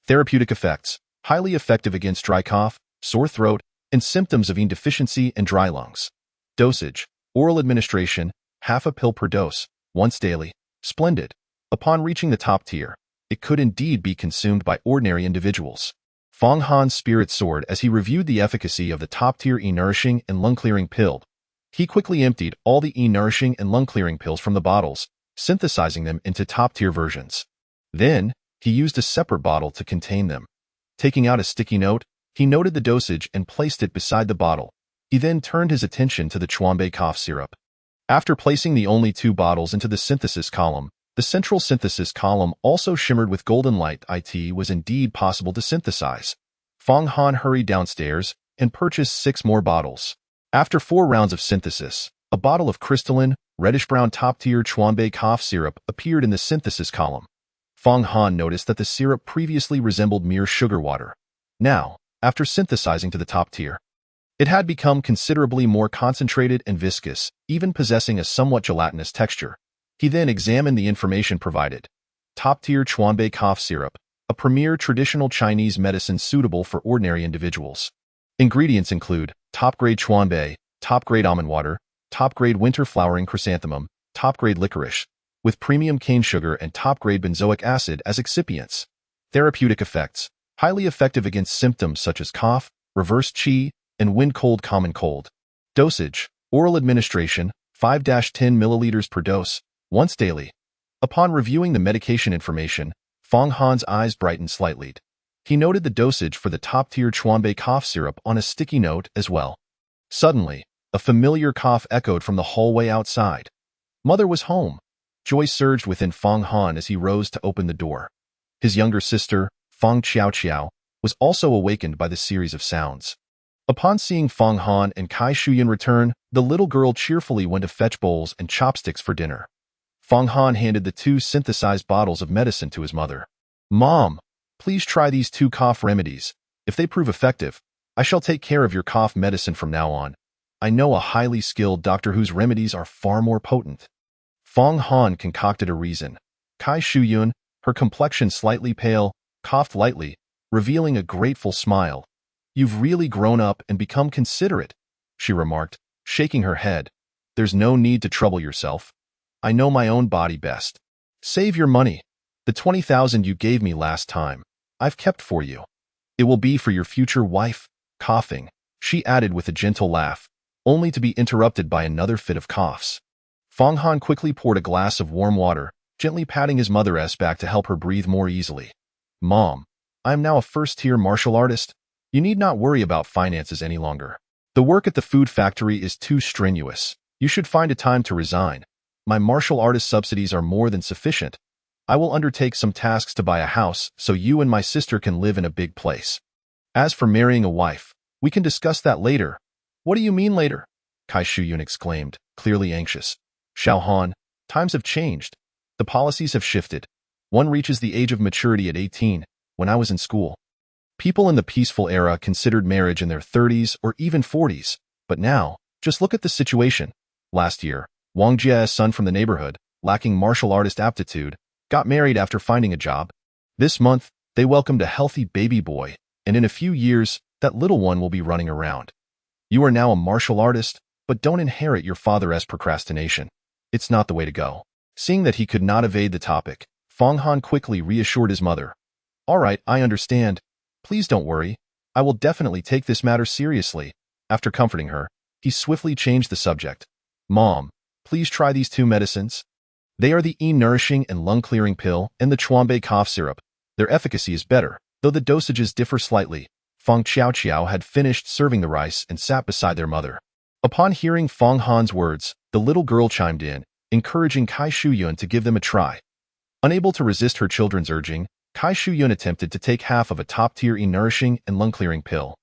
Therapeutic effects: highly effective against dry cough, sore throat, and symptoms of deficiency and dry lungs. Dosage: oral administration, half a pill per dose, once daily. Splendid. Upon reaching the top tier, it could indeed be consumed by ordinary individuals. Fong Han's spirit soared as he reviewed the efficacy of the top-tier nourishing and lung-clearing pill. He quickly emptied all the nourishing and lung-clearing pills from the bottles, synthesizing them into top-tier versions. Then, he used a separate bottle to contain them. Taking out a sticky note, he noted the dosage and placed it beside the bottle. He then turned his attention to the Chuanbei cough syrup. After placing the only 2 bottles into the synthesis column, the central synthesis column also shimmered with golden light. It was indeed possible to synthesize. Fong Han hurried downstairs and purchased 6 more bottles. After 4 rounds of synthesis, a bottle of crystalline, reddish-brown top-tier Chuanbei cough syrup appeared in the synthesis column. Fong Han noticed that the syrup previously resembled mere sugar water. Now, after synthesizing to the top tier, it had become considerably more concentrated and viscous, even possessing a somewhat gelatinous texture. He then examined the information provided. Top-tier Chuanbei cough syrup, a premier traditional Chinese medicine suitable for ordinary individuals. Ingredients include top-grade Chuanbei, top-grade almond water, top-grade winter-flowering chrysanthemum, top-grade licorice, with premium cane sugar and top-grade benzoic acid as excipients. Therapeutic effects: highly effective against symptoms such as cough, reverse qi, and wind cold common cold. Dosage: oral administration, 5-10 milliliters per dose, once daily. Upon reviewing the medication information, Fong Han's eyes brightened slightly. He noted the dosage for the top-tier Chuanbei cough syrup on a sticky note as well. Suddenly, a familiar cough echoed from the hallway outside. Mother was home. Joy surged within Fong Han as he rose to open the door. His younger sister, Fong Qiao, was also awakened by the series of sounds. Upon seeing Fong Han and Kai Shuyan return, the little girl cheerfully went to fetch bowls and chopsticks for dinner. Fong Han handed the 2 synthesized bottles of medicine to his mother. "Mom, please try these 2 cough remedies. If they prove effective, I shall take care of your cough medicine from now on. I know a highly skilled doctor whose remedies are far more potent." Fong Han concocted a reason. Kai Shuyun, her complexion slightly pale, coughed lightly, revealing a grateful smile. "You've really grown up and become considerate," she remarked, shaking her head. "There's no need to trouble yourself. I know my own body best. Save your money. The 20,000 you gave me last time, I've kept for you. It will be for your future wife," coughing, she added with a gentle laugh, only to be interrupted by another fit of coughs. Fong Han quickly poured a glass of warm water, gently patting his mother's back to help her breathe more easily. "Mom, I am now a first-tier martial artist. You need not worry about finances any longer. The work at the food factory is too strenuous. You should find a time to resign. My martial artist subsidies are more than sufficient. I will undertake some tasks to buy a house so you and my sister can live in a big place. As for marrying a wife, we can discuss that later." "What do you mean later?" Kai Shuyun exclaimed, clearly anxious. "Xiao Han, times have changed. The policies have shifted. One reaches the age of maturity at 18, when I was in school. People in the peaceful era considered marriage in their 30s or even 40s, but now, just look at the situation. Last year, Wang Jie's son from the neighborhood, lacking martial artist aptitude, got married after finding a job. This month, they welcomed a healthy baby boy, and in a few years, that little one will be running around. You are now a martial artist, but don't inherit your father's procrastination. It's not the way to go." Seeing that he could not evade the topic, Fong Han quickly reassured his mother. "All right, I understand. Please don't worry. I will definitely take this matter seriously." After comforting her, he swiftly changed the subject. "Mom, please try these two medicines. They are the E-nourishing and lung-clearing pill and the Chuanbei cough syrup. Their efficacy is better, though the dosages differ slightly." Fong Xiaoqiao had finished serving the rice and sat beside their mother. Upon hearing Fong Han's words, the little girl chimed in, encouraging Kai Shuyun to give them a try. Unable to resist her children's urging, Kai Shuyun attempted to take half of a top-tier E-nourishing and lung-clearing pill.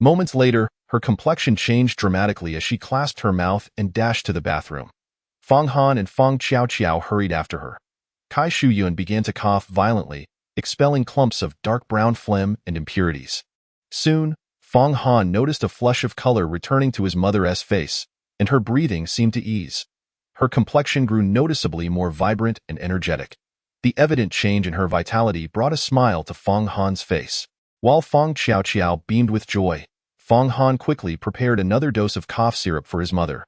Moments later, her complexion changed dramatically as she clasped her mouth and dashed to the bathroom. Fong Han and Fong Xiaoqiao hurried after her. Kai Shuyun began to cough violently, expelling clumps of dark brown phlegm and impurities. Soon, Fong Han noticed a flush of color returning to his mother's face, and her breathing seemed to ease. Her complexion grew noticeably more vibrant and energetic. The evident change in her vitality brought a smile to Fong Han's face. While Fong Xiaoqiao beamed with joy, Fong Han quickly prepared another dose of cough syrup for his mother.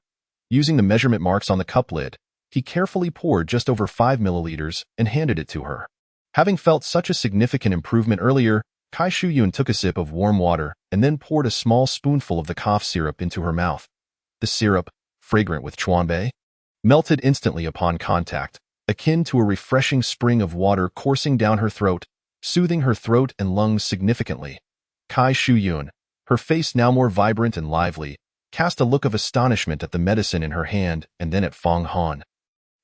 Using the measurement marks on the cup lid, he carefully poured just over 5 milliliters and handed it to her. Having felt such a significant improvement earlier, Kai Shuyun took a sip of warm water and then poured a small spoonful of the cough syrup into her mouth. The syrup, fragrant with Chuanbei, melted instantly upon contact, akin to a refreshing spring of water coursing down her throat, soothing her throat and lungs significantly. Kai Shuyun, her face now more vibrant and lively, cast a look of astonishment at the medicine in her hand and then at Fong Han.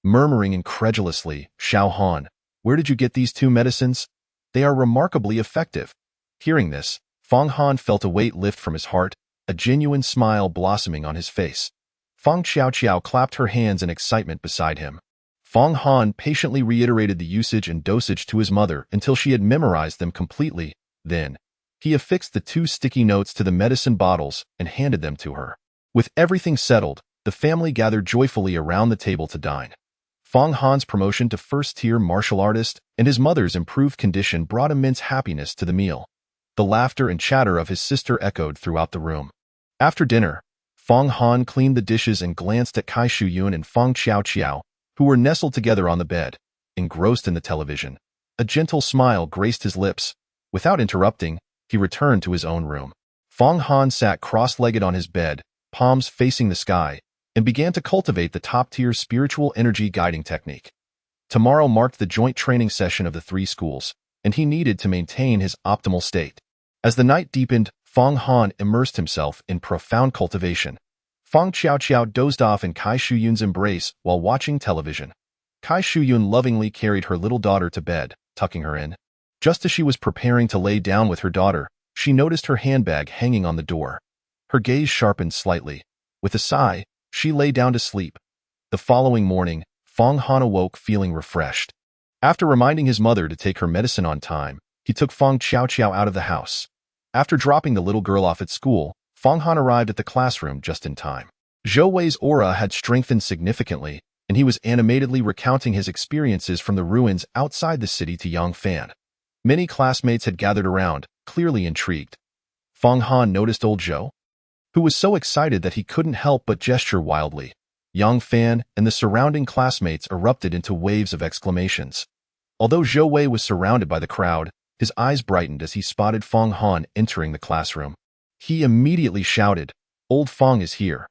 Murmuring incredulously, "Xiao Han, where did you get these two medicines? They are remarkably effective." Hearing this, Fong Han felt a weight lift from his heart, a genuine smile blossoming on his face. Fong Xiaoqiao clapped her hands in excitement beside him. Fong Han patiently reiterated the usage and dosage to his mother until she had memorized them completely. Then, he affixed the 2 sticky notes to the medicine bottles and handed them to her. With everything settled, the family gathered joyfully around the table to dine. Fong Han's promotion to first-tier martial artist and his mother's improved condition brought immense happiness to the meal. The laughter and chatter of his sister echoed throughout the room. After dinner, Fong Han cleaned the dishes and glanced at Kai Shuyun and Fong Xiaoqiao, who were nestled together on the bed, engrossed in the television. A gentle smile graced his lips. Without interrupting, he returned to his own room. Fong Han sat cross-legged on his bed, palms facing the sky, and began to cultivate the top-tier spiritual energy guiding technique. Tomorrow marked the joint training session of the 3 schools, and he needed to maintain his optimal state. As the night deepened, Fong Han immersed himself in profound cultivation. Fong Xiaoqiao dozed off in Kai Shuyun's embrace while watching television. Kai Shuyun lovingly carried her little daughter to bed, tucking her in. Just as she was preparing to lay down with her daughter, she noticed her handbag hanging on the door. Her gaze sharpened slightly. With a sigh, she lay down to sleep. The following morning, Fong Han awoke feeling refreshed. After reminding his mother to take her medicine on time, he took Fong Xiaoqiao out of the house. After dropping the little girl off at school, Fong Han arrived at the classroom just in time. Zhou Wei's aura had strengthened significantly, and he was animatedly recounting his experiences from the ruins outside the city to Yang Fan. Many classmates had gathered around, clearly intrigued. Fong Han noticed old Zhou, who was so excited that he couldn't help but gesture wildly. Yang Fan and the surrounding classmates erupted into waves of exclamations. Although Zhou Wei was surrounded by the crowd, his eyes brightened as he spotted Fong Han entering the classroom. He immediately shouted, "Old Fong is here."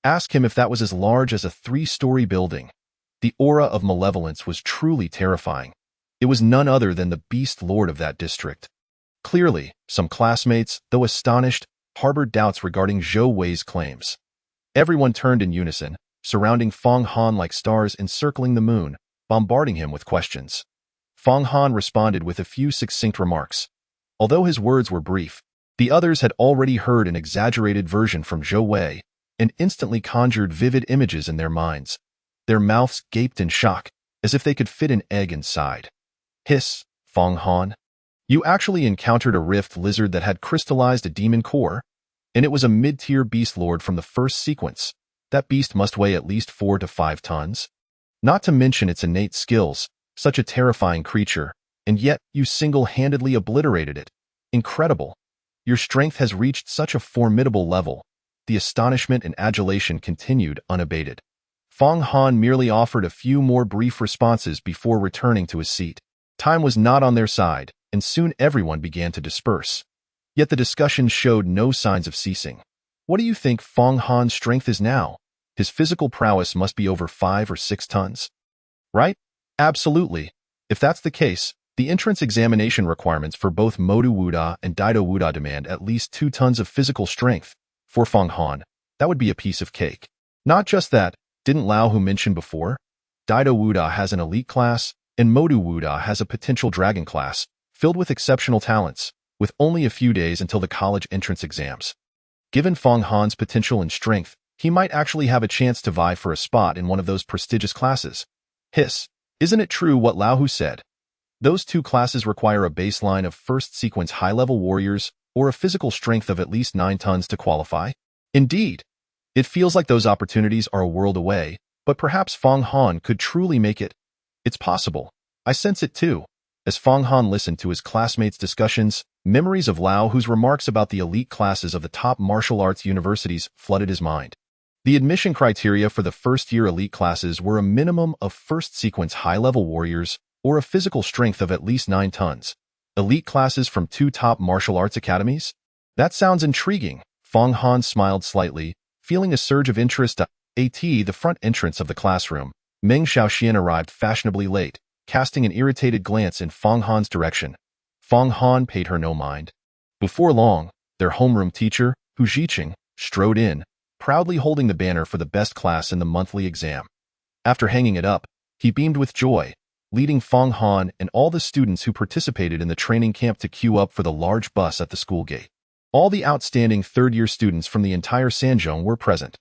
Ask him if that was as large as a 3-story building. The aura of malevolence was truly terrifying. It was none other than the beast lord of that district. Clearly, some classmates, though astonished, harbored doubts regarding Zhou Wei's claims. Everyone turned in unison, surrounding Fong Han like stars encircling the moon, bombarding him with questions. Fong Han responded with a few succinct remarks. Although his words were brief, the others had already heard an exaggerated version from Zhou Wei and instantly conjured vivid images in their minds. Their mouths gaped in shock, as if they could fit an egg inside. Hiss, Fong Han. You actually encountered a rift lizard that had crystallized a demon core, and it was a mid-tier beast lord from the first sequence. That beast must weigh at least 4 to 5 tons. Not to mention its innate skills, such a terrifying creature, and yet you single-handedly obliterated it. Incredible. Your strength has reached such a formidable level. The astonishment and adulation continued unabated. Fong Han merely offered a few more brief responses before returning to his seat. Time was not on their side, and soon everyone began to disperse. Yet the discussion showed no signs of ceasing. What do you think Fong Han's strength is now? His physical prowess must be over 5 or 6 tons. Right? Absolutely. If that's the case, the entrance examination requirements for both Modu Wuda and Daido Wuda demand at least 2 tons of physical strength. For Fong Han, that would be a piece of cake. Not just that, didn't Lao Hu mention before? Daido Wuda has an elite class, and Modu Wuda has a potential dragon class, filled with exceptional talents, with only a few days until the college entrance exams. Given Fong Han's potential and strength, he might actually have a chance to vie for a spot in one of those prestigious classes. Hiss, isn't it true what Lao Hu said? Those 2 classes require a baseline of first sequence high-level warriors or a physical strength of at least 9 tons to qualify? Indeed. It feels like those opportunities are a world away, but perhaps Fong Han could truly make it. It's possible. I sense it too. As Fong Han listened to his classmates' discussions, memories of Lao Hu's remarks about the elite classes of the top martial arts universities flooded his mind. The admission criteria for the first-year elite classes were a minimum of first-sequence high-level warriors or a physical strength of at least 9 tons. Elite classes from 2 top martial arts academies? That sounds intriguing. Fong Han smiled slightly, feeling a surge of interest. The front entrance of the classroom, Meng Xiaoxian arrived fashionably late, casting an irritated glance in Fong Han's direction. Fong Han paid her no mind. Before long, their homeroom teacher, Hu Zhiqing, strode in, proudly holding the banner for the best class in the monthly exam. After hanging it up, he beamed with joy, leading Fong Han and all the students who participated in the training camp to queue up for the large bus at the school gate. All the outstanding third-year students from the entire Sanzhong were present.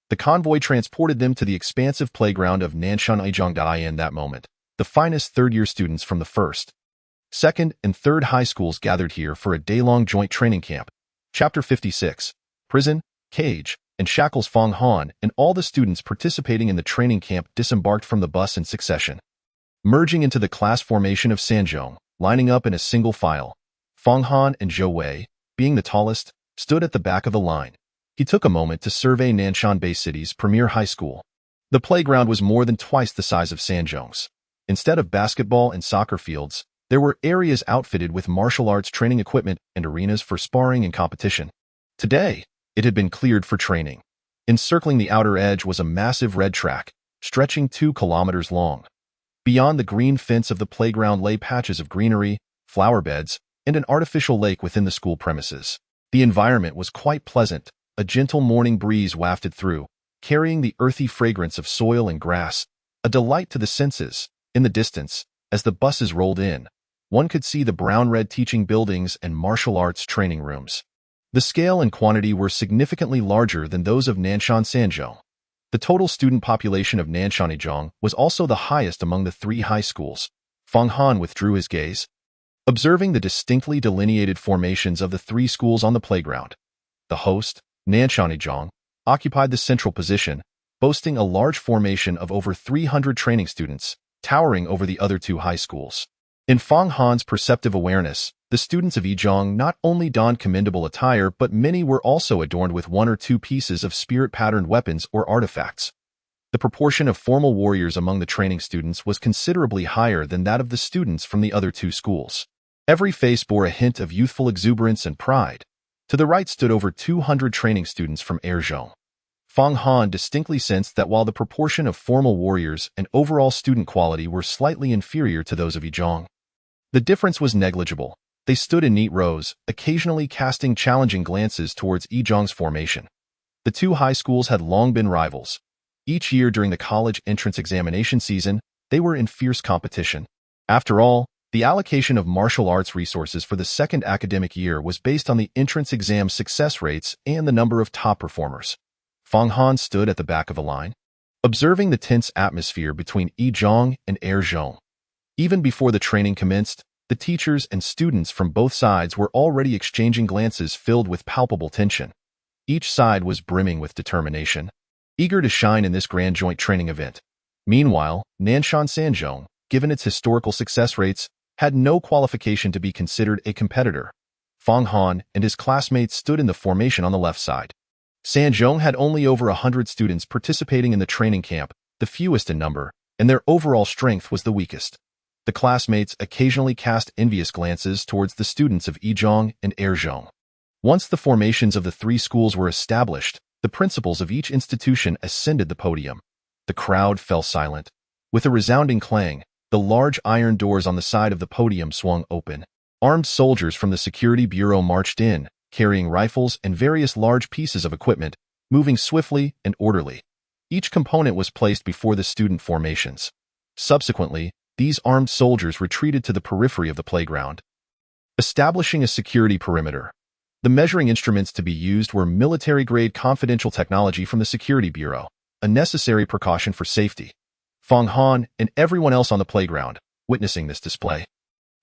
The convoy transported them to the expansive playground of Nanshan Aizhongdaiyan that moment. The finest third-year students from the first, second, and third high schools gathered here for a day-long joint training camp. Chapter 56. Prison, Cage, and Shackles. Fong Han and all the students participating in the training camp disembarked from the bus in succession, merging into the class formation of Sanzhong, lining up in a single file. Fong Han and Zhou Wei, being the tallest, stood at the back of the line. He took a moment to survey Nanshan Bay City's premier high school. The playground was more than twice the size of Sanzhong's. Instead of basketball and soccer fields, there were areas outfitted with martial arts training equipment and arenas for sparring and competition. Today, it had been cleared for training. Encircling the outer edge was a massive red track, stretching 2 kilometers long. Beyond the green fence of the playground lay patches of greenery, flower beds, and an artificial lake within the school premises. The environment was quite pleasant. A gentle morning breeze wafted through, carrying the earthy fragrance of soil and grass, a delight to the senses. In the distance, as the buses rolled in, one could see the brown-red teaching buildings and martial arts training rooms. The scale and quantity were significantly larger than those of Nanshan Sanzhong. The total student population of Nanshan Aizhong was also the highest among the 3 high schools. Fong Han withdrew his gaze, observing the distinctly delineated formations of the 3 schools on the playground. The host, Nanshan Aizhong, occupied the central position, boasting a large formation of over 300 training students, towering over the other 2 high schools. In Fong Han's perceptive awareness, The students of Yizhong not only donned commendable attire, but many were also adorned with one or two pieces of spirit-patterned weapons or artifacts. The proportion of formal warriors among the training students was considerably higher than that of the students from the other two schools. Every face bore a hint of youthful exuberance and pride. To the right stood over 200 training students from Erzhong. Fang Han distinctly sensed that while the proportion of formal warriors and overall student quality were slightly inferior to those of Yizhong, the difference was negligible. They stood in neat rows, occasionally casting challenging glances towards Yizhong's formation. The two high schools had long been rivals. Each year during the college entrance examination season, they were in fierce competition. After all, the allocation of martial arts resources for the second academic year was based on the entrance exam success rates and the number of top performers. Fang Han stood at the back of a line, observing the tense atmosphere between Yizhong and Erzhong. Even before the training commenced, the teachers and students from both sides were already exchanging glances filled with palpable tension. Each side was brimming with determination, eager to shine in this grand joint training event. Meanwhile, Nanshan Sanzhong, given its historical success rates, had no qualification to be considered a competitor. Fang Han and his classmates stood in the formation on the left side. Sanzhong had only over 100 students participating in the training camp, the fewest in number, and their overall strength was the weakest. The classmates occasionally cast envious glances towards the students of Yizhong and Erzhong. Once the formations of the three schools were established, the principals of each institution ascended the podium. The crowd fell silent. With a resounding clang, the large iron doors on the side of the podium swung open. Armed soldiers from the security bureau marched in, carrying rifles and various large pieces of equipment, moving swiftly and orderly. Each component was placed before the student formations. Subsequently, these armed soldiers retreated to the periphery of the playground, establishing a security perimeter. The measuring instruments to be used were military-grade confidential technology from the Security Bureau, a necessary precaution for safety. Fang Han and everyone else on the playground, witnessing this display,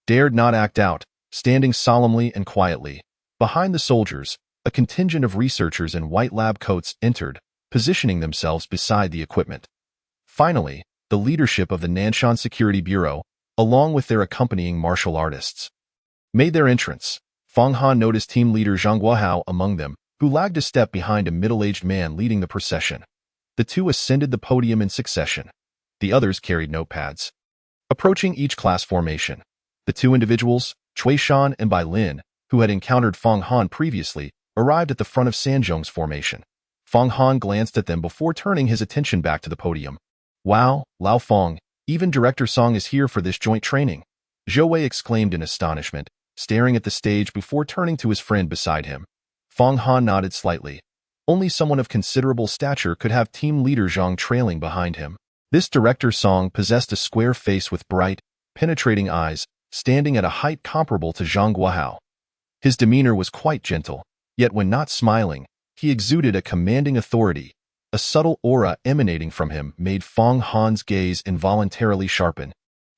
dared not act out, standing solemnly and quietly. Behind the soldiers, a contingent of researchers in white lab coats entered, positioning themselves beside the equipment. Finally, the leadership of the Nanshan Security Bureau, along with their accompanying martial artists, made their entrance. Fang Han noticed team leader Zhang Guohao among them, who lagged a step behind a middle-aged man leading the procession. The two ascended the podium in succession. The others carried notepads. Approaching each class formation, the two individuals, Cui Shan and Bai Lin, who had encountered Fang Han previously, arrived at the front of Sanzhong's formation. Fang Han glanced at them before turning his attention back to the podium. "Wow, Lao Feng, even Director Song is here for this joint training," Zhou Wei exclaimed in astonishment, staring at the stage before turning to his friend beside him. Fang Han nodded slightly. Only someone of considerable stature could have team leader Zhang trailing behind him. This Director Song possessed a square face with bright, penetrating eyes, standing at a height comparable to Zhang Guohao. His demeanor was quite gentle, yet when not smiling, he exuded a commanding authority. A subtle aura emanating from him made Fang Han's gaze involuntarily sharpen.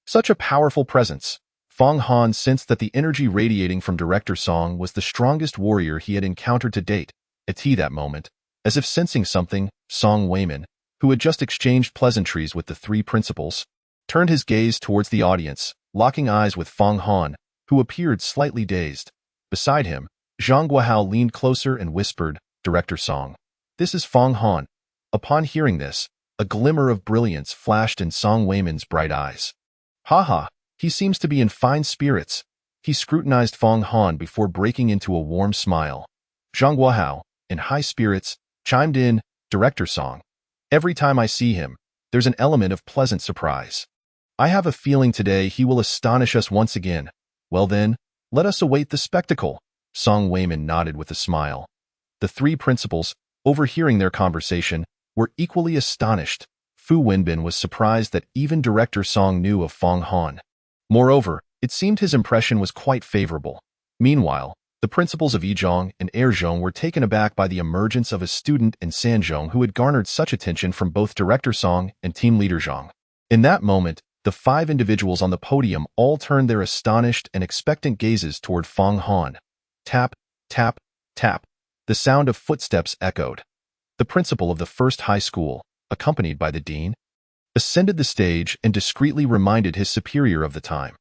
Such a powerful presence. Fang Han sensed that the energy radiating from Director Song was the strongest warrior he had encountered to date. At that moment, as if sensing something, Song Weiman, who had just exchanged pleasantries with the three principals, turned his gaze towards the audience, locking eyes with Fang Han, who appeared slightly dazed. Beside him, Zhang Guohao leaned closer and whispered, "Director Song, this is Fang Han." Upon hearing this, a glimmer of brilliance flashed in Song Weiman's bright eyes. "Ha! He seems to be in fine spirits." He scrutinized Fang Han before breaking into a warm smile. Zhang Guohao, in high spirits, chimed in, "Director Song, every time I see him, there's an element of pleasant surprise. I have a feeling today he will astonish us once again. Well then, let us await the spectacle." Song Weiman nodded with a smile. The three principals, overhearing their conversation, were equally astonished. Fu Wenbin was surprised that even Director Song knew of Fang Han. Moreover, it seemed his impression was quite favorable. Meanwhile, the principals of Yizhong and Erzhong were taken aback by the emergence of a student in Sanzhong who had garnered such attention from both Director Song and team leader Zhang. In that moment, the five individuals on the podium all turned their astonished and expectant gazes toward Fang Han. Tap, tap, tap. The sound of footsteps echoed. The principal of the first high school, accompanied by the dean, ascended the stage and discreetly reminded his superior of the time.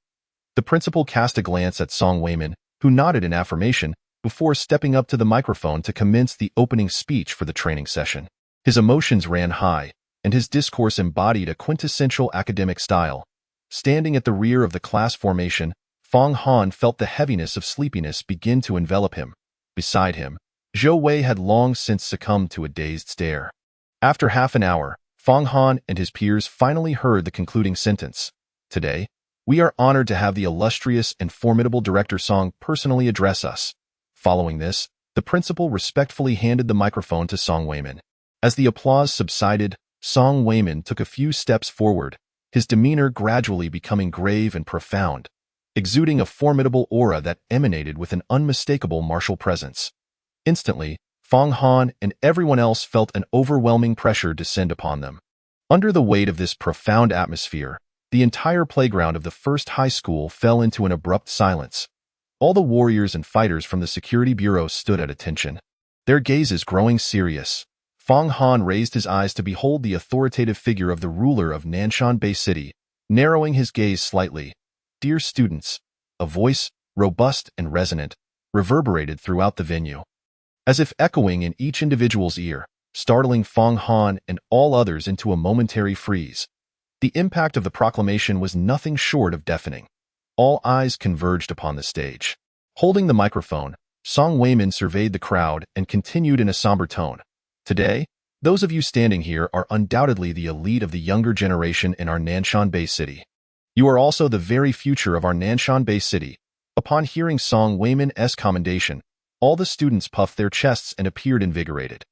The principal cast a glance at Song Weiman, who nodded in affirmation before stepping up to the microphone to commence the opening speech for the training session. His emotions ran high, and his discourse embodied a quintessential academic style. Standing at the rear of the class formation, Fong Han felt the heaviness of sleepiness begin to envelop him. Beside him, Zhou Wei had long since succumbed to a dazed stare. After half an hour, Fong Han and his peers finally heard the concluding sentence. Today, we are honored to have the illustrious and formidable Director Song personally address us. Following this, the principal respectfully handed the microphone to Song Weiman. As the applause subsided, Song Weiman took a few steps forward, his demeanor gradually becoming grave and profound, exuding a formidable aura that emanated with an unmistakable martial presence. Instantly, Fong Han and everyone else felt an overwhelming pressure descend upon them. Under the weight of this profound atmosphere, the entire playground of the first high school fell into an abrupt silence. All the warriors and fighters from the security bureau stood at attention, their gazes growing serious. Fong Han raised his eyes to behold the authoritative figure of the ruler of Nanshan Bay City, narrowing his gaze slightly. "Dear students," a voice, robust and resonant, reverberated throughout the venue, as if echoing in each individual's ear, startling Fong Han and all others into a momentary freeze. The impact of the proclamation was nothing short of deafening. All eyes converged upon the stage. Holding the microphone, Song Weiman surveyed the crowd and continued in a somber tone. "Today, those of you standing here are undoubtedly the elite of the younger generation in our Nanshan Bay City. You are also the very future of our Nanshan Bay City." Upon hearing Song Weiman's commendation, all the students puffed their chests and appeared invigorated.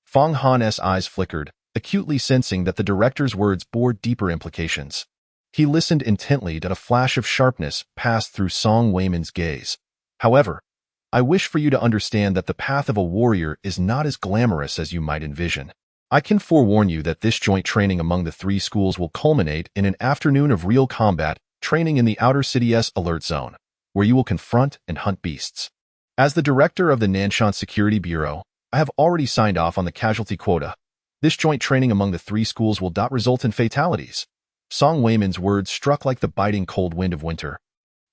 Fong Han's eyes flickered, acutely sensing that the director's words bore deeper implications. He listened intently that a flash of sharpness passed through Song Weiman's gaze. "However, I wish for you to understand that the path of a warrior is not as glamorous as you might envision. I can forewarn you that this joint training among the three schools will culminate in an afternoon of real combat training in the Outer City's Alert Zone, where you will confront and hunt beasts. As the director of the Nanshan Security Bureau, I have already signed off on the casualty quota. This joint training among the three schools will not result in fatalities." Song Weiman's words struck like the biting cold wind of winter,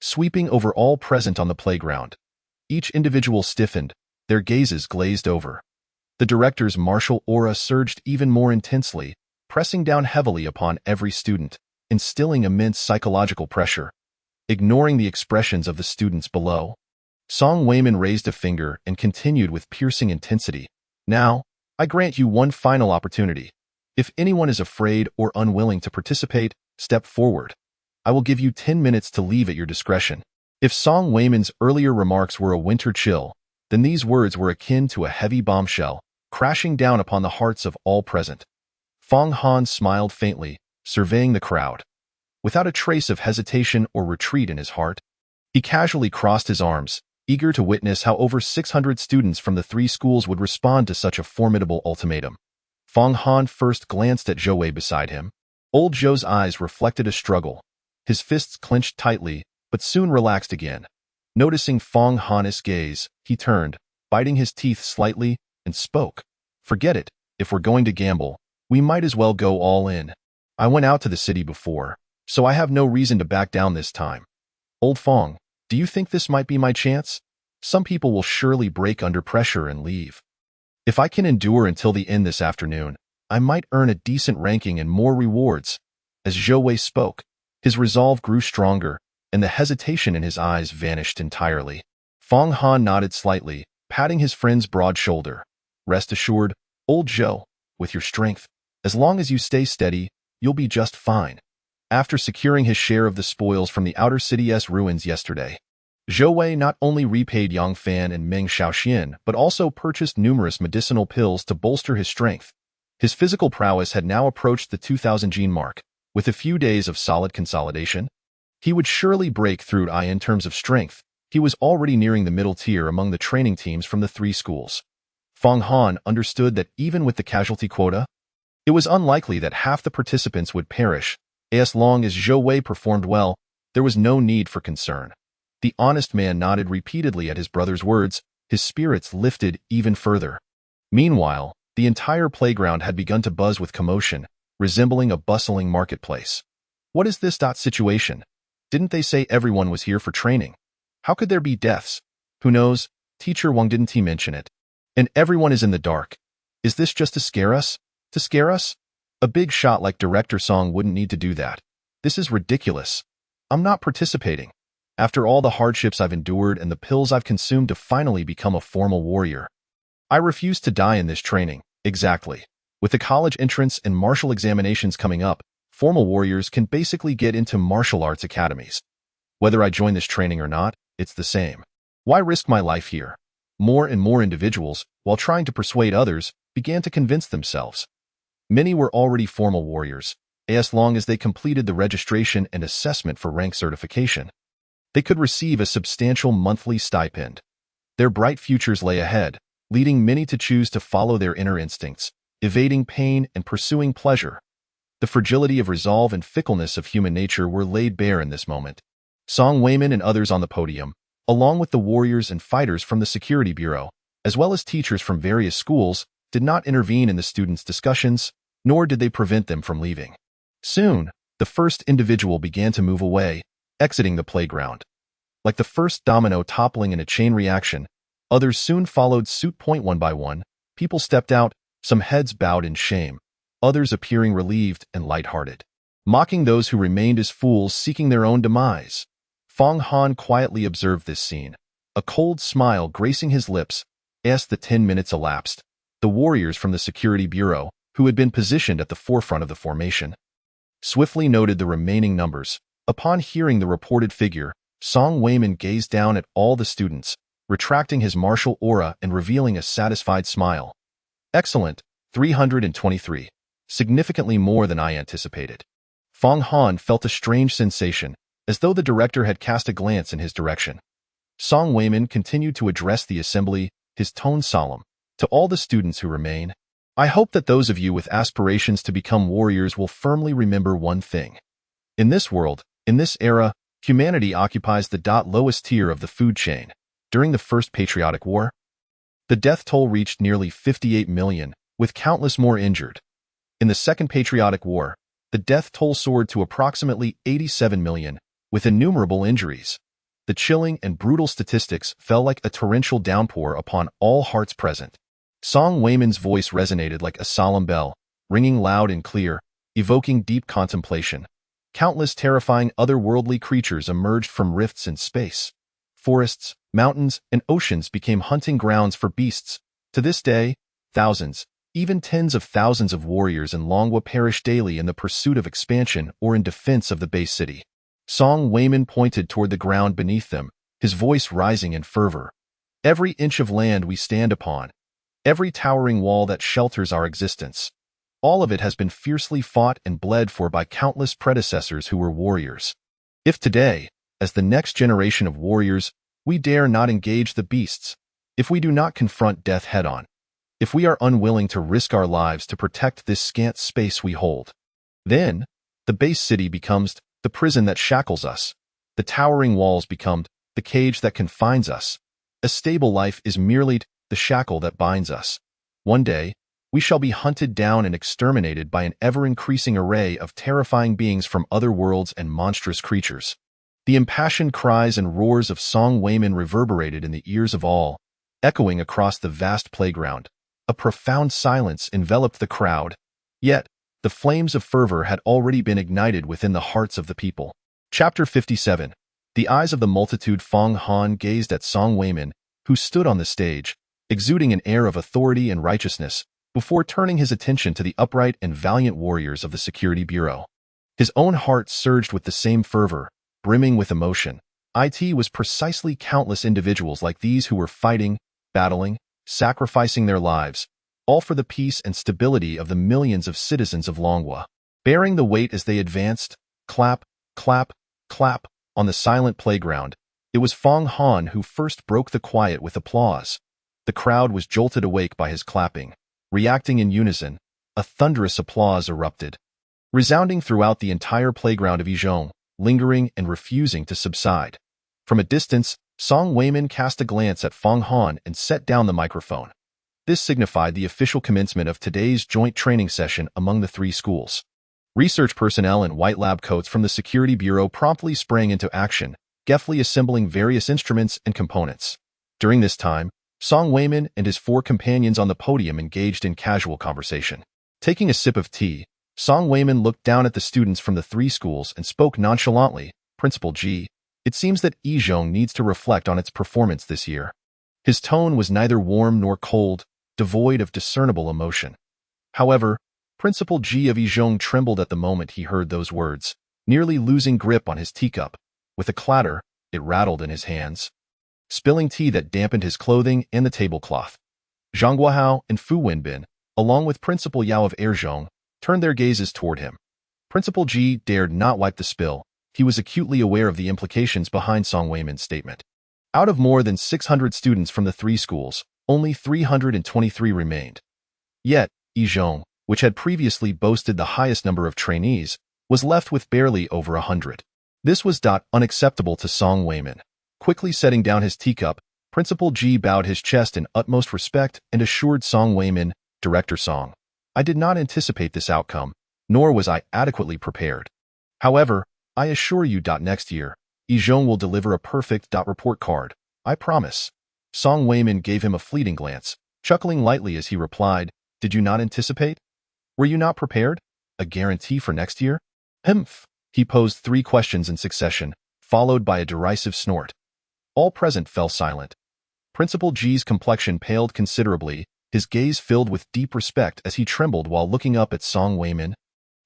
sweeping over all present on the playground. Each individual stiffened, their gazes glazed over. The director's martial aura surged even more intensely, pressing down heavily upon every student, instilling immense psychological pressure. Ignoring the expressions of the students below, Song Weiman raised a finger and continued with piercing intensity. "Now, I grant you one final opportunity. If anyone is afraid or unwilling to participate, step forward. I will give you 10 minutes to leave at your discretion." If Song Weiman's earlier remarks were a winter chill, then these words were akin to a heavy bombshell, crashing down upon the hearts of all present. Fong Han smiled faintly, surveying the crowd. Without a trace of hesitation or retreat in his heart, he casually crossed his arms, eager to witness how over 600 students from the three schools would respond to such a formidable ultimatum. Fong Han first glanced at Zhou Wei beside him. Old Zhou's eyes reflected a struggle. His fists clenched tightly, but soon relaxed again. Noticing Fong Han's gaze, he turned, biting his teeth slightly, and spoke. "Forget it. If we're going to gamble, we might as well go all in. I went out to the city before, so I have no reason to back down this time. Old Fong, do you think this might be my chance? Some people will surely break under pressure and leave. If I can endure until the end this afternoon, I might earn a decent ranking and more rewards." As Zhou Wei spoke, his resolve grew stronger, and the hesitation in his eyes vanished entirely. Fong Han nodded slightly, patting his friend's broad shoulder. "Rest assured, old Zhou, with your strength, as long as you stay steady, you'll be just fine." After securing his share of the spoils from the Outer City's ruins yesterday, Zhou Wei not only repaid Yang Fan and Meng Xiaoxian, but also purchased numerous medicinal pills to bolster his strength. His physical prowess had now approached the 2,000 gene mark. With a few days of solid consolidation, he would surely break through in terms of strength. He was already nearing the middle tier among the training teams from the three schools. Fong Han understood that even with the casualty quota, it was unlikely that half the participants would perish. As long as Zhou Wei performed well, there was no need for concern. The honest man nodded repeatedly at his brother's words, his spirits lifted even further. Meanwhile, the entire playground had begun to buzz with commotion, resembling a bustling marketplace. "What is this situation?" Didn't they say everyone was here for training? How could there be deaths? Who knows? Teacher Wang, didn't he mention it? And everyone is in the dark. Is this just to scare us? To scare us? A big shot like Director Song wouldn't need to do that. This is ridiculous. I'm not participating. After all the hardships I've endured and the pills I've consumed to finally become a formal warrior, I refuse to die in this training. Exactly. With the college entrance and martial examinations coming up, formal warriors can basically get into martial arts academies. Whether I join this training or not, it's the same. Why risk my life here? More and more individuals, while trying to persuade others, began to convince themselves. Many were already formal warriors, as long as they completed the registration and assessment for rank certification. They could receive a substantial monthly stipend. Their bright futures lay ahead, leading many to choose to follow their inner instincts, evading pain and pursuing pleasure. The fragility of resolve and fickleness of human nature were laid bare in this moment. Song Weiman and others on the podium, along with the warriors and fighters from the Security Bureau, as well as teachers from various schools, did not intervene in the students' discussions, nor did they prevent them from leaving. Soon, the first individual began to move away, exiting the playground. Like the first domino toppling in a chain reaction, others soon followed suit. One by one, people stepped out, some heads bowed in shame, others appearing relieved and lighthearted, mocking those who remained as fools seeking their own demise. Fong Han quietly observed this scene, a cold smile gracing his lips. As the 10 minutes elapsed, the warriors from the Security Bureau, who had been positioned at the forefront of the formation, swiftly noted the remaining numbers. Upon hearing the reported figure, Song Weiman gazed down at all the students, retracting his martial aura and revealing a satisfied smile. Excellent, 323. Significantly more than I anticipated. Fong Han felt a strange sensation, as though the director had cast a glance in his direction. Song Weiman continued to address the assembly, his tone solemn. To all the students who remain, I hope that those of you with aspirations to become warriors will firmly remember one thing. In this world, in this era, humanity occupies the lowest tier of the food chain. During the First Patriotic War, the death toll reached nearly 58 million, with countless more injured. In the Second Patriotic War, the death toll soared to approximately 87 million, with innumerable injuries. The chilling and brutal statistics fell like a torrential downpour upon all hearts present. Song Weiman's voice resonated like a solemn bell, ringing loud and clear, evoking deep contemplation. Countless terrifying otherworldly creatures emerged from rifts in space. Forests, mountains, and oceans became hunting grounds for beasts. To this day, thousands, even tens of thousands of warriors in Longwa perish daily in the pursuit of expansion or in defense of the base city. Song Weiman pointed toward the ground beneath them, his voice rising in fervor. Every inch of land we stand upon, every towering wall that shelters our existence, all of it has been fiercely fought and bled for by countless predecessors who were warriors. If today, as the next generation of warriors, we dare not engage the beasts, if we do not confront death head-on, if we are unwilling to risk our lives to protect this scant space we hold, then the base city becomes the prison that shackles us. The towering walls become the cage that confines us. A stable life is merely the shackle that binds us. One day, we shall be hunted down and exterminated by an ever-increasing array of terrifying beings from other worlds and monstrous creatures. The impassioned cries and roars of Song Weiman reverberated in the ears of all, echoing across the vast playground. A profound silence enveloped the crowd, yet the flames of fervor had already been ignited within the hearts of the people. Chapter 57. The eyes of the multitude. Fong Han gazed at Song Weiman, who stood on the stage, exuding an air of authority and righteousness, before turning his attention to the upright and valiant warriors of the Security Bureau. His own heart surged with the same fervor, brimming with emotion. It was precisely countless individuals like these who were fighting, battling, sacrificing their lives, all for the peace and stability of the millions of citizens of Longwa. Bearing the weight as they advanced, clap, clap, clap, on the silent playground, it was Fong Han who first broke the quiet with applause. The crowd was jolted awake by his clapping. Reacting in unison, a thunderous applause erupted, resounding throughout the entire playground of Izhong, lingering and refusing to subside. From a distance, Song Weiman cast a glance at Fong Han and set down the microphone. This signified the official commencement of today's joint training session among the three schools. Research personnel in white lab coats from the Security Bureau promptly sprang into action, deftly assembling various instruments and components. During this time, Song Weimin and his 4 companions on the podium engaged in casual conversation. Taking a sip of tea, Song Weimin looked down at the students from the 3 schools and spoke nonchalantly. Principal Ji, it seems that Yizhong needs to reflect on its performance this year. His tone was neither warm nor cold, devoid of discernible emotion. However, Principal Ji of Yizhong trembled at the moment he heard those words, nearly losing grip on his teacup. With a clatter, it rattled in his hands, spilling tea that dampened his clothing and the tablecloth. Zhang Guohao and Fu Wenbin, along with Principal Yao of Erzhong, turned their gazes toward him. Principal Ji dared not wipe the spill. He was acutely aware of the implications behind Song Weimin's statement. Out of more than 600 students from the 3 schools, only 323 remained. Yet, Yizhong, which had previously boasted the highest number of trainees, was left with barely over 100. This was unacceptable to Song Weimin. Quickly setting down his teacup, Principal Ji bowed his chest in utmost respect and assured Song Weimin, Director Song, I did not anticipate this outcome, nor was I adequately prepared. However, I assure you next year, Yizhong will deliver a perfect report card. I promise. Song Weimin gave him a fleeting glance, chuckling lightly as he replied, Did you not anticipate? Were you not prepared? A guarantee for next year? Humph. He posed 3 questions in succession, followed by a derisive snort. All present fell silent. Principal Ji's complexion paled considerably, his gaze filled with deep respect as he trembled while looking up at Song Weimin,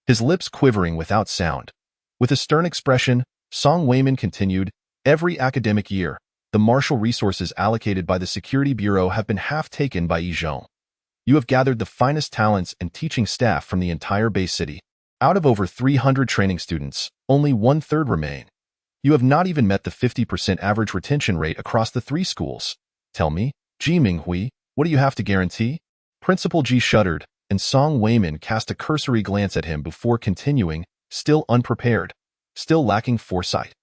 his lips quivering without sound. With a stern expression, Song Weimin continued, Every academic year, the martial resources allocated by the Security Bureau have been half taken by Yizhong. You have gathered the finest talents and teaching staff from the entire Bay City. Out of over 300 training students, only 1/3 remain. You have not even met the 50% average retention rate across the 3 schools. Tell me, Ji Minghui, what do you have to guarantee? Principal Ji shuddered, and Song Weimin cast a cursory glance at him before continuing, still unprepared, still lacking foresight.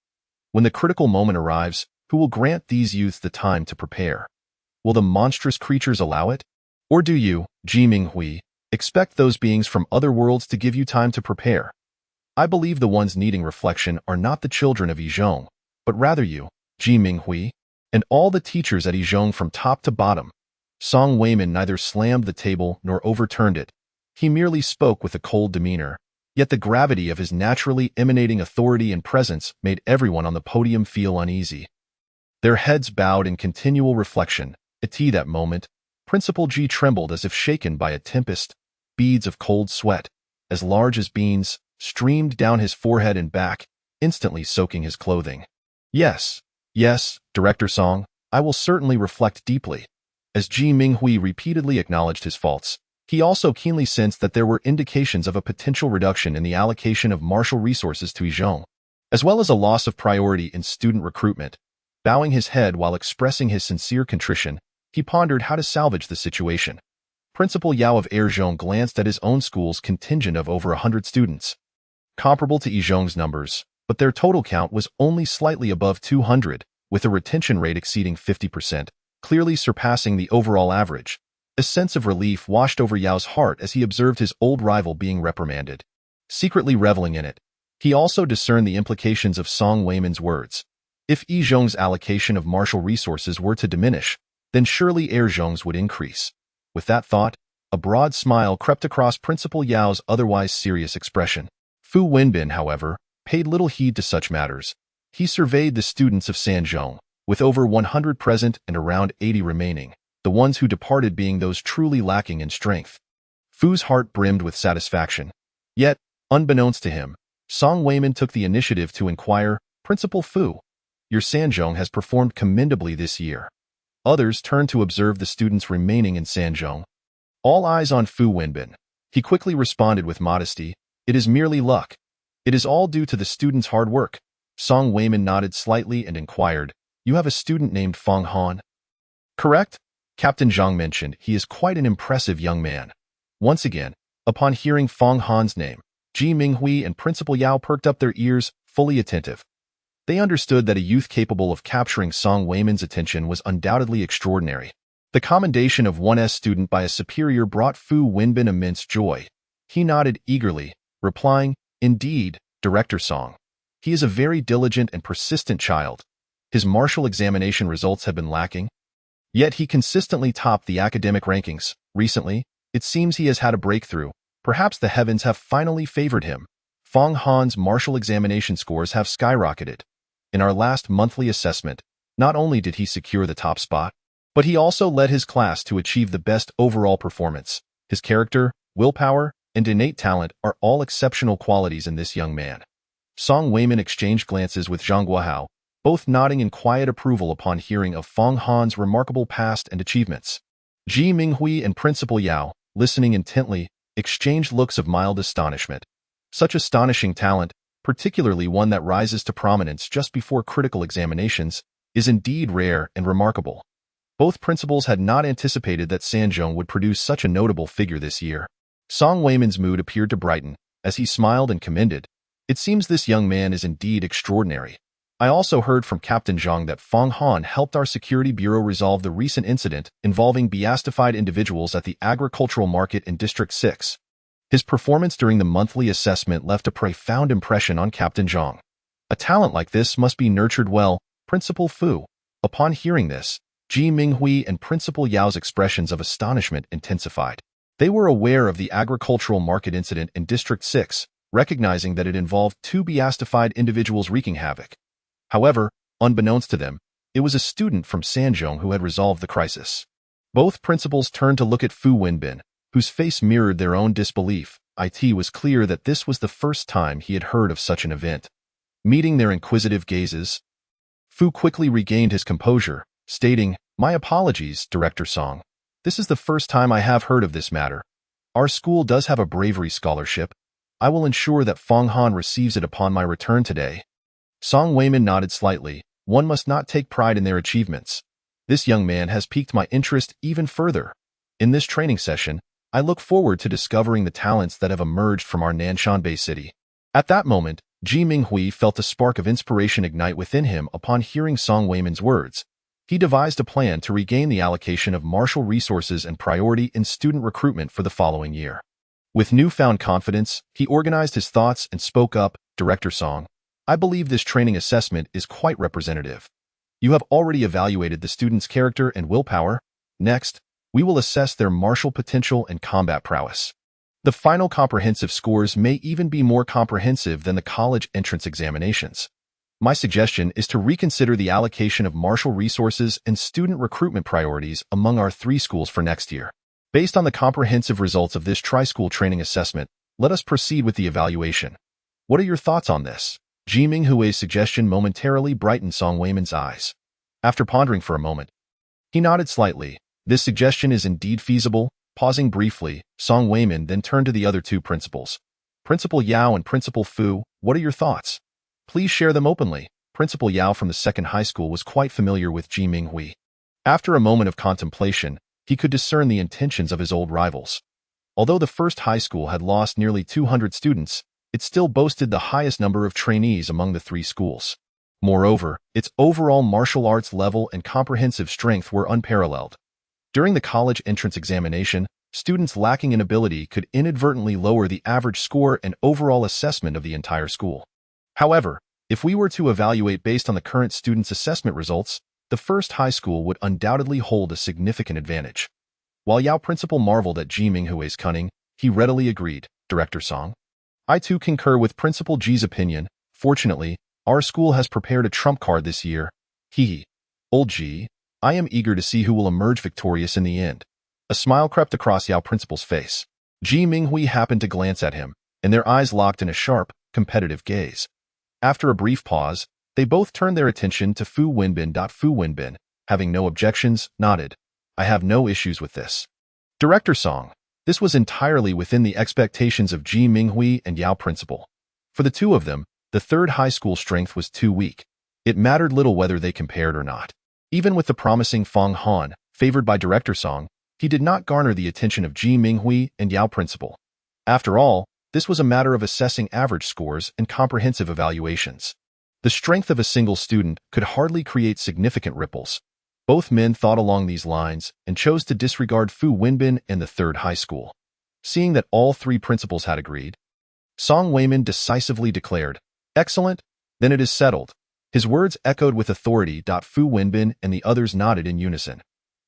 When the critical moment arrives, who will grant these youths the time to prepare? Will the monstrous creatures allow it? Or do you, Ji Minghui, expect those beings from other worlds to give you time to prepare? I believe the ones needing reflection are not the children of Yizhong, but rather you, Ji Minghui, and all the teachers at Yizhong from top to bottom. Song Weimin neither slammed the table nor overturned it. He merely spoke with a cold demeanor, yet the gravity of his naturally emanating authority and presence made everyone on the podium feel uneasy. Their heads bowed in continual reflection. At that moment, Principal Ji trembled as if shaken by a tempest. Beads of cold sweat, as large as beans, streamed down his forehead and back, instantly soaking his clothing. Yes, Director Song, I will certainly reflect deeply. As Ji Minghui repeatedly acknowledged his faults, he also keenly sensed that there were indications of a potential reduction in the allocation of martial resources to Yizhong, as well as a loss of priority in student recruitment. Bowing his head while expressing his sincere contrition, he pondered how to salvage the situation. Principal Yao of Erzhong glanced at his own school's contingent of over 100 students, comparable to Yizhong's numbers, but their total count was only slightly above 200, with a retention rate exceeding 50%, clearly surpassing the overall average. A sense of relief washed over Yao's heart as he observed his old rival being reprimanded. Secretly reveling in it, he also discerned the implications of Song Weimin's words. If Yizhong's allocation of martial resources were to diminish, then surely Erzhong's would increase. With that thought, a broad smile crept across Principal Yao's otherwise serious expression. Fu Wenbin, however, paid little heed to such matters. He surveyed the students of Sanzhong, with over 100 present and around 80 remaining, the ones who departed being those truly lacking in strength. Fu's heart brimmed with satisfaction. Yet, unbeknownst to him, Song Weimin took the initiative to inquire, Principal Fu, your Sanzhong has performed commendably this year. Others turned to observe the students remaining in Sanzhong. All eyes on Fu Wenbin. He quickly responded with modesty, It is merely luck. It is all due to the students' hard work. Song Weimin nodded slightly and inquired, You have a student named Feng Han? Correct? Captain Zhang mentioned he is quite an impressive young man. Once again, upon hearing Feng Han's name, Ji Minghui and Principal Yao perked up their ears, fully attentive. They understood that a youth capable of capturing Song Weimin's attention was undoubtedly extraordinary. The commendation of 1S student by a superior brought Fu Wenbin immense joy. He nodded eagerly, replying, "Indeed, Director Song. He is a very diligent and persistent child. His martial examination results have been lacking, yet he consistently topped the academic rankings. Recently, it seems he has had a breakthrough. Perhaps the heavens have finally favored him. Fong Han's martial examination scores have skyrocketed. In our last monthly assessment, not only did he secure the top spot, but he also led his class to achieve the best overall performance. His character, willpower, and innate talent are all exceptional qualities in this young man." Song Weiman exchanged glances with Zhang Guohao, both nodding in quiet approval upon hearing of Fong Han's remarkable past and achievements. Ji Minghui and Principal Yao, listening intently, exchanged looks of mild astonishment. Such astonishing talent, particularly one that rises to prominence just before critical examinations, is indeed rare and remarkable. Both principals had not anticipated that Sanzhong would produce such a notable figure this year. Song Weiman's mood appeared to brighten, as he smiled and commended. "It seems this young man is indeed extraordinary. I also heard from Captain Zhang that Fong Han helped our security bureau resolve the recent incident involving beastified individuals at the agricultural market in District 6. His performance during the monthly assessment left a profound impression on Captain Zhang. A talent like this must be nurtured well." Principal Fu. Upon hearing this, Ji Minghui and Principal Yao's expressions of astonishment intensified. They were aware of the agricultural market incident in District 6, recognizing that it involved two beastified individuals wreaking havoc. However, unbeknownst to them, it was a student from Sanzhong who had resolved the crisis. Both principals turned to look at Fu Wenbin, whose face mirrored their own disbelief. It was clear that this was the first time he had heard of such an event. Meeting their inquisitive gazes, Fu quickly regained his composure, stating, "My apologies, Director Song. This is the first time I have heard of this matter. Our school does have a bravery scholarship. I will ensure that Fong Han receives it upon my return today." Song Weiman nodded slightly. One must not take pride in their achievements. This young man has piqued my interest even further. In this training session, I look forward to discovering the talents that have emerged from our Nanshan Bay City. At that moment, Ji Minghui felt a spark of inspiration ignite within him upon hearing Song Weiman's words. He devised a plan to regain the allocation of martial resources and priority in student recruitment for the following year. With newfound confidence, he organized his thoughts and spoke up, "Director Song, I believe this training assessment is quite representative. You have already evaluated the student's character and willpower. Next, we will assess their martial potential and combat prowess. The final comprehensive scores may even be more comprehensive than the college entrance examinations. My suggestion is to reconsider the allocation of martial resources and student recruitment priorities among our 3 schools for next year. Based on the comprehensive results of this tri-school training assessment, let us proceed with the evaluation. What are your thoughts on this?" Ji Minghui's suggestion momentarily brightened Song Weiman's eyes. After pondering for a moment, he nodded slightly. This suggestion is indeed feasible. Pausing briefly, Song Weiman then turned to the other 2 principals. "Principal Yao and Principal Fu, what are your thoughts? Please share them openly." Principal Yao from the second high school was quite familiar with Ji Minghui. After a moment of contemplation, he could discern the intentions of his old rivals. Although the first high school had lost nearly 200 students, it still boasted the highest number of trainees among the 3 schools. Moreover, its overall martial arts level and comprehensive strength were unparalleled. During the college entrance examination, students lacking in ability could inadvertently lower the average score and overall assessment of the entire school. However, if we were to evaluate based on the current students' assessment results, the first high school would undoubtedly hold a significant advantage. While Yao Principal marveled at Ji Minghui's cunning, he readily agreed, "Director Song, I too concur with Principal Ji's opinion. Fortunately, our school has prepared a trump card this year. Old Ji, I am eager to see who will emerge victorious in the end." A smile crept across Yao Principal's face. Ji Minghui happened to glance at him, and their eyes locked in a sharp, competitive gaze. After a brief pause, they both turned their attention to Fu Wenbin. Fu Wenbin, having no objections, nodded. "I have no issues with this." Director Song, this was entirely within the expectations of Ji Minghui and Yao Principal. For the 2 of them, the third high school strength was too weak. It mattered little whether they compared or not. Even with the promising Fong Han, favored by Director Song, he did not garner the attention of Ji Minghui and Yao Principal. After all, this was a matter of assessing average scores and comprehensive evaluations. The strength of a single student could hardly create significant ripples. Both men thought along these lines and chose to disregard Fu Wenbin and the third high school. Seeing that all 3 principals had agreed, Song Weiman decisively declared, "Excellent, then it is settled." His words echoed with authority. Fu Wenbin and the others nodded in unison.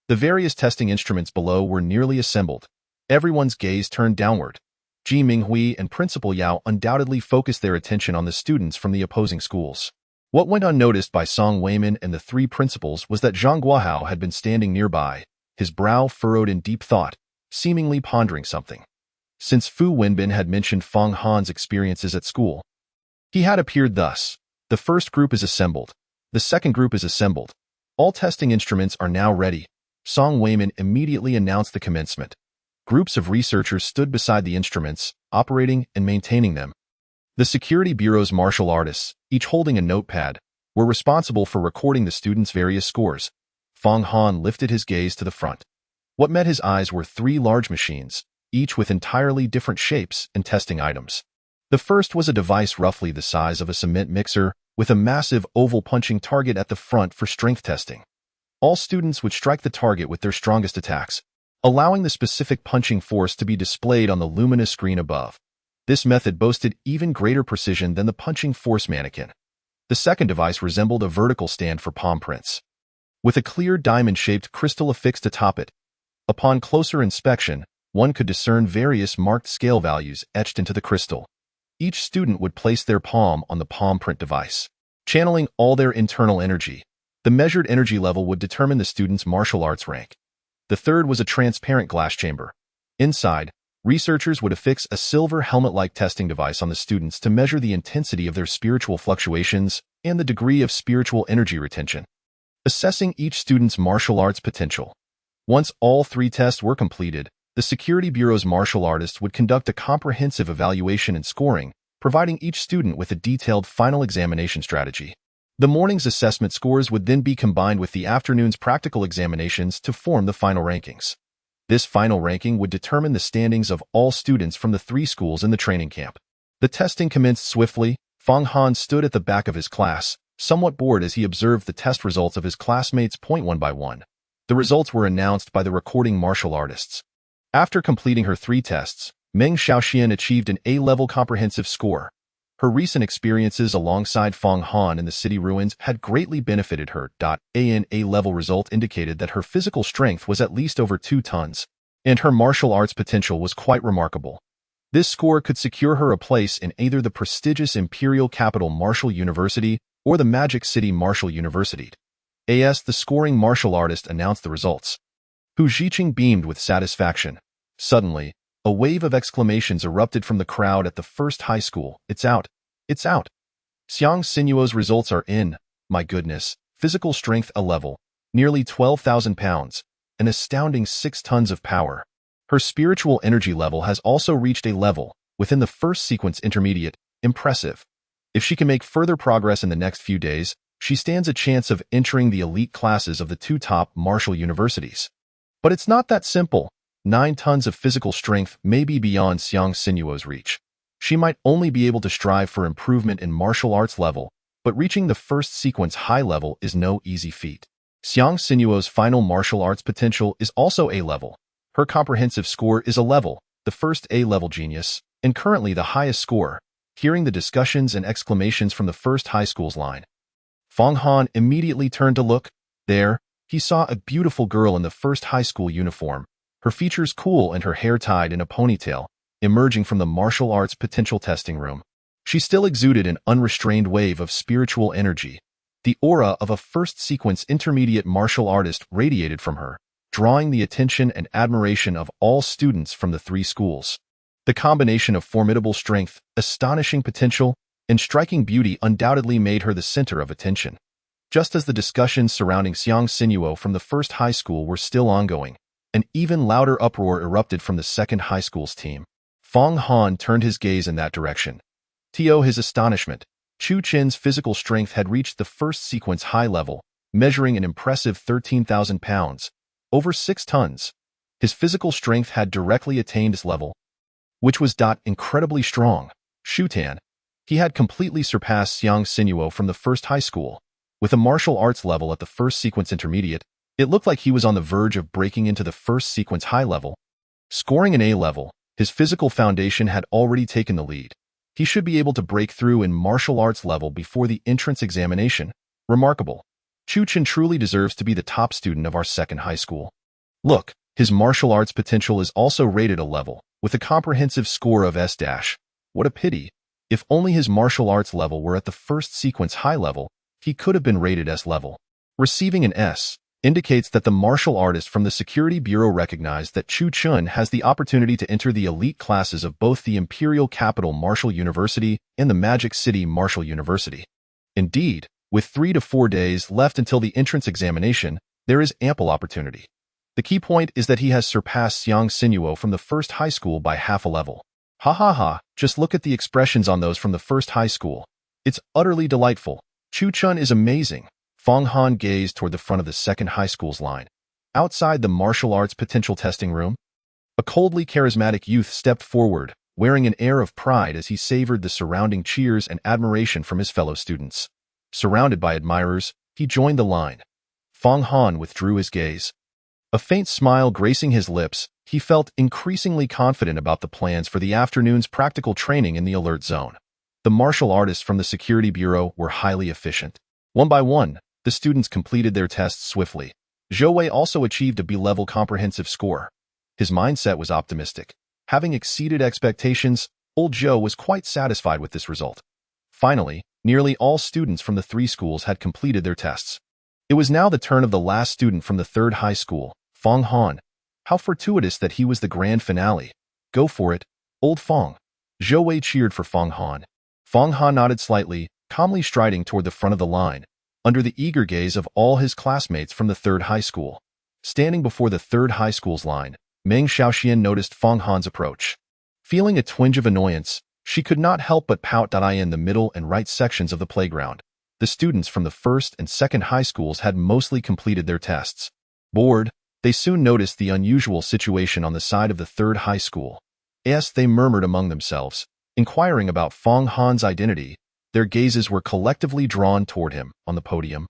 The various testing instruments below were nearly assembled. Everyone's gaze turned downward. Ji Minghui and Principal Yao undoubtedly focused their attention on the students from the opposing schools. What went unnoticed by Song Weiman and the three principals was that Zhang Guohao had been standing nearby, his brow furrowed in deep thought, seemingly pondering something. Since Fu Wenbin had mentioned Fang Han's experiences at school, he had appeared thus. The first group is assembled. The second group is assembled. All testing instruments are now ready. Song Weiman immediately announced the commencement. Groups of researchers stood beside the instruments, operating and maintaining them. The Security Bureau's martial artists, each holding a notepad, were responsible for recording the students' various scores. Fang Han lifted his gaze to the front. What met his eyes were three large machines, each with entirely different shapes and testing items. The first was a device roughly the size of a cement mixer, with a massive oval punching target at the front for strength testing. All students would strike the target with their strongest attacks, allowing the specific punching force to be displayed on the luminous screen above. This method boasted even greater precision than the punching force mannequin. The second device resembled a vertical stand for palm prints, with a clear diamond-shaped crystal affixed atop it. Upon closer inspection, one could discern various marked scale values etched into the crystal. Each student would place their palm on the palm print device, channeling all their internal energy. The measured energy level would determine the student's martial arts rank. The third was a transparent glass chamber. Inside, researchers would affix a silver helmet-like testing device on the students to measure the intensity of their spiritual fluctuations and the degree of spiritual energy retention, assessing each student's martial arts potential. Once all three tests were completed, the Security Bureau's martial artists would conduct a comprehensive evaluation and scoring, providing each student with a detailed final examination strategy. The morning's assessment scores would then be combined with the afternoon's practical examinations to form the final rankings. This final ranking would determine the standings of all students from the three schools in the training camp. The testing commenced swiftly. Fang Han stood at the back of his class, somewhat bored as he observed the test results of his classmates point one by one. The results were announced by the recording martial artists. After completing her three tests, Meng Xiaoxian achieved an A-level comprehensive score. Her recent experiences alongside Fang Han in the city ruins had greatly benefited her. An A-level result indicated that her physical strength was at least over 2 tons, and her martial arts potential was quite remarkable. This score could secure her a place in either the prestigious Imperial Capital Martial University or the Magic City Martial University. As the scoring martial artist announced the results, Hu Zhiqing beamed with satisfaction. Suddenly, a wave of exclamations erupted from the crowd at the first high school. "It's out! It's out! Xiang Sinuo's results are in! My goodness! Physical strength a level, nearly 12,000 pounds, an astounding 6 tons of power. Her spiritual energy level has also reached a level, within the first sequence intermediate, impressive. If she can make further progress in the next few days, she stands a chance of entering the elite classes of the 2 top martial universities. But it's not that simple. 9 tons of physical strength may be beyond Xiang Sinuo's reach. She might only be able to strive for improvement in martial arts level, but reaching the first sequence high level is no easy feat. Xiang Sinuo's final martial arts potential is also A-level. Her comprehensive score is a level, the first A-level genius, and currently the highest score." Hearing the discussions and exclamations from the first high school's line, Fang Han immediately turned to look. There, he saw a beautiful girl in the first high school uniform, her features cool and her hair tied in a ponytail, emerging from the martial arts potential testing room. She still exuded an unrestrained wave of spiritual energy. The aura of a first sequence intermediate martial artist radiated from her, drawing the attention and admiration of all students from the 3 schools. The combination of formidable strength, astonishing potential, and striking beauty undoubtedly made her the center of attention. Just as the discussions surrounding Xiang Sinuo from the first high school were still ongoing, an even louder uproar erupted from the second high school's team. Fang Han turned his gaze in that direction. To his astonishment, Chu Chen's physical strength had reached the first sequence high level, measuring an impressive 13,000 pounds, over 6 tons. His physical strength had directly attained this level, which was incredibly strong. Shutan. He had completely surpassed Xiang Sinuo from the first high school. With a martial arts level at the first sequence intermediate, it looked like he was on the verge of breaking into the first sequence high level. Scoring an A level, his physical foundation had already taken the lead. He should be able to break through in martial arts level before the entrance examination. Remarkable. Chu Chen truly deserves to be the top student of our second high school. Look, his martial arts potential is also rated a level, with a comprehensive score of S-. What a pity. If only his martial arts level were at the first sequence high level, he could have been rated S level. Receiving an S indicates that the martial artist from the Security Bureau recognized that Chu Chen has the opportunity to enter the elite classes of both the Imperial Capital Martial University and the Magic City Martial University. Indeed, with 3 to 4 days left until the entrance examination, there is ample opportunity. The key point is that he has surpassed Xiang Sinuo from the first high school by half a level. Ha ha ha, just look at the expressions on those from the first high school. It's utterly delightful. Chu Chen is amazing. Fong Han gazed toward the front of the second high school's line. Outside the martial arts potential testing room, a coldly charismatic youth stepped forward, wearing an air of pride as he savored the surrounding cheers and admiration from his fellow students. Surrounded by admirers, he joined the line. Fong Han withdrew his gaze. A faint smile gracing his lips, he felt increasingly confident about the plans for the afternoon's practical training in the alert zone. The martial artists from the Security Bureau were highly efficient. One by one, the students completed their tests swiftly. Zhou Wei also achieved a B-level comprehensive score. His mindset was optimistic. Having exceeded expectations, old Zhou was quite satisfied with this result. Finally, nearly all students from the 3 schools had completed their tests. It was now the turn of the last student from the 3rd high school, Fong Han. How fortuitous that he was the grand finale. Go for it, old Fong. Zhou Wei cheered for Fong Han. Fong Han nodded slightly, calmly striding toward the front of the line, under the eager gaze of all his classmates from the 3rd high school. Standing before the 3rd high school's line, Meng Xiaoxian noticed Fong Han's approach. Feeling a twinge of annoyance, she could not help but pout. In the middle and right sections of the playground, the students from the 1st and 2nd high schools had mostly completed their tests. Bored, they soon noticed the unusual situation on the side of the 3rd high school. As they murmured among themselves, inquiring about Fong Han's identity, their gazes were collectively drawn toward him on the podium.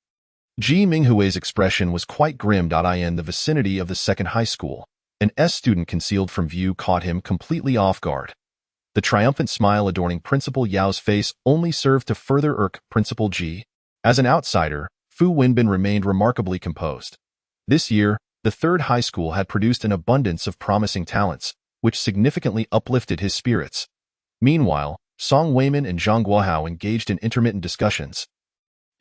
Ji Minghui's expression was quite grim. In the vicinity of the 2nd high school, an S student concealed from view caught him completely off guard. The triumphant smile adorning Principal Yao's face only served to further irk Principal Ji. As an outsider, Fu Wenbin remained remarkably composed. This year, the 3rd high school had produced an abundance of promising talents, which significantly uplifted his spirits. Meanwhile, Song Weimin and Zhang Guohao engaged in intermittent discussions,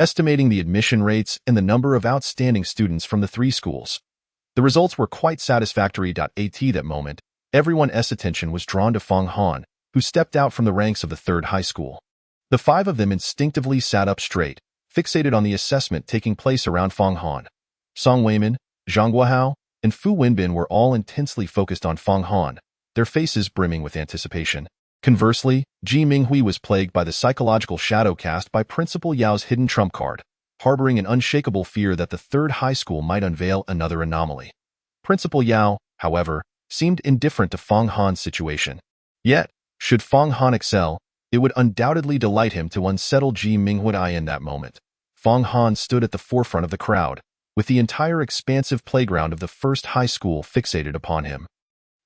estimating the admission rates and the number of outstanding students from the 3 schools. The results were quite satisfactory. At that moment, everyone's attention was drawn to Fong Han, who stepped out from the ranks of the 3rd high school. The 5 of them instinctively sat up straight, fixated on the assessment taking place around Fong Han. Song Weimin, Zhang Guohao, and Fu Wenbin were all intensely focused on Fong Han, their faces brimming with anticipation. Conversely, Ji Minghui was plagued by the psychological shadow cast by Principal Yao's hidden trump card, harboring an unshakable fear that the 3rd high school might unveil another anomaly. Principal Yao, however, seemed indifferent to Fong Han's situation. Yet, should Fong Han excel, it would undoubtedly delight him to unsettle Ji Minghui in that moment. Fong Han stood at the forefront of the crowd, with the entire expansive playground of the 1st high school fixated upon him.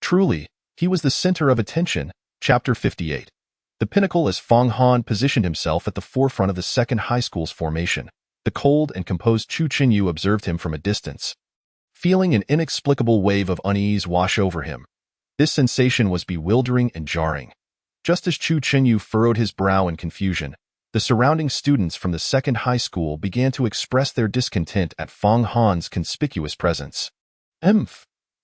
Truly, he was the center of attention. Chapter 58. The pinnacle as Fong Han positioned himself at the forefront of the 2nd high school's formation. The cold and composed Chu Chenyu observed him from a distance, feeling an inexplicable wave of unease wash over him. This sensation was bewildering and jarring. Just as Chu Chenyu furrowed his brow in confusion, the surrounding students from the 2nd high school began to express their discontent at Fong Han's conspicuous presence. The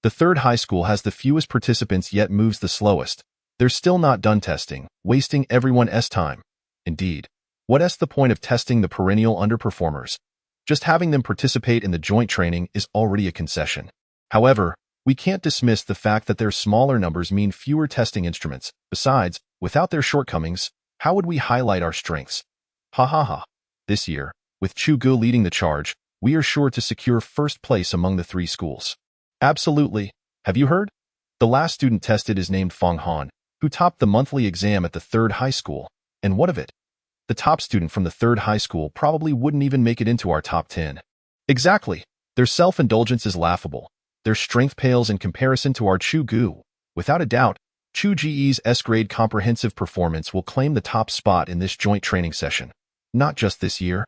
3rd high school has the fewest participants yet moves the slowest. They're still not done testing, wasting everyone's time. Indeed, what's the point of testing the perennial underperformers? Just having them participate in the joint training is already a concession. However, we can't dismiss the fact that their smaller numbers mean fewer testing instruments. Besides, without their shortcomings, how would we highlight our strengths? Ha ha ha. This year, with Chu Gu leading the charge, we are sure to secure 1st place among the 3 schools. Absolutely. Have you heard? The last student tested is named Fong Han, who topped the monthly exam at the 3rd high school. And what of it? The top student from the 3rd high school probably wouldn't even make it into our top 10. Exactly. Their self-indulgence is laughable. Their strength pales in comparison to our Chu Gu. Without a doubt, Chu Ji's S-grade comprehensive performance will claim the top spot in this joint training session. Not just this year,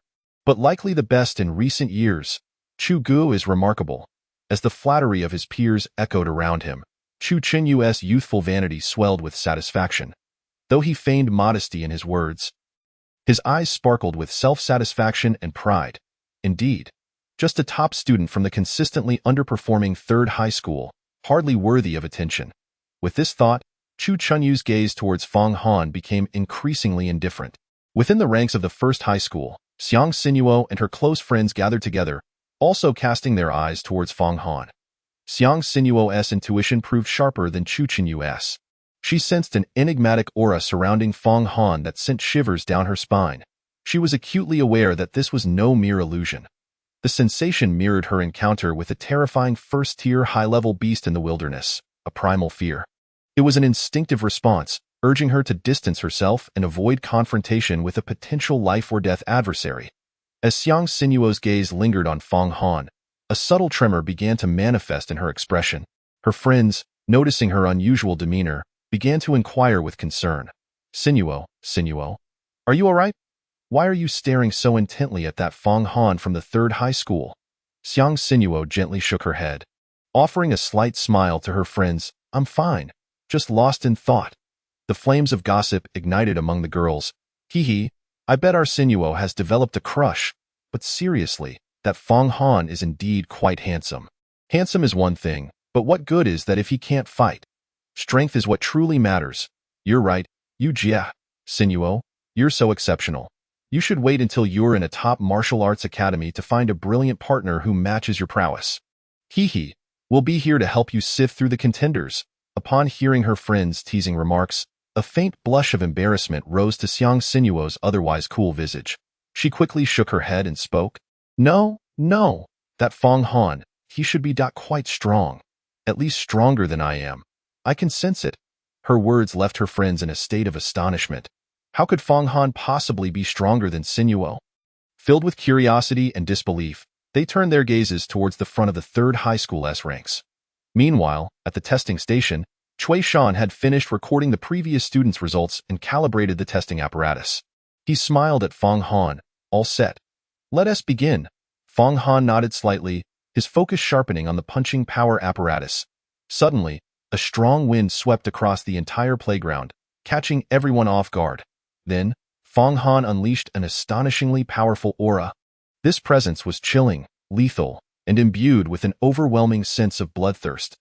but likely the best in recent years. Chu Gu is remarkable. As the flattery of his peers echoed around him, Chu Qinyu's youthful vanity swelled with satisfaction. Though he feigned modesty in his words, his eyes sparkled with self-satisfaction and pride. Indeed, just a top student from the consistently underperforming third high school, hardly worthy of attention. With this thought, Chu Chunyu's gaze towards Fang Han became increasingly indifferent. Within the ranks of the first high school, Xiang Sinuo and her close friends gathered together, also casting their eyes towards Fang Han. Xiang Sinuo's intuition proved sharper than Chu Chunyu's. She sensed an enigmatic aura surrounding Fang Han that sent shivers down her spine. She was acutely aware that this was no mere illusion. The sensation mirrored her encounter with a terrifying first-tier high-level beast in the wilderness, a primal fear. It was an instinctive response, urging her to distance herself and avoid confrontation with a potential life-or-death adversary. As Xiang Sinuo's gaze lingered on Fang Han, a subtle tremor began to manifest in her expression. Her friends, noticing her unusual demeanor, began to inquire with concern. Sinuo, are you all right? Why are you staring so intently at that Fang Han from the third high school? Xiang Sinuo gently shook her head. Offering a slight smile to her friends, I'm fine, just lost in thought. The flames of gossip ignited among the girls. Hee, I bet our Sinuo has developed a crush. But seriously, that Fang Han is indeed quite handsome. Handsome is one thing, but what good is that if he can't fight? Strength is what truly matters. You're right, Yu Jia. Sinuo, you're so exceptional. You should wait until you're in a top martial arts academy to find a brilliant partner who matches your prowess. Hee, we'll be here to help you sift through the contenders. Upon hearing her friend's teasing remarks, a faint blush of embarrassment rose to Xiang Sinuo's otherwise cool visage. She quickly shook her head and spoke. No, that Fang Han, he should be quite strong. At least stronger than I am. I can sense it. Her words left her friends in a state of astonishment. How could Fang Han possibly be stronger than Sinuo? Filled with curiosity and disbelief, they turned their gazes towards the front of the third high school's ranks. Meanwhile, at the testing station, Cui Shan had finished recording the previous students' results and calibrated the testing apparatus. He smiled at Fang Han. All set. Let us begin. Fang Han nodded slightly, his focus sharpening on the punching power apparatus. Suddenly, a strong wind swept across the entire playground, catching everyone off guard. Then, Fang Han unleashed an astonishingly powerful aura. This presence was chilling, lethal, and imbued with an overwhelming sense of bloodthirst.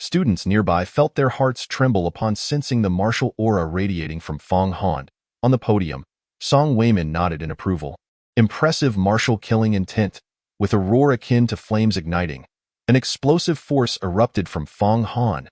Students nearby felt their hearts tremble upon sensing the martial aura radiating from Fang Han. On the podium, Song Weimin nodded in approval. Impressive martial killing intent, with a roar akin to flames igniting. An explosive force erupted from Fang Han.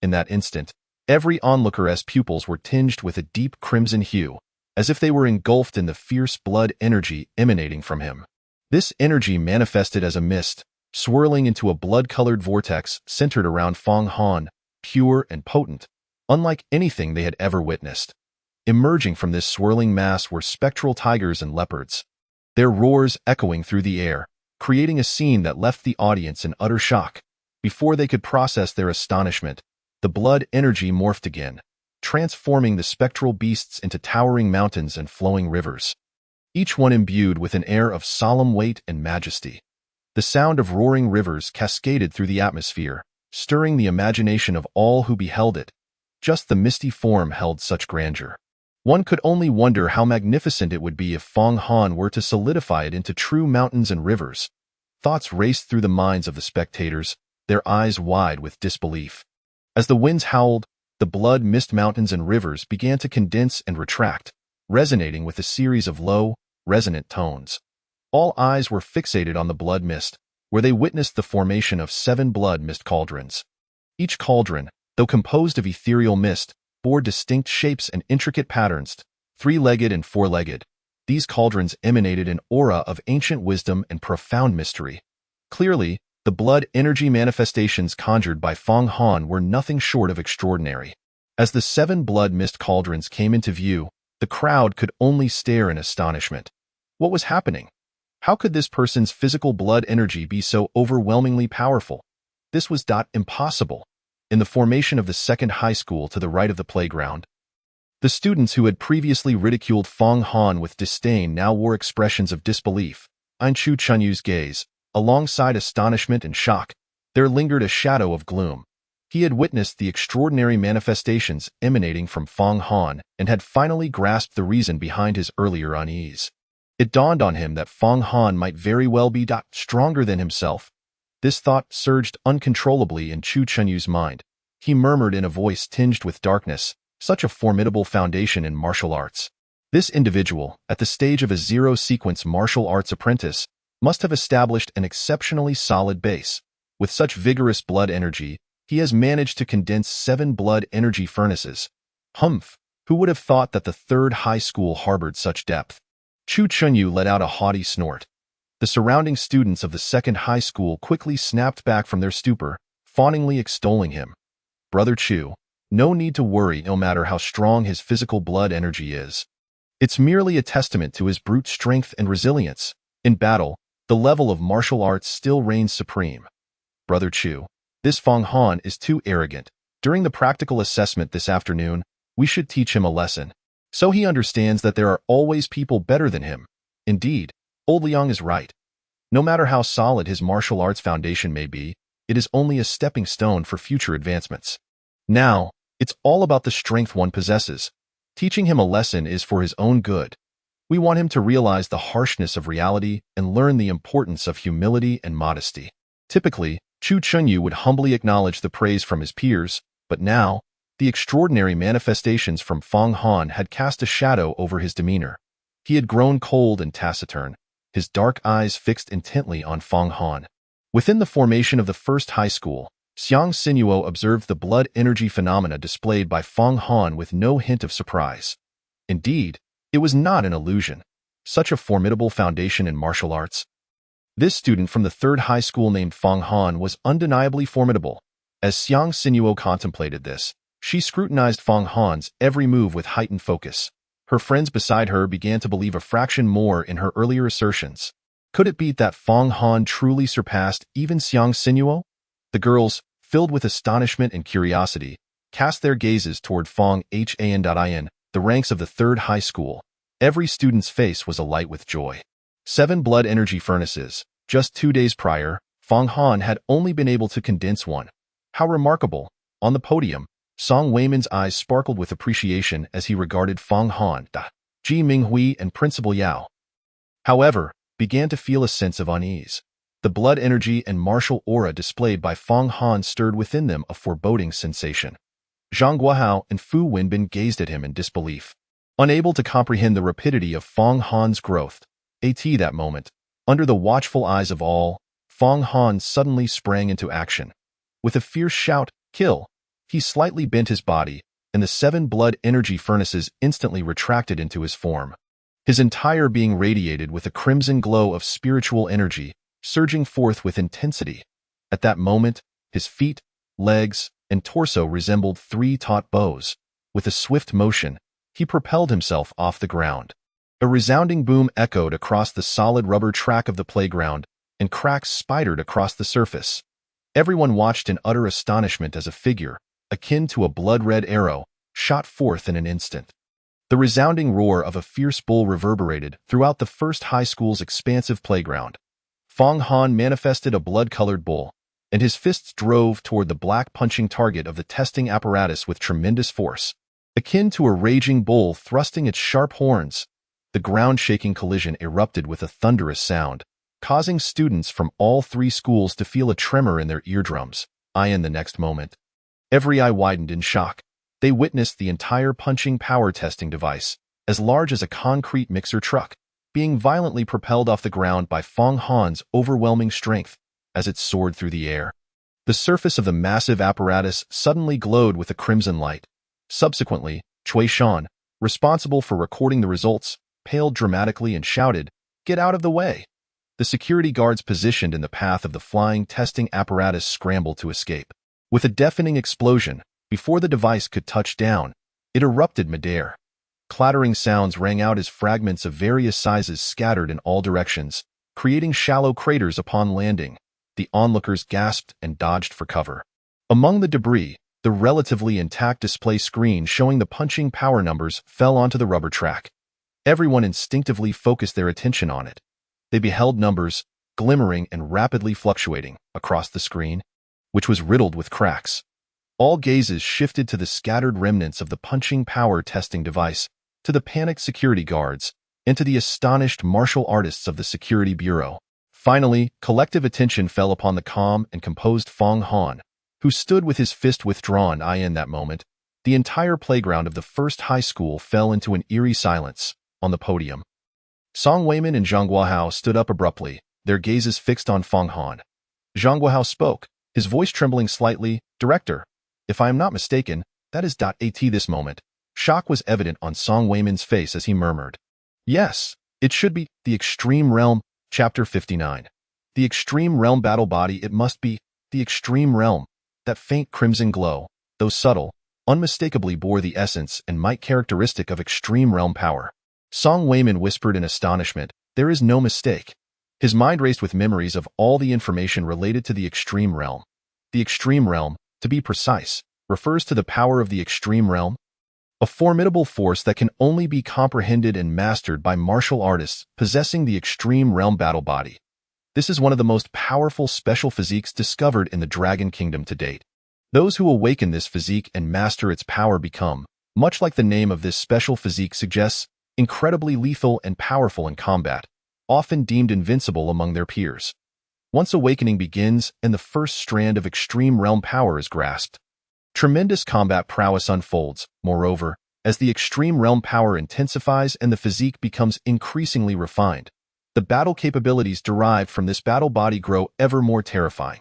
In that instant, every onlooker's pupils were tinged with a deep crimson hue, as if they were engulfed in the fierce blood energy emanating from him. This energy manifested as a mist, swirling into a blood-colored vortex centered around Fang Han, pure and potent, unlike anything they had ever witnessed. Emerging from this swirling mass were spectral tigers and leopards, their roars echoing through the air, creating a scene that left the audience in utter shock. Before they could process their astonishment, the blood energy morphed again, transforming the spectral beasts into towering mountains and flowing rivers, each one imbued with an air of solemn weight and majesty. The sound of roaring rivers cascaded through the atmosphere, stirring the imagination of all who beheld it. Just the misty form held such grandeur. One could only wonder how magnificent it would be if Fang Han were to solidify it into true mountains and rivers. Thoughts raced through the minds of the spectators, their eyes wide with disbelief. As the winds howled, the blood-mist mountains and rivers began to condense and retract, resonating with a series of low, resonant tones. All eyes were fixated on the blood mist, where they witnessed the formation of 7 blood mist cauldrons. Each cauldron, though composed of ethereal mist, bore distinct shapes and intricate patterns, 3-legged and 4-legged. These cauldrons emanated an aura of ancient wisdom and profound mystery. Clearly, the blood energy manifestations conjured by Fang Han were nothing short of extraordinary. As the 7 blood mist cauldrons came into view, the crowd could only stare in astonishment. What was happening? How could this person's physical blood energy be so overwhelmingly powerful? This was impossible. in the formation of the second high school to the right of the playground. The students who had previously ridiculed Fong Han with disdain now wore expressions of disbelief. In Chu Chunyu's gaze, alongside astonishment and shock, there lingered a shadow of gloom. He had witnessed the extraordinary manifestations emanating from Fong Han and had finally grasped the reason behind his earlier unease. It dawned on him that Fong Han might very well be stronger than himself. This thought surged uncontrollably in Chu Chunyu's mind. He murmured in a voice tinged with darkness, such a formidable foundation in martial arts. This individual, at the stage of a zero-sequence martial arts apprentice, must have established an exceptionally solid base. With such vigorous blood energy, he has managed to condense 7 blood energy furnaces. Humph! Who would have thought that the third high school harbored such depth? Chu Chunyu let out a haughty snort. The surrounding students of the second high school quickly snapped back from their stupor, fawningly extolling him. Brother Chu, no need to worry no matter how strong his physical blood energy is. It's merely a testament to his brute strength and resilience. In battle, the level of martial arts still reigns supreme. Brother Chu, this Fong Han is too arrogant. During the practical assessment this afternoon, we should teach him a lesson, so he understands that there are always people better than him. Indeed, old Liang is right. No matter how solid his martial arts foundation may be, it is only a stepping stone for future advancements. Now, it's all about the strength one possesses. Teaching him a lesson is for his own good. We want him to realize the harshness of reality and learn the importance of humility and modesty. Typically, Chu Chunyu would humbly acknowledge the praise from his peers, but now, the extraordinary manifestations from Fong Han had cast a shadow over his demeanor. He had grown cold and taciturn, his dark eyes fixed intently on Fong Han. Within the formation of the first high school, Xiang Sinuo observed the blood energy phenomena displayed by Fong Han with no hint of surprise. Indeed, it was not an illusion. Such a formidable foundation in martial arts. This student from the third high school named Fong Han was undeniably formidable. As Xiang Sinuo contemplated this, she scrutinized Fong Han's every move with heightened focus. Her friends beside her began to believe a fraction more in her earlier assertions. Could it be that Fong Han truly surpassed even Xiang Sinuo? The girls, filled with astonishment and curiosity, cast their gazes toward Fong Han, the ranks of the third high school. Every student's face was alight with joy. 7 blood energy furnaces. Just 2 days prior, Fong Han had only been able to condense 1. How remarkable! On the podium, Song Weiman's eyes sparkled with appreciation as he regarded Fong Han, Ji Minghui, and Principal Yao. However, began to feel a sense of unease. The blood energy and martial aura displayed by Fong Han stirred within them a foreboding sensation. Zhang Guohao and Fu Wenbin gazed at him in disbelief. Unable to comprehend the rapidity of Fong Han's growth, that moment, under the watchful eyes of all, Fong Han suddenly sprang into action. With a fierce shout, "Kill!" he slightly bent his body, and the 7 blood energy furnaces instantly retracted into his form. His entire being radiated with a crimson glow of spiritual energy, surging forth with intensity. At that moment, his feet, legs, and torso resembled 3 taut bows. With a swift motion, he propelled himself off the ground. A resounding boom echoed across the solid rubber track of the playground, and cracks spidered across the surface. Everyone watched in utter astonishment as a figure, akin to a blood-red arrow, shot forth in an instant. The resounding roar of a fierce bull reverberated throughout the first high school's expansive playground. Fong Han manifested a blood-colored bull, and his fists drove toward the black punching target of the testing apparatus with tremendous force. Akin to a raging bull thrusting its sharp horns, the ground-shaking collision erupted with a thunderous sound, causing students from all 3 schools to feel a tremor in their eardrums. In the next moment, every eye widened in shock. They witnessed the entire punching power testing device, as large as a concrete mixer truck, being violently propelled off the ground by Fong Han's overwhelming strength as it soared through the air. The surface of the massive apparatus suddenly glowed with a crimson light. Subsequently, Cui Shan, responsible for recording the results, paled dramatically and shouted, "Get out of the way!" The security guards positioned in the path of the flying testing apparatus scrambled to escape. With a deafening explosion, before the device could touch down, it erupted midair. Clattering sounds rang out as fragments of various sizes scattered in all directions, creating shallow craters upon landing. The onlookers gasped and dodged for cover. Among the debris, the relatively intact display screen showing the punching power numbers fell onto the rubber track. Everyone instinctively focused their attention on it. They beheld numbers, glimmering and rapidly fluctuating, across the screen, which was riddled with cracks. All gazes shifted to the scattered remnants of the punching power testing device, to the panicked security guards, and to the astonished martial artists of the Security Bureau. Finally, collective attention fell upon the calm and composed Fong Han, who stood with his fist withdrawn. In that moment, the entire playground of the first high school fell into an eerie silence. On the podium, Song Weiman and Zhang Guohao stood up abruptly, their gazes fixed on Fong Han. Zhang Guohao spoke, his voice trembling slightly. "Director, if I am not mistaken, that is .at this moment." Shock was evident on Song Weiman's face as he murmured, "Yes, it should be the Extreme Realm." Chapter 59. The Extreme Realm Battle Body. It must be the Extreme Realm. That faint crimson glow, though subtle, unmistakably bore the essence and might characteristic of Extreme Realm power. Song Weiman whispered in astonishment, "There is no mistake." His mind raced with memories of all the information related to the Extreme Realm. The Extreme Realm, to be precise, refers to the power of the Extreme Realm, a formidable force that can only be comprehended and mastered by martial artists possessing the Extreme Realm Battle Body. This is one of the most powerful special physiques discovered in the Dragon Kingdom to date. Those who awaken this physique and master its power become, much like the name of this special physique suggests, incredibly lethal and powerful in combat, often deemed invincible among their peers. Once awakening begins and the first strand of Extreme Realm power is grasped, tremendous combat prowess unfolds. Moreover, as the Extreme Realm power intensifies and the physique becomes increasingly refined, the battle capabilities derived from this battle body grow ever more terrifying.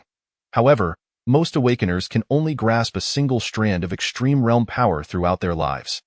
However, most awakeners can only grasp a single strand of Extreme Realm power throughout their lives.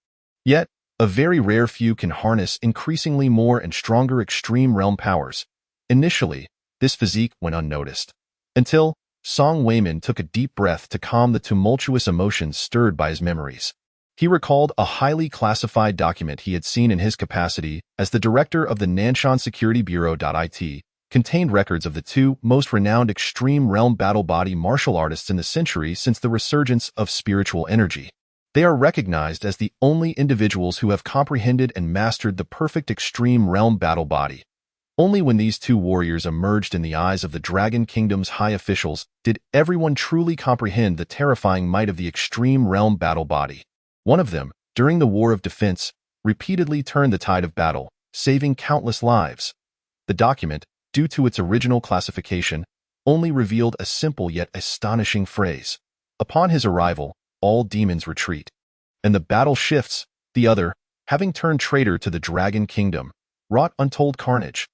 Yet, a very rare few can harness increasingly more and stronger Extreme Realm powers. Initially, this physique went unnoticed, until Song Weiman took a deep breath to calm the tumultuous emotions stirred by his memories. He recalled a highly classified document he had seen in his capacity as the director of the Nanshan Security Bureau. It contained records of the two most renowned Extreme Realm battle body martial artists in the century since the resurgence of spiritual energy. They are recognized as the only individuals who have comprehended and mastered the perfect Extreme Realm battle body. Only when these two warriors emerged in the eyes of the Dragon Kingdom's high officials did everyone truly comprehend the terrifying might of the Extreme Realm battle body. One of them, during the War of Defense, repeatedly turned the tide of battle, saving countless lives. The document, due to its original classification, only revealed a simple yet astonishing phrase: "Upon his arrival, all demons retreat." And the battle shifts. The other, having turned traitor to the Dragon Kingdom, wrought untold carnage.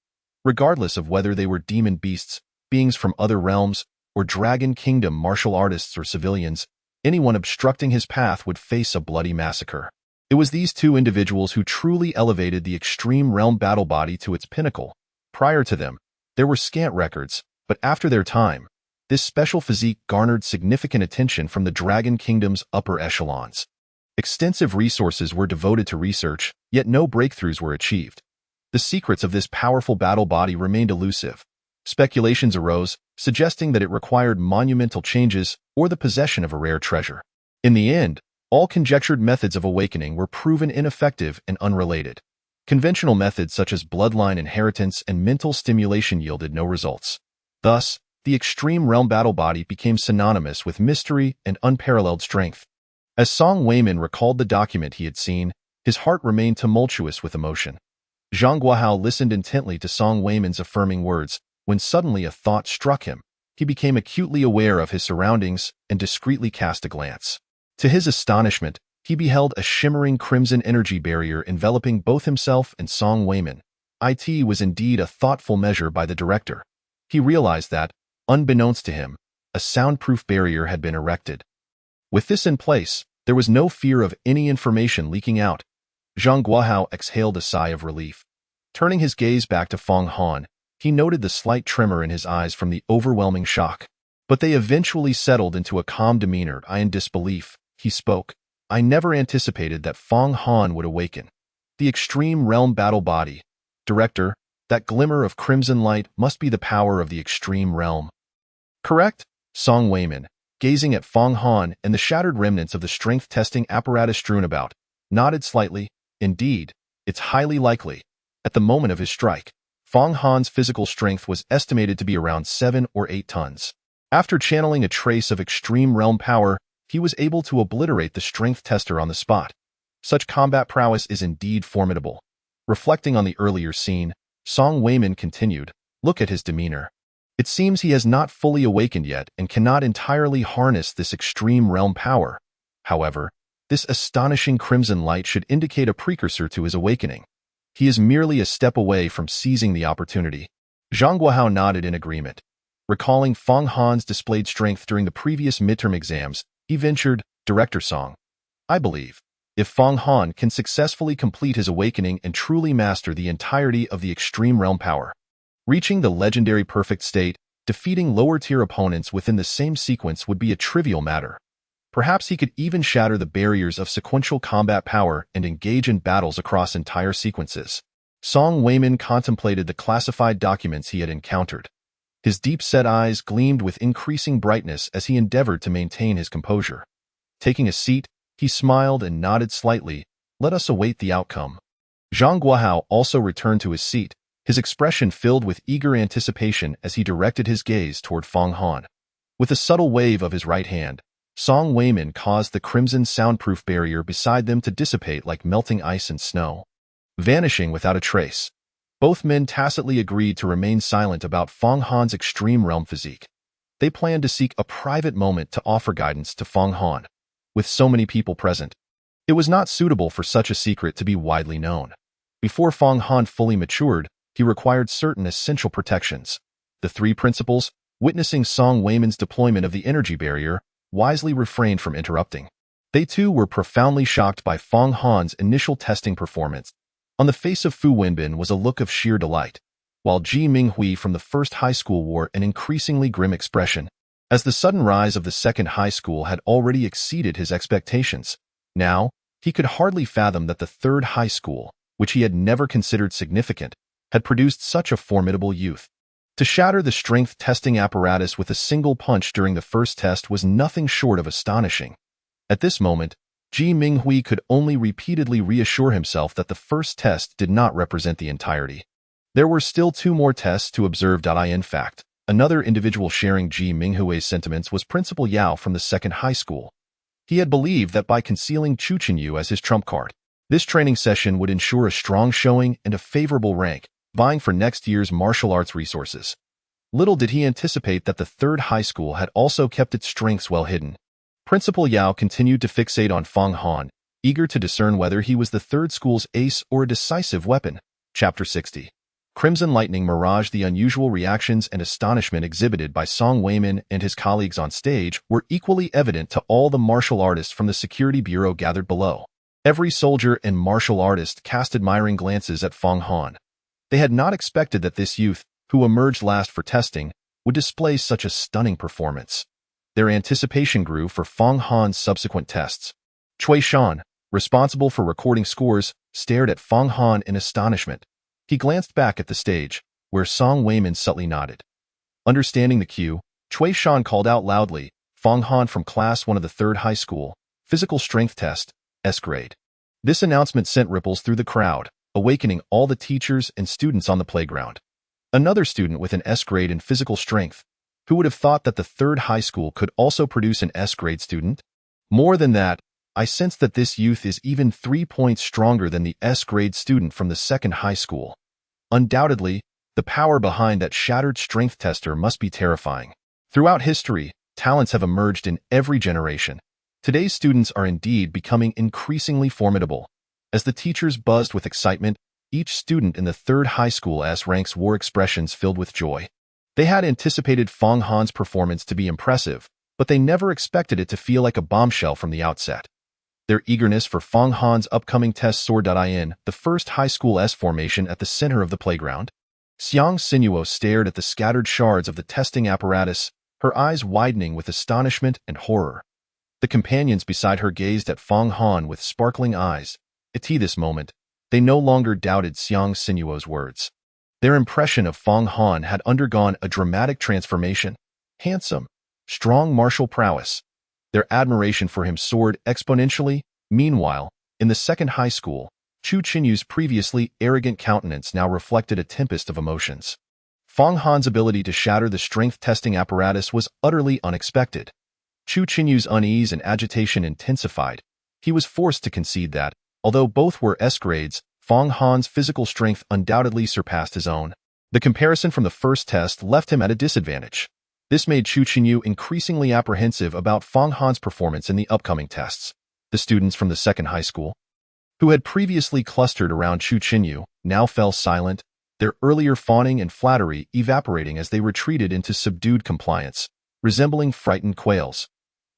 Regardless of whether they were demon beasts, beings from other realms, or Dragon Kingdom martial artists or civilians, anyone obstructing his path would face a bloody massacre. It was these two individuals who truly elevated the Extreme Realm battle body to its pinnacle. Prior to them, there were scant records, but after their time, this special physique garnered significant attention from the Dragon Kingdom's upper echelons. Extensive resources were devoted to research, yet no breakthroughs were achieved. The secrets of this powerful battle body remained elusive. Speculations arose, suggesting that it required monumental changes or the possession of a rare treasure. In the end, all conjectured methods of awakening were proven ineffective and unrelated. Conventional methods such as bloodline inheritance and mental stimulation yielded no results. Thus, the Extreme Realm battle body became synonymous with mystery and unparalleled strength. As Song Weiman recalled the document he had seen, his heart remained tumultuous with emotion. Zhang Guohao listened intently to Song Weiman's affirming words, when suddenly a thought struck him. He became acutely aware of his surroundings and discreetly cast a glance. To his astonishment, he beheld a shimmering crimson energy barrier enveloping both himself and Song Weiman. It was indeed a thoughtful measure by the director. He realized that, unbeknownst to him, a soundproof barrier had been erected. With this in place, there was no fear of any information leaking out. Zhang Guohao exhaled a sigh of relief. Turning his gaze back to Fong Han, he noted the slight tremor in his eyes from the overwhelming shock. But they eventually settled into a calm demeanor. In disbelief, he spoke. "I never anticipated that Fong Han would awaken. The Extreme Realm battle body. Director, that glimmer of crimson light must be the power of the Extreme Realm." "Correct, Song Weiman. gazing at Fong Han and the shattered remnants of the strength testing apparatus strewn about, nodded slightly. Indeed, it's highly likely. At the moment of his strike, Fong Han's physical strength was estimated to be around 7 or 8 tons. After channeling a trace of extreme realm power, he was able to obliterate the strength tester on the spot. Such combat prowess is indeed formidable. Reflecting on the earlier scene, Song Weimin continued, "Look at his demeanor. It seems he has not fully awakened yet and cannot entirely harness this extreme realm power. However, this astonishing crimson light should indicate a precursor to his awakening. He is merely a step away from seizing the opportunity." Zhang Guohao nodded in agreement. Recalling Fong Han's displayed strength during the previous midterm exams, he ventured, "Director Song, I believe, if Fong Han can successfully complete his awakening and truly master the entirety of the extreme realm power, reaching the legendary perfect state, defeating lower-tier opponents within the same sequence would be a trivial matter. Perhaps he could even shatter the barriers of sequential combat power and engage in battles across entire sequences." Song Weimin contemplated the classified documents he had encountered. His deep-set eyes gleamed with increasing brightness as he endeavored to maintain his composure. Taking a seat, he smiled and nodded slightly. "Let us await the outcome." Zhang Guohao also returned to his seat, his expression filled with eager anticipation as he directed his gaze toward Fong Han. With a subtle wave of his right hand, Song Weimin caused the crimson soundproof barrier beside them to dissipate like melting ice and snow, vanishing without a trace. Both men tacitly agreed to remain silent about Fong Han's extreme realm physique. They planned to seek a private moment to offer guidance to Fong Han. With so many people present, it was not suitable for such a secret to be widely known. Before Fong Han fully matured, he required certain essential protections. The three principals, witnessing Song Weimin's deployment of the energy barrier, wisely refrained from interrupting. They too were profoundly shocked by Fong Han's initial testing performance. On the face of Fu Wenbin was a look of sheer delight, while Ji Minghui from the first high school wore an increasingly grim expression, as the sudden rise of the second high school had already exceeded his expectations. Now, he could hardly fathom that the third high school, which he had never considered significant, had produced such a formidable youth. To shatter the strength testing apparatus with a single punch during the first test was nothing short of astonishing. At this moment, Ji Minghui could only repeatedly reassure himself that the first test did not represent the entirety. There were still 2 more tests to observe. In fact, another individual sharing Ji Minghui's sentiments was Principal Yao from the second high school. He had believed that by concealing Chu Chenyu as his trump card, this training session would ensure a strong showing and a favorable rank, vying for next year's martial arts resources. Little did he anticipate that the third high school had also kept its strengths well hidden. Principal Yao continued to fixate on Fong Han, eager to discern whether he was the third school's ace or a decisive weapon. Chapter 60. Crimson Lightning Mirage. The unusual reactions and astonishment exhibited by Song Weimin and his colleagues on stage were equally evident to all the martial artists from the security bureau gathered below. Every soldier and martial artist cast admiring glances at Fong Han. They had not expected that this youth, who emerged last for testing, would display such a stunning performance. Their anticipation grew for Fong Han's subsequent tests. Cui Shan, responsible for recording scores, stared at Fong Han in astonishment. He glanced back at the stage, where Song Weimin subtly nodded. Understanding the cue, Cui Shan called out loudly, "Fong Han from Class 1 of the 3rd High School, Physical Strength Test, S grade." This announcement sent ripples through the crowd, awakening all the teachers and students on the playground. Another student with an S grade in physical strength. Who would have thought that the 3rd high school could also produce an S grade student? More than that, I sense that this youth is even 3 points stronger than the S grade student from the 2nd high school. Undoubtedly, the power behind that shattered strength tester must be terrifying. Throughout history, talents have emerged in every generation. Today's students are indeed becoming increasingly formidable. As the teachers buzzed with excitement, each student in the 3rd high school S ranks wore expressions filled with joy. They had anticipated Fong Han's performance to be impressive, but they never expected it to feel like a bombshell from the outset. Their eagerness for Fong Han's upcoming test soared in the first high school S formation at the center of the playground. Xiang Sinuo stared at the scattered shards of the testing apparatus, her eyes widening with astonishment and horror. The companions beside her gazed at Fong Han with sparkling eyes. At this moment, they no longer doubted Xiang Sinuo's words. Their impression of Fong Han had undergone a dramatic transformation. Handsome, strong martial prowess. Their admiration for him soared exponentially. Meanwhile, in the second high school, Chu Qinyu's previously arrogant countenance now reflected a tempest of emotions. Fang Han's ability to shatter the strength testing apparatus was utterly unexpected. Chu Qinyu's unease and agitation intensified. He was forced to concede that, although both were S grades, Fang Han's physical strength undoubtedly surpassed his own. The comparison from the first test left him at a disadvantage. This made Chu Qinyu increasingly apprehensive about Fang Han's performance in the upcoming tests. The students from the second high school, who had previously clustered around Chu Qinyu, now fell silent, their earlier fawning and flattery evaporating as they retreated into subdued compliance, resembling frightened quails.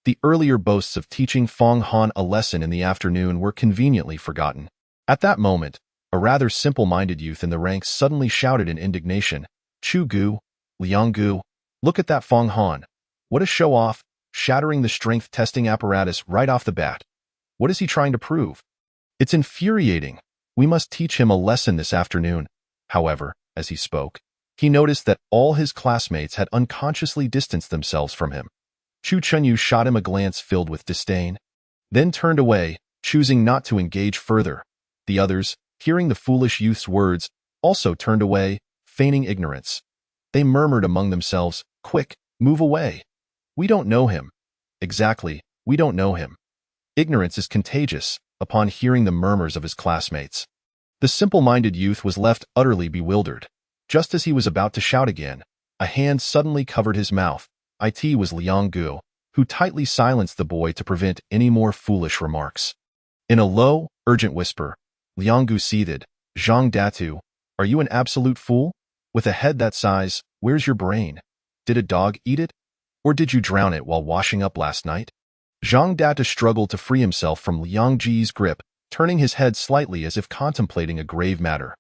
The earlier boasts of teaching Fang Han a lesson in the afternoon were conveniently forgotten. At that moment, a rather simple-minded youth in the ranks suddenly shouted in indignation, "Chu Gu, Liang Gu, look at that Fang Han. What a show-off, shattering the strength testing apparatus right off the bat. What is he trying to prove? It's infuriating. We must teach him a lesson this afternoon." However, as he spoke, he noticed that all his classmates had unconsciously distanced themselves from him. Chu Chenyu shot him a glance filled with disdain, then turned away, choosing not to engage further. The others, hearing the foolish youth's words, also turned away, feigning ignorance. They murmured among themselves, "Quick, move away. We don't know him." Exactly, we don't know him. Ignorance is contagious. Upon hearing the murmurs of his classmates, the simple-minded youth was left utterly bewildered. Just as he was about to shout again, a hand suddenly covered his mouth. It was Liang Gu, who tightly silenced the boy to prevent any more foolish remarks. In a low, urgent whisper, Liang Gu seethed, "Zhang Datu, are you an absolute fool? With a head that size, where's your brain? Did a dog eat it? Or did you drown it while washing up last night?" Zhang Data struggled to free himself from Liang Ji's grip, turning his head slightly as if contemplating a grave matter.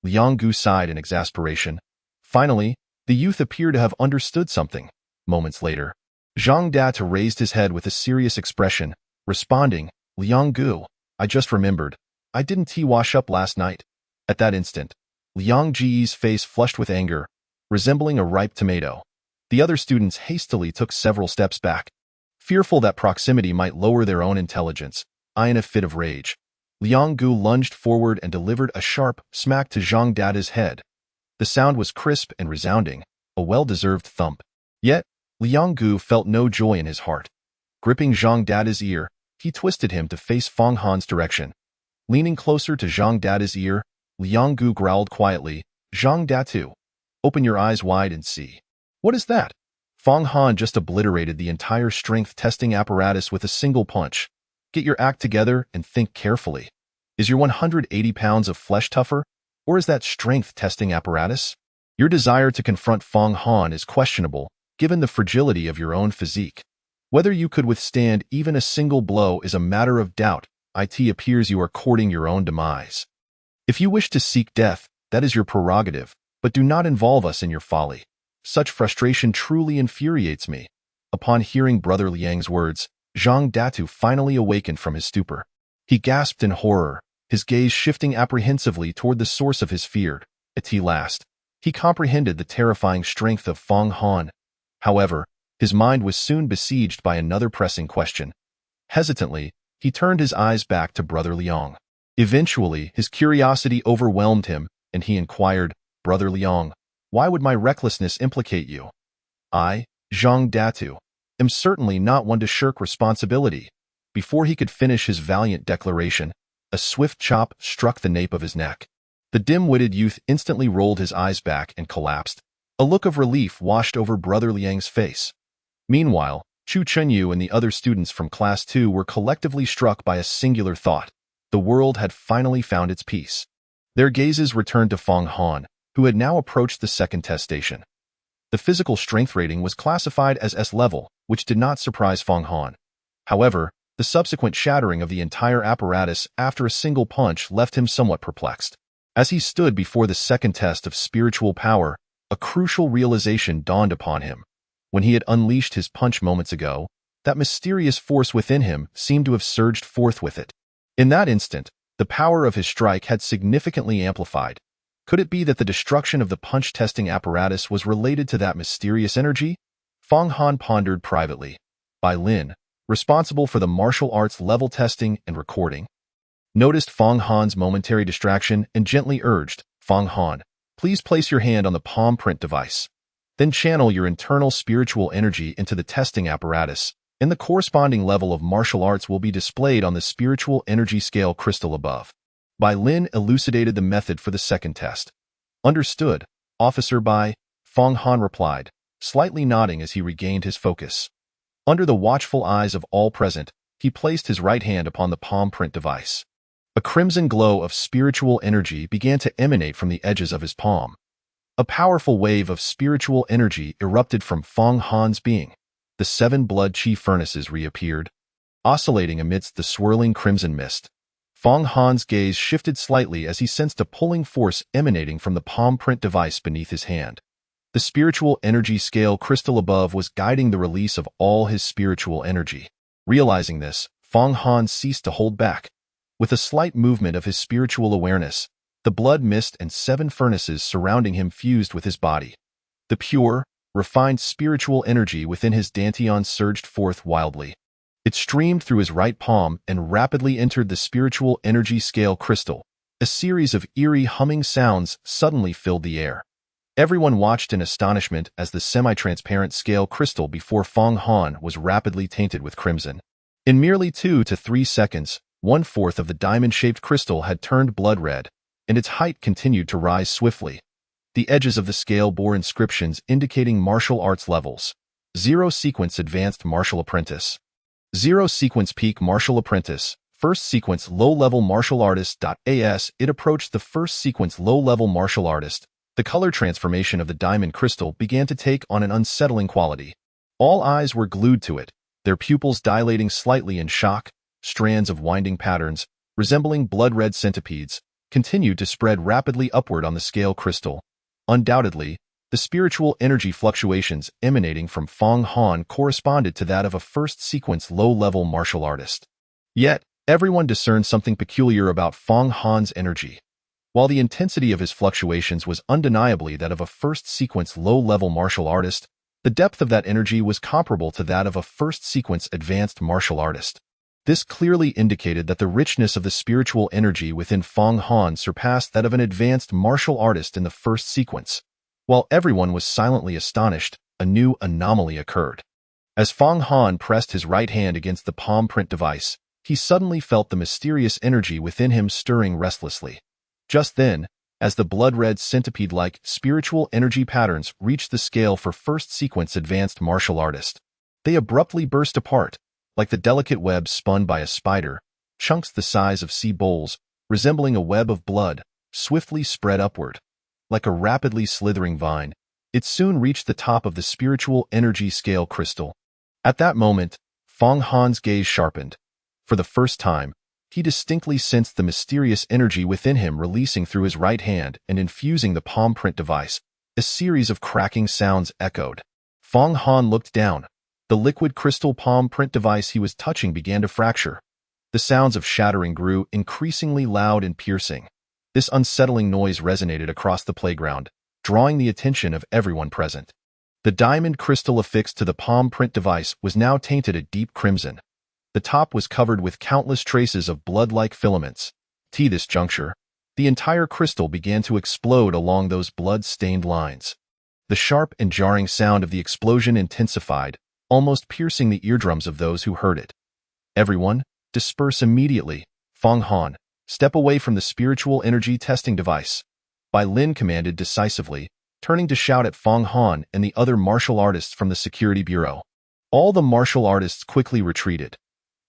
Liang Gu sighed in exasperation. Finally, the youth appeared to have understood something. Moments later, Zhang Data raised his head with a serious expression, responding, "Liang Gu, I just remembered. I didn't wash up last night." At that instant, Liang Ji's face flushed with anger, resembling a ripe tomato. The other students hastily took several steps back, fearful that proximity might lower their own intelligence. In a fit of rage, Liang Gu lunged forward and delivered a sharp smack to Zhang Dada's head. The sound was crisp and resounding, a well-deserved thump. Yet, Liang Gu felt no joy in his heart. Gripping Zhang Dada's ear, he twisted him to face Fang Han's direction. Leaning closer to Zhang Dada's ear, Liang Gu growled quietly, "Zhang Datu, open your eyes wide and see. What is that?" Fang Han just obliterated the entire strength testing apparatus with a single punch. Get your act together and think carefully. Is your 180 pounds of flesh tougher, or is that strength testing apparatus? Your desire to confront Fang Han is questionable, given the fragility of your own physique. Whether you could withstand even a single blow is a matter of doubt. It appears you are courting your own demise. If you wish to seek death, that is your prerogative, but do not involve us in your folly. Such frustration truly infuriates me. Upon hearing Brother Liang's words, Zhang Datu finally awakened from his stupor. He gasped in horror, his gaze shifting apprehensively toward the source of his fear. At last, he comprehended the terrifying strength of Fang Han. However, his mind was soon besieged by another pressing question. Hesitantly, he turned his eyes back to Brother Liang. Eventually, his curiosity overwhelmed him, and he inquired, "Brother Liang, why would my recklessness implicate you? I, Zhang Datu, am certainly not one to shirk responsibility." Before he could finish his valiant declaration, a swift chop struck the nape of his neck. The dim-witted youth instantly rolled his eyes back and collapsed. A look of relief washed over Brother Liang's face. Meanwhile, Chu Chenyu and the other students from Class 2 were collectively struck by a singular thought. The world had finally found its peace. Their gazes returned to Fang Han, who had now approached the second test station. The physical strength rating was classified as S-level, which did not surprise Fang Han. However, the subsequent shattering of the entire apparatus after a single punch left him somewhat perplexed. As he stood before the second test of spiritual power, a crucial realization dawned upon him. When he had unleashed his punch moments ago, that mysterious force within him seemed to have surged forth with it. In that instant, the power of his strike had significantly amplified. Could it be that the destruction of the punch-testing apparatus was related to that mysterious energy? Fong Han pondered privately. Bai Lin, responsible for the martial arts level testing and recording, noticed Fong Han's momentary distraction and gently urged, Fong Han, please place your hand on the palm print device. Then channel your internal spiritual energy into the testing apparatus, and the corresponding level of martial arts will be displayed on the spiritual energy scale crystal above. Bai Lin elucidated the method for the second test. Understood, Officer Bai, Fong Han replied, slightly nodding as he regained his focus. Under the watchful eyes of all present, he placed his right hand upon the palm print device. A crimson glow of spiritual energy began to emanate from the edges of his palm. A powerful wave of spiritual energy erupted from Fong Han's being. The 7 blood chi furnaces reappeared, oscillating amidst the swirling crimson mist. Fong Han's gaze shifted slightly as he sensed a pulling force emanating from the palm print device beneath his hand. The spiritual energy scale crystal above was guiding the release of all his spiritual energy. Realizing this, Fong Han ceased to hold back. With a slight movement of his spiritual awareness, the blood mist and 7 furnaces surrounding him fused with his body. The pure, refined spiritual energy within his dantian surged forth wildly. It streamed through his right palm and rapidly entered the spiritual energy scale crystal. A series of eerie humming sounds suddenly filled the air. Everyone watched in astonishment as the semi-transparent scale crystal before Fong Han was rapidly tainted with crimson. In merely 2 to 3 seconds, 1/4 of the diamond-shaped crystal had turned blood red, and its height continued to rise swiftly. The edges of the scale bore inscriptions indicating martial arts levels. 0 Sequence Advanced Martial Apprentice. 0 Sequence Peak Martial Apprentice. First Sequence Low-Level Martial Artist. As it approached the first sequence Low-Level Martial Artist, the color transformation of the diamond crystal began to take on an unsettling quality. All eyes were glued to it, their pupils dilating slightly in shock. Strands of winding patterns, resembling blood-red centipedes, continued to spread rapidly upward on the scale crystal. Undoubtedly, the spiritual energy fluctuations emanating from Fong Han corresponded to that of a first-sequence low-level martial artist. Yet, everyone discerned something peculiar about Fong Han's energy. While the intensity of his fluctuations was undeniably that of a first-sequence low-level martial artist, the depth of that energy was comparable to that of a first-sequence advanced martial artist. This clearly indicated that the richness of the spiritual energy within Fong Han surpassed that of an advanced martial artist in the first sequence. While everyone was silently astonished, a new anomaly occurred. As Fong Han pressed his right hand against the palm print device, he suddenly felt the mysterious energy within him stirring restlessly. Just then, as the blood-red centipede-like spiritual energy patterns reached the scale for first sequence advanced martial artist, they abruptly burst apart. Like the delicate web spun by a spider, chunks the size of sea bowls, resembling a web of blood, swiftly spread upward. Like a rapidly slithering vine, it soon reached the top of the spiritual energy scale crystal. At that moment, Fong Han's gaze sharpened. For the first time, he distinctly sensed the mysterious energy within him releasing through his right hand and infusing the palm print device. A series of cracking sounds echoed. Fong Han looked down. The liquid crystal palm print device he was touching began to fracture. The sounds of shattering grew increasingly loud and piercing. This unsettling noise resonated across the playground, drawing the attention of everyone present. The diamond crystal affixed to the palm print device was now tainted a deep crimson. The top was covered with countless traces of blood-like filaments. At this juncture, the entire crystal began to explode along those blood-stained lines. The sharp and jarring sound of the explosion intensified, almost piercing the eardrums of those who heard it. Everyone, disperse immediately. Fong Han, step away from the spiritual energy testing device. Bai Lin commanded decisively, turning to shout at Fong Han and the other martial artists from the security bureau. All the martial artists quickly retreated.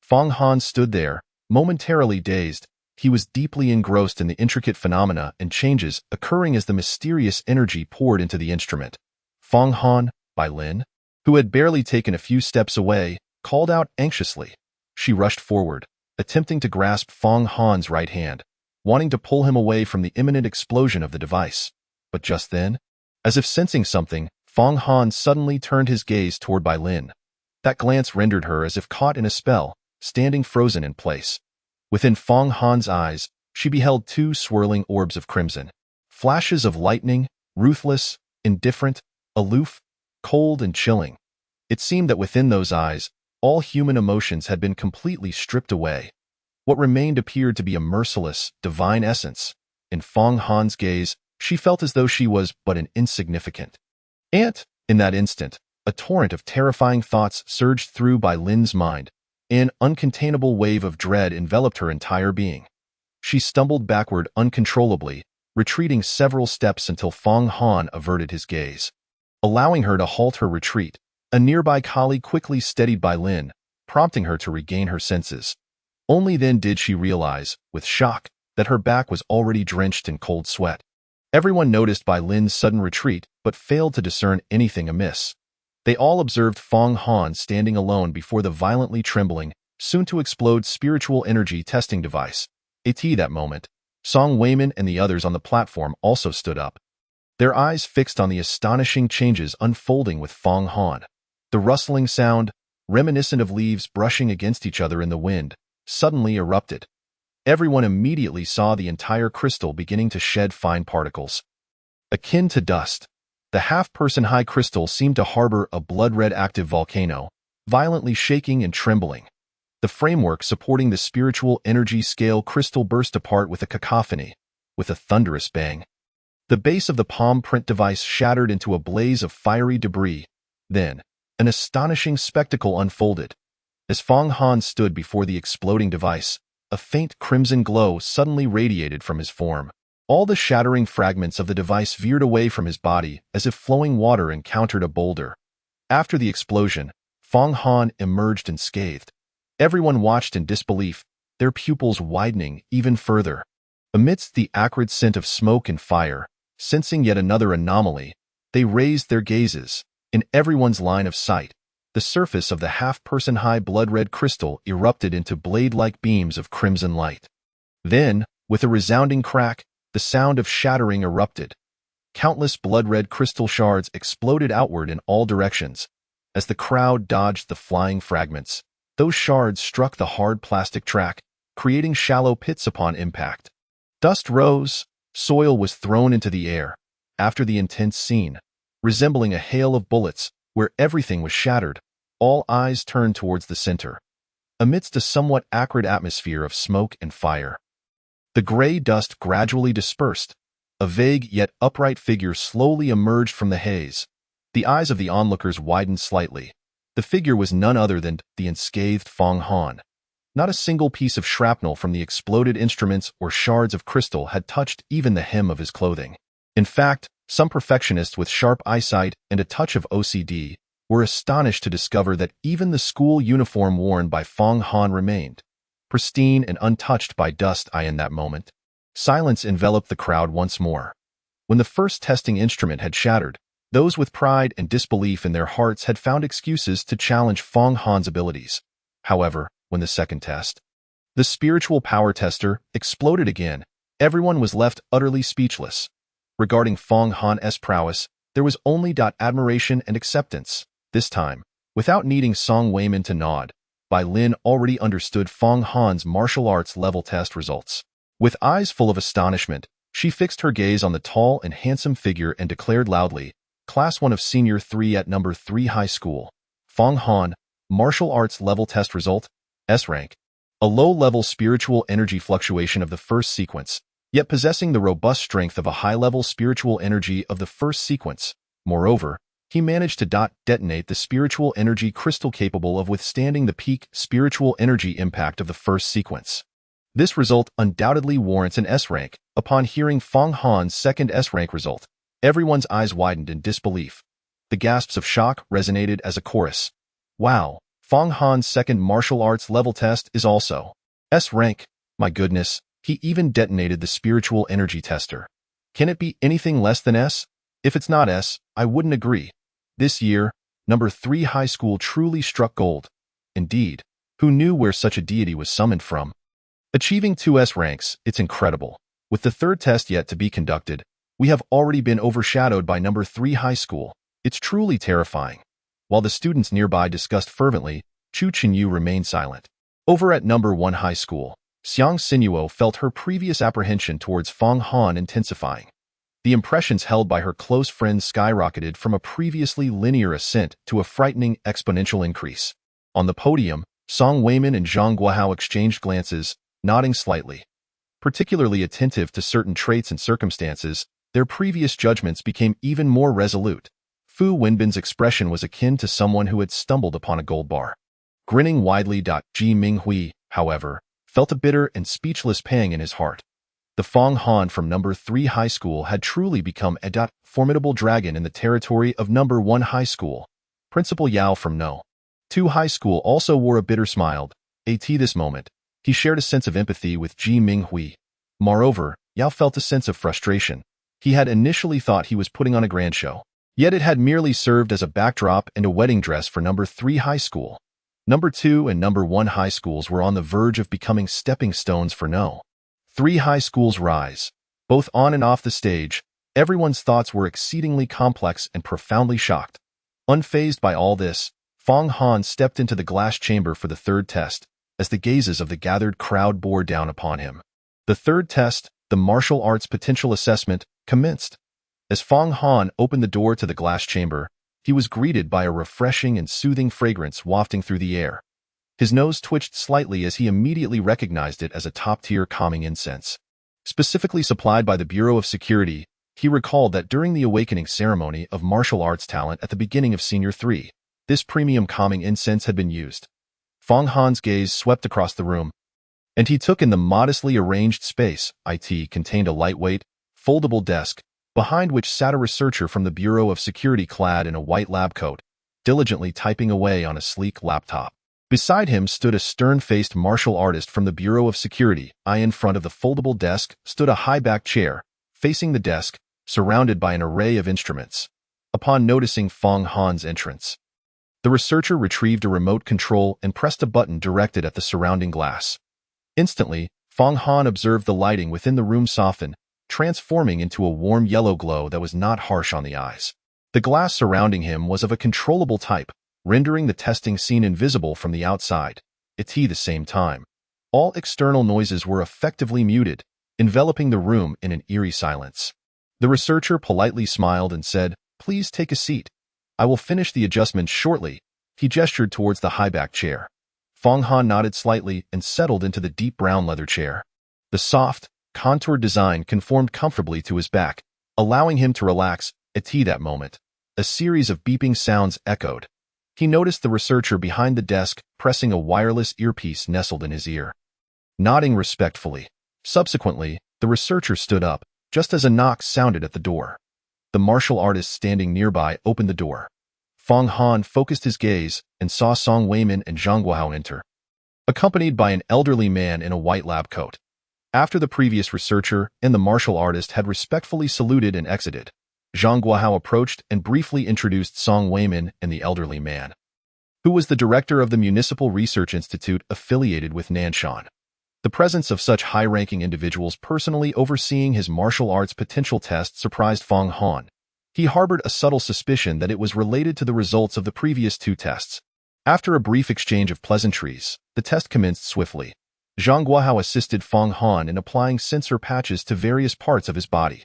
Fong Han stood there, momentarily dazed. He was deeply engrossed in the intricate phenomena and changes occurring as the mysterious energy poured into the instrument. Fong Han, Bai Lin, who had barely taken a few steps away, called out anxiously. She rushed forward, attempting to grasp Fong Han's right hand, wanting to pull him away from the imminent explosion of the device. But just then, as if sensing something, Fong Han suddenly turned his gaze toward Bai Lin. That glance rendered her as if caught in a spell, standing frozen in place. Within Fong Han's eyes, she beheld 2 swirling orbs of crimson. Flashes of lightning, ruthless, indifferent, aloof, cold and chilling. It seemed that within those eyes, all human emotions had been completely stripped away. What remained appeared to be a merciless, divine essence. In Fong Han's gaze, she felt as though she was but an insignificant ant. In that instant, a torrent of terrifying thoughts surged through Bai Lin's mind. An uncontainable wave of dread enveloped her entire being. She stumbled backward uncontrollably, retreating several steps until Fong Han averted his gaze. Allowing her to halt her retreat, a nearby colleague quickly steadied Bai Lin, prompting her to regain her senses. Only then did she realize, with shock, that her back was already drenched in cold sweat. Everyone noticed Bai Lin's sudden retreat, but failed to discern anything amiss. They all observed Fong Han standing alone before the violently trembling, soon-to-explode spiritual energy testing device. At that moment, Song Weiman and the others on the platform also stood up, their eyes fixed on the astonishing changes unfolding with Fong Han. The rustling sound, reminiscent of leaves brushing against each other in the wind, suddenly erupted. Everyone immediately saw the entire crystal beginning to shed fine particles. Akin to dust, the half-person high crystal seemed to harbor a blood-red active volcano, violently shaking and trembling. The framework supporting the spiritual energy scale crystal burst apart with a cacophony, with a thunderous bang. The base of the palm print device shattered into a blaze of fiery debris. Then, an astonishing spectacle unfolded. As Fong Han stood before the exploding device, a faint crimson glow suddenly radiated from his form. All the shattering fragments of the device veered away from his body as if flowing water encountered a boulder. After the explosion, Fong Han emerged unscathed. Everyone watched in disbelief, their pupils widening even further. Amidst the acrid scent of smoke and fire, sensing yet another anomaly, they raised their gazes. In everyone's line of sight, the surface of the half-person high blood-red crystal erupted into blade-like beams of crimson light. Then, with a resounding crack, the sound of shattering erupted. Countless blood-red crystal shards exploded outward in all directions. As the crowd dodged the flying fragments, those shards struck the hard plastic track, creating shallow pits upon impact. Dust rose, soil was thrown into the air. After the intense scene, resembling a hail of bullets, where everything was shattered, all eyes turned towards the center. Amidst a somewhat acrid atmosphere of smoke and fire, the gray dust gradually dispersed. A vague yet upright figure slowly emerged from the haze. The eyes of the onlookers widened slightly. The figure was none other than the unscathed Fong Han. Not a single piece of shrapnel from the exploded instruments or shards of crystal had touched even the hem of his clothing. In fact, some perfectionists with sharp eyesight and a touch of OCD were astonished to discover that even the school uniform worn by Fong Han remained pristine and untouched by dust. In that moment, silence enveloped the crowd once more. When the first testing instrument had shattered, those with pride and disbelief in their hearts had found excuses to challenge Fong Han's abilities. However, when the second test, the spiritual power tester, exploded again, everyone was left utterly speechless. Regarding Fong Han's prowess, there was only admiration and acceptance. This time, without needing Song Weiman to nod, Bai Lin already understood Fong Han's martial arts level test results. With eyes full of astonishment, she fixed her gaze on the tall and handsome figure and declared loudly, Class 1 of Senior 3 at Number 3 High School. Fong Han, martial arts level test result, S rank. A low-level spiritual energy fluctuation of the first sequence, yet possessing the robust strength of a high-level spiritual energy of the first sequence. Moreover, he managed to detonate the spiritual energy crystal capable of withstanding the peak spiritual energy impact of the first sequence. This result undoubtedly warrants an S rank. Upon hearing Fong Han's second S rank result, everyone's eyes widened in disbelief. The gasps of shock resonated as a chorus. Wow, Fong Han's second martial arts level test is also S rank. My goodness, he even detonated the spiritual energy tester. Can it be anything less than S? If it's not S, I wouldn't agree. This year, Number 3 High School truly struck gold. Indeed, who knew where such a deity was summoned from? Achieving 2 S ranks, it's incredible. With the third test yet to be conducted, we have already been overshadowed by Number 3 High School. It's truly terrifying. While the students nearby discussed fervently, Chu Chenyu remained silent. Over at Number 1 High School, Xiang Sinuo felt her previous apprehension towards Fong Han intensifying. The impressions held by her close friends skyrocketed from a previously linear ascent to a frightening exponential increase. On the podium, Song Weiman and Zhang Guohao exchanged glances, nodding slightly. Particularly attentive to certain traits and circumstances, their previous judgments became even more resolute. Fu Wenbin's expression was akin to someone who had stumbled upon a gold bar. Grinning widely, Ji Minghui, however, felt a bitter and speechless pang in his heart. The Fong Han from No. 3 High School had truly become a formidable dragon in the territory of No. 1 High School. Principal Yao from No. 2 High School also wore a bitter smile. At this moment, he shared a sense of empathy with Ji Minghui. Moreover, Yao felt a sense of frustration. He had initially thought he was putting on a grand show. Yet it had merely served as a backdrop and a wedding dress for No. 3 High School. No. 2 and No. 1 High Schools were on the verge of becoming stepping stones for No. 3 High School's rise. Both on and off the stage, everyone's thoughts were exceedingly complex and profoundly shocked. Unfazed by all this, Fong Han stepped into the glass chamber for the third test, as the gazes of the gathered crowd bore down upon him. The third test, the martial arts potential assessment, commenced. As Fong Han opened the door to the glass chamber, he was greeted by a refreshing and soothing fragrance wafting through the air. His nose twitched slightly as he immediately recognized it as a top-tier calming incense. Specifically supplied by the Bureau of Security, he recalled that during the awakening ceremony of martial arts talent at the beginning of Senior 3, this premium calming incense had been used. Fong Han's gaze swept across the room, and he took in the modestly arranged space. It contained a lightweight, foldable desk, behind which sat a researcher from the Bureau of Security clad in a white lab coat, diligently typing away on a sleek laptop. Beside him stood a stern-faced martial artist from the Bureau of Security. In front of the foldable desk stood a high-backed chair, facing the desk, surrounded by an array of instruments. Upon noticing Fong Han's entrance, the researcher retrieved a remote control and pressed a button directed at the surrounding glass. Instantly, Fong Han observed the lighting within the room soften, transforming into a warm yellow glow that was not harsh on the eyes. The glass surrounding him was of a controllable type, rendering the testing scene invisible from the outside. At the same time, all external noises were effectively muted, enveloping the room in an eerie silence. The researcher politely smiled and said, "Please take a seat. I will finish the adjustments shortly." He gestured towards the high-backed chair. Fong Han nodded slightly and settled into the deep brown leather chair. The soft, contoured design conformed comfortably to his back, allowing him to relax. At that moment, a series of beeping sounds echoed. He noticed the researcher behind the desk pressing a wireless earpiece nestled in his ear. Nodding respectfully. Subsequently, the researcher stood up, just as a knock sounded at the door. The martial artist standing nearby opened the door. Fong Han focused his gaze and saw Song Weiman and Zhang Guohao enter, accompanied by an elderly man in a white lab coat. After the previous researcher and the martial artist had respectfully saluted and exited, Zhang Guohao approached and briefly introduced Song Weiman and the elderly man, who was the director of the Municipal Research Institute affiliated with Nanshan. The presence of such high-ranking individuals personally overseeing his martial arts potential test surprised Fong Han. He harbored a subtle suspicion that it was related to the results of the previous two tests. After a brief exchange of pleasantries, the test commenced swiftly. Zhang Guohao assisted Fong Han in applying sensor patches to various parts of his body.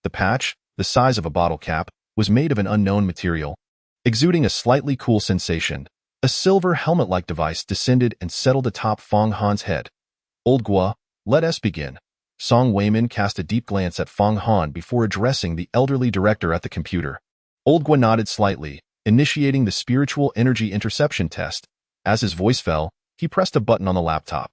The patch, the size of a bottle cap, was made of an unknown material. Exuding a slightly cool sensation, a silver helmet-like device descended and settled atop Fong Han's head. "Old Guo, let us begin." Song Weiman cast a deep glance at Fong Han before addressing the elderly director at the computer. Old Guo nodded slightly, initiating the spiritual energy interception test. As his voice fell, he pressed a button on the laptop.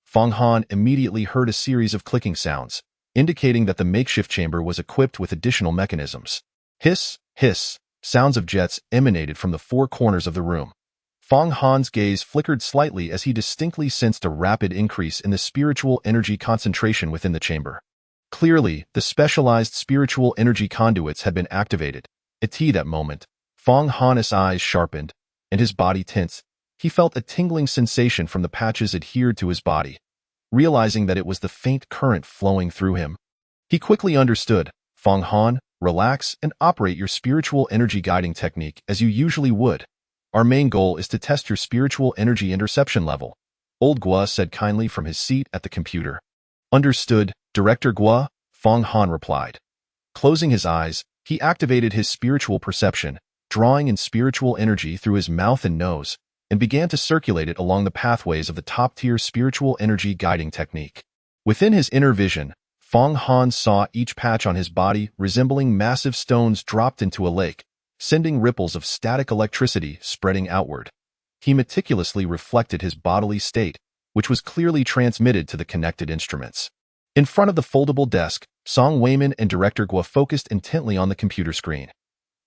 Fong Han immediately heard a series of clicking sounds, indicating that the makeshift chamber was equipped with additional mechanisms. Hiss, hiss, sounds of jets emanated from the four corners of the room. Fong Han's gaze flickered slightly as he distinctly sensed a rapid increase in the spiritual energy concentration within the chamber. Clearly, the specialized spiritual energy conduits had been activated. At that moment, Fong Han's eyes sharpened, and his body tensed. He felt a tingling sensation from the patches adhered to his body. Realizing that it was the faint current flowing through him, he quickly understood. "Fong Han, relax and operate your spiritual energy guiding technique as you usually would. Our main goal is to test your spiritual energy interception level," Old Guo said kindly from his seat at the computer. "Understood, Director Guo," Fong Han replied. Closing his eyes, he activated his spiritual perception, drawing in spiritual energy through his mouth and nose, and began to circulate it along the pathways of the top-tier spiritual energy guiding technique. Within his inner vision, Fong Han saw each patch on his body resembling massive stones dropped into a lake, sending ripples of static electricity spreading outward. He meticulously reflected his bodily state, which was clearly transmitted to the connected instruments. In front of the foldable desk, Song Weiman and Director Guo focused intently on the computer screen.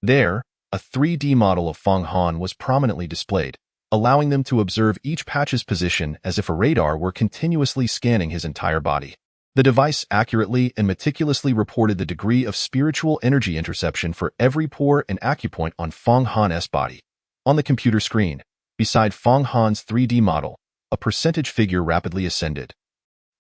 There, a 3D model of Fong Han was prominently displayed, allowing them to observe each patch's position as if a radar were continuously scanning his entire body. The device accurately and meticulously reported the degree of spiritual energy interception for every pore and acupoint on Fong Han's body. On the computer screen, beside Fong Han's 3D model, a percentage figure rapidly ascended,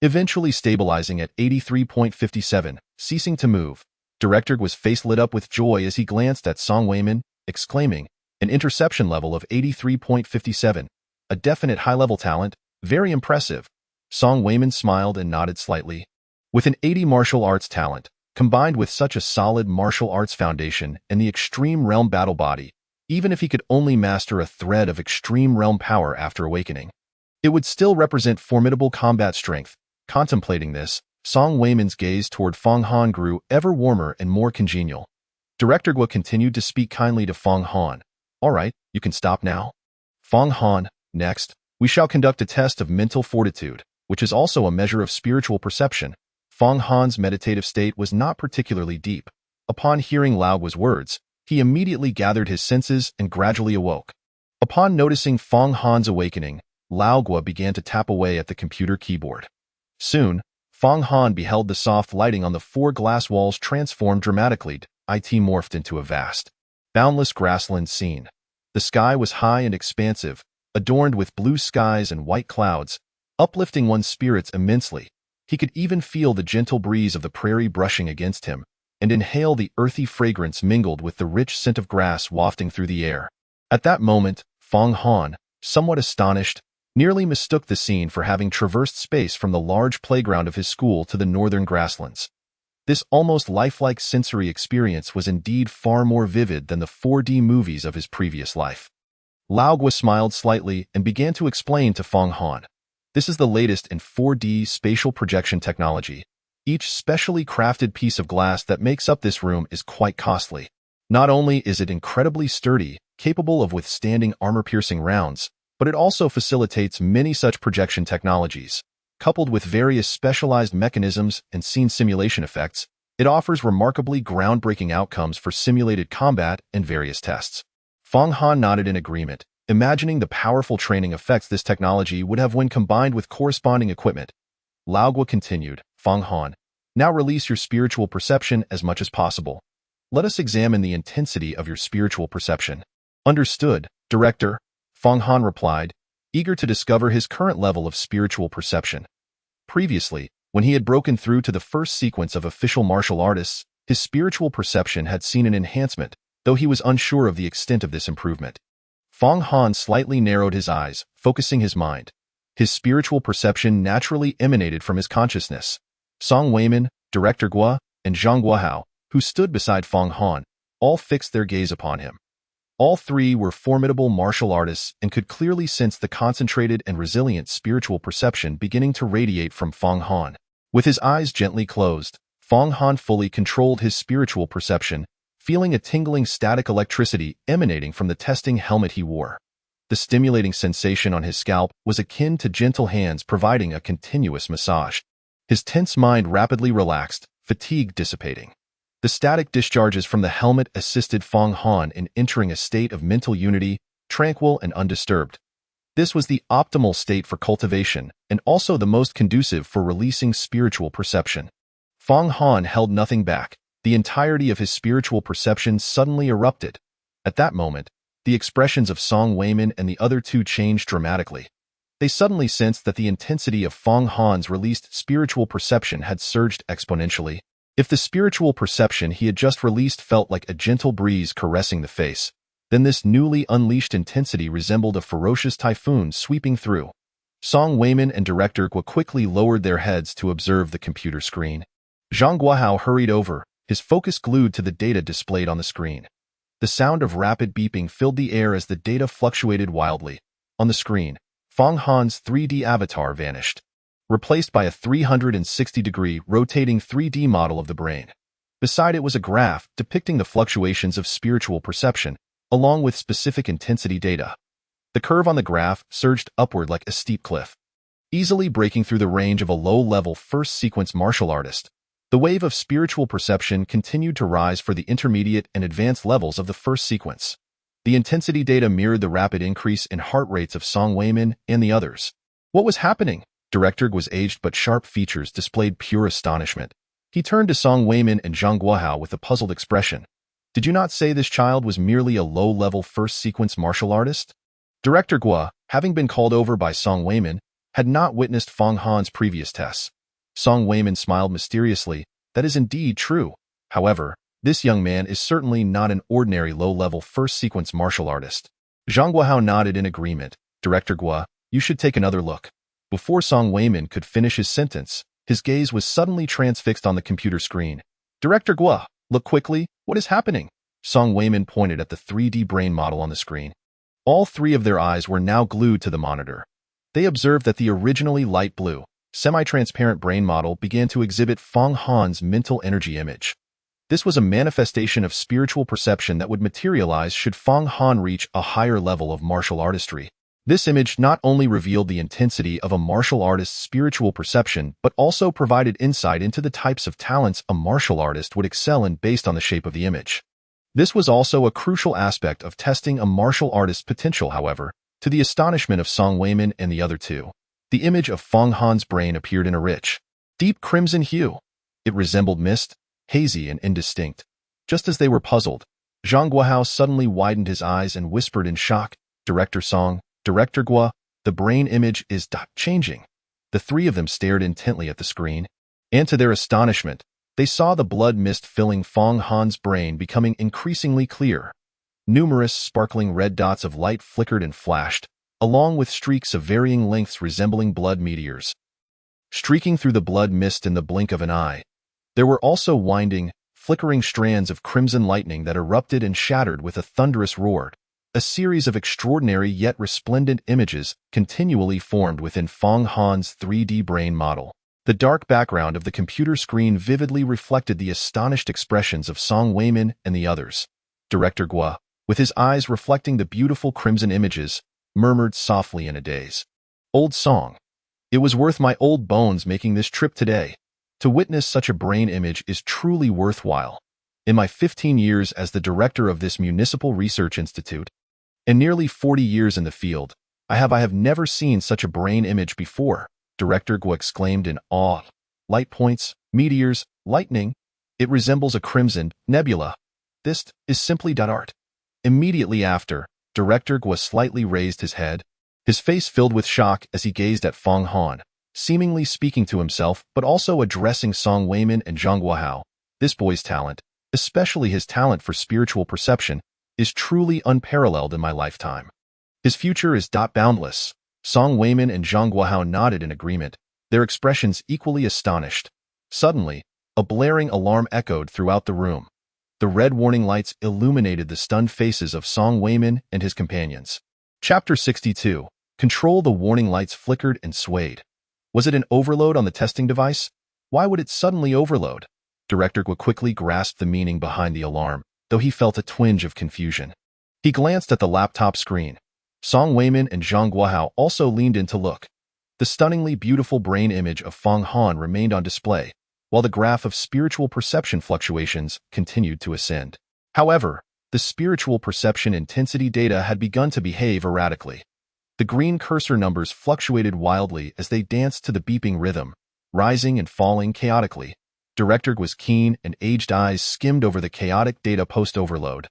eventually stabilizing at 83.57, ceasing to move. Director Guo's face lit up with joy as he glanced at Song Weiman, exclaiming, "An interception level of 83.57. A definite high-level talent, very impressive." Song Weiman smiled and nodded slightly. With an 80 martial arts talent, combined with such a solid martial arts foundation and the extreme realm battle body, even if he could only master a thread of extreme realm power after awakening, it would still represent formidable combat strength. Contemplating this, Song Weiman's gaze toward Fong Han grew ever warmer and more congenial. Director Guo continued to speak kindly to Fong Han. "All right, you can stop now." "Fong Han, next, we shall conduct a test of mental fortitude, which is also a measure of spiritual perception." Fong Han's meditative state was not particularly deep. Upon hearing Lao Guo's words, he immediately gathered his senses and gradually awoke. Upon noticing Fong Han's awakening, Lao Guo began to tap away at the computer keyboard. Soon, Fong Han beheld the soft lighting on the four glass walls transform dramatically. It morphed into a vast, boundless grassland scene. The sky was high and expansive, adorned with blue skies and white clouds, uplifting one's spirits immensely. He could even feel the gentle breeze of the prairie brushing against him, and inhale the earthy fragrance mingled with the rich scent of grass wafting through the air. At that moment, Fong Han, somewhat astonished, nearly mistook the scene for having traversed space from the large playground of his school to the northern grasslands. This almost lifelike sensory experience was indeed far more vivid than the 4D movies of his previous life. Lao Guo smiled slightly and began to explain to Fong Han. "This is the latest in 4D spatial projection technology. Each specially crafted piece of glass that makes up this room is quite costly. Not only is it incredibly sturdy, capable of withstanding armor-piercing rounds, but it also facilitates many such projection technologies. Coupled with various specialized mechanisms and scene simulation effects, it offers remarkably groundbreaking outcomes for simulated combat and various tests." Fong Han nodded in agreement, imagining the powerful training effects this technology would have when combined with corresponding equipment. Lao Guo continued, "Fong Han, now release your spiritual perception as much as possible. Let us examine the intensity of your spiritual perception." "Understood, Director," Fong Han replied, eager to discover his current level of spiritual perception. Previously, when he had broken through to the first sequence of official martial artists, his spiritual perception had seen an enhancement, though he was unsure of the extent of this improvement. Fong Han slightly narrowed his eyes, focusing his mind. His spiritual perception naturally emanated from his consciousness. Song Weiman, Director Guo, and Zhang Guohao, who stood beside Fong Han, all fixed their gaze upon him. All three were formidable martial artists and could clearly sense the concentrated and resilient spiritual perception beginning to radiate from Fong Han. With his eyes gently closed, Fong Han fully controlled his spiritual perception, feeling a tingling static electricity emanating from the testing helmet he wore. The stimulating sensation on his scalp was akin to gentle hands providing a continuous massage. His tense mind rapidly relaxed, fatigue dissipating. The static discharges from the helmet assisted Fong Han in entering a state of mental unity, tranquil and undisturbed. This was the optimal state for cultivation and also the most conducive for releasing spiritual perception. Fong Han held nothing back. The entirety of his spiritual perception suddenly erupted. At that moment, the expressions of Song Weiman and the other two changed dramatically. They suddenly sensed that the intensity of Fong Han's released spiritual perception had surged exponentially. If the spiritual perception he had just released felt like a gentle breeze caressing the face, then this newly unleashed intensity resembled a ferocious typhoon sweeping through. Song Weiman and Director Guo quickly lowered their heads to observe the computer screen. Zhang Guohao hurried over, his focus glued to the data displayed on the screen. The sound of rapid beeping filled the air as the data fluctuated wildly. On the screen, Fong Han's 3D avatar vanished, replaced by a 360-degree rotating 3D model of the brain. Beside it was a graph depicting the fluctuations of spiritual perception, along with specific intensity data. The curve on the graph surged upward like a steep cliff, easily breaking through the range of a low-level first-sequence martial artist. The wave of spiritual perception continued to rise for the intermediate and advanced levels of the first sequence. The intensity data mirrored the rapid increase in heart rates of Song Weimin and the others. What was happening? Director Guo's aged but sharp features displayed pure astonishment. He turned to Song Weimin and Zhang Guohao with a puzzled expression. Did you not say this child was merely a low-level first-sequence martial artist? Director Guo, having been called over by Song Weimin, had not witnessed Fong Han's previous tests. Song Weimin smiled mysteriously. That is indeed true. However, this young man is certainly not an ordinary low-level first-sequence martial artist. Zhang Guohao nodded in agreement. Director Guo, you should take another look. Before Song Weimin could finish his sentence, his gaze was suddenly transfixed on the computer screen. Director Guo, look quickly. What is happening? Song Weimin pointed at the 3D brain model on the screen. All three of their eyes were now glued to the monitor. They observed that the originally light blue, semi-transparent brain model began to exhibit Fong Han's mental energy image. This was a manifestation of spiritual perception that would materialize should Fong Han reach a higher level of martial artistry. This image not only revealed the intensity of a martial artist's spiritual perception, but also provided insight into the types of talents a martial artist would excel in based on the shape of the image. This was also a crucial aspect of testing a martial artist's potential, however, to the astonishment of Song Weimin and the other two. The image of Fong Han's brain appeared in a rich, deep crimson hue. It resembled mist, hazy and indistinct. Just as they were puzzled, Zhang Guohao suddenly widened his eyes and whispered in shock, Director Guo, the brain image is changing. The three of them stared intently at the screen, and to their astonishment, they saw the blood mist filling Fong Han's brain becoming increasingly clear. Numerous sparkling red dots of light flickered and flashed, along with streaks of varying lengths resembling blood meteors, streaking through the blood mist in the blink of an eye. There were also winding, flickering strands of crimson lightning that erupted and shattered with a thunderous roar. A series of extraordinary yet resplendent images continually formed within Fong Han's 3D brain model. The dark background of the computer screen vividly reflected the astonished expressions of Song Weimin and the others. Director Guo, with his eyes reflecting the beautiful crimson images, murmured softly in a daze. Old Song. It was worth my old bones making this trip today. To witness such a brain image is truly worthwhile. In my 15 years as the director of this municipal research institute, and nearly 40 years in the field, I have never seen such a brain image before, Director Guo exclaimed in awe. Light points, meteors, lightning. It resembles a crimson nebula. This is simply art. Immediately after, Director Guo slightly raised his head, his face filled with shock as he gazed at Fong Han, seemingly speaking to himself but also addressing Song Weimin and Zhang Guohao. This boy's talent, especially his talent for spiritual perception, is truly unparalleled in my lifetime. His future is boundless. Song Weimin and Zhang Guohao nodded in agreement, their expressions equally astonished. Suddenly, a blaring alarm echoed throughout the room. The red warning lights illuminated the stunned faces of Song Weimin and his companions. Chapter 62. Control. The warning lights flickered and swayed. Was it an overload on the testing device? Why would it suddenly overload? Director Guo quickly grasped the meaning behind the alarm, though he felt a twinge of confusion. He glanced at the laptop screen. Song Weimin and Zhang Guohao also leaned in to look. The stunningly beautiful brain image of Fong Han remained on display, while the graph of spiritual perception fluctuations continued to ascend. However, the spiritual perception intensity data had begun to behave erratically. The green cursor numbers fluctuated wildly as they danced to the beeping rhythm, rising and falling chaotically. Director Guo's keen and aged eyes skimmed over the chaotic data post-overload.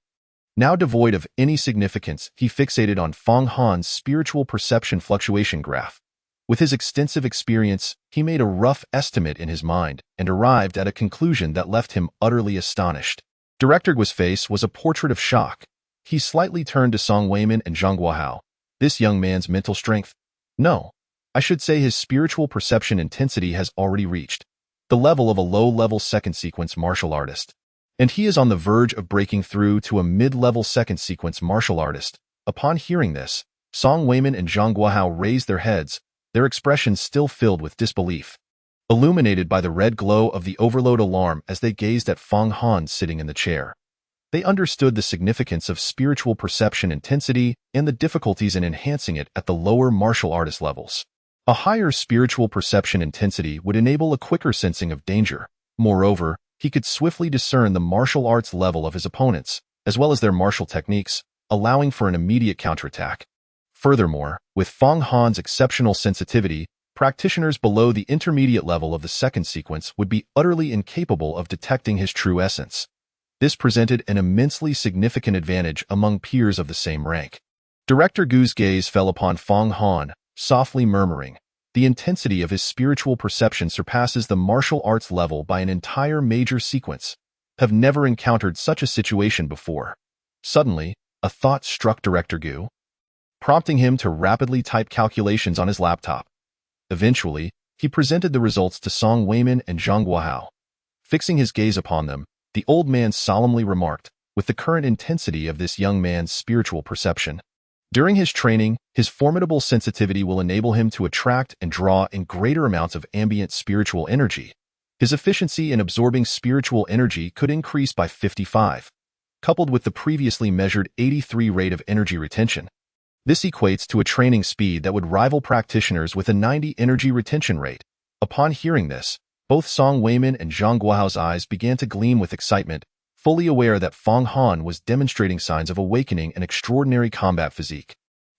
Now devoid of any significance, he fixated on Fong Han's spiritual perception fluctuation graph. With his extensive experience, he made a rough estimate in his mind and arrived at a conclusion that left him utterly astonished. Director Guo's face was a portrait of shock. He slightly turned to Song Weimin and Zhang Guohao. This young man's mental strength? No, I should say his spiritual perception intensity has already reached the level of a low-level second-sequence martial artist. and he is on the verge of breaking through to a mid-level second sequence martial artist. Upon hearing this, Song Weiman and Zhang Guohao raised their heads, their expressions still filled with disbelief, illuminated by the red glow of the overload alarm as they gazed at Fang Han sitting in the chair. They understood the significance of spiritual perception intensity and the difficulties in enhancing it at the lower martial artist levels. A higher spiritual perception intensity would enable a quicker sensing of danger. Moreover, he could swiftly discern the martial arts level of his opponents, as well as their martial techniques, allowing for an immediate counterattack. Furthermore, with Fang Han's exceptional sensitivity, practitioners below the intermediate level of the second sequence would be utterly incapable of detecting his true essence. This presented an immensely significant advantage among peers of the same rank. Director Gu's gaze fell upon Fang Han, softly murmuring, "The intensity of his spiritual perception surpasses the martial arts level by an entire major sequence. Have never encountered such a situation before." Suddenly, a thought struck Director Gu, prompting him to rapidly type calculations on his laptop. Eventually, he presented the results to Song Weiman and Zhang Guohao. Fixing his gaze upon them, the old man solemnly remarked, "With the current intensity of this young man's spiritual perception, during his training, his formidable sensitivity will enable him to attract and draw in greater amounts of ambient spiritual energy. His efficiency in absorbing spiritual energy could increase by 55, coupled with the previously measured 83 rate of energy retention. This equates to a training speed that would rival practitioners with a 90 energy retention rate." Upon hearing this, both Song Weiman and Zhang Guohao's eyes began to gleam with excitement, fully aware that Fang Han was demonstrating signs of awakening an extraordinary combat physique.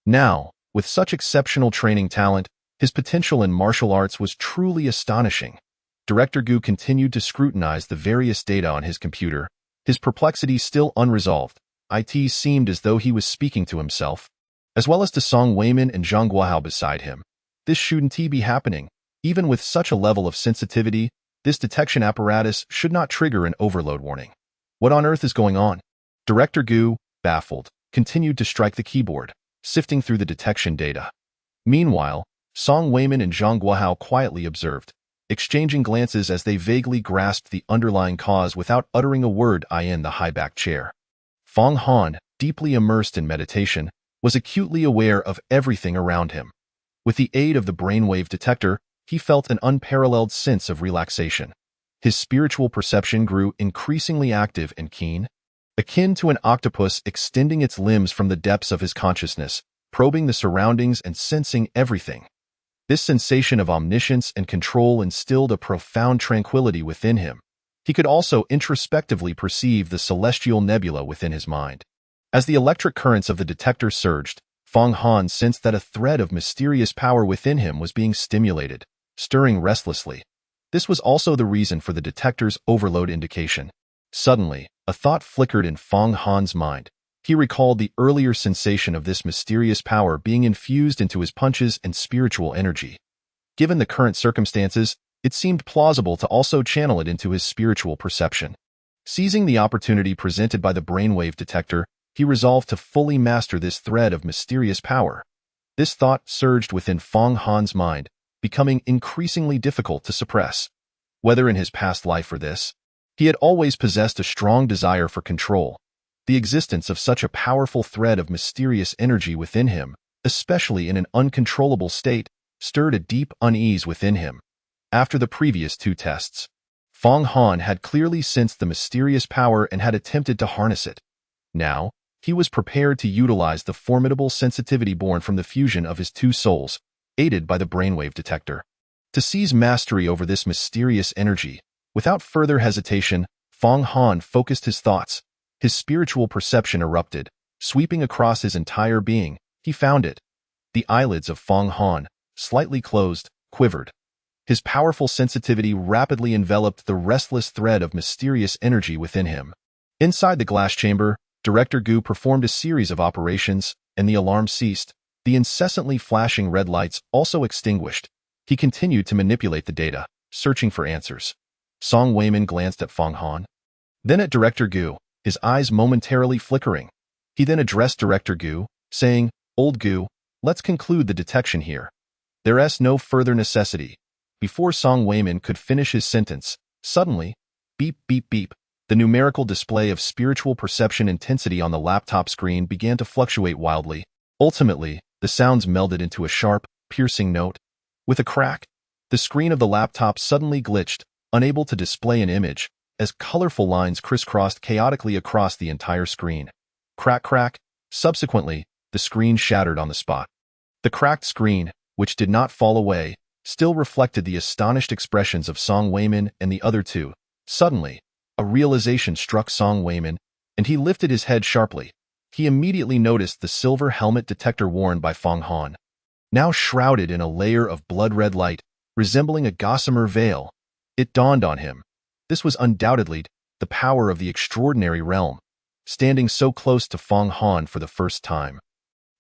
Now, with such exceptional training talent, his potential in martial arts was truly astonishing. Director Gu continued to scrutinize the various data on his computer, his perplexity still unresolved. It seemed as though he was speaking to himself, as well as to Song Weiman and Zhang Guohao beside him. This shouldn't be happening. Even with such a level of sensitivity, this detection apparatus should not trigger an overload warning. What on earth is going on? Director Gu, baffled, continued to strike the keyboard, sifting through the detection data. Meanwhile, Song Weiman and Zhang Guohao quietly observed, exchanging glances as they vaguely grasped the underlying cause without uttering a word. In the high-backed chair, Fang Han, deeply immersed in meditation, was acutely aware of everything around him. With the aid of the brainwave detector, he felt an unparalleled sense of relaxation. His spiritual perception grew increasingly active and keen, akin to an octopus extending its limbs from the depths of his consciousness, probing the surroundings and sensing everything. This sensation of omniscience and control instilled a profound tranquility within him. He could also introspectively perceive the celestial nebula within his mind. As the electric currents of the detector surged, Fang Han sensed that a thread of mysterious power within him was being stimulated, stirring restlessly. This was also the reason for the detector's overload indication. Suddenly, a thought flickered in Fang Han's mind. He recalled the earlier sensation of this mysterious power being infused into his punches and spiritual energy. Given the current circumstances, it seemed plausible to also channel it into his spiritual perception. Seizing the opportunity presented by the brainwave detector, he resolved to fully master this thread of mysterious power. This thought surged within Fang Han's mind, becoming increasingly difficult to suppress. Whether in his past life or this, he had always possessed a strong desire for control. The existence of such a powerful thread of mysterious energy within him, especially in an uncontrollable state, stirred a deep unease within him. After the previous two tests, Fang Han had clearly sensed the mysterious power and had attempted to harness it. Now, he was prepared to utilize the formidable sensitivity born from the fusion of his two souls, aided by the brainwave detector, to seize mastery over this mysterious energy. Without further hesitation, Fang Han focused his thoughts. His spiritual perception erupted, sweeping across his entire being. He found it. The eyelids of Fang Han, slightly closed, quivered. His powerful sensitivity rapidly enveloped the restless thread of mysterious energy within him. Inside the glass chamber, Director Gu performed a series of operations, and the alarm ceased. The incessantly flashing red lights also extinguished. He continued to manipulate the data, searching for answers. Song Weiman glanced at Fang Han, then at Director Gu, his eyes momentarily flickering. He then addressed Director Gu, saying, "Old Gu, let's conclude the detection here. There's no further necessity." Before Song Weiman could finish his sentence, suddenly, beep, beep, beep, The numerical display of spiritual perception intensity on the laptop screen began to fluctuate wildly. Ultimately, the sounds melded into a sharp, piercing note. With a crack, the screen of the laptop suddenly glitched, unable to display an image, as colorful lines crisscrossed chaotically across the entire screen. Crack, crack. Subsequently, the screen shattered on the spot. The cracked screen, which did not fall away, still reflected the astonished expressions of Song Weiman and the other two. Suddenly, a realization struck Song Weiman, and he lifted his head sharply. He immediately noticed the silver helmet detector worn by Fong Han, now shrouded in a layer of blood-red light, resembling a gossamer veil. It dawned on him. This was undoubtedly the power of the extraordinary realm, standing so close to Fong Han for the first time.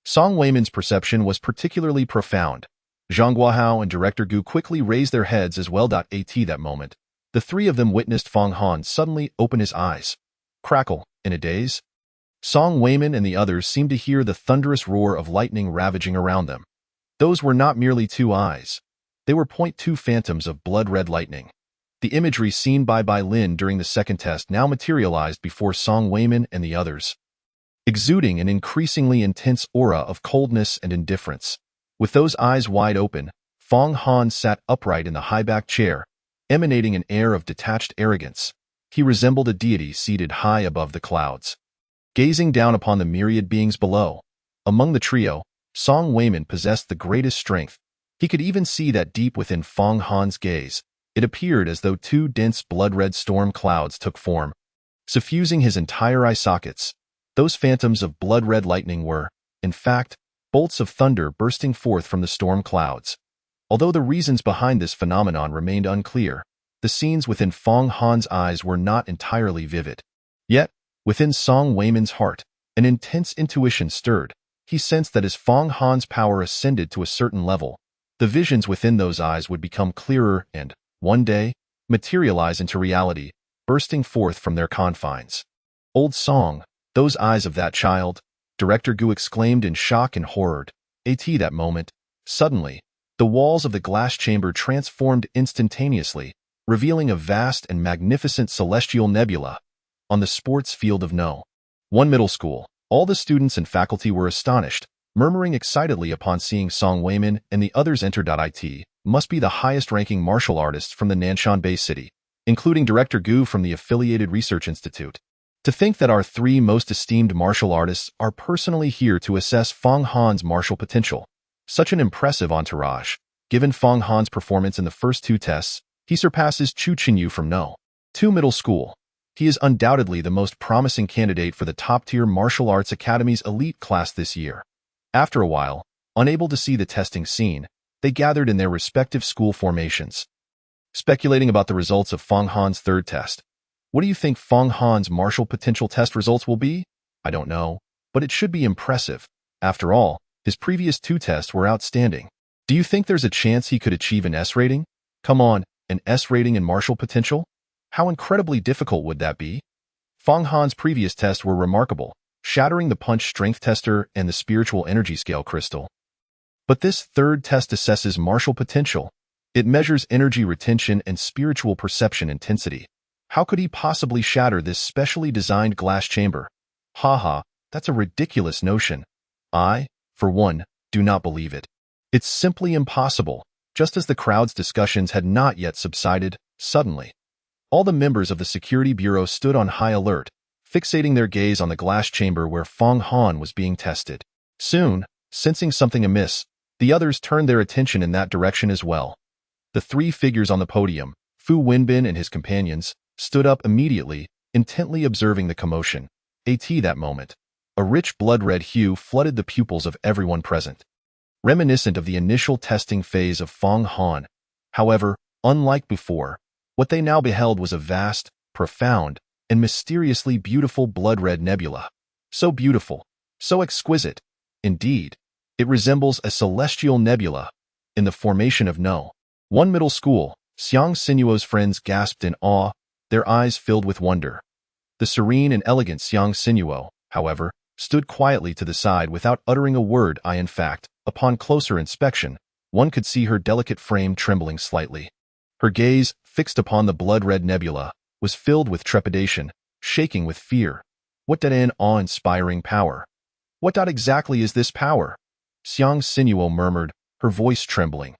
Song Weiman's perception was particularly profound. Zhang Guohao and Director Gu quickly raised their heads as well. At that moment, the three of them witnessed Fong Han suddenly open his eyes. Crackle, in a daze. Song Weiman and the others seemed to hear the thunderous roar of lightning ravaging around them. Those were not merely two eyes. They were .2 phantoms of blood-red lightning. The imagery seen by Bai Lin during the second test now materialized before Song Weiman and the others, exuding an increasingly intense aura of coldness and indifference. With those eyes wide open, Fong Han sat upright in the high-backed chair, emanating an air of detached arrogance. He resembled a deity seated high above the clouds, gazing down upon the myriad beings below. Among the trio, Song Weiman possessed the greatest strength. He could even see that deep within Fong Han's gaze, it appeared as though two dense blood-red storm clouds took form, suffusing his entire eye sockets. Those phantoms of blood-red lightning were, in fact, bolts of thunder bursting forth from the storm clouds. Although the reasons behind this phenomenon remained unclear, the scenes within Fong Han's eyes were not entirely vivid. Yet, within Song Weiman's heart, an intense intuition stirred. He sensed that as Fong Han's power ascended to a certain level, the visions within those eyes would become clearer and, one day, materialize into reality, bursting forth from their confines. Old Song, those eyes of that child, Director Gu exclaimed in shock and horror. At that moment, suddenly, the walls of the glass chamber transformed instantaneously, revealing a vast and magnificent celestial nebula. On the sports field of No. 1 Middle School, all the students and faculty were astonished, murmuring excitedly upon seeing Song Weiman and the others enter. It must be the highest-ranking martial artists from the Nanshan Bay City, including Director Gu from the Affiliated Research Institute. To think that our three most esteemed martial artists are personally here to assess Fong Han's martial potential. Such an impressive entourage. Given Fong Han's performance in the first two tests, he surpasses Chu Qinyu from No. 2 Middle School. He is undoubtedly the most promising candidate for the top-tier Martial Arts Academy's elite class this year. After a while, unable to see the testing scene, they gathered in their respective school formations, speculating about the results of Fong Han's third test. What do you think Fong Han's martial potential test results will be? I don't know, but it should be impressive. After all, his previous two tests were outstanding. Do you think there's a chance he could achieve an S rating? Come on, an S rating in martial potential? How incredibly difficult would that be? Fong Han's previous tests were remarkable, shattering the punch strength tester and the spiritual energy scale crystal. But this third test assesses martial potential. It measures energy retention and spiritual perception intensity. How could he possibly shatter this specially designed glass chamber? Haha, that's a ridiculous notion. I, for one, do not believe it. It's simply impossible. Just as the crowd's discussions had not yet subsided, suddenly, all the members of the Security Bureau stood on high alert, fixating their gaze on the glass chamber where Fong Han was being tested. Soon, sensing something amiss, the others turned their attention in that direction as well. The three figures on the podium, Fu Wenbin and his companions, stood up immediately, intently observing the commotion. At that moment, a rich blood-red hue flooded the pupils of everyone present, reminiscent of the initial testing phase of Fong Han. However, unlike before, what they now beheld was a vast, profound, and mysteriously beautiful blood-red nebula. So beautiful, so exquisite. Indeed, it resembles a celestial nebula. In the formation of No. 1 Middle School, Xiang Sinuo's friends gasped in awe, their eyes filled with wonder. The serene and elegant Xiang Sinuo, however, stood quietly to the side without uttering a word. In fact, upon closer inspection, one could see her delicate frame trembling slightly. Her gaze, fixed upon the blood-red nebula, was filled with trepidation, shaking with fear. What an awe-inspiring power. What exactly is this power? Xiang Sinuo murmured, her voice trembling.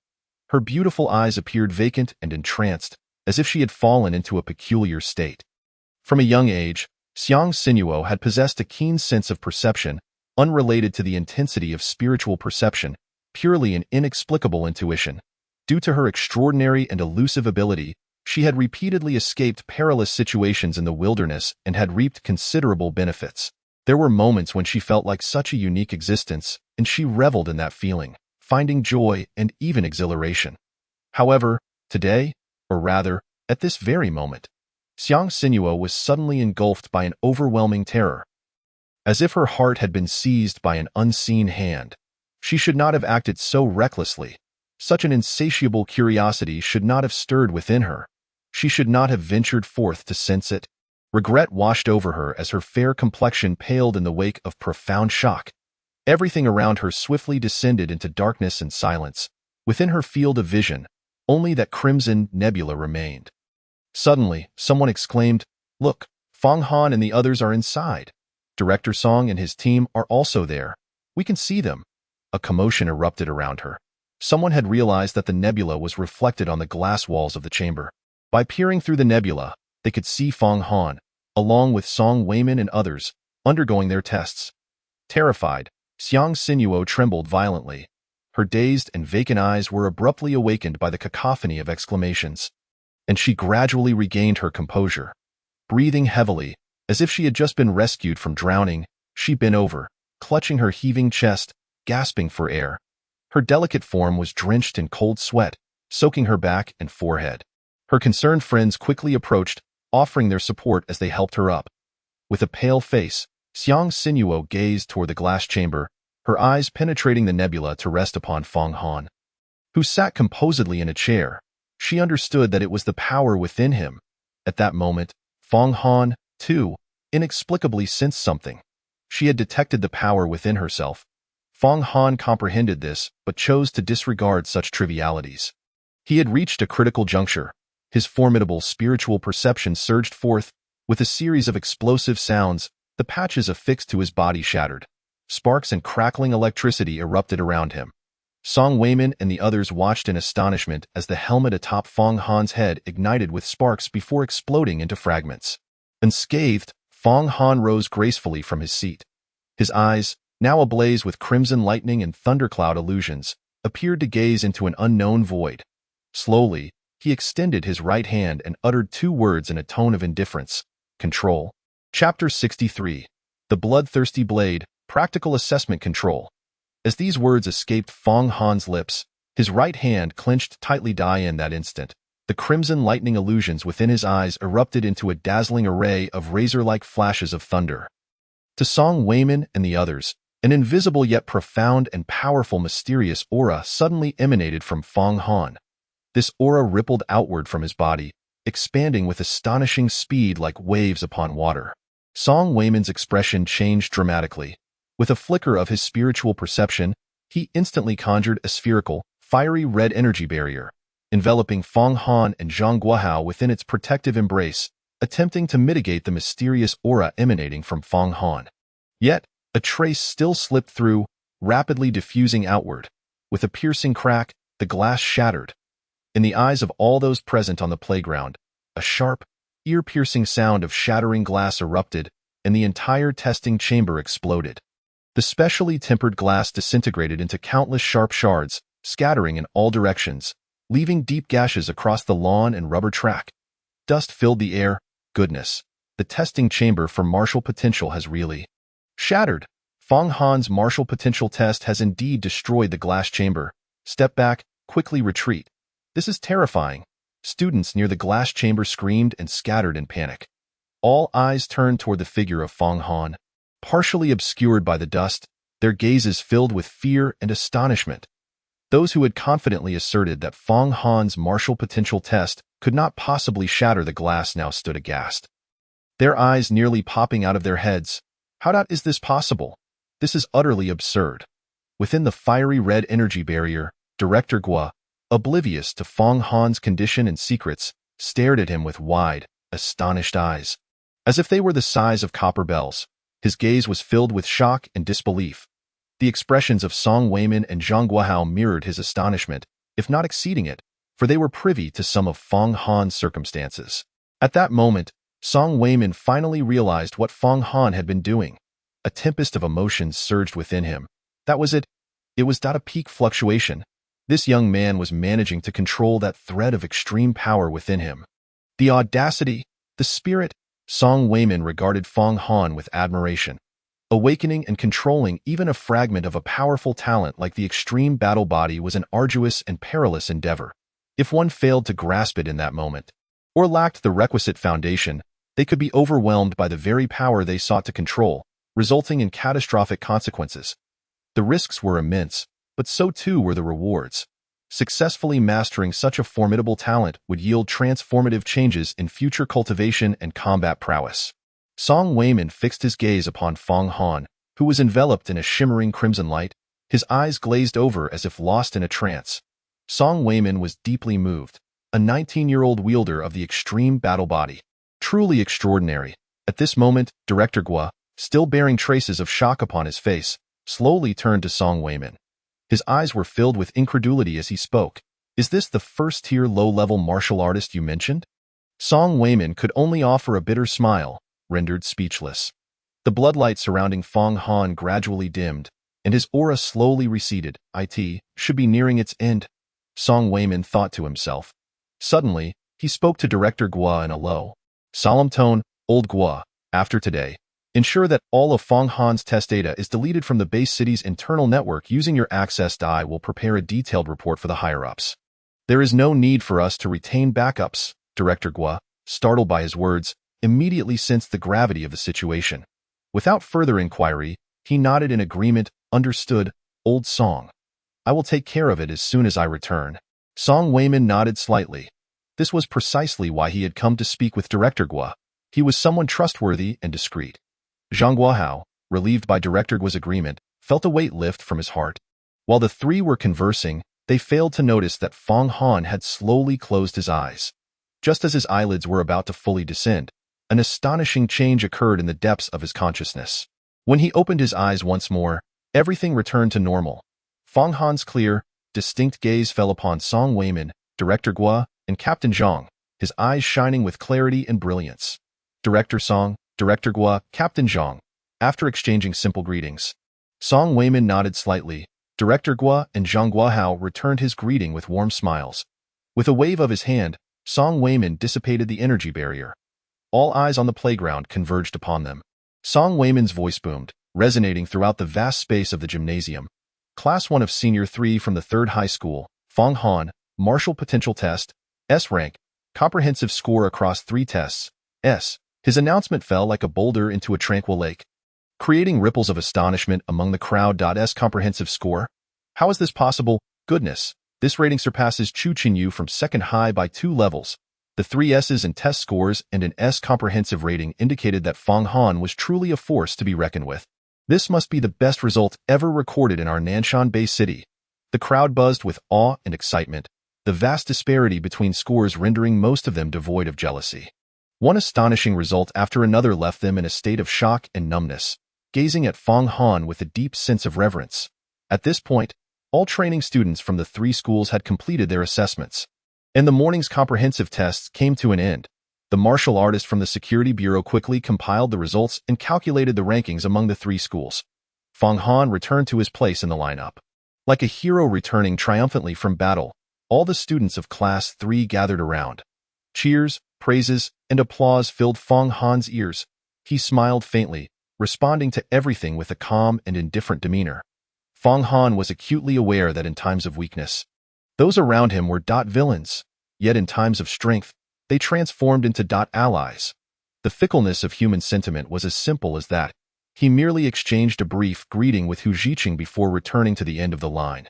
Her beautiful eyes appeared vacant and entranced, as if she had fallen into a peculiar state. From a young age, Xiang Sinuo had possessed a keen sense of perception, unrelated to the intensity of spiritual perception, purely an inexplicable intuition. Due to her extraordinary and elusive ability, she had repeatedly escaped perilous situations in the wilderness and had reaped considerable benefits. There were moments when she felt like such a unique existence, and she reveled in that feeling, finding joy and even exhilaration. However, today, or rather, at this very moment, Xiang Sinuo was suddenly engulfed by an overwhelming terror. As if her heart had been seized by an unseen hand. She should not have acted so recklessly. Such an insatiable curiosity should not have stirred within her. She should not have ventured forth to sense it. Regret washed over her as her fair complexion paled in the wake of profound shock. Everything around her swiftly descended into darkness and silence. Within her field of vision, only that crimson nebula remained. Suddenly, someone exclaimed, "Look, Fang Han and the others are inside. Director Song and his team are also there. We can see them." A commotion erupted around her. Someone had realized that the nebula was reflected on the glass walls of the chamber. By peering through the nebula, they could see Fang Han, along with Song Weimin and others, undergoing their tests. Terrified, Xiang Sinuo trembled violently. Her dazed and vacant eyes were abruptly awakened by the cacophony of exclamations, and she gradually regained her composure. Breathing heavily, as if she had just been rescued from drowning, she bent over, clutching her heaving chest, gasping for air. Her delicate form was drenched in cold sweat, soaking her back and forehead. Her concerned friends quickly approached, offering their support as they helped her up. With a pale face, Xiang Sinuo gazed toward the glass chamber, her eyes penetrating the nebula to rest upon Fang Han, who sat composedly in a chair. She understood that it was the power within him. At that moment, Fang Han, too, inexplicably sensed something. She had detected the power within herself. Fang Han comprehended this, but chose to disregard such trivialities. He had reached a critical juncture. His formidable spiritual perception surged forth. With a series of explosive sounds, the patches affixed to his body shattered. Sparks and crackling electricity erupted around him. Song Weimin and the others watched in astonishment as the helmet atop Fang Han's head ignited with sparks before exploding into fragments. Unscathed, Fang Han rose gracefully from his seat. His eyes, now ablaze with crimson lightning and thundercloud illusions, appeared to gaze into an unknown void. Slowly, he extended his right hand and uttered two words in a tone of indifference: "Control." Chapter 63. The Bloodthirsty Blade, Practical Assessment Control. As these words escaped Fang Han's lips, his right hand clenched tightly. In that instant, the crimson lightning illusions within his eyes erupted into a dazzling array of razor-like flashes of thunder. To Song Weimin and the others, an invisible yet profound and powerful mysterious aura suddenly emanated from Fang Han. This aura rippled outward from his body, expanding with astonishing speed like waves upon water. Song Weimin's expression changed dramatically. With a flicker of his spiritual perception, he instantly conjured a spherical, fiery red energy barrier, enveloping Fang Han and Zhang Guohao within its protective embrace, attempting to mitigate the mysterious aura emanating from Fang Han. Yet, a trace still slipped through, rapidly diffusing outward. With a piercing crack, the glass shattered. In the eyes of all those present on the playground, a sharp, ear-piercing sound of shattering glass erupted, and the entire testing chamber exploded. The specially tempered glass disintegrated into countless sharp shards, scattering in all directions, leaving deep gashes across the lawn and rubber track. Dust filled the air. Goodness, the testing chamber for martial potential has really shattered. Fang Han's martial potential test has indeed destroyed the glass chamber. Step back, quickly retreat. This is terrifying. Students near the glass chamber screamed and scattered in panic. All eyes turned toward the figure of Fang Han. Partially obscured by the dust, their gazes filled with fear and astonishment. Those who had confidently asserted that Fang Han's martial potential test could not possibly shatter the glass now stood aghast. Their eyes nearly popping out of their heads. How is this possible? This is utterly absurd. Within the fiery red energy barrier, Director Guo, oblivious to Fang Han's condition and secrets, stared at him with wide, astonished eyes. as if they were the size of copper bells. His gaze was filled with shock and disbelief. The expressions of Song Weimin and Zhang Guohao mirrored his astonishment, if not exceeding it, for they were privy to some of Feng Han's circumstances. At that moment, Song Weimin finally realized what Feng Han had been doing. A tempest of emotions surged within him. That was it. It was a peak fluctuation. This young man was managing to control that thread of extreme power within him. The audacity, the spirit. Song Weimin regarded Feng Han with admiration. Awakening and controlling even a fragment of a powerful talent like the extreme battle body was an arduous and perilous endeavor. If one failed to grasp it in that moment, or lacked the requisite foundation, they could be overwhelmed by the very power they sought to control, resulting in catastrophic consequences. The risks were immense, but so too were the rewards. Successfully mastering such a formidable talent would yield transformative changes in future cultivation and combat prowess. Song Weimin fixed his gaze upon Feng Han, who was enveloped in a shimmering crimson light, his eyes glazed over as if lost in a trance. Song Weimin was deeply moved, a 19-year-old wielder of the extreme battle body. Truly extraordinary. At this moment, Director Guo, still bearing traces of shock upon his face, slowly turned to Song Weimin. His eyes were filled with incredulity as he spoke. Is this the first-tier low-level martial artist you mentioned? Song Weimin could only offer a bitter smile, rendered speechless. The bloodlight surrounding Feng Han gradually dimmed, and his aura slowly receded. It should be nearing its end, Song Weimin thought to himself. Suddenly, he spoke to Director Guo in a low, solemn tone. Old Guo, after today, ensure that all of Feng Han's test data is deleted from the base city's internal network. Using your access I will prepare a detailed report for the higher-ups. There is no need for us to retain backups. Director Guo, startled by his words, immediately sensed the gravity of the situation. Without further inquiry, he nodded in agreement. Understood, old Song. I will take care of it as soon as I return. Song Weimin nodded slightly. This was precisely why he had come to speak with Director Guo. He was someone trustworthy and discreet. Zhang Guohao, relieved by Director Guo's agreement, felt a weight lift from his heart. While the three were conversing, they failed to notice that Feng Han had slowly closed his eyes. Just as his eyelids were about to fully descend, an astonishing change occurred in the depths of his consciousness. When he opened his eyes once more, everything returned to normal. Feng Han's clear, distinct gaze fell upon Song Weimin, Director Guo, and Captain Zhang, his eyes shining with clarity and brilliance. Director Song, Director Guo, Captain Zhang. After exchanging simple greetings, Song Weimin nodded slightly. Director Guo and Zhang Guohao returned his greeting with warm smiles. With a wave of his hand, Song Weimin dissipated the energy barrier. All eyes on the playground converged upon them. Song Weimin's voice boomed, resonating throughout the vast space of the gymnasium. Class 1 of Senior 3 from the 3rd High School, Feng Han, Martial Potential Test, S rank, comprehensive score across 3 tests, S. His announcement fell like a boulder into a tranquil lake, creating ripples of astonishment among the crowd. S comprehensive score? How is this possible? Goodness, this rating surpasses Chu Qinyu from 2nd high by 2 levels. The 3 S's in test scores and an S comprehensive rating indicated that Feng Han was truly a force to be reckoned with. This must be the best result ever recorded in our Nanshan Bay City. The crowd buzzed with awe and excitement, the vast disparity between scores rendering most of them devoid of jealousy. One astonishing result after another left them in a state of shock and numbness, gazing at Feng Han with a deep sense of reverence. At this point, all training students from the 3 schools had completed their assessments, and the morning's comprehensive tests came to an end. The martial artist from the Security Bureau quickly compiled the results and calculated the rankings among the 3 schools. Feng Han returned to his place in the lineup. Like a hero returning triumphantly from battle, all the students of Class 3 gathered around. Cheers, praises, and applause filled Feng Han's ears. He smiled faintly, responding to everything with a calm and indifferent demeanor. Feng Han was acutely aware that in times of weakness, those around him were villains, yet in times of strength, they transformed into allies. The fickleness of human sentiment was as simple as that. He merely exchanged a brief greeting with Hu Zhiqing before returning to the end of the line.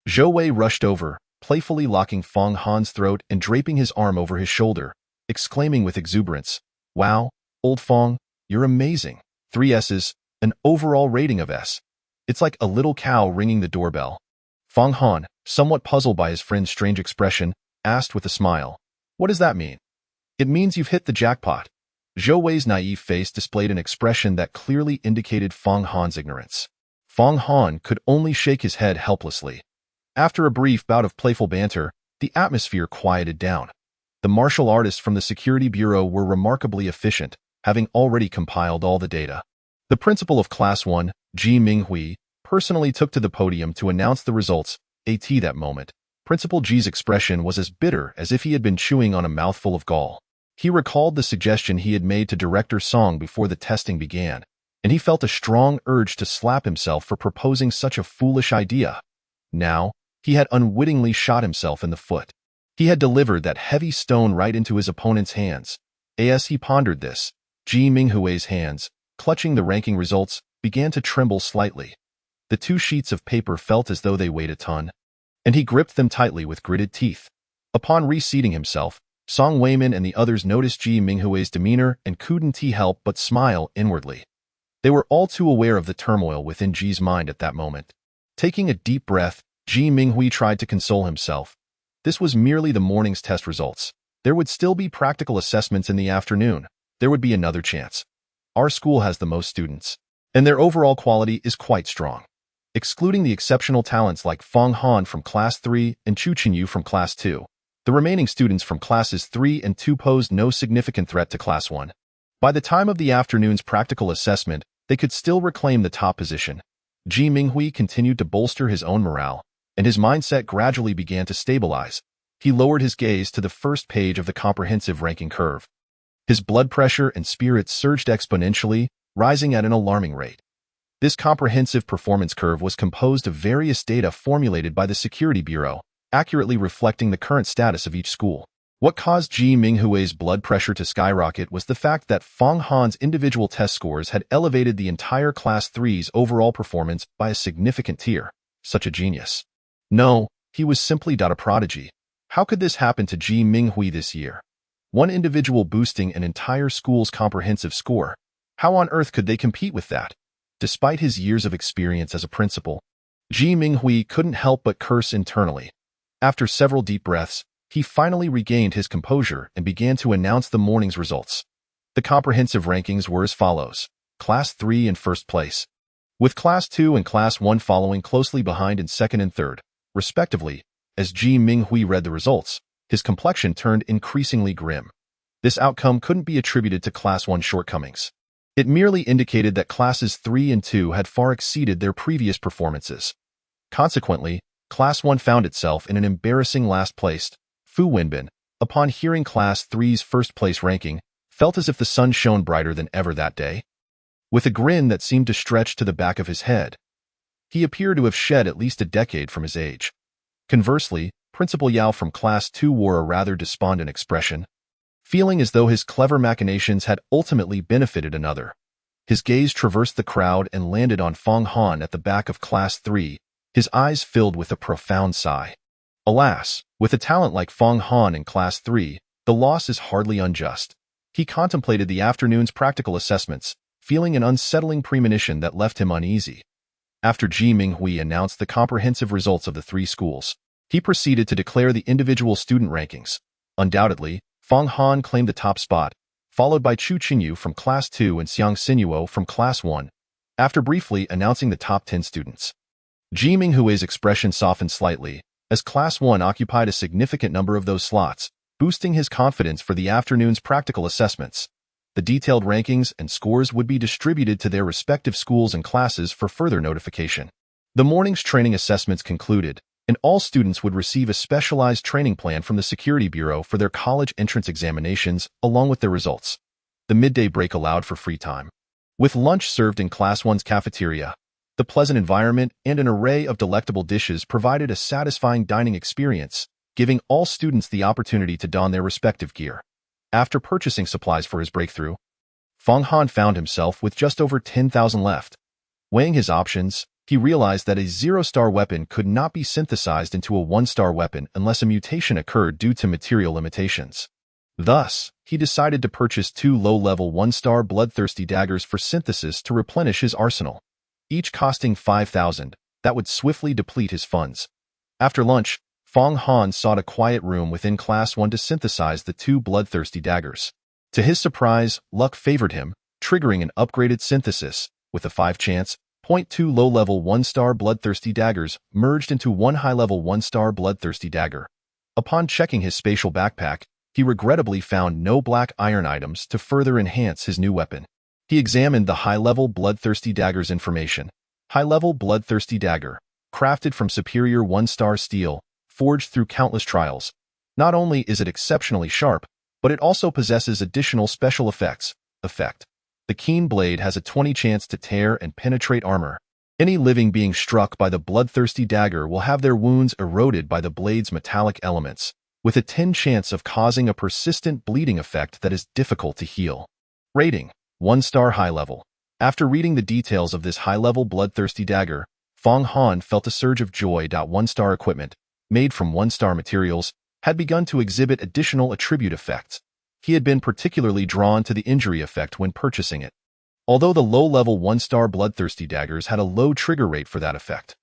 Zhou Wei rushed over, playfully locking Feng Han's throat and draping his arm over his shoulder, exclaiming with exuberance, "Wow, old Feng, you're amazing. 3 S's, an overall rating of S. It's like a little cow ringing the doorbell." Feng Han, somewhat puzzled by his friend's strange expression, asked with a smile, "What does that mean?" "It means you've hit the jackpot. Zhou Wei's naive face displayed an expression that clearly indicated Feng Han's ignorance. Feng Han could only shake his head helplessly. After a brief bout of playful banter, the atmosphere quieted down. The martial artists from the Security Bureau were remarkably efficient, having already compiled all the data. The principal of Class 1, Ji Minghui, personally took to the podium to announce the results. That moment, Principal Ji's expression was as bitter as if he had been chewing on a mouthful of gall. He recalled the suggestion he had made to Director Song before the testing began, and he felt a strong urge to slap himself for proposing such a foolish idea. Now, he had unwittingly shot himself in the foot. He had delivered that heavy stone right into his opponent's hands. As he pondered this, Ji Minghui's hands, clutching the ranking results, began to tremble slightly. The two sheets of paper felt as though they weighed a ton, and he gripped them tightly with gritted teeth. Upon reseating himself, Song Weiman and the others noticed Ji Minghui's demeanor and couldn't help but smile inwardly. They were all too aware of the turmoil within Ji's mind at that moment. Taking a deep breath, Ji Minghui tried to console himself. This was merely the morning's test results. There would still be practical assessments in the afternoon. There would be another chance. Our school has the most students, and their overall quality is quite strong. Excluding the exceptional talents like Feng Han from Class 3 and Chu Qinyu from Class 2, the remaining students from Classes 3 and 2 posed no significant threat to Class 1. By the time of the afternoon's practical assessment, they could still reclaim the top position. Ji Minghui continued to bolster his own morale, and his mindset gradually began to stabilize. He lowered his gaze to the first page of the comprehensive ranking curve. His blood pressure and spirits surged exponentially, rising at an alarming rate. This comprehensive performance curve was composed of various data formulated by the Security Bureau, accurately reflecting the current status of each school. What caused Ji Minghui's blood pressure to skyrocket was the fact that Feng Han's individual test scores had elevated the entire Class 3's overall performance by a significant tier. Such a genius. No, he was simply a prodigy. How could this happen to Ji Minghui this year? One individual boosting an entire school's comprehensive score. How on earth could they compete with that? Despite his years of experience as a principal, Ji Minghui couldn't help but curse internally. After several deep breaths, he finally regained his composure and began to announce the morning's results. The comprehensive rankings were as follows. Class 3 in first place, with Class 2 and Class 1 following closely behind in second and third, respectively. As Ji Minghui read the results, his complexion turned increasingly grim. This outcome couldn't be attributed to Class 1 shortcomings. It merely indicated that Classes 3 and 2 had far exceeded their previous performances. Consequently, Class 1 found itself in an embarrassing last place. Fu Wenbin, upon hearing Class 3's first-place ranking, felt as if the sun shone brighter than ever that day. With a grin that seemed to stretch to the back of his head, he appeared to have shed at least a decade from his age. Conversely, Principal Yao from Class 2 wore a rather despondent expression, feeling as though his clever machinations had ultimately benefited another. His gaze traversed the crowd and landed on Feng Han at the back of Class 3, his eyes filled with a profound sigh. Alas, with a talent like Feng Han in Class 3, the loss is hardly unjust. He contemplated the afternoon's practical assessments, feeling an unsettling premonition that left him uneasy. After Ji Minghui announced the comprehensive results of the three schools, he proceeded to declare the individual student rankings. Undoubtedly, Feng Han claimed the top spot, followed by Chu Qinyu from Class 2 and Xiang Sinuo from Class 1. After briefly announcing the top 10 students, Ji Minghui's expression softened slightly, as Class 1 occupied a significant number of those slots, boosting his confidence for the afternoon's practical assessments. The detailed rankings and scores would be distributed to their respective schools and classes for further notification. The morning's training assessments concluded, and all students would receive a specialized training plan from the Security Bureau for their college entrance examinations, along with their results. The midday break allowed for free time, with lunch served in Class 1's cafeteria. The pleasant environment and an array of delectable dishes provided a satisfying dining experience, giving all students the opportunity to don their respective gear. After purchasing supplies for his breakthrough, Feng Han found himself with just over 10,000 left. Weighing his options, he realized that a 0-star weapon could not be synthesized into a 1-star weapon unless a mutation occurred due to material limitations. Thus, he decided to purchase 2 low-level 1-star bloodthirsty daggers for synthesis to replenish his arsenal, each costing 5,000. That would swiftly deplete his funds. After lunch, Feng Han sought a quiet room within Class 1 to synthesize the 2 bloodthirsty daggers. To his surprise, luck favored him, triggering an upgraded synthesis, with a 5 chance. 0.2 low-level 1-star bloodthirsty daggers merged into one high-level 1-star bloodthirsty dagger. Upon checking his spatial backpack, he regrettably found no black iron items to further enhance his new weapon. He examined the high-level bloodthirsty dagger's information. High-level bloodthirsty dagger, crafted from superior 1-star steel, forged through countless trials. Not only is it exceptionally sharp, but it also possesses additional special effects. The keen blade has a 20 chance to tear and penetrate armor. Any living being struck by the bloodthirsty dagger will have their wounds eroded by the blade's metallic elements, with a 10 chance of causing a persistent bleeding effect that is difficult to heal. Rating: 1-star high level. After reading the details of this high-level bloodthirsty dagger, Fong Han felt a surge of joy. 1-star equipment, made from 1-star materials, had begun to exhibit additional attribute effects. He had been particularly drawn to the injury effect when purchasing it. Although the low-level 1-star bloodthirsty daggers had a low trigger rate for that effect.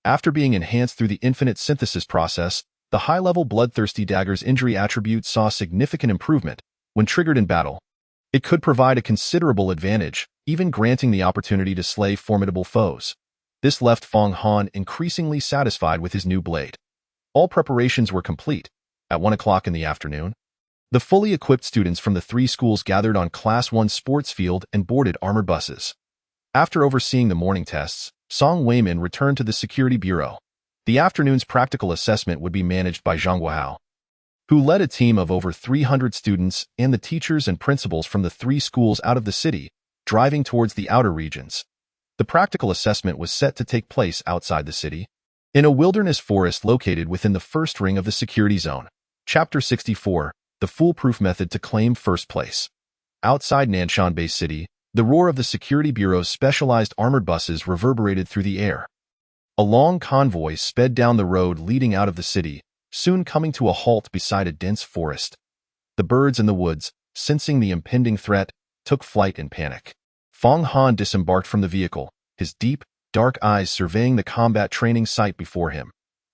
After being enhanced through the infinite synthesis process, the high-level bloodthirsty dagger's injury attribute saw significant improvement when triggered in battle. It could provide a considerable advantage, even granting the opportunity to slay formidable foes. This left Fong Han increasingly satisfied with his new blade. All preparations were complete. At 1 o'clock in the afternoon, the fully equipped students from the 3 schools gathered on Class 1 sports field and boarded armored buses. After overseeing the morning tests, Song Weimin returned to the security bureau. The afternoon's practical assessment would be managed by Zhang Guohao, who led a team of over 300 students and the teachers and principals from the 3 schools out of the city, driving towards the outer regions. The practical assessment was set to take place outside the city, in a wilderness forest located within the first ring of the security zone. Chapter 64. The Foolproof Method to Claim First Place. Outside Nanshan Bay City, the roar of the Security Bureau's specialized armored buses reverberated through the air. A long convoy sped down the road leading out of the city, soon coming to a halt beside a dense forest. The birds in the woods, sensing the impending threat, took flight in panic. Fong Han disembarked from the vehicle, his deep, dark eyes surveying the combat training site before him.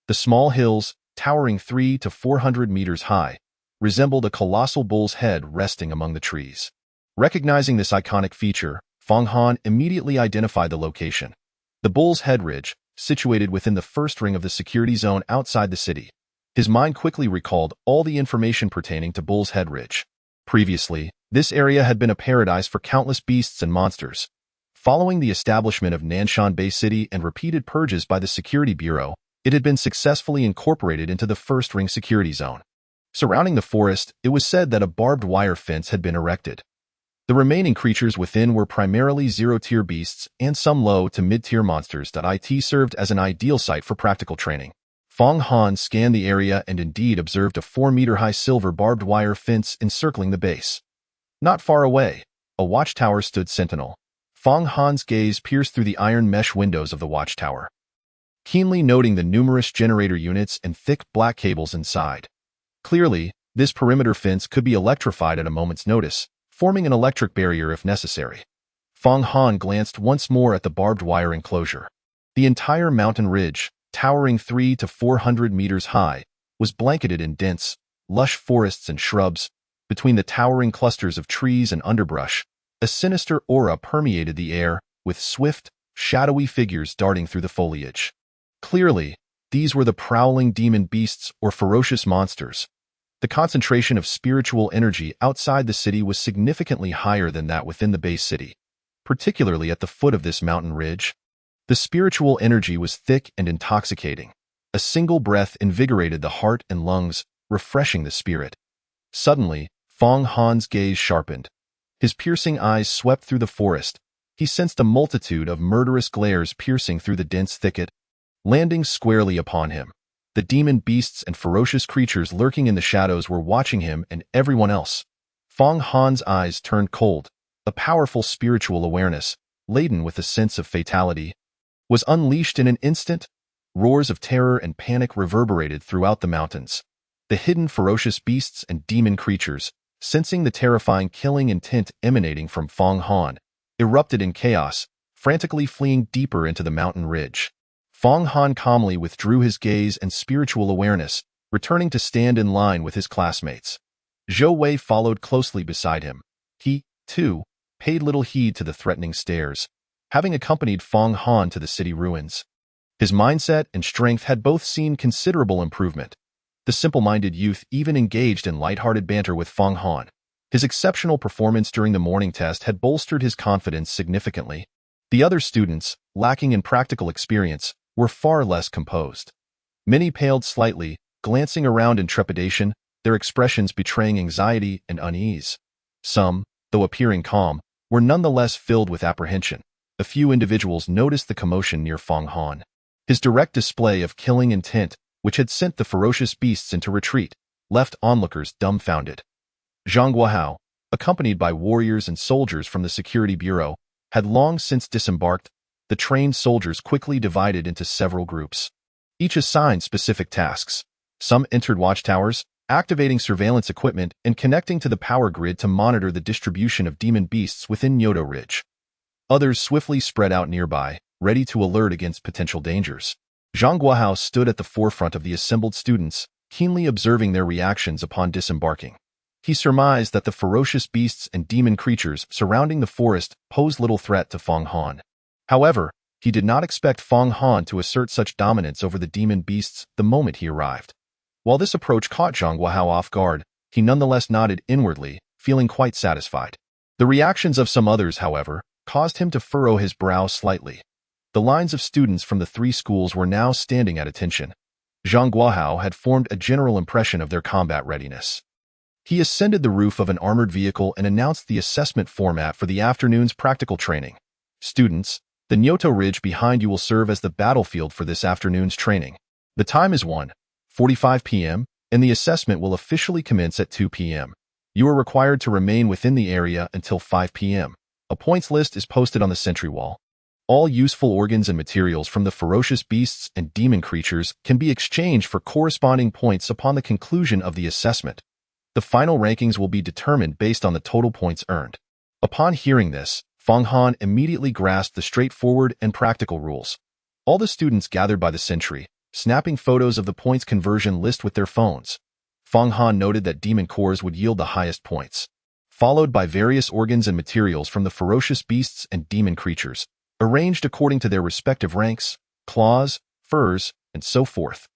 The small hills, towering 300 to 400 meters high, resembled a colossal bull's head resting among the trees. Recognizing this iconic feature, Fong Han immediately identified the location. The bull's head ridge, situated within the first ring of the security zone outside the city. His mind quickly recalled all the information pertaining to Bull's Head Ridge. Previously, this area had been a paradise for countless beasts and monsters. Following the establishment of Nanshan Bay City and repeated purges by the Security Bureau, it had been successfully incorporated into the first ring security zone. Surrounding the forest, it was said that a barbed wire fence had been erected. The remaining creatures within were primarily zero-tier beasts and some low to mid-tier monsters. It served as an ideal site for practical training. Fong Han scanned the area and indeed observed a 4-meter-high silver barbed wire fence encircling the base. Not far away, a watchtower stood sentinel. Fong Han's gaze pierced through the iron mesh windows of the watchtower, keenly noting the numerous generator units and thick black cables inside. Clearly, this perimeter fence could be electrified at a moment's notice, forming an electric barrier if necessary. Fong Han glanced once more at the barbed wire enclosure. The entire mountain ridge, towering 300 to 400 meters high, was blanketed in dense, lush forests and shrubs. Between the towering clusters of trees and underbrush, a sinister aura permeated the air, with swift, shadowy figures darting through the foliage. Clearly, these were the prowling demon beasts or ferocious monsters. The concentration of spiritual energy outside the city was significantly higher than that within the base city, particularly at the foot of this mountain ridge. The spiritual energy was thick and intoxicating. A single breath invigorated the heart and lungs, refreshing the spirit. Suddenly, Fong Han's gaze sharpened. His piercing eyes swept through the forest. He sensed a multitude of murderous glares piercing through the dense thicket, landing squarely upon him. The demon beasts and ferocious creatures lurking in the shadows were watching him and everyone else. Fong Han's eyes turned cold. A powerful spiritual awareness, laden with a sense of fatality, was unleashed in an instant. Roars of terror and panic reverberated throughout the mountains. The hidden ferocious beasts and demon creatures, sensing the terrifying killing intent emanating from Fong Han, erupted in chaos, frantically fleeing deeper into the mountain ridge. Fong Han calmly withdrew his gaze and spiritual awareness, returning to stand in line with his classmates. Zhou Wei followed closely beside him. He, too, paid little heed to the threatening stares, having accompanied Fong Han to the city ruins. His mindset and strength had both seen considerable improvement. The simple-minded youth even engaged in light-hearted banter with Fong Han. His exceptional performance during the morning test had bolstered his confidence significantly. The other students, lacking in practical experience, were far less composed. Many paled slightly, glancing around in trepidation, their expressions betraying anxiety and unease. Some, though appearing calm, were nonetheless filled with apprehension. A few individuals noticed the commotion near Fong Han. His direct display of killing intent, which had sent the ferocious beasts into retreat, left onlookers dumbfounded. Zhang Guohao, accompanied by warriors and soldiers from the Security Bureau, had long since disembarked. The trained soldiers quickly divided into several groups, each assigned specific tasks. Some entered watchtowers, activating surveillance equipment and connecting to the power grid to monitor the distribution of demon beasts within Nyoto Ridge. Others swiftly spread out nearby, ready to alert against potential dangers. Zhang Guohao stood at the forefront of the assembled students, keenly observing their reactions upon disembarking. He surmised that the ferocious beasts and demon creatures surrounding the forest posed little threat to Fong Han. However, he did not expect Fong Han to assert such dominance over the demon beasts the moment he arrived. While this approach caught Zhang Guohao off guard, he nonetheless nodded inwardly, feeling quite satisfied. The reactions of some others, however, caused him to furrow his brow slightly. The lines of students from the three schools were now standing at attention. Zhang Guohao had formed a general impression of their combat readiness. He ascended the roof of an armored vehicle and announced the assessment format for the afternoon's practical training. Students, the Nyoto Ridge behind you will serve as the battlefield for this afternoon's training. The time is 1:45 p.m., and the assessment will officially commence at 2 p.m. You are required to remain within the area until 5 p.m. A points list is posted on the sentry wall. All useful organs and materials from the ferocious beasts and demon creatures can be exchanged for corresponding points upon the conclusion of the assessment. The final rankings will be determined based on the total points earned. Upon hearing this, Fong Han immediately grasped the straightforward and practical rules. All the students gathered by the sentry, snapping photos of the points conversion list with their phones. Fong Han noted that demon cores would yield the highest points, followed by various organs and materials from the ferocious beasts and demon creatures, arranged according to their respective ranks, claws, furs, and so forth.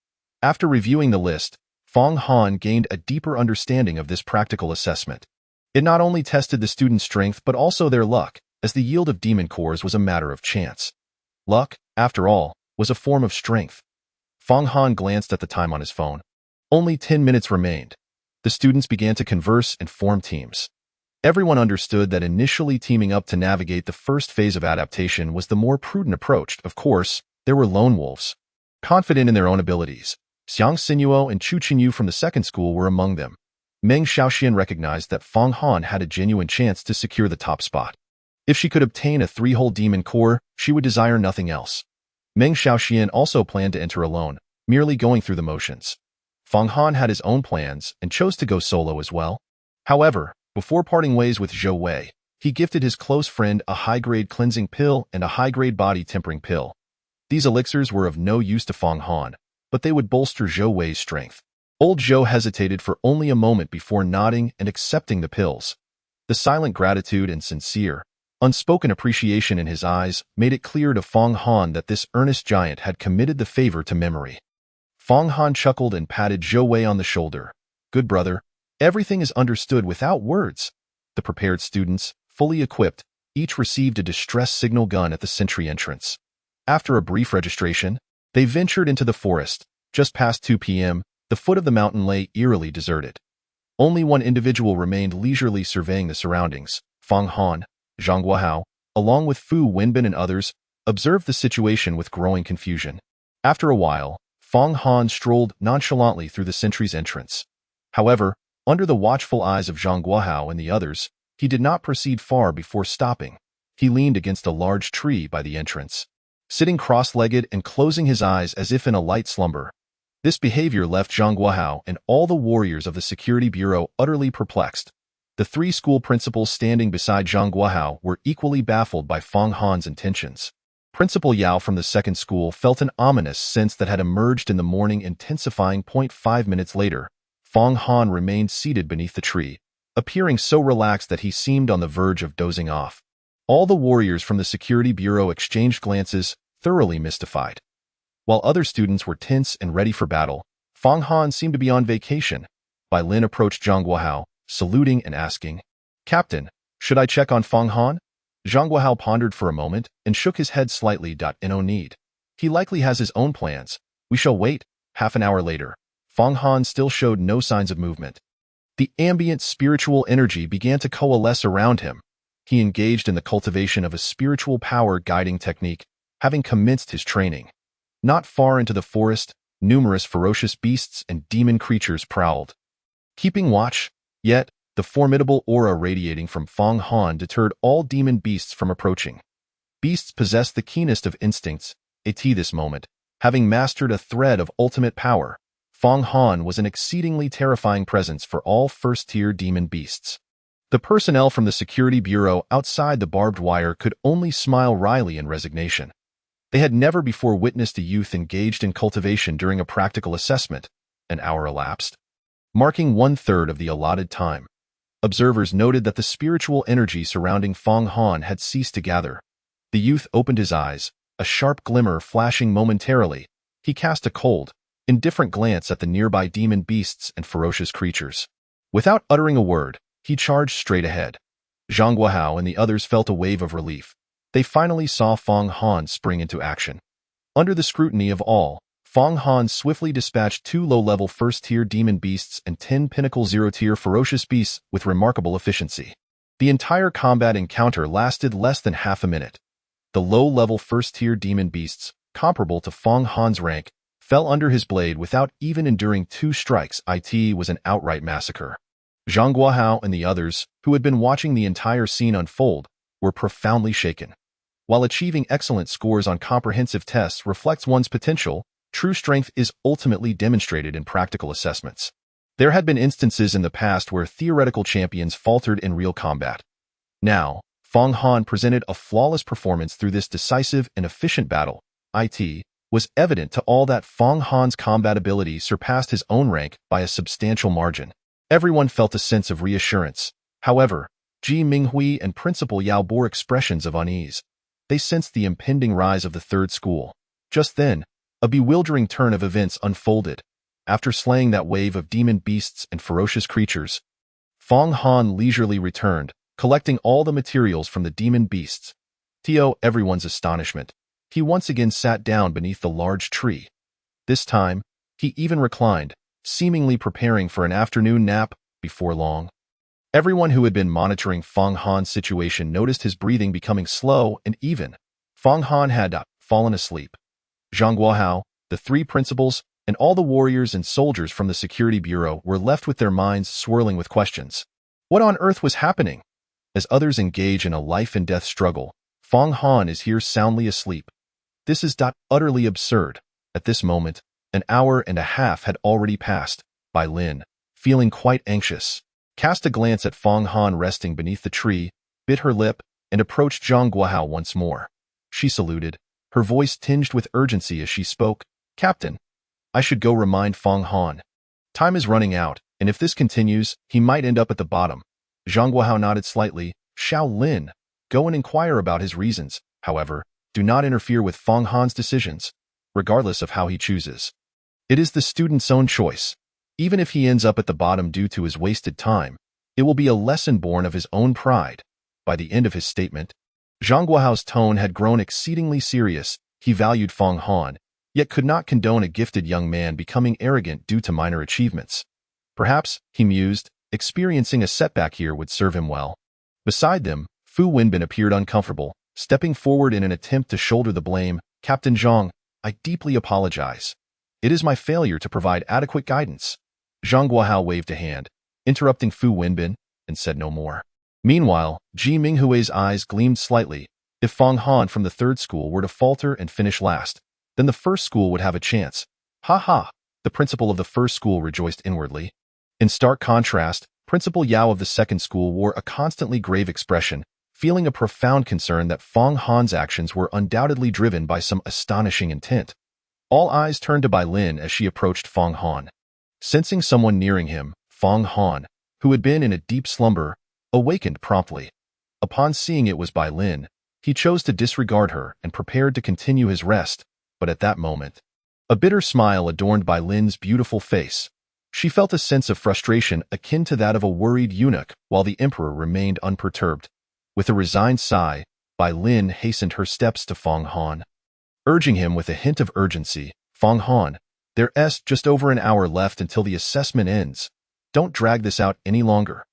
After reviewing the list, Fong Han gained a deeper understanding of this practical assessment. It not only tested the students' strength but also their luck, as the yield of demon cores was a matter of chance. Luck, after all, was a form of strength. Fong Han glanced at the time on his phone. Only 10 minutes remained. The students began to converse and form teams. Everyone understood that initially teaming up to navigate the first phase of adaptation was the more prudent approach. Of course, there were lone wolves. Confident in their own abilities, Xiang Sinuo and Chu Qinyu from the second school were among them. Meng Xiaoxian recognized that Fong Han had a genuine chance to secure the top spot. If she could obtain a 3-hole demon core, she would desire nothing else. Meng Xiaoxian also planned to enter alone, merely going through the motions. Fong Han had his own plans and chose to go solo as well. However, before parting ways with Zhou Wei, he gifted his close friend a high-grade cleansing pill and a high-grade body tempering pill. These elixirs were of no use to Fong Han, but they would bolster Zhou Wei's strength. Old Zhou hesitated for only a moment before nodding and accepting the pills. The silent gratitude and sincere, unspoken appreciation in his eyes made it clear to Fong Han that this earnest giant had committed the favor to memory. Fong Han chuckled and patted Zhou Wei on the shoulder. "Good brother, everything is understood without words." The prepared students, fully equipped, each received a distress signal gun at the sentry entrance. After a brief registration, they ventured into the forest. Just past 2 p.m., the foot of the mountain lay eerily deserted. Only one individual remained leisurely surveying the surroundings. Fong Han, Zhang Guohao, along with Fu Wenbin and others, observed the situation with growing confusion. After a while, Fong Han strolled nonchalantly through the sentry's entrance. However, under the watchful eyes of Zhang Guohao and the others, he did not proceed far before stopping. He leaned against a large tree by the entrance, sitting cross-legged and closing his eyes as if in a light slumber. This behavior left Zhang Guohao and all the warriors of the Security Bureau utterly perplexed. The 3 school principals standing beside Zhang Guohao were equally baffled by Fong Han's intentions. Principal Yao from the second school felt an ominous sense that had emerged in the morning, intensifying. 5 minutes later, Fong Han remained seated beneath the tree, appearing so relaxed that he seemed on the verge of dozing off. All the warriors from the Security Bureau exchanged glances, thoroughly mystified. While other students were tense and ready for battle, Fong Han seemed to be on vacation. Bai Lin approached Zhang Guohao, saluting and asking, "Captain, should I check on Fong Han?" Zhang Guohao pondered for a moment and shook his head slightly. No need. He likely has his own plans. We shall wait. Half an hour later, Fong Han still showed no signs of movement. The ambient spiritual energy began to coalesce around him. He engaged in the cultivation of a spiritual power guiding technique, having commenced his training. Not far into the forest, numerous ferocious beasts and demon creatures prowled, keeping watch, yet the formidable aura radiating from Fong Han deterred all demon beasts from approaching. Beasts possessed the keenest of instincts. At this moment, having mastered a thread of ultimate power, Fong Han was an exceedingly terrifying presence for all first-tier demon beasts. The personnel from the Security Bureau outside the barbed wire could only smile wryly in resignation. They had never before witnessed a youth engaged in cultivation during a practical assessment. An hour elapsed, marking 1/3 of the allotted time. Observers noted that the spiritual energy surrounding Fong Han had ceased to gather. The youth opened his eyes, a sharp glimmer flashing momentarily. He cast a cold, indifferent glance at the nearby demon beasts and ferocious creatures. Without uttering a word, he charged straight ahead. Zhang Guohao and the others felt a wave of relief. They finally saw Fong Han spring into action. Under the scrutiny of all, Fong Han swiftly dispatched 2 low-level first-tier demon beasts and 10 pinnacle 0-tier ferocious beasts with remarkable efficiency. The entire combat encounter lasted less than half a minute. The low-level first-tier demon beasts, comparable to Fong Han's rank, fell under his blade without even enduring 2 strikes. It was an outright massacre. Zhang Guohao and the others, who had been watching the entire scene unfold, were profoundly shaken. While achieving excellent scores on comprehensive tests reflects one's potential, true strength is ultimately demonstrated in practical assessments. There had been instances in the past where theoretical champions faltered in real combat. Now, Fong Han presented a flawless performance through this decisive and efficient battle. It was evident to all that Fong Han's combat ability surpassed his own rank by a substantial margin. Everyone felt a sense of reassurance. However, Ji Minghui and Principal Yao bore expressions of unease. They sensed the impending rise of the third school. Just then, a bewildering turn of events unfolded. After slaying that wave of demon beasts and ferocious creatures, Fong Han leisurely returned, collecting all the materials from the demon beasts. To everyone's astonishment, he once again sat down beneath the large tree. This time, he even reclined, seemingly preparing for an afternoon nap. Before long, everyone who had been monitoring Fong Han's situation noticed his breathing becoming slow and even. Fong Han had fallen asleep. Zhang Guohao, the 3 principals, and all the warriors and soldiers from the Security Bureau were left with their minds swirling with questions. What on earth was happening? As others engage in a life-and-death struggle, Fong Han is here soundly asleep. This is utterly absurd. At this moment, an hour and a half had already passed. Bai Lin, feeling quite anxious, cast a glance at Fong Han resting beneath the tree, bit her lip, and approached Zhang Guohao once more. She saluted, her voice tinged with urgency as she spoke. "Captain, I should go remind Fong Han. Time is running out, and if this continues, he might end up at the bottom." Zhang Guohao nodded slightly. "Xiao Lin, go and inquire about his reasons. However, do not interfere with Fong Han's decisions, regardless of how he chooses. It is the student's own choice. Even if he ends up at the bottom due to his wasted time, it will be a lesson born of his own pride." By the end of his statement, Zhang Guohao's tone had grown exceedingly serious. He valued Fong Han, yet could not condone a gifted young man becoming arrogant due to minor achievements. Perhaps, he mused, experiencing a setback here would serve him well. Beside them, Fu Wenbin appeared uncomfortable, stepping forward in an attempt to shoulder the blame. "Captain Zhang, I deeply apologize. It is my failure to provide adequate guidance." Zhang Guohao waved a hand, interrupting Fu Wenbin, and said no more. Meanwhile, Ji Minghui's eyes gleamed slightly. If Fong Han from the 3rd school were to falter and finish last, then the 1st school would have a chance. "Ha ha!" The principal of the 1st school rejoiced inwardly. In stark contrast, Principal Yao of the 2nd school wore a constantly grave expression, feeling a profound concern that Fong Han's actions were undoubtedly driven by some astonishing intent. All eyes turned to Bai Lin as she approached Fong Han. Sensing someone nearing him, Fong Han, who had been in a deep slumber, awakened promptly. Upon seeing it was Bai Lin, he chose to disregard her and prepared to continue his rest, but at that moment, a bitter smile adorned Bai Lin's beautiful face. She felt a sense of frustration akin to that of a worried eunuch while the emperor remained unperturbed. With a resigned sigh, Bai Lin hastened her steps to Fong Han, urging him with a hint of urgency. Fong Han, there's just over an hour left until the assessment ends. Don't drag this out any longer.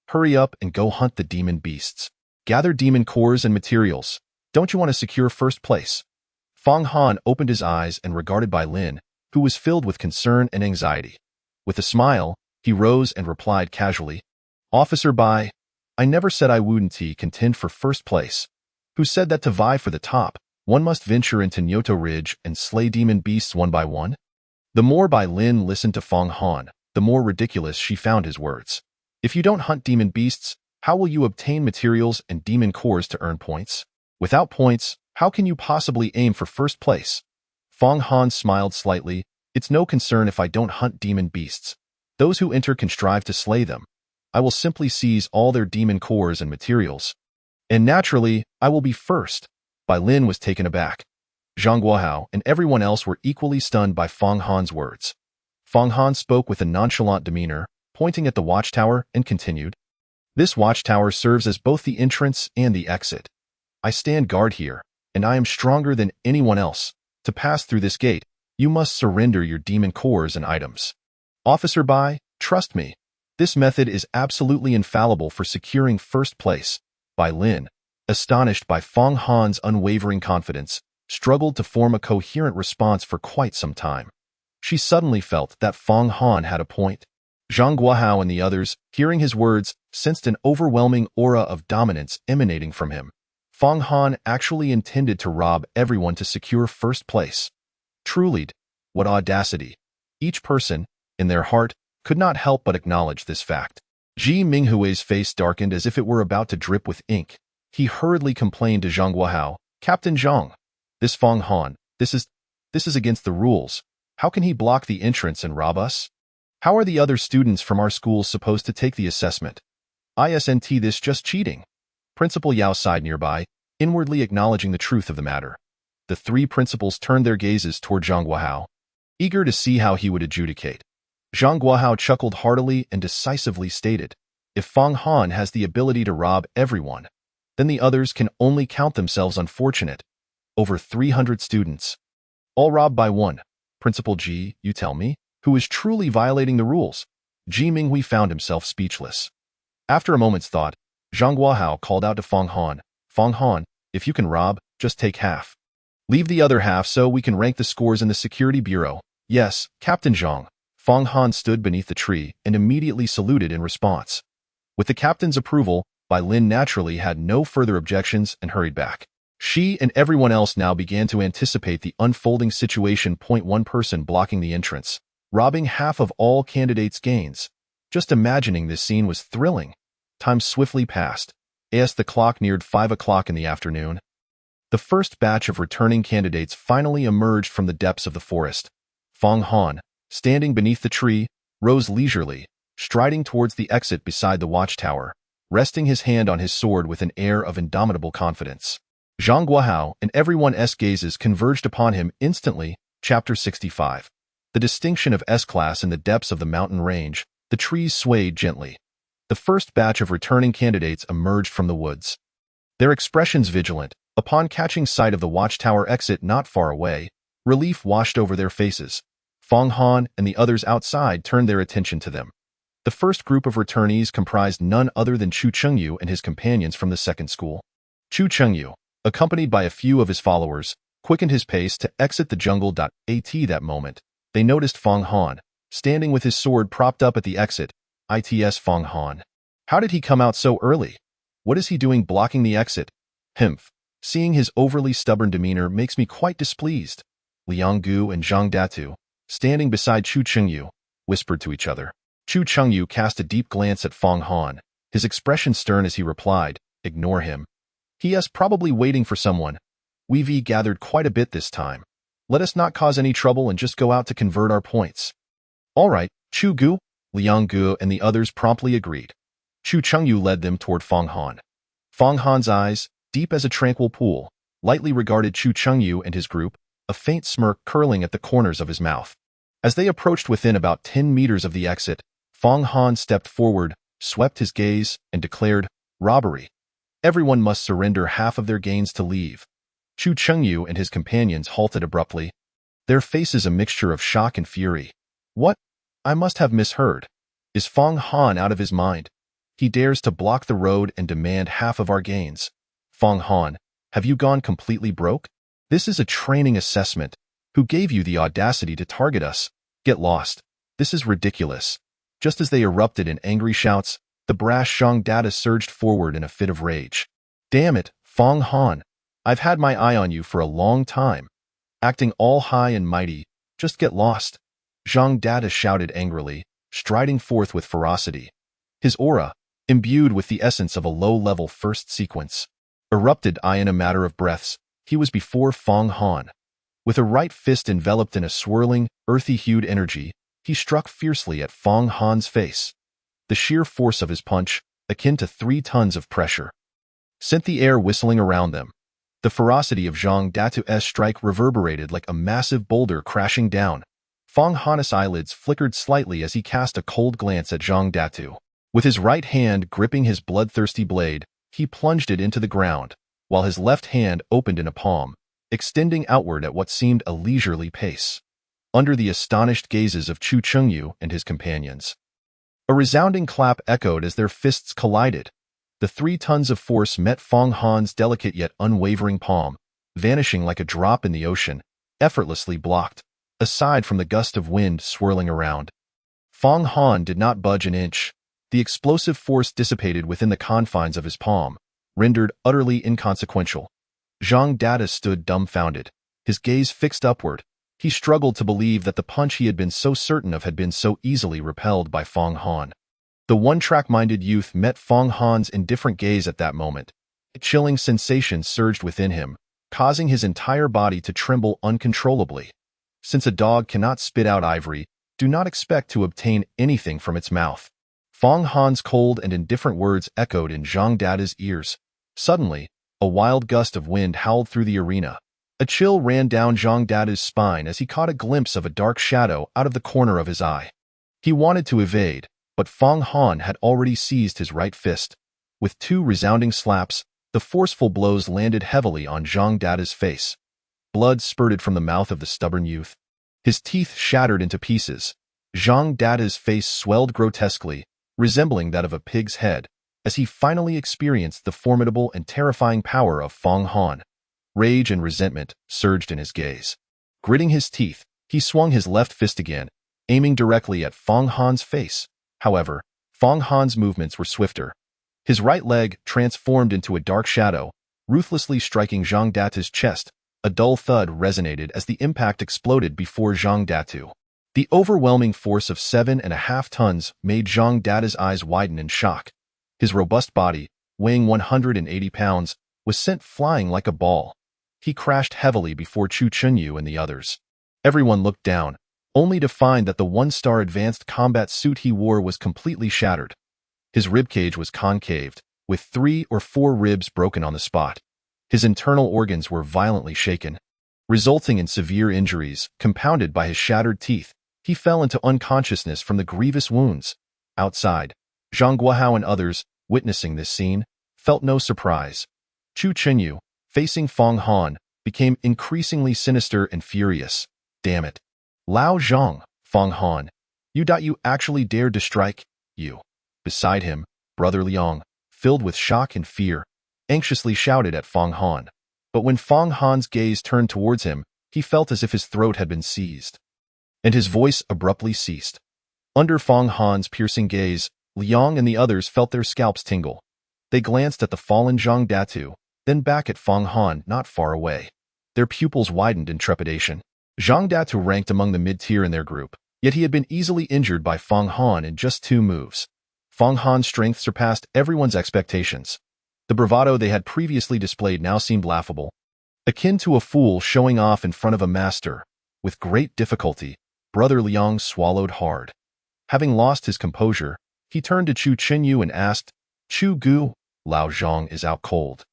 Hurry up and go hunt the demon beasts. Gather demon cores and materials. Don't you want to secure first place? Fong Han opened his eyes and regarded Bai Lin, who was filled with concern and anxiety. With a smile, he rose and replied casually, Officer Bai, I never said I wouldn't contend for first place. Who said that to vie for the top, one must venture into Nyoto Ridge and slay demon beasts one by one? The more Bai Lin listened to Fong Han, the more ridiculous she found his words. If you don't hunt demon beasts, how will you obtain materials and demon cores to earn points? Without points, how can you possibly aim for first place? Fong Han smiled slightly. It's no concern if I don't hunt demon beasts. Those who enter can strive to slay them. I will simply seize all their demon cores and materials. And naturally, I will be first. Bai Lin was taken aback. Zhang Guohao and everyone else were equally stunned by Fong Han's words. Fong Han spoke with a nonchalant demeanor, pointing at the watchtower, and continued, This watchtower serves as both the entrance and the exit. I stand guard here, and I am stronger than anyone else. To pass through this gate, you must surrender your demon cores and items. Officer Bai, trust me. This method is absolutely infallible for securing first place. Bai Lin, astonished by Fong Han's unwavering confidence, struggled to form a coherent response for quite some time. She suddenly felt that Fong Han had a point. Zhang Guohao and the others, hearing his words, sensed an overwhelming aura of dominance emanating from him. Fong Han actually intended to rob everyone to secure first place. Truly, what audacity! Each person, in their heart, could not help but acknowledge this fact. Ji Minghui's face darkened as if it were about to drip with ink. He hurriedly complained to Zhang Guohao, Captain Zhang, this Fong Han, this is against the rules. How can he block the entrance and rob us? How are the other students from our school supposed to take the assessment? Isn't this just cheating? Principal Yao sighed nearby, inwardly acknowledging the truth of the matter. The three principals turned their gazes toward Zhang Guohao, eager to see how he would adjudicate. Zhang Guohao chuckled heartily and decisively stated, If Fong Han has the ability to rob everyone, then the others can only count themselves unfortunate. Over 300 students, all robbed by one. Principal Ji, you tell me, who is truly violating the rules? Ji Minghui found himself speechless. After a moment's thought, Zhang Guohao called out to Fong Han, if you can rob, just take half. Leave the other half so we can rank the scores in the security bureau. Yes, Captain Zhang. Fong Han stood beneath the tree and immediately saluted in response. With the captain's approval, Bai Lin naturally had no further objections and hurried back. She and everyone else now began to anticipate the unfolding situation. One person blocking the entrance, robbing half of all candidates' gains. Just imagining this scene was thrilling. Time swiftly passed. As the clock neared 5 o'clock in the afternoon, the first batch of returning candidates finally emerged from the depths of the forest. Fong Han, standing beneath the tree, rose leisurely, striding towards the exit beside the watchtower, resting his hand on his sword with an air of indomitable confidence. Zhang Guohao and everyone's gazes converged upon him instantly. Chapter 65. The distinction of S-class in the depths of the mountain range, the trees swayed gently. The first batch of returning candidates emerged from the woods. Their expressions vigilant, upon catching sight of the watchtower exit not far away, relief washed over their faces. Fong Han and the others outside turned their attention to them. The first group of returnees comprised none other than Chu Chengyu and his companions from the second school. Chu Chengyu, accompanied by a few of his followers, quickened his pace to exit the jungle. At that moment, they noticed Fong Han, standing with his sword propped up at the exit. It's Fong Han. How did he come out so early? What is he doing blocking the exit? Humph. Seeing his overly stubborn demeanor makes me quite displeased. Liang Gu and Zhang Datu, standing beside Chu Chengyu, whispered to each other. Chu Chengyu cast a deep glance at Fong Han, his expression stern as he replied, Ignore him. He is probably waiting for someone. We've gathered quite a bit this time. Let us not cause any trouble and just go out to convert our points. All right, Chu Gu, Liang Gu, and the others promptly agreed. Chu Chengyu led them toward Feng Han. Feng Han's eyes, deep as a tranquil pool, lightly regarded Chu Chengyu and his group, a faint smirk curling at the corners of his mouth. As they approached within about 10 meters of the exit, Feng Han stepped forward, swept his gaze, and declared, "Robbery. Everyone must surrender half of their gains to leave." Chu Chengyu and his companions halted abruptly, their faces a mixture of shock and fury. "What? I must have misheard. Is Feng Han out of his mind? He dares to block the road and demand half of our gains. Feng Han, have you gone completely broke? This is a training assessment. Who gave you the audacity to target us? Get lost. This is ridiculous." Just as they erupted in angry shouts, the brash Zhang Dada surged forward in a fit of rage. "Damn it, Feng Han. I've had my eye on you for a long time. Acting all high and mighty, just get lost." Zhang Dada shouted angrily, striding forth with ferocity. His aura, imbued with the essence of a low-level first sequence, erupted in a matter of breaths. He was before Feng Han. With a right fist enveloped in a swirling, earthy-hued energy, he struck fiercely at Feng Han's face. The sheer force of his punch, akin to 3 tons of pressure, sent the air whistling around them. The ferocity of Zhang Datu's strike reverberated like a massive boulder crashing down. Feng Han's eyelids flickered slightly as he cast a cold glance at Zhang Datu. With his right hand gripping his bloodthirsty blade, he plunged it into the ground, while his left hand opened in a palm, extending outward at what seemed a leisurely pace. Under the astonished gazes of Chu Chengyu and his companions, a resounding clap echoed as their fists collided. The 3 tons of force met Feng Han's delicate yet unwavering palm, vanishing like a drop in the ocean, effortlessly blocked, aside from the gust of wind swirling around. Feng Han did not budge an inch. The explosive force dissipated within the confines of his palm, rendered utterly inconsequential. Zhang Dada stood dumbfounded, his gaze fixed upward. He struggled to believe that the punch he had been so certain of had been so easily repelled by Feng Han. The one-track-minded youth met Feng Han's indifferent gaze at that moment. A chilling sensation surged within him, causing his entire body to tremble uncontrollably. Since a dog cannot spit out ivory, do not expect to obtain anything from its mouth. Feng Han's cold and indifferent words echoed in Zhang Dada's ears. Suddenly, a wild gust of wind howled through the arena. A chill ran down Zhang Dada's spine as he caught a glimpse of a dark shadow out of the corner of his eye. He wanted to evade, but Feng Han had already seized his right fist. With 2 resounding slaps, the forceful blows landed heavily on Zhang Dada's face. Blood spurted from the mouth of the stubborn youth. His teeth shattered into pieces. Zhang Dada's face swelled grotesquely, resembling that of a pig's head, as he finally experienced the formidable and terrifying power of Feng Han. Rage and resentment surged in his gaze. Gritting his teeth, he swung his left fist again, aiming directly at Feng Han's face. However, Feng Han's movements were swifter. His right leg transformed into a dark shadow, ruthlessly striking Zhang Datu's chest. A dull thud resonated as the impact exploded before Zhang Datu. The overwhelming force of 7.5 tons made Zhang Dada's eyes widen in shock. His robust body, weighing 180 pounds, was sent flying like a ball. He crashed heavily before Chu Chengyu and the others. Everyone looked down, only to find that the 1-star advanced combat suit he wore was completely shattered. His ribcage was concaved, with 3 or 4 ribs broken on the spot. His internal organs were violently shaken, resulting in severe injuries, compounded by his shattered teeth. He fell into unconsciousness from the grievous wounds. Outside, Zhang Guohao and others, witnessing this scene, felt no surprise. Chu Chengyu, facing Feng Han, became increasingly sinister and furious. "Damn it. Lao Zhang, Feng Han, you actually dared to strike? You." Beside him, Brother Liang, filled with shock and fear, anxiously shouted at Feng Han. But when Feng Han's gaze turned towards him, he felt as if his throat had been seized, and his voice abruptly ceased. Under Feng Han's piercing gaze, Liang and the others felt their scalps tingle. They glanced at the fallen Zhang Datu, then back at Feng Han not far away. Their pupils widened in trepidation. Zhang Datu ranked among the mid-tier in their group, yet he had been easily injured by Feng Han in just 2 moves. Feng Han's strength surpassed everyone's expectations. The bravado they had previously displayed now seemed laughable, akin to a fool showing off in front of a master. With great difficulty, Brother Liang swallowed hard. Having lost his composure, he turned to Chu Chenyu and asked, Chu Gu, Lao Zhang is out cold.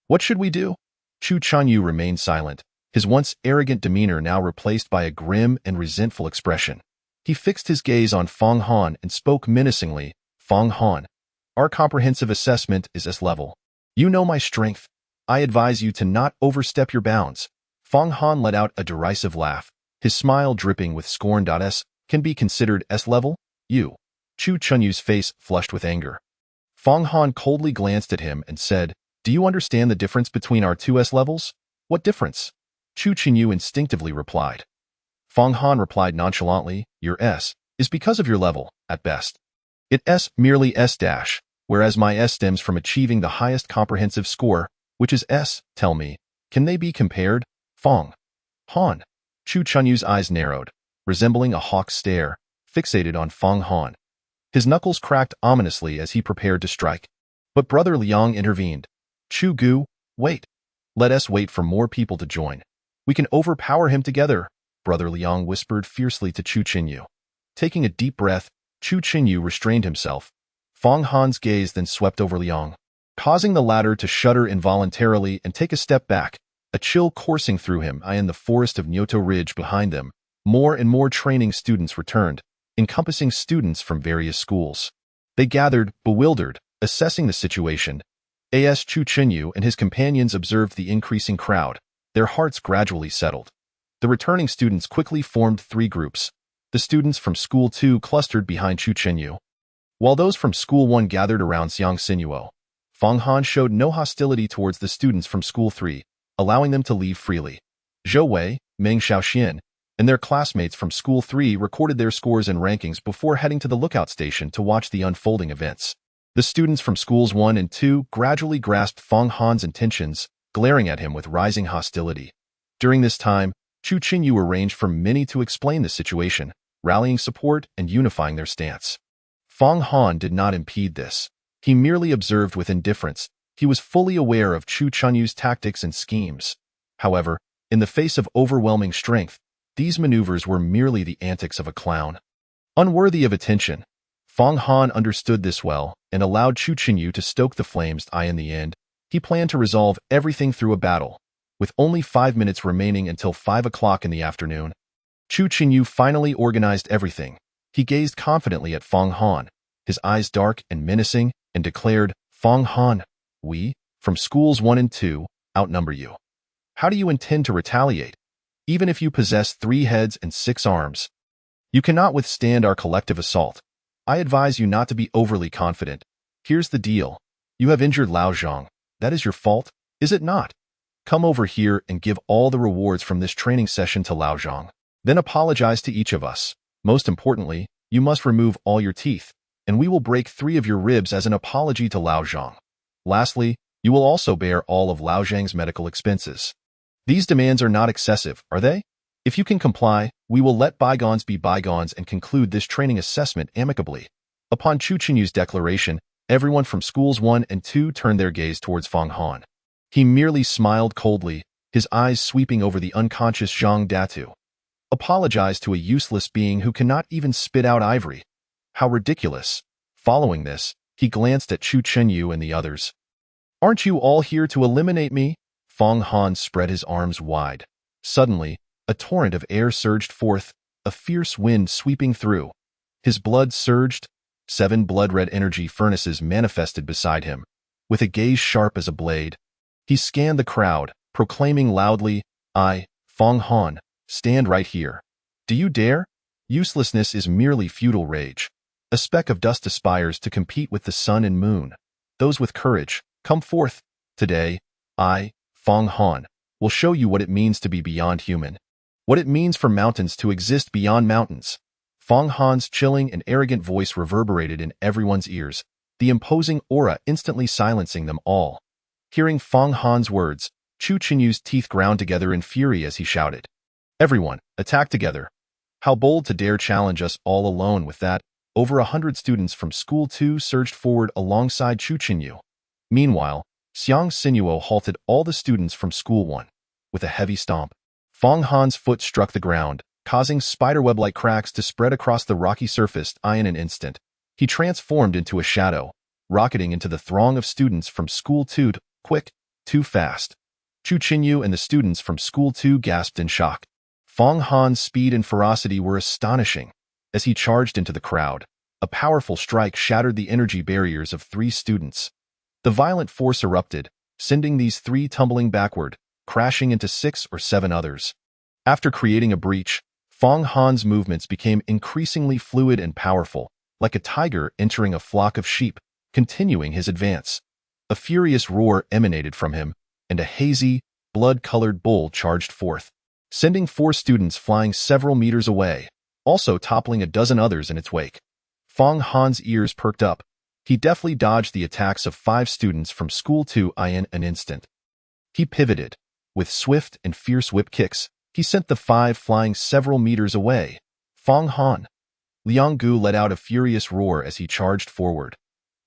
What should we do? Chu Chenyu remained silent, his once arrogant demeanor now replaced by a grim and resentful expression. He fixed his gaze on Fang Han and spoke menacingly, Fang Han, our comprehensive assessment is S-level. You know my strength. I advise you to not overstep your bounds. Fang Han let out a derisive laugh, his smile dripping with scorn. S can be considered S-level? You. Chu Chenyu's face flushed with anger. Fang Han coldly glanced at him and said, Do you understand the difference between our two S-levels? What difference? Chu Chenyu instinctively replied. Fang Han replied nonchalantly, Your S is because of your level, at best. It S merely S dash, whereas my S stems from achieving the highest comprehensive score, which is S. Tell me, can they be compared? Fang Han. Chu Chenyu's eyes narrowed, resembling a hawk's stare, fixated on Fang Han. His knuckles cracked ominously as he prepared to strike. But Brother Liang intervened. Chu Gu, wait. Let us wait for more people to join. We can overpower him together, Brother Liang whispered fiercely to Chu Chenyu. Taking a deep breath, Chu Chenyu restrained himself. Fang Han's gaze then swept over Liang, causing the latter to shudder involuntarily and take a step back, a chill coursing through him. In the forest of Nyoto Ridge behind them, more and more training students returned, encompassing students from various schools. They gathered, bewildered, assessing the situation. As Chu Chenyu and his companions observed the increasing crowd, their hearts gradually settled. The returning students quickly formed three groups. The students from School 2 clustered behind Chu Chenyu, while those from School 1 gathered around Xiang Sinuo. Fang Han showed no hostility towards the students from School 3, allowing them to leave freely. Zhou Wei, Meng Xiaoxian, and their classmates from School 3 recorded their scores and rankings before heading to the lookout station to watch the unfolding events. The students from Schools 1 and 2 gradually grasped Fang Han's intentions, glaring at him with rising hostility. During this time, Chu Chenyu arranged for many to explain the situation, rallying support and unifying their stance. Fang Han did not impede this. He merely observed with indifference. He was fully aware of Chu Chenyu's tactics and schemes. However, in the face of overwhelming strength, these maneuvers were merely the antics of a clown. Unworthy of attention, Fang Han understood this well and allowed Chu Chenyu to stoke the flames. In the end, he planned to resolve everything through a battle. With only 5 minutes remaining until 5 o'clock in the afternoon, Chu Chenyu finally organized everything. He gazed confidently at Fang Han, his eyes dark and menacing, and declared, Fang Han, we, from Schools 1 and 2, outnumber you. How do you intend to retaliate? Even if you possess 3 heads and 6 arms, you cannot withstand our collective assault. I advise you not to be overly confident. Here's the deal. You have injured Lao Zhang. That is your fault, is it not? Come over here and give all the rewards from this training session to Lao Zhang. Then apologize to each of us. Most importantly, you must remove all your teeth, and we will break 3 of your ribs as an apology to Lao Zhang. Lastly, you will also bear all of Lao Zhang's medical expenses. These demands are not excessive, are they? If you can comply, we will let bygones be bygones and conclude this training assessment amicably. Upon Chu Chenyu's declaration, everyone from Schools 1 and 2 turned their gaze towards Fang Han. He merely smiled coldly, his eyes sweeping over the unconscious Zhang Datu. Apologize to a useless being who cannot even spit out ivory. How ridiculous. Following this, he glanced at Chu Chenyu and the others. Aren't you all here to eliminate me? Fang Han spread his arms wide. Suddenly, a torrent of air surged forth, a fierce wind sweeping through. His blood surged. 7 blood-red energy furnaces manifested beside him. With a gaze sharp as a blade, he scanned the crowd, proclaiming loudly, I, Fang Han, stand right here. Do you dare? Uselessness is merely futile rage. A speck of dust aspires to compete with the sun and moon. Those with courage, come forth. Today, I, Fang Han, will show you what it means to be beyond human. What it means for mountains to exist beyond mountains. Fang Han's chilling and arrogant voice reverberated in everyone's ears, the imposing aura instantly silencing them all. Hearing Fang Han's words, Chu Chenyu's teeth ground together in fury as he shouted, Everyone, attack together. How bold to dare challenge us all alone. With that, over 100 students from School 2 surged forward alongside Chu Chenyu. Meanwhile, Xiang Sinuo halted all the students from School 1. With a heavy stomp, Fang Han's foot struck the ground, causing spiderweb-like cracks to spread across the rocky surface. In an instant, he transformed into a shadow, rocketing into the throng of students from School 2. Quick, too fast. Chu Qinyu and the students from School 2 gasped in shock. Fong Han's speed and ferocity were astonishing. As he charged into the crowd, a powerful strike shattered the energy barriers of 3 students. The violent force erupted, sending these 3 tumbling backward, crashing into 6 or 7 others. After creating a breach, Fong Han's movements became increasingly fluid and powerful, like a tiger entering a flock of sheep, continuing his advance. A furious roar emanated from him, and a hazy, blood-colored bull charged forth, sending 4 students flying several meters away, also toppling a dozen others in its wake. Fong Han's ears perked up. He deftly dodged the attacks of 5 students from School 2 in an instant. He pivoted. With swift and fierce whip kicks, he sent the 5 flying several meters away. Fong Han. Liang Gu let out a furious roar as he charged forward.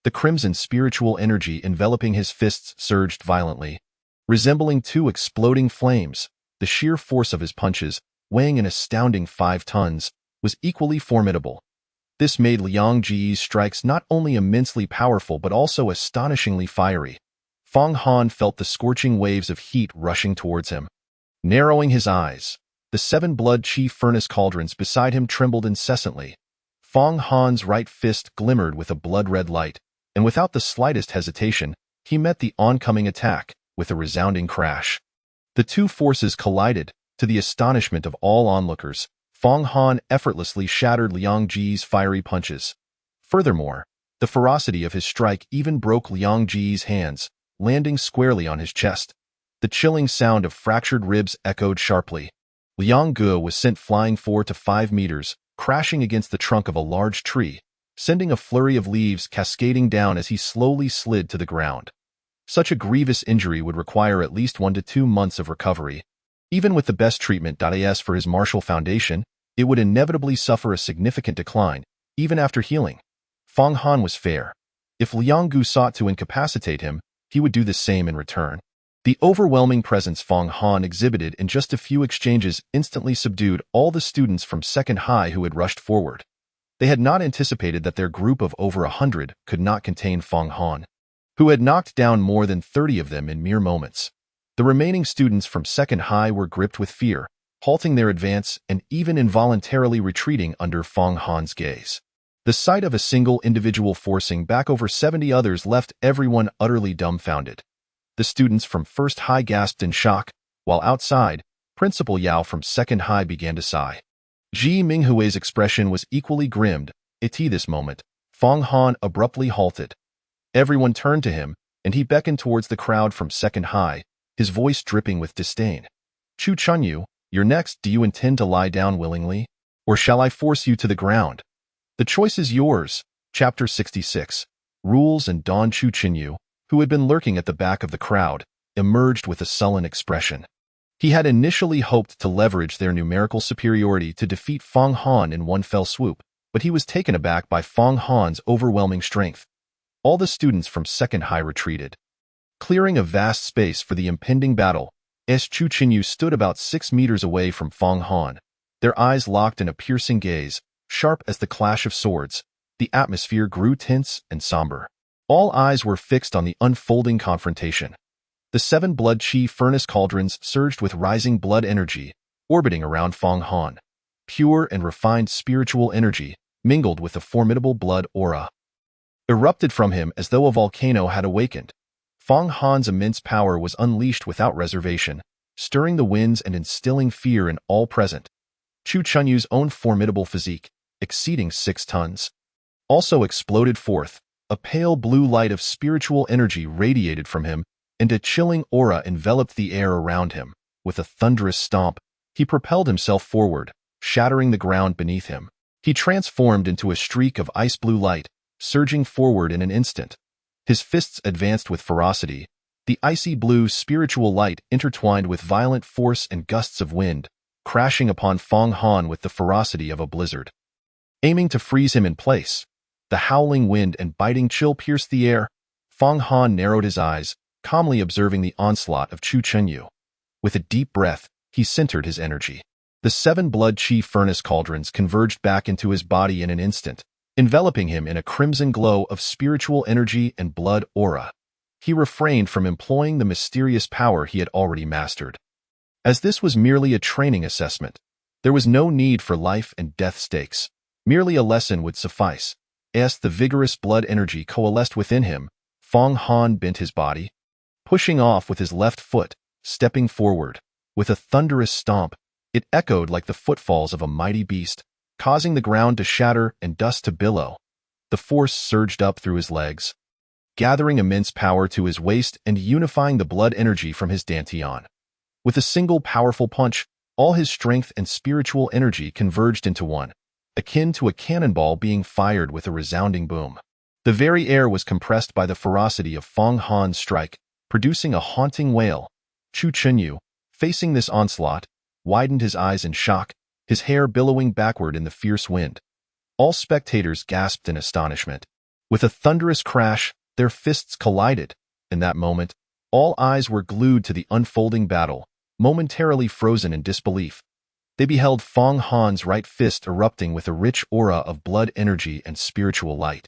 The crimson spiritual energy enveloping his fists surged violently. Resembling 2 exploding flames, the sheer force of his punches, weighing an astounding 5 tons, was equally formidable. This made Liang Ji's strikes not only immensely powerful but also astonishingly fiery. Fong Han felt the scorching waves of heat rushing towards him. Narrowing his eyes, the 7 blood chi furnace cauldrons beside him trembled incessantly. Fong Han's right fist glimmered with a blood-red light, and without the slightest hesitation, he met the oncoming attack with a resounding crash. The 2 forces collided. To the astonishment of all onlookers, Fong Han effortlessly shattered Liang Ji's fiery punches. Furthermore, the ferocity of his strike even broke Liang Ji's hands, landing squarely on his chest. The chilling sound of fractured ribs echoed sharply. Liang Gu was sent flying 4 to 5 meters, crashing against the trunk of a large tree, sending a flurry of leaves cascading down as he slowly slid to the ground. Such a grievous injury would require at least 1 to 2 months of recovery. Even with the best treatment for his martial foundation, it would inevitably suffer a significant decline, even after healing. Fong Han was fair. If Liang Gu sought to incapacitate him, he would do the same in return. The overwhelming presence Fong Han exhibited in just a few exchanges instantly subdued all the students from Second High who had rushed forward. They had not anticipated that their group of over 100 could not contain Fong Han, who had knocked down more than 30 of them in mere moments. The remaining students from Second High were gripped with fear, halting their advance and even involuntarily retreating under Fong Han's gaze. The sight of a single individual forcing back over 70 others left everyone utterly dumbfounded. The students from First High gasped in shock, while outside, Principal Yao from Second High began to sigh. Ji Minghui's expression was equally grim. At this moment, Fong Han abruptly halted. Everyone turned to him, and he beckoned towards the crowd from Second High, his voice dripping with disdain. Chu Qinyu, you're next. Do you intend to lie down willingly? Or shall I force you to the ground? The choice is yours. Chapter 66. Rules and Don. Chu Qinyu, who had been lurking at the back of the crowd, emerged with a sullen expression. He had initially hoped to leverage their numerical superiority to defeat Fong Han in one fell swoop, but he was taken aback by Fong Han's overwhelming strength. All the students from Second High retreated, clearing a vast space for the impending battle. Chu Qinyu stood about 6 meters away from Fong Han, their eyes locked in a piercing gaze, sharp as the clash of swords. The atmosphere grew tense and somber. All eyes were fixed on the unfolding confrontation. The 7 blood chi furnace cauldrons surged with rising blood energy, orbiting around Fong Han. Pure and refined spiritual energy, mingled with a formidable blood aura, erupted from him as though a volcano had awakened. Fong Han's immense power was unleashed without reservation, stirring the winds and instilling fear in all present. Chu Qinyu's own formidable physique, exceeding 6 tons, also exploded forth. A pale blue light of spiritual energy radiated from him, and a chilling aura enveloped the air around him. With a thunderous stomp, he propelled himself forward, shattering the ground beneath him. He transformed into a streak of ice blue light, surging forward in an instant. His fists advanced with ferocity. The icy blue spiritual light intertwined with violent force and gusts of wind, crashing upon Fong Han with the ferocity of a blizzard. Aiming to freeze him in place, the howling wind and biting chill pierced the air. Fong Han narrowed his eyes, calmly observing the onslaught of Chu Qinyu. With a deep breath, he centered his energy. The 7 blood chi furnace cauldrons converged back into his body in an instant, enveloping him in a crimson glow of spiritual energy and blood aura. He refrained from employing the mysterious power he had already mastered. As this was merely a training assessment, there was no need for life and death stakes. Merely a lesson would suffice. As the vigorous blood energy coalesced within him, Fong Han bent his body, pushing off with his left foot, stepping forward. With a thunderous stomp, it echoed like the footfalls of a mighty beast, causing the ground to shatter and dust to billow. The force surged up through his legs, gathering immense power to his waist and unifying the blood energy from his dantian. With a single powerful punch, all his strength and spiritual energy converged into one, akin to a cannonball being fired with a resounding boom. The very air was compressed by the ferocity of Fong Han's strike, producing a haunting wail. Chu Chenyu, facing this onslaught, widened his eyes in shock, his hair billowing backward in the fierce wind. All spectators gasped in astonishment. With a thunderous crash, their fists collided. In that moment, all eyes were glued to the unfolding battle, momentarily frozen in disbelief. They beheld Fong Han's right fist erupting with a rich aura of blood energy and spiritual light,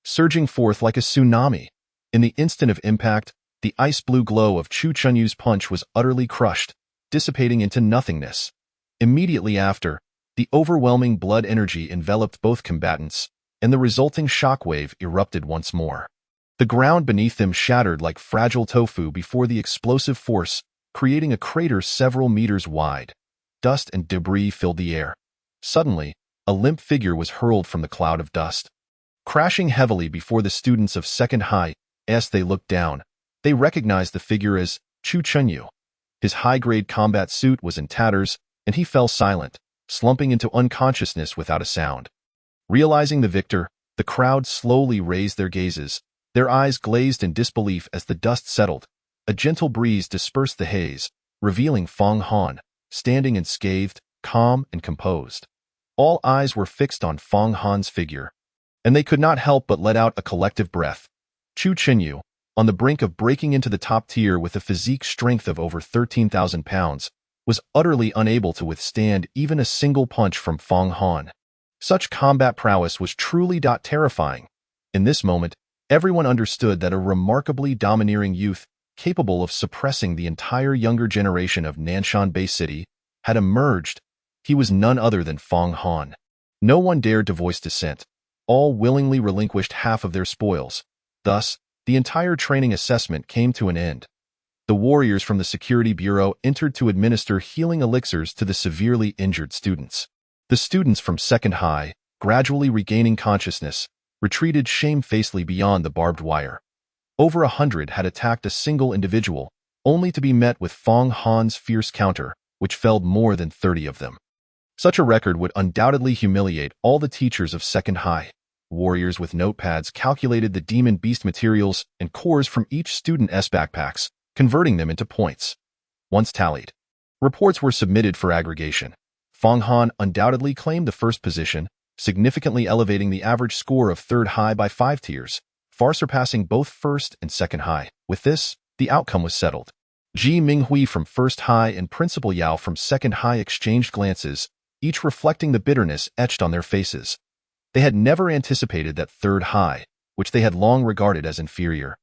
surging forth like a tsunami. In the instant of impact, the ice-blue glow of Chu Chenyu's punch was utterly crushed, dissipating into nothingness. Immediately after, the overwhelming blood energy enveloped both combatants, and the resulting shockwave erupted once more. The ground beneath them shattered like fragile tofu before the explosive force, creating a crater several meters wide. Dust and debris filled the air. Suddenly, a limp figure was hurled from the cloud of dust. Crashing heavily before the students of Second High, as they looked down, they recognized the figure as Chu Chenyu. His high-grade combat suit was in tatters, and he fell silent, slumping into unconsciousness without a sound. Realizing the victor, the crowd slowly raised their gazes, their eyes glazed in disbelief as the dust settled. A gentle breeze dispersed the haze, revealing Fong Han, standing unscathed, calm and composed. All eyes were fixed on Fong Han's figure, and they could not help but let out a collective breath. Chu Chenyu, on the brink of breaking into the top tier with a physique strength of over 13,000 pounds, was utterly unable to withstand even a single punch from Fong Han. Such combat prowess was truly terrifying. In this moment, everyone understood that a remarkably domineering youth, capable of suppressing the entire younger generation of Nanshan Bay City, had emerged. He was none other than Fong Han. No one dared to voice dissent. All willingly relinquished half of their spoils. Thus, the entire training assessment came to an end. The warriors from the Security Bureau entered to administer healing elixirs to the severely injured students. The students from Second High, gradually regaining consciousness, retreated shamefacedly beyond the barbed wire. Over 100 had attacked a single individual, only to be met with Fong Han's fierce counter, which felled more than 30 of them. Such a record would undoubtedly humiliate all the teachers of Second High. Warriors with notepads calculated the demon beast materials and cores from each student's backpacks, converting them into points. Once tallied, reports were submitted for aggregation. Fong Han undoubtedly claimed the first position, significantly elevating the average score of Third High by 5 tiers, far surpassing both First and Second High. With this, the outcome was settled. Ji Minghui from First High and Principal Yao from Second High exchanged glances, each reflecting the bitterness etched on their faces. They had never anticipated that Third High, which they had long regarded as inferior,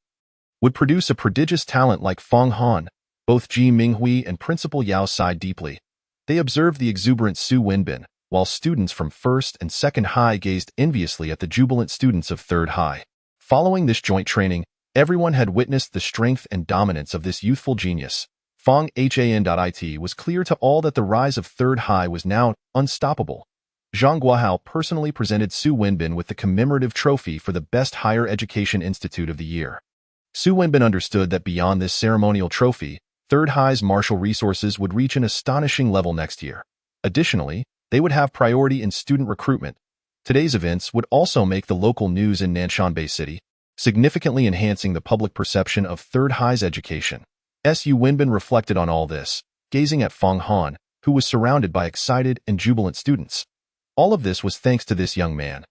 would produce a prodigious talent like Fong Han. Both Ji Minghui and Principal Yao sighed deeply. They observed the exuberant Su Wenbin, while students from First and Second High gazed enviously at the jubilant students of Third High. Following this joint training, everyone had witnessed the strength and dominance of this youthful genius. Fong Han.it was clear to all that the rise of Third High was now unstoppable. Zhang Guohao personally presented Su Wenbin with the commemorative trophy for the Best Higher Education Institute of the Year. Su Wenbin understood that beyond this ceremonial trophy, Third High's martial resources would reach an astonishing level next year. Additionally, they would have priority in student recruitment. Today's events would also make the local news in Nanshan Bay City, significantly enhancing the public perception of Third High's education. Su Wenbin reflected on all this, gazing at Fong Han, who was surrounded by excited and jubilant students. All of this was thanks to this young man.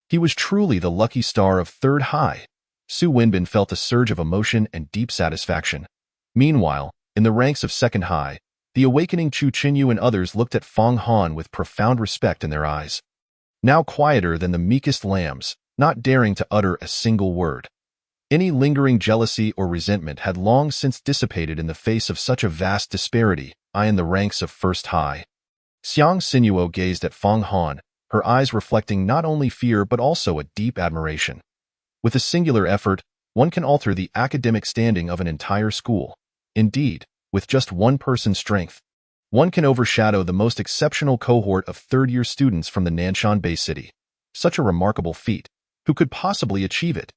He was truly the lucky star of Third High. Su Wenbin felt a surge of emotion and deep satisfaction. Meanwhile, in the ranks of Second High, The awakening Chu Qinyu and others looked at Feng Han with profound respect in their eyes. Now quieter than the meekest lambs, not daring to utter a single word. Any lingering jealousy or resentment had long since dissipated in the face of such a vast disparity, in the ranks of first high. Xiang Sinuo gazed at Feng Han, her eyes reflecting not only fear but also a deep admiration. With a singular effort, one can alter the academic standing of an entire school. Indeed, with just one person's strength, one can overshadow the most exceptional cohort of third-year students from the Nanshan Bay City. Such a remarkable feat. Who could possibly achieve it?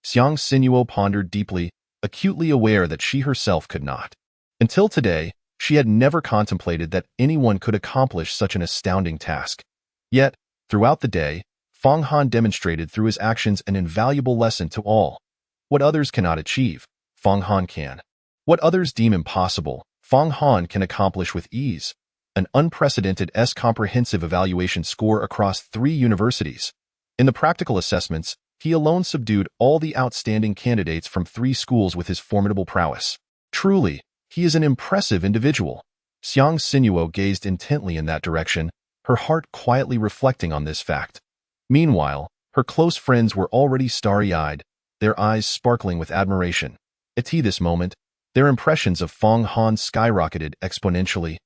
Xiang Sinuo pondered deeply, acutely aware that she herself could not. Until today, she had never contemplated that anyone could accomplish such an astounding task. Yet, throughout the day, Feng Han demonstrated through his actions an invaluable lesson to all. What others cannot achieve, Feng Han can. What others deem impossible, Feng Han can accomplish with ease. An unprecedented comprehensive evaluation score across 3 universities. In the practical assessments, he alone subdued all the outstanding candidates from 3 schools with his formidable prowess. Truly, he is an impressive individual. Xiang Sinuo gazed intently in that direction, her heart quietly reflecting on this fact. Meanwhile, her close friends were already starry-eyed, their eyes sparkling with admiration. At this moment, their impressions of Feng Han skyrocketed exponentially,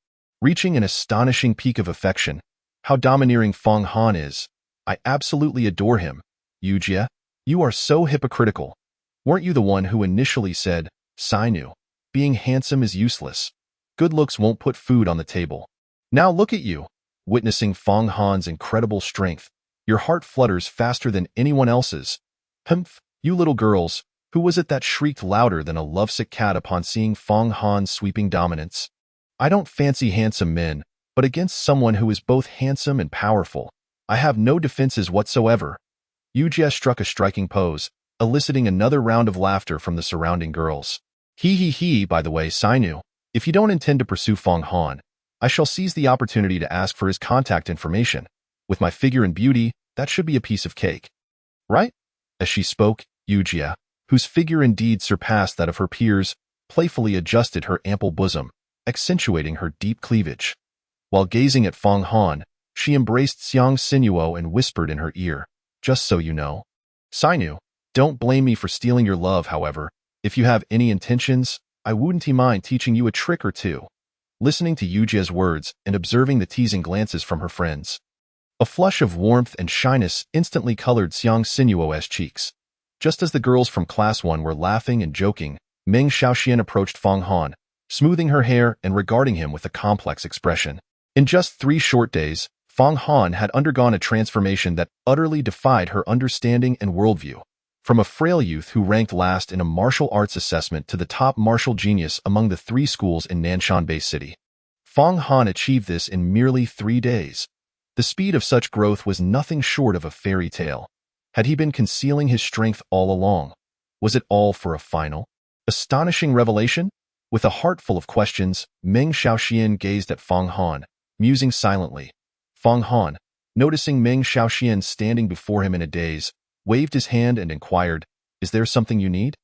reaching an astonishing peak of affection. How domineering Feng Han is! I absolutely adore him. Yujie, you are so hypocritical. Weren't you the one who initially said, Sinu, being handsome is useless. Good looks won't put food on the table. Now look at you, witnessing Feng Han's incredible strength. Your heart flutters faster than anyone else's. Humph, you little girls, who was it that shrieked louder than a lovesick cat upon seeing Feng Han's sweeping dominance? I don't fancy handsome men, but against someone who is both handsome and powerful, I have no defenses whatsoever. Yujie struck a striking pose, eliciting another round of laughter from the surrounding girls. He, by the way, Sinu, if you don't intend to pursue Feng Han, I shall seize the opportunity to ask for his contact information. With my figure and beauty, that should be a piece of cake. Right? As she spoke, Yujie, whose figure indeed surpassed that of her peers, playfully adjusted her ample bosom, accentuating her deep cleavage. While gazing at Feng Han, she embraced Xiang Sinuo and whispered in her ear, just so you know. Sinu, don't blame me for stealing your love, however. If you have any intentions, I wouldn't mind teaching you a trick or two. Listening to Yujie's words and observing the teasing glances from her friends, a flush of warmth and shyness instantly colored Xiang Sinuo's cheeks. Just as the girls from Class 1 were laughing and joking, Meng Xiaoxian approached Feng Han, smoothing her hair and regarding him with a complex expression. In just 3 short days, Feng Han had undergone a transformation that utterly defied her understanding and worldview. From a frail youth who ranked last in a martial arts assessment to the top martial genius among the 3 schools in Nanshan Bay City, Feng Han achieved this in merely 3 days. The speed of such growth was nothing short of a fairy tale. Had he been concealing his strength all along? Was it all for a final, astonishing revelation? With a heart full of questions, Meng Xiaoxian gazed at Feng Han, musing silently. Feng Han, noticing Meng Xiaoxian standing before him in a daze, waved his hand and inquired, "Is there something you need?"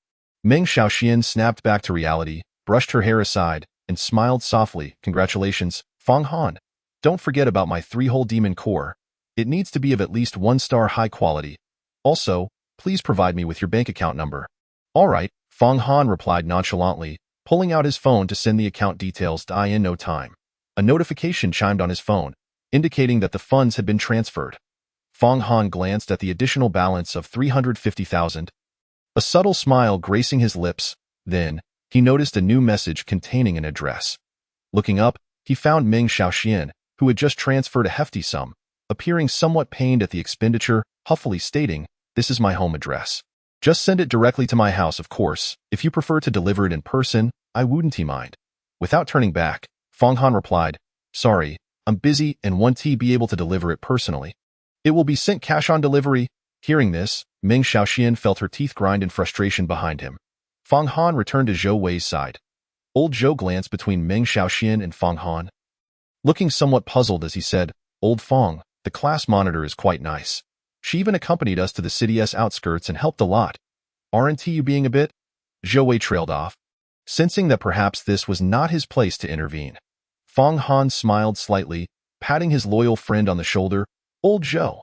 Meng Xiaoxian snapped back to reality, brushed her hair aside, and smiled softly. "Congratulations, Feng Han. Don't forget about my 3-hole demon core. It needs to be of at least 1-star high quality. Also, please provide me with your bank account number." "All right," Feng Han replied nonchalantly, pulling out his phone to send the account details in no time. A notification chimed on his phone, indicating that the funds had been transferred. Feng Han glanced at the additional balance of 350,000. A subtle smile gracing his lips. Then, he noticed a new message containing an address. Looking up, he found Meng Xiaoxian, who had just transferred a hefty sum, appearing somewhat pained at the expenditure, huffily stating, "This is my home address. Just send it directly to my house, of course. If you prefer to deliver it in person, I wouldn't mind." Without turning back, Feng Han replied, "Sorry, I'm busy and won't be able to deliver it personally. It will be sent cash on delivery." Hearing this, Meng Xiaoxian felt her teeth grind in frustration behind him. Feng Han returned to Zhou Wei's side. Old Zhou glanced between Meng Xiaoxian and Feng Han, looking somewhat puzzled as he said, "Old Feng, the class monitor is quite nice. She even accompanied us to the city's outskirts and helped a lot. Aren't you being a bit?" Zhou Wei trailed off, sensing that perhaps this was not his place to intervene. Fong Han smiled slightly, patting his loyal friend on the shoulder. Old Joe,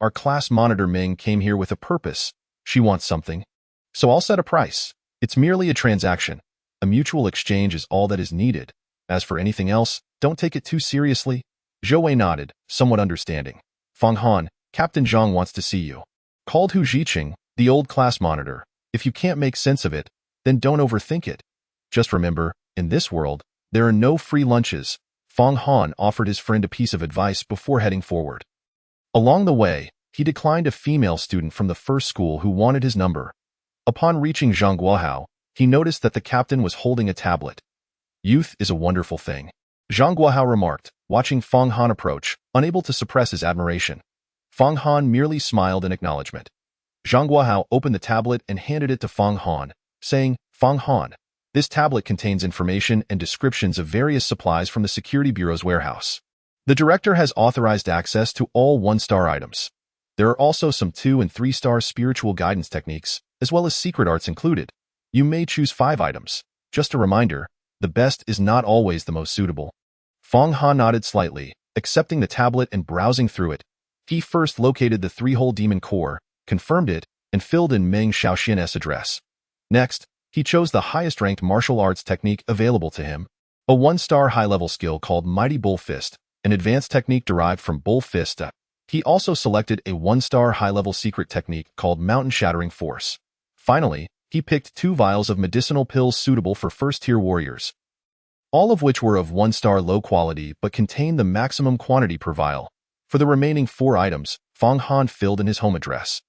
our class monitor Ming came here with a purpose. She wants something. So I'll set a price. It's merely a transaction. A mutual exchange is all that is needed. As for anything else, don't take it too seriously. Zhou Wei nodded, somewhat understanding. Fong Han, Captain Zhang wants to see you. Called Hu Jiqing, the old class monitor. If you can't make sense of it, then don't overthink it. Just remember, in this world, there are no free lunches. Fong Han offered his friend a piece of advice before heading forward. Along the way, he declined a female student from the first school who wanted his number. Upon reaching Zhang Guohao, he noticed that the captain was holding a tablet. Youth is a wonderful thing, Zhang Guohao remarked, watching Fong Han approach, unable to suppress his admiration. Fong Han merely smiled in acknowledgement. Zhang Guohao opened the tablet and handed it to Fong Han, saying, Fong Han, this tablet contains information and descriptions of various supplies from the Security Bureau's warehouse. The director has authorized access to all one-star items. There are also some 2- and 3-star spiritual guidance techniques, as well as secret arts included. You may choose 5 items. Just a reminder, the best is not always the most suitable. Fong Han nodded slightly, accepting the tablet and browsing through it. He first located the 3-hole demon core, confirmed it, and filled in Meng Xiaoxian's address. Next, he chose the highest-ranked martial arts technique available to him, a 1-star high-level skill called Mighty Bull Fist, an advanced technique derived from Bull Fist. He also selected a 1-star high-level secret technique called Mountain Shattering Force. Finally, he picked 2 vials of medicinal pills suitable for first-tier warriors, all of which were of 1-star low quality but contained the maximum quantity per vial. For the remaining 4 items, Fong Han filled in his home address.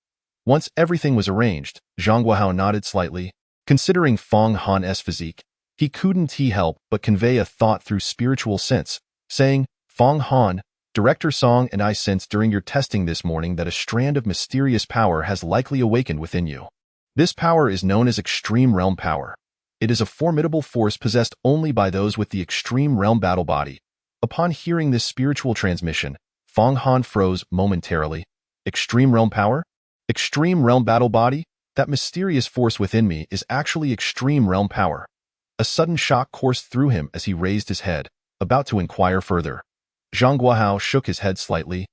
Once everything was arranged, Zhang Guohao nodded slightly. Considering Fong Han's physique, he couldn't help but convey a thought through spiritual sense, saying, Fong Han, Director Song and I sensed during your testing this morning that a strand of mysterious power has likely awakened within you. This power is known as Extreme Realm Power. It is a formidable force possessed only by those with the Extreme Realm Battle Body. Upon hearing this spiritual transmission, Fong Han froze momentarily. Extreme Realm Power? Extreme Realm Battle Body? That mysterious force within me is actually Extreme Realm Power. A sudden shock coursed through him as he raised his head, about to inquire further. Zhang Guohao shook his head slightly.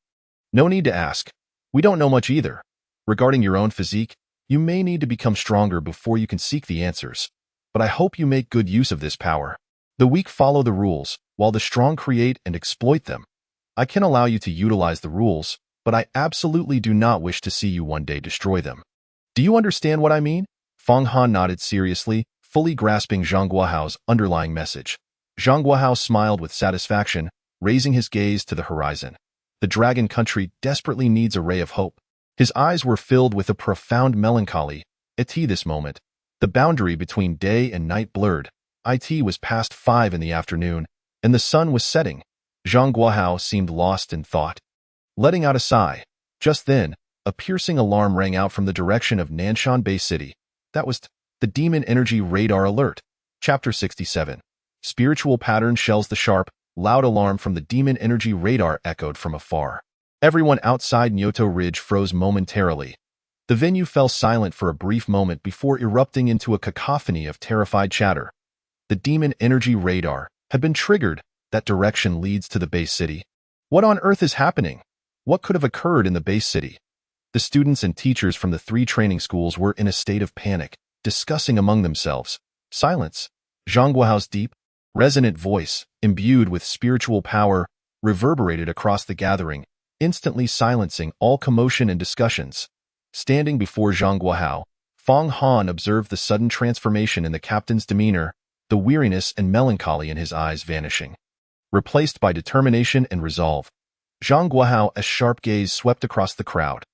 No need to ask. We don't know much either. Regarding your own physique, you may need to become stronger before you can seek the answers. But I hope you make good use of this power. The weak follow the rules, while the strong create and exploit them. I can allow you to utilize the rules, but I absolutely do not wish to see you one day destroy them. Do you understand what I mean? Fong Han nodded seriously, fully grasping Zhang Guohao's underlying message. Zhang Guohao smiled with satisfaction, raising his gaze to the horizon. The Dragon Country desperately needs a ray of hope. His eyes were filled with a profound melancholy. At this moment, the boundary between day and night blurred. It was past 5 in the afternoon, and the sun was setting. Zhang Guohao seemed lost in thought. Letting out a sigh. Just then, a piercing alarm rang out from the direction of Nanshan Bay City. That was the Demon Energy Radar Alert. Chapter 67. Spiritual Pattern Shells. The sharp, loud alarm from the Demon Energy Radar echoed from afar. Everyone outside Nyoto Ridge froze momentarily. The venue fell silent for a brief moment before erupting into a cacophony of terrified chatter. The Demon Energy Radar had been triggered. That direction leads to the base city. What on earth is happening? What could have occurred in the base city? The students and teachers from the 3 training schools were in a state of panic, discussing among themselves. Silence. Zhang Guohao's deep, resonant voice, imbued with spiritual power, reverberated across the gathering, instantly silencing all commotion and discussions. Standing before Zhang Guohao, Fong Han observed the sudden transformation in the captain's demeanor, the weariness and melancholy in his eyes vanishing, replaced by determination and resolve. Zhang Guohao's sharp gaze swept across the crowd.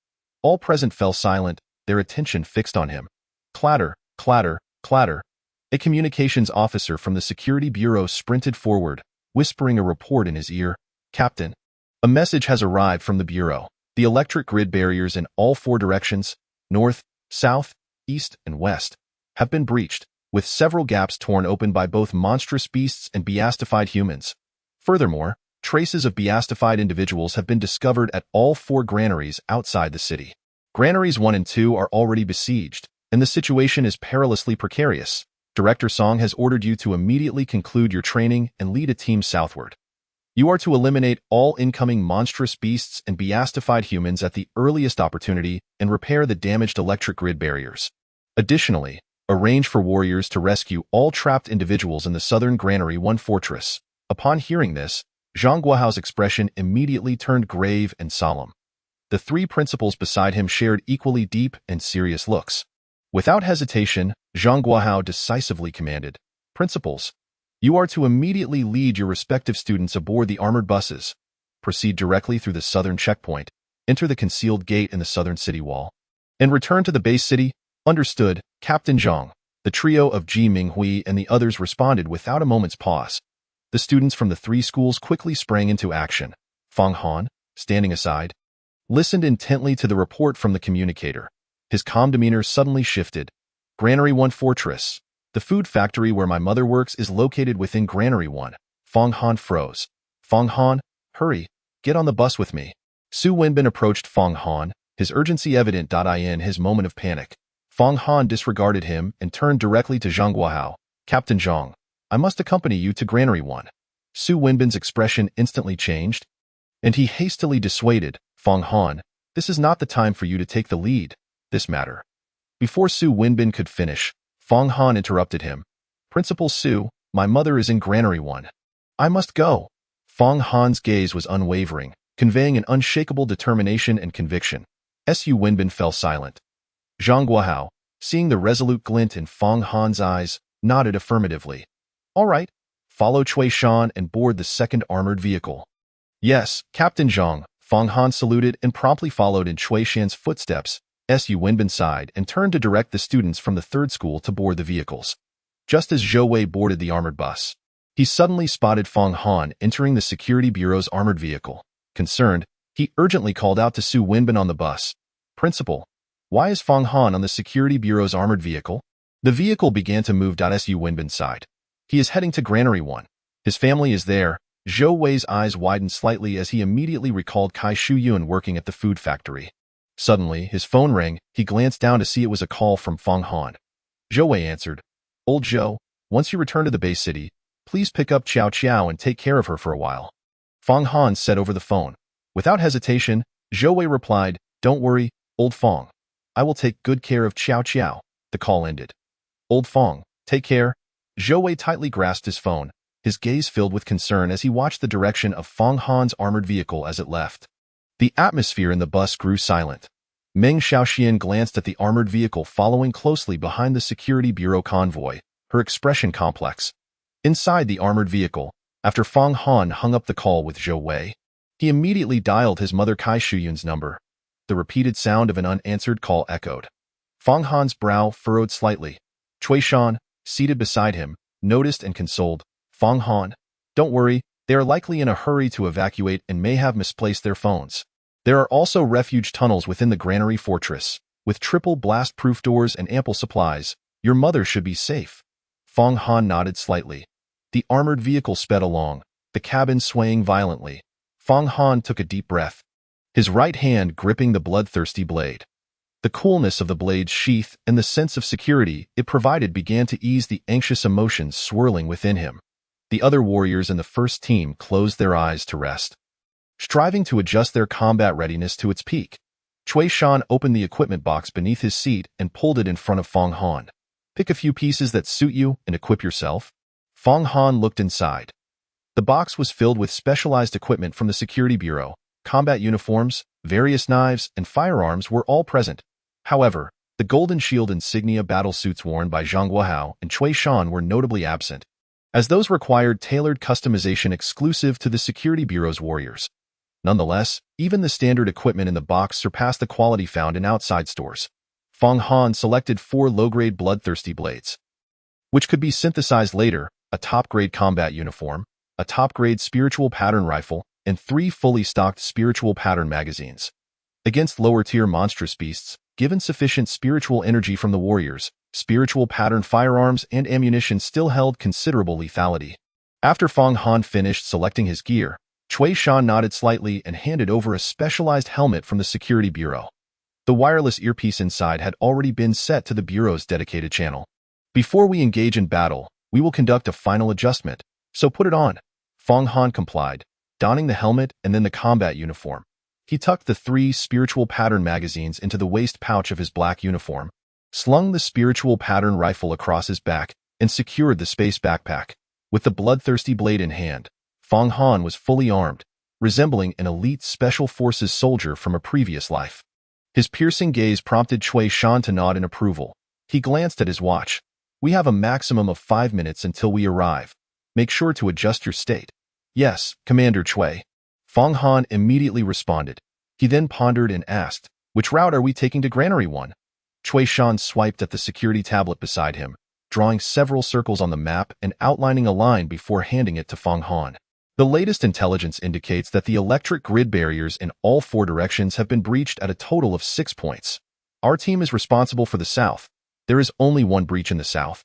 All present fell silent, their attention fixed on him. Clatter, clatter, clatter. A communications officer from the Security Bureau sprinted forward, whispering a report in his ear. Captain, a message has arrived from the Bureau. The electric grid barriers in all 4 directions, north, south, east, and west, have been breached, with several gaps torn open by both monstrous beasts and beastified humans. Furthermore, traces of beastified individuals have been discovered at all 4 granaries outside the city. Granaries 1 and 2 are already besieged, and the situation is perilously precarious. Director Song has ordered you to immediately conclude your training and lead a team southward. You are to eliminate all incoming monstrous beasts and beastified humans at the earliest opportunity and repair the damaged electric grid barriers. Additionally, arrange for warriors to rescue all trapped individuals in the southern Granary 1 fortress. Upon hearing this, Zhang Guohao's expression immediately turned grave and solemn. The three principals beside him shared equally deep and serious looks. Without hesitation, Zhang Guohao decisively commanded, "Principals, you are to immediately lead your respective students aboard the armored buses. Proceed directly through the southern checkpoint, enter the concealed gate in the southern city wall, and return to the base city." "Understood, Captain Zhang." The trio of Ji Minghui and the others responded without a moment's pause. The students from the three schools quickly sprang into action. Fang Han, standing aside, listened intently to the report from the communicator. His calm demeanor suddenly shifted. "Granary 1 Fortress. The food factory where my mother works is located within Granary 1. Fang Han froze. "Fang Han, hurry, get on the bus with me." Su Wenbin approached Fang Han, his urgency evident. In his moment of panic, Fang Han disregarded him and turned directly to Zhang Guohao. "Captain Zhang, I must accompany you to Granary 1. Su Wenbin's expression instantly changed, and he hastily dissuaded, "Fang Han, this is not the time for you to take the lead. This matter." Before Su Wenbin could finish, Fang Han interrupted him. "Principal Su, my mother is in Granary 1. I must go." Fang Han's gaze was unwavering, conveying an unshakable determination and conviction. Su Wenbin fell silent. Zhang Guohao, seeing the resolute glint in Fang Han's eyes, nodded affirmatively. "All right, follow Cui Shan and board the second armored vehicle." "Yes, Captain Zhang." Fang Han saluted and promptly followed in Cui Shan's footsteps. Su Wenbin sighed and turned to direct the students from the third school to board the vehicles. Just as Zhou Wei boarded the armored bus, he suddenly spotted Fang Han entering the Security Bureau's armored vehicle. Concerned, he urgently called out to Su Wenbin on the bus, "Principal, why is Fang Han on the Security Bureau's armored vehicle?" The vehicle began to move. Su Wenbin sighed. "He is heading to Granary 1. His family is there." Zhou Wei's eyes widened slightly as he immediately recalled Kai Shuyun working at the food factory. Suddenly, his phone rang. He glanced down to see it was a call from Fang Han. Zhou Wei answered, "Old Zhou, once you return to the base city, please pick up Qiao Qiao and take care of her for a while." Fang Han said over the phone. Without hesitation, Zhou Wei replied, "Don't worry, old Fang. I will take good care of Qiao Qiao." The call ended. "Old Fang, take care." Zhou Wei tightly grasped his phone, his gaze filled with concern as he watched the direction of Fang Han's armored vehicle as it left. The atmosphere in the bus grew silent. Meng Xiaoxian glanced at the armored vehicle following closely behind the Security Bureau convoy, her expression complex. Inside the armored vehicle, after Fang Han hung up the call with Zhou Wei, he immediately dialed his mother Kai Shuyun's number. The repeated sound of an unanswered call echoed. Fang Han's brow furrowed slightly. Cui Shan, seated beside him, noticed and consoled. "Fang Han, don't worry, they are likely in a hurry to evacuate and may have misplaced their phones. There are also refuge tunnels within the Granary Fortress. With triple blast-proof doors and ample supplies, your mother should be safe." Fang Han nodded slightly. The armored vehicle sped along, the cabin swaying violently. Fang Han took a deep breath, his right hand gripping the bloodthirsty blade. The coolness of the blade's sheath and the sense of security it provided began to ease the anxious emotions swirling within him. The other warriors in the first team closed their eyes to rest, striving to adjust their combat readiness to its peak. Cui Shan opened the equipment box beneath his seat and pulled it in front of Fang Han. "Pick a few pieces that suit you and equip yourself." Fang Han looked inside. The box was filled with specialized equipment from the Security Bureau. Combat uniforms, various knives, and firearms were all present. However, the Golden Shield insignia battle suits worn by Zhang Guohao and Cui Shan were notably absent, as those required tailored customization exclusive to the Security Bureau's warriors. Nonetheless, even the standard equipment in the box surpassed the quality found in outside stores. Fang Han selected 4 low-grade bloodthirsty blades, which could be synthesized later, a top-grade combat uniform, a top-grade spiritual pattern rifle, and 3 fully stocked spiritual pattern magazines. Against lower-tier monstrous beasts, given sufficient spiritual energy from the warriors, spiritual pattern firearms and ammunition still held considerable lethality. After Fang Han finished selecting his gear, Cui Shan nodded slightly and handed over a specialized helmet from the Security Bureau. The wireless earpiece inside had already been set to the Bureau's dedicated channel. "Before we engage in battle, we will conduct a final adjustment, so put it on." Fang Han complied, donning the helmet and then the combat uniform. He tucked the 3 spiritual pattern magazines into the waist pouch of his black uniform, slung the spiritual pattern rifle across his back, and secured the space backpack. With the bloodthirsty blade in hand, Fong Han was fully armed, resembling an elite special forces soldier from a previous life. His piercing gaze prompted Cui Shan to nod in approval. He glanced at his watch. "We have a maximum of 5 minutes until we arrive. Make sure to adjust your state." "Yes, Commander Cui." Fong Han immediately responded. He then pondered and asked, "Which route are we taking to Granary 1? Cui Shan swiped at the security tablet beside him, drawing several circles on the map and outlining a line before handing it to Fong Han. The latest intelligence indicates that the electric grid barriers in all 4 directions have been breached at a total of 6 points. Our team is responsible for the south. There is only one breach in the south.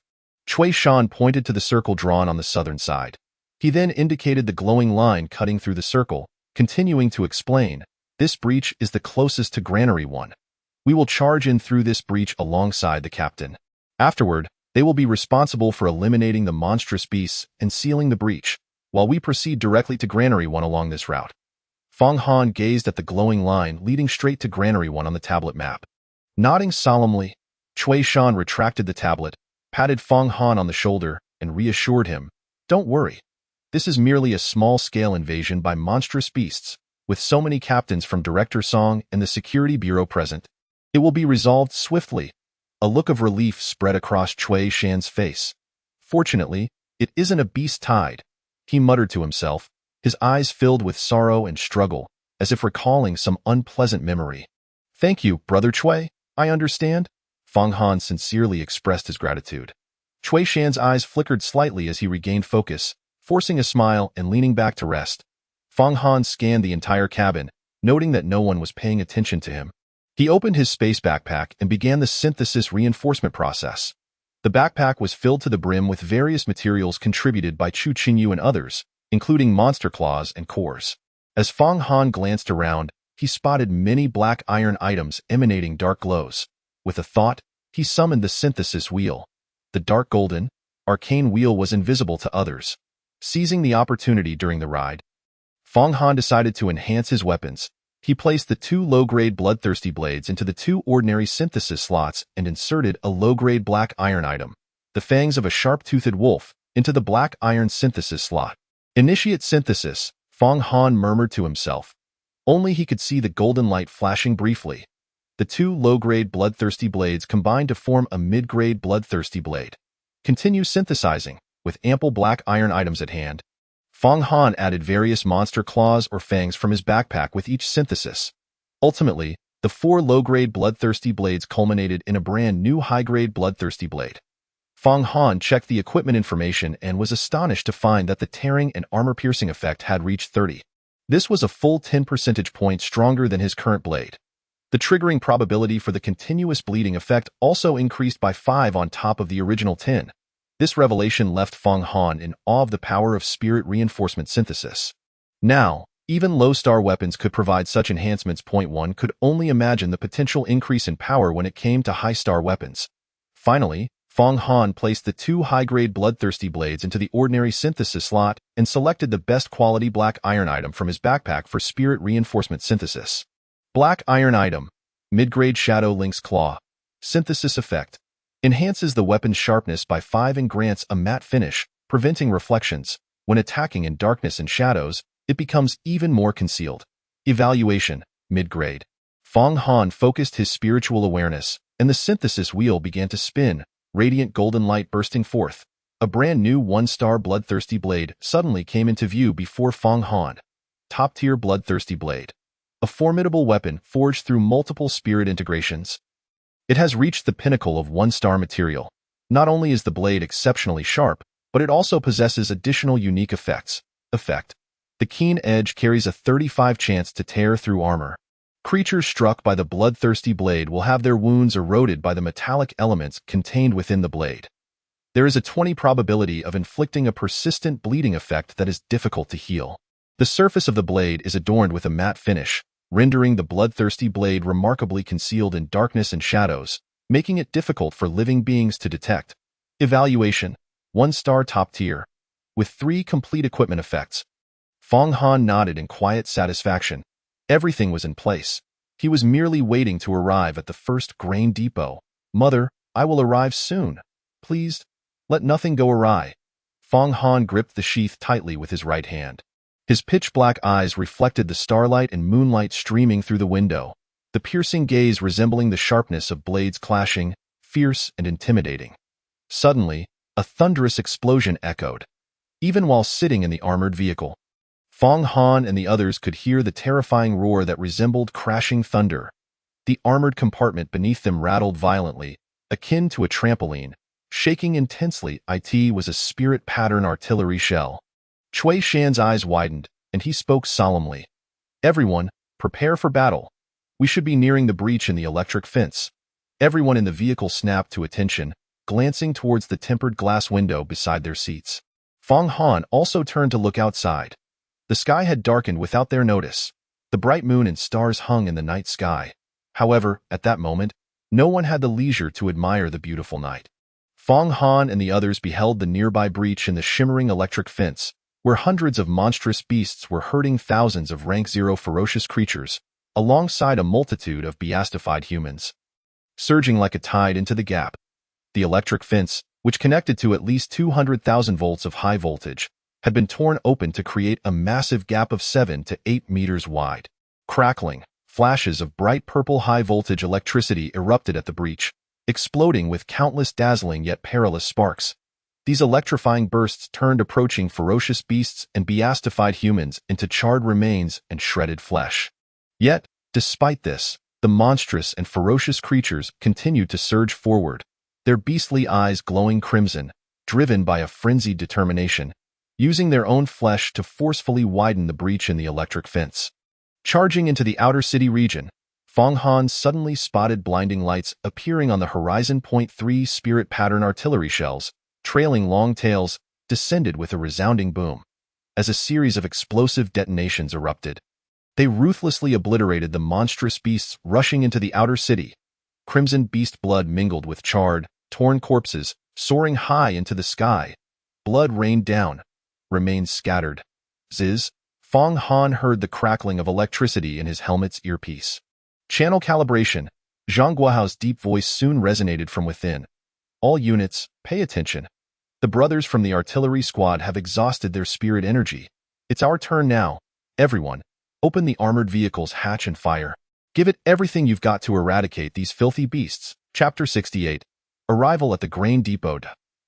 Cui Shan pointed to the circle drawn on the southern side. He then indicated the glowing line cutting through the circle, continuing to explain, "This breach is the closest to Granary 1. We will charge in through this breach alongside the captain. Afterward, they will be responsible for eliminating the monstrous beasts and sealing the breach, while we proceed directly to Granary 1 along this route." Fong Han gazed at the glowing line leading straight to Granary 1 on the tablet map. Nodding solemnly, Cui Shan retracted the tablet, patted Fong Han on the shoulder, and reassured him, "Don't worry. This is merely a small-scale invasion by monstrous beasts, with so many captains from Director Song and the Security Bureau present. It will be resolved swiftly." A look of relief spread across Cui Shan's face. "Fortunately, it isn't a beast tide," he muttered to himself, his eyes filled with sorrow and struggle, as if recalling some unpleasant memory. "Thank you, Brother Cui. I understand." Fong Han sincerely expressed his gratitude. Cui Shan's eyes flickered slightly as he regained focus, forcing a smile and leaning back to rest. Fong Han scanned the entire cabin, noting that no one was paying attention to him. He opened his space backpack and began the synthesis reinforcement process. The backpack was filled to the brim with various materials contributed by Chu Qinyu and others, including monster claws and cores. As Fong Han glanced around, he spotted many black iron items emanating dark glows. With a thought, he summoned the synthesis wheel. The dark golden, arcane wheel was invisible to others. Seizing the opportunity during the ride, Fong Han decided to enhance his weapons. He placed the 2 low-grade bloodthirsty blades into the 2 ordinary synthesis slots and inserted a low-grade black iron item, the fangs of a sharp-toothed wolf, into the black iron synthesis slot. "Initiate synthesis," Fong Han murmured to himself. Only he could see the golden light flashing briefly. The 2 low-grade bloodthirsty blades combined to form a mid-grade bloodthirsty blade. Continue synthesizing. With ample black iron items at hand, Fong Han added various monster claws or fangs from his backpack with each synthesis. Ultimately, the 4 low-grade bloodthirsty blades culminated in a brand new high-grade bloodthirsty blade. Fong Han checked the equipment information and was astonished to find that the tearing and armor-piercing effect had reached 30. This was a full 10 percentage points stronger than his current blade. The triggering probability for the continuous bleeding effect also increased by 5 on top of the original 10. This revelation left Fong Han in awe of the power of spirit reinforcement synthesis. Now, even low-star weapons could provide such enhancements. One could only imagine the potential increase in power when it came to high-star weapons. Finally, Fong Han placed the 2 high-grade bloodthirsty blades into the ordinary synthesis slot and selected the best quality black iron item from his backpack for spirit reinforcement synthesis. Black iron item, mid-grade Shadow Lynx Claw. Synthesis effect. Enhances the weapon's sharpness by 5 and grants a matte finish, preventing reflections. When attacking in darkness and shadows, it becomes even more concealed. Evaluation, mid-grade. Fong Han focused his spiritual awareness, and the synthesis wheel began to spin, radiant golden light bursting forth. A brand new 1-star bloodthirsty blade suddenly came into view before Fong Han. Top-tier bloodthirsty blade. A formidable weapon forged through multiple spirit integrations. It has reached the pinnacle of 1-star material. Not only is the blade exceptionally sharp, but it also possesses additional unique effects. Effect. The keen edge carries a 35% chance to tear through armor. Creatures struck by the bloodthirsty blade will have their wounds eroded by the metallic elements contained within the blade. There is a 20% probability of inflicting a persistent bleeding effect that is difficult to heal. The surface of the blade is adorned with a matte finish, rendering the bloodthirsty blade remarkably concealed in darkness and shadows, making it difficult for living beings to detect. Evaluation, 1-star top tier. With 3 complete equipment effects. Fong Han nodded in quiet satisfaction. Everything was in place. He was merely waiting to arrive at the first grain depot. "Mother, I will arrive soon. Please, let nothing go awry." Fong Han gripped the sheath tightly with his right hand. His pitch-black eyes reflected the starlight and moonlight streaming through the window, the piercing gaze resembling the sharpness of blades clashing, fierce and intimidating. Suddenly, a thunderous explosion echoed. Even while sitting in the armored vehicle, Fong Han and the others could hear the terrifying roar that resembled crashing thunder. The armored compartment beneath them rattled violently, akin to a trampoline, shaking intensely. It was a spirit pattern artillery shell. Cui Shan's eyes widened, and he spoke solemnly. "Everyone, prepare for battle. We should be nearing the breach in the electric fence." Everyone in the vehicle snapped to attention, glancing towards the tempered glass window beside their seats. Fong Han also turned to look outside. The sky had darkened without their notice. The bright moon and stars hung in the night sky. However, at that moment, no one had the leisure to admire the beautiful night. Fong Han and the others beheld the nearby breach in the shimmering electric fence, where hundreds of monstrous beasts were herding thousands of rank 0 ferocious creatures, alongside a multitude of beastified humans. Surging like a tide into the gap, the electric fence, which connected to at least 200,000 volts of high voltage, had been torn open to create a massive gap of 7 to 8 meters wide. Crackling, flashes of bright purple high-voltage electricity erupted at the breach, exploding with countless dazzling yet perilous sparks. These electrifying bursts turned approaching ferocious beasts and beastified humans into charred remains and shredded flesh. Yet, despite this, the monstrous and ferocious creatures continued to surge forward, their beastly eyes glowing crimson, driven by a frenzied determination, using their own flesh to forcefully widen the breach in the electric fence. Charging into the outer city region, Fong Han suddenly spotted blinding lights appearing on the horizon. 3 spirit pattern artillery shells, trailing long tails, descended with a resounding boom. As a series of explosive detonations erupted, they ruthlessly obliterated the monstrous beasts rushing into the outer city. Crimson beast blood mingled with charred, torn corpses, soaring high into the sky. Blood rained down, remains scattered. Ziz, Fong Han heard the crackling of electricity in his helmet's earpiece. Channel calibration. Zhang Guohao's deep voice soon resonated from within. "All units, pay attention. The brothers from the artillery squad have exhausted their spirit energy. It's our turn now. Everyone, open the armored vehicle's hatch and fire. Give it everything you've got to eradicate these filthy beasts." Chapter 68. Arrival at the grain depot.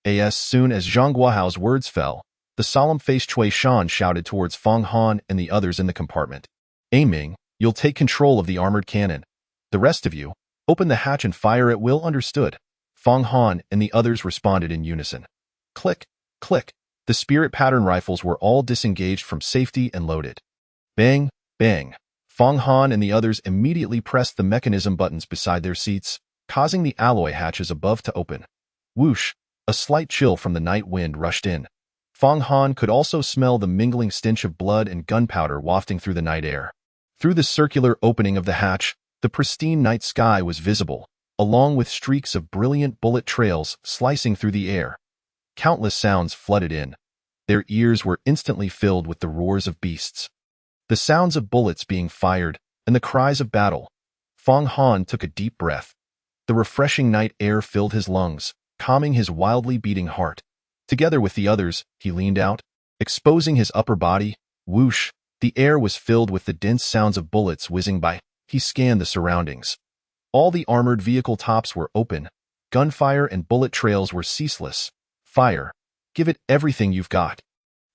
As soon as Zhang Guohao's words fell, the solemn-faced Cui Shan shouted towards Fong Han and the others in the compartment. "Aiming, you'll take control of the armored cannon. The rest of you, open the hatch and fire at will." "Understood." Fong Han and the others responded in unison. Click, click. The spirit pattern rifles were all disengaged from safety and loaded. Bang, bang. Fong Han and the others immediately pressed the mechanism buttons beside their seats, causing the alloy hatches above to open. Whoosh! A slight chill from the night wind rushed in. Fong Han could also smell the mingling stench of blood and gunpowder wafting through the night air. Through the circular opening of the hatch, the pristine night sky was visible, along with streaks of brilliant bullet trails slicing through the air. Countless sounds flooded in. Their ears were instantly filled with the roars of beasts, the sounds of bullets being fired, and the cries of battle. Fong Han took a deep breath. The refreshing night air filled his lungs, calming his wildly beating heart. Together with the others, he leaned out, exposing his upper body. Whoosh! The air was filled with the dense sounds of bullets whizzing by. He scanned the surroundings. All the armored vehicle tops were open. Gunfire and bullet trails were ceaseless. "Fire! Give it everything you've got."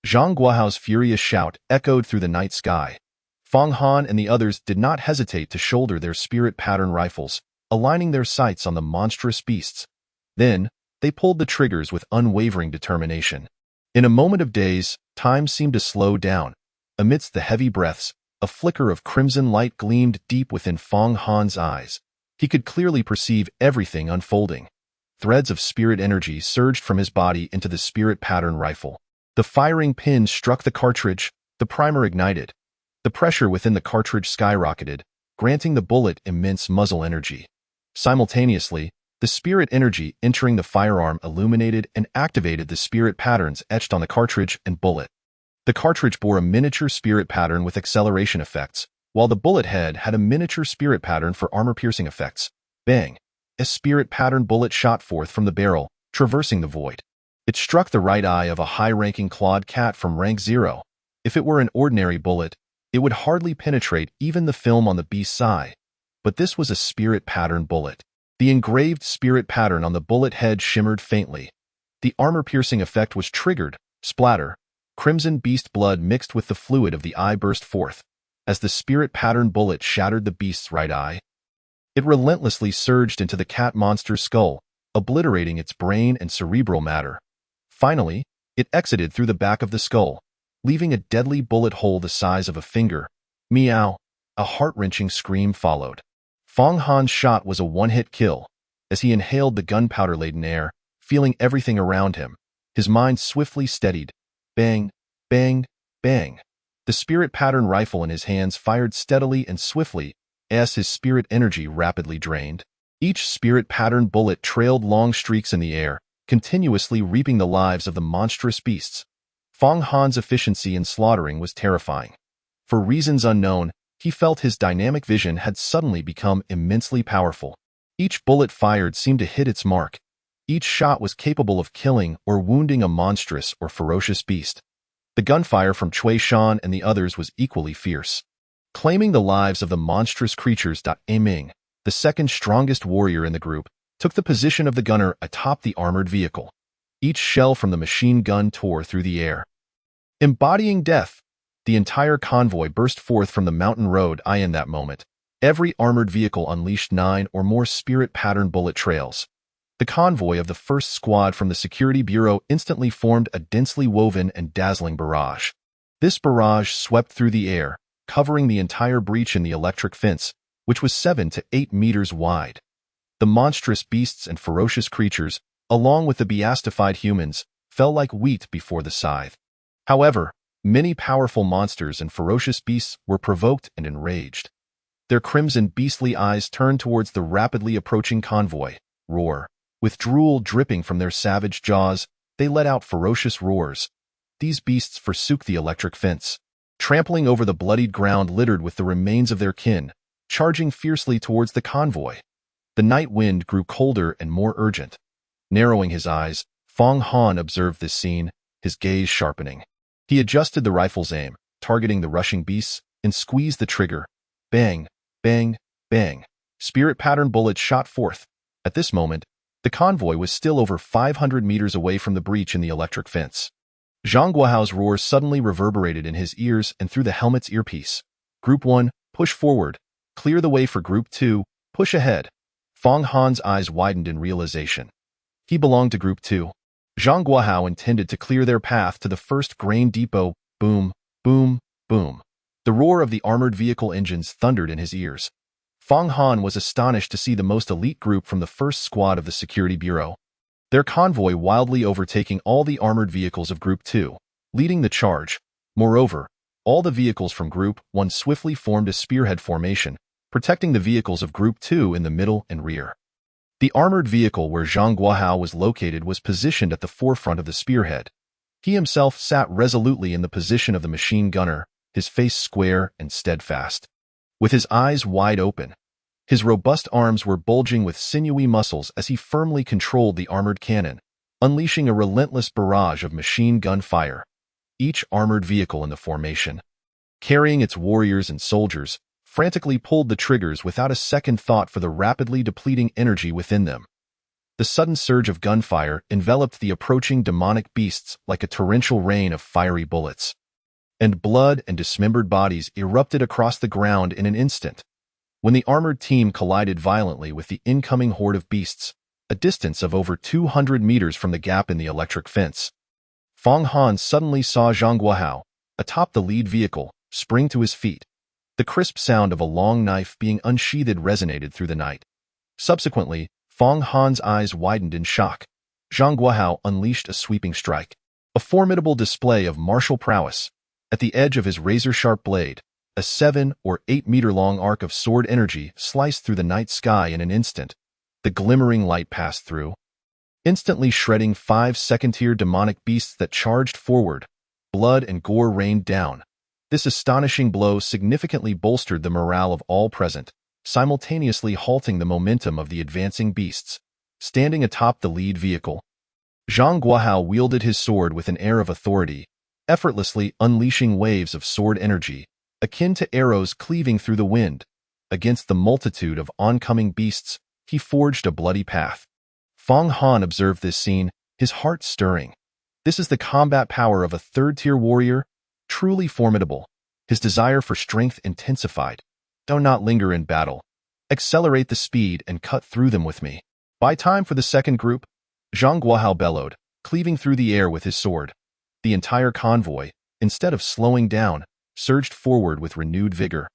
Zhang Guohao's furious shout echoed through the night sky. Fong Han and the others did not hesitate to shoulder their spirit pattern rifles, aligning their sights on the monstrous beasts. Then, they pulled the triggers with unwavering determination. In a moment of daze, time seemed to slow down. Amidst the heavy breaths, a flicker of crimson light gleamed deep within Fong Han's eyes. He could clearly perceive everything unfolding. Threads of spirit energy surged from his body into the spirit pattern rifle. The firing pin struck the cartridge, the primer ignited. The pressure within the cartridge skyrocketed, granting the bullet immense muzzle energy. Simultaneously, the spirit energy entering the firearm illuminated and activated the spirit patterns etched on the cartridge and bullet. The cartridge bore a miniature spirit pattern with acceleration effects, while the bullet head had a miniature spirit pattern for armor-piercing effects. Bang! A spirit pattern bullet shot forth from the barrel, traversing the void. It struck the right eye of a high-ranking clawed cat from rank 0. If it were an ordinary bullet, it would hardly penetrate even the film on the beast's eye. But this was a spirit pattern bullet. The engraved spirit pattern on the bullet head shimmered faintly. The armor-piercing effect was triggered. Splatter. Crimson beast blood mixed with the fluid of the eye burst forth. As the spirit pattern bullet shattered the beast's right eye, it relentlessly surged into the cat monster's skull, obliterating its brain and cerebral matter. Finally, it exited through the back of the skull, leaving a deadly bullet hole the size of a finger. Meow! A heart-wrenching scream followed. Fong Han's shot was a one-hit kill. As he inhaled the gunpowder-laden air, feeling everything around him, his mind swiftly steadied. Bang! Bang! Bang! The spirit pattern rifle in his hands fired steadily and swiftly as his spirit energy rapidly drained. Each spirit pattern bullet trailed long streaks in the air, continuously reaping the lives of the monstrous beasts. Fong Han's efficiency in slaughtering was terrifying. For reasons unknown, he felt his dynamic vision had suddenly become immensely powerful. Each bullet fired seemed to hit its mark. Each shot was capable of killing or wounding a monstrous or ferocious beast. The gunfire from Cui Shan and the others was equally fierce. Claiming the lives of the monstrous creatures, Ming, the second strongest warrior in the group, took the position of the gunner atop the armored vehicle. Each shell from the machine gun tore through the air. Embodying death, the entire convoy burst forth from the mountain road. In that moment, every armored vehicle unleashed 9 or more spirit pattern bullet trails. The convoy of the first squad from the Security Bureau instantly formed a densely woven and dazzling barrage. This barrage swept through the air, covering the entire breach in the electric fence, which was 7 to 8 meters wide. The monstrous beasts and ferocious creatures, along with the beastified humans, fell like wheat before the scythe. However, many powerful monsters and ferocious beasts were provoked and enraged. Their crimson beastly eyes turned towards the rapidly approaching convoy. Roar. With drool dripping from their savage jaws, they let out ferocious roars. These beasts forsook the electric fence, trampling over the bloodied ground littered with the remains of their kin, charging fiercely towards the convoy. The night wind grew colder and more urgent. Narrowing his eyes, Fong Han observed this scene, his gaze sharpening. He adjusted the rifle's aim, targeting the rushing beasts, and squeezed the trigger. Bang! Bang! Bang! Spirit pattern bullets shot forth. At this moment, the convoy was still over 500 meters away from the breach in the electric fence. Zhang Guohao's roar suddenly reverberated in his ears and through the helmet's earpiece. Group 1, push forward. Clear the way for Group 2, push ahead. Fong Han's eyes widened in realization. He belonged to Group 2. Zhang Guohao intended to clear their path to the first grain depot. Boom, boom, boom. The roar of the armored vehicle engines thundered in his ears. Fong Han was astonished to see the most elite group from the first squad of the Security Bureau. Their convoy wildly overtaking all the armored vehicles of Group 2, leading the charge. Moreover, all the vehicles from Group 1 swiftly formed a spearhead formation, protecting the vehicles of Group 2 in the middle and rear. The armored vehicle where Zhang Guohao was located was positioned at the forefront of the spearhead. He himself sat resolutely in the position of the machine gunner, his face square and steadfast. With his eyes wide open, his robust arms were bulging with sinewy muscles as he firmly controlled the armored cannon, unleashing a relentless barrage of machine gun fire. Each armored vehicle in the formation, carrying its warriors and soldiers, frantically pulled the triggers without a second thought for the rapidly depleting energy within them. The sudden surge of gunfire enveloped the approaching demonic beasts like a torrential rain of fiery bullets. And blood and dismembered bodies erupted across the ground in an instant. When the armored team collided violently with the incoming horde of beasts, a distance of over 200 meters from the gap in the electric fence, Fong Han suddenly saw Zhang Guohao, atop the lead vehicle, spring to his feet. The crisp sound of a long knife being unsheathed resonated through the night. Subsequently, Fong Han's eyes widened in shock. Zhang Guohao unleashed a sweeping strike, a formidable display of martial prowess. At the edge of his razor-sharp blade, a 7 or 8 meter long arc of sword energy sliced through the night sky in an instant. The glimmering light passed through, instantly shredding 5 second-tier demonic beasts that charged forward. Blood and gore rained down. This astonishing blow significantly bolstered the morale of all present, simultaneously halting the momentum of the advancing beasts. Standing atop the lead vehicle, Zhang Guohao wielded his sword with an air of authority, effortlessly unleashing waves of sword energy, akin to arrows cleaving through the wind. Against the multitude of oncoming beasts, he forged a bloody path. Fang Han observed this scene, his heart stirring. This is the combat power of a third-tier warrior, truly formidable. His desire for strength intensified. Do not linger in battle. Accelerate the speed and cut through them with me. Buy time for the second group, Zhang Guohao bellowed, cleaving through the air with his sword. The entire convoy, instead of slowing down, surged forward with renewed vigor.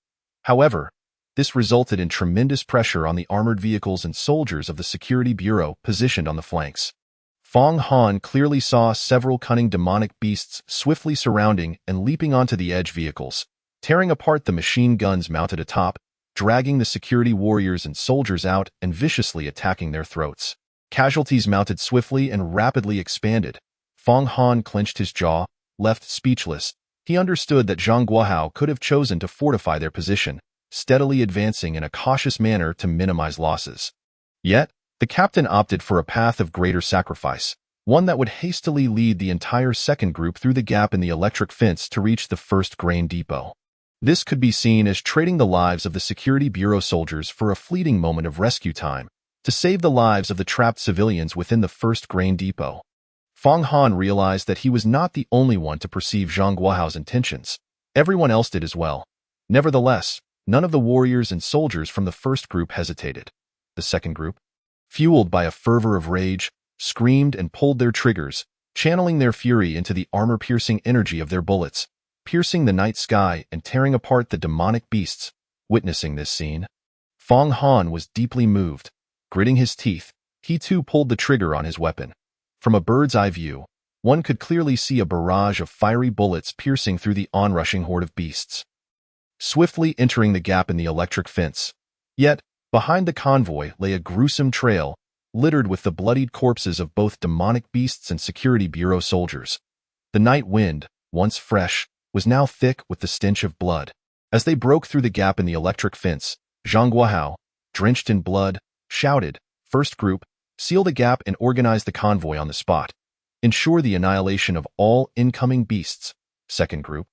However, this resulted in tremendous pressure on the armored vehicles and soldiers of the Security Bureau positioned on the flanks. Fang Han clearly saw several cunning demonic beasts swiftly surrounding and leaping onto the edge vehicles, tearing apart the machine guns mounted atop, dragging the security warriors and soldiers out and viciously attacking their throats. Casualties mounted swiftly and rapidly expanded. Fang Han clenched his jaw, left speechless. He understood that Zhang Guohao could have chosen to fortify their position, steadily advancing in a cautious manner to minimize losses. Yet, the captain opted for a path of greater sacrifice, one that would hastily lead the entire second group through the gap in the electric fence to reach the first grain depot. This could be seen as trading the lives of the Security Bureau soldiers for a fleeting moment of rescue time, to save the lives of the trapped civilians within the first grain depot. Fang Han realized that he was not the only one to perceive Zhang Guohao's intentions. Everyone else did as well. Nevertheless, none of the warriors and soldiers from the first group hesitated. The second group, fueled by a fervor of rage, screamed and pulled their triggers, channeling their fury into the armor-piercing energy of their bullets, piercing the night sky and tearing apart the demonic beasts. Witnessing this scene, Fang Han was deeply moved. Gritting his teeth, he too pulled the trigger on his weapon. From a bird's-eye view, one could clearly see a barrage of fiery bullets piercing through the onrushing horde of beasts, swiftly entering the gap in the electric fence. Yet, behind the convoy lay a gruesome trail, littered with the bloodied corpses of both demonic beasts and Security Bureau soldiers. The night wind, once fresh, was now thick with the stench of blood. As they broke through the gap in the electric fence, Zhang Guohao, drenched in blood, shouted, "First group, seal the gap and organize the convoy on the spot. Ensure the annihilation of all incoming beasts. Second group,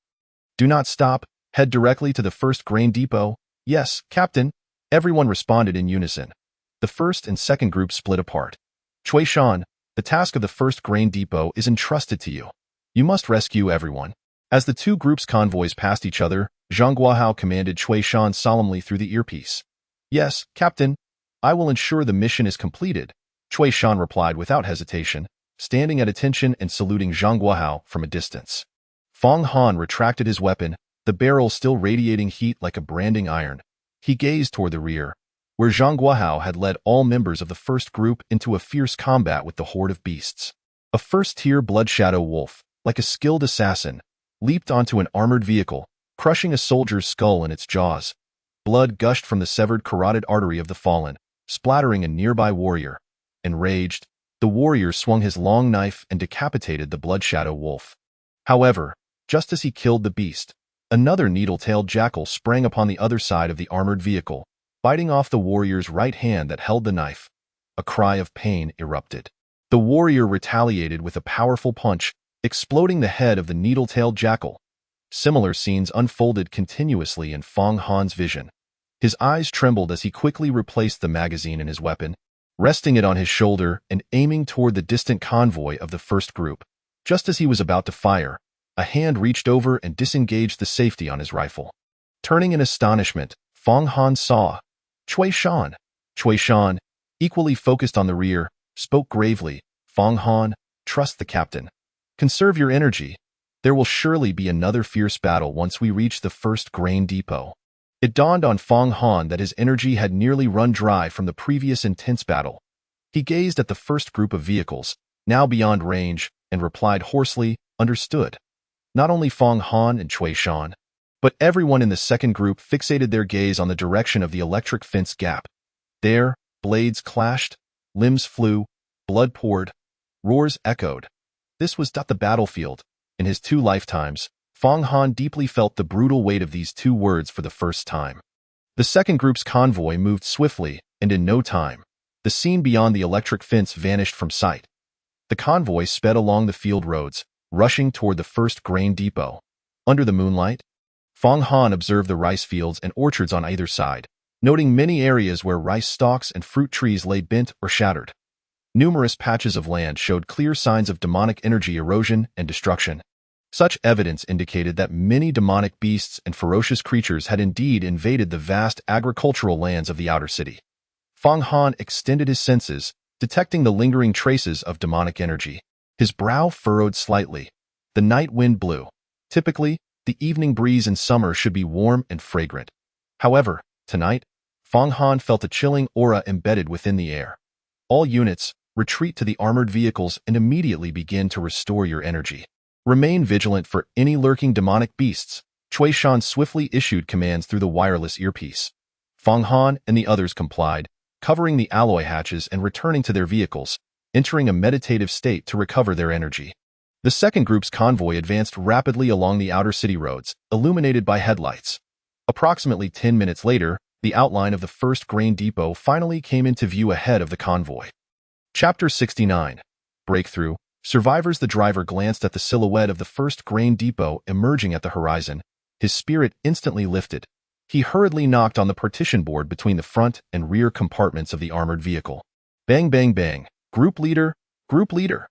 do not stop, head directly to the first grain depot." "Yes, Captain," everyone responded in unison. The first and second group split apart. "Cui Shan, the task of the first grain depot is entrusted to you. You must rescue everyone." As the two groups' convoys passed each other, Zhang Guohao commanded Cui Shan solemnly through the earpiece. "Yes, Captain. I will ensure the mission is completed," Cui Shan replied without hesitation, standing at attention and saluting Zhang Guohao from a distance. Fang Han retracted his weapon, the barrel still radiating heat like a branding iron. He gazed toward the rear, where Zhang Guohao had led all members of the first group into a fierce combat with the horde of beasts. A first-tier Blood Shadow wolf, like a skilled assassin, leaped onto an armored vehicle, crushing a soldier's skull in its jaws. Blood gushed from the severed carotid artery of the fallen, splattering a nearby warrior. Enraged, the warrior swung his long knife and decapitated the Blood Shadow wolf. However, just as he killed the beast, another needle-tailed jackal sprang upon the other side of the armored vehicle, biting off the warrior's right hand that held the knife. A cry of pain erupted. The warrior retaliated with a powerful punch, exploding the head of the needle-tailed jackal. Similar scenes unfolded continuously in Fang Han's vision. His eyes trembled as he quickly replaced the magazine in his weapon, resting it on his shoulder and aiming toward the distant convoy of the first group. Just as he was about to fire, a hand reached over and disengaged the safety on his rifle. Turning in astonishment, Fang Han saw Cui Shan. Cui Shan, equally focused on the rear, spoke gravely, "Fang Han, trust the captain. Conserve your energy. There will surely be another fierce battle once we reach the first grain depot." It dawned on Fang Han that his energy had nearly run dry from the previous intense battle. He gazed at the first group of vehicles, now beyond range, and replied hoarsely, "Understood." Not only Fang Han and Cui Shan, but everyone in the second group fixated their gaze on the direction of the electric fence gap. There, blades clashed, limbs flew, blood poured, roars echoed. This was the battlefield, In his 2 lifetimes, Fong Han deeply felt the brutal weight of these 2 words for the first time. The second group's convoy moved swiftly, and in no time, the scene beyond the electric fence vanished from sight. The convoy sped along the field roads, rushing toward the first grain depot. Under the moonlight, Fong Han observed the rice fields and orchards on either side, noting many areas where rice stalks and fruit trees lay bent or shattered. Numerous patches of land showed clear signs of demonic energy erosion and destruction. Such evidence indicated that many demonic beasts and ferocious creatures had indeed invaded the vast agricultural lands of the outer city. Fong Han extended his senses, detecting the lingering traces of demonic energy. His brow furrowed slightly. The night wind blew. Typically, the evening breeze in summer should be warm and fragrant. However, tonight, Fong Han felt a chilling aura embedded within the air. All units, retreat to the armored vehicles and immediately begin to restore your energy. Remain vigilant for any lurking demonic beasts. Cui Shan swiftly issued commands through the wireless earpiece. Fong Han and the others complied, covering the alloy hatches and returning to their vehicles, entering a meditative state to recover their energy. The second group's convoy advanced rapidly along the outer city roads, illuminated by headlights. Approximately 10 minutes later, the outline of the first grain depot finally came into view ahead of the convoy. Chapter 69. Breakthrough. Survivors. The driver glanced at the silhouette of the first grain depot emerging at the horizon. His spirit instantly lifted. He hurriedly knocked on the partition board between the front and rear compartments of the armored vehicle. Bang, bang, bang. Group leader, group leader.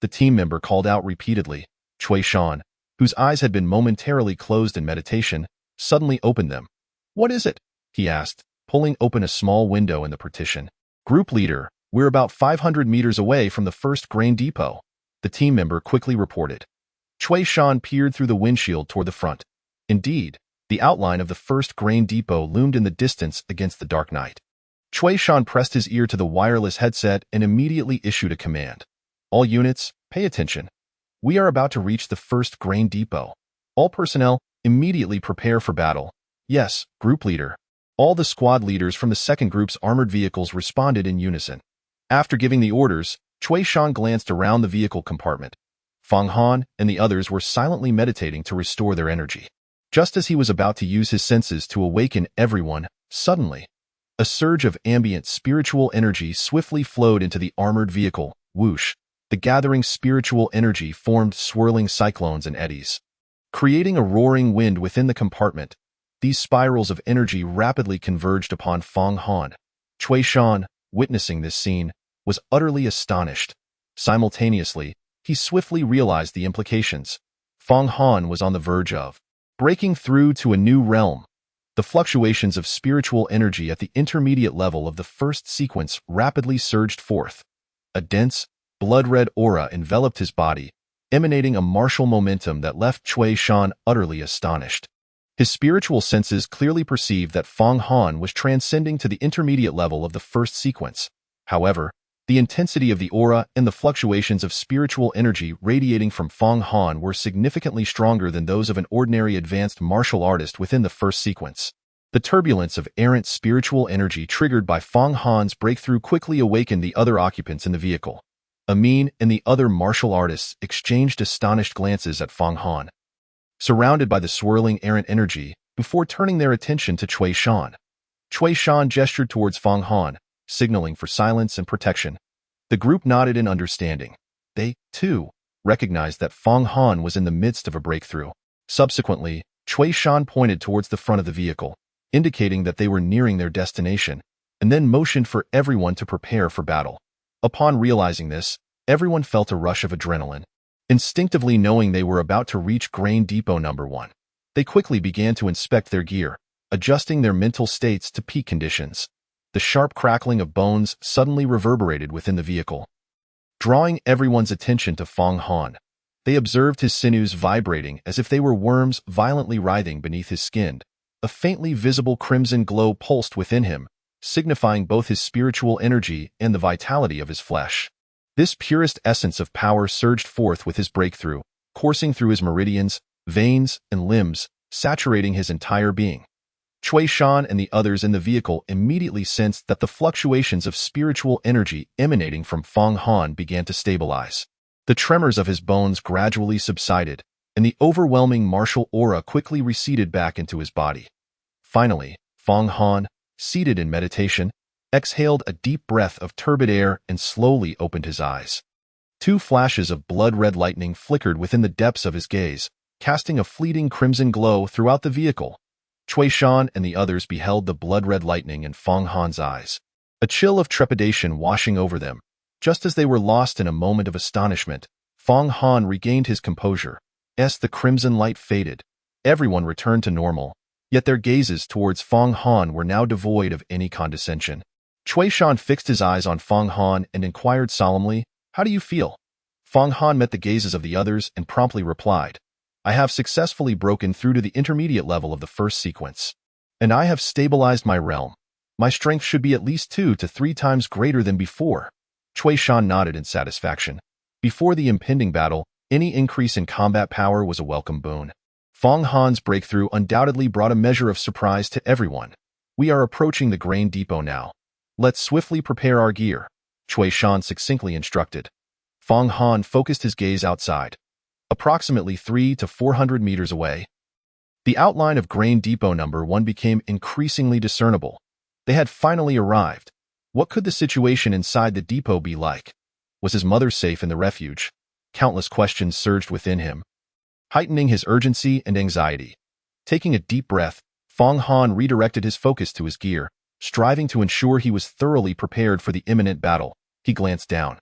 The team member called out repeatedly. Cui Shan, whose eyes had been momentarily closed in meditation, suddenly opened them. What is it? He asked, pulling open a small window in the partition. Group leader, we're about 500 meters away from the first grain depot. The team member quickly reported. Cui Shan peered through the windshield toward the front. Indeed, the outline of the first grain depot loomed in the distance against the dark night. Cui Shan pressed his ear to the wireless headset and immediately issued a command. All units, pay attention. We are about to reach the first grain depot. All personnel, immediately prepare for battle. Yes, group leader. All the squad leaders from the second group's armored vehicles responded in unison. After giving the orders, Cui Shan glanced around the vehicle compartment. Fong Han and the others were silently meditating to restore their energy. Just as he was about to use his senses to awaken everyone, suddenly, a surge of ambient spiritual energy swiftly flowed into the armored vehicle. Whoosh! The gathering spiritual energy formed swirling cyclones and eddies, creating a roaring wind within the compartment. These spirals of energy rapidly converged upon Fong Han. Cui Shan, witnessing this scene, was utterly astonished. Simultaneously, he swiftly realized the implications. Fong Han was on the verge of breaking through to a new realm. The fluctuations of spiritual energy at the intermediate level of the first sequence rapidly surged forth. A dense, blood-red aura enveloped his body, emanating a martial momentum that left Cui Shan utterly astonished. His spiritual senses clearly perceived that Fong Han was transcending to the intermediate level of the first sequence. However, the intensity of the aura and the fluctuations of spiritual energy radiating from Fong Han were significantly stronger than those of an ordinary advanced martial artist within the first sequence. The turbulence of errant spiritual energy triggered by Fong Han's breakthrough quickly awakened the other occupants in the vehicle. Amin and the other martial artists exchanged astonished glances at Fong Han, surrounded by the swirling errant energy, before turning their attention to Cui Shan. Cui Shan gestured towards Fong Han, signaling for silence and protection. The group nodded in understanding. They, too, recognized that Fong Han was in the midst of a breakthrough. Subsequently, Cui Shan pointed towards the front of the vehicle, indicating that they were nearing their destination, and then motioned for everyone to prepare for battle. Upon realizing this, everyone felt a rush of adrenaline. Instinctively knowing they were about to reach Grain Depot number 1, they quickly began to inspect their gear, adjusting their mental states to peak conditions. The sharp crackling of bones suddenly reverberated within the vehicle, drawing everyone's attention to Fong Han. They observed his sinews vibrating as if they were worms violently writhing beneath his skin. A faintly visible crimson glow pulsed within him, signifying both his spiritual energy and the vitality of his flesh. This purest essence of power surged forth with his breakthrough, coursing through his meridians, veins, and limbs, saturating his entire being. Cui Shan and the others in the vehicle immediately sensed that the fluctuations of spiritual energy emanating from Fong Han began to stabilize. The tremors of his bones gradually subsided, and the overwhelming martial aura quickly receded back into his body. Finally, Fong Han, seated in meditation, exhaled a deep breath of turbid air and slowly opened his eyes. Two flashes of blood-red lightning flickered within the depths of his gaze, casting a fleeting crimson glow throughout the vehicle. Cui Shan and the others beheld the blood-red lightning in Fong Han's eyes, a chill of trepidation washing over them. Just as they were lost in a moment of astonishment, Fong Han regained his composure. As the crimson light faded, everyone returned to normal, yet their gazes towards Fong Han were now devoid of any condescension. Cui Shan fixed his eyes on Fong Han and inquired solemnly, "How do you feel?" Fong Han met the gazes of the others and promptly replied, "I have successfully broken through to the intermediate level of the first sequence, and I have stabilized my realm. My strength should be at least 2 to 3 times greater than before." Cui Shan nodded in satisfaction. Before the impending battle, any increase in combat power was a welcome boon. Fong Han's breakthrough undoubtedly brought a measure of surprise to everyone. "We are approaching the grain depot now. Let's swiftly prepare our gear," Cui Shan succinctly instructed. Fong Han focused his gaze outside. Approximately 300 to 400 meters away, the outline of grain depot number 1 became increasingly discernible. They had finally arrived. What could the situation inside the depot be like? Was his mother safe in the refuge? Countless questions surged within him, heightening his urgency and anxiety. Taking a deep breath, Fong Han redirected his focus to his gear, striving to ensure he was thoroughly prepared for the imminent battle. He glanced down.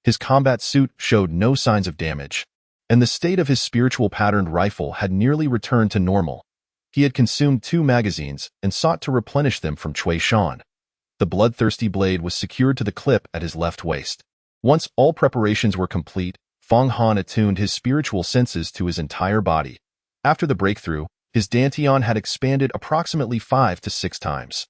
His combat suit showed no signs of damage, and the state of his spiritual patterned rifle had nearly returned to normal. He had consumed 2 magazines and sought to replenish them from Cui Shan. The bloodthirsty blade was secured to the clip at his left waist. Once all preparations were complete, Fong Han attuned his spiritual senses to his entire body. After the breakthrough, his dantian had expanded approximately 5 to 6 times.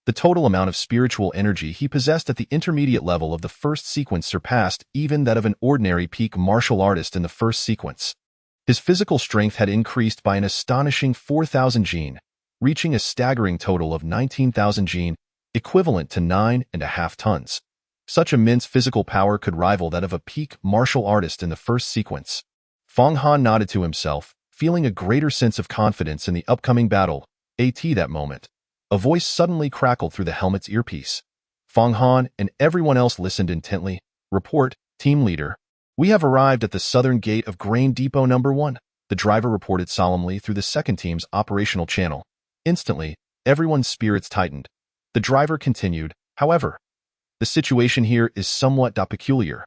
The total amount of spiritual energy he possessed at the intermediate level of the first sequence surpassed even that of an ordinary peak martial artist in the first sequence. His physical strength had increased by an astonishing 4,000 jin, reaching a staggering total of 19,000 jin, equivalent to 9.5 tons. Such immense physical power could rival that of a peak martial artist in the first sequence. Fong Han nodded to himself, feeling a greater sense of confidence in the upcoming battle. At that moment, a voice suddenly crackled through the helmet's earpiece. Fong Han and everyone else listened intently. "Report, team leader. We have arrived at the southern gate of grain depot number 1, the driver reported solemnly through the second team's operational channel. Instantly, everyone's spirits tightened. The driver continued, "However, the situation here is somewhat peculiar.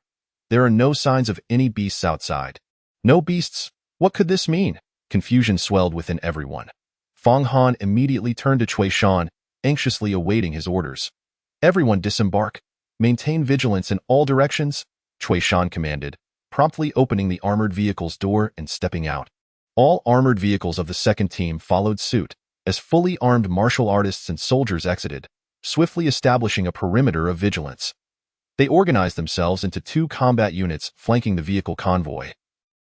There are no signs of any beasts outside." "No beasts? What could this mean?" Confusion swelled within everyone. Fong Han immediately turned to Cui Shan, anxiously awaiting his orders. "Everyone disembark. Maintain vigilance in all directions," Cui Shan commanded, promptly opening the armored vehicle's door and stepping out. All armored vehicles of the second team followed suit, as fully armed martial artists and soldiers exited, swiftly establishing a perimeter of vigilance. They organized themselves into 2 combat units flanking the vehicle convoy,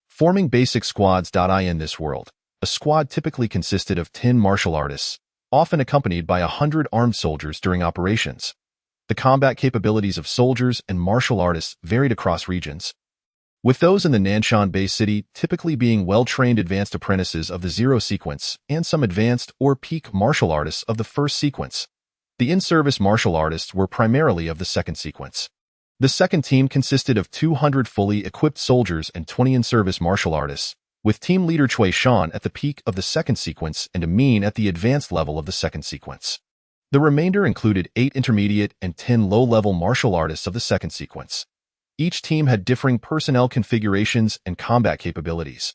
forming basic squads. In this world, a squad typically consisted of 10 martial artists, often accompanied by 100 armed soldiers during operations. The combat capabilities of soldiers and martial artists varied across regions, with those in the Nanshan Bay City typically being well-trained advanced apprentices of the Zero sequence and some advanced or peak martial artists of the first sequence. The in-service martial artists were primarily of the second sequence. The second team consisted of 200 fully equipped soldiers and 20 in-service martial artists, with team leader Cui Shan at the peak of the second sequence and Amin at the advanced level of the second sequence. The remainder included 8 intermediate and 10 low-level martial artists of the second sequence. Each team had differing personnel configurations and combat capabilities.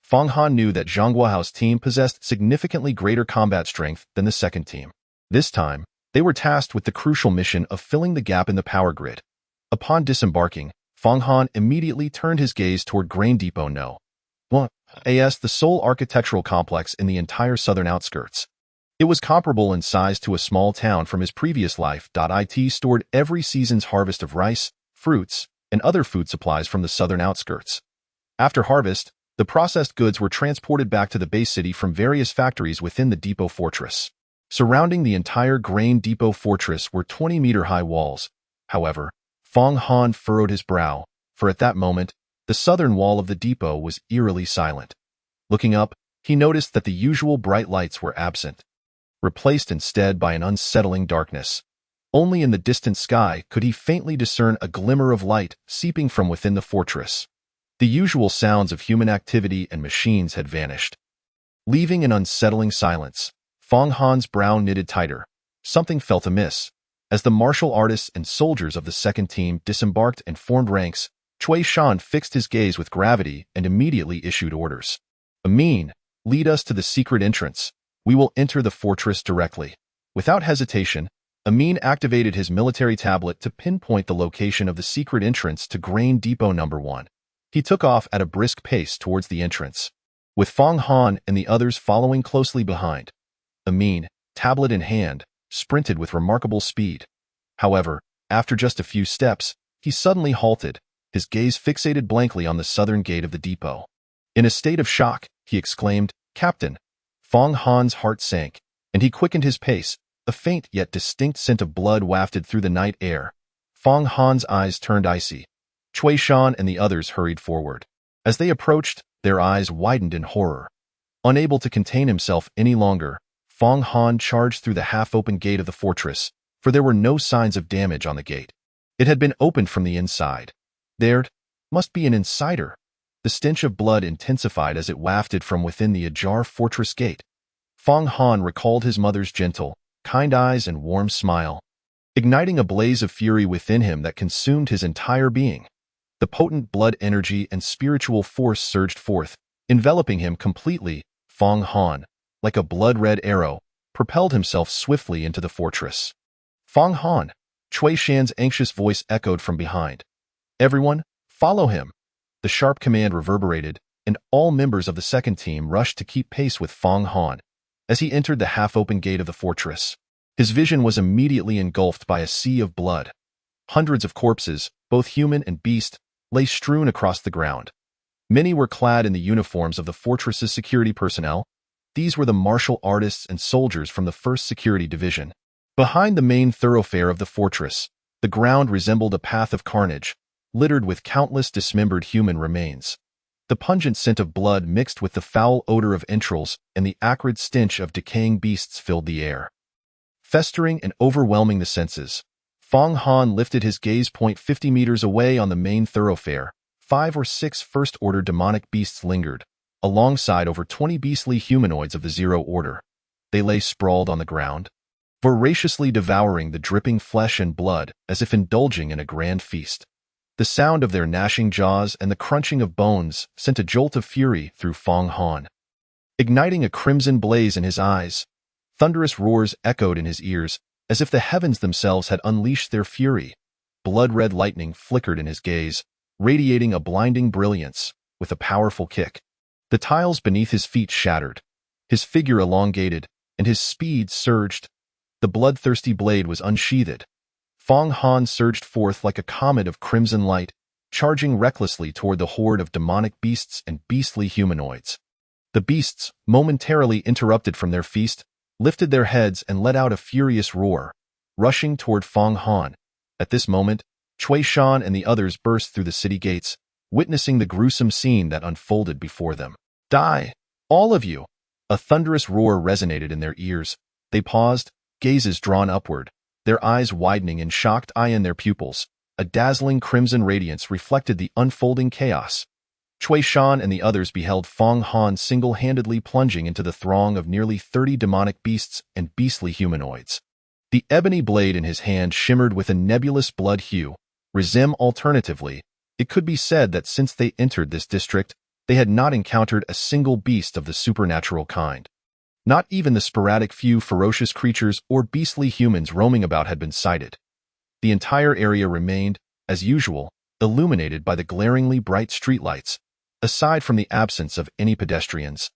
Fong Han knew that Zhang Guohao's team possessed significantly greater combat strength than the second team. This time, they were tasked with the crucial mission of filling the gap in the power grid. Upon disembarking, Fong Han immediately turned his gaze toward Grain Depot No. 1, the sole architectural complex in the entire southern outskirts. It was comparable in size to a small town from his previous life. It stored every season's harvest of rice, fruits, and other food supplies from the southern outskirts. After harvest, the processed goods were transported back to the base city from various factories within the depot fortress. Surrounding the entire Grain Depot fortress were 20-meter-high walls. However, Fong Han furrowed his brow, for at that moment, the southern wall of the depot was eerily silent. Looking up, he noticed that the usual bright lights were absent, replaced instead by an unsettling darkness. Only in the distant sky could he faintly discern a glimmer of light seeping from within the fortress. The usual sounds of human activity and machines had vanished. Leaving an unsettling silence, Fong Han's brow knitted tighter. Something felt amiss. As the martial artists and soldiers of the second team disembarked and formed ranks, Cui Shan fixed his gaze with gravity and immediately issued orders. Amin, lead us to the secret entrance. We will enter the fortress directly. Without hesitation, Amin activated his military tablet to pinpoint the location of the secret entrance to Grain Depot No. 1. He took off at a brisk pace towards the entrance, with Fong Han and the others following closely behind. Amin, tablet in hand, sprinted with remarkable speed. However, after just a few steps, he suddenly halted, his gaze fixated blankly on the southern gate of the depot. In a state of shock, he exclaimed, "Captain!" Fong Han's heart sank, and he quickened his pace. A faint yet distinct scent of blood wafted through the night air. Fong Han's eyes turned icy. Cui Shan and the others hurried forward. As they approached, their eyes widened in horror. Unable to contain himself any longer, Fong Han charged through the half-open gate of the fortress, for there were no signs of damage on the gate. It had been opened from the inside. There must be an insider. The stench of blood intensified as it wafted from within the ajar fortress gate. Fong Han recalled his mother's gentle, kind eyes and warm smile, igniting a blaze of fury within him that consumed his entire being. The potent blood energy and spiritual force surged forth, enveloping him completely. Fong Han, like a blood-red arrow, propelled himself swiftly into the fortress. Fong Han, Cui Shan's anxious voice echoed from behind. "Everyone, follow him." The sharp command reverberated, and all members of the second team rushed to keep pace with Fong Han. As he entered the half-open gate of the fortress, his vision was immediately engulfed by a sea of blood. Hundreds of corpses, both human and beast, lay strewn across the ground. Many were clad in the uniforms of the fortress's security personnel. These were the martial artists and soldiers from the 1st Security Division. Behind the main thoroughfare of the fortress, the ground resembled a path of carnage, littered with countless dismembered human remains. The pungent scent of blood mixed with the foul odor of entrails and the acrid stench of decaying beasts filled the air, festering and overwhelming the senses. Fong Han lifted his gaze 50 meters away on the main thoroughfare. 5 or 6 first-order demonic beasts lingered, alongside over 20 beastly humanoids of the Zero Order. They lay sprawled on the ground, voraciously devouring the dripping flesh and blood as if indulging in a grand feast. The sound of their gnashing jaws and the crunching of bones sent a jolt of fury through Fong Han, igniting a crimson blaze in his eyes. Thunderous roars echoed in his ears, as if the heavens themselves had unleashed their fury. Blood-red lightning flickered in his gaze, radiating a blinding brilliance. With a powerful kick, the tiles beneath his feet shattered. His figure elongated, and his speed surged. The bloodthirsty blade was unsheathed. Fong Han surged forth like a comet of crimson light, charging recklessly toward the horde of demonic beasts and beastly humanoids. The beasts, momentarily interrupted from their feast, lifted their heads and let out a furious roar, rushing toward Fong Han. At this moment, Cui Shan and the others burst through the city gates, witnessing the gruesome scene that unfolded before them. "Die, all of you!" A thunderous roar resonated in their ears. They paused, gazes drawn upward, their eyes widening in shocked eye in their pupils. A dazzling crimson radiance reflected the unfolding chaos. Cui Shan and the others beheld Fong Han single-handedly plunging into the throng of nearly 30 demonic beasts and beastly humanoids. The ebony blade in his hand shimmered with a nebulous blood hue. Alternatively, it could be said that since they entered this district, they had not encountered a single beast of the supernatural kind. Not even the sporadic few ferocious creatures or beastly humans roaming about had been sighted. The entire area remained, as usual, illuminated by the glaringly bright streetlights, aside from the absence of any pedestrians.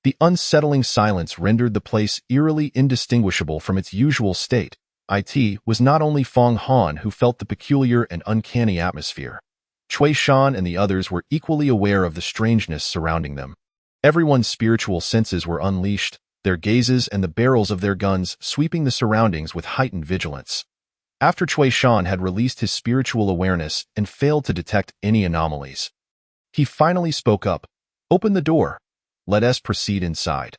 The unsettling silence rendered the place eerily indistinguishable from its usual state. It was not only Fong Han who felt the peculiar and uncanny atmosphere. Cui Shan and the others were equally aware of the strangeness surrounding them. Everyone's spiritual senses were unleashed, their gazes and the barrels of their guns sweeping the surroundings with heightened vigilance. After Cui Shan had released his spiritual awareness and failed to detect any anomalies, he finally spoke up. "Open the door." Let us proceed inside.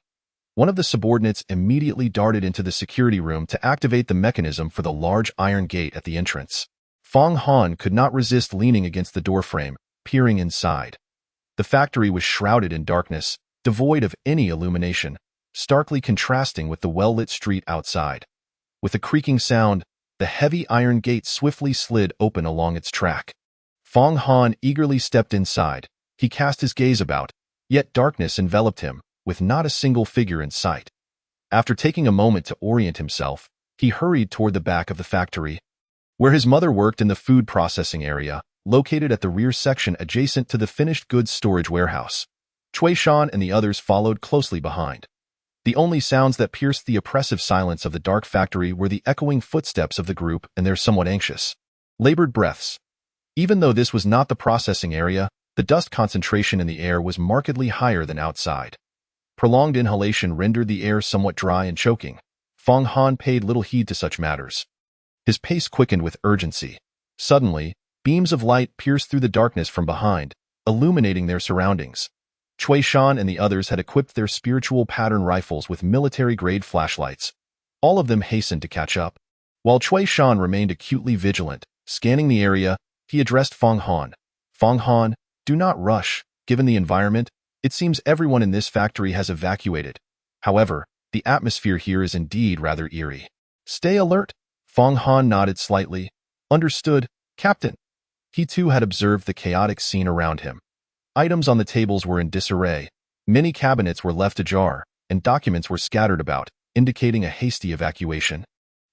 One of the subordinates immediately darted into the security room to activate the mechanism for the large iron gate at the entrance. Fong Han could not resist leaning against the doorframe, peering inside. The factory was shrouded in darkness, devoid of any illumination, starkly contrasting with the well-lit street outside. With a creaking sound, the heavy iron gate swiftly slid open along its track. Fong Han eagerly stepped inside. He cast his gaze about, yet darkness enveloped him, with not a single figure in sight. After taking a moment to orient himself, he hurried toward the back of the factory, where his mother worked in the food processing area, located at the rear section adjacent to the finished goods storage warehouse. Cui Shan and the others followed closely behind. The only sounds that pierced the oppressive silence of the dark factory were the echoing footsteps of the group and their somewhat anxious, labored breaths. Even though this was not the processing area, the dust concentration in the air was markedly higher than outside. Prolonged inhalation rendered the air somewhat dry and choking. Fong Han paid little heed to such matters. His pace quickened with urgency. Suddenly, beams of light pierced through the darkness from behind, illuminating their surroundings. Cui Shan and the others had equipped their spiritual pattern rifles with military-grade flashlights. All of them hastened to catch up. While Cui Shan remained acutely vigilant, scanning the area, he addressed Fong Han. Fong Han, do not rush. Given the environment, it seems everyone in this factory has evacuated. However, the atmosphere here is indeed rather eerie. Stay alert. Fong Han nodded slightly. Understood, Captain. He too had observed the chaotic scene around him. Items on the tables were in disarray. Many cabinets were left ajar, and documents were scattered about, indicating a hasty evacuation.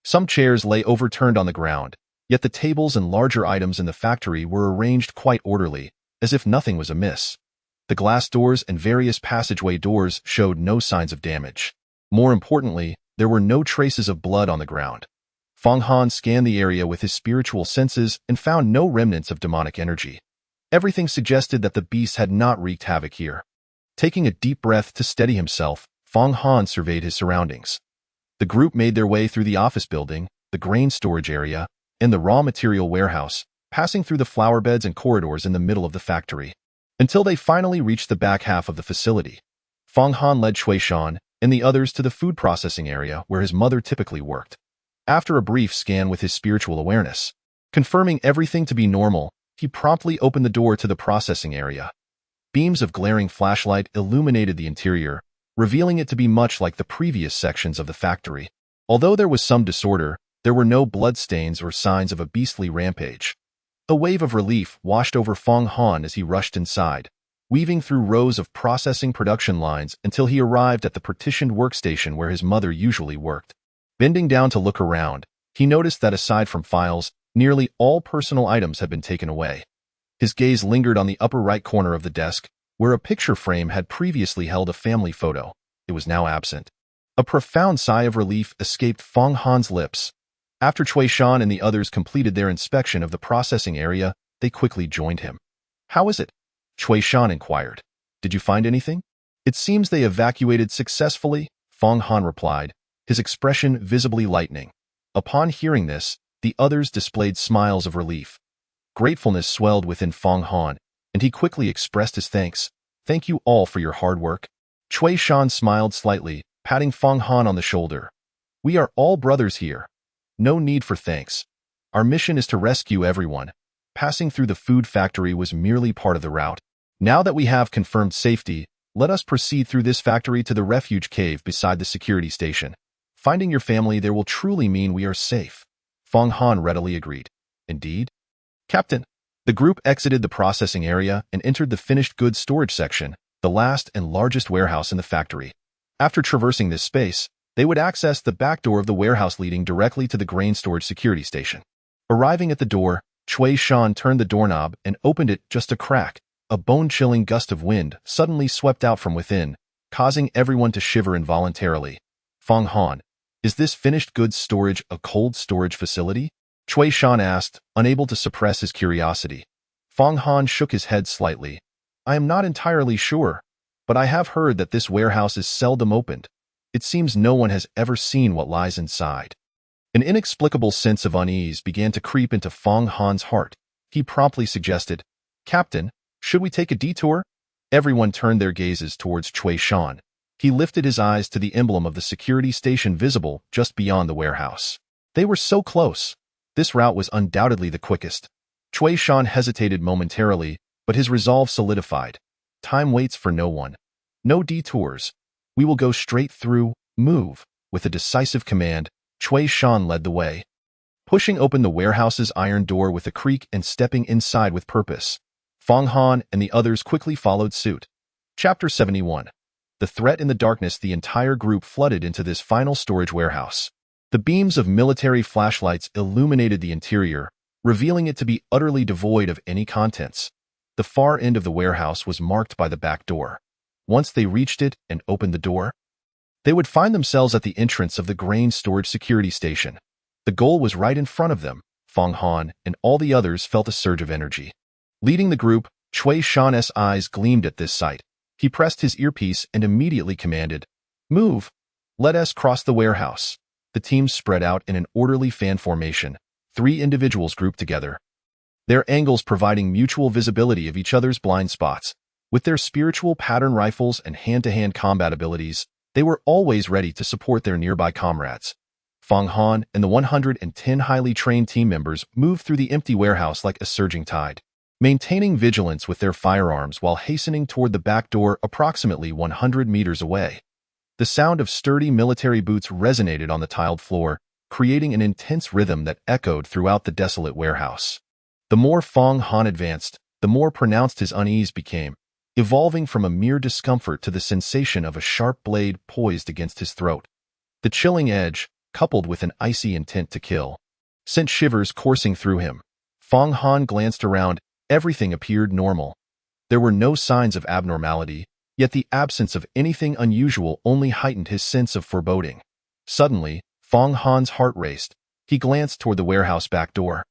Some chairs lay overturned on the ground, yet the tables and larger items in the factory were arranged quite orderly, as if nothing was amiss. The glass doors and various passageway doors showed no signs of damage. More importantly, there were no traces of blood on the ground. Fong Han scanned the area with his spiritual senses and found no remnants of demonic energy. Everything suggested that the beast had not wreaked havoc here. Taking a deep breath to steady himself, Fong Han surveyed his surroundings. The group made their way through the office building, the grain storage area, and the raw material warehouse, passing through the flower beds and corridors in the middle of the factory, until they finally reached the back half of the facility. Fong Han led Cui Shan and the others to the food processing area where his mother typically worked. After a brief scan with his spiritual awareness, confirming everything to be normal, he promptly opened the door to the processing area. Beams of glaring flashlight illuminated the interior, revealing it to be much like the previous sections of the factory. Although there was some disorder, there were no bloodstains or signs of a beastly rampage. A wave of relief washed over Fong Han as he rushed inside, weaving through rows of processing production lines until he arrived at the partitioned workstation where his mother usually worked. Bending down to look around, he noticed that aside from files, nearly all personal items had been taken away. His gaze lingered on the upper right corner of the desk, where a picture frame had previously held a family photo. It was now absent. A profound sigh of relief escaped Fong Han's lips. After Cui Shan and the others completed their inspection of the processing area, they quickly joined him. How is it? Cui Shan inquired. Did you find anything? It seems they evacuated successfully, Fong Han replied, his expression visibly lightening. Upon hearing this, the others displayed smiles of relief. Gratefulness swelled within Fong Han, and he quickly expressed his thanks. Thank you all for your hard work. Cui Shan smiled slightly, patting Fong Han on the shoulder. We are all brothers here. No need for thanks. Our mission is to rescue everyone. Passing through the food factory was merely part of the route. Now that we have confirmed safety, let us proceed through this factory to the refuge cave beside the security station. Finding your family there will truly mean we are safe. Fong Han readily agreed. Indeed. Captain. The group exited the processing area and entered the finished goods storage section, the last and largest warehouse in the factory. After traversing this space, they would access the back door of the warehouse leading directly to the grain storage security station. Arriving at the door, Cui Shan turned the doorknob and opened it just a crack. A bone-chilling gust of wind suddenly swept out from within, causing everyone to shiver involuntarily. Fong Han, is this finished goods storage a cold storage facility? Cui Shan asked, unable to suppress his curiosity. Fong Han shook his head slightly. I am not entirely sure, but I have heard that this warehouse is seldom opened. It seems no one has ever seen what lies inside. An inexplicable sense of unease began to creep into Fong Han's heart. He promptly suggested, Captain, should we take a detour? Everyone turned their gazes towards Chui Shan. He lifted his eyes to the emblem of the security station visible just beyond the warehouse. They were so close. This route was undoubtedly the quickest. Chui Shan hesitated momentarily, but his resolve solidified. Time waits for no one. No detours. We will go straight through, move. With a decisive command, Chui Shan led the way. Pushing open the warehouse's iron door with a creak and stepping inside with purpose, Fang Han and the others quickly followed suit. Chapter 71. The threat in the darkness. The entire group flooded into this final storage warehouse. The beams of military flashlights illuminated the interior, revealing it to be utterly devoid of any contents. The far end of the warehouse was marked by the back door. Once they reached it and opened the door, they would find themselves at the entrance of the grain storage security station. The goal was right in front of them. Fang Han and all the others felt a surge of energy. Leading the group, Chui Shan's eyes gleamed at this sight. He pressed his earpiece and immediately commanded, "Move! Let us cross the warehouse." The teams spread out in an orderly fan formation, 3 individuals grouped together, their angles providing mutual visibility of each other's blind spots. With their spiritual pattern rifles and hand-to-hand combat abilities, they were always ready to support their nearby comrades. Fang Han and the 110 highly trained team members moved through the empty warehouse like a surging tide, maintaining vigilance with their firearms while hastening toward the back door approximately 100 meters away. The sound of sturdy military boots resonated on the tiled floor, creating an intense rhythm that echoed throughout the desolate warehouse. The more Fang Han advanced, the more pronounced his unease became, evolving from a mere discomfort to the sensation of a sharp blade poised against his throat. The chilling edge, coupled with an icy intent to kill, sent shivers coursing through him. Fang Han glanced around. Everything appeared normal. There were no signs of abnormality, yet the absence of anything unusual only heightened his sense of foreboding. Suddenly, Fang Han's heart raced. He glanced toward the warehouse back door.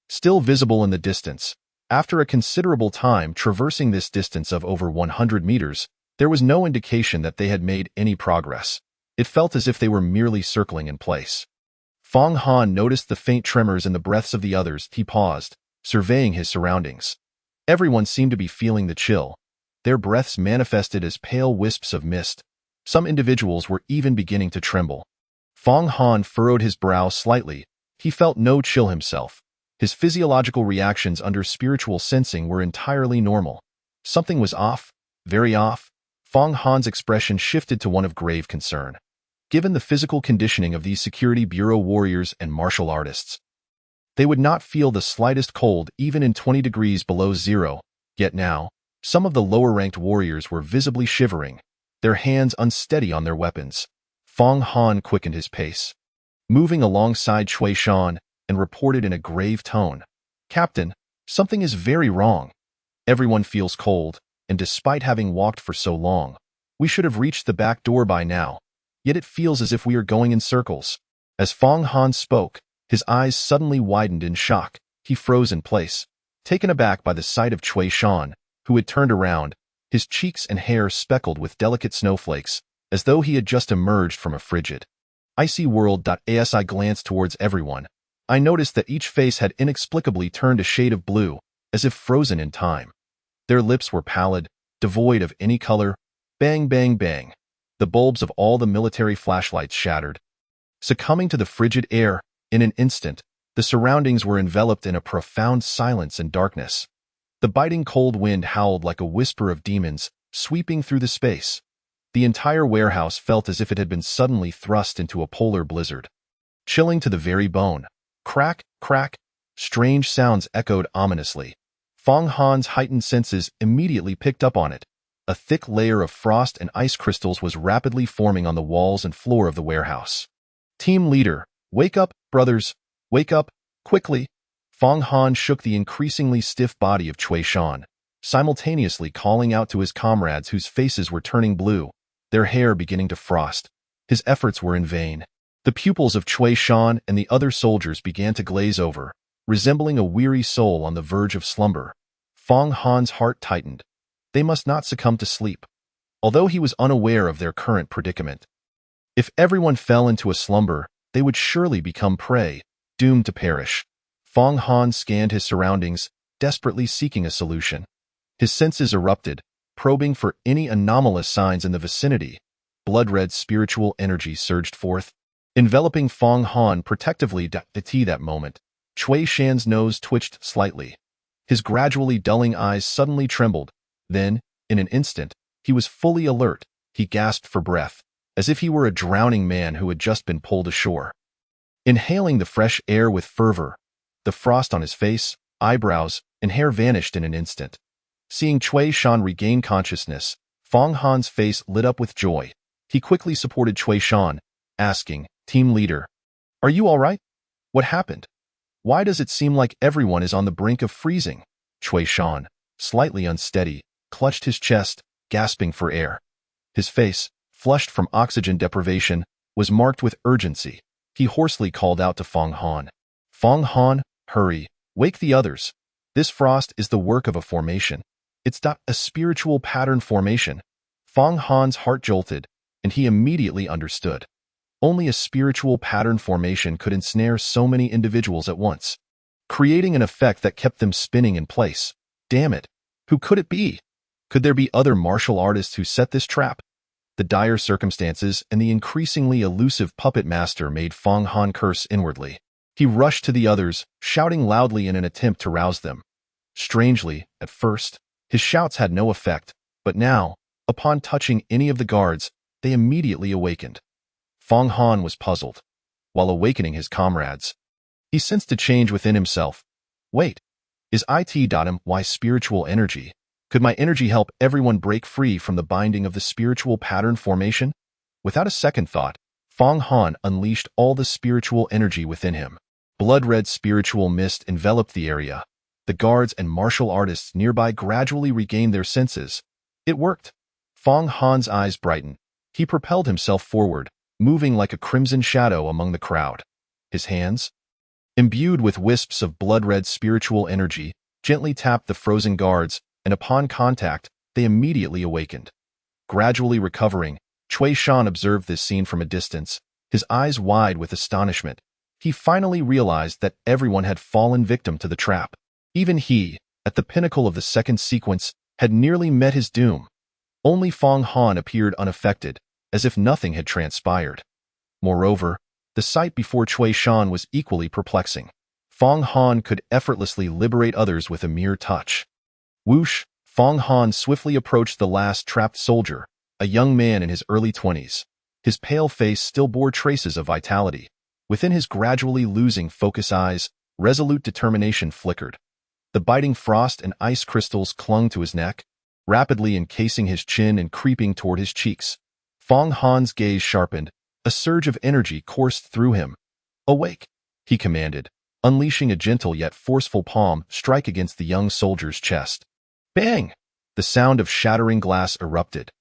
Still visible in the distance, after a considerable time traversing this distance of over 100 meters, there was no indication that they had made any progress. It felt as if they were merely circling in place. Fang Han noticed the faint tremors in the breaths of the others. He paused, surveying his surroundings. Everyone seemed to be feeling the chill. Their breaths manifested as pale wisps of mist. Some individuals were even beginning to tremble. Fang Han furrowed his brow slightly. He felt no chill himself. His physiological reactions under spiritual sensing were entirely normal. Something was off, very off. Fang Han's expression shifted to one of grave concern. Given the physical conditioning of these security bureau warriors and martial artists, they would not feel the slightest cold even in 20 degrees below zero. Yet now, some of the lower-ranked warriors were visibly shivering, their hands unsteady on their weapons. Fang Han quickened his pace, moving alongside Chui Shan, and reported in a grave tone, "Captain, something is very wrong. Everyone feels cold, and despite having walked for so long, we should have reached the back door by now. Yet it feels as if we are going in circles." As Fang Han spoke, his eyes suddenly widened in shock. He froze in place, taken aback by the sight of Chui Shan, who had turned around, his cheeks and hair speckled with delicate snowflakes, as though he had just emerged from a frigid, icy world. As I glanced towards everyone, I noticed that each face had inexplicably turned a shade of blue, as if frozen in time. Their lips were pallid, devoid of any color. Bang, bang, bang. The bulbs of all the military flashlights shattered, succumbing to the frigid air. In an instant, the surroundings were enveloped in a profound silence and darkness. The biting cold wind howled like a whisper of demons, sweeping through the space. The entire warehouse felt as if it had been suddenly thrust into a polar blizzard, chilling to the very bone. Crack, crack, strange sounds echoed ominously. Fang Han's heightened senses immediately picked up on it. A thick layer of frost and ice crystals was rapidly forming on the walls and floor of the warehouse. "Team leader, wake up, brothers, wake up, quickly." Fang Han shook the increasingly stiff body of Chui Shan, simultaneously calling out to his comrades whose faces were turning blue, their hair beginning to frost. His efforts were in vain. The pupils of Chui Shan and the other soldiers began to glaze over, resembling a weary soul on the verge of slumber. Fang Han's heart tightened. They must not succumb to sleep, although he was unaware of their current predicament. If everyone fell into a slumber, they would surely become prey, doomed to perish. Fang Han scanned his surroundings, desperately seeking a solution. His senses erupted. probing for any anomalous signs in the vicinity. Blood-red spiritual energy surged forth, enveloping Fong Han protectively. That moment, Cui Shan's nose twitched slightly. His gradually dulling eyes suddenly trembled. Then, in an instant, he was fully alert. He gasped for breath, as if he were a drowning man who had just been pulled ashore. Inhaling the fresh air with fervor, the frost on his face, eyebrows, and hair vanished in an instant. Seeing Cui Shan regain consciousness, Fong Han's face lit up with joy. He quickly supported Cui Shan, asking, "Team leader, are you all right? What happened? Why does it seem like everyone is on the brink of freezing?" Cui Shan, slightly unsteady, clutched his chest, gasping for air. His face, flushed from oxygen deprivation, was marked with urgency. He hoarsely called out to Fong Han. "Fong Han, hurry, wake the others. This frost is the work of a formation. It's a spiritual pattern formation." Fong Han's heart jolted, and he immediately understood. Only a spiritual pattern formation could ensnare so many individuals at once, creating an effect that kept them spinning in place. Damn it! Who could it be? Could there be other martial artists who set this trap? The dire circumstances and the increasingly elusive puppet master made Fong Han curse inwardly. He rushed to the others, shouting loudly in an attempt to rouse them. Strangely, at first, his shouts had no effect, but now, upon touching any of the guards, they immediately awakened. Fong Han was puzzled. While awakening his comrades, he sensed a change within himself. Wait, is my spiritual energy? Could my energy help everyone break free from the binding of the spiritual pattern formation? Without a second thought, Fong Han unleashed all the spiritual energy within him. Blood-red spiritual mist enveloped the area. The guards and martial artists nearby gradually regained their senses. It worked. Fong Han's eyes brightened. He propelled himself forward, moving like a crimson shadow among the crowd. His hands, imbued with wisps of blood-red spiritual energy, gently tapped the frozen guards, and upon contact, they immediately awakened. Gradually recovering, Cui Shan observed this scene from a distance, his eyes wide with astonishment. He finally realized that everyone had fallen victim to the trap. Even he, at the pinnacle of the second sequence, had nearly met his doom. Only Fong Han appeared unaffected, as if nothing had transpired. Moreover, the sight before Cui Shan was equally perplexing. Fong Han could effortlessly liberate others with a mere touch. Whoosh! Fong Han swiftly approached the last trapped soldier, a young man in his early 20s. His pale face still bore traces of vitality. Within his gradually losing focus eyes, resolute determination flickered. The biting frost and ice crystals clung to his neck, rapidly encasing his chin and creeping toward his cheeks. Fong Han's gaze sharpened. A surge of energy coursed through him. "Awake!" he commanded, unleashing a gentle yet forceful palm strike against the young soldier's chest. Bang! The sound of shattering glass erupted.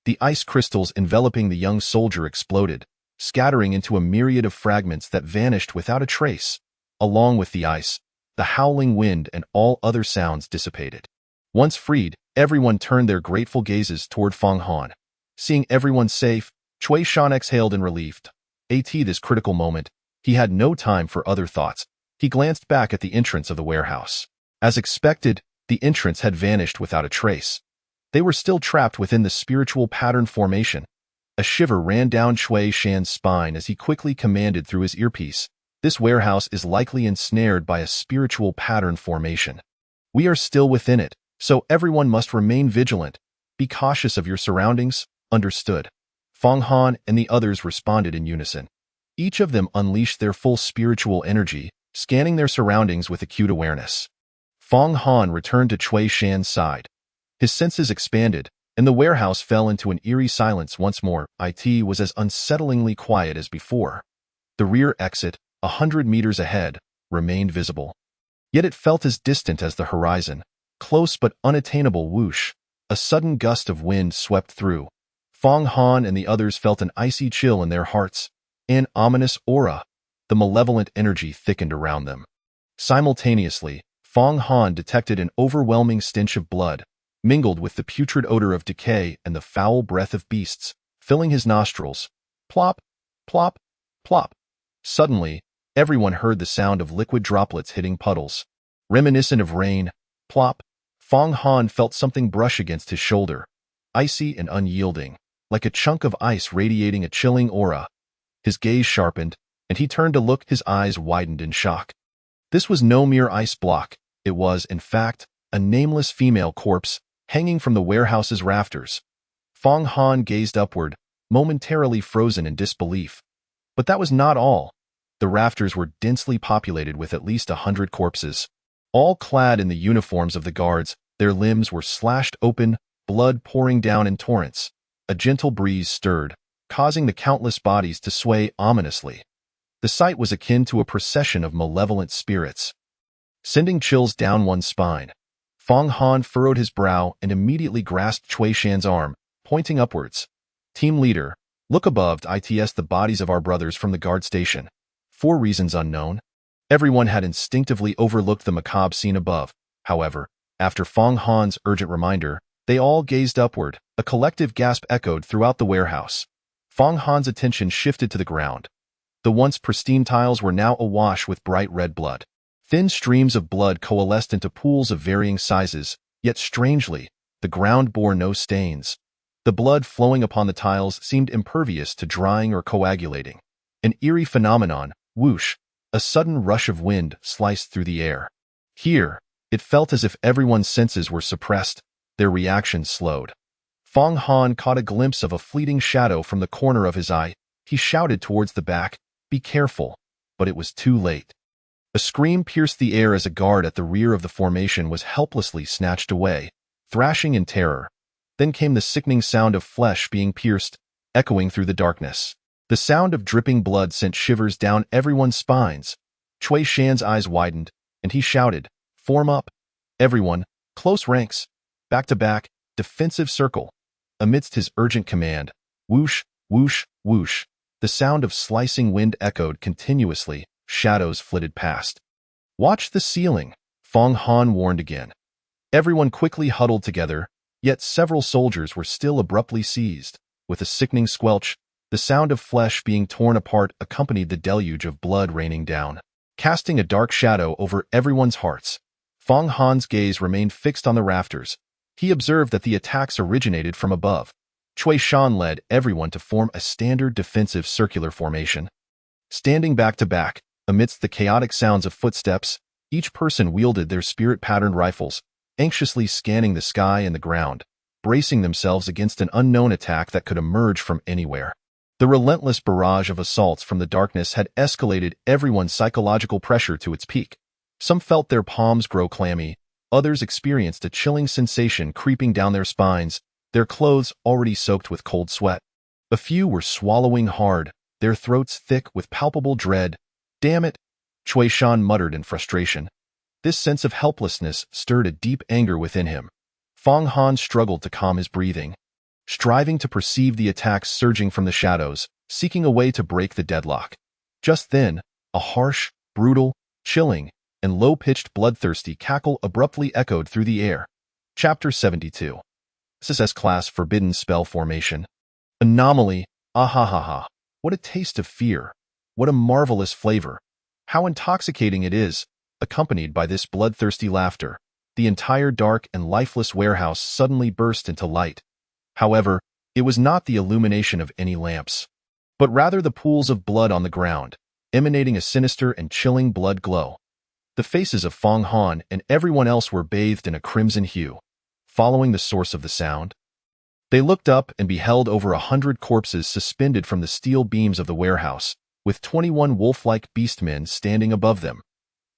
The ice crystals enveloping the young soldier exploded, scattering into a myriad of fragments that vanished without a trace. Along with the ice, the howling wind and all other sounds dissipated. Once freed, everyone turned their grateful gazes toward Fong Han. Seeing everyone safe, Cui Shan exhaled in relief. At this critical moment, he had no time for other thoughts. He glanced back at the entrance of the warehouse. As expected, the entrance had vanished without a trace. They were still trapped within the spiritual pattern formation. A shiver ran down Cui Shan's spine as he quickly commanded through his earpiece. "This warehouse is likely ensnared by a spiritual pattern formation. We are still within it, so everyone must remain vigilant. Be cautious of your surroundings." Understood. Fong Han and the others responded in unison. Each of them unleashed their full spiritual energy, scanning their surroundings with acute awareness. Fong Han returned to Cui Shan's side. His senses expanded, and the warehouse fell into an eerie silence once more. It was as unsettlingly quiet as before. The rear exit, 100 meters ahead, remained visible. Yet it felt as distant as the horizon. Close but unattainable. Whoosh! A sudden gust of wind swept through. Fong Han and the others felt an icy chill in their hearts. An ominous aura. The malevolent energy thickened around them. Simultaneously, Fong Han detected an overwhelming stench of blood, mingled with the putrid odor of decay and the foul breath of beasts, filling his nostrils. Plop, plop, plop. Suddenly, everyone heard the sound of liquid droplets hitting puddles. Reminiscent of rain. Plop. Fong Han felt something brush against his shoulder, icy and unyielding, like a chunk of ice radiating a chilling aura. His gaze sharpened, and he turned to look. His eyes widened in shock. This was no mere ice block. It was, in fact, a nameless female corpse hanging from the warehouse's rafters. Fong Han gazed upward, momentarily frozen in disbelief. But that was not all. The rafters were densely populated with at least 100 corpses. All clad in the uniforms of the guards, their limbs were slashed open, blood pouring down in torrents. A gentle breeze stirred, causing the countless bodies to sway ominously. The sight was akin to a procession of malevolent spirits, sending chills down one's spine. Fong Han furrowed his brow and immediately grasped Cui Shan's arm, pointing upwards. Team leader, look above. It's the bodies of our brothers from the guard station. For reasons unknown, everyone had instinctively overlooked the macabre scene above. However, after Fong Han's urgent reminder, they all gazed upward. A collective gasp echoed throughout the warehouse. Fong Han's attention shifted to the ground. The once pristine tiles were now awash with bright red blood. Thin streams of blood coalesced into pools of varying sizes, yet strangely, the ground bore no stains. The blood flowing upon the tiles seemed impervious to drying or coagulating. An eerie phenomenon, whoosh, a sudden rush of wind sliced through the air. Here, it felt as if everyone's senses were suppressed, their reactions slowed. Fong Han caught a glimpse of a fleeting shadow from the corner of his eye. He shouted towards the back, "Be careful," but it was too late. A scream pierced the air as a guard at the rear of the formation was helplessly snatched away, thrashing in terror. Then came the sickening sound of flesh being pierced, echoing through the darkness. The sound of dripping blood sent shivers down everyone's spines. Cui Shan's eyes widened, and he shouted, "Form up! Everyone, close ranks, back to back, defensive circle." Amidst his urgent command, whoosh, whoosh, whoosh, the sound of slicing wind echoed continuously. Shadows flitted past. "Watch the ceiling," Fong Han warned again. Everyone quickly huddled together, yet several soldiers were still abruptly seized. With a sickening squelch, the sound of flesh being torn apart accompanied the deluge of blood raining down, casting a dark shadow over everyone's hearts. Fong Han's gaze remained fixed on the rafters. He observed that the attacks originated from above. Cui Shan led everyone to form a standard defensive circular formation. Standing back to back, amidst the chaotic sounds of footsteps, each person wielded their spirit-patterned rifles, anxiously scanning the sky and the ground, bracing themselves against an unknown attack that could emerge from anywhere. The relentless barrage of assaults from the darkness had escalated everyone's psychological pressure to its peak. Some felt their palms grow clammy, others experienced a chilling sensation creeping down their spines, their clothes already soaked with cold sweat. A few were swallowing hard, their throats thick with palpable dread. "Damn it," Cui Shan muttered in frustration. This sense of helplessness stirred a deep anger within him. Fong Han struggled to calm his breathing, striving to perceive the attacks surging from the shadows, seeking a way to break the deadlock. Just then, a harsh, brutal, chilling, and low-pitched bloodthirsty cackle abruptly echoed through the air. Chapter 72. SSS Class Forbidden Spell Formation. Anomaly, ahahaha. What a taste of fear. What a marvelous flavor. How intoxicating it is, accompanied by this bloodthirsty laughter. The entire dark and lifeless warehouse suddenly burst into light. However, it was not the illumination of any lamps, but rather the pools of blood on the ground, emanating a sinister and chilling blood glow. The faces of Fong Han and everyone else were bathed in a crimson hue. Following the source of the sound, they looked up and beheld over 100 corpses suspended from the steel beams of the warehouse, with 21 wolf-like beastmen standing above them.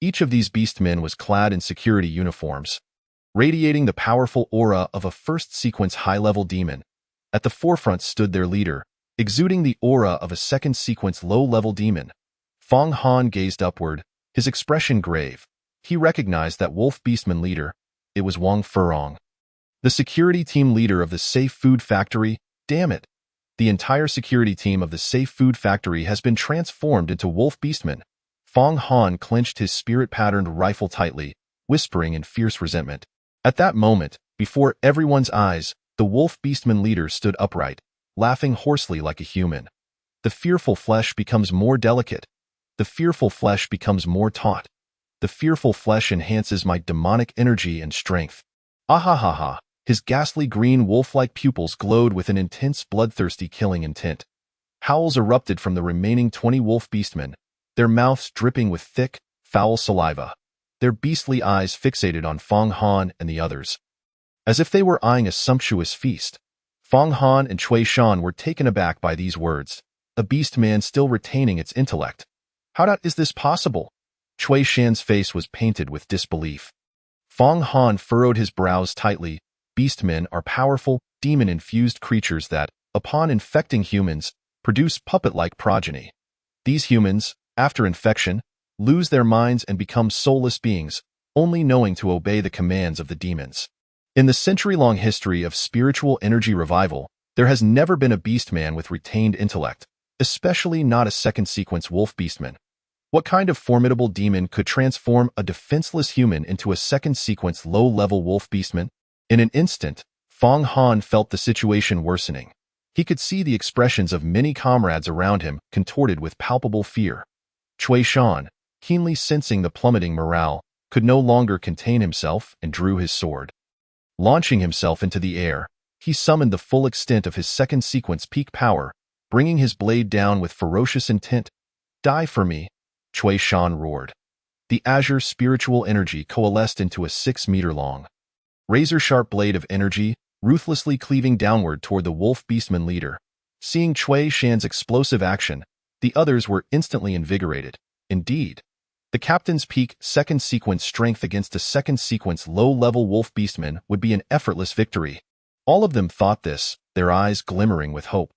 Each of these beastmen was clad in security uniforms, radiating the powerful aura of a first-sequence high-level demon. At the forefront stood their leader, exuding the aura of a second-sequence low-level demon. Fong Han gazed upward, his expression grave. He recognized that wolf beastman leader. It was Wang Furong, the security team leader of the Safe Food Factory. Damn it! The entire security team of the Safe Food Factory has been transformed into wolf beastmen. Fong Han clenched his spirit-patterned rifle tightly, whispering in fierce resentment. At that moment, before everyone's eyes, the wolf beastman leader stood upright, laughing hoarsely like a human. The fearful flesh becomes more delicate. The fearful flesh becomes more taut. The fearful flesh enhances my demonic energy and strength. Ahahaha! His ghastly green wolf-like pupils glowed with an intense bloodthirsty killing intent. Howls erupted from the remaining 20 wolf beastmen, their mouths dripping with thick, foul saliva, their beastly eyes fixated on Fong Han and the others. As if they were eyeing a sumptuous feast, Fong Han and Cui Shan were taken aback by these words, a beast man still retaining its intellect. How is this possible? Cui Shan's face was painted with disbelief. Fong Han furrowed his brows tightly. Beastmen are powerful, demon-infused creatures that, upon infecting humans, produce puppet-like progeny. These humans, after infection, lose their minds and become soulless beings, only knowing to obey the commands of the demons. In the century-long history of spiritual energy revival, there has never been a beastman with retained intellect, especially not a second-sequence wolf beastman. What kind of formidable demon could transform a defenseless human into a second-sequence low-level wolf beastman? In an instant, Fong Han felt the situation worsening. He could see the expressions of many comrades around him contorted with palpable fear. Cui Shan, keenly sensing the plummeting morale, could no longer contain himself and drew his sword. Launching himself into the air, he summoned the full extent of his second-sequence peak power, bringing his blade down with ferocious intent. Die for me, Cui Shan roared. The azure spiritual energy coalesced into a 6-meter-long, razor-sharp blade of energy, ruthlessly cleaving downward toward the wolf beastman leader. Seeing Cui Shan's explosive action, the others were instantly invigorated. Indeed, the captain's peak second-sequence strength against a second-sequence low-level wolf beastman would be an effortless victory. All of them thought this, their eyes glimmering with hope.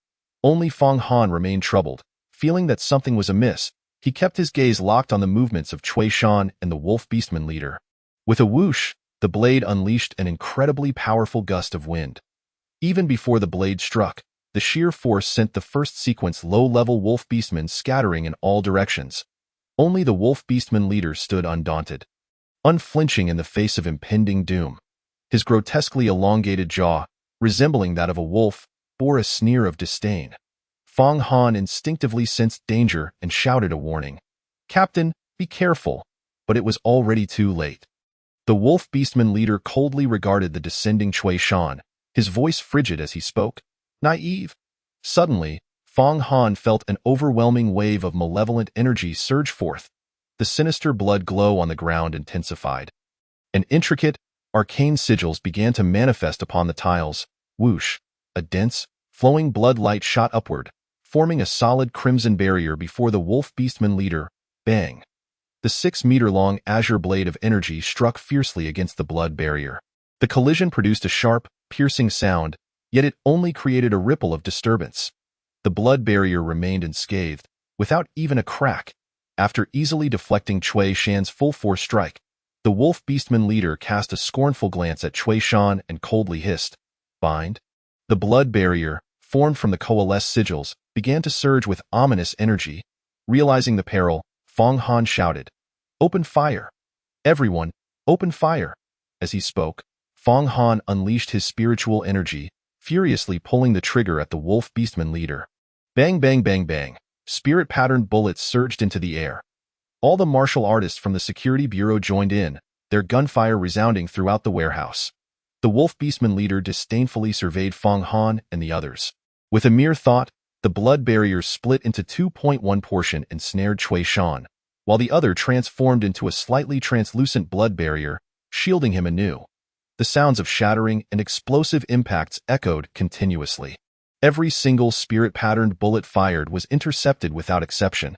Only Fong Han remained troubled. Feeling that something was amiss, he kept his gaze locked on the movements of Cui Shan and the wolf beastman leader. With a whoosh, the blade unleashed an incredibly powerful gust of wind. Even before the blade struck, the sheer force sent the first-sequence low-level wolf beastmen scattering in all directions. Only the wolf beastman leader stood undaunted, unflinching in the face of impending doom. His grotesquely elongated jaw, resembling that of a wolf, bore a sneer of disdain. Fong Han instinctively sensed danger and shouted a warning. "Captain, be careful!" But it was already too late. The wolf beastman leader coldly regarded the descending Cui Shan, his voice frigid as he spoke. Naive. Suddenly, Fong Han felt an overwhelming wave of malevolent energy surge forth. The sinister blood glow on the ground intensified. And intricate, arcane sigils began to manifest upon the tiles. Whoosh! A dense, flowing blood light shot upward, forming a solid crimson barrier before the wolf beastman leader. Bang! The 6-meter-long azure blade of energy struck fiercely against the blood barrier. The collision produced a sharp, piercing sound, yet it only created a ripple of disturbance. The blood barrier remained unscathed, without even a crack. After easily deflecting Cui Shan's full-force strike, the wolf beastman leader cast a scornful glance at Cui Shan and coldly hissed, "Bind." The blood barrier, formed from the coalesced sigils, began to surge with ominous energy. Realizing the peril, Fong Han shouted, "Open fire! Everyone, open fire!" As he spoke, Fong Han unleashed his spiritual energy, furiously pulling the trigger at the wolf beastman leader. Bang, bang, bang, bang. Spirit-patterned bullets surged into the air. All the martial artists from the security bureau joined in, their gunfire resounding throughout the warehouse. The wolf beastman leader disdainfully surveyed Fong Han and the others. With a mere thought, the blood barrier split into 2.1 portion and snared Cui Shan, while the other transformed into a slightly translucent blood barrier, shielding him anew. The sounds of shattering and explosive impacts echoed continuously. Every single spirit-patterned bullet fired was intercepted without exception.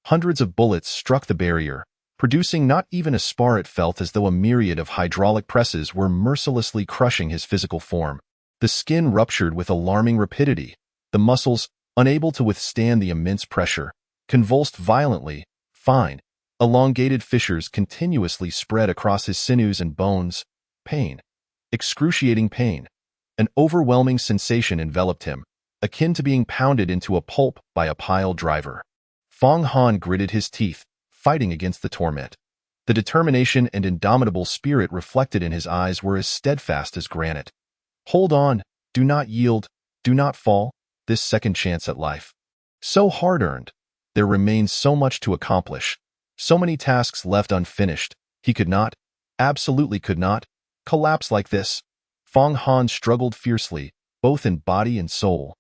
Hundreds of bullets struck the barrier, producing not even a spar. It felt as though a myriad of hydraulic presses were mercilessly crushing his physical form. The skin ruptured with alarming rapidity. The muscles, unable to withstand the immense pressure, convulsed violently. Fine, elongated fissures continuously spread across his sinews and bones. Pain. Excruciating pain. An overwhelming sensation enveloped him, akin to being pounded into a pulp by a pile driver. Fong Han gritted his teeth, fighting against the torment. The determination and indomitable spirit reflected in his eyes were as steadfast as granite. Hold on, do not yield, do not fall, this second chance at life. So hard-earned. There remains so much to accomplish. So many tasks left unfinished. He could not, absolutely could not, collapse like this. Fong Han struggled fiercely, both in body and soul,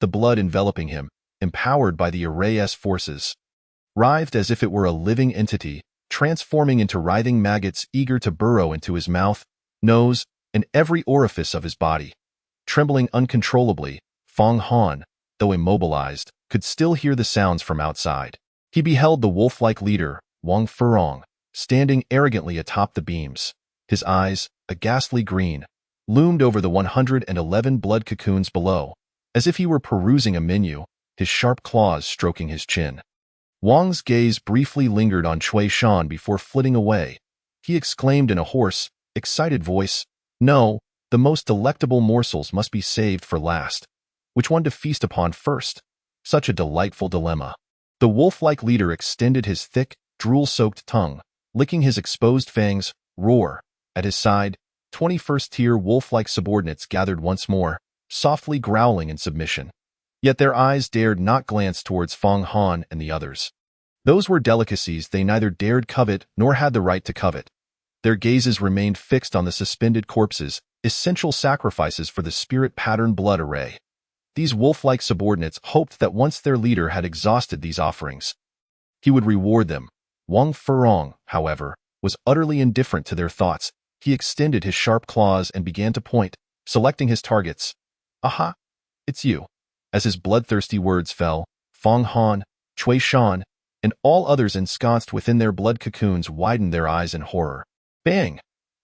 the blood enveloping him, empowered by the Array's forces. Writhed as if it were a living entity, transforming into writhing maggots eager to burrow into his mouth, nose, and every orifice of his body. Trembling uncontrollably, Fong Han, though immobilized, could still hear the sounds from outside. He beheld the wolf-like leader, Wang Furong, standing arrogantly atop the beams. His eyes, a ghastly green, loomed over the 111 blood cocoons below, as if he were perusing a menu, his sharp claws stroking his chin. Wang's gaze briefly lingered on Cui Shan before flitting away. He exclaimed in a hoarse, excited voice, "No, the most delectable morsels must be saved for last. Which one to feast upon first?" Such a delightful dilemma. The wolf-like leader extended his thick, drool-soaked tongue, licking his exposed fangs, roar. At his side, 21st-tier wolf-like subordinates gathered once more, softly growling in submission. Yet their eyes dared not glance towards Fong Han and the others. Those were delicacies they neither dared covet nor had the right to covet. Their gazes remained fixed on the suspended corpses, essential sacrifices for the spirit-patterned blood array. These wolf-like subordinates hoped that once their leader had exhausted these offerings, he would reward them. Wang Furong, however, was utterly indifferent to their thoughts. He extended his sharp claws and began to point, selecting his targets. "Aha! It's you." As his bloodthirsty words fell, Fong Han, Cui Shan, and all others ensconced within their blood cocoons widened their eyes in horror. Bang!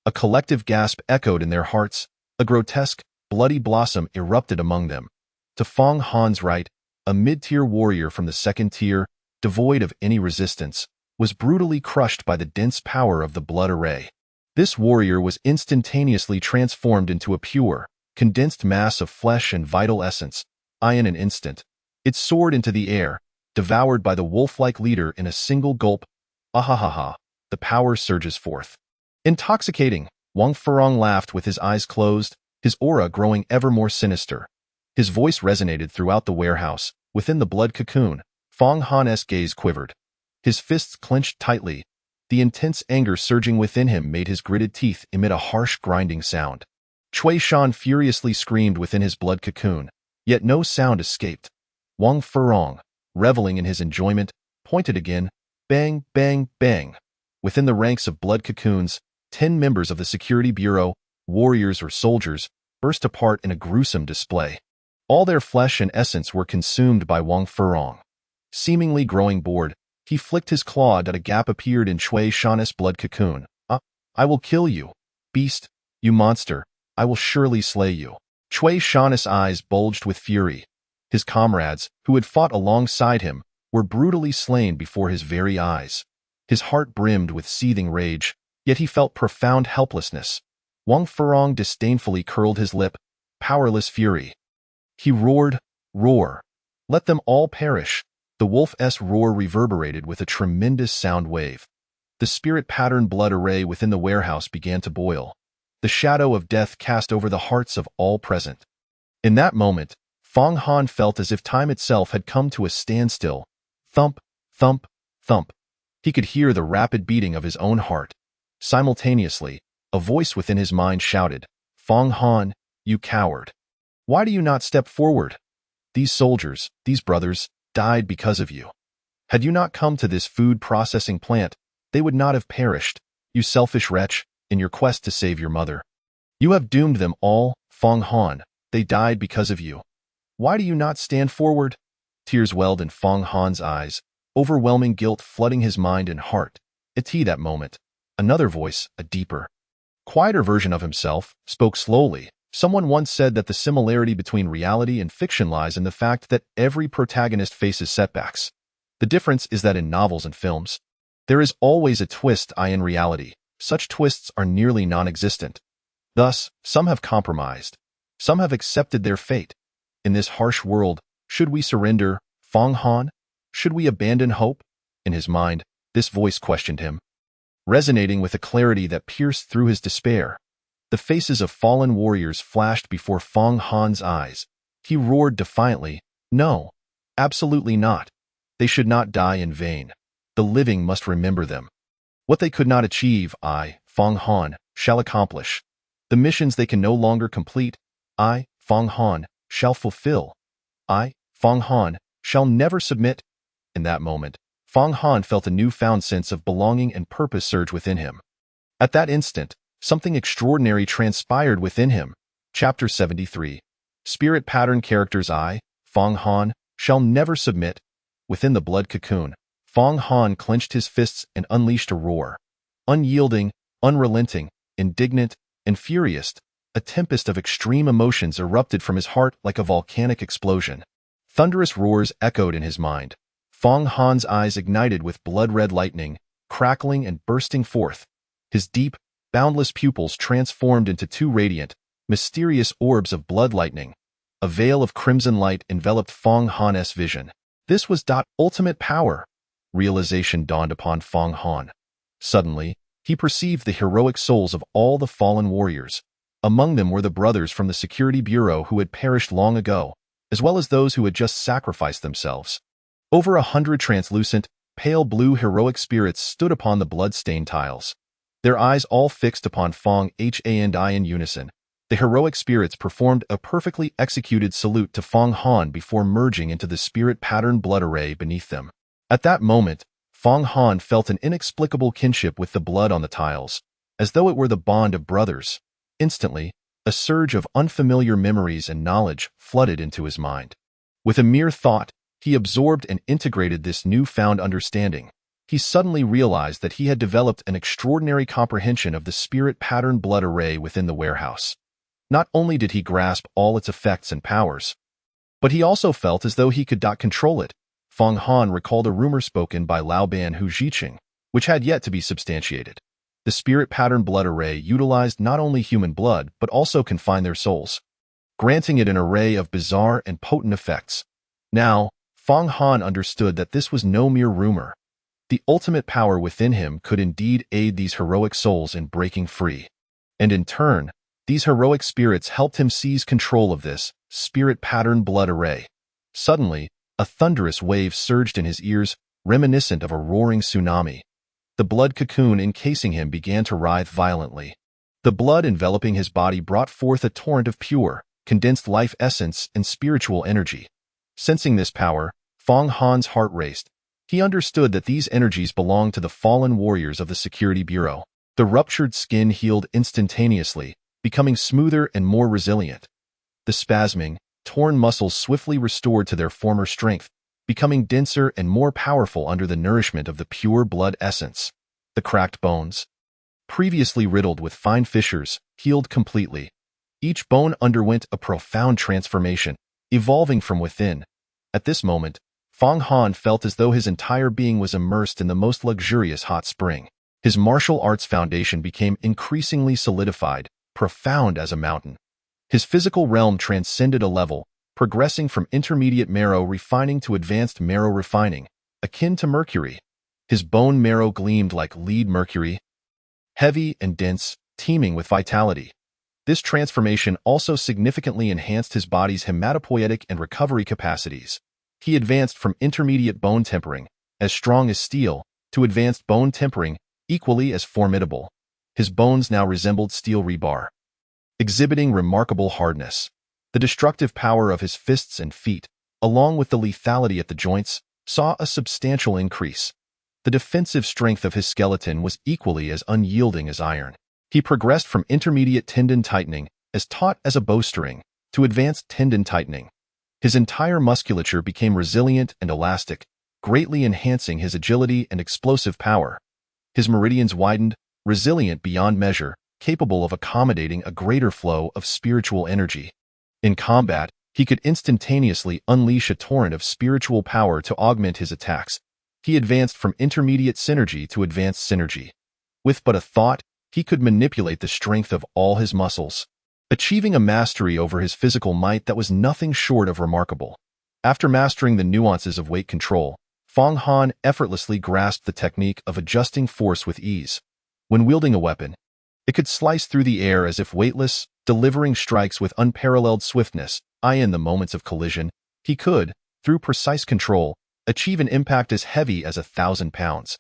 A collective gasp echoed in their hearts. A grotesque, bloody blossom erupted among them. To Fong Han's right, a mid-tier warrior from the second tier, devoid of any resistance, was brutally crushed by the dense power of the blood array. This warrior was instantaneously transformed into a pure, condensed mass of flesh and vital essence. In an instant, it soared into the air, devoured by the wolf-like leader in a single gulp. Ahahaha, the power surges forth. Intoxicating, Wang Furong laughed with his eyes closed, his aura growing ever more sinister. His voice resonated throughout the warehouse. Within the blood cocoon, Fong Han's gaze quivered. His fists clenched tightly. The intense anger surging within him made his gritted teeth emit a harsh grinding sound. Cui Shan furiously screamed within his blood cocoon, yet no sound escaped. Wang Furong, reveling in his enjoyment, pointed again. Bang, bang, bang. Within the ranks of blood cocoons, 10 members of the Security Bureau, warriors or soldiers, burst apart in a gruesome display. All their flesh and essence were consumed by Wang Furong. Seemingly growing bored, he flicked his claw at a gap appeared in Cui Shan's blood cocoon. I will kill you, beast, you monster, I will surely slay you." Cui Shan's eyes bulged with fury. His comrades, who had fought alongside him, were brutally slain before his very eyes. His heart brimmed with seething rage, yet he felt profound helplessness. Wang Furong disdainfully curled his lip, powerless fury. He roared, "Roar! Let them all perish!" The wolf's roar reverberated with a tremendous sound wave. The spirit-patterned blood array within the warehouse began to boil. The shadow of death cast over the hearts of all present. In that moment, Fong Han felt as if time itself had come to a standstill. Thump, thump, thump. He could hear the rapid beating of his own heart. Simultaneously, a voice within his mind shouted, "Fong Han, you coward! Why do you not step forward? These soldiers, these brothers, died because of you. Had you not come to this food processing plant, they would not have perished, you selfish wretch, in your quest to save your mother. You have doomed them all, Fong Han. They died because of you. Why do you not stand forward?" Tears welled in Fong Han's eyes, overwhelming guilt flooding his mind and heart. At that moment, another voice, a deeper, quieter version of himself, spoke slowly. Someone once said that the similarity between reality and fiction lies in the fact that every protagonist faces setbacks. The difference is that in novels and films, there is always a twist. In reality, such twists are nearly non-existent. Thus, some have compromised. Some have accepted their fate. In this harsh world, should we surrender, Fong Han? Should we abandon hope? In his mind, this voice questioned him, resonating with a clarity that pierced through his despair. The faces of fallen warriors flashed before Fong Han's eyes. He roared defiantly, "No, absolutely not. They should not die in vain. The living must remember them. What they could not achieve, I, Fong Han, shall accomplish." The missions they can no longer complete, I, Fong Han, shall fulfill. I, Fong Han, shall never submit. In that moment, Fong Han felt a newfound sense of belonging and purpose surge within him. At that instant, something extraordinary transpired within him. Chapter 73. Spirit Pattern Characters. I, Fong Han, shall never submit. Within the blood cocoon, Fong Han clenched his fists and unleashed a roar. Unyielding, unrelenting, indignant, and furious, a tempest of extreme emotions erupted from his heart like a volcanic explosion. Thunderous roars echoed in his mind. Fong Han's eyes ignited with blood-red lightning, crackling and bursting forth. His deep, boundless pupils transformed into two radiant, mysterious orbs of blood lightning. A veil of crimson light enveloped Fong Han's vision. This was ultimate power. Realization dawned upon Fong Han. Suddenly, he perceived the heroic souls of all the fallen warriors. Among them were the brothers from the Security Bureau who had perished long ago, as well as those who had just sacrificed themselves. Over 100 translucent, pale blue heroic spirits stood upon the blood-stained tiles. Their eyes all fixed upon Fong Han in unison. The heroic spirits performed a perfectly executed salute to Fong Han before merging into the spirit pattern blood array beneath them. At that moment, Fong Han felt an inexplicable kinship with the blood on the tiles, as though it were the bond of brothers. Instantly, a surge of unfamiliar memories and knowledge flooded into his mind. With a mere thought, he absorbed and integrated this newfound understanding. He suddenly realized that he had developed an extraordinary comprehension of the spirit pattern blood array within the warehouse. Not only did he grasp all its effects and powers, but he also felt as though he could control it. Fong Han recalled a rumor spoken by Lao Ban Hu Jiqing, which had yet to be substantiated. The spirit pattern blood array utilized not only human blood but also confined their souls, granting it an array of bizarre and potent effects. Now, Fong Han understood that this was no mere rumor. The ultimate power within him could indeed aid these heroic souls in breaking free. And in turn, these heroic spirits helped him seize control of this spirit pattern blood array. Suddenly, a thunderous wave surged in his ears, reminiscent of a roaring tsunami. The blood cocoon encasing him began to writhe violently. The blood enveloping his body brought forth a torrent of pure, condensed life essence and spiritual energy. Sensing this power, Fong Han's heart raced. He understood that these energies belonged to the fallen warriors of the Security Bureau. The ruptured skin healed instantaneously, becoming smoother and more resilient. The spasming, torn muscles swiftly restored to their former strength, becoming denser and more powerful under the nourishment of the pure blood essence. The cracked bones, previously riddled with fine fissures, healed completely. Each bone underwent a profound transformation, evolving from within. At this moment, Fong Han felt as though his entire being was immersed in the most luxurious hot spring. His martial arts foundation became increasingly solidified, profound as a mountain. His physical realm transcended a level, progressing from intermediate marrow refining to advanced marrow refining, akin to mercury. His bone marrow gleamed like lead mercury, heavy and dense, teeming with vitality. This transformation also significantly enhanced his body's hematopoietic and recovery capacities. He advanced from intermediate bone tempering, as strong as steel, to advanced bone tempering, equally as formidable. His bones now resembled steel rebar, exhibiting remarkable hardness. The destructive power of his fists and feet, along with the lethality at the joints, saw a substantial increase. The defensive strength of his skeleton was equally as unyielding as iron. He progressed from intermediate tendon tightening, as taut as a bowstring, to advanced tendon tightening. His entire musculature became resilient and elastic, greatly enhancing his agility and explosive power. His meridians widened, resilient beyond measure, capable of accommodating a greater flow of spiritual energy. In combat, he could instantaneously unleash a torrent of spiritual power to augment his attacks. He advanced from intermediate synergy to advanced synergy. With but a thought, he could manipulate the strength of all his muscles, achieving a mastery over his physical might that was nothing short of remarkable. After mastering the nuances of weight control, Fong Han effortlessly grasped the technique of adjusting force with ease. When wielding a weapon, it could slice through the air as if weightless, delivering strikes with unparalleled swiftness. In the moments of collision, he could, through precise control, achieve an impact as heavy as 1,000 pounds.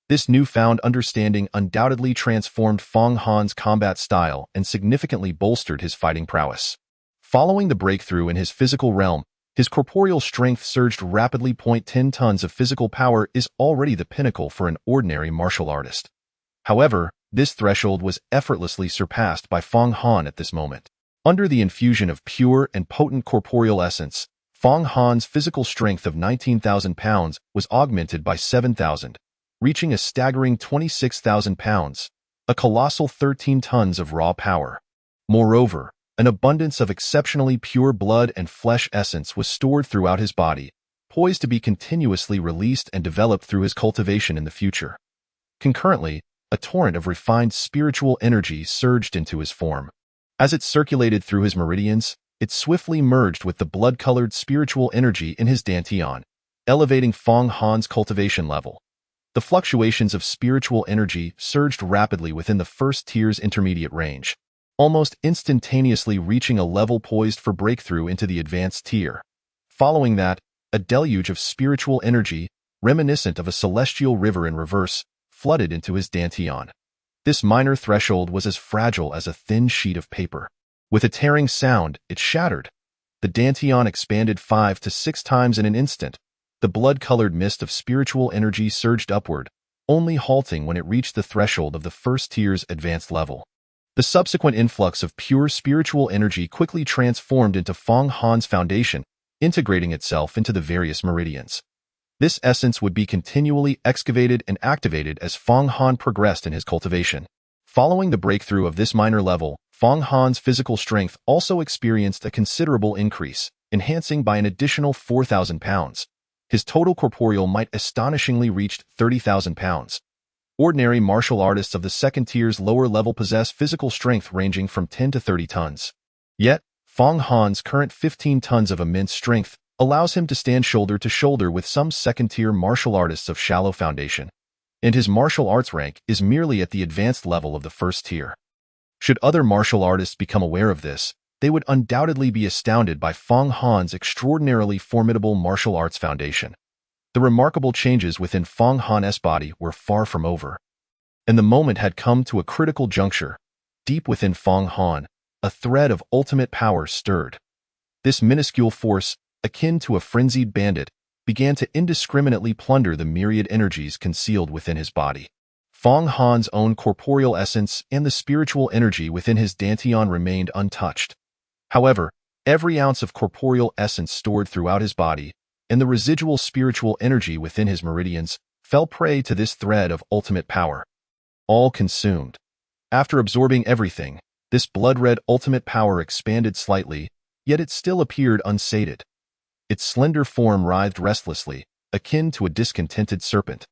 This newfound understanding undoubtedly transformed Feng Han's combat style and significantly bolstered his fighting prowess. Following the breakthrough in his physical realm, his corporeal strength surged rapidly. 10 tons of physical power is already the pinnacle for an ordinary martial artist. However, this threshold was effortlessly surpassed by Feng Han at this moment. Under the infusion of pure and potent corporeal essence, Feng Han's physical strength of 19,000 pounds was augmented by 7,000, reaching a staggering 26,000 pounds, a colossal 13 tons of raw power. Moreover, an abundance of exceptionally pure blood and flesh essence was stored throughout his body, poised to be continuously released and developed through his cultivation in the future. Concurrently, a torrent of refined spiritual energy surged into his form. As it circulated through his meridians, it swiftly merged with the blood-colored spiritual energy in his dantian, elevating Feng Han's cultivation level. The fluctuations of spiritual energy surged rapidly within the first tier's intermediate range, almost instantaneously reaching a level poised for breakthrough into the advanced tier. Following that, a deluge of spiritual energy, reminiscent of a celestial river in reverse, flooded into his dantian. This minor threshold was as fragile as a thin sheet of paper. With a tearing sound, it shattered. The dantian expanded 5 to 6 times in an instant. The blood-colored mist of spiritual energy surged upward, only halting when it reached the threshold of the first tier's advanced level. The subsequent influx of pure spiritual energy quickly transformed into Feng Han's foundation, integrating itself into the various meridians. This essence would be continually excavated and activated as Feng Han progressed in his cultivation. Following the breakthrough of this minor level, Feng Han's physical strength also experienced a considerable increase, enhancing by an additional 4,000 pounds. His total corporeal might astonishingly reached 30,000 pounds. Ordinary martial artists of the second tier's lower level possess physical strength ranging from 10 to 30 tons. Yet, Feng Han's current 15 tons of immense strength allows him to stand shoulder to shoulder with some second-tier martial artists of shallow foundation, and his martial arts rank is merely at the advanced level of the first tier. Should other martial artists become aware of this, they would undoubtedly be astounded by Feng Han's extraordinarily formidable martial arts foundation. The remarkable changes within Feng Han's body were far from over, and the moment had come to a critical juncture. Deep within Feng Han, a thread of ultimate power stirred. This minuscule force, akin to a frenzied bandit, began to indiscriminately plunder the myriad energies concealed within his body. Feng Han's own corporeal essence and the spiritual energy within his dantian remained untouched. However, every ounce of corporeal essence stored throughout his body, and the residual spiritual energy within his meridians, fell prey to this thread of ultimate power. All consumed. After absorbing everything, this blood-red ultimate power expanded slightly, yet it still appeared unsated. Its slender form writhed restlessly, akin to a discontented serpent.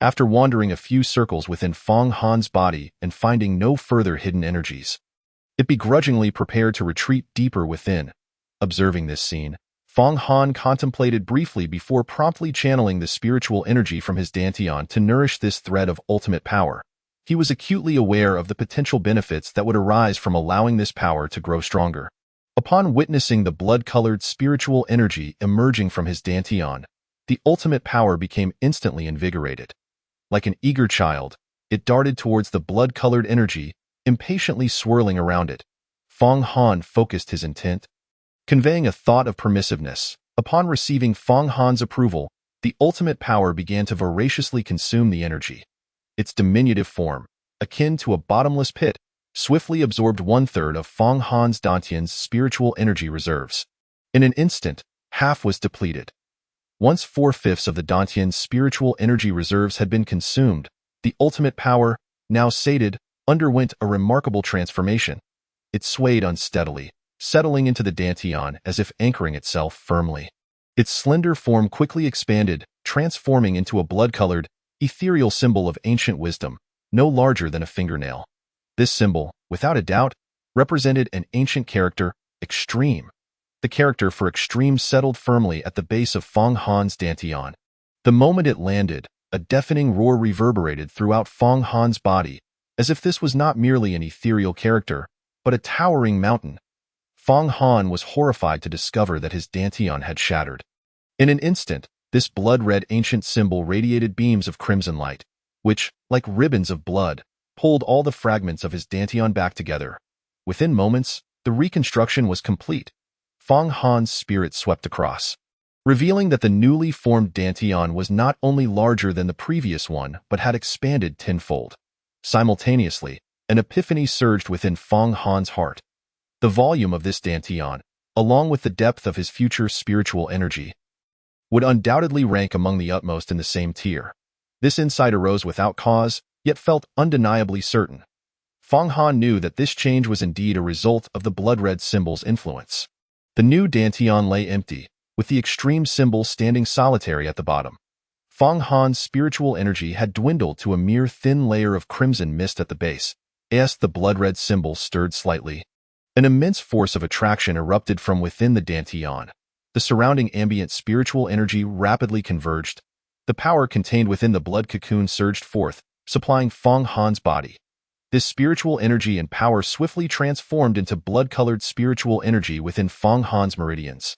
After wandering a few circles within Feng Han's body and finding no further hidden energies, it begrudgingly prepared to retreat deeper within. Observing this scene, Feng Han contemplated briefly before promptly channeling the spiritual energy from his dantian to nourish this thread of ultimate power. He was acutely aware of the potential benefits that would arise from allowing this power to grow stronger. Upon witnessing the blood-colored spiritual energy emerging from his dantian, the ultimate power became instantly invigorated. Like an eager child, it darted towards the blood-colored energy, impatiently swirling around it. Feng Han focused his intent, conveying a thought of permissiveness. Upon receiving Feng Han's approval, the ultimate power began to voraciously consume the energy. Its diminutive form, akin to a bottomless pit, swiftly absorbed 1/3 of Feng Han's dantian's spiritual energy reserves. In an instant, half was depleted. Once 4/5 of the dantian's spiritual energy reserves had been consumed, the ultimate power, now sated, underwent a remarkable transformation. It swayed unsteadily, settling into the dantian as if anchoring itself firmly. Its slender form quickly expanded, transforming into a blood-colored, ethereal symbol of ancient wisdom, no larger than a fingernail. This symbol, without a doubt, represented an ancient character, Extreme. The character for Extreme settled firmly at the base of Feng Han's dantian. The moment it landed, a deafening roar reverberated throughout Feng Han's body, as if this was not merely an ethereal character, but a towering mountain. Feng Han was horrified to discover that his dantian had shattered. In an instant, this blood-red ancient symbol radiated beams of crimson light, which, like ribbons of blood, pulled all the fragments of his Dantian back together. Within moments, the reconstruction was complete. Fang Han's spirit swept across, revealing that the newly formed Dantian was not only larger than the previous one, but had expanded tenfold. Simultaneously, an epiphany surged within Fang Han's heart. The volume of this Dantian, along with the depth of his future spiritual energy, would undoubtedly rank among the utmost in the same tier. This insight arose without cause, yet felt undeniably certain. Fang Han knew that this change was indeed a result of the blood-red symbol's influence. The new Dantian lay empty, with the extreme symbol standing solitary at the bottom. Fang Han's spiritual energy had dwindled to a mere thin layer of crimson mist at the base. As the blood-red symbol stirred slightly, an immense force of attraction erupted from within the Dantian. The surrounding ambient spiritual energy rapidly converged. The power contained within the blood cocoon surged forth, supplying Fang Han's body. This spiritual energy and power swiftly transformed into blood-colored spiritual energy within Fang Han's meridians,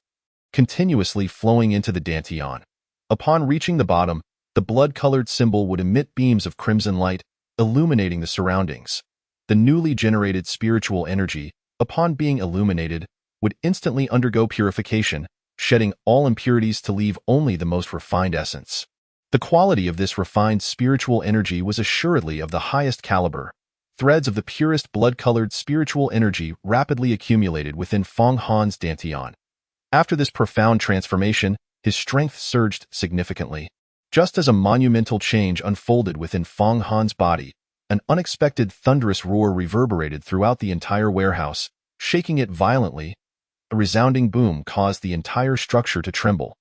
continuously flowing into the Dantian. Upon reaching the bottom, the blood-colored symbol would emit beams of crimson light, illuminating the surroundings. The newly generated spiritual energy, upon being illuminated, would instantly undergo purification, shedding all impurities to leave only the most refined essence. The quality of this refined spiritual energy was assuredly of the highest caliber. Threads of the purest blood-colored spiritual energy rapidly accumulated within Fang Han's Dantian. After this profound transformation, his strength surged significantly. Just as a monumental change unfolded within Fang Han's body, an unexpected thunderous roar reverberated throughout the entire warehouse, shaking it violently. A resounding boom caused the entire structure to tremble.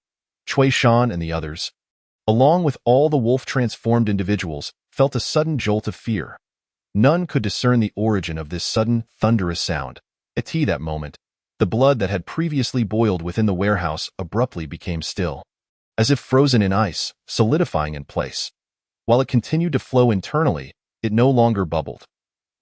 Cui Shan and the others, along with all the wolf-transformed individuals, felt a sudden jolt of fear. None could discern the origin of this sudden, thunderous sound. At that moment, the blood that had previously boiled within the warehouse abruptly became still, as if frozen in ice, solidifying in place. While it continued to flow internally, it no longer bubbled.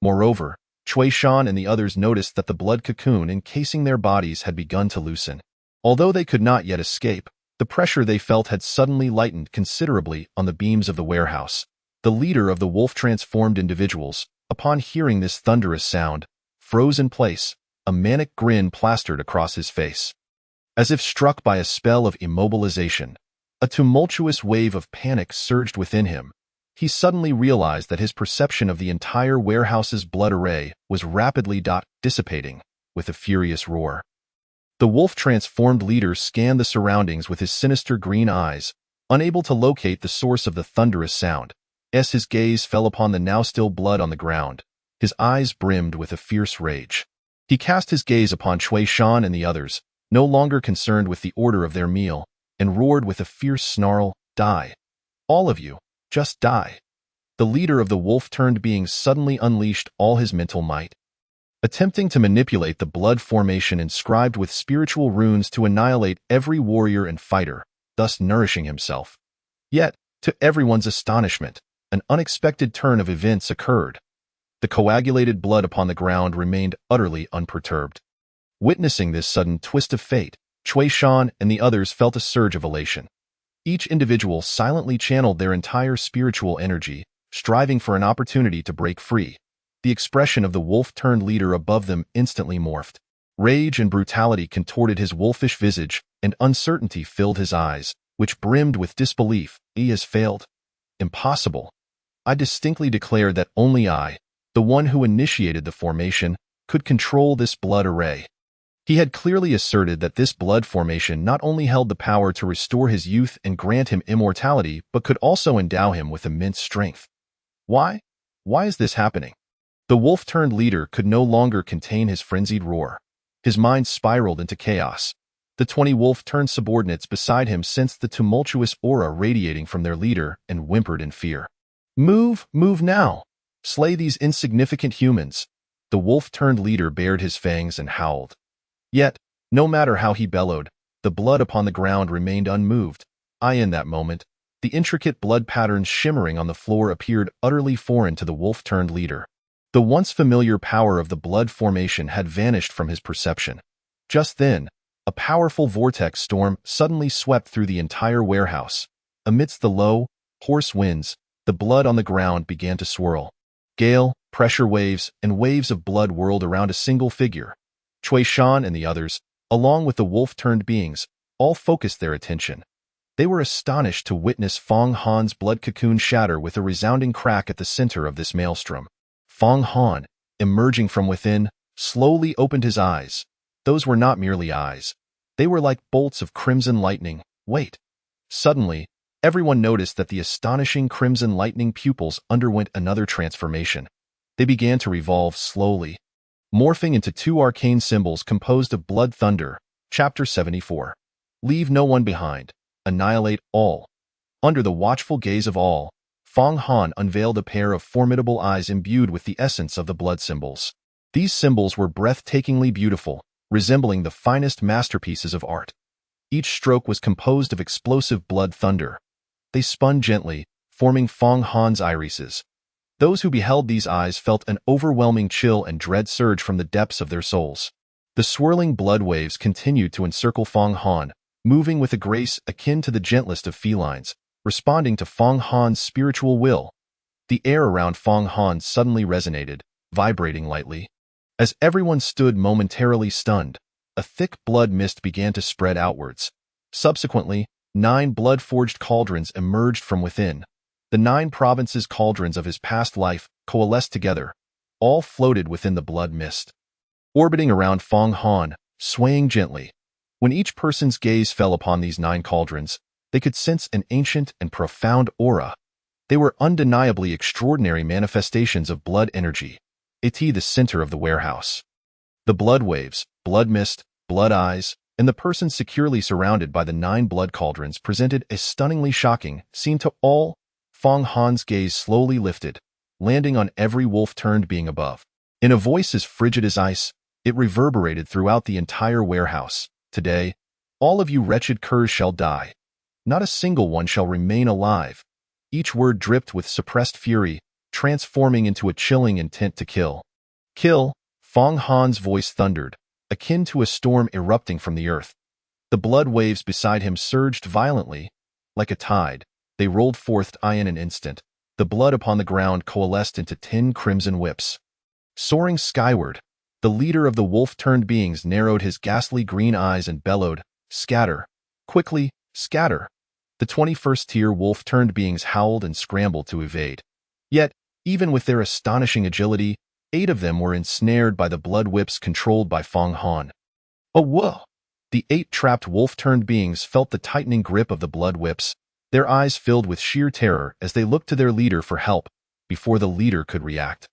Moreover, Cui Shan and the others noticed that the blood cocoon encasing their bodies had begun to loosen. Although they could not yet escape, the pressure they felt had suddenly lightened considerably on the beams of the warehouse. The leader of the wolf-transformed individuals, upon hearing this thunderous sound, froze in place, a manic grin plastered across his face. As if struck by a spell of immobilization, a tumultuous wave of panic surged within him. He suddenly realized that his perception of the entire warehouse's blood array was rapidly dissipating. With a furious roar, the wolf-transformed leader scanned the surroundings with his sinister green eyes, unable to locate the source of the thunderous sound. As his gaze fell upon the now-still blood on the ground, his eyes brimmed with a fierce rage. He cast his gaze upon Cui Shan and the others, no longer concerned with the order of their meal, and roared with a fierce snarl, "Die! All of you! Just die!" The leader of the wolf-turned beings suddenly unleashed all his mental might, attempting to manipulate the blood formation inscribed with spiritual runes to annihilate every warrior and fighter, thus nourishing himself. Yet, to everyone's astonishment, an unexpected turn of events occurred. The coagulated blood upon the ground remained utterly unperturbed. Witnessing this sudden twist of fate, Cui Shan and the others felt a surge of elation. Each individual silently channeled their entire spiritual energy, striving for an opportunity to break free. The expression of the wolf-turned leader above them instantly morphed. Rage and brutality contorted his wolfish visage, and uncertainty filled his eyes, which brimmed with disbelief. "He has failed. Impossible. I distinctly declare that only I, the one who initiated the formation, could control this blood array." He had clearly asserted that this blood formation not only held the power to restore his youth and grant him immortality, but could also endow him with immense strength. Why? Why is this happening? The wolf-turned leader could no longer contain his frenzied roar. His mind spiraled into chaos. The 20 wolf-turned subordinates beside him sensed the tumultuous aura radiating from their leader and whimpered in fear. "Move, move now! Slay these insignificant humans!" The wolf-turned leader bared his fangs and howled. Yet, no matter how he bellowed, the blood upon the ground remained unmoved. In that moment, the intricate blood patterns shimmering on the floor appeared utterly foreign to the wolf-turned leader. The once familiar power of the blood formation had vanished from his perception. Just then, a powerful vortex storm suddenly swept through the entire warehouse. Amidst the low, hoarse winds, The blood on the ground began to swirl. Gale, pressure waves, and waves of blood whirled around a single figure. Cui Shan and the others, along with the wolf-turned beings, all focused their attention. They were astonished to witness Fong Han's blood cocoon shatter with a resounding crack at the center of this maelstrom. Fong Han, emerging from within, slowly opened his eyes. Those were not merely eyes. They were like bolts of crimson lightning. Wait. Suddenly, everyone noticed that the astonishing crimson lightning pupils underwent another transformation. They began to revolve slowly, morphing into two arcane symbols composed of blood thunder. Chapter 74. Leave no one behind. Annihilate all. Under the watchful gaze of all, Fong Han unveiled a pair of formidable eyes imbued with the essence of the blood symbols. These symbols were breathtakingly beautiful, resembling the finest masterpieces of art. Each stroke was composed of explosive blood thunder. They spun gently, forming Fong Han's irises. Those who beheld these eyes felt an overwhelming chill and dread surge from the depths of their souls. The swirling blood waves continued to encircle Fong Han, moving with a grace akin to the gentlest of felines, responding to Fong Han's spiritual will. The air around Fong Han suddenly resonated, vibrating lightly. As everyone stood momentarily stunned, a thick blood mist began to spread outwards. Subsequently, 9 blood-forged cauldrons emerged from within. The 9 provinces' cauldrons of his past life coalesced together, all floated within the blood mist. Orbiting around Fong Han, swaying gently. When each person's gaze fell upon these 9 cauldrons, they could sense an ancient and profound aura. They were undeniably extraordinary manifestations of blood energy. The center of the warehouse. The blood waves, blood mist, blood eyes, and the person securely surrounded by the 9 blood cauldrons presented a stunningly shocking scene to all. Fong Han's gaze slowly lifted, landing on every wolf-turned being above. In a voice as frigid as ice, it reverberated throughout the entire warehouse. Today, all of you wretched curs shall die. Not a single one shall remain alive. Each word dripped with suppressed fury, transforming into a chilling intent to kill. Kill, Fong Han's voice thundered, akin to a storm erupting from the earth. The blood waves beside him surged violently. Like a tide, they rolled forth in an instant. The blood upon the ground coalesced into 10 crimson whips. Soaring skyward, the leader of the wolf-turned beings narrowed his ghastly green eyes and bellowed, "Scatter! Quickly, scatter!" The 21st-tier wolf-turned beings howled and scrambled to evade. Yet, even with their astonishing agility, 8 of them were ensnared by the blood whips controlled by Fong Han. Oh, whoa! The 8 trapped wolf-turned beings felt the tightening grip of the blood whips, their eyes filled with sheer terror as they looked to their leader for help, before the leader could react.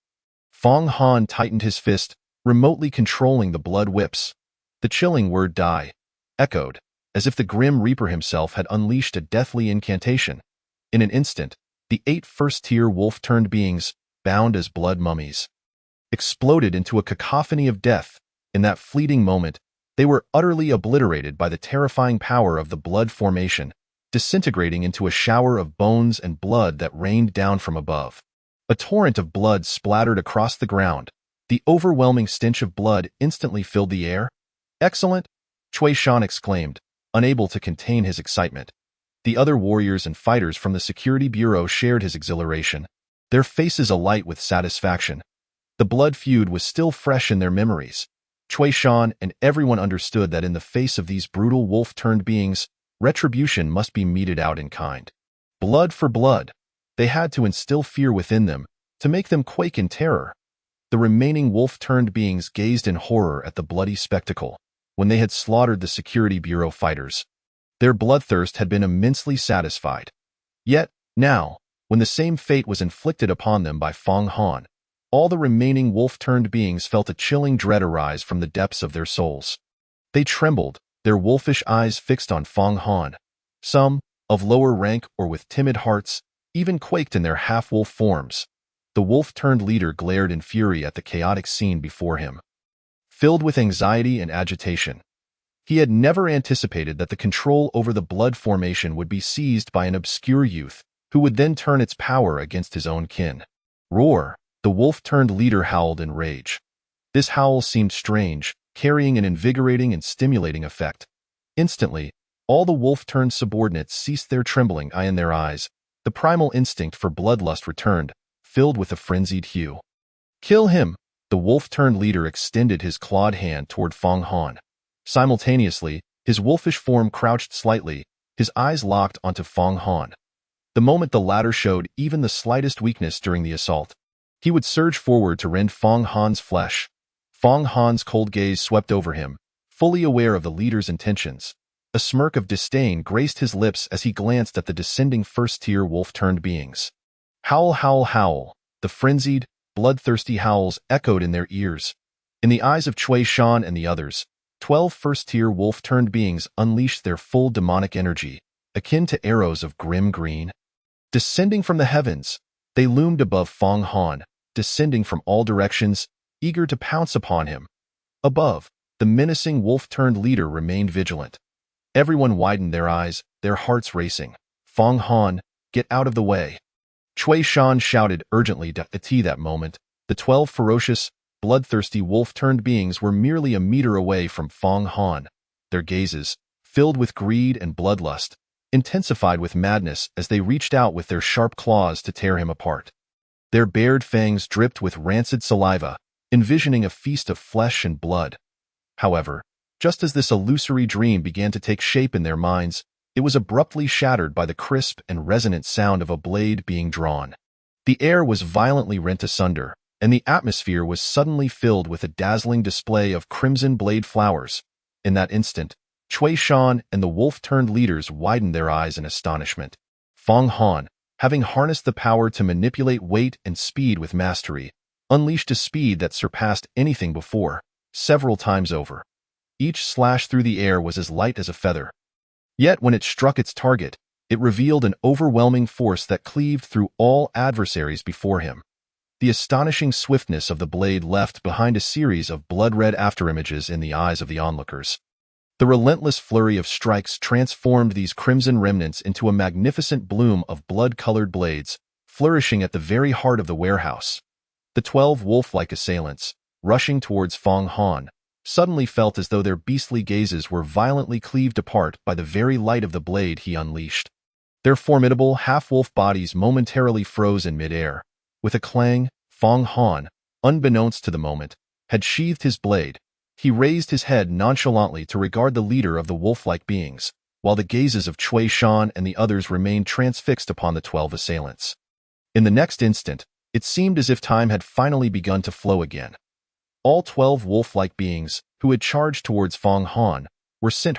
Fong Han tightened his fist, remotely controlling the blood whips. The chilling word "die" echoed, as if the Grim Reaper himself had unleashed a deathly incantation. In an instant, the 8 first-tier wolf-turned beings, bound as blood mummies, exploded into a cacophony of death. In that fleeting moment, they were utterly obliterated by the terrifying power of the blood formation, disintegrating into a shower of bones and blood that rained down from above. A torrent of blood splattered across the ground. The overwhelming stench of blood instantly filled the air. "Excellent!" Cui Shan exclaimed, unable to contain his excitement. The other warriors and fighters from the Security Bureau shared his exhilaration, their faces alight with satisfaction. The blood feud was still fresh in their memories. Cui Shan and everyone understood that in the face of these brutal wolf-turned beings, retribution must be meted out in kind. Blood for blood. They had to instill fear within them, to make them quake in terror. The remaining wolf-turned beings gazed in horror at the bloody spectacle. When they had slaughtered the Security Bureau fighters, their bloodthirst had been immensely satisfied. Yet, now, when the same fate was inflicted upon them by Fong Han, all the remaining wolf-turned beings felt a chilling dread arise from the depths of their souls. They trembled, their wolfish eyes fixed on Fong Han. Some, of lower rank or with timid hearts, even quaked in their half-wolf forms. The wolf-turned leader glared in fury at the chaotic scene before him, filled with anxiety and agitation. He had never anticipated that the control over the blood formation would be seized by an obscure youth, who would then turn its power against his own kin. Roar! The wolf-turned leader howled in rage. This howl seemed strange, carrying an invigorating and stimulating effect. Instantly, all the wolf-turned subordinates ceased their trembling in their eyes, The primal instinct for bloodlust returned, filled with a frenzied hue. "Kill him!" The wolf-turned leader extended his clawed hand toward Fong Han. Simultaneously, his wolfish form crouched slightly, his eyes locked onto Fong Han. The moment the latter showed even the slightest weakness during the assault, he would surge forward to rend Fong Han's flesh. Fong Han's cold gaze swept over him, fully aware of the leader's intentions. A smirk of disdain graced his lips as he glanced at the descending first-tier wolf-turned beings. Howl, howl, howl. The frenzied, bloodthirsty howls echoed in their ears. In the eyes of Cui Shan and the others, 12 first-tier wolf-turned beings unleashed their full demonic energy, akin to arrows of grim green. Descending from the heavens, they loomed above Fong Han, descending from all directions, eager to pounce upon him. Above, the menacing wolf-turned leader remained vigilant. Everyone widened their eyes, their hearts racing. "Fong Han, get out of the way!" Cui Shan shouted urgently at that moment. The 12 ferocious, bloodthirsty wolf-turned beings were merely a meter away from Fong Han, their gazes, filled with greed and bloodlust, intensified with madness as they reached out with their sharp claws to tear him apart. Their bared fangs dripped with rancid saliva, envisioning a feast of flesh and blood. However, just as this illusory dream began to take shape in their minds, it was abruptly shattered by the crisp and resonant sound of a blade being drawn. The air was violently rent asunder, and the atmosphere was suddenly filled with a dazzling display of crimson blade flowers. In that instant, Cui Shan and the wolf-turned leaders widened their eyes in astonishment. Fong Han, having harnessed the power to manipulate weight and speed with mastery, unleashed a speed that surpassed anything before, several times over. Each slash through the air was as light as a feather. Yet when it struck its target, it revealed an overwhelming force that cleaved through all adversaries before him. The astonishing swiftness of the blade left behind a series of blood-red afterimages in the eyes of the onlookers. The relentless flurry of strikes transformed these crimson remnants into a magnificent bloom of blood-colored blades, flourishing at the very heart of the warehouse. The 12 wolf-like assailants, rushing towards Fong Han, suddenly felt as though their beastly gazes were violently cleaved apart by the very light of the blade he unleashed. Their formidable half-wolf bodies momentarily froze in midair. With a clang, Fong Han, unbeknownst to the moment, had sheathed his blade. He raised his head nonchalantly to regard the leader of the wolf-like beings, while the gazes of Cui Shan and the others remained transfixed upon the 12 assailants. In the next instant, it seemed as if time had finally begun to flow again. All 12 wolf-like beings, who had charged towards Fong Han, were sent